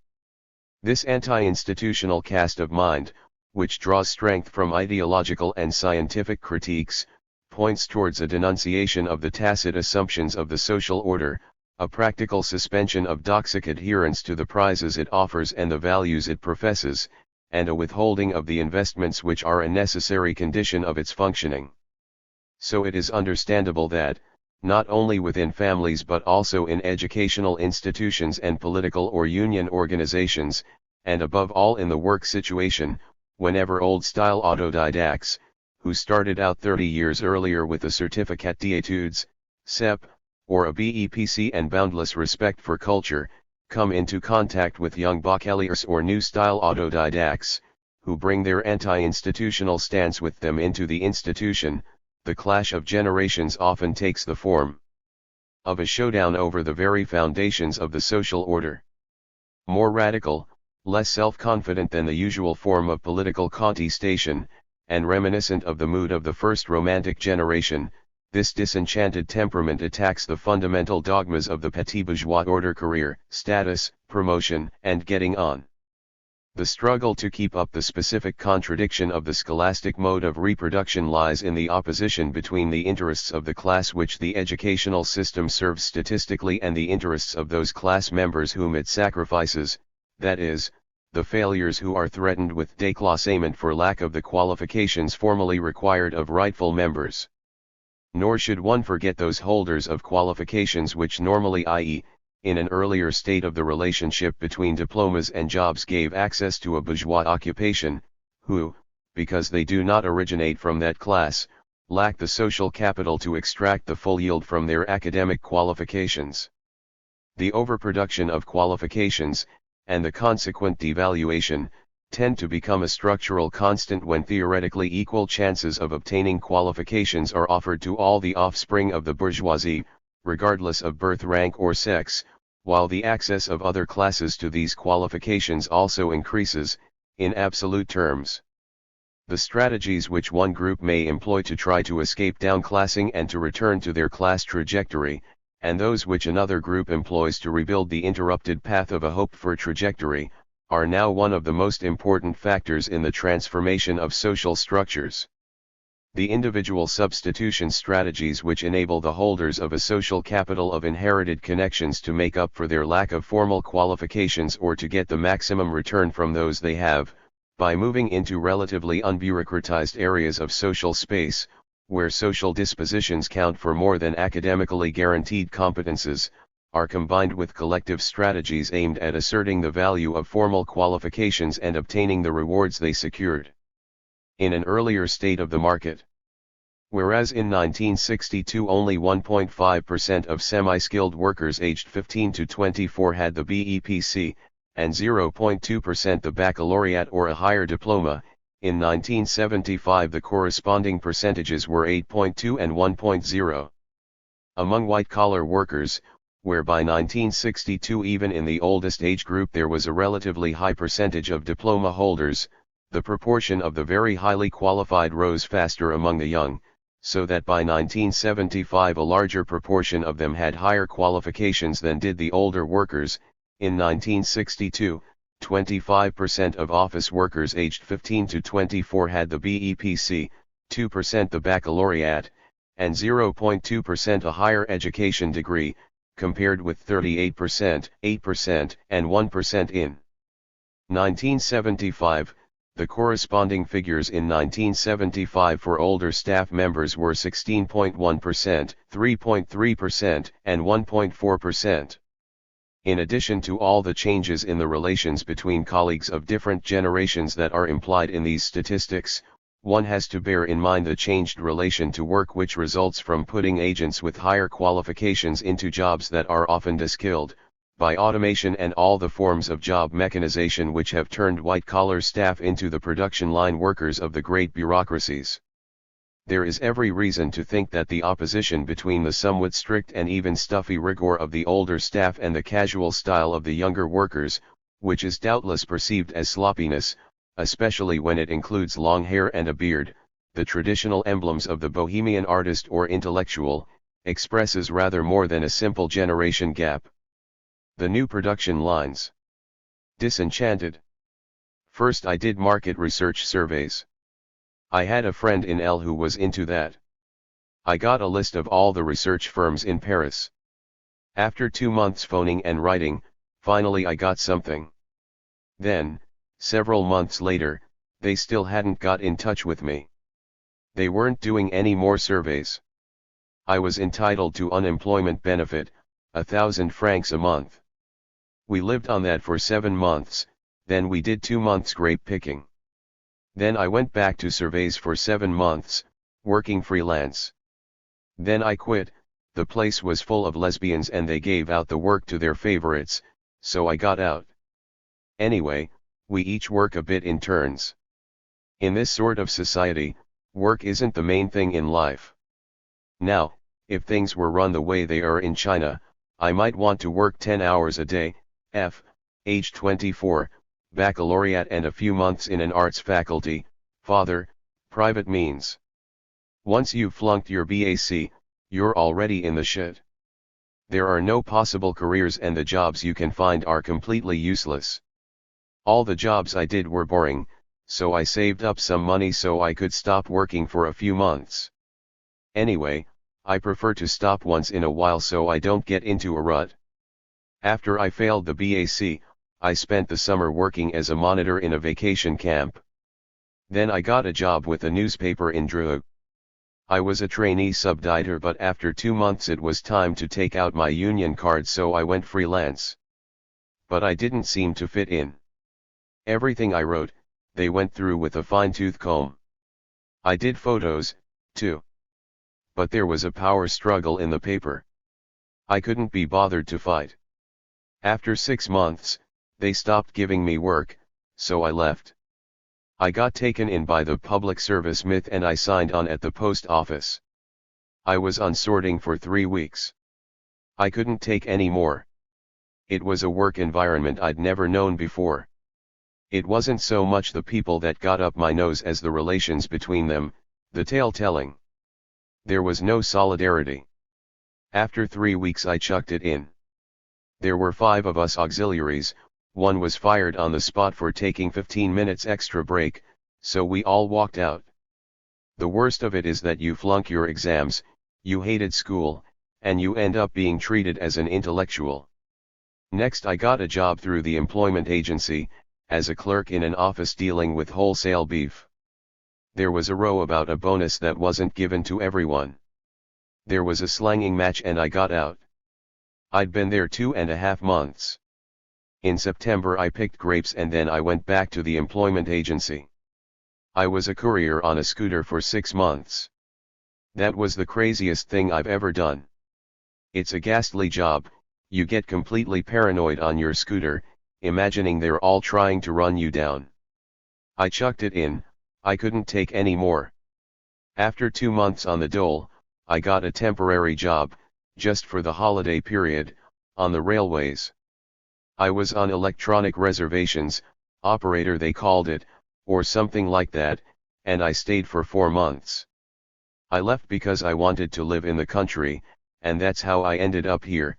This anti-institutional cast of mind, which draws strength from ideological and scientific critiques, points towards a denunciation of the tacit assumptions of the social order, a practical suspension of doxic adherence to the prizes it offers and the values it professes, and a withholding of the investments which are a necessary condition of its functioning. So it is understandable that, not only within families but also in educational institutions and political or union organizations, and above all in the work situation, whenever old-style autodidacts, who started out 30 years earlier with a certificat d'études, CEP, or a BEPC and boundless respect for culture, come into contact with young bacheliers or new-style autodidacts, who bring their anti-institutional stance with them into the institution, the clash of generations often takes the form of a showdown over the very foundations of the social order. More radical, less self-confident than the usual form of political contestation, and reminiscent of the mood of the first Romantic generation, this disenchanted temperament attacks the fundamental dogmas of the petit bourgeois order: career, status, promotion, and getting on. The struggle to keep up the specific contradiction of the scholastic mode of reproduction lies in the opposition between the interests of the class which the educational system serves statistically and the interests of those class members whom it sacrifices, that is, the failures who are threatened with déclassement for lack of the qualifications formally required of rightful members. Nor should one forget those holders of qualifications which normally, i.e., in an earlier state of the relationship between diplomas and jobs, gave access to a bourgeois occupation, who, because they do not originate from that class, lack the social capital to extract the full yield from their academic qualifications. The overproduction of qualifications, and the consequent devaluation, tend to become a structural constant when theoretically equal chances of obtaining qualifications are offered to all the offspring of the bourgeoisie, regardless of birth, rank or sex, while the access of other classes to these qualifications also increases, in absolute terms. The strategies which one group may employ to try to escape downclassing and to return to their class trajectory, and those which another group employs to rebuild the interrupted path of a hoped-for trajectory, are now one of the most important factors in the transformation of social structures. The individual substitution strategies which enable the holders of a social capital of inherited connections to make up for their lack of formal qualifications or to get the maximum return from those they have, by moving into relatively unbureaucratized areas of social space, where social dispositions count for more than academically guaranteed competences, are combined with collective strategies aimed at asserting the value of formal qualifications and obtaining the rewards they secured in an earlier state of the market. Whereas in 1962 only 1.5% of semi-skilled workers aged 15 to 24 had the BEPC, and 0.2% the baccalaureate or a higher diploma, in 1975 the corresponding percentages were 8.2 and 1.0. Among white-collar workers, where by 1962 even in the oldest age group there was a relatively high percentage of diploma holders, the proportion of the very highly qualified rose faster among the young, so that by 1975 a larger proportion of them had higher qualifications than did the older workers. In 1962, 25% of office workers aged 15 to 24 had the BEPC, 2% the baccalaureate, and 0.2% a higher education degree, compared with 38%, 8%, and 1% in 1975. The corresponding figures in 1975 for older staff members were 16.1%, 3.3%, and 1.4%. In addition to all the changes in the relations between colleagues of different generations that are implied in these statistics, one has to bear in mind the changed relation to work which results from putting agents with higher qualifications into jobs that are often de-skilled, by automation and all the forms of job mechanization which have turned white-collar staff into the production line workers of the great bureaucracies. There is every reason to think that the opposition between the somewhat strict and even stuffy rigor of the older staff and the casual style of the younger workers, which is doubtless perceived as sloppiness, especially when it includes long hair and a beard, the traditional emblems of the bohemian artist or intellectual, expresses rather more than a simple generation gap. The new production lines. Disenchanted. First I did market research surveys. I had a friend in L who was into that. I got a list of all the research firms in Paris. After 2 months phoning and writing, finally I got something. Then, several months later, they still hadn't got in touch with me. They weren't doing any more surveys. I was entitled to unemployment benefit, 1,000 francs a month. We lived on that for 7 months, then we did 2 months grape picking. Then I went back to surveys for 7 months, working freelance. Then I quit. The place was full of lesbians and they gave out the work to their favorites, so I got out. Anyway, we each work a bit in turns. In this sort of society, work isn't the main thing in life. Now, if things were run the way they are in China, I might want to work 10 hours a day, age 24, baccalaureate and a few months in an arts faculty, father, private means. Once you've flunked your BAc, you're already in the shit. There are no possible careers and the jobs you can find are completely useless. All the jobs I did were boring, so I saved up some money so I could stop working for a few months. Anyway, I prefer to stop once in a while so I don't get into a rut. After I failed the BAc, I spent the summer working as a monitor in a vacation camp. Then I got a job with a newspaper in Dreux. I was a trainee subdirector, but after 2 months it was time to take out my union card, so I went freelance. But I didn't seem to fit in. Everything I wrote, they went through with a fine-tooth comb. I did photos, too. But there was a power struggle in the paper. I couldn't be bothered to fight. After 6 months, they stopped giving me work, so I left. I got taken in by the public service myth and I signed on at the post office. I was on sorting for 3 weeks. I couldn't take any more. It was a work environment I'd never known before. It wasn't so much the people that got up my nose as the relations between them, the tale-telling. There was no solidarity. After 3 weeks I chucked it in. There were 5 of us auxiliaries. One was fired on the spot for taking 15 minutes extra break, so we all walked out. The worst of it is that you flunk your exams, you hated school, and you end up being treated as an intellectual. Next I got a job through the employment agency, as a clerk in an office dealing with wholesale beef. There was a row about a bonus that wasn't given to everyone. There was a slanging match and I got out. I'd been there 2.5 months. In September I picked grapes and then I went back to the employment agency. I was a courier on a scooter for 6 months. That was the craziest thing I've ever done. It's a ghastly job. You get completely paranoid on your scooter, imagining they're all trying to run you down. I chucked it in, I couldn't take any more. After 2 months on the dole, I got a temporary job, just for the holiday period, on the railways. I was on electronic reservations, operator they called it, or something like that, and I stayed for 4 months. I left because I wanted to live in the country, and that's how I ended up here.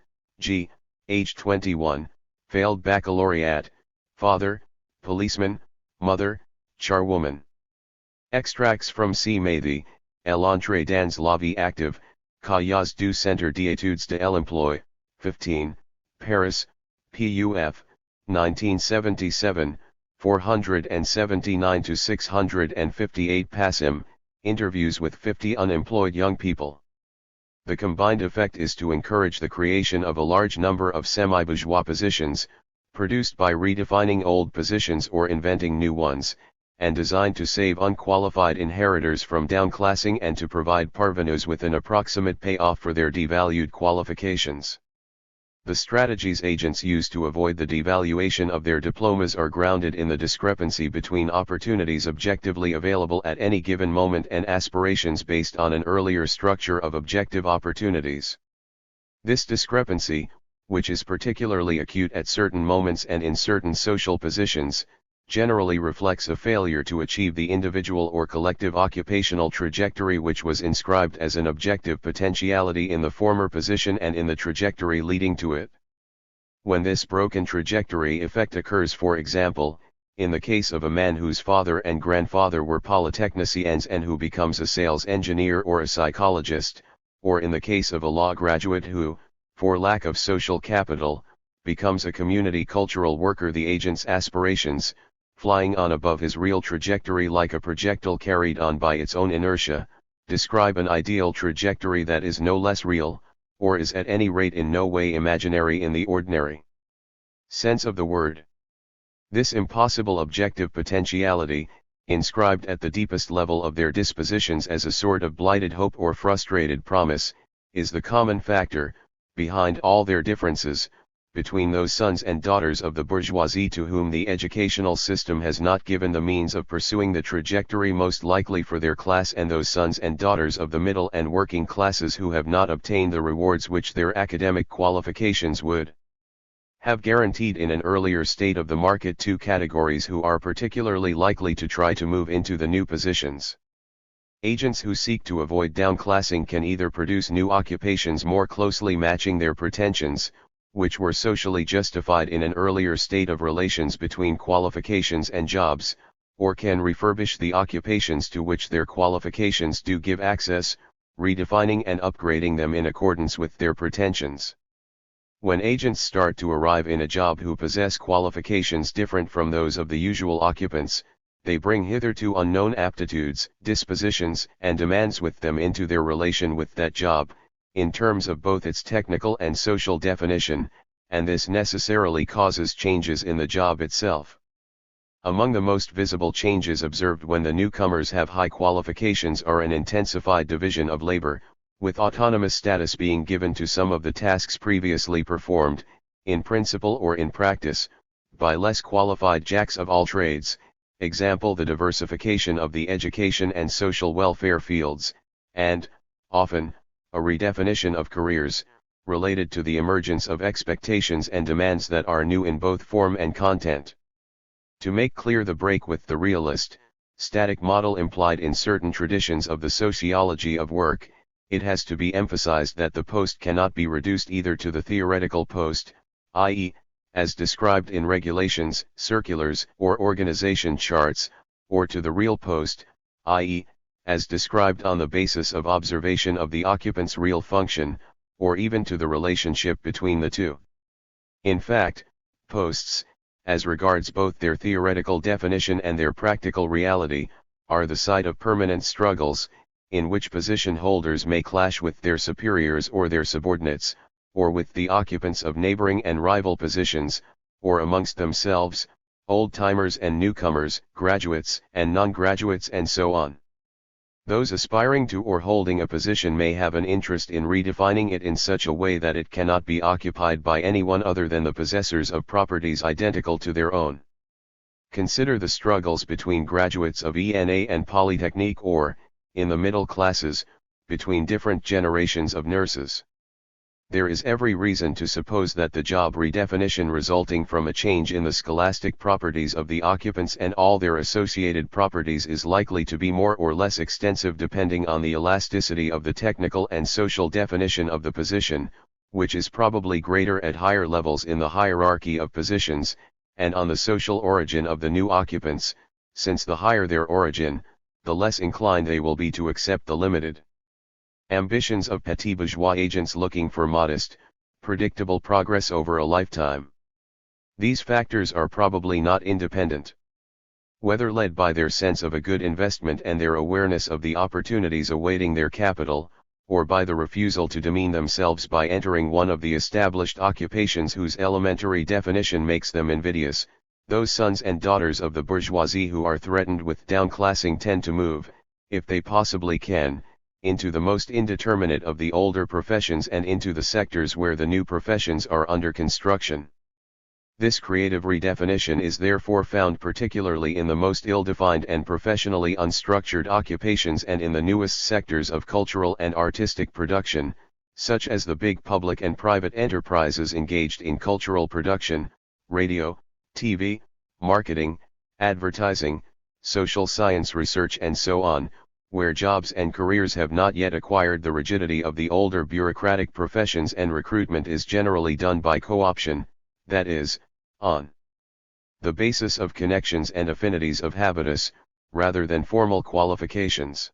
Age 21, failed baccalaureate, father, policeman, mother, charwoman. Extracts from C. Mathy, l'entrée dans la vie active, Cahiers du Centre d'études de l'emploi, 15, Paris, PUF, 1977, 479 to 658 passim, interviews with 50 unemployed young people. The combined effect is to encourage the creation of a large number of semi-bourgeois positions, produced by redefining old positions or inventing new ones, and designed to save unqualified inheritors from downclassing and to provide parvenus with an approximate payoff for their devalued qualifications. The strategies agents use to avoid the devaluation of their diplomas are grounded in the discrepancy between opportunities objectively available at any given moment and aspirations based on an earlier structure of objective opportunities. This discrepancy, which is particularly acute at certain moments and in certain social positions, generally reflects a failure to achieve the individual or collective occupational trajectory which was inscribed as an objective potentiality in the former position and in the trajectory leading to it. When this broken trajectory effect occurs, for example, in the case of a man whose father and grandfather were polytechnicians and who becomes a sales engineer or a psychologist, or in the case of a law graduate who, for lack of social capital, becomes a community cultural worker, the agent's aspirations, flying on above his real trajectory like a projectile carried on by its own inertia, describe an ideal trajectory that is no less real, or is at any rate in no way imaginary in the ordinary sense of the word. This impossible objective potentiality, inscribed at the deepest level of their dispositions as a sort of blighted hope or frustrated promise, is the common factor, behind all their differences, between those sons and daughters of the bourgeoisie to whom the educational system has not given the means of pursuing the trajectory most likely for their class, and those sons and daughters of the middle and working classes who have not obtained the rewards which their academic qualifications would have guaranteed in an earlier state of the market, two categories who are particularly likely to try to move into the new positions. Agents who seek to avoid downclassing can either produce new occupations more closely matching their pretensions, which were socially justified in an earlier state of relations between qualifications and jobs, or can refurbish the occupations to which their qualifications do give access, redefining and upgrading them in accordance with their pretensions. When agents start to arrive in a job who possess qualifications different from those of the usual occupants, they bring hitherto unknown aptitudes, dispositions, and demands with them into their relation with that job, in terms of both its technical and social definition, and this necessarily causes changes in the job itself. Among the most visible changes observed when the newcomers have high qualifications are an intensified division of labor, with autonomous status being given to some of the tasks previously performed, in principle or in practice, by less qualified jacks of all trades, example the diversification of the education and social welfare fields, and, often, a redefinition of careers, related to the emergence of expectations and demands that are new in both form and content. To make clear the break with the realist, static model implied in certain traditions of the sociology of work, it has to be emphasized that the post cannot be reduced either to the theoretical post, i.e., as described in regulations, circulars, or organization charts, or to the real post, i.e., as described on the basis of observation of the occupant's real function, or even to the relationship between the two. In fact, posts, as regards both their theoretical definition and their practical reality, are the site of permanent struggles, in which position holders may clash with their superiors or their subordinates, or with the occupants of neighboring and rival positions, or amongst themselves, old-timers and newcomers, graduates and non-graduates, and so on. Those aspiring to or holding a position may have an interest in redefining it in such a way that it cannot be occupied by anyone other than the possessors of properties identical to their own. Consider the struggles between graduates of ENA and Polytechnique, or, in the middle classes, between different generations of nurses. There is every reason to suppose that the job redefinition resulting from a change in the scholastic properties of the occupants and all their associated properties is likely to be more or less extensive depending on the elasticity of the technical and social definition of the position, which is probably greater at higher levels in the hierarchy of positions, and on the social origin of the new occupants, since the higher their origin, the less inclined they will be to accept the limited ambitions of petit bourgeois agents looking for modest, predictable progress over a lifetime. These factors are probably not independent. Whether led by their sense of a good investment and their awareness of the opportunities awaiting their capital, or by the refusal to demean themselves by entering one of the established occupations whose elementary definition makes them invidious, those sons and daughters of the bourgeoisie who are threatened with downclassing tend to move, if they possibly can, into the most indeterminate of the older professions and into the sectors where the new professions are under construction. This creative redefinition is therefore found particularly in the most ill-defined and professionally unstructured occupations and in the newest sectors of cultural and artistic production, such as the big public and private enterprises engaged in cultural production, radio, TV, marketing, advertising, social science research, and so on, where jobs and careers have not yet acquired the rigidity of the older bureaucratic professions and recruitment is generally done by co-option, that is, on the basis of connections and affinities of habitus, rather than formal qualifications.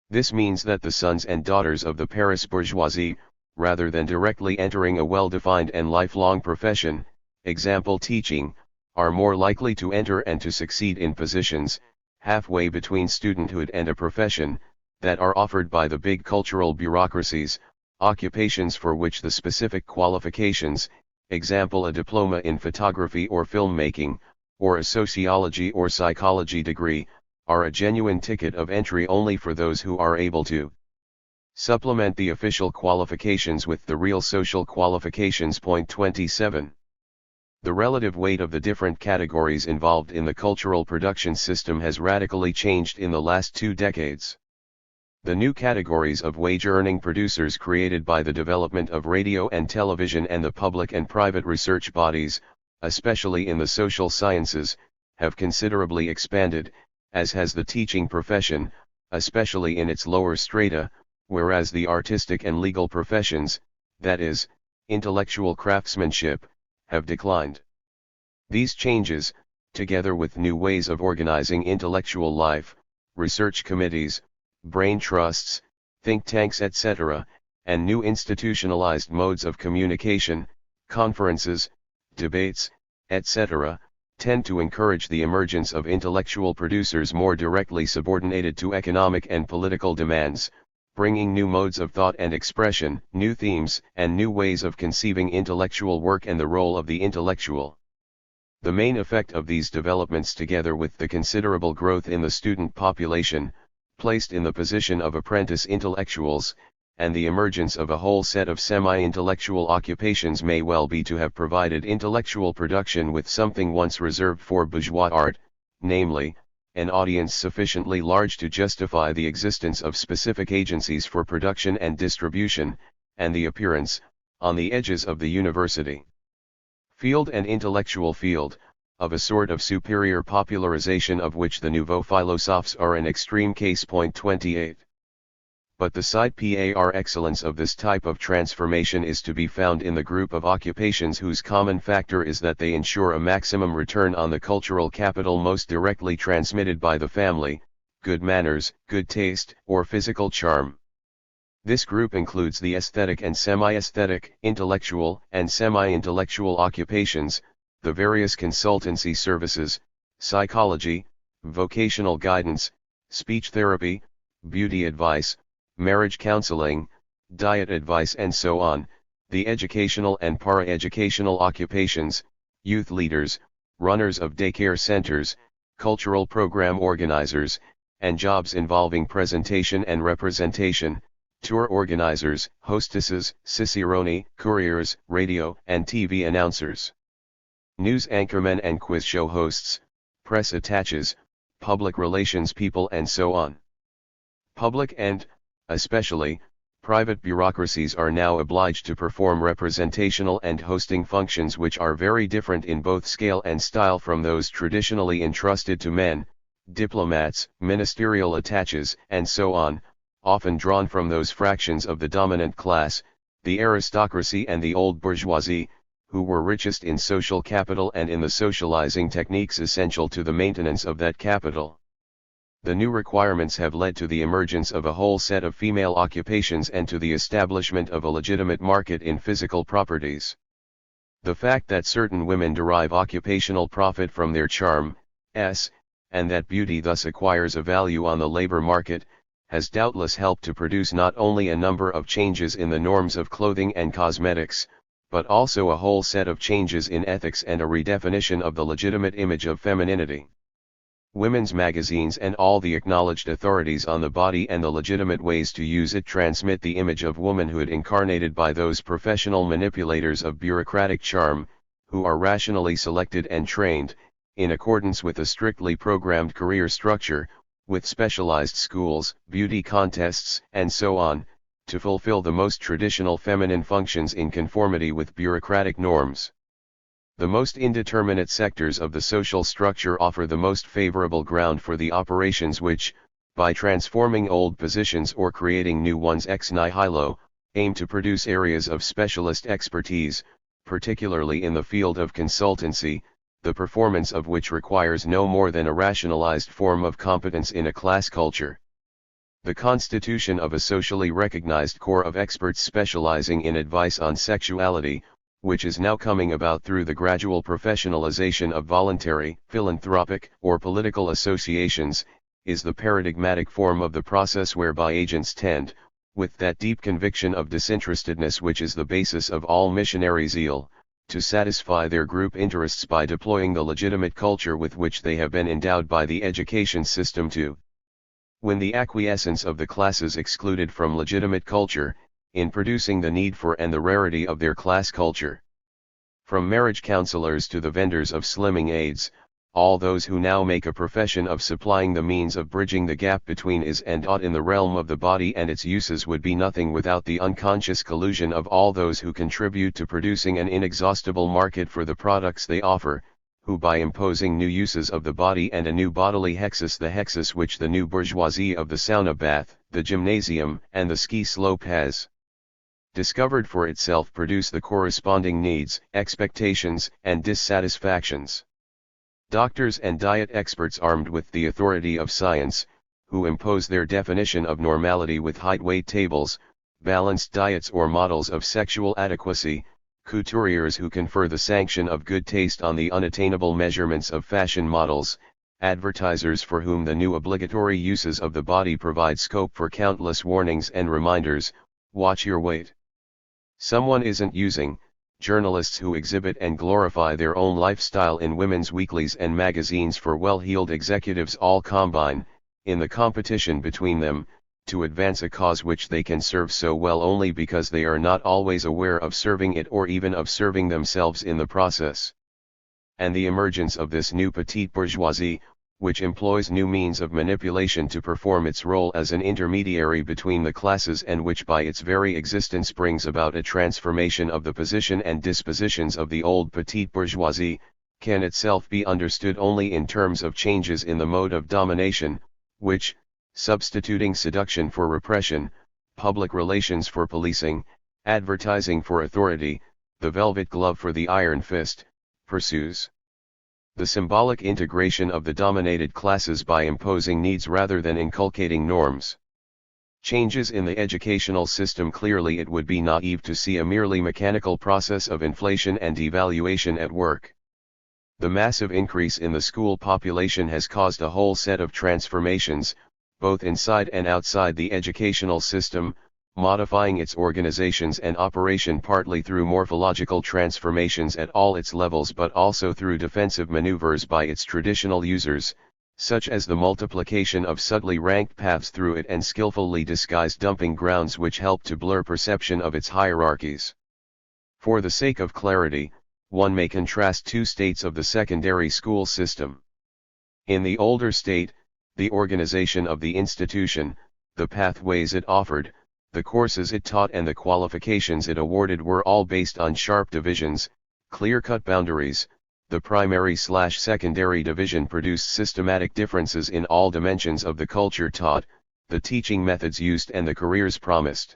This means that the sons and daughters of the Paris bourgeoisie, rather than directly entering a well-defined and lifelong profession, example teaching, are more likely to enter and to succeed in positions, halfway between studenthood and a profession, that are offered by the big cultural bureaucracies, occupations for which the specific qualifications, example a diploma in photography or filmmaking, or a sociology or psychology degree, are a genuine ticket of entry only for those who are able to supplement the official qualifications with the real social qualifications. Point 27. The relative weight of the different categories involved in the cultural production system has radically changed in the last 2 decades. The new categories of wage-earning producers created by the development of radio and television and the public and private research bodies, especially in the social sciences, have considerably expanded, as has the teaching profession, especially in its lower strata, whereas the artistic and legal professions, that is, intellectual craftsmanship, have declined. These changes, together with new ways of organizing intellectual life, research committees, brain trusts, think tanks etc., and new institutionalized modes of communication, conferences, debates, etc., tend to encourage the emergence of intellectual producers more directly subordinated to economic and political demands, bringing new modes of thought and expression, new themes, and new ways of conceiving intellectual work and the role of the intellectual. The main effect of these developments, together with the considerable growth in the student population, placed in the position of apprentice intellectuals, and the emergence of a whole set of semi-intellectual occupations, may well be to have provided intellectual production with something once reserved for bourgeois art, namely, an audience sufficiently large to justify the existence of specific agencies for production and distribution, and the appearance, on the edges of the university field and intellectual field, of a sort of superior popularization of which the nouveau philosophes are an extreme case. Point 28. But the side par excellence of this type of transformation is to be found in the group of occupations whose common factor is that they ensure a maximum return on the cultural capital most directly transmitted by the family, good manners, good taste, or physical charm. This group includes the aesthetic and semi-aesthetic, intellectual and semi-intellectual occupations, the various consultancy services, psychology, vocational guidance, speech therapy, beauty advice, marriage counseling, diet advice and so on, the educational and para-educational occupations, youth leaders, runners of daycare centers, cultural program organizers, and jobs involving presentation and representation, tour organizers, hostesses, ciceroni, couriers, radio and TV announcers, news anchormen and quiz show hosts, press attaches, public relations people and so on. Public and, especially, private bureaucracies are now obliged to perform representational and hosting functions which are very different in both scale and style from those traditionally entrusted to men, diplomats, ministerial attaches, and so on, often drawn from those fractions of the dominant class, the aristocracy and the old bourgeoisie, who were richest in social capital and in the socializing techniques essential to the maintenance of that capital. The new requirements have led to the emergence of a whole set of female occupations and to the establishment of a legitimate market in physical properties. The fact that certain women derive occupational profit from their charm, and that beauty thus acquires a value on the labor market, has doubtless helped to produce not only a number of changes in the norms of clothing and cosmetics, but also a whole set of changes in ethics and a redefinition of the legitimate image of femininity. Women's magazines and all the acknowledged authorities on the body and the legitimate ways to use it transmit the image of womanhood incarnated by those professional manipulators of bureaucratic charm, who are rationally selected and trained, in accordance with a strictly programmed career structure, with specialized schools, beauty contests, and so on, to fulfill the most traditional feminine functions in conformity with bureaucratic norms. The most indeterminate sectors of the social structure offer the most favorable ground for the operations which, by transforming old positions or creating new ones ex nihilo, aim to produce areas of specialist expertise, particularly in the field of consultancy, the performance of which requires no more than a rationalized form of competence in a class culture. The constitution of a socially recognized corps of experts specializing in advice on sexuality, which is now coming about through the gradual professionalization of voluntary, philanthropic, or political associations, is the paradigmatic form of the process whereby agents tend, with that deep conviction of disinterestedness which is the basis of all missionary zeal, to satisfy their group interests by deploying the legitimate culture with which they have been endowed by the education system to win the acquiescence of the classes excluded from legitimate culture, in producing the need for and the rarity of their class culture. From marriage counselors to the vendors of slimming aids, all those who now make a profession of supplying the means of bridging the gap between is and ought in the realm of the body and its uses would be nothing without the unconscious collusion of all those who contribute to producing an inexhaustible market for the products they offer, who by imposing new uses of the body and a new bodily hexis, the hexis which the new bourgeoisie of the sauna bath, the gymnasium, and the ski slope has discovered for itself, produce the corresponding needs, expectations, and dissatisfactions. Doctors and diet experts armed with the authority of science, who impose their definition of normality with height-weight tables, balanced diets or models of sexual adequacy, couturiers who confer the sanction of good taste on the unattainable measurements of fashion models, advertisers for whom the new obligatory uses of the body provide scope for countless warnings and reminders, watch your weight. Someone isn't using, journalists who exhibit and glorify their own lifestyle in women's weeklies and magazines for well-heeled executives all combine, in the competition between them, to advance a cause which they can serve so well only because they are not always aware of serving it or even of serving themselves in the process. And the emergence of this new petite bourgeoisie, which employs new means of manipulation to perform its role as an intermediary between the classes and which by its very existence brings about a transformation of the position and dispositions of the old petite bourgeoisie, can itself be understood only in terms of changes in the mode of domination, which, substituting seduction for repression, public relations for policing, advertising for authority, the velvet glove for the iron fist, pursues the symbolic integration of the dominated classes by imposing needs rather than inculcating norms. Changes in the educational system. Clearly it would be naive to see a merely mechanical process of inflation and devaluation at work. The massive increase in the school population has caused a whole set of transformations, both inside and outside the educational system, modifying its organizations and operation partly through morphological transformations at all its levels but also through defensive maneuvers by its traditional users, such as the multiplication of subtly ranked paths through it and skillfully disguised dumping grounds which help to blur perception of its hierarchies. For the sake of clarity, one may contrast two states of the secondary school system. In the older state, the organization of the institution, the pathways it offered, the courses it taught and the qualifications it awarded were all based on sharp divisions, clear-cut boundaries. The primary/secondary division produced systematic differences in all dimensions of the culture taught, the teaching methods used and the careers promised.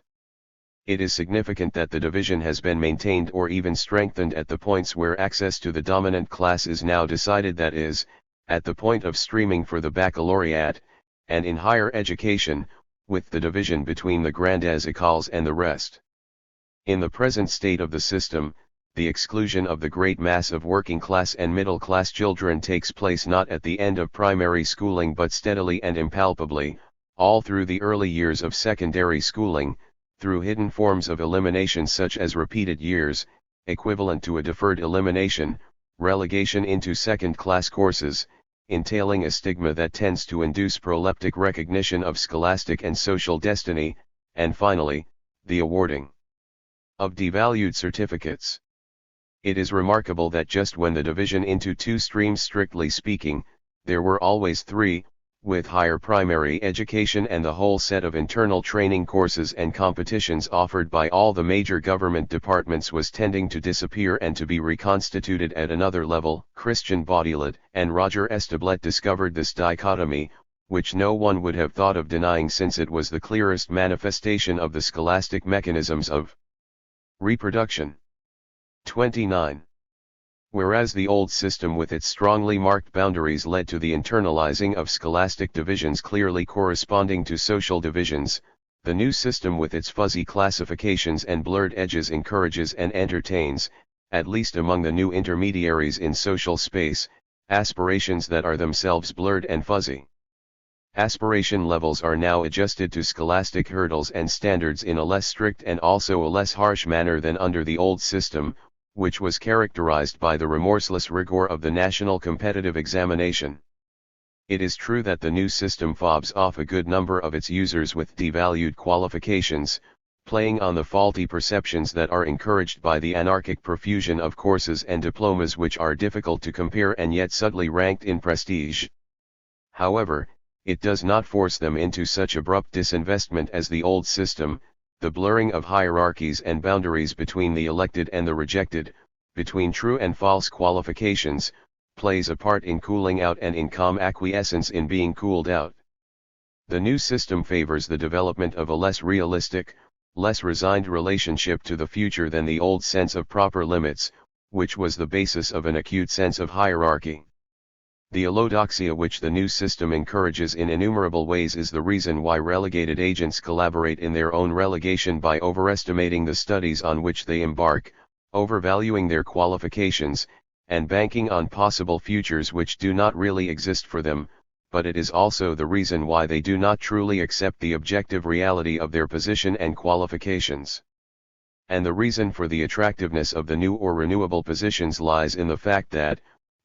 It is significant that the division has been maintained or even strengthened at the points where access to the dominant class is now decided, that is, at the point of streaming for the baccalaureate, and in higher education, with the division between the grandes écoles and the rest. In the present state of the system, the exclusion of the great mass of working class and middle class children takes place not at the end of primary schooling but steadily and impalpably, all through the early years of secondary schooling, through hidden forms of elimination such as repeated years, equivalent to a deferred elimination, relegation into second-class courses, entailing a stigma that tends to induce proleptic recognition of scholastic and social destiny, and finally, the awarding of devalued certificates. It is remarkable that just when the division into two streams strictly speaking, there were always three, with higher primary education and the whole set of internal training courses and competitions offered by all the major government departments was tending to disappear and to be reconstituted at another level. Christian Baudillat and Roger Esteblet discovered this dichotomy, which no one would have thought of denying since it was the clearest manifestation of the scholastic mechanisms of reproduction. 29. Whereas the old system with its strongly marked boundaries led to the internalizing of scholastic divisions clearly corresponding to social divisions, the new system with its fuzzy classifications and blurred edges encourages and entertains, at least among the new intermediaries in social space, aspirations that are themselves blurred and fuzzy. Aspiration levels are now adjusted to scholastic hurdles and standards in a less strict and also a less harsh manner than under the old system, which was characterized by the remorseless rigor of the national competitive examination. It is true that the new system fobs off a good number of its users with devalued qualifications, playing on the faulty perceptions that are encouraged by the anarchic profusion of courses and diplomas which are difficult to compare and yet subtly ranked in prestige. However, it does not force them into such abrupt disinvestment as the old system. The blurring of hierarchies and boundaries between the elected and the rejected, between true and false qualifications, plays a part in cooling out and in calm acquiescence in being cooled out. The new system favors the development of a less realistic, less resigned relationship to the future than the old sense of proper limits, which was the basis of an acute sense of hierarchy. The allodoxia which the new system encourages in innumerable ways is the reason why relegated agents collaborate in their own relegation by overestimating the studies on which they embark, overvaluing their qualifications, and banking on possible futures which do not really exist for them, but it is also the reason why they do not truly accept the objective reality of their position and qualifications. And the reason for the attractiveness of the new or renewable positions lies in the fact that,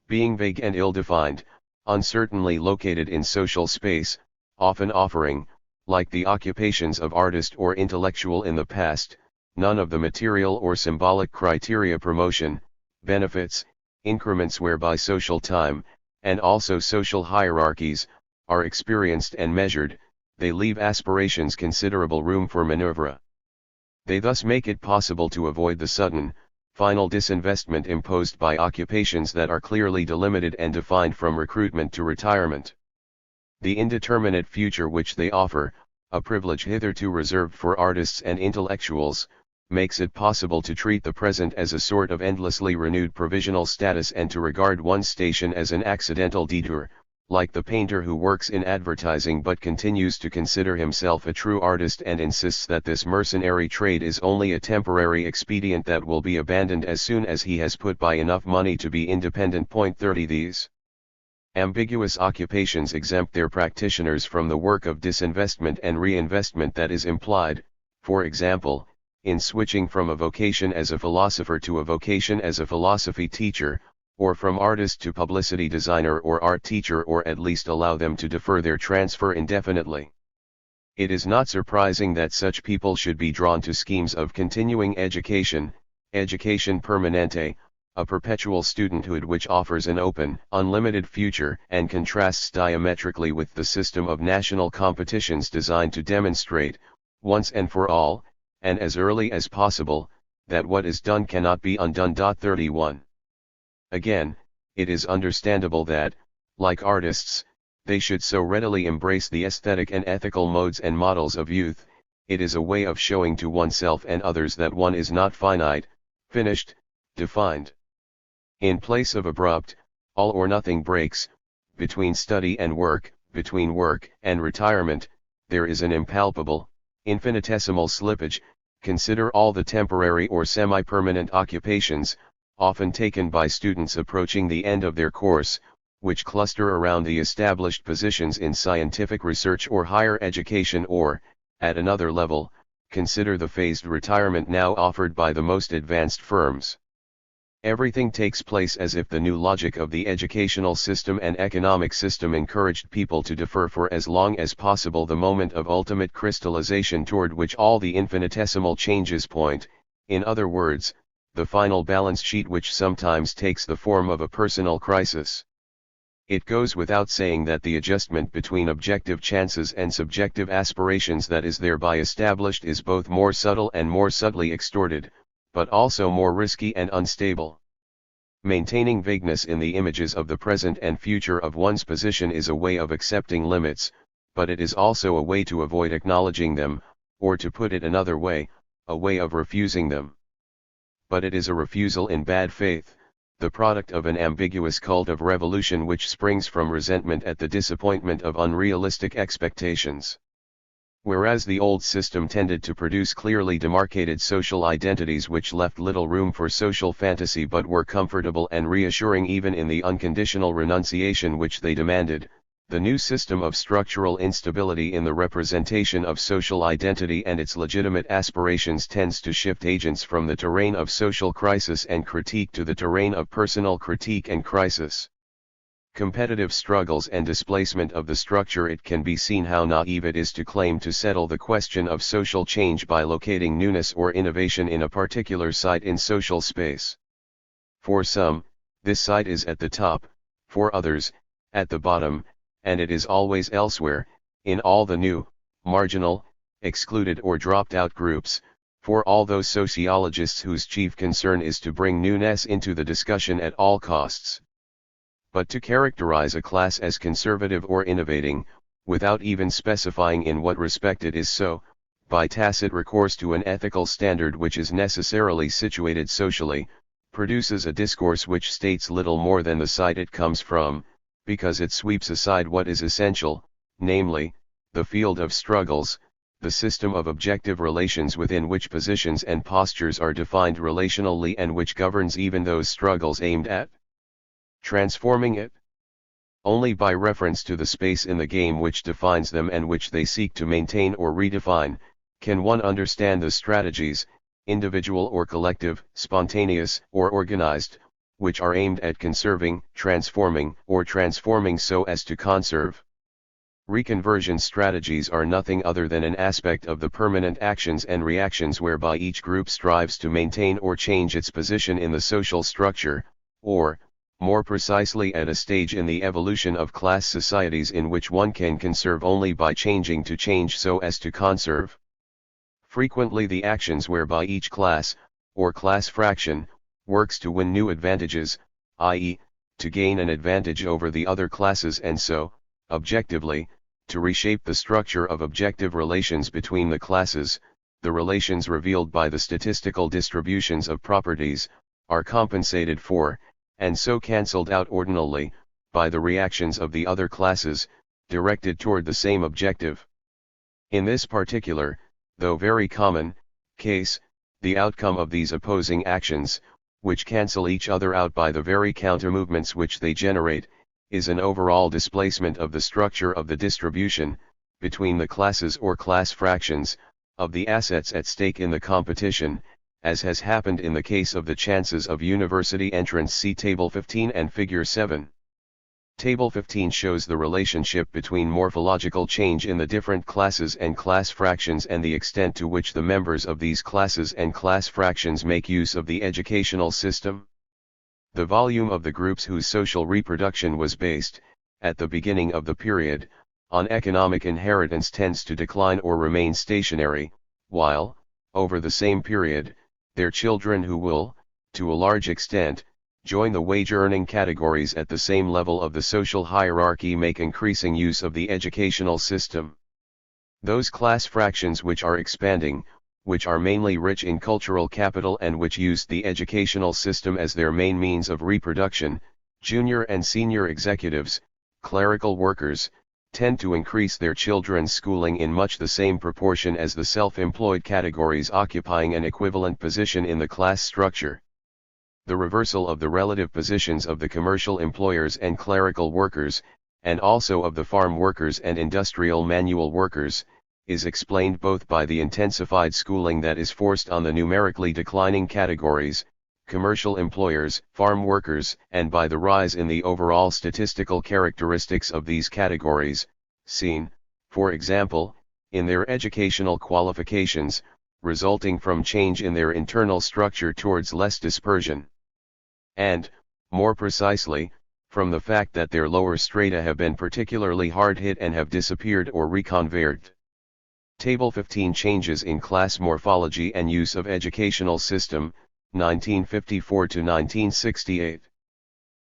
being vague and ill-defined, uncertainly located in social space, often offering, like the occupations of artist or intellectual in the past, none of the material or symbolic criteria promotion, benefits, increments whereby social time, and also social hierarchies, are experienced and measured, they leave aspirations considerable room for maneuver. They thus make it possible to avoid the sudden, final disinvestment imposed by occupations that are clearly delimited and defined from recruitment to retirement. The indeterminate future which they offer, a privilege hitherto reserved for artists and intellectuals, makes it possible to treat the present as a sort of endlessly renewed provisional status and to regard one's station as an accidental detour, like the painter who works in advertising but continues to consider himself a true artist and insists that this mercenary trade is only a temporary expedient that will be abandoned as soon as he has put by enough money to be independent. 30 These ambiguous occupations exempt their practitioners from the work of disinvestment and reinvestment that is implied, for example, in switching from a vocation as a philosopher to a vocation as a philosophy teacher, or from artist to publicity designer or art teacher, or at least allow them to defer their transfer indefinitely. It is not surprising that such people should be drawn to schemes of continuing education, education permanente, a perpetual studenthood which offers an open, unlimited future and contrasts diametrically with the system of national competitions designed to demonstrate, once and for all, and as early as possible, that what is done cannot be undone. 31. Again, it is understandable that, like artists, they should so readily embrace the aesthetic and ethical modes and models of youth. It is a way of showing to oneself and others that one is not finite, finished, defined. In place of abrupt, all or nothing breaks, between study and work, between work and retirement, there is an impalpable, infinitesimal slippage. Consider all the temporary or semi-permanent occupations, often taken by students approaching the end of their course, which cluster around the established positions in scientific research or higher education, or, at another level, consider the phased retirement now offered by the most advanced firms. Everything takes place as if the new logic of the educational system and economic system encouraged people to defer for as long as possible the moment of ultimate crystallization toward which all the infinitesimal changes point, in other words, the final balance sheet, which sometimes takes the form of a personal crisis. It goes without saying that the adjustment between objective chances and subjective aspirations that is thereby established is both more subtle and more subtly extorted, but also more risky and unstable. Maintaining vagueness in the images of the present and future of one's position is a way of accepting limits, but it is also a way to avoid acknowledging them, or to put it another way, a way of refusing them. But it is a refusal in bad faith, the product of an ambiguous cult of revolution which springs from resentment at the disappointment of unrealistic expectations. Whereas the old system tended to produce clearly demarcated social identities which left little room for social fantasy but were comfortable and reassuring even in the unconditional renunciation which they demanded, the new system of structural instability in the representation of social identity and its legitimate aspirations tends to shift agents from the terrain of social crisis and critique to the terrain of personal critique and crisis. Competitive struggles and displacement of the structure. It can be seen how naive it is to claim to settle the question of social change by locating newness or innovation in a particular site in social space. For some, this site is at the top, for others, at the bottom, and it is always elsewhere, in all the new, marginal, excluded or dropped out groups, for all those sociologists whose chief concern is to bring newness into the discussion at all costs. But to characterize a class as conservative or innovating, without even specifying in what respect it is so, by tacit recourse to an ethical standard which is necessarily situated socially, produces a discourse which states little more than the side it comes from, because it sweeps aside what is essential, namely, the field of struggles, the system of objective relations within which positions and postures are defined relationally and which governs even those struggles aimed at transforming it. Only by reference to the space in the game which defines them and which they seek to maintain or redefine, can one understand the strategies, individual or collective, spontaneous or organized, which are aimed at conserving, transforming, or transforming so as to conserve. Reconversion strategies are nothing other than an aspect of the permanent actions and reactions whereby each group strives to maintain or change its position in the social structure, or, more precisely at a stage in the evolution of class societies in which one can conserve only by changing to change so as to conserve. Frequently the actions whereby each class, or class fraction, works to win new advantages, i.e., to gain an advantage over the other classes and so, objectively, to reshape the structure of objective relations between the classes, the relations revealed by the statistical distributions of properties, are compensated for, and so cancelled out ordinally, by the reactions of the other classes, directed toward the same objective. In this particular, though very common, case, the outcome of these opposing actions, which cancel each other out by the very counter-movements which they generate, is an overall displacement of the structure of the distribution, between the classes or class fractions, of the assets at stake in the competition, as has happened in the case of the chances of university entrance. See Table 15 and Figure 7. Table 15 shows the relationship between morphological change in the different classes and class fractions and the extent to which the members of these classes and class fractions make use of the educational system. The volume of the groups whose social reproduction was based, at the beginning of the period, on economic inheritance tends to decline or remain stationary, while, over the same period, their children who will, to a large extent, join the wage-earning categories at the same level of the social hierarchy make increasing use of the educational system. Those class fractions which are expanding, which are mainly rich in cultural capital and which use the educational system as their main means of reproduction, junior and senior executives, clerical workers, tend to increase their children's schooling in much the same proportion as the self-employed categories occupying an equivalent position in the class structure. The reversal of the relative positions of the commercial employers and clerical workers, and also of the farm workers and industrial manual workers, is explained both by the intensified schooling that is forced on the numerically declining categories, commercial employers, farm workers, and by the rise in the overall statistical characteristics of these categories, seen, for example, in their educational qualifications, resulting from change in their internal structure towards less dispersion. And, more precisely, from the fact that their lower strata have been particularly hard hit and have disappeared or reconverted. Table 15 Changes in Class Morphology and Use of Educational System, 1954 to 1968.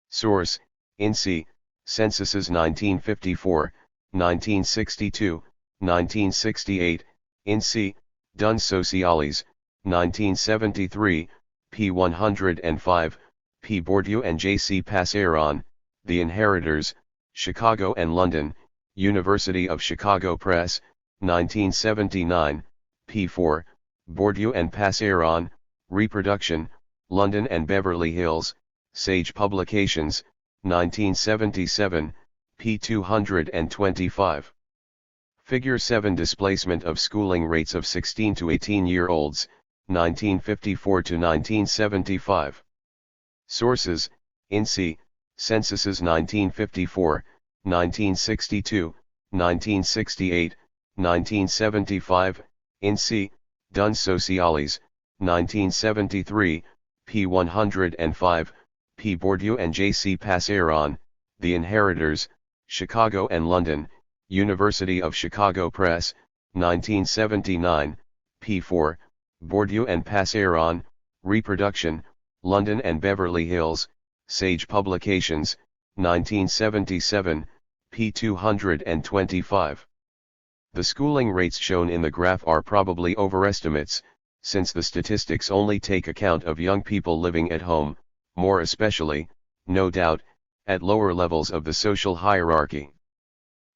Source: INSEE, Censuses 1954, 1962, 1968, INSEE, Duns Sociales, 1973, p. 105, p. Bourdieu and J. C. Passeron, The Inheritors, Chicago and London, University of Chicago Press, 1979, p4, Bourdieu and Passeron, Reproduction, London and Beverly Hills, Sage Publications, 1977, p. 225. Figure 7 Displacement of schooling rates of 16 to 18-year-olds, 1954 to 1975. Sources: INSEE, Censuses 1954, 1962, 1968, 1975, INSEE, Duns Sociales, 1973, p. 105, p. Bourdieu and J.C. Passeron, The Inheritors, Chicago and London, University of Chicago Press, 1979, p. 4, Bourdieu and Passeron, Reproduction, London and Beverly Hills, Sage Publications, 1977, p. 225. The schooling rates shown in the graph are probably overestimates, since the statistics only take account of young people living at home, more especially, no doubt, at lower levels of the social hierarchy.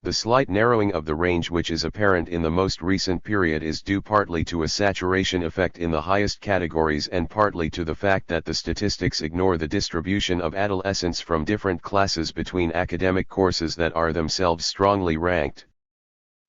The slight narrowing of the range which is apparent in the most recent period is due partly to a saturation effect in the highest categories and partly to the fact that the statistics ignore the distribution of adolescents from different classes between academic courses that are themselves strongly ranked.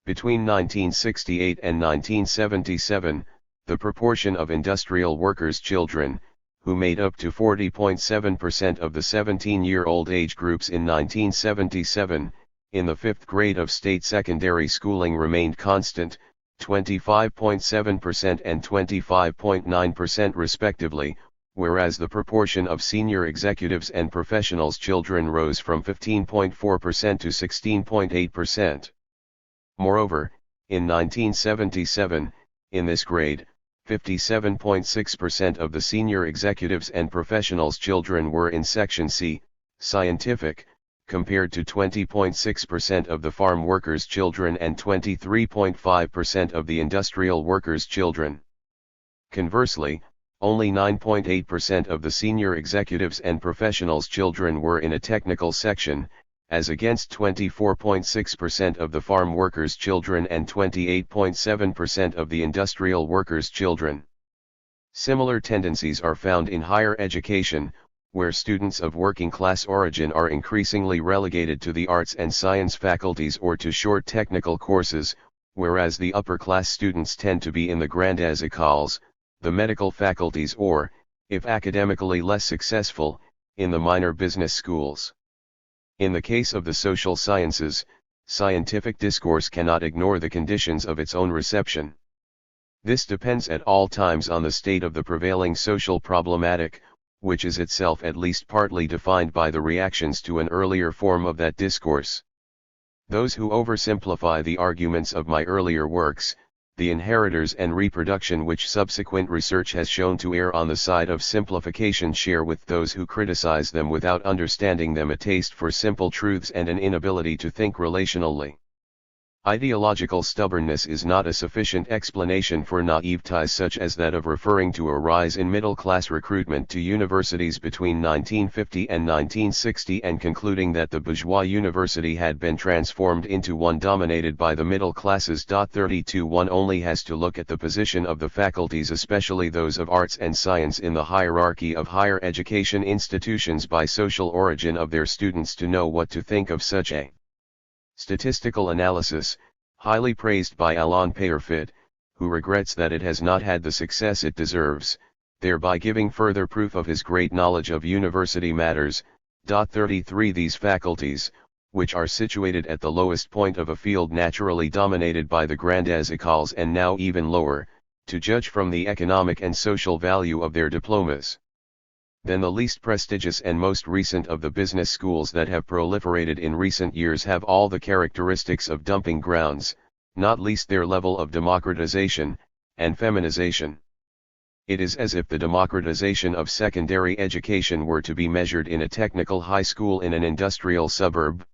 Between 1968 and 1977, the proportion of industrial workers' children, who made up to 40.7% of the 17-year-old age groups in 1977, in the 5th grade of state secondary schooling remained constant, 25.7% and 25.9% respectively, whereas the proportion of senior executives and professionals' children rose from 15.4% to 16.8%. Moreover, in 1977, in this grade, 57.6% of the senior executives and professionals' children were in Section C, scientific, compared to 20.6% of the farm workers' children and 23.5% of the industrial workers' children. Conversely, only 9.8% of the senior executives and professionals' children were in a technical section, as against 24.6% of the farm workers' children and 28.7% of the industrial workers' children. Similar tendencies are found in higher education, where students of working-class origin are increasingly relegated to the arts and science faculties or to short technical courses, whereas the upper-class students tend to be in the grandes écoles, the medical faculties or, if academically less successful, in the minor business schools. In the case of the social sciences, scientific discourse cannot ignore the conditions of its own reception. This depends at all times on the state of the prevailing social problematic, which is itself at least partly defined by the reactions to an earlier form of that discourse. Those who oversimplify the arguments of my earlier works, The Inheritors and Reproduction, which subsequent research has shown to err on the side of simplification, share with those who criticize them without understanding them a taste for simple truths and an inability to think relationally. Ideological stubbornness is not a sufficient explanation for naivete such as that of referring to a rise in middle-class recruitment to universities between 1950 and 1960 and concluding that the bourgeois university had been transformed into one dominated by the middle classes. 32 One only has to look at the position of the faculties, especially those of arts and science, in the hierarchy of higher education institutions by social origin of their students to know what to think of such a statistical analysis, highly praised by Alain Peyrefitte, who regrets that it has not had the success it deserves, thereby giving further proof of his great knowledge of university matters. 33 These faculties, which are situated at the lowest point of a field naturally dominated by the grandes écoles and now even lower, to judge from the economic and social value of their diplomas, then the least prestigious and most recent of the business schools that have proliferated in recent years have all the characteristics of dumping grounds, not least their level of democratization and feminization. It is as if the democratization of secondary education were to be measured in a technical high school in an industrial suburb.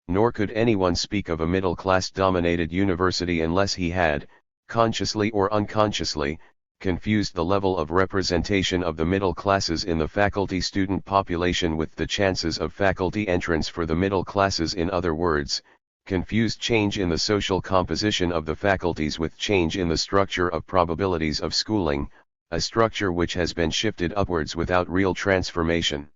Nor could anyone speak of a middle-class dominated university unless he had, consciously or unconsciously, confused the level of representation of the middle classes in the faculty student population with the chances of faculty entrance for the middle classes. In other words, confused change in the social composition of the faculties with change in the structure of probabilities of schooling, a structure which has been shifted upwards without real transformation.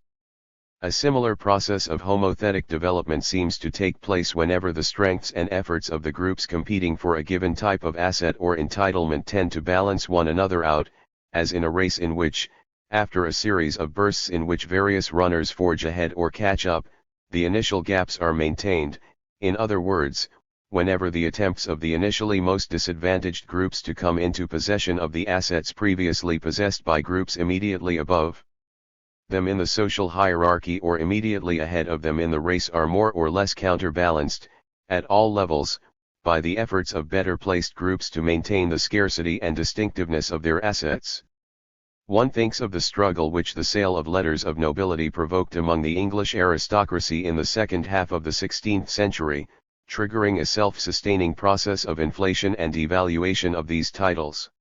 A similar process of homothetic development seems to take place whenever the strengths and efforts of the groups competing for a given type of asset or entitlement tend to balance one another out, as in a race in which, after a series of bursts in which various runners forge ahead or catch up, the initial gaps are maintained. In other words, whenever the attempts of the initially most disadvantaged groups to come into possession of the assets previously possessed by groups immediately above them in the social hierarchy or immediately ahead of them in the race are more or less counterbalanced, at all levels, by the efforts of better placed groups to maintain the scarcity and distinctiveness of their assets. One thinks of the struggle which the sale of letters of nobility provoked among the English aristocracy in the second half of the 16th century, triggering a self-sustaining process of inflation and devaluation of these titles.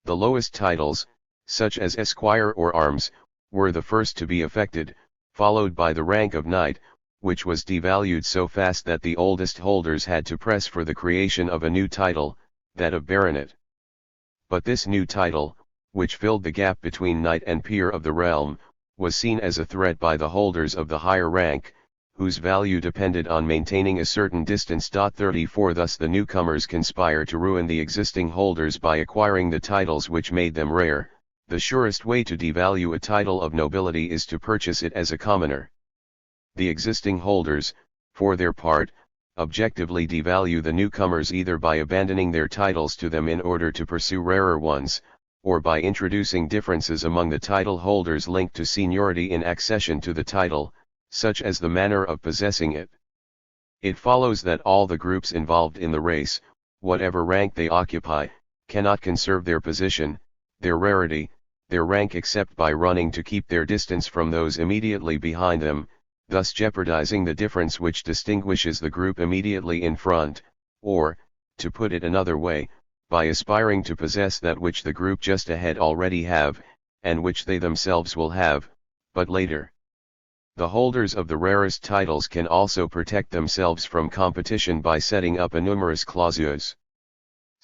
The lowest titles, such as esquire or arms, were the first to be affected, followed by the rank of knight, which was devalued so fast that the oldest holders had to press for the creation of a new title, that of baronet. But this new title, which filled the gap between knight and peer of the realm, was seen as a threat by the holders of the higher rank, whose value depended on maintaining a certain distance. 34 Thus the newcomers conspire to ruin the existing holders by acquiring the titles which made them rare. The surest way to devalue a title of nobility is to purchase it as a commoner. The existing holders, for their part, objectively devalue the newcomers either by abandoning their titles to them in order to pursue rarer ones, or by introducing differences among the title holders linked to seniority in accession to the title, such as the manner of possessing it. It follows that all the groups involved in the race, whatever rank they occupy, cannot conserve their position, their rarity, their rank except by running to keep their distance from those immediately behind them, thus jeopardizing the difference which distinguishes the group immediately in front, or, to put it another way, by aspiring to possess that which the group just ahead already have, and which they themselves will have, but later. The holders of the rarest titles can also protect themselves from competition by setting up a numerus clausus.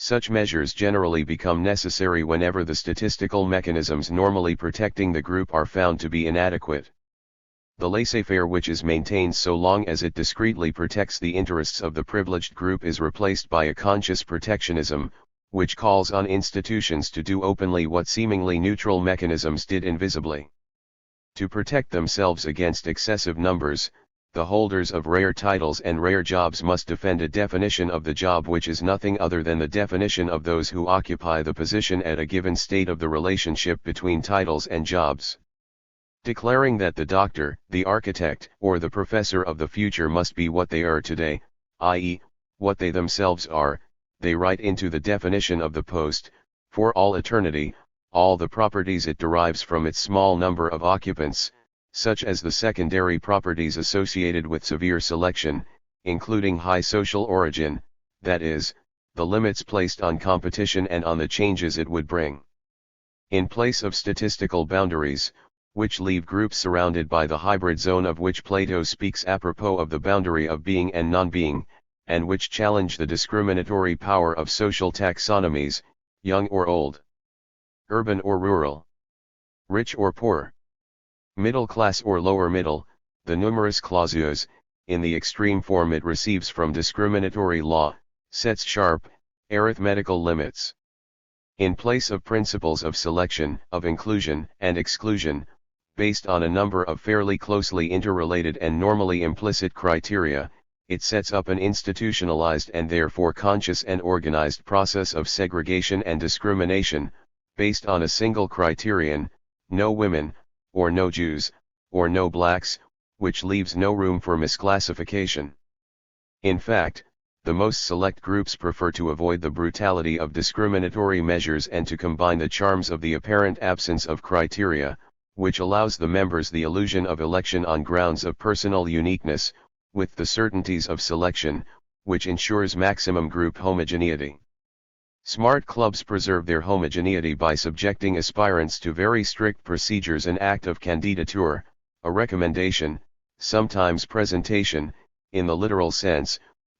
Such measures generally become necessary whenever the statistical mechanisms normally protecting the group are found to be inadequate. The laissez-faire which is maintained so long as it discreetly protects the interests of the privileged group is replaced by a conscious protectionism, which calls on institutions to do openly what seemingly neutral mechanisms did invisibly. To protect themselves against excessive numbers, the holders of rare titles and rare jobs must defend a definition of the job which is nothing other than the definition of those who occupy the position at a given state of the relationship between titles and jobs. Declaring that the doctor, the architect, or the professor of the future must be what they are today, i.e., what they themselves are, they write into the definition of the post, for all eternity, all the properties it derives from its small number of occupants, such as the secondary properties associated with severe selection, including high social origin, that is, the limits placed on competition and on the changes it would bring. In place of statistical boundaries, which leave groups surrounded by the hybrid zone of which Plato speaks apropos of the boundary of being and non-being, and which challenge the discriminatory power of social taxonomies, young or old, urban or rural, rich or poor, middle class or lower middle, the numerus clausus, in the extreme form it receives from discriminatory law, sets sharp, arithmetical limits. In place of principles of selection, of inclusion and exclusion, based on a number of fairly closely interrelated and normally implicit criteria, it sets up an institutionalized and therefore conscious and organized process of segregation and discrimination, based on a single criterion, no women, or no Jews, or no blacks, which leaves no room for misclassification. In fact, the most select groups prefer to avoid the brutality of discriminatory measures and to combine the charms of the apparent absence of criteria, which allows the members the illusion of election on grounds of personal uniqueness, with the certainties of selection, which ensures maximum group homogeneity. Smart clubs preserve their homogeneity by subjecting aspirants to very strict procedures: an act of candidature, a recommendation, sometimes presentation, in the literal sense,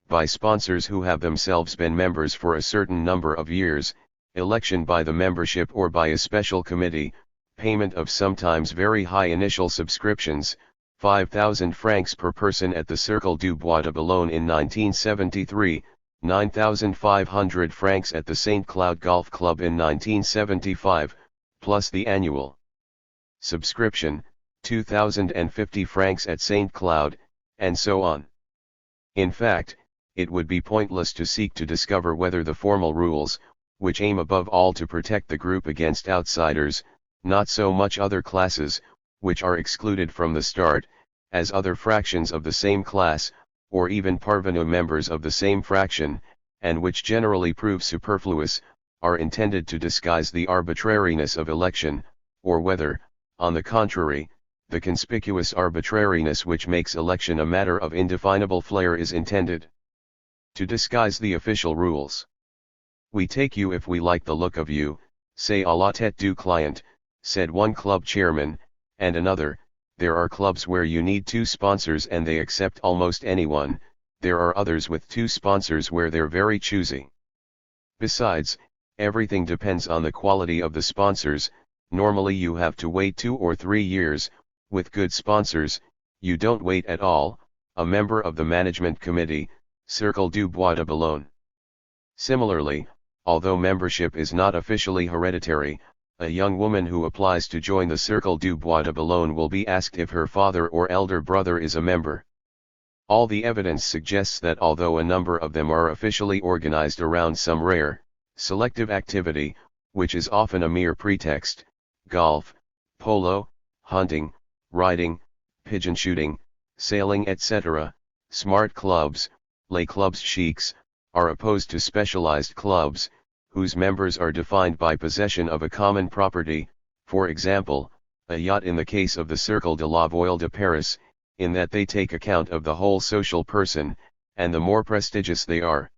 by sponsors who have themselves been members for a certain number of years, election by the membership or by a special committee, payment of sometimes very high initial subscriptions, 5,000 francs per person at the Cercle du Bois de Boulogne in 1973, 9,500 francs at the St. Cloud Golf Club in 1975, plus the annual subscription, 2,050 francs at St. Cloud, and so on. In fact, it would be pointless to seek to discover whether the formal rules, which aim above all to protect the group against outsiders, not so much other classes, which are excluded from the start, as other fractions of the same class, or even parvenu members of the same fraction, and which generally prove superfluous, are intended to disguise the arbitrariness of election, or whether, on the contrary, the conspicuous arbitrariness which makes election a matter of indefinable flair is intended to disguise the official rules. "We take you if we like the look of you, c'est à la tête du client," said one club chairman, and another, "There are clubs where you need 2 sponsors and they accept almost anyone, there are others with 2 sponsors where they're very choosy. Besides, everything depends on the quality of the sponsors, normally you have to wait 2 or 3 years, with good sponsors, you don't wait at all." A member of the management committee, Cercle du Bois de Boulogne. Similarly, although membership is not officially hereditary, a young woman who applies to join the Cercle du Bois de Boulogne will be asked if her father or elder brother is a member. All the evidence suggests that although a number of them are officially organized around some rare, selective activity, which is often a mere pretext, golf, polo, hunting, riding, pigeon shooting, sailing etc., smart clubs, les clubs chics, are opposed to specialized clubs, whose members are defined by possession of a common property, for example, a yacht in the case of the Cercle de la Voile de Paris, in that they take account of the whole social person, and the more prestigious they are,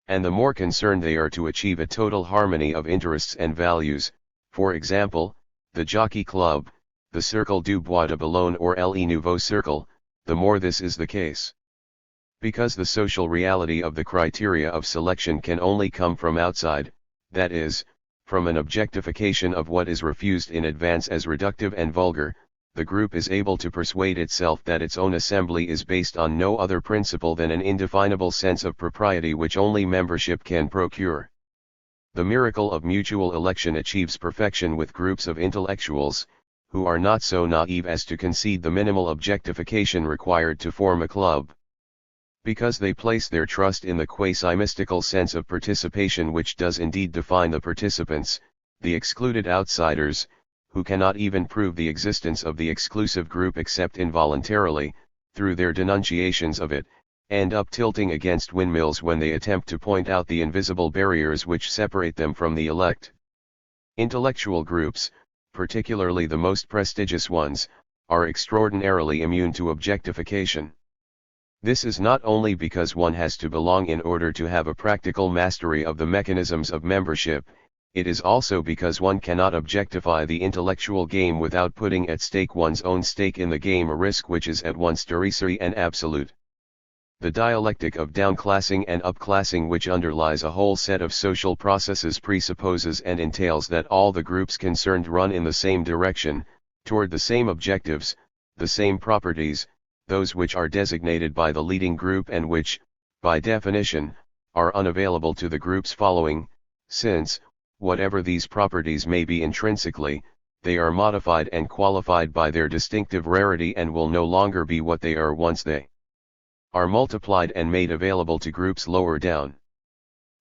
and the more concerned they are to achieve a total harmony of interests and values, for example, the Jockey Club, the Cercle du Bois de Boulogne or Le Nouveau Cercle, the more this is the case. Because the social reality of the criteria of selection can only come from outside, that is, from an objectification of what is refused in advance as reductive and vulgar, the group is able to persuade itself that its own assembly is based on no other principle than an indefinable sense of propriety which only membership can procure. The miracle of mutual election achieves perfection with groups of intellectuals, who are not so naive as to concede the minimal objectification required to form a club. Because they place their trust in the quasi-mystical sense of participation which does indeed define the participants, the excluded outsiders, who cannot even prove the existence of the exclusive group except involuntarily, through their denunciations of it, end up tilting against windmills when they attempt to point out the invisible barriers which separate them from the elect. Intellectual groups, particularly the most prestigious ones, are extraordinarily immune to objectification. This is not only because one has to belong in order to have a practical mastery of the mechanisms of membership, it is also because one cannot objectify the intellectual game without putting at stake one's own stake in the game, a risk which is at once derisory and absolute. The dialectic of downclassing and upclassing which underlies a whole set of social processes presupposes and entails that all the groups concerned run in the same direction, toward the same objectives, the same properties, those which are designated by the leading group and which, by definition, are unavailable to the groups following, since, whatever these properties may be intrinsically, they are modified and qualified by their distinctive rarity and will no longer be what they are once they are multiplied and made available to groups lower down.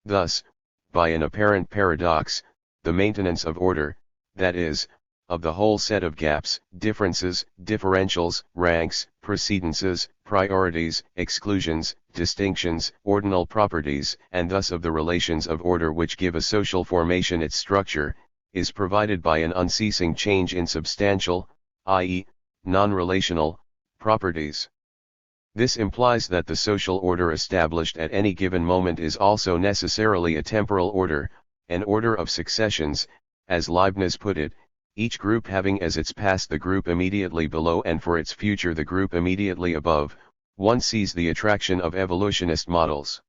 Thus, by an apparent paradox, the maintenance of order, that is, of the whole set of gaps, differences, differentials, ranks, precedences, priorities, exclusions, distinctions, ordinal properties, and thus of the relations of order which give a social formation its structure, is provided by an unceasing change in substantial, i.e., non-relational, properties. This implies that the social order established at any given moment is also necessarily a temporal order, an order of successions, as Leibniz put it, each group having as its past the group immediately below and for its future the group immediately above, One sees the attraction of evolutionist models.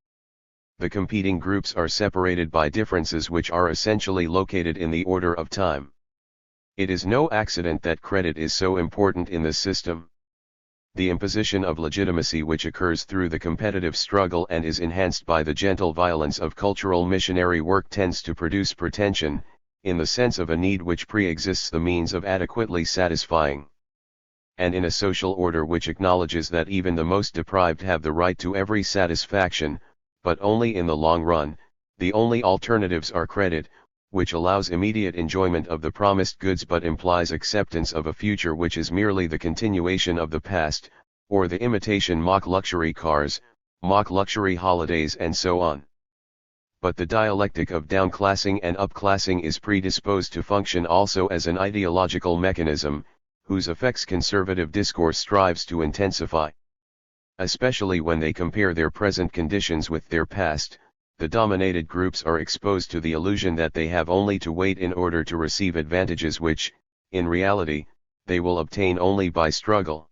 The competing groups are separated by differences which are essentially located in the order of time. It is no accident that credit is so important in this system. The imposition of legitimacy which occurs through the competitive struggle and is enhanced by the gentle violence of cultural missionary work tends to produce pretension, in the sense of a need which pre-exists the means of adequately satisfying. And in a social order which acknowledges that even the most deprived have the right to every satisfaction, but only in the long run, the only alternatives are credit, which allows immediate enjoyment of the promised goods but implies acceptance of a future which is merely the continuation of the past, or the imitation mock luxury cars, mock luxury holidays and so on. But the dialectic of downclassing and upclassing is predisposed to function also as an ideological mechanism, whose effects conservative discourse strives to intensify. Especially when they compare their present conditions with their past, the dominated groups are exposed to the illusion that they have only to wait in order to receive advantages which, in reality, they will obtain only by struggle.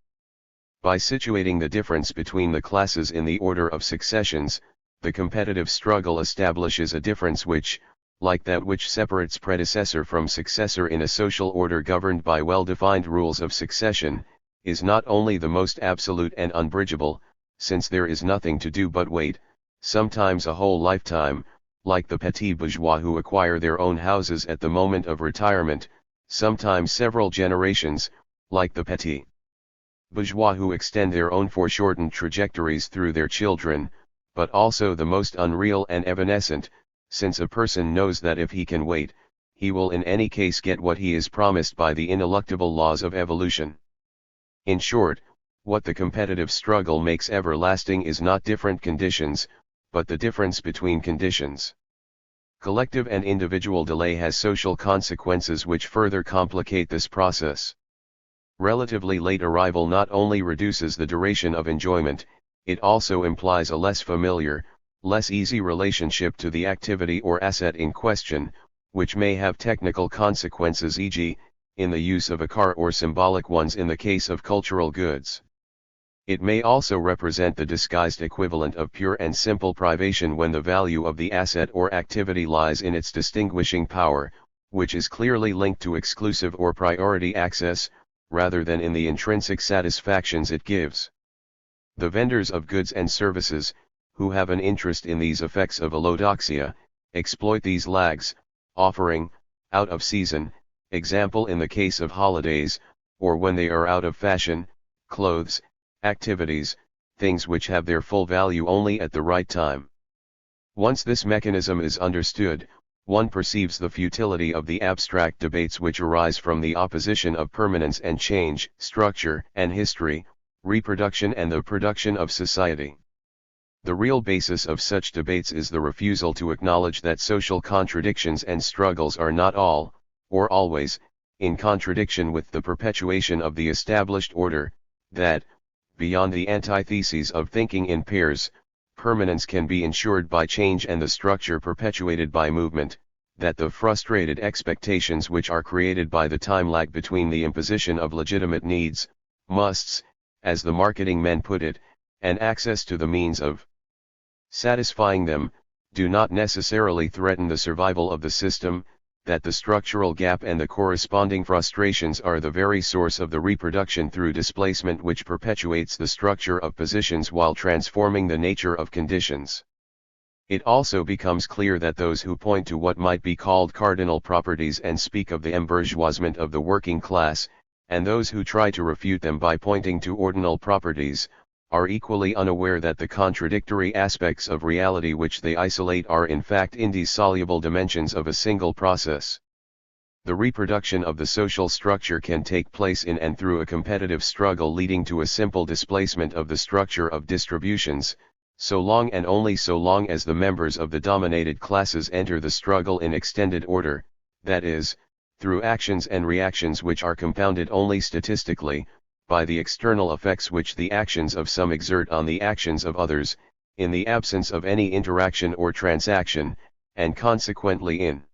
By situating the difference between the classes in the order of successions, the competitive struggle establishes a difference which, like that which separates predecessor from successor in a social order governed by well-defined rules of succession, is not only the most absolute and unbridgeable, since there is nothing to do but wait, sometimes a whole lifetime, like the petits bourgeois who acquire their own houses at the moment of retirement, sometimes several generations, like the petits bourgeois who extend their own foreshortened trajectories through their children, but also the most unreal and evanescent, since a person knows that if he can wait, he will in any case get what he is promised by the ineluctable laws of evolution. In short, what the competitive struggle makes everlasting is not different conditions, but the difference between conditions. Collective and individual delay has social consequences which further complicate this process. Relatively late arrival not only reduces the duration of enjoyment, it also implies a less familiar, less easy relationship to the activity or asset in question, which may have technical consequences, e.g., in the use of a car, or symbolic ones in the case of cultural goods. It may also represent the disguised equivalent of pure and simple privation when the value of the asset or activity lies in its distinguishing power, which is clearly linked to exclusive or priority access, rather than in the intrinsic satisfactions it gives. The vendors of goods and services, who have an interest in these effects of allodoxia, exploit these lags, offering, out of season, example in the case of holidays, or when they are out of fashion, clothes, activities, things which have their full value only at the right time. Once this mechanism is understood, one perceives the futility of the abstract debates which arise from the opposition of permanence and change, structure and history, reproduction and the production of society. The real basis of such debates is the refusal to acknowledge that social contradictions and struggles are not all, or always, in contradiction with the perpetuation of the established order, that, beyond the antitheses of thinking in pairs, permanence can be ensured by change and the structure perpetuated by movement, that the frustrated expectations which are created by the time lag between the imposition of legitimate needs, musts, as the marketing men put it, and access to the means of satisfying them, do not necessarily threaten the survival of the system, that the structural gap and the corresponding frustrations are the very source of the reproduction through displacement which perpetuates the structure of positions while transforming the nature of conditions. It also becomes clear that those who point to what might be called cardinal properties and speak of the embourgeoisement of the working class, and those who try to refute them by pointing to ordinal properties, are equally unaware that the contradictory aspects of reality which they isolate are in fact indissoluble dimensions of a single process. The reproduction of the social structure can take place in and through a competitive struggle leading to a simple displacement of the structure of distributions, so long and only so long as the members of the dominated classes enter the struggle in extended order, that is, through actions and reactions which are compounded only statistically, by the external effects which the actions of some exert on the actions of others, in the absence of any interaction or transaction, and consequently in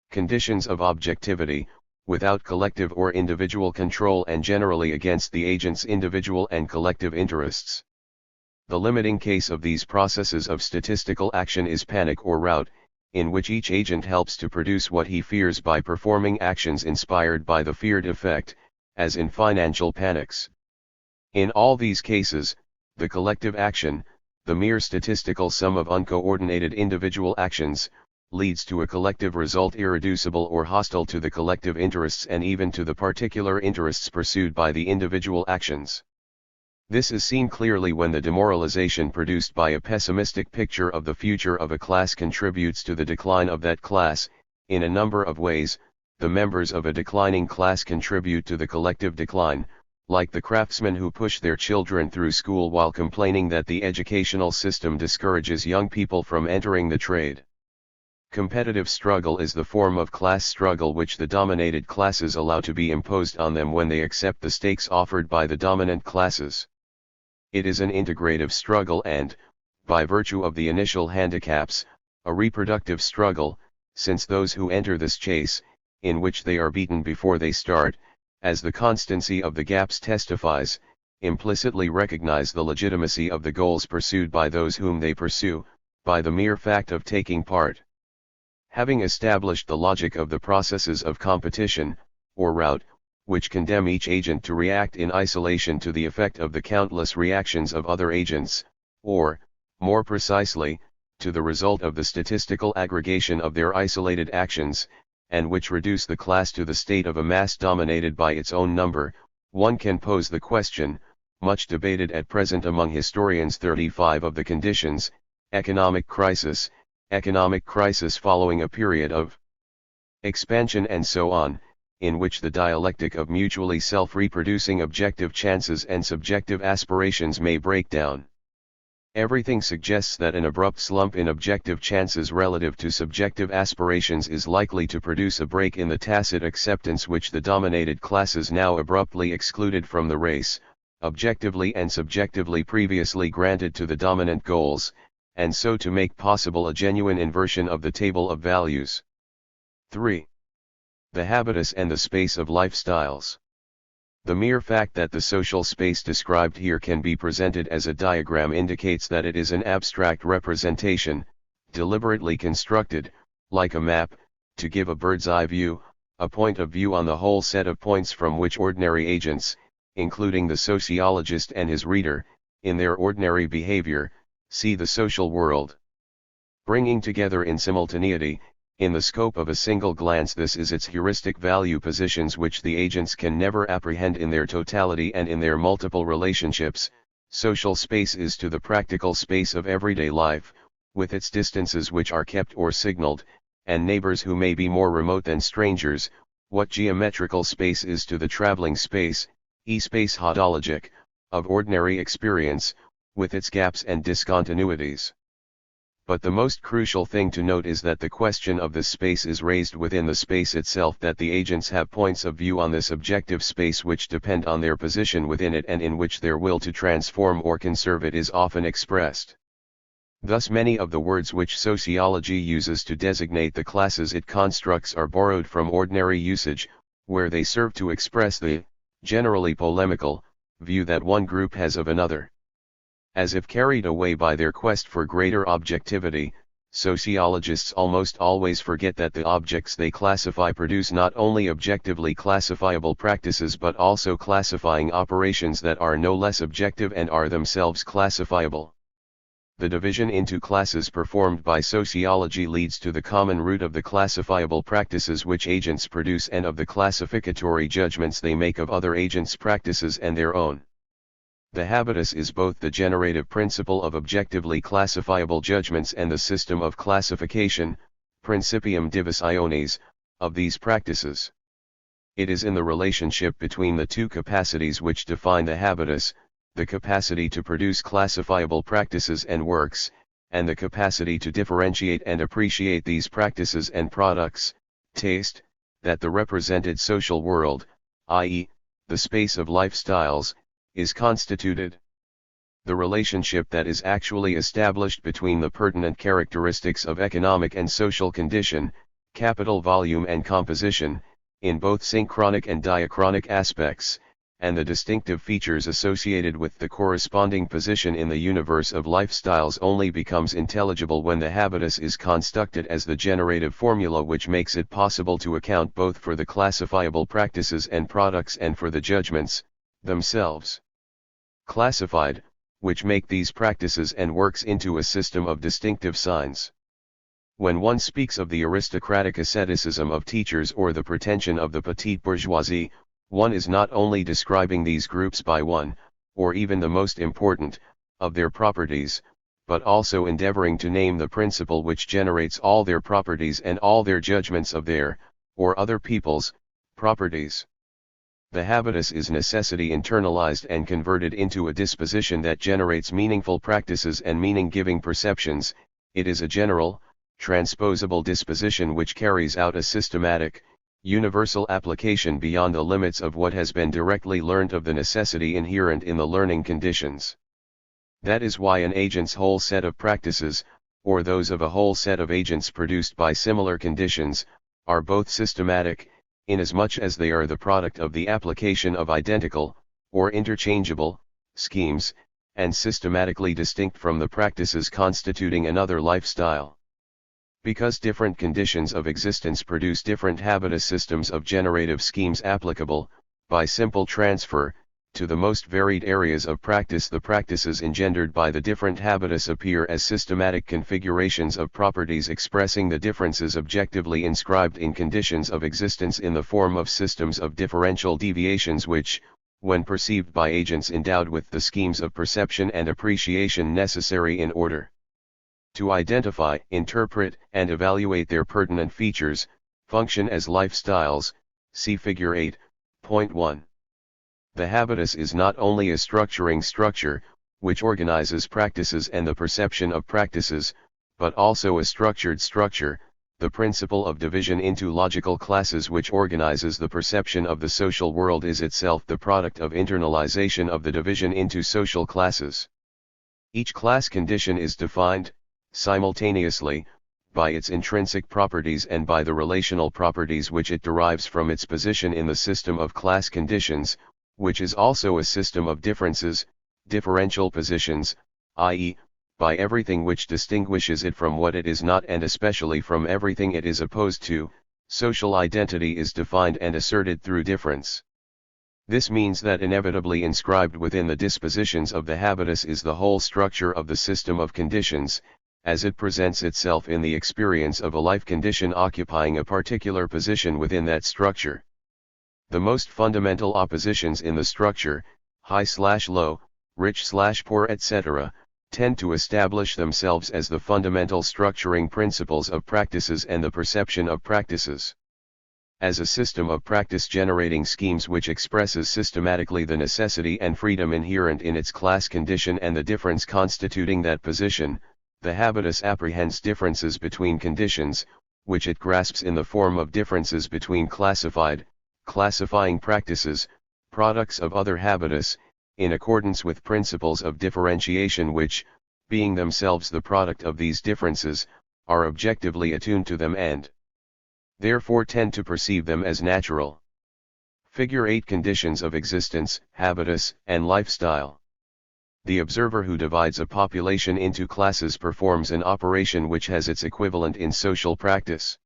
conditions of objectivity, without collective or individual control and generally against the agent's individual and collective interests. The limiting case of these processes of statistical action is panic or rout, in which each agent helps to produce what he fears by performing actions inspired by the feared effect, as in financial panics. In all these cases, the collective action, the mere statistical sum of uncoordinated individual actions, leads to a collective result irreducible or hostile to the collective interests and even to the particular interests pursued by the individual actions. This is seen clearly when the demoralization produced by a pessimistic picture of the future of a class contributes to the decline of that class. In a number of ways, the members of a declining class contribute to the collective decline, like the craftsmen who push their children through school while complaining that the educational system discourages young people from entering the trade. Competitive struggle is the form of class struggle which the dominated classes allow to be imposed on them when they accept the stakes offered by the dominant classes. It is an integrative struggle and, by virtue of the initial handicaps, a reproductive struggle, since those who enter this chase, in which they are beaten before they start, as the constancy of the gaps testifies, implicitly recognize the legitimacy of the goals pursued by those whom they pursue, by the mere fact of taking part. Having established the logic of the processes of competition, or rout, which condemn each agent to react in isolation to the effect of the countless reactions of other agents, or, more precisely, to the result of the statistical aggregation of their isolated actions, and which reduce the class to the state of a mass dominated by its own number, one can pose the question, much debated at present among historians, 35 of the conditions, economic crisis following a period of expansion and so on, in which the dialectic of mutually self-reproducing objective chances and subjective aspirations may break down. Everything suggests that an abrupt slump in objective chances relative to subjective aspirations is likely to produce a break in the tacit acceptance which the dominated classes now abruptly excluded from the race, objectively and subjectively previously granted to the dominant goals, and so to make possible a genuine inversion of the table of values. 3. The habitus and the space of lifestyles. The mere fact that the social space described here can be presented as a diagram indicates that it is an abstract representation, deliberately constructed, like a map, to give a bird's-eye view, a point of view on the whole set of points from which ordinary agents, including the sociologist and his reader, in their ordinary behavior, see the social world. Bringing together in simultaneity, in the scope of a single glance, this is its heuristic value positions which the agents can never apprehend in their totality and in their multiple relationships. Social space is to the practical space of everyday life, with its distances which are kept or signaled, and neighbors who may be more remote than strangers, what geometrical space is to the traveling space, e-space hodologic, of ordinary experience, with its gaps and discontinuities. But the most crucial thing to note is that the question of this space is raised within the space itself, that the agents have points of view on this objective space which depend on their position within it and in which their will to transform or conserve it is often expressed. Thus many of the words which sociology uses to designate the classes it constructs are borrowed from ordinary usage, where they serve to express the, generally polemical, view that one group has of another. As if carried away by their quest for greater objectivity, sociologists almost always forget that the objects they classify produce not only objectively classifiable practices but also classifying operations that are no less objective and are themselves classifiable. The division into classes performed by sociology leads to the common root of the classifiable practices which agents produce and of the classificatory judgments they make of other agents' practices and their own. The habitus is both the generative principle of objectively classifiable judgments and the system of classification, principium divisionis, of these practices. It is in the relationship between the two capacities which define the habitus, the capacity to produce classifiable practices and works, and the capacity to differentiate and appreciate these practices and products, taste, that the represented social world, i.e., the space of lifestyles, is constituted. The relationship that is actually established between the pertinent characteristics of economic and social condition, capital volume and composition, in both synchronic and diachronic aspects, and the distinctive features associated with the corresponding position in the universe of lifestyles only becomes intelligible when the habitus is constructed as the generative formula which makes it possible to account both for the classifiable practices and products and for the judgments, themselves classified, which make these practices and works into a system of distinctive signs. When one speaks of the aristocratic asceticism of teachers or the pretension of the petite bourgeoisie, one is not only describing these groups by one, or even the most important, of their properties, but also endeavoring to name the principle which generates all their properties and all their judgments of their, or other people's, properties. The habitus is necessity internalized and converted into a disposition that generates meaningful practices and meaning-giving perceptions. It is a general, transposable disposition which carries out a systematic, universal application beyond the limits of what has been directly learnt of the necessity inherent in the learning conditions. That is why an agent's whole set of practices, or those of a whole set of agents produced by similar conditions, are both systematic, inasmuch as they are the product of the application of identical, or interchangeable, schemes, and systematically distinct from the practices constituting another lifestyle. Because different conditions of existence produce different habitus systems of generative schemes applicable, by simple transfer, to the most varied areas of practice, the practices engendered by the different habitus appear as systematic configurations of properties expressing the differences objectively inscribed in conditions of existence in the form of systems of differential deviations which, when perceived by agents endowed with the schemes of perception and appreciation necessary in order to identify, interpret, and evaluate their pertinent features, function as lifestyles. See Figure 8.1. The habitus is not only a structuring structure, which organizes practices and the perception of practices, but also a structured structure, the principle of division into logical classes which organizes the perception of the social world is itself the product of internalization of the division into social classes. Each class condition is defined, simultaneously, by its intrinsic properties and by the relational properties which it derives from its position in the system of class conditions, which is also a system of differences, differential positions, i.e., by everything which distinguishes it from what it is not and especially from everything it is opposed to. Social identity is defined and asserted through difference. This means that inevitably inscribed within the dispositions of the habitus is the whole structure of the system of conditions, as it presents itself in the experience of a life condition occupying a particular position within that structure. The most fundamental oppositions in the structure, high/low, rich/poor, etc., tend to establish themselves as the fundamental structuring principles of practices and the perception of practices. As a system of practice generating schemes which expresses systematically the necessity and freedom inherent in its class condition and the difference constituting that position, the habitus apprehends differences between conditions, which it grasps in the form of differences between classifying practices, products of other habitus, in accordance with principles of differentiation which, being themselves the product of these differences, are objectively attuned to them and therefore tend to perceive them as natural. Figure 8. Conditions of existence, habitus, and lifestyle. The observer who divides a population into classes performs an operation which has its equivalent in social practice.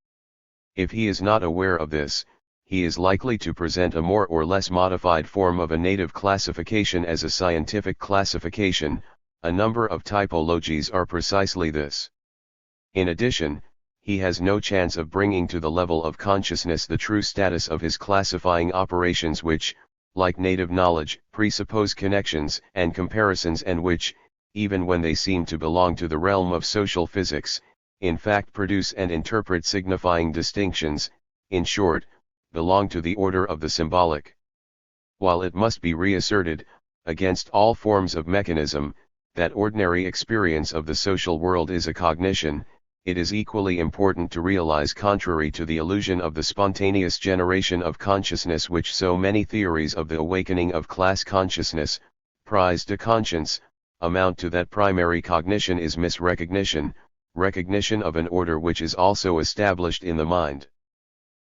If he is not aware of this, he is likely to present a more or less modified form of a native classification as a scientific classification. A number of typologies are precisely this. In addition, he has no chance of bringing to the level of consciousness the true status of his classifying operations which, like native knowledge, presuppose connections and comparisons and which, even when they seem to belong to the realm of social physics, in fact produce and interpret signifying distinctions, in short, belong to the order of the symbolic. While it must be reasserted, against all forms of mechanism, that ordinary experience of the social world is a cognition, it is equally important to realize, contrary to the illusion of the spontaneous generation of consciousness which so many theories of the awakening of class consciousness, prise de conscience, amount to, that primary cognition is misrecognition, recognition of an order which is also established in the mind.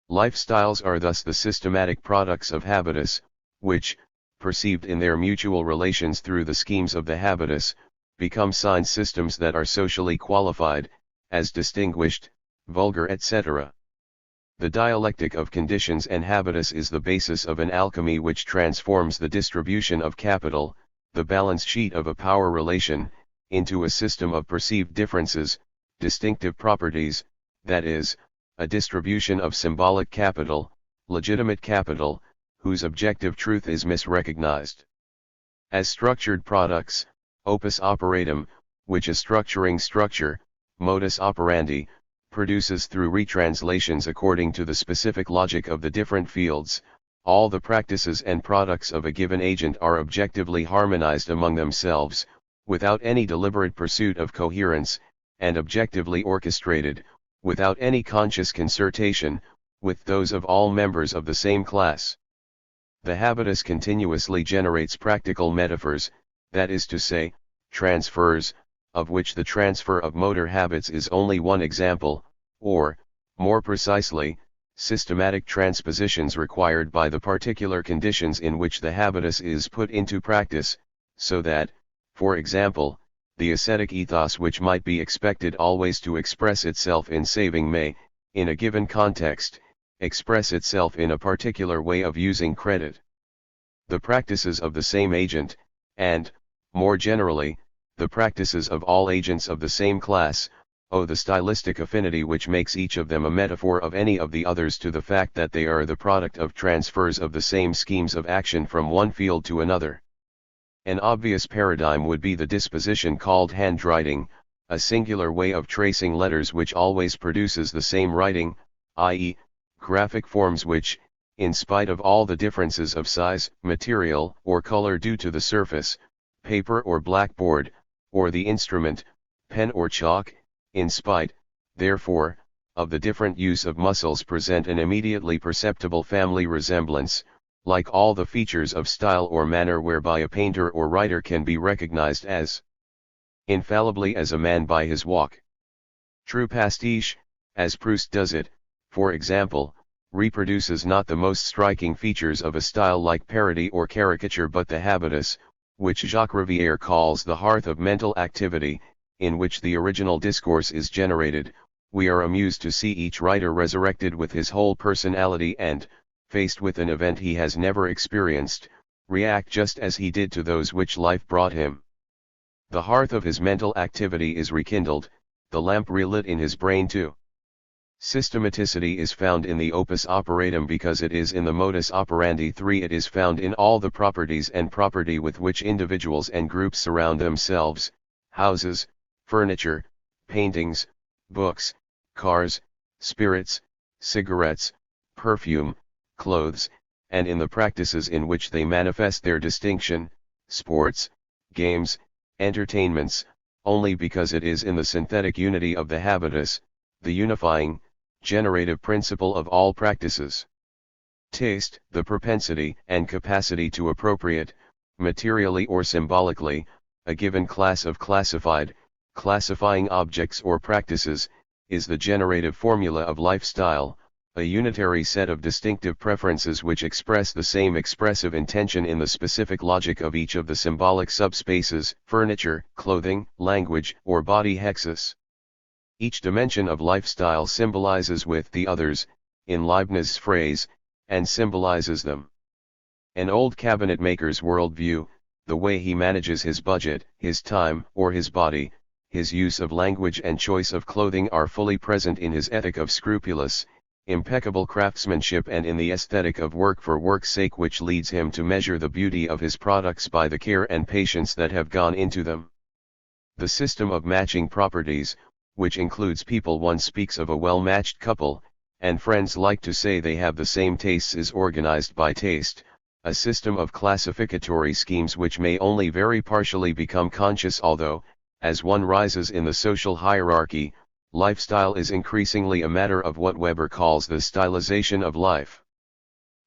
Lifestyles are thus the systematic products of habitus, which, perceived in their mutual relations through the schemes of the habitus, become sign systems that are socially qualified, as distinguished, vulgar, etc. The dialectic of conditions and habitus is the basis of an alchemy which transforms the distribution of capital, the balance sheet of a power relation, into a system of perceived differences, distinctive properties, that is, a distribution of symbolic capital, legitimate capital, whose objective truth is misrecognized. As structured products, opus operatum, which a structuring structure, modus operandi, produces through retranslations according to the specific logic of the different fields, all the practices and products of a given agent are objectively harmonized among themselves, without any deliberate pursuit of coherence, and objectively orchestrated, without any conscious concertation, with those of all members of the same class. The habitus continuously generates practical metaphors, that is to say, transfers, of which the transfer of motor habits is only one example, or, more precisely, systematic transpositions required by the particular conditions in which the habitus is put into practice, so that, for example, the ascetic ethos which might be expected always to express itself in saving may, in a given context, express itself in a particular way of using credit. The practices of the same agent, and, more generally, the practices of all agents of the same class, owe the stylistic affinity which makes each of them a metaphor of any of the others to the fact that they are the product of transfers of the same schemes of action from one field to another. An obvious paradigm would be the disposition called handwriting, a singular way of tracing letters which always produces the same writing, i.e., graphic forms which, in spite of all the differences of size, material, or color due to the surface, paper or blackboard, or the instrument, pen or chalk, in spite, therefore, of the different use of muscles present an immediately perceptible family resemblance, like all the features of style or manner whereby a painter or writer can be recognized as infallibly as a man by his walk. True pastiche, as Proust does it, for example, reproduces not the most striking features of a style like parody or caricature but the habitus, which Jacques Rivière calls the hearth of mental activity, in which the original discourse is generated. We are amused to see each writer resurrected with his whole personality and, faced with an event he has never experienced, react just as he did to those which life brought him. The hearth of his mental activity is rekindled, the lamp relit in his brain too. Systematicity is found in the opus operatum because it is in the modus operandi 3. It is found in all the properties and property with which individuals and groups surround themselves, houses, furniture, paintings, books, cars, spirits, cigarettes, perfume, clothes, and in the practices in which they manifest their distinction, sports, games, entertainments, only because it is in the synthetic unity of the habitus, the unifying, generative principle of all practices. Taste, the propensity and capacity to appropriate, materially or symbolically, a given class of classifying objects or practices, is the generative formula of lifestyle, a unitary set of distinctive preferences which express the same expressive intention in the specific logic of each of the symbolic subspaces, furniture, clothing, language, or body hexes. Each dimension of lifestyle symbolizes with the others, in Leibniz's phrase, and symbolizes them. An old cabinet maker's worldview, the way he manages his budget, his time or his body, his use of language and choice of clothing are fully present in his ethic of scrupulous, impeccable craftsmanship and in the aesthetic of work for work's sake, which leads him to measure the beauty of his products by the care and patience that have gone into them. The system of matching properties, which includes people, one speaks of a well-matched couple, and friends like to say they have the same tastes, is organized by taste, a system of classificatory schemes which may only very partially become conscious, although, as one rises in the social hierarchy, lifestyle is increasingly a matter of what Weber calls the stylization of life.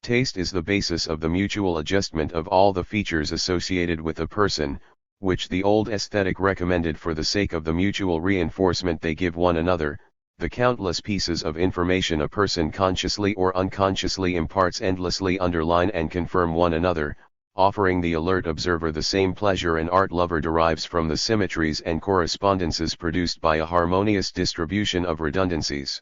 Taste is the basis of the mutual adjustment of all the features associated with a person, which the old aesthetic recommended for the sake of the mutual reinforcement they give one another. The countless pieces of information a person consciously or unconsciously imparts endlessly underline and confirm one another, offering the alert observer the same pleasure an art lover derives from the symmetries and correspondences produced by a harmonious distribution of redundancies.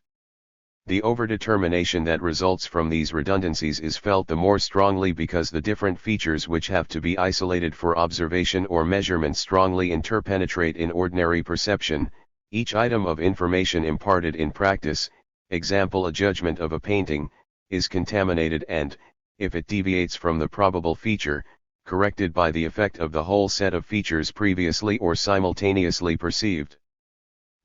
The overdetermination that results from these redundancies is felt the more strongly because the different features which have to be isolated for observation or measurement strongly interpenetrate in ordinary perception. Each item of information imparted in practice, example a judgment of a painting, is contaminated and, if it deviates from the probable feature, corrected by the effect of the whole set of features previously or simultaneously perceived.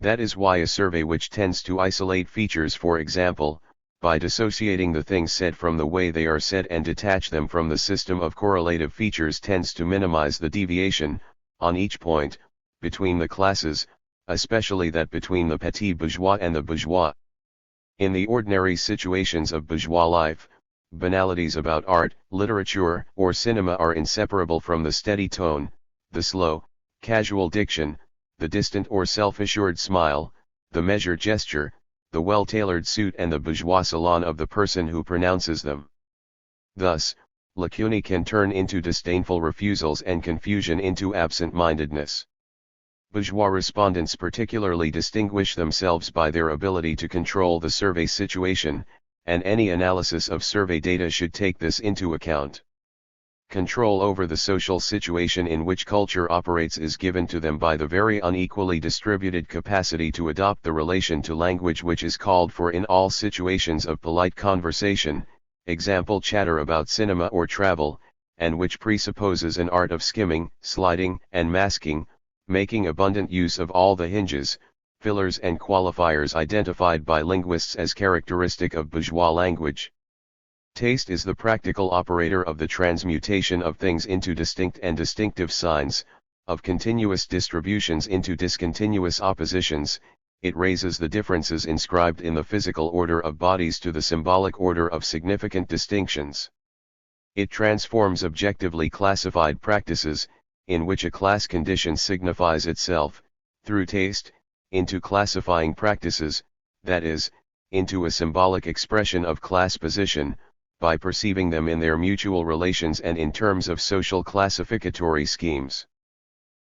That is why a survey which tends to isolate features, for example, by dissociating the things said from the way they are said and detach them from the system of correlative features, tends to minimize the deviation, on each point, between the classes, especially that between the petit bourgeois and the bourgeois. In the ordinary situations of bourgeois life, banalities about art, literature, or cinema are inseparable from the steady tone, the slow, casual diction, the distant or self-assured smile, the measured gesture, the well-tailored suit and the bourgeois salon of the person who pronounces them. Thus, lacunae can turn into disdainful refusals and confusion into absent-mindedness. Bourgeois respondents particularly distinguish themselves by their ability to control the survey situation, and any analysis of survey data should take this into account. Control over the social situation in which culture operates is given to them by the very unequally distributed capacity to adopt the relation to language which is called for in all situations of polite conversation, example chatter about cinema or travel, and which presupposes an art of skimming, sliding, and masking, making abundant use of all the hinges, fillers and qualifiers identified by linguists as characteristic of bourgeois language. Taste is the practical operator of the transmutation of things into distinct and distinctive signs, of continuous distributions into discontinuous oppositions. It raises the differences inscribed in the physical order of bodies to the symbolic order of significant distinctions. It transforms objectively classified practices, in which a class condition signifies itself, through taste, into classifying practices, that is, into a symbolic expression of class position, by perceiving them in their mutual relations and in terms of social classificatory schemes.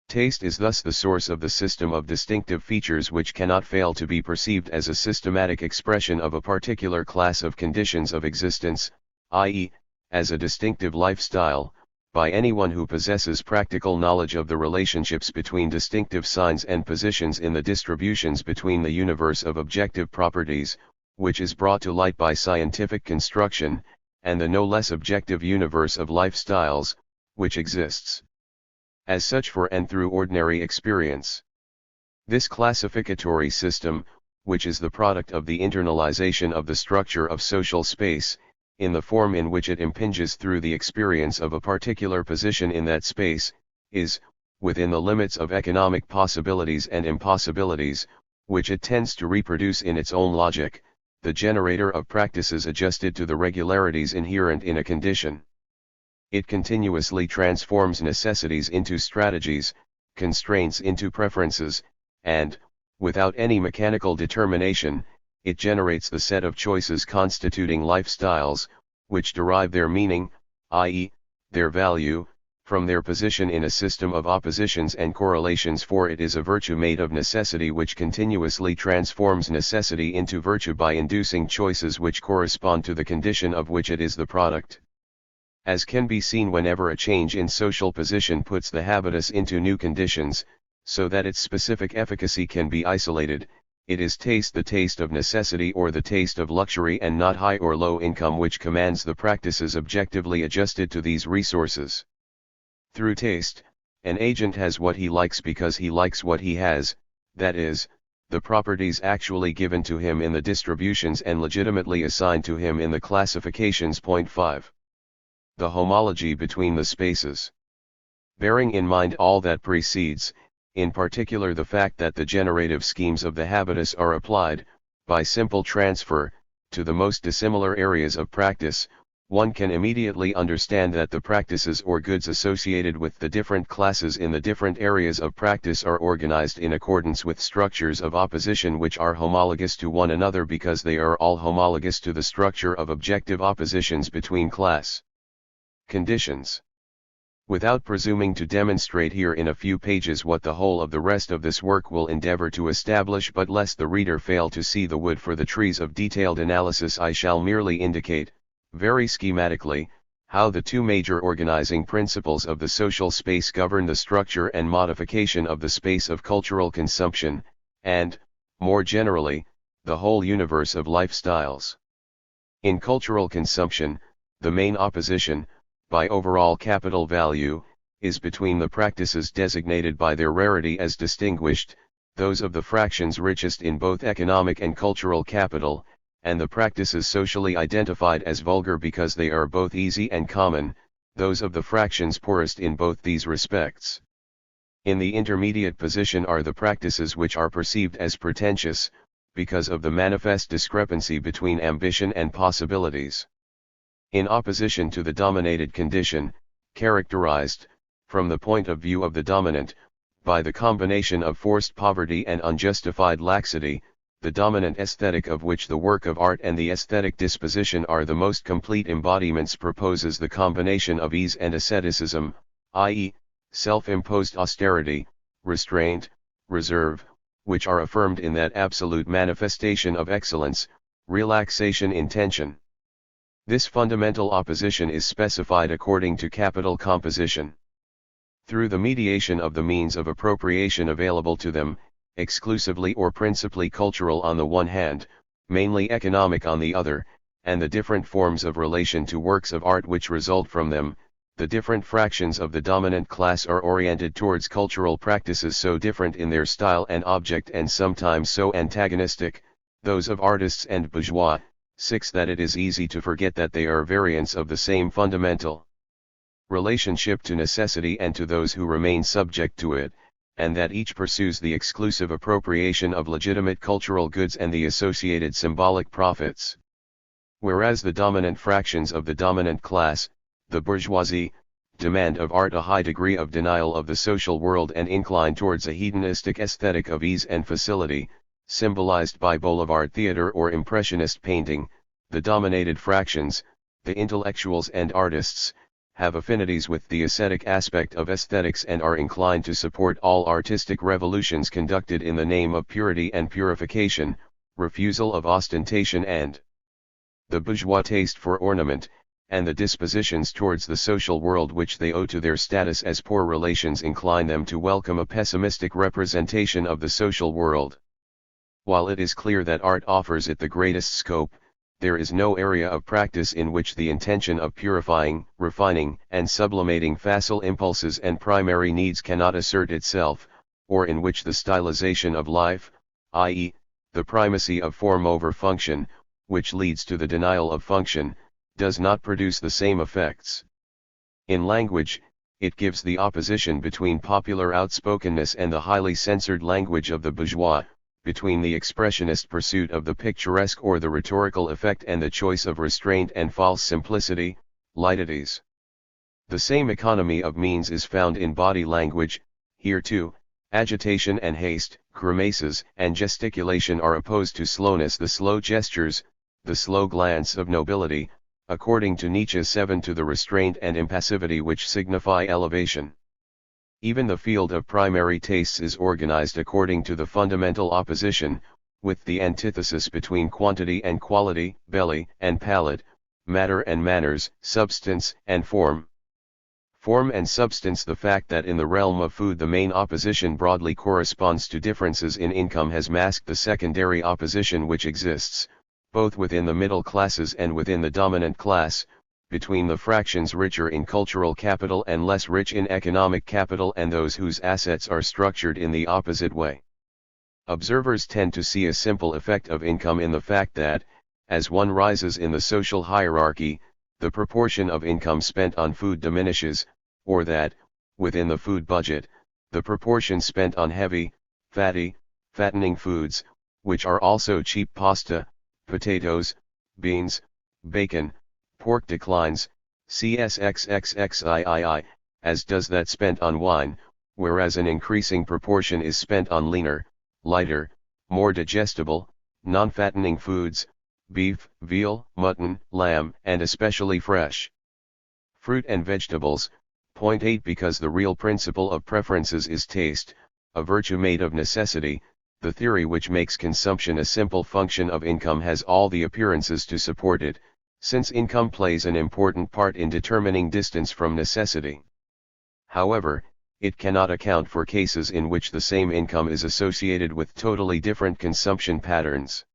Taste is thus the source of the system of distinctive features which cannot fail to be perceived as a systematic expression of a particular class of conditions of existence, i.e., as a distinctive lifestyle, by anyone who possesses practical knowledge of the relationships between distinctive signs and positions in the distributions between the universe of objective properties, which is brought to light by scientific construction, and the no less objective universe of lifestyles, which exists as such for and through ordinary experience. This classificatory system, which is the product of the internalization of the structure of social space, in the form in which it impinges through the experience of a particular position in that space, is, within the limits of economic possibilities and impossibilities, which it tends to reproduce in its own logic, the generator of practices adjusted to the regularities inherent in a condition. It continuously transforms necessities into strategies, constraints into preferences, and, without any mechanical determination, it generates the set of choices constituting lifestyles, which derive their meaning, i.e., their value, from their position in a system of oppositions and correlations, for it is a virtue made of necessity which continuously transforms necessity into virtue by inducing choices which correspond to the condition of which it is the product. As can be seen whenever a change in social position puts the habitus into new conditions, so that its specific efficacy can be isolated, it is taste, the taste of necessity or the taste of luxury, and not high or low income, which commands the practices objectively adjusted to these resources. Through taste, an agent has what he likes because he likes what he has, that is, the properties actually given to him in the distributions and legitimately assigned to him in the classifications. Point 5. The homology between the spaces. Bearing in mind all that precedes, in particular the fact that the generative schemes of the habitus are applied, by simple transfer, to the most dissimilar areas of practice, one can immediately understand that the practices or goods associated with the different classes in the different areas of practice are organized in accordance with structures of opposition which are homologous to one another, because they are all homologous to the structure of objective oppositions between class conditions. Without presuming to demonstrate here in a few pages what the whole of the rest of this work will endeavor to establish, but lest the reader fail to see the wood for the trees of detailed analysis, I shall merely indicate, very schematically, how the two major organizing principles of the social space govern the structure and modification of the space of cultural consumption, and, more generally, the whole universe of lifestyles. In cultural consumption, the main opposition, by overall capital value, is between the practices designated by their rarity as distinguished, those of the fractions richest in both economic and cultural capital, and the practices socially identified as vulgar because they are both easy and common, those of the fractions poorest in both these respects. In the intermediate position are the practices which are perceived as pretentious, because of the manifest discrepancy between ambition and possibilities. In opposition to the dominated condition, characterized, from the point of view of the dominant, by the combination of forced poverty and unjustified laxity, the dominant aesthetic of which the work of art and the aesthetic disposition are the most complete embodiments proposes the combination of ease and asceticism, i.e., self-imposed austerity, restraint, reserve, which are affirmed in that absolute manifestation of excellence, relaxation in tension. This fundamental opposition is specified according to capital composition. Through the mediation of the means of appropriation available to them, exclusively or principally cultural on the one hand, mainly economic on the other, and the different forms of relation to works of art which result from them, the different fractions of the dominant class are oriented towards cultural practices so different in their style and object and sometimes so antagonistic, those of artists and bourgeois, 6 that it is easy to forget that they are variants of the same fundamental relationship to necessity and to those who remain subject to it, and that each pursues the exclusive appropriation of legitimate cultural goods and the associated symbolic profits. Whereas the dominant fractions of the dominant class, the bourgeoisie, demand of art a high degree of denial of the social world and incline towards a hedonistic aesthetic of ease and facility, symbolized by boulevard theater or impressionist painting, the dominated fractions, the intellectuals and artists, have affinities with the ascetic aspect of aesthetics and are inclined to support all artistic revolutions conducted in the name of purity and purification, refusal of ostentation and the bourgeois taste for ornament, and the dispositions towards the social world which they owe to their status as poor relations incline them to welcome a pessimistic representation of the social world. While it is clear that art offers it the greatest scope, there is no area of practice in which the intention of purifying, refining, and sublimating facile impulses and primary needs cannot assert itself, or in which the stylization of life, i.e., the primacy of form over function, which leads to the denial of function, does not produce the same effects. In language, it gives the opposition between popular outspokenness and the highly censored language of the bourgeois, between the expressionist pursuit of the picturesque or the rhetorical effect and the choice of restraint and false simplicity, lightides. The same economy of means is found in body language. Here too, agitation and haste, grimaces and gesticulation are opposed to slowness, the slow gestures, the slow glance of nobility, according to Nietzsche 7, to the restraint and impassivity which signify elevation. Even the field of primary tastes is organized according to the fundamental opposition, with the antithesis between quantity and quality, belly and palate, matter and manners, substance and form. Form and substance. The fact that in the realm of food the main opposition broadly corresponds to differences in income has masked the secondary opposition which exists, both within the middle classes and within the dominant class, between the fractions richer in cultural capital and less rich in economic capital and those whose assets are structured in the opposite way. Observers tend to see a simple effect of income in the fact that, as one rises in the social hierarchy, the proportion of income spent on food diminishes, or that, within the food budget, the proportion spent on heavy, fatty, fattening foods, which are also cheap, pasta, potatoes, beans, bacon, pork, declines, CSXXXIII, as does that spent on wine, whereas an increasing proportion is spent on leaner, lighter, more digestible, non-fattening foods, beef, veal, mutton, lamb, and especially fresh fruit and vegetables, Point 8 Because the real principle of preferences is taste, a virtue made of necessity, the theory which makes consumption a simple function of income has all the appearances to support it, since income plays an important part in determining distance from necessity. However, it cannot account for cases in which the same income is associated with totally different consumption patterns.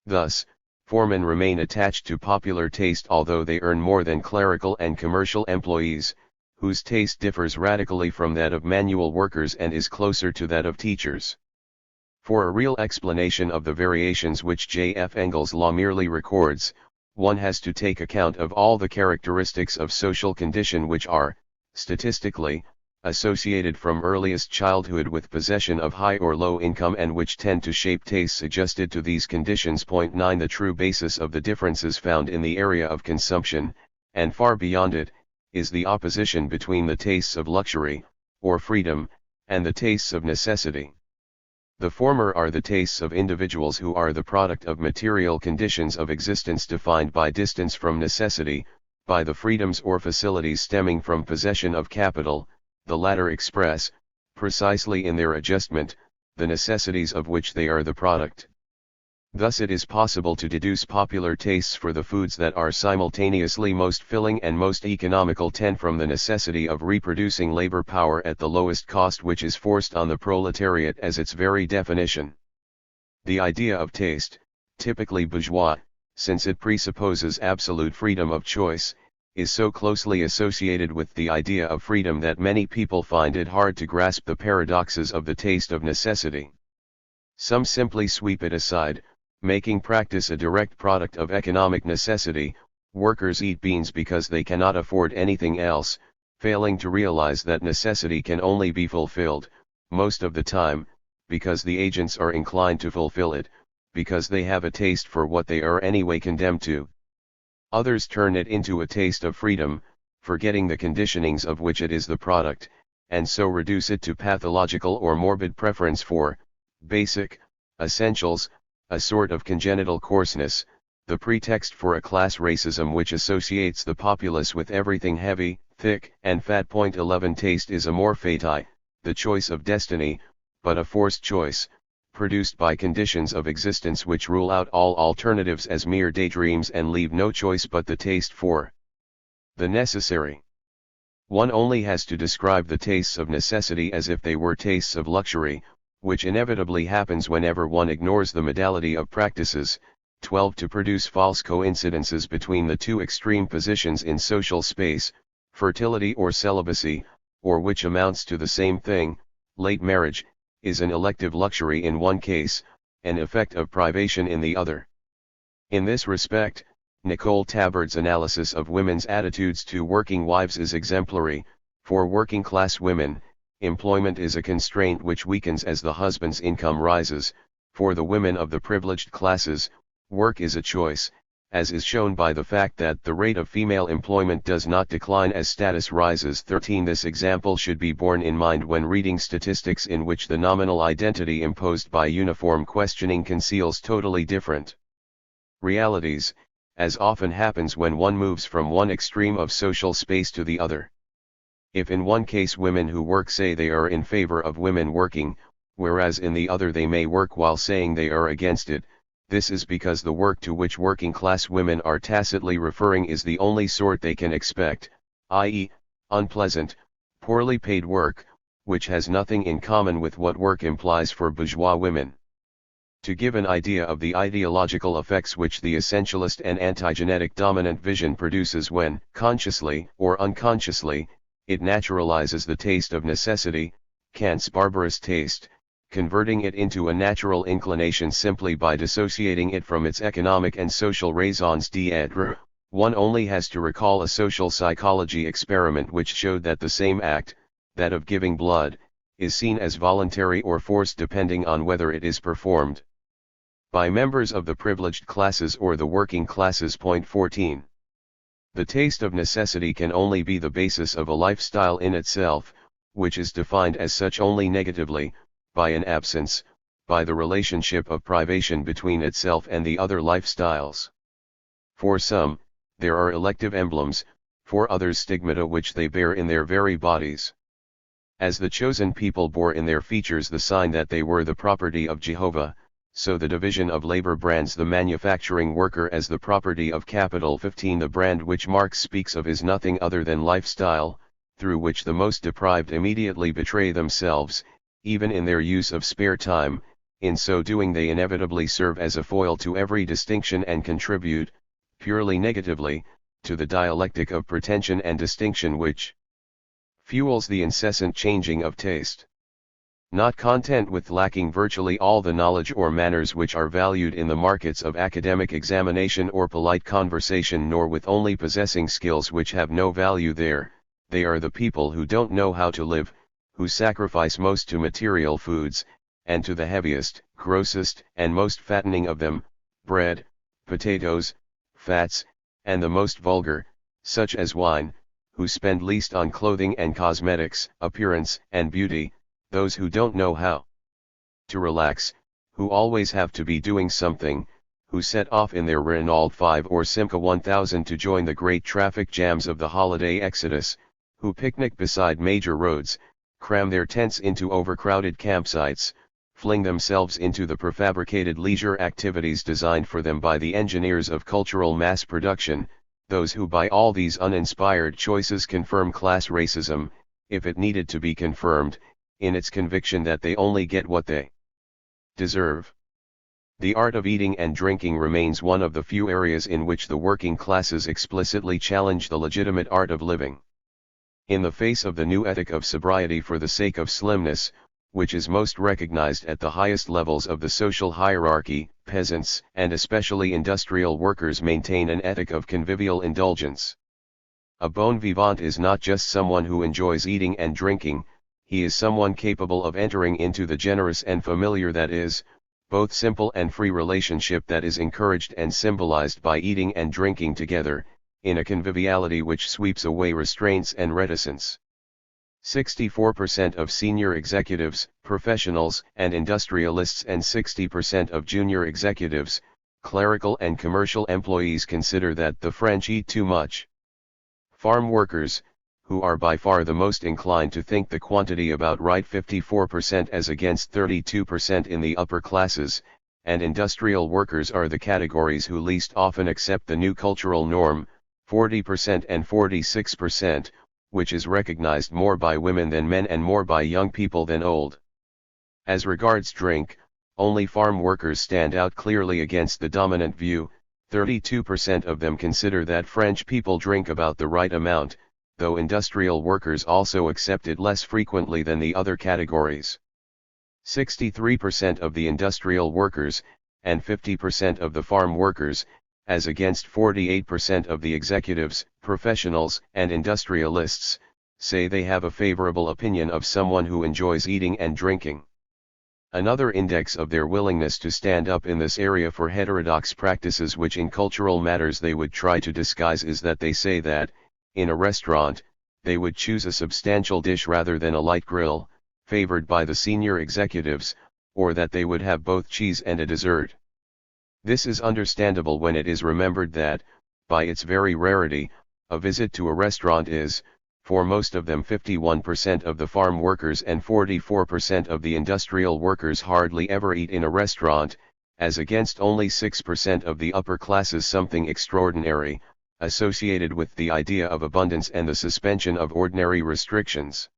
Thus, foremen remain attached to popular taste although they earn more than clerical and commercial employees, whose taste differs radically from that of manual workers and is closer to that of teachers. For a real explanation of the variations which J.F. Engels' law merely records, one has to take account of all the characteristics of social condition which are, statistically, associated from earliest childhood with possession of high or low income and which tend to shape tastes adjusted to these conditions. Point 9 The true basis of the differences found in the area of consumption, and far beyond it, is the opposition between the tastes of luxury, or freedom, and the tastes of necessity. The former are the tastes of individuals who are the product of material conditions of existence defined by distance from necessity, by the freedoms or facilities stemming from possession of capital. The latter express, precisely in their adjustment, the necessities of which they are the product. Thus it is possible to deduce popular tastes for the foods that are simultaneously most filling and most economical 10 from the necessity of reproducing labor power at the lowest cost which is forced on the proletariat as its very definition. The idea of taste, typically bourgeois, since it presupposes absolute freedom of choice, is so closely associated with the idea of freedom that many people find it hard to grasp the paradoxes of the taste of necessity. Some simply sweep it aside, making practice a direct product of economic necessity. Workers eat beans because they cannot afford anything else, failing to realize that necessity can only be fulfilled, most of the time, because the agents are inclined to fulfill it, because they have a taste for what they are anyway condemned to. Others turn it into a taste of freedom, forgetting the conditionings of which it is the product, and so reduce it to pathological or morbid preference for basic essentials, a sort of congenital coarseness, the pretext for a class racism which associates the populace with everything heavy, thick, and fat. 11 Taste is amor fati, the choice of destiny, but a forced choice, produced by conditions of existence which rule out all alternatives as mere daydreams and leave no choice but the taste for the necessary. One only has to describe the tastes of necessity as if they were tastes of luxury, which inevitably happens whenever one ignores the modality of practices. 12 To produce false coincidences between the two extreme positions in social space, fertility or celibacy, or which amounts to the same thing, late marriage, is an elective luxury in one case, an effect of privation in the other. In this respect, Nicole Tabard's analysis of women's attitudes to working wives is exemplary. For working class women, employment is a constraint which weakens as the husband's income rises. For the women of the privileged classes, work is a choice, as is shown by the fact that the rate of female employment does not decline as status rises. 13 This example should be borne in mind when reading statistics in which the nominal identity imposed by uniform questioning conceals totally different realities, as often happens when one moves from one extreme of social space to the other. If in one case women who work say they are in favor of women working, whereas in the other they may work while saying they are against it, this is because the work to which working class women are tacitly referring is the only sort they can expect, i.e., unpleasant, poorly paid work, which has nothing in common with what work implies for bourgeois women. To give an idea of the ideological effects which the essentialist and antigenetic dominant vision produces when, consciously or unconsciously, it naturalizes the taste of necessity, Kant's barbarous taste, converting it into a natural inclination simply by dissociating it from its economic and social raisons d'être, one only has to recall a social psychology experiment which showed that the same act, that of giving blood, is seen as voluntary or forced depending on whether it is performed by members of the privileged classes or the working classes. 14. The taste of necessity can only be the basis of a lifestyle in itself, which is defined as such only negatively, by an absence, by the relationship of privation between itself and the other lifestyles. For some, there are elective emblems, for others stigmata which they bear in their very bodies. As the chosen people bore in their features the sign that they were the property of Jehovah, so the division of labor brands the manufacturing worker as the property of capital. 15 The brand which Marx speaks of is nothing other than lifestyle, through which the most deprived immediately betray themselves, even in their use of spare time. In so doing they inevitably serve as a foil to every distinction and contribute, purely negatively, to the dialectic of pretension and distinction which fuels the incessant changing of taste. Not content with lacking virtually all the knowledge or manners which are valued in the markets of academic examination or polite conversation, nor with only possessing skills which have no value there, they are the people who don't know how to live, who sacrifice most to material foods, and to the heaviest, grossest, and most fattening of them, bread, potatoes, fats, and the most vulgar, such as wine, who spend least on clothing and cosmetics, appearance and beauty, those who don't know how to relax, who always have to be doing something, who set off in their Renault 5 or Simca 1000 to join the great traffic jams of the holiday exodus, who picnic beside major roads, cram their tents into overcrowded campsites, fling themselves into the prefabricated leisure activities designed for them by the engineers of cultural mass production, those who by all these uninspired choices confirm class racism, if it needed to be confirmed, in its conviction that they only get what they deserve. The art of eating and drinking remains one of the few areas in which the working classes explicitly challenge the legitimate art of living. In the face of the new ethic of sobriety for the sake of slimness, which is most recognized at the highest levels of the social hierarchy, peasants and especially industrial workers maintain an ethic of convivial indulgence. A bon vivant is not just someone who enjoys eating and drinking, he is someone capable of entering into the generous and familiar, that is, both simple and free relationship that is encouraged and symbolized by eating and drinking together, in a conviviality which sweeps away restraints and reticence. 64% of senior executives, professionals and industrialists and 60% of junior executives, clerical and commercial employees consider that the French eat too much. Farm workers, who are by far the most inclined to think the quantity about right, 54% as against 32% in the upper classes, and industrial workers are the categories who least often accept the new cultural norm, 40% and 46%, which is recognized more by women than men and more by young people than old. As regards drink, only farm workers stand out clearly against the dominant view. 32% of them consider that French people drink about the right amount, though industrial workers also accept it less frequently than the other categories. 63% of the industrial workers, and 50% of the farm workers, as against 48% of the executives, professionals and industrialists, say they have a favorable opinion of someone who enjoys eating and drinking. Another index of their willingness to stand up in this area for heterodox practices which in cultural matters they would try to disguise is that they say that, in a restaurant, they would choose a substantial dish rather than a light grill, favored by the senior executives, or that they would have both cheese and a dessert. This is understandable when it is remembered that, by its very rarity, a visit to a restaurant is, for most of them 51% of the farm workers and 44% of the industrial workers hardly ever eat in a restaurant, as against only 6% of the upper classes, something extraordinary, associated with the idea of abundance and the suspension of ordinary restrictions.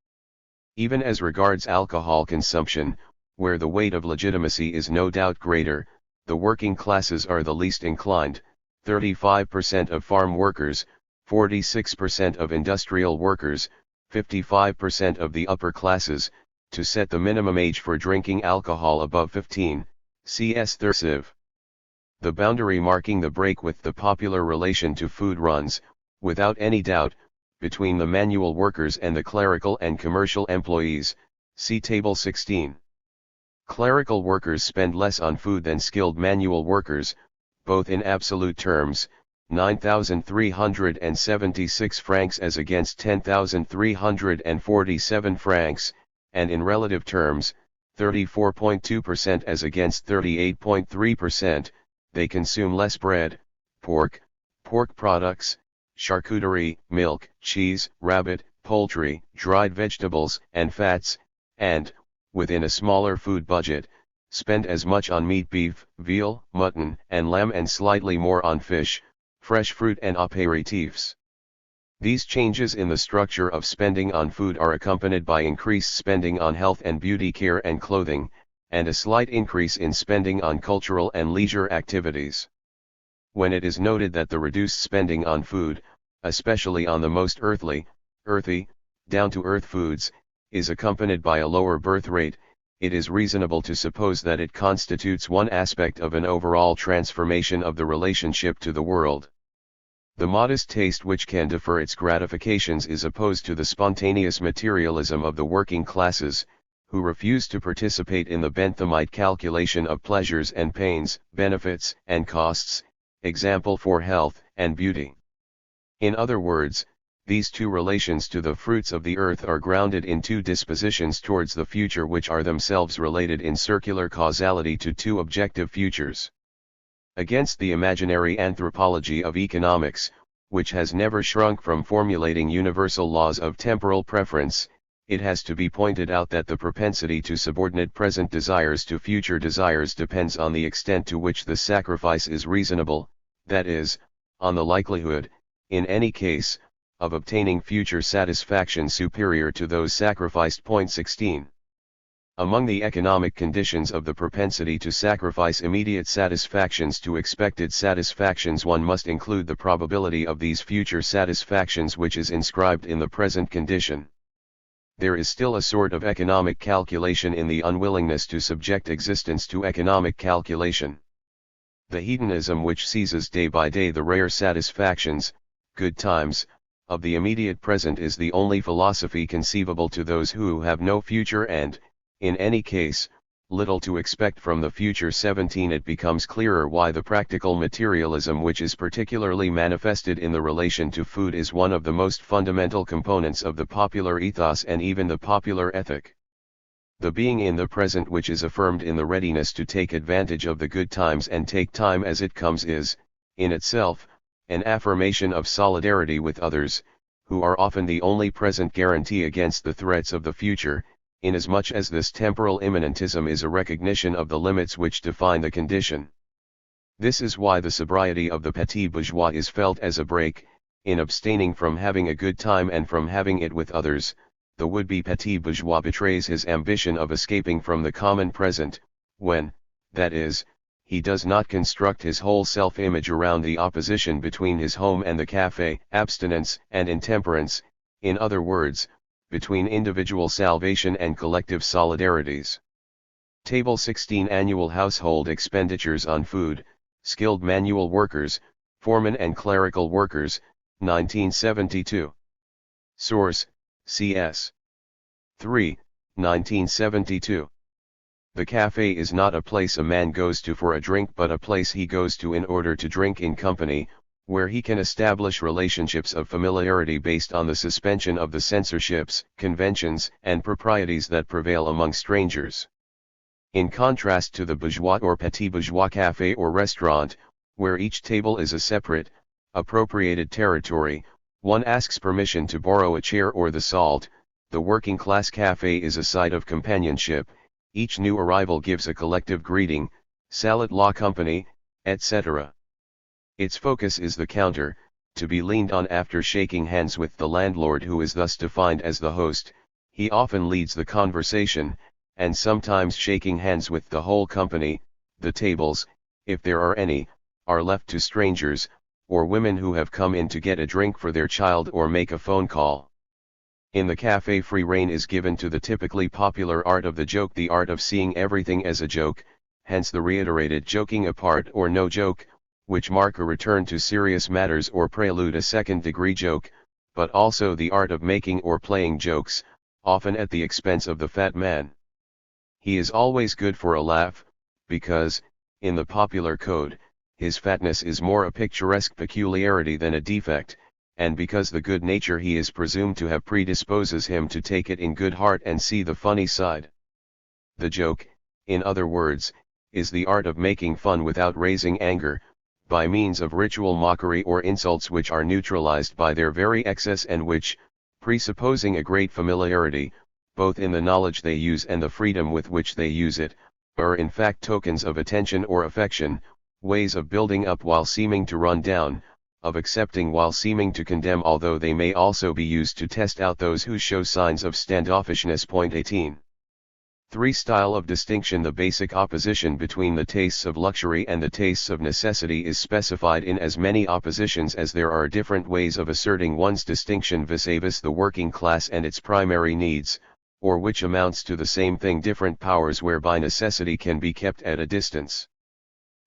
Even as regards alcohol consumption, where the weight of legitimacy is no doubt greater, the working classes are the least inclined, 35% of farm workers, 46% of industrial workers, 55% of the upper classes, to set the minimum age for drinking alcohol above 15, CS Third. The boundary marking the break with the popular relation to food runs, without any doubt, between the manual workers and the clerical and commercial employees, see Table 16. Clerical workers spend less on food than skilled manual workers, both in absolute terms, 9,376 francs as against 10,347 francs, and in relative terms, 34.2% as against 38.3%, they consume less bread, pork products, charcuterie, milk, cheese, rabbit, poultry, dried vegetables, and fats, and, within a smaller food budget, spend as much on meat, beef, veal, mutton, and lamb, and slightly more on fish, fresh fruit, and aperitifs. These changes in the structure of spending on food are accompanied by increased spending on health and beauty care and clothing, and a slight increase in spending on cultural and leisure activities. When it is noted that the reduced spending on food, especially on the most earthy, down-to-earth foods, is accompanied by a lower birth rate, it is reasonable to suppose that it constitutes one aspect of an overall transformation of the relationship to the world. The modest taste which can defer its gratifications is opposed to the spontaneous materialism of the working classes, who refuse to participate in the Benthamite calculation of pleasures and pains, benefits and costs, example for health and beauty. In other words, these two relations to the fruits of the earth are grounded in two dispositions towards the future which are themselves related in circular causality to two objective futures. Against the imaginary anthropology of economics, which has never shrunk from formulating universal laws of temporal preference, it has to be pointed out that the propensity to subordinate present desires to future desires depends on the extent to which the sacrifice is reasonable, that is, on the likelihood, in any case, of obtaining future satisfaction superior to those sacrificed. 16. Among the economic conditions of the propensity to sacrifice immediate satisfactions to expected satisfactions, one must include the probability of these future satisfactions which is inscribed in the present condition. There is still a sort of economic calculation in the unwillingness to subject existence to economic calculation. The hedonism which seizes day by day the rare satisfactions, good times, of the immediate present is the only philosophy conceivable to those who have no future and, in any case, little to expect from the future. 17. It becomes clearer why the practical materialism which is particularly manifested in the relation to food is one of the most fundamental components of the popular ethos and even the popular ethic. The being in the present which is affirmed in the readiness to take advantage of the good times and take time as it comes is, in itself, an affirmation of solidarity with others, who are often the only present guarantee against the threats of the future, inasmuch as this temporal immanentism is a recognition of the limits which define the condition. This is why the sobriety of the petit bourgeois is felt as a break, in abstaining from having a good time and from having it with others. The would-be petit bourgeois betrays his ambition of escaping from the common present, when, that is, he does not construct his whole self-image around the opposition between his home and the café, abstinence and intemperance, in other words, between individual salvation and collective solidarities. Table 16. Annual household expenditures on food, skilled manual workers, foremen and clerical workers, 1972. Source, C.S. 3, 1972. The café is not a place a man goes to for a drink but a place he goes to in order to drink in company, where he can establish relationships of familiarity based on the suspension of the censorships, conventions, and proprieties that prevail among strangers. In contrast to the bourgeois or petit bourgeois café or restaurant, where each table is a separate, appropriated territory, one asks permission to borrow a chair or the salt, the working class café is a site of companionship, each new arrival gives a collective greeting, salut la compagnie, etc. Its focus is the counter, to be leaned on after shaking hands with the landlord, who is thus defined as the host. He often leads the conversation, and sometimes shaking hands with the whole company. The tables, if there are any, are left to strangers, or women who have come in to get a drink for their child or make a phone call. In the café, free rein is given to the typically popular art of the joke, the art of seeing everything as a joke, hence the reiterated joking apart or no joke, which mark a return to serious matters or prelude a second-degree joke, but also the art of making or playing jokes, often at the expense of the fat man. He is always good for a laugh, because, in the popular code, his fatness is more a picturesque peculiarity than a defect, and because the good nature he is presumed to have predisposes him to take it in good heart and see the funny side. The joke, in other words, is the art of making fun without raising anger, by means of ritual mockery or insults which are neutralized by their very excess and which, presupposing a great familiarity, both in the knowledge they use and the freedom with which they use it, are in fact tokens of attention or affection, ways of building up while seeming to run down, of accepting while seeming to condemn, although they may also be used to test out those who show signs of standoffishness. Point 18. 3. Style of distinction. The basic opposition between the tastes of luxury and the tastes of necessity is specified in as many oppositions as there are different ways of asserting one's distinction vis-a-vis the working class and its primary needs, or which amounts to the same thing, different powers whereby necessity can be kept at a distance.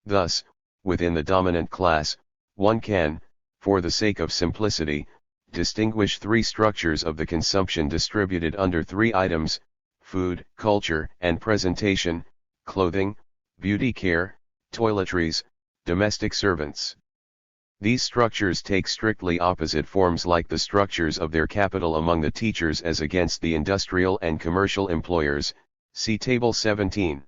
Thus, within the dominant class, one can, for the sake of simplicity, distinguish three structures of the consumption distributed under three items: food, culture and presentation, clothing, beauty care, toiletries, domestic servants. These structures take strictly opposite forms, like the structures of their capital among the teachers as against the industrial and commercial employers, see Table 17.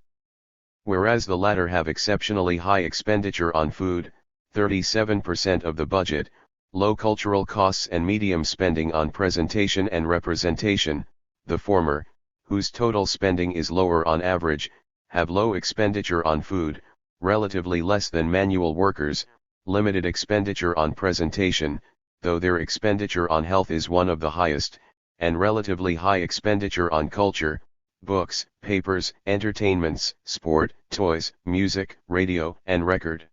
Whereas the latter have exceptionally high expenditure on food, 37% of the budget, low cultural costs and medium spending on presentation and representation, the former, whose total spending is lower on average, have low expenditure on food, relatively less than manual workers, limited expenditure on presentation, though their expenditure on health is one of the highest, and relatively high expenditure on culture, books, papers, entertainments, sport, toys, music, radio, and record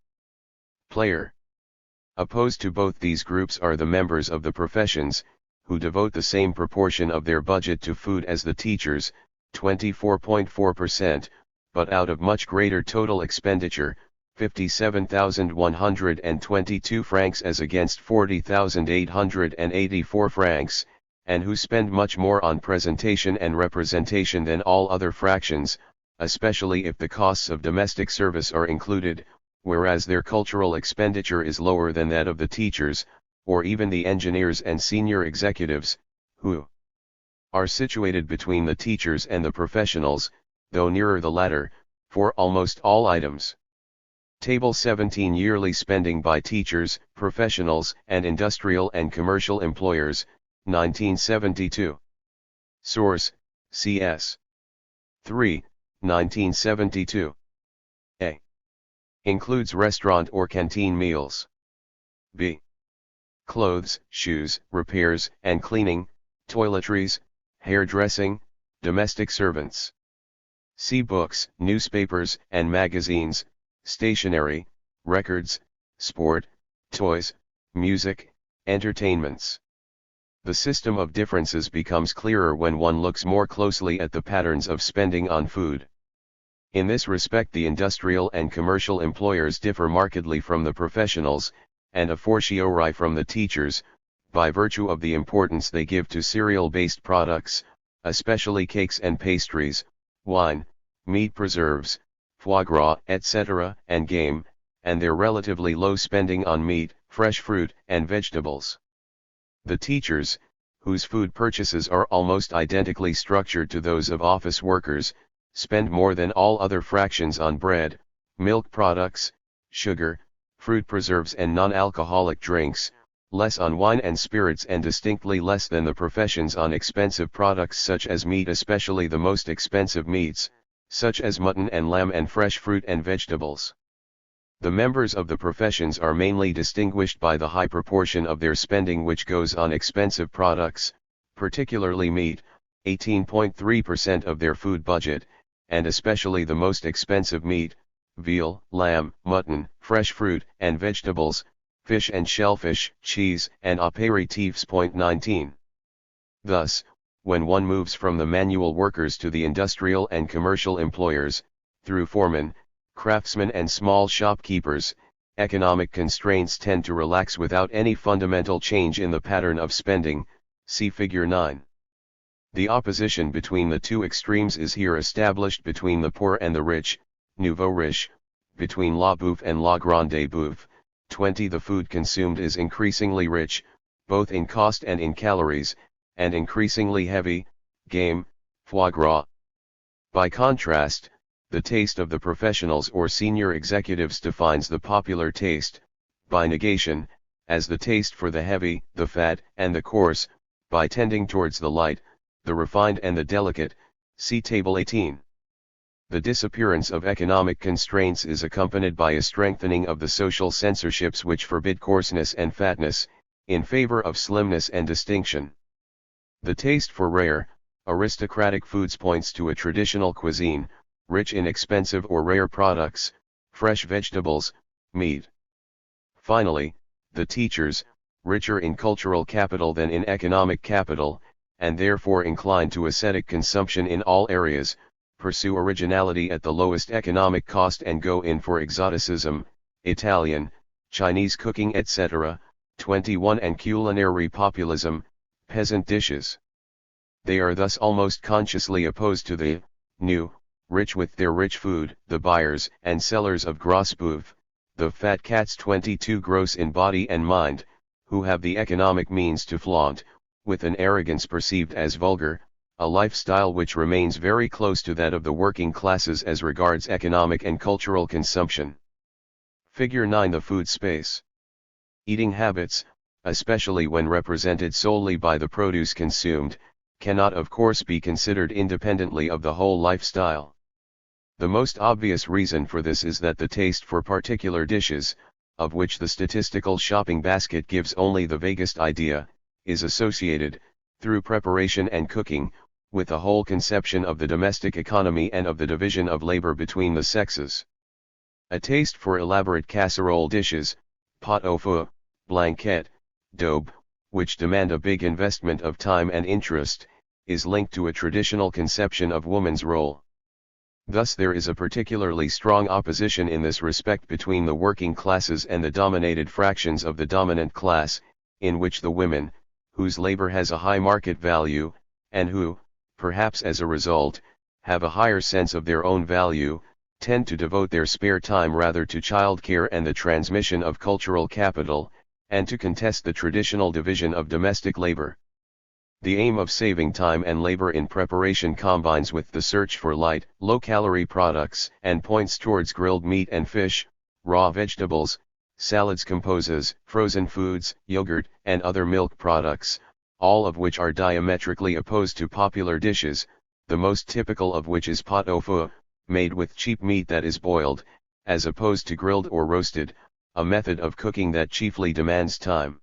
player. Opposed to both these groups are the members of the professions, who devote the same proportion of their budget to food as the teachers, 24.4%, but out of much greater total expenditure, 57,122 francs as against 40,884 francs, and who spend much more on presentation and representation than all other fractions, especially if the costs of domestic service are included, whereas their cultural expenditure is lower than that of the teachers, or even the engineers and senior executives, who are situated between the teachers and the professionals, though nearer the latter, for almost all items. Table 17. Yearly spending by teachers, professionals, and industrial and commercial employers, 1972. Source: CS. 3, 1972. A. Includes restaurant or canteen meals. B. Clothes, shoes, repairs and cleaning, toiletries, hairdressing, domestic servants. C. Books, newspapers and magazines, stationery, records, sport, toys, music, entertainments. The system of differences becomes clearer when one looks more closely at the patterns of spending on food. In this respect, the industrial and commercial employers differ markedly from the professionals, and a fortiori from the teachers, by virtue of the importance they give to cereal-based products, especially cakes and pastries, wine, meat preserves, foie gras, etc., and game, and their relatively low spending on meat, fresh fruit, and vegetables. The teachers, whose food purchases are almost identically structured to those of office workers, spend more than all other fractions on bread, milk products, sugar, fruit preserves and non-alcoholic drinks, less on wine and spirits, and distinctly less than the professions on expensive products such as meat, especially the most expensive meats, such as mutton and lamb, and fresh fruit and vegetables. The members of the professions are mainly distinguished by the high proportion of their spending which goes on expensive products, particularly meat, 18.3% of their food budget, and especially the most expensive meat, veal, lamb, mutton, fresh fruit and vegetables, fish and shellfish, cheese and apéritifs. 19. Thus, when one moves from the manual workers to the industrial and commercial employers, through foremen, craftsmen and small shopkeepers, economic constraints tend to relax without any fundamental change in the pattern of spending, see Figure 9. The opposition between the two extremes is here established between the poor and the rich, nouveau riche, between la bouffe and la grande bouffe. 20. The food consumed is increasingly rich, both in cost and in calories, and increasingly heavy, game, foie gras. By contrast, the taste of the professionals or senior executives defines the popular taste, by negation, as the taste for the heavy, the fat, and the coarse, by tending towards the light, the refined and the delicate, see Table 18. The disappearance of economic constraints is accompanied by a strengthening of the social censorships which forbid coarseness and fatness, in favor of slimness and distinction. The taste for rare, aristocratic foods points to a traditional cuisine, rich in expensive or rare products, fresh vegetables, meat. Finally, the teachers, richer in cultural capital than in economic capital, and therefore inclined to ascetic consumption in all areas, pursue originality at the lowest economic cost and go in for exoticism, Italian, Chinese cooking etc., 21 and culinary populism, peasant dishes. They are thus almost consciously opposed to the new, rich with their rich food, the buyers and sellers of gros bouffe, the fat cats 22 gross in body and mind, who have the economic means to flaunt, with an arrogance perceived as vulgar, a lifestyle which remains very close to that of the working classes as regards economic and cultural consumption. Figure 9. The food space. Eating habits, especially when represented solely by the produce consumed, cannot of course be considered independently of the whole lifestyle. The most obvious reason for this is that the taste for particular dishes, of which the statistical shopping basket gives only the vaguest idea, is associated, through preparation and cooking, with the whole conception of the domestic economy and of the division of labor between the sexes. A taste for elaborate casserole dishes, pot au feu, blanquette, daube, which demand a big investment of time and interest, is linked to a traditional conception of woman's role. Thus there is a particularly strong opposition in this respect between the working classes and the dominated fractions of the dominant class, in which the women, whose labor has a high market value, and who, perhaps as a result, have a higher sense of their own value, tend to devote their spare time rather to childcare and the transmission of cultural capital, and to contest the traditional division of domestic labor. The aim of saving time and labor in preparation combines with the search for light, low-calorie products and points towards grilled meat and fish, raw vegetables, salads, composes, frozen foods, yogurt, and other milk products, all of which are diametrically opposed to popular dishes, the most typical of which is pot au feu, made with cheap meat that is boiled, as opposed to grilled or roasted, a method of cooking that chiefly demands time.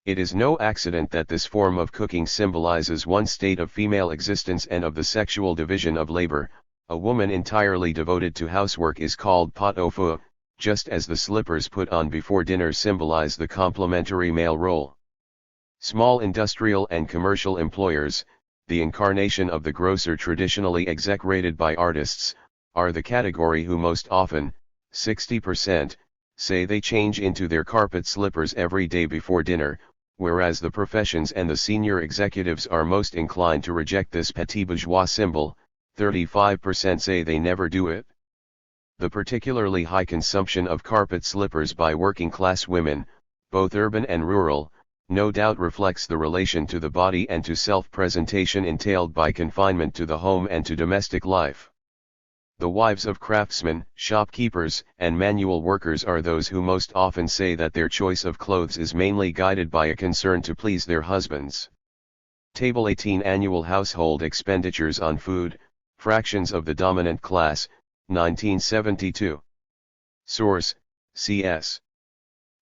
It is no accident that this form of cooking symbolizes one state of female existence and of the sexual division of labor. A woman entirely devoted to housework is called pot au feu, just as the slippers put on before dinner symbolize the complementary male role. Small industrial and commercial employers, the incarnation of the grocer traditionally execrated by artists, are the category who most often, 60%, say they change into their carpet slippers every day before dinner, whereas the professions and the senior executives are most inclined to reject this petit bourgeois symbol, 35% say they never do it. The particularly high consumption of carpet slippers by working class women, both urban and rural, no doubt reflects the relation to the body and to self-presentation entailed by confinement to the home and to domestic life. The wives of craftsmen, shopkeepers, and manual workers are those who most often say that their choice of clothes is mainly guided by a concern to please their husbands. Table 18. Annual household expenditures on food, fractions of the dominant class, 1972. Source, CS.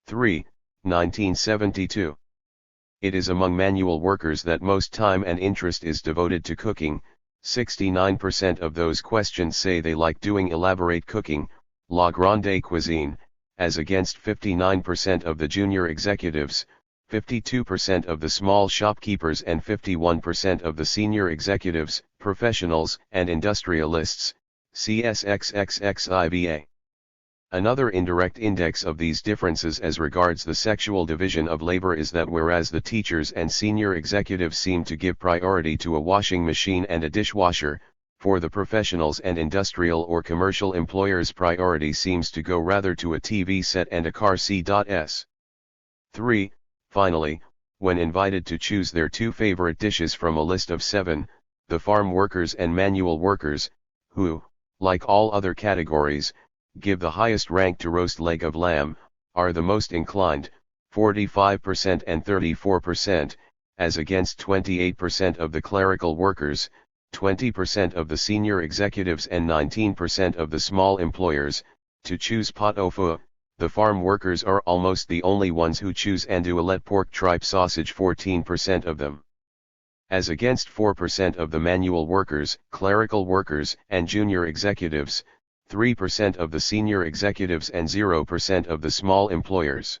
3, 1972. It is among manual workers that most time and interest is devoted to cooking. 69% of those questioned say they like doing elaborate cooking, la grande cuisine, as against 59% of the junior executives, 52% of the small shopkeepers and 51% of the senior executives, professionals and industrialists, CSXXXIBA. Another indirect index of these differences as regards the sexual division of labor is that whereas the teachers and senior executives seem to give priority to a washing machine and a dishwasher, for the professionals and industrial or commercial employers priority seems to go rather to a TV set and a car. C.S. 3. Finally, when invited to choose their two favorite dishes from a list of 7, the farm workers and manual workers, who, like all other categories, give the highest rank to roast leg of lamb, are the most inclined, 45% and 34%, as against 28% of the clerical workers, 20% of the senior executives and 19% of the small employers, to choose pot au feu. The farm workers are almost the only ones who choose andouillette pork tripe sausage, 14% of them. As against 4% of the manual workers, clerical workers, and junior executives, 3% of the senior executives and 0% of the small employers.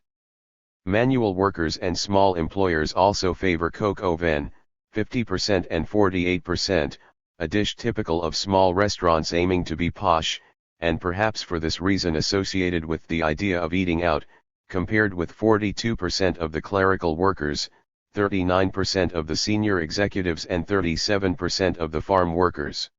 Manual workers and small employers also favor coq au vin, 50% and 48%, a dish typical of small restaurants aiming to be posh, and perhaps for this reason associated with the idea of eating out, compared with 42% of the clerical workers, 39% of the senior executives and 37% of the farm workers.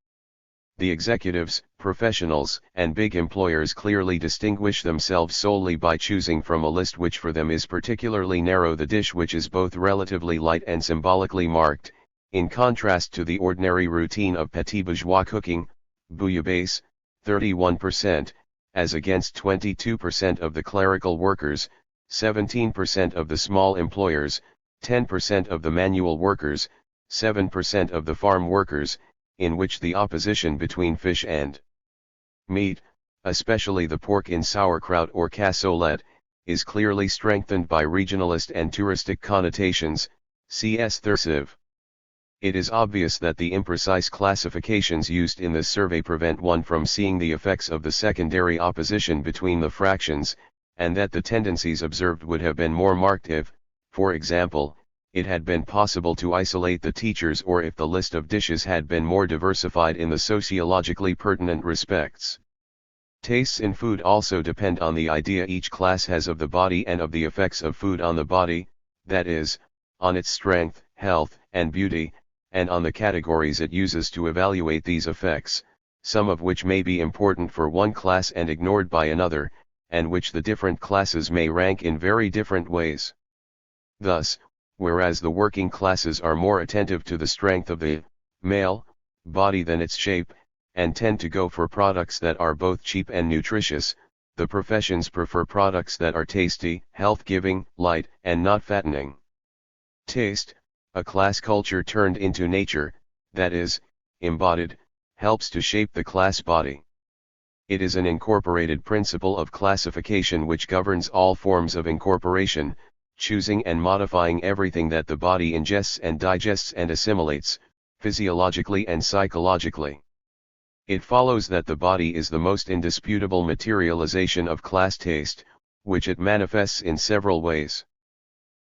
The executives, professionals, and big employers clearly distinguish themselves solely by choosing from a list which for them is particularly narrow, the dish which is both relatively light and symbolically marked, in contrast to the ordinary routine of petit bourgeois cooking, bouillabaisse, 31%, as against 22% of the clerical workers, 17% of the small employers, 10% of the manual workers, 7% of the farm workers, in which the opposition between fish and meat, especially the pork in sauerkraut or cassolette, is clearly strengthened by regionalist and touristic connotations, C.S. Thursiv. It is obvious that the imprecise classifications used in this survey prevent one from seeing the effects of the secondary opposition between the fractions, and that the tendencies observed would have been more marked if, for example, it had been possible to isolate the teachers, or if the list of dishes had been more diversified in the sociologically pertinent respects. Tastes in food also depend on the idea each class has of the body and of the effects of food on the body, that is, on its strength, health, and beauty, and on the categories it uses to evaluate these effects, some of which may be important for one class and ignored by another, and which the different classes may rank in very different ways. Thus, whereas the working classes are more attentive to the strength of the male body than its shape, and tend to go for products that are both cheap and nutritious, the professions prefer products that are tasty, health-giving, light, and not fattening. Taste, a class culture turned into nature, that is, embodied, helps to shape the class body. It is an incorporated principle of classification which governs all forms of incorporation, choosing and modifying everything that the body ingests and digests and assimilates, physiologically and psychologically. It follows that the body is the most indisputable materialization of class taste, which it manifests in several ways.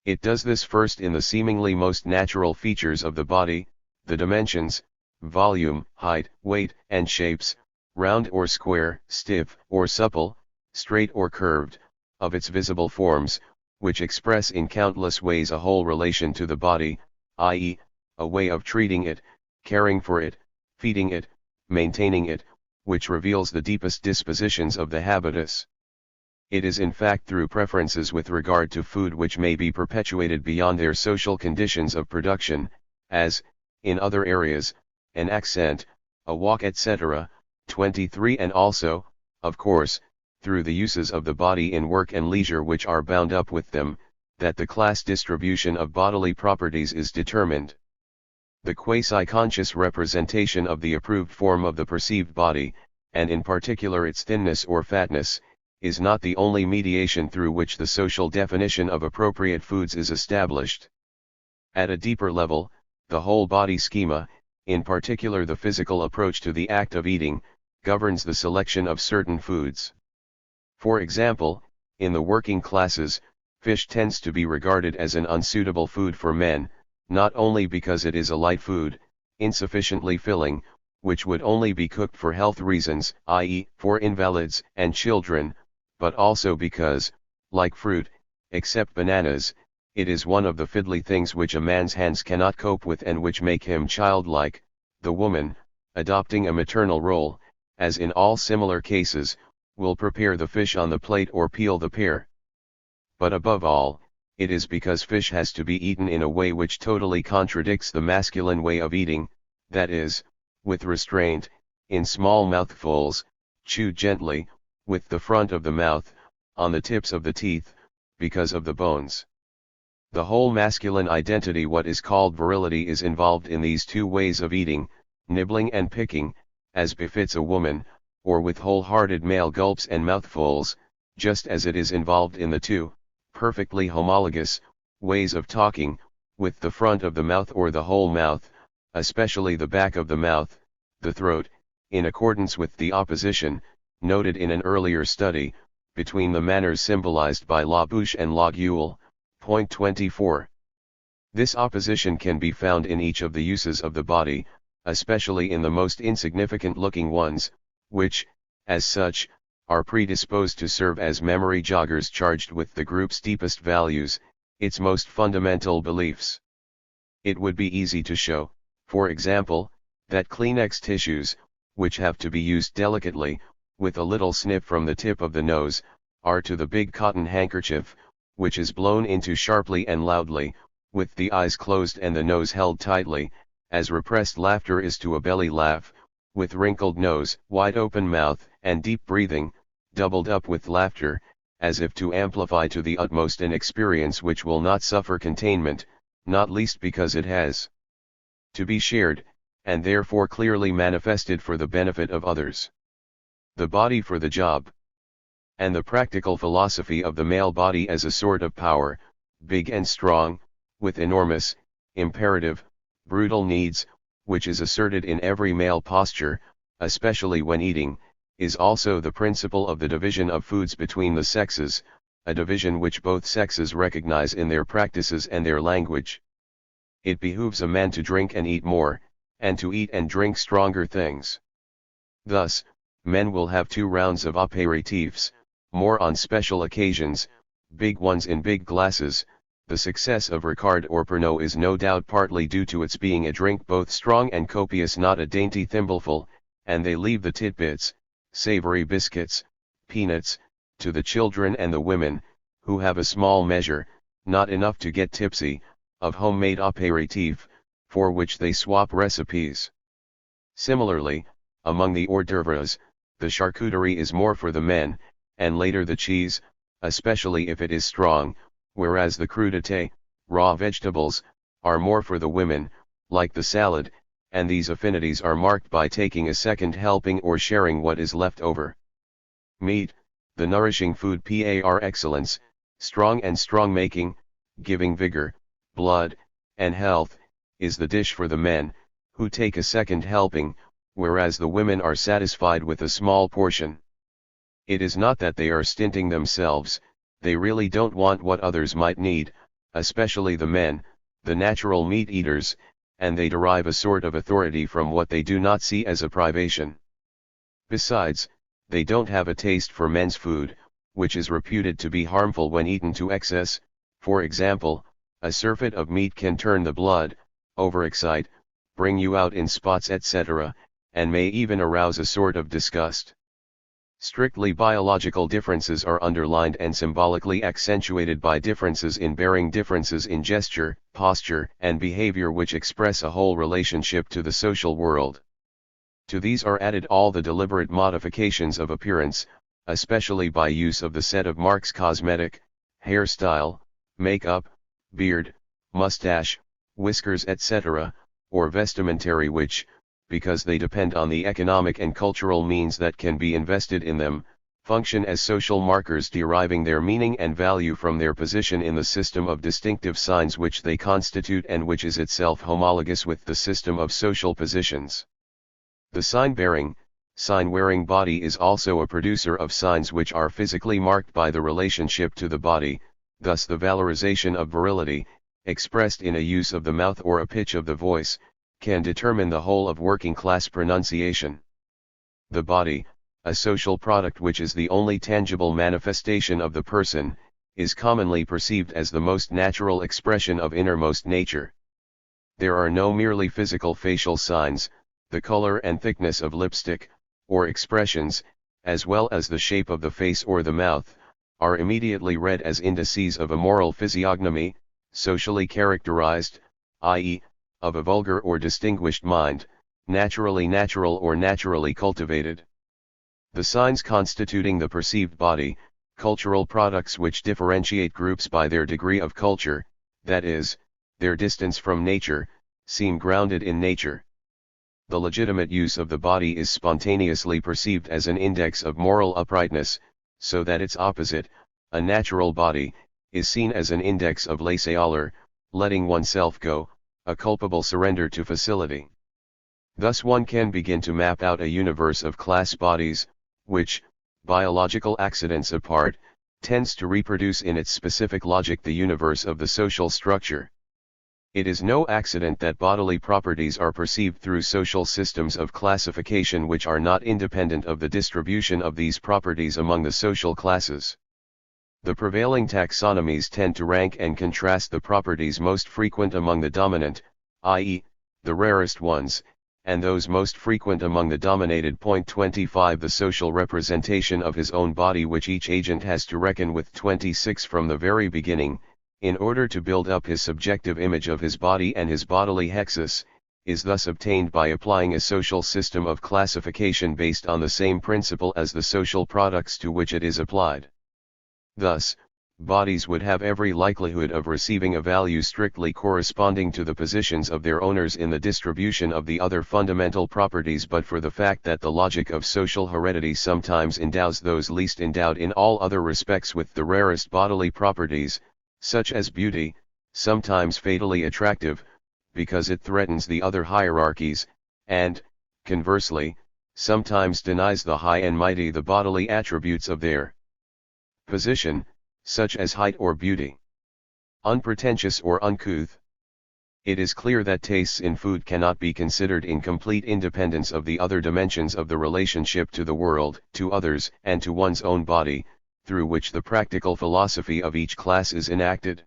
It does this first in the seemingly most natural features of the body, the dimensions, volume, height, weight, and shapes, round or square, stiff or supple, straight or curved, of its visible forms, which express in countless ways a whole relation to the body, i.e., a way of treating it, caring for it, feeding it, maintaining it, which reveals the deepest dispositions of the habitus. It is in fact through preferences with regard to food which may be perpetuated beyond their social conditions of production, as, in other areas, an accent, a walk etc., 23, and also, of course, through the uses of the body in work and leisure which are bound up with them, that the class distribution of bodily properties is determined. The quasi-conscious representation of the approved form of the perceived body, and in particular its thinness or fatness, is not the only mediation through which the social definition of appropriate foods is established. At a deeper level, the whole body schema, in particular the physical approach to the act of eating, governs the selection of certain foods. For example, in the working classes, fish tends to be regarded as an unsuitable food for men, not only because it is a light food, insufficiently filling, which would only be cooked for health reasons, i.e., for invalids and children, but also because, like fruit, except bananas, it is one of the fiddly things which a man's hands cannot cope with and which make him childlike. The woman, adopting a maternal role, as in all similar cases, will prepare the fish on the plate or peel the pear. But above all, it is because fish has to be eaten in a way which totally contradicts the masculine way of eating, that is, with restraint, in small mouthfuls, chewed gently, with the front of the mouth, on the tips of the teeth, because of the bones. The whole masculine identity, what is called virility, is involved in these two ways of eating, nibbling and picking, as befits a woman, or with wholehearted male gulps and mouthfuls, just as it is involved in the two, perfectly homologous, ways of talking, with the front of the mouth or the whole mouth, especially the back of the mouth, the throat, in accordance with the opposition, noted in an earlier study, between the manners symbolized by la bouche and la gueule. Point 24. This opposition can be found in each of the uses of the body, especially in the most insignificant looking ones, which, as such, are predisposed to serve as memory joggers charged with the group's deepest values, its most fundamental beliefs. It would be easy to show, for example, that Kleenex tissues, which have to be used delicately, with a little snip from the tip of the nose, are to the big cotton handkerchief, which is blown into sharply and loudly, with the eyes closed and the nose held tightly, as repressed laughter is to a belly laugh, with wrinkled nose, wide open mouth, and deep breathing, doubled up with laughter, as if to amplify to the utmost an experience which will not suffer containment, not least because it has to be shared, and therefore clearly manifested for the benefit of others. The body for the job. And the practical philosophy of the male body as a sort of power, big and strong, with enormous, imperative, brutal needs, which is asserted in every male posture, especially when eating, is also the principle of the division of foods between the sexes, a division which both sexes recognize in their practices and their language. It behooves a man to drink and eat more, and to eat and drink stronger things. Thus, men will have 2 rounds of apéritifs, more on special occasions, big ones in big glasses. The success of Ricard or Pernod is no doubt partly due to its being a drink both strong and copious, not a dainty thimbleful, and they leave the titbits, savory biscuits, peanuts, to the children and the women, who have a small measure, not enough to get tipsy, of homemade apéritif, for which they swap recipes. Similarly, among the hors d'oeuvres, the charcuterie is more for the men, and later the cheese, especially if it is strong, whereas the crudités, raw vegetables, are more for the women, like the salad, and these affinities are marked by taking a second helping or sharing what is left over. Meat, the nourishing food par excellence, strong and strong-making, giving vigor, blood, and health, is the dish for the men, who take a second helping, whereas the women are satisfied with a small portion. It is not that they are stinting themselves, they really don't want what others might need, especially the men, the natural meat eaters, and they derive a sort of authority from what they do not see as a privation. Besides, they don't have a taste for men's food, which is reputed to be harmful when eaten to excess. For example, a surfeit of meat can turn the blood, overexcite, bring you out in spots, etc., and may even arouse a sort of disgust. Strictly biological differences are underlined and symbolically accentuated by differences in bearing, differences in gesture, posture, and behavior which express a whole relationship to the social world. To these are added all the deliberate modifications of appearance, especially by use of the set of marks: cosmetic, hairstyle, makeup, beard, mustache, whiskers, etc., or vestimentary, which, because they depend on the economic and cultural means that can be invested in them, function as social markers deriving their meaning and value from their position in the system of distinctive signs which they constitute and which is itself homologous with the system of social positions. The sign-bearing, sign-wearing body is also a producer of signs which are physically marked by the relationship to the body, thus the valorization of virility, expressed in a use of the mouth or a pitch of the voice, can determine the whole of working-class pronunciation. The body, a social product which is the only tangible manifestation of the person, is commonly perceived as the most natural expression of innermost nature. There are no merely physical facial signs, the color and thickness of lipstick, or expressions, as well as the shape of the face or the mouth, are immediately read as indices of a moral physiognomy, socially characterized, i.e., of a vulgar or distinguished mind, naturally natural or naturally cultivated. The signs constituting the perceived body, cultural products which differentiate groups by their degree of culture, that is, their distance from nature, seem grounded in nature. The legitimate use of the body is spontaneously perceived as an index of moral uprightness, so that its opposite, a natural body, is seen as an index of laisser-aller, letting oneself go, a culpable surrender to facility. Thus one can begin to map out a universe of class bodies, which, biological accidents apart, tends to reproduce in its specific logic the universe of the social structure. It is no accident that bodily properties are perceived through social systems of classification which are not independent of the distribution of these properties among the social classes. The prevailing taxonomies tend to rank and contrast the properties most frequent among the dominant, i.e., the rarest ones, and those most frequent among the dominated. 25 The social representation of his own body which each agent has to reckon with. 26 From the very beginning, in order to build up his subjective image of his body and his bodily hexis, is thus obtained by applying a social system of classification based on the same principle as the social products to which it is applied. Thus, bodies would have every likelihood of receiving a value strictly corresponding to the positions of their owners in the distribution of the other fundamental properties but for the fact that the logic of social heredity sometimes endows those least endowed in all other respects with the rarest bodily properties, such as beauty, sometimes fatally attractive, because it threatens the other hierarchies, and, conversely, sometimes denies the high and mighty the bodily attributes of their position, such as height or beauty. Unpretentious or uncouth. It is clear that tastes in food cannot be considered in complete independence of the other dimensions of the relationship to the world, to others, and to one's own body, through which the practical philosophy of each class is enacted.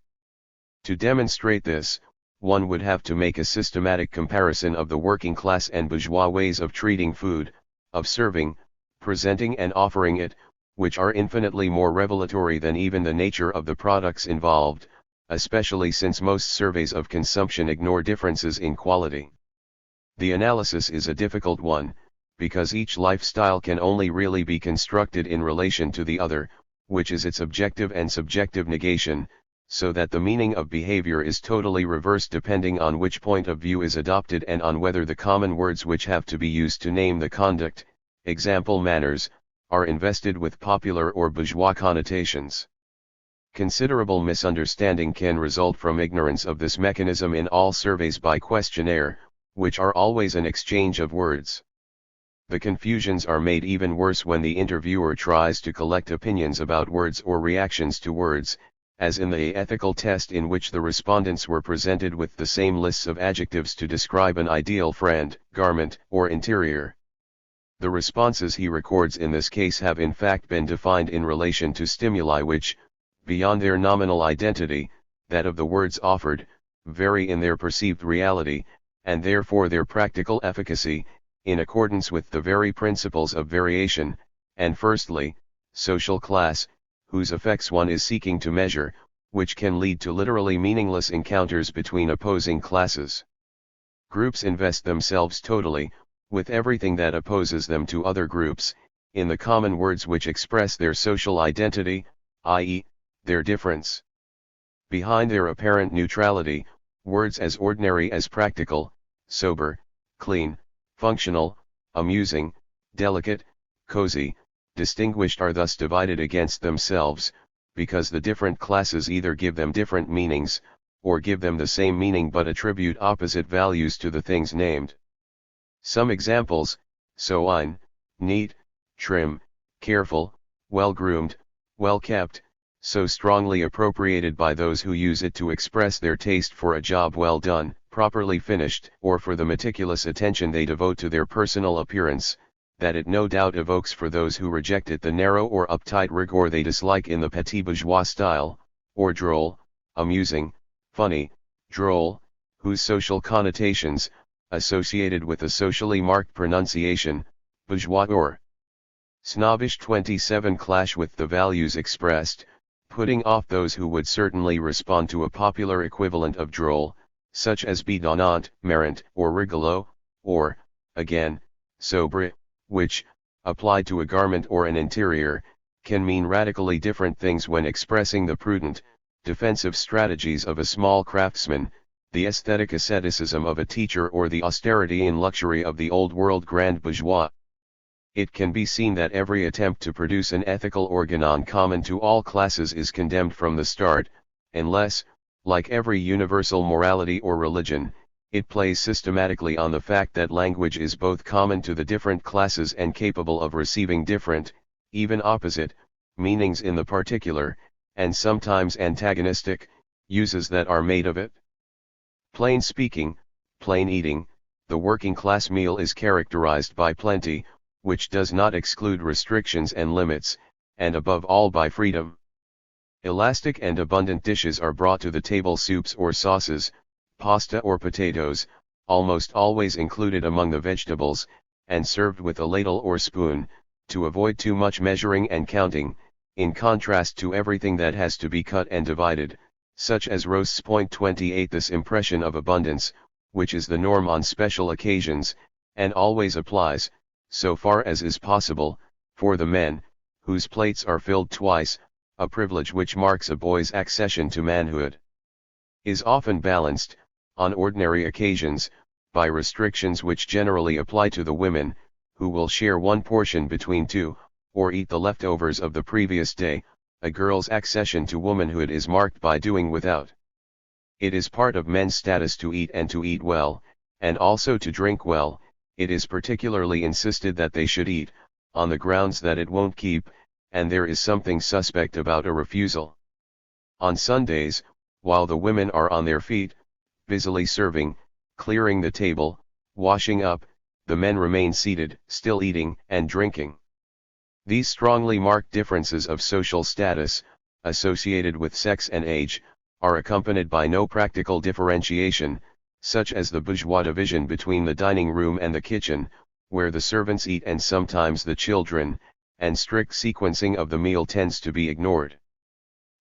To demonstrate this, one would have to make a systematic comparison of the working class and bourgeois ways of treating food, of serving, presenting and offering it, which are infinitely more revelatory than even the nature of the products involved, especially since most surveys of consumption ignore differences in quality. The analysis is a difficult one, because each lifestyle can only really be constructed in relation to the other, which is its objective and subjective negation, so that the meaning of behavior is totally reversed depending on which point of view is adopted and on whether the common words which have to be used to name the conduct, example manners, are invested with popular or bourgeois connotations. Considerable misunderstanding can result from ignorance of this mechanism in all surveys by questionnaire, which are always an exchange of words. The confusions are made even worse when the interviewer tries to collect opinions about words or reactions to words, as in the ethical test in which the respondents were presented with the same lists of adjectives to describe an ideal friend, garment, or interior. The responses he records in this case have in fact been defined in relation to stimuli which, beyond their nominal identity, that of the words offered, vary in their perceived reality, and therefore their practical efficacy, in accordance with the very principles of variation, and firstly, social class, whose effects one is seeking to measure, which can lead to literally meaningless encounters between opposing classes. Groups invest themselves totally, with everything that opposes them to other groups, in the common words which express their social identity, i.e., their difference. Behind their apparent neutrality, words as ordinary as practical, sober, clean, functional, amusing, delicate, cozy, distinguished are thus divided against themselves, because the different classes either give them different meanings, or give them the same meaning but attribute opposite values to the things named. Some examples: soine, neat, trim, careful, well-groomed, well-kept, so strongly appropriated by those who use it to express their taste for a job well done, properly finished, or for the meticulous attention they devote to their personal appearance, that it no doubt evokes for those who reject it the narrow or uptight rigor they dislike in the petit bourgeois style, or droll, amusing, funny, droll, whose social connotations, associated with a socially marked pronunciation, bourgeois or snobbish. 27 Clash with the values expressed, putting off those who would certainly respond to a popular equivalent of droll, such as bidonnant, marrant, or rigolo, or, again, sobre, which, applied to a garment or an interior, can mean radically different things when expressing the prudent, defensive strategies of a small craftsman, the aesthetic asceticism of a teacher, or the austerity and luxury of the old world grand bourgeois. It can be seen that every attempt to produce an ethical organon common to all classes is condemned from the start, unless, like every universal morality or religion, it plays systematically on the fact that language is both common to the different classes and capable of receiving different, even opposite, meanings in the particular, and sometimes antagonistic, uses that are made of it. Plain speaking, plain eating, the working class meal is characterized by plenty, which does not exclude restrictions and limits, and above all by freedom. Elastic and abundant dishes are brought to the table, soups or sauces, pasta or potatoes, almost always included among the vegetables, and served with a ladle or spoon, to avoid too much measuring and counting, in contrast to everything that has to be cut and divided, such as roasts. 28 This impression of abundance, which is the norm on special occasions, and always applies, so far as is possible, for the men, whose plates are filled twice, a privilege which marks a boy's accession to manhood, is often balanced, on ordinary occasions, by restrictions which generally apply to the women, who will share one portion between two, or eat the leftovers of the previous day. A girl's accession to womanhood is marked by doing without. It is part of men's status to eat, and to eat well, and also to drink well. It is particularly insisted that they should eat, on the grounds that it won't keep, and there is something suspect about a refusal. On Sundays, while the women are on their feet, busily serving, clearing the table, washing up, the men remain seated, still eating and drinking. These strongly marked differences of social status, associated with sex and age, are accompanied by no practical differentiation, such as the bourgeois division between the dining room and the kitchen, where the servants eat and sometimes the children, and strict sequencing of the meal tends to be ignored.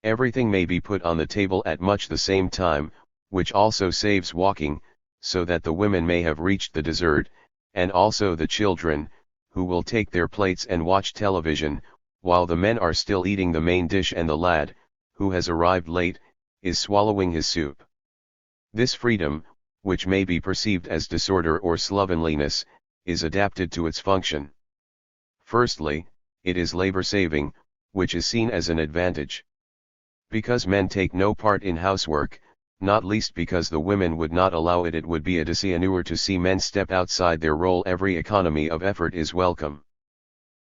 Everything may be put on the table at much the same time, which also saves walking, so that the women may have reached the dessert, and also the children, who will take their plates and watch television, while the men are still eating the main dish, and the lad, who has arrived late, is swallowing his soup. This freedom, which may be perceived as disorder or slovenliness, is adapted to its function. Firstly, it is labor-saving, which is seen as an advantage. Because men take no part in housework, not least because the women would not allow it, it would be a dishonor to see men step outside their role. Every economy of effort is welcome.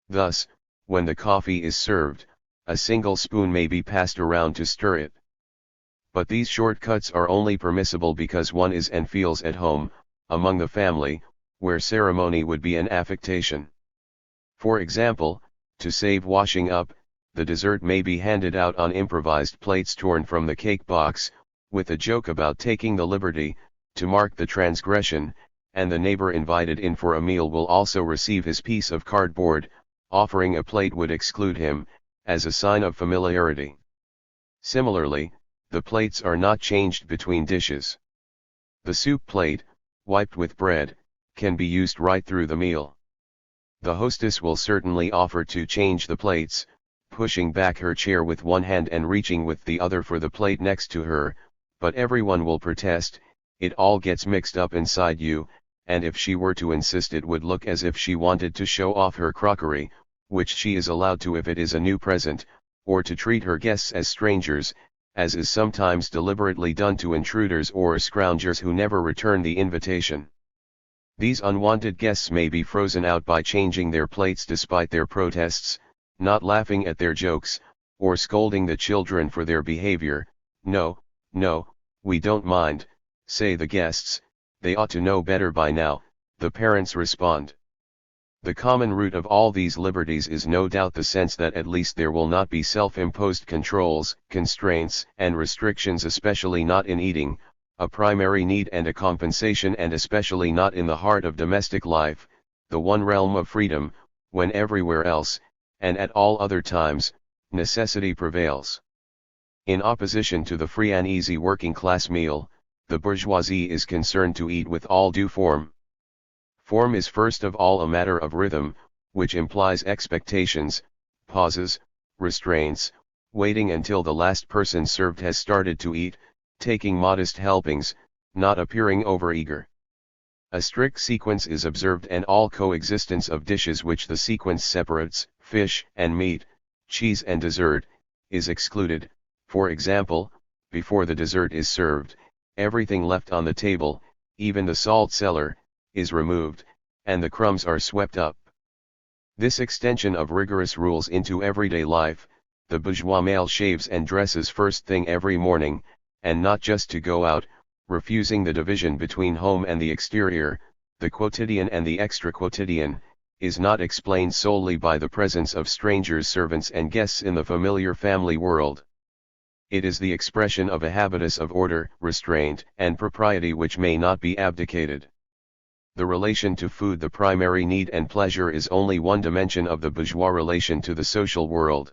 Thus, when the coffee is served, a single spoon may be passed around to stir it. But these shortcuts are only permissible because one is and feels at home, among the family, where ceremony would be an affectation. For example, to save washing up, the dessert may be handed out on improvised plates torn from the cake box, with a joke about taking the liberty, to mark the transgression, and the neighbor invited in for a meal will also receive his piece of cardboard. Offering a plate would exclude him, as a sign of familiarity. Similarly, the plates are not changed between dishes. The soup plate, wiped with bread, can be used right through the meal. The hostess will certainly offer to change the plates, pushing back her chair with one hand and reaching with the other for the plate next to her, but everyone will protest. It all gets mixed up inside you, and if she were to insist, it would look as if she wanted to show off her crockery, which she is allowed to if it is a new present, or to treat her guests as strangers, as is sometimes deliberately done to intruders or scroungers who never return the invitation. These unwanted guests may be frozen out by changing their plates despite their protests, not laughing at their jokes, or scolding the children for their behavior. No, we don't mind, say the guests, they ought to know better by now, the parents respond. The common root of all these liberties is no doubt the sense that at least there will not be self-imposed controls, constraints, and restrictions, especially not in eating, a primary need and a compensation, and especially not in the heart of domestic life, the one realm of freedom, when everywhere else, and at all other times, necessity prevails. In opposition to the free and easy working class meal, the bourgeoisie is concerned to eat with all due form. Form is first of all a matter of rhythm, which implies expectations, pauses, restraints, waiting until the last person served has started to eat, taking modest helpings, not appearing overeager. A strict sequence is observed and all coexistence of dishes which the sequence separates, fish and meat, cheese and dessert, is excluded. For example, before the dessert is served, everything left on the table, even the salt cellar, is removed, and the crumbs are swept up. This extension of rigorous rules into everyday life, the bourgeois male shaves and dresses first thing every morning, and not just to go out, refusing the division between home and the exterior, the quotidian and the extra-quotidian, is not explained solely by the presence of strangers, servants and guests in the familiar family world. It is the expression of a habitus of order, restraint, and propriety which may not be abdicated. The relation to food, the primary need and pleasure, is only one dimension of the bourgeois relation to the social world.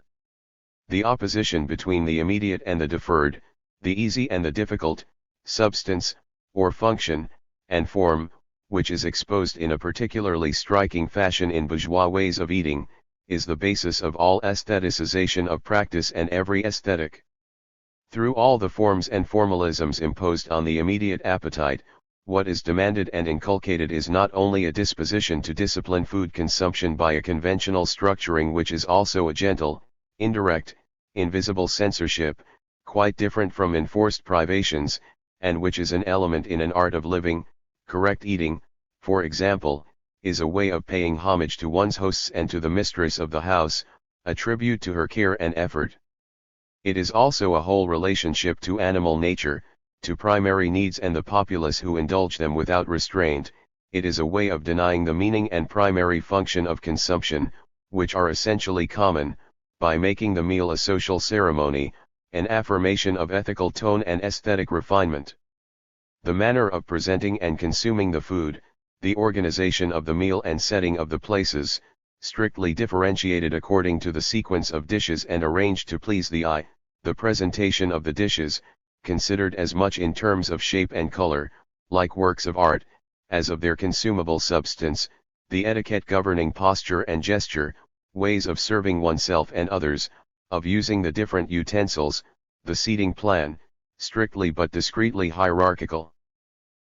The opposition between the immediate and the deferred, the easy and the difficult, substance, or function, and form, which is exposed in a particularly striking fashion in bourgeois ways of eating, is the basis of all aestheticization of practice and every aesthetic. Through all the forms and formalisms imposed on the immediate appetite, what is demanded and inculcated is not only a disposition to discipline food consumption by a conventional structuring, which is also a gentle, indirect, invisible censorship, quite different from enforced privations, and which is an element in an art of living. Correct eating, for example, is a way of paying homage to one's hosts and to the mistress of the house, a tribute to her care and effort. It is also a whole relationship to animal nature, to primary needs and the populace who indulge them without restraint. It is a way of denying the meaning and primary function of consumption, which are essentially common, by making the meal a social ceremony, an affirmation of ethical tone and aesthetic refinement. The manner of presenting and consuming the food, the organization of the meal and setting of the places, strictly differentiated according to the sequence of dishes and arranged to please the eye, the presentation of the dishes, considered as much in terms of shape and color, like works of art, as of their consumable substance, the etiquette governing posture and gesture, ways of serving oneself and others, of using the different utensils, the seating plan, strictly but discreetly hierarchical.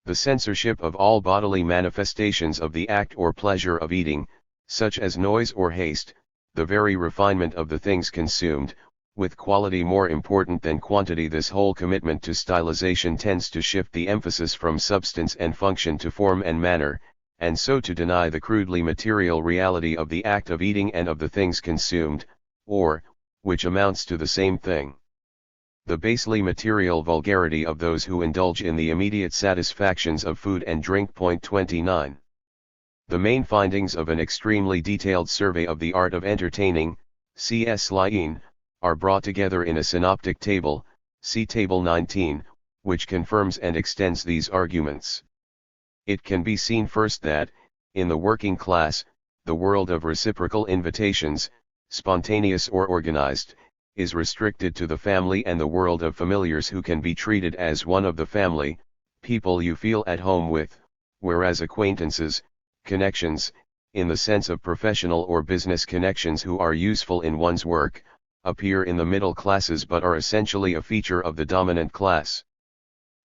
The censorship of all bodily manifestations of the act or pleasure of eating, such as noise or haste, the very refinement of the things consumed, with quality more important than quantity. This whole commitment to stylization tends to shift the emphasis from substance and function to form and manner, and so to deny the crudely material reality of the act of eating and of the things consumed, or, which amounts to the same thing, the basely material vulgarity of those who indulge in the immediate satisfactions of food and drink. Point 29. The main findings of an extremely detailed survey of the art of entertaining, C.S. Lyon, are brought together in a synoptic table, see Table 19, which confirms and extends these arguments. It can be seen first that, in the working class, the world of reciprocal invitations, spontaneous or organized, is restricted to the family and the world of familiars who can be treated as one of the family, people you feel at home with, whereas acquaintances, connections, in the sense of professional or business connections who are useful in one's work, appear in the middle classes but are essentially a feature of the dominant class.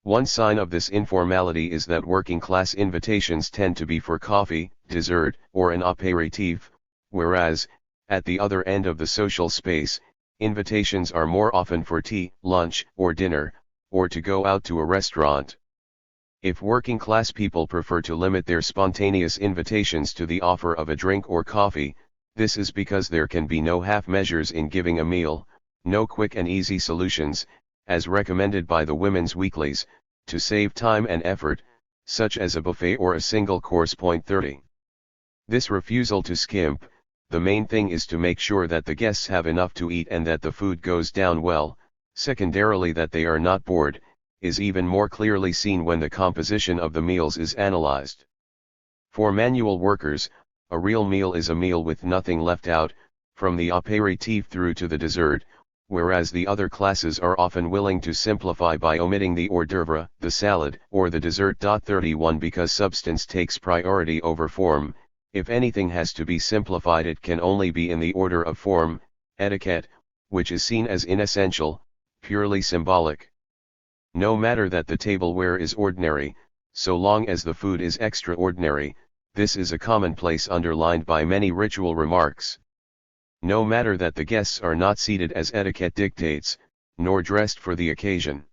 One sign of this informality is that working class invitations tend to be for coffee, dessert, or an apéritif, whereas, at the other end of the social space, invitations are more often for tea, lunch, or dinner, or to go out to a restaurant. If working class people prefer to limit their spontaneous invitations to the offer of a drink or coffee, this is because there can be no half measures in giving a meal, no quick and easy solutions, as recommended by the women's weeklies, to save time and effort, such as a buffet or a single course. Point 30. This refusal to skimp, the main thing is to make sure that the guests have enough to eat and that the food goes down well, secondarily that they are not bored, is even more clearly seen when the composition of the meals is analyzed. For manual workers, a real meal is a meal with nothing left out, from the apéritif through to the dessert, whereas the other classes are often willing to simplify by omitting the hors d'oeuvre, the salad, or the dessert. 31 Because substance takes priority over form, if anything has to be simplified it can only be in the order of form, etiquette, which is seen as inessential, purely symbolic. No matter that the tableware is ordinary, so long as the food is extraordinary, this is a commonplace underlined by many ritual remarks. No matter that the guests are not seated as etiquette dictates, nor dressed for the occasion.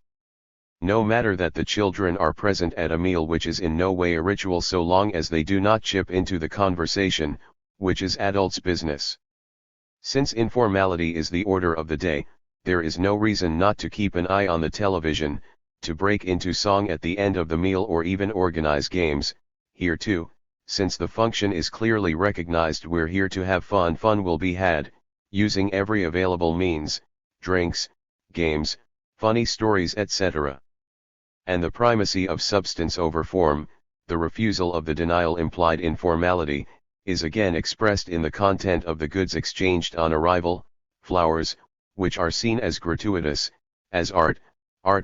No matter that the children are present at a meal which is in no way a ritual so long as they do not chip into the conversation, which is adults' business. Since informality is the order of the day, there is no reason not to keep an eye on the television, to break into song at the end of the meal or even organize games. Here too, since the function is clearly recognized, we're here to have fun. Fun will be had, using every available means, drinks, games, funny stories, etc. And the primacy of substance over form, the refusal of the denial implied in formality, is again expressed in the content of the goods exchanged on arrival. Flowers, which are seen as gratuitous, as art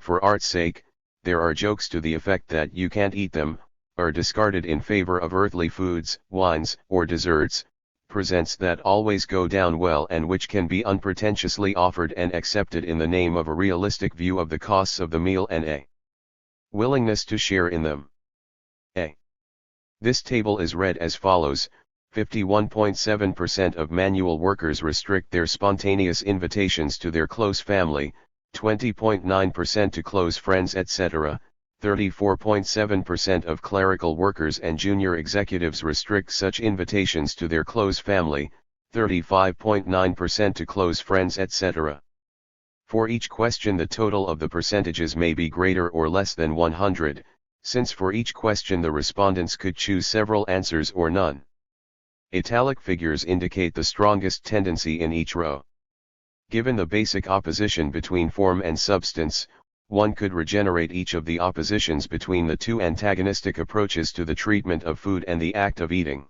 for art's sake, there are jokes to the effect that you can't eat them, are discarded in favor of earthly foods, wines, or desserts, presents that always go down well and which can be unpretentiously offered and accepted in the name of a realistic view of the costs of the meal and a willingness to share in them. This table is read as follows: 51.7% of manual workers restrict their spontaneous invitations to their close family, 20.9% to close friends, etc. 34.7% of clerical workers and junior executives restrict such invitations to their close family, 35.9% to close friends, etc. For each question the total of the percentages may be greater or less than 100, since for each question the respondents could choose several answers or none. Italic figures indicate the strongest tendency in each row. Given the basic opposition between form and substance, one could regenerate each of the oppositions between the two antagonistic approaches to the treatment of food and the act of eating.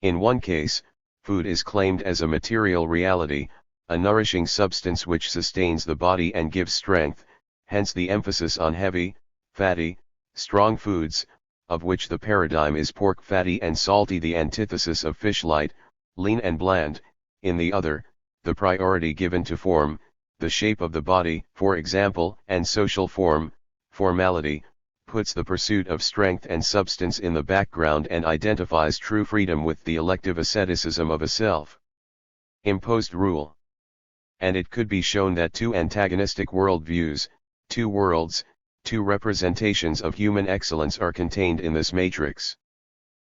In one case, food is claimed as a material reality, a nourishing substance which sustains the body and gives strength, hence the emphasis on heavy, fatty, strong foods, of which the paradigm is pork fatty and salty, the antithesis of fish light, lean and bland. In the other, the priority given to form, the shape of the body, for example, and social form, formality, puts the pursuit of strength and substance in the background and identifies true freedom with the elective asceticism of a self-imposed rule. And it could be shown that two antagonistic worldviews, two worlds, two representations of human excellence are contained in this matrix.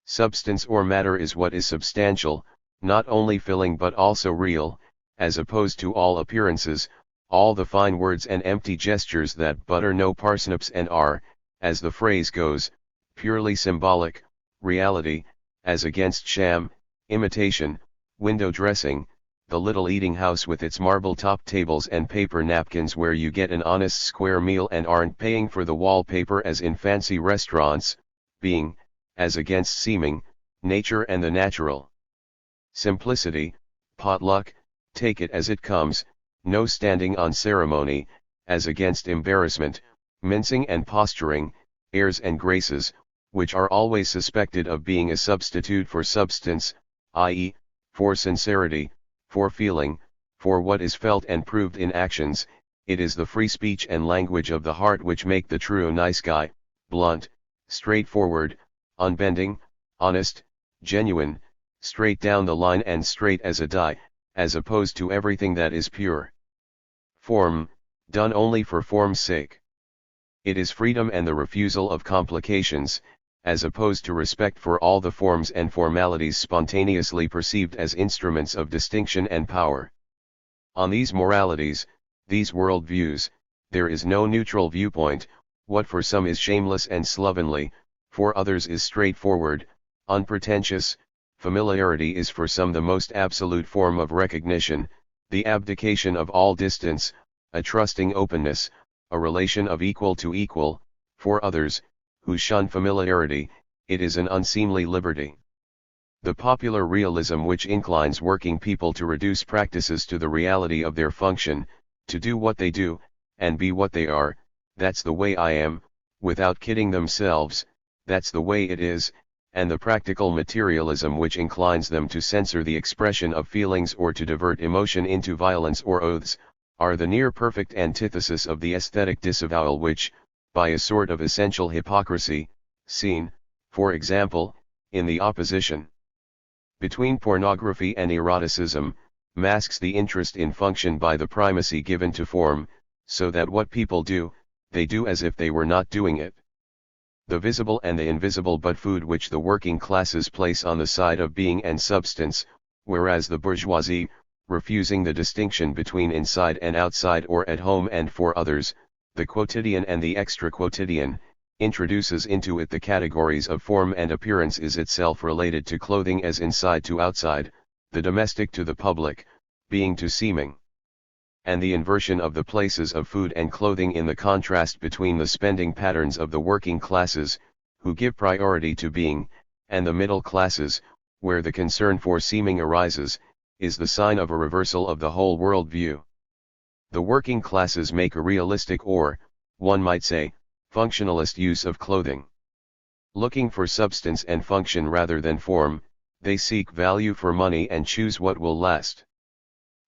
Substance or matter is what is substantial, not only filling but also real, as opposed to all appearances, all the fine words and empty gestures that butter no parsnips and are, as the phrase goes, purely symbolic. Reality, as against sham, imitation, window dressing, the little eating house with its marble-top tables and paper napkins where you get an honest square meal and aren't paying for the wallpaper as in fancy restaurants, being, as against seeming, nature and the natural. Simplicity, potluck, take it as it comes, no standing on ceremony, as against embarrassment, mincing and posturing, airs and graces, which are always suspected of being a substitute for substance, i.e., for sincerity, for feeling, for what is felt and proved in actions. It is the free speech and language of the heart which make the true nice guy, blunt, straightforward, unbending, honest, genuine, straight down the line and straight as a die, as opposed to everything that is pure form, done only for form's sake. It is freedom and the refusal of complications, as opposed to respect for all the forms and formalities spontaneously perceived as instruments of distinction and power. On these moralities, these worldviews, there is no neutral viewpoint. What for some is shameless and slovenly, for others is straightforward, unpretentious. Familiarity is for some the most absolute form of recognition, the abdication of all distance, a trusting openness, a relation of equal to equal. For others, who shun familiarity, it is an unseemly liberty. The popular realism which inclines working people to reduce practices to the reality of their function, to do what they do, and be what they are, that's the way I am, without kidding themselves, that's the way it is, and the practical materialism which inclines them to censor the expression of feelings or to divert emotion into violence or oaths, are the near-perfect antithesis of the aesthetic disavowal which, by a sort of essential hypocrisy, seen, for example, in the opposition between pornography and eroticism, masks the interest in function by the primacy given to form, so that what people do, they do as if they were not doing it. The visible and the invisible but food which the working classes place on the side of being and substance, whereas the bourgeoisie, refusing the distinction between inside and outside or at home and for others, the quotidian and the extra-quotidian, introduces into it the categories of form and appearance, is itself related to clothing as inside to outside, the domestic to the public, being to seeming. And the inversion of the places of food and clothing in the contrast between the spending patterns of the working classes, who give priority to being, and the middle classes, where the concern for seeming arises, is the sign of a reversal of the whole world view. The working classes make a realistic or, one might say, functionalist use of clothing. Looking for substance and function rather than form, they seek value for money and choose what will last.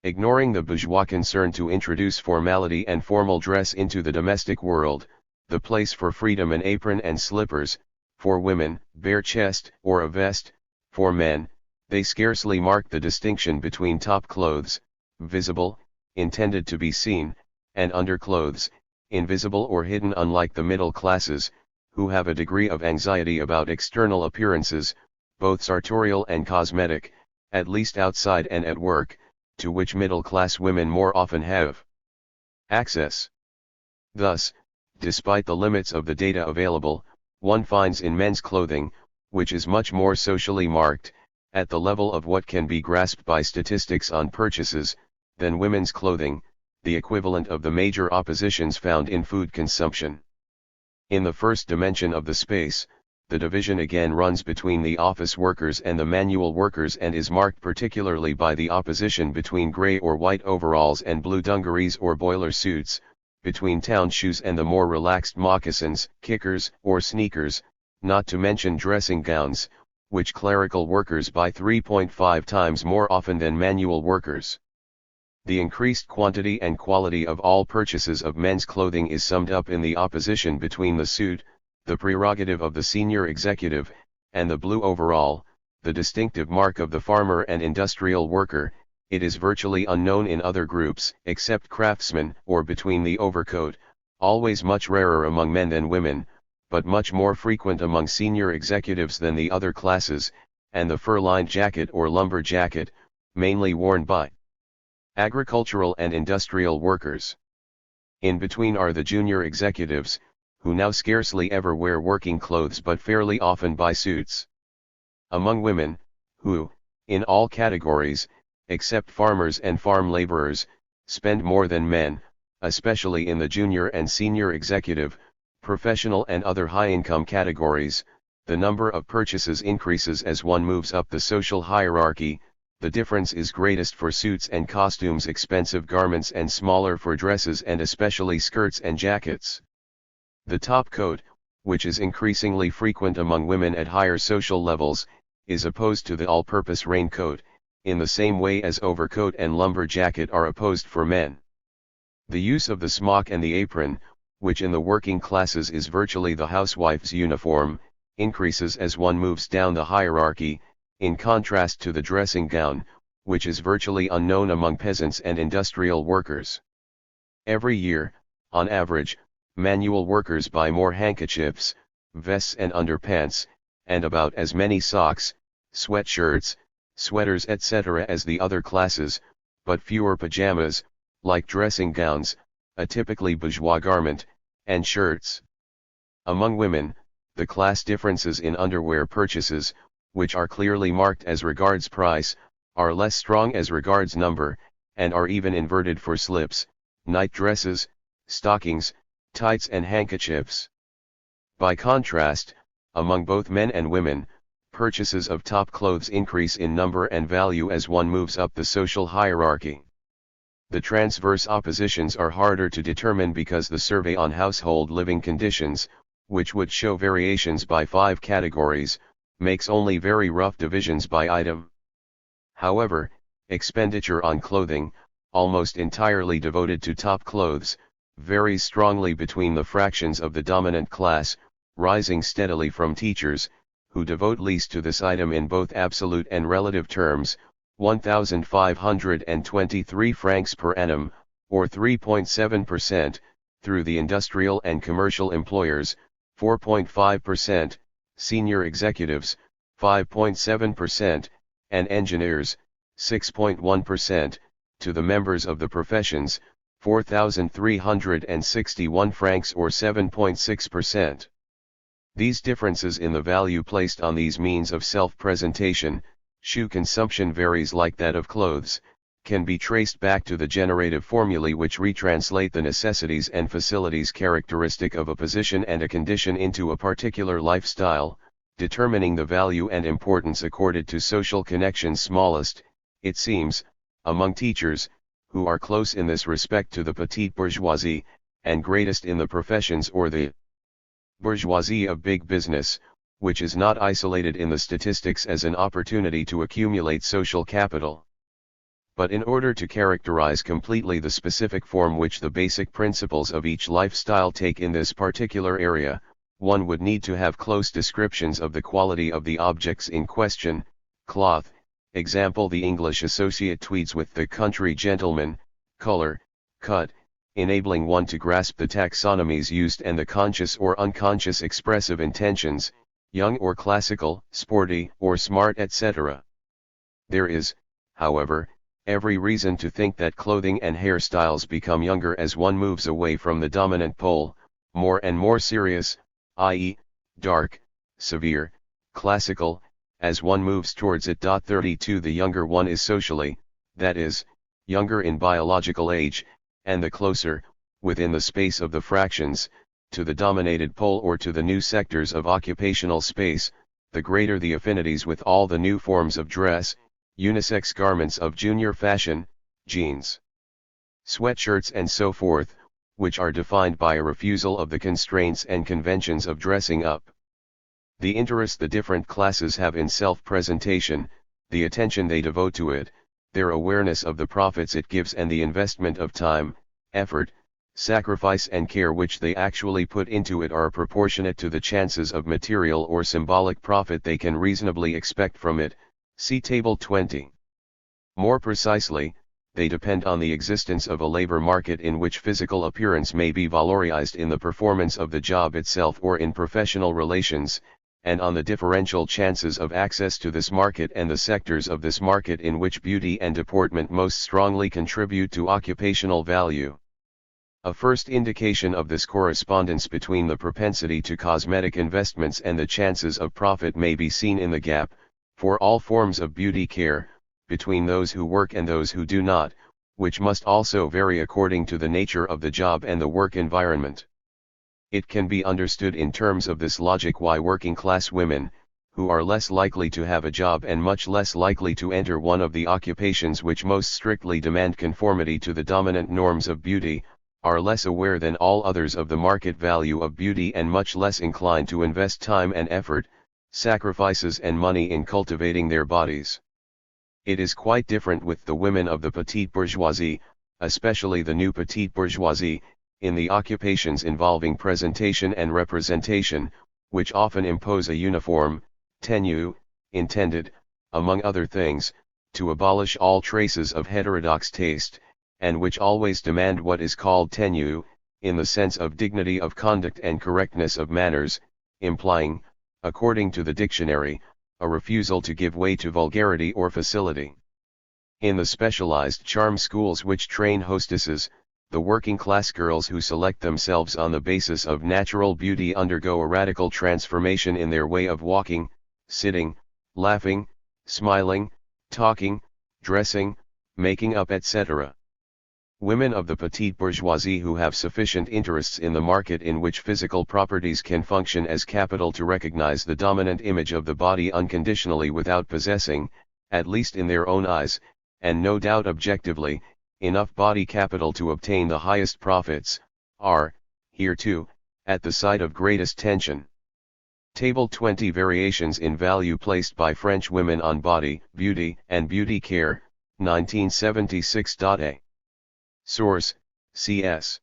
Ignoring the bourgeois concern to introduce formality and formal dress into the domestic world, the place for freedom an apron and slippers, for women, bare chest or a vest, for men, they scarcely mark the distinction between top clothes, visible, intended to be seen, and underclothes, invisible or hidden, unlike the middle classes, who have a degree of anxiety about external appearances, both sartorial and cosmetic, at least outside and at work, to which middle-class women more often have access. Thus, despite the limits of the data available, one finds in men's clothing, which is much more socially marked, at the level of what can be grasped by statistics on purchases, than women's clothing, the equivalent of the major oppositions found in food consumption. In the first dimension of the space, the division again runs between the office workers and the manual workers and is marked particularly by the opposition between gray or white overalls and blue dungarees or boiler suits, between town shoes and the more relaxed moccasins, kickers, or sneakers, not to mention dressing gowns, which clerical workers buy 3.5 times more often than manual workers. The increased quantity and quality of all purchases of men's clothing is summed up in the opposition between the suit, the prerogative of the senior executive, and the blue overall, the distinctive mark of the farmer and industrial worker. It is virtually unknown in other groups, except craftsmen, or between the overcoat, always much rarer among men than women, but much more frequent among senior executives than the other classes, and the fur-lined jacket or lumber jacket, mainly worn by agricultural and industrial workers. In between are the junior executives, who now scarcely ever wear working clothes but fairly often buy suits. Among women, who, in all categories, except farmers and farm laborers, spend more than men, especially in the junior and senior executive, professional and other high-income categories, the number of purchases increases as one moves up the social hierarchy. The difference is greatest for suits and costumes, expensive garments, and smaller for dresses and especially skirts and jackets. The top coat, which is increasingly frequent among women at higher social levels, is opposed to the all-purpose raincoat, in the same way as overcoat and lumber jacket are opposed for men. The use of the smock and the apron, which in the working classes is virtually the housewife's uniform, increases as one moves down the hierarchy, in contrast to the dressing gown, which is virtually unknown among peasants and industrial workers. Every year, on average, manual workers buy more handkerchiefs, vests and underpants, and about as many socks, sweatshirts, sweaters etc. as the other classes, but fewer pajamas, like dressing gowns, a typically bourgeois garment, and shirts. Among women, the class differences in underwear purchases, which are clearly marked as regards price, are less strong as regards number, and are even inverted for slips, night dresses, stockings, tights and handkerchiefs. By contrast, among both men and women, purchases of top clothes increase in number and value as one moves up the social hierarchy. The transverse oppositions are harder to determine because the survey on household living conditions, which would show variations by 5 categories, makes only very rough divisions by item. However, expenditure on clothing, almost entirely devoted to top clothes, varies strongly between the fractions of the dominant class, rising steadily from teachers, who devote least to this item in both absolute and relative terms, 1,523 francs per annum, or 3.7%, through the industrial and commercial employers, 4.5%, senior executives, 5.7%, and engineers, 6.1%, to the members of the professions, 4,361 francs or 7.6%. These differences in the value placed on these means of self-presentation, shoe consumption varies like that of clothes, can be traced back to the generative formulae which retranslate the necessities and facilities characteristic of a position and a condition into a particular lifestyle, determining the value and importance accorded to social connections smallest, it seems, among teachers, who are close in this respect to the petite bourgeoisie, and greatest in the professions or the bourgeoisie of big business, which is not isolated in the statistics as an opportunity to accumulate social capital. But in order to characterize completely the specific form which the basic principles of each lifestyle take in this particular area, one would need to have close descriptions of the quality of the objects in question: cloth, example the English associate tweeds with the country gentleman; color, cut, enabling one to grasp the taxonomies used and the conscious or unconscious expressive intentions, young or classical, sporty or smart, etc. There is, however, every reason to think that clothing and hairstyles become younger as one moves away from the dominant pole, more and more serious, i.e., dark, severe, classical, as one moves towards it. 32 The younger one is socially, that is, younger in biological age, and the closer, within the space of the fractions, to the dominated pole or to the new sectors of occupational space, the greater the affinities with all the new forms of dress, unisex garments of junior fashion, jeans, sweatshirts and so forth, which are defined by a refusal of the constraints and conventions of dressing up. The interest the different classes have in self-presentation, the attention they devote to it, their awareness of the profits it gives and the investment of time, effort, sacrifice and care which they actually put into it are proportionate to the chances of material or symbolic profit they can reasonably expect from it. See Table 20. More precisely, they depend on the existence of a labor market in which physical appearance may be valorized in the performance of the job itself or in professional relations, and on the differential chances of access to this market and the sectors of this market in which beauty and deportment most strongly contribute to occupational value. A first indication of this correspondence between the propensity to cosmetic investments and the chances of profit may be seen in the gap, for all forms of beauty care, between those who work and those who do not, which must also vary according to the nature of the job and the work environment. It can be understood in terms of this logic why working-class women, who are less likely to have a job and much less likely to enter one of the occupations which most strictly demand conformity to the dominant norms of beauty, are less aware than all others of the market value of beauty and much less inclined to invest time and effort, sacrifices and money in cultivating their bodies. It is quite different with the women of the petite bourgeoisie, especially the new petite bourgeoisie, in the occupations involving presentation and representation, which often impose a uniform tenue, intended, among other things, to abolish all traces of heterodox taste, and which always demand what is called tenue, in the sense of dignity of conduct and correctness of manners, implying, according to the dictionary, a refusal to give way to vulgarity or facility. In the specialized charm schools which train hostesses, the working-class girls who select themselves on the basis of natural beauty undergo a radical transformation in their way of walking, sitting, laughing, smiling, talking, dressing, making up, etc. Women of the petite bourgeoisie who have sufficient interests in the market in which physical properties can function as capital to recognize the dominant image of the body unconditionally without possessing, at least in their own eyes, and no doubt objectively, enough body capital to obtain the highest profits, are, here too, at the side of greatest tension. Table 20 Variations in value placed by French women on body, beauty, and beauty care, 1976. Source, CS.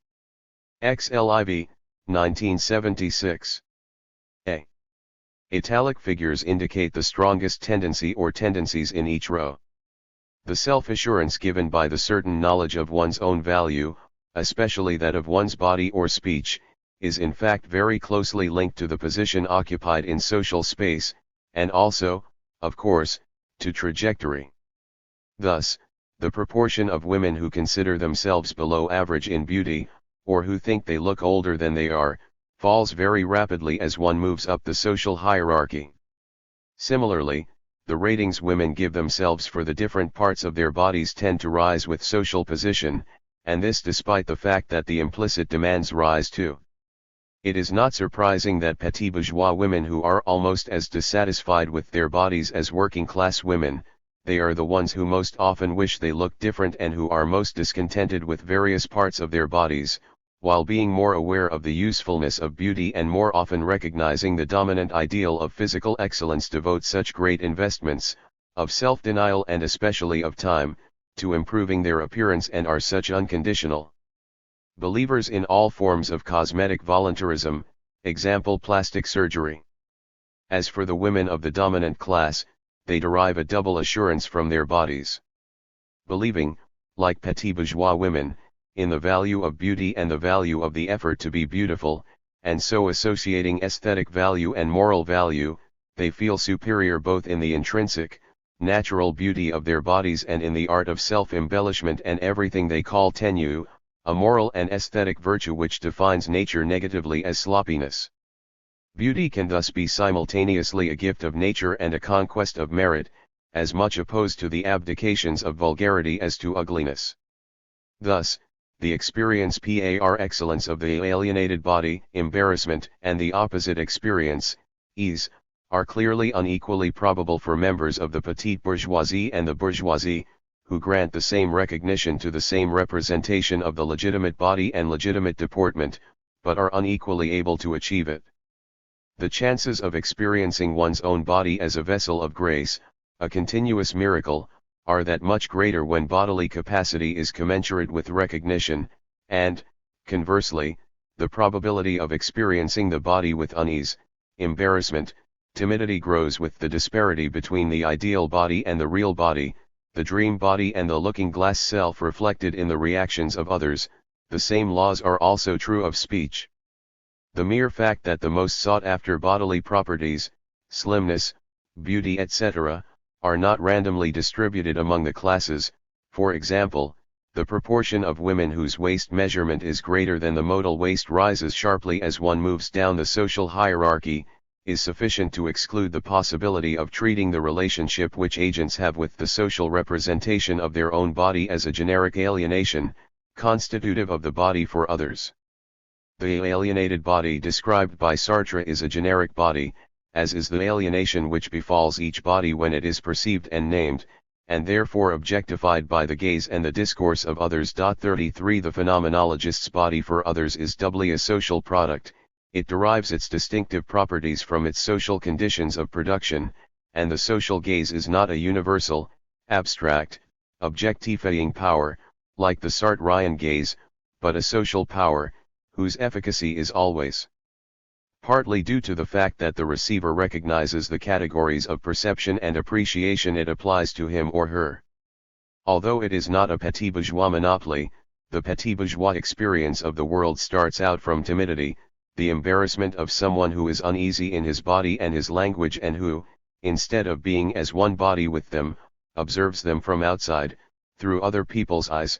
XLIV, 1976. A. Italic figures indicate the strongest tendency or tendencies in each row. The self-assurance given by the certain knowledge of one's own value, especially that of one's body or speech, is in fact very closely linked to the position occupied in social space, and also, of course, to trajectory. Thus, the proportion of women who consider themselves below average in beauty, or who think they look older than they are, falls very rapidly as one moves up the social hierarchy. Similarly, the ratings women give themselves for the different parts of their bodies tend to rise with social position, and this despite the fact that the implicit demands rise too. It is not surprising that petit bourgeois women who are almost as dissatisfied with their bodies as working-class women, they are the ones who most often wish they looked different and who are most discontented with various parts of their bodies, while being more aware of the usefulness of beauty and more often recognizing the dominant ideal of physical excellence devote such great investments, of self-denial and especially of time, to improving their appearance and are such unconditional believers in all forms of cosmetic voluntarism, example plastic surgery. As for the women of the dominant class, they derive a double assurance from their bodies. Believing, like petit bourgeois women, in the value of beauty and the value of the effort to be beautiful, and so associating aesthetic value and moral value, they feel superior both in the intrinsic, natural beauty of their bodies and in the art of self-embellishment and everything they call tenue, a moral and aesthetic virtue which defines nature negatively as sloppiness. Beauty can thus be simultaneously a gift of nature and a conquest of merit, as much opposed to the abdications of vulgarity as to ugliness. Thus, the experience par excellence of the alienated body, embarrassment, and the opposite experience, ease, are clearly unequally probable for members of the petite bourgeoisie and the bourgeoisie, who grant the same recognition to the same representation of the legitimate body and legitimate deportment, but are unequally able to achieve it. The chances of experiencing one's own body as a vessel of grace, a continuous miracle, are that much greater when bodily capacity is commensurate with recognition, and, conversely, the probability of experiencing the body with unease, embarrassment, timidity grows with the disparity between the ideal body and the real body, the dream body and the looking-glass self reflected in the reactions of others. The same laws are also true of speech. The mere fact that the most sought-after bodily properties, slimness, beauty etc., are not randomly distributed among the classes, for example, the proportion of women whose waist measurement is greater than the modal waist rises sharply as one moves down the social hierarchy, is sufficient to exclude the possibility of treating the relationship which agents have with the social representation of their own body as a generic alienation, constitutive of the body for others. The alienated body described by Sartre is a generic body, as is the alienation which befalls each body when it is perceived and named, and therefore objectified by the gaze and the discourse of others. 33 The phenomenologist's body for others is doubly a social product. It derives its distinctive properties from its social conditions of production, and the social gaze is not a universal, abstract, objectifying power, like the Sartrean gaze, but a social power, whose efficacy is always partly due to the fact that the receiver recognizes the categories of perception and appreciation it applies to him or her. Although it is not a petit bourgeois monopoly, the petit bourgeois experience of the world starts out from timidity, the embarrassment of someone who is uneasy in his body and his language and who, instead of being as one body with them, observes them from outside, through other people's eyes,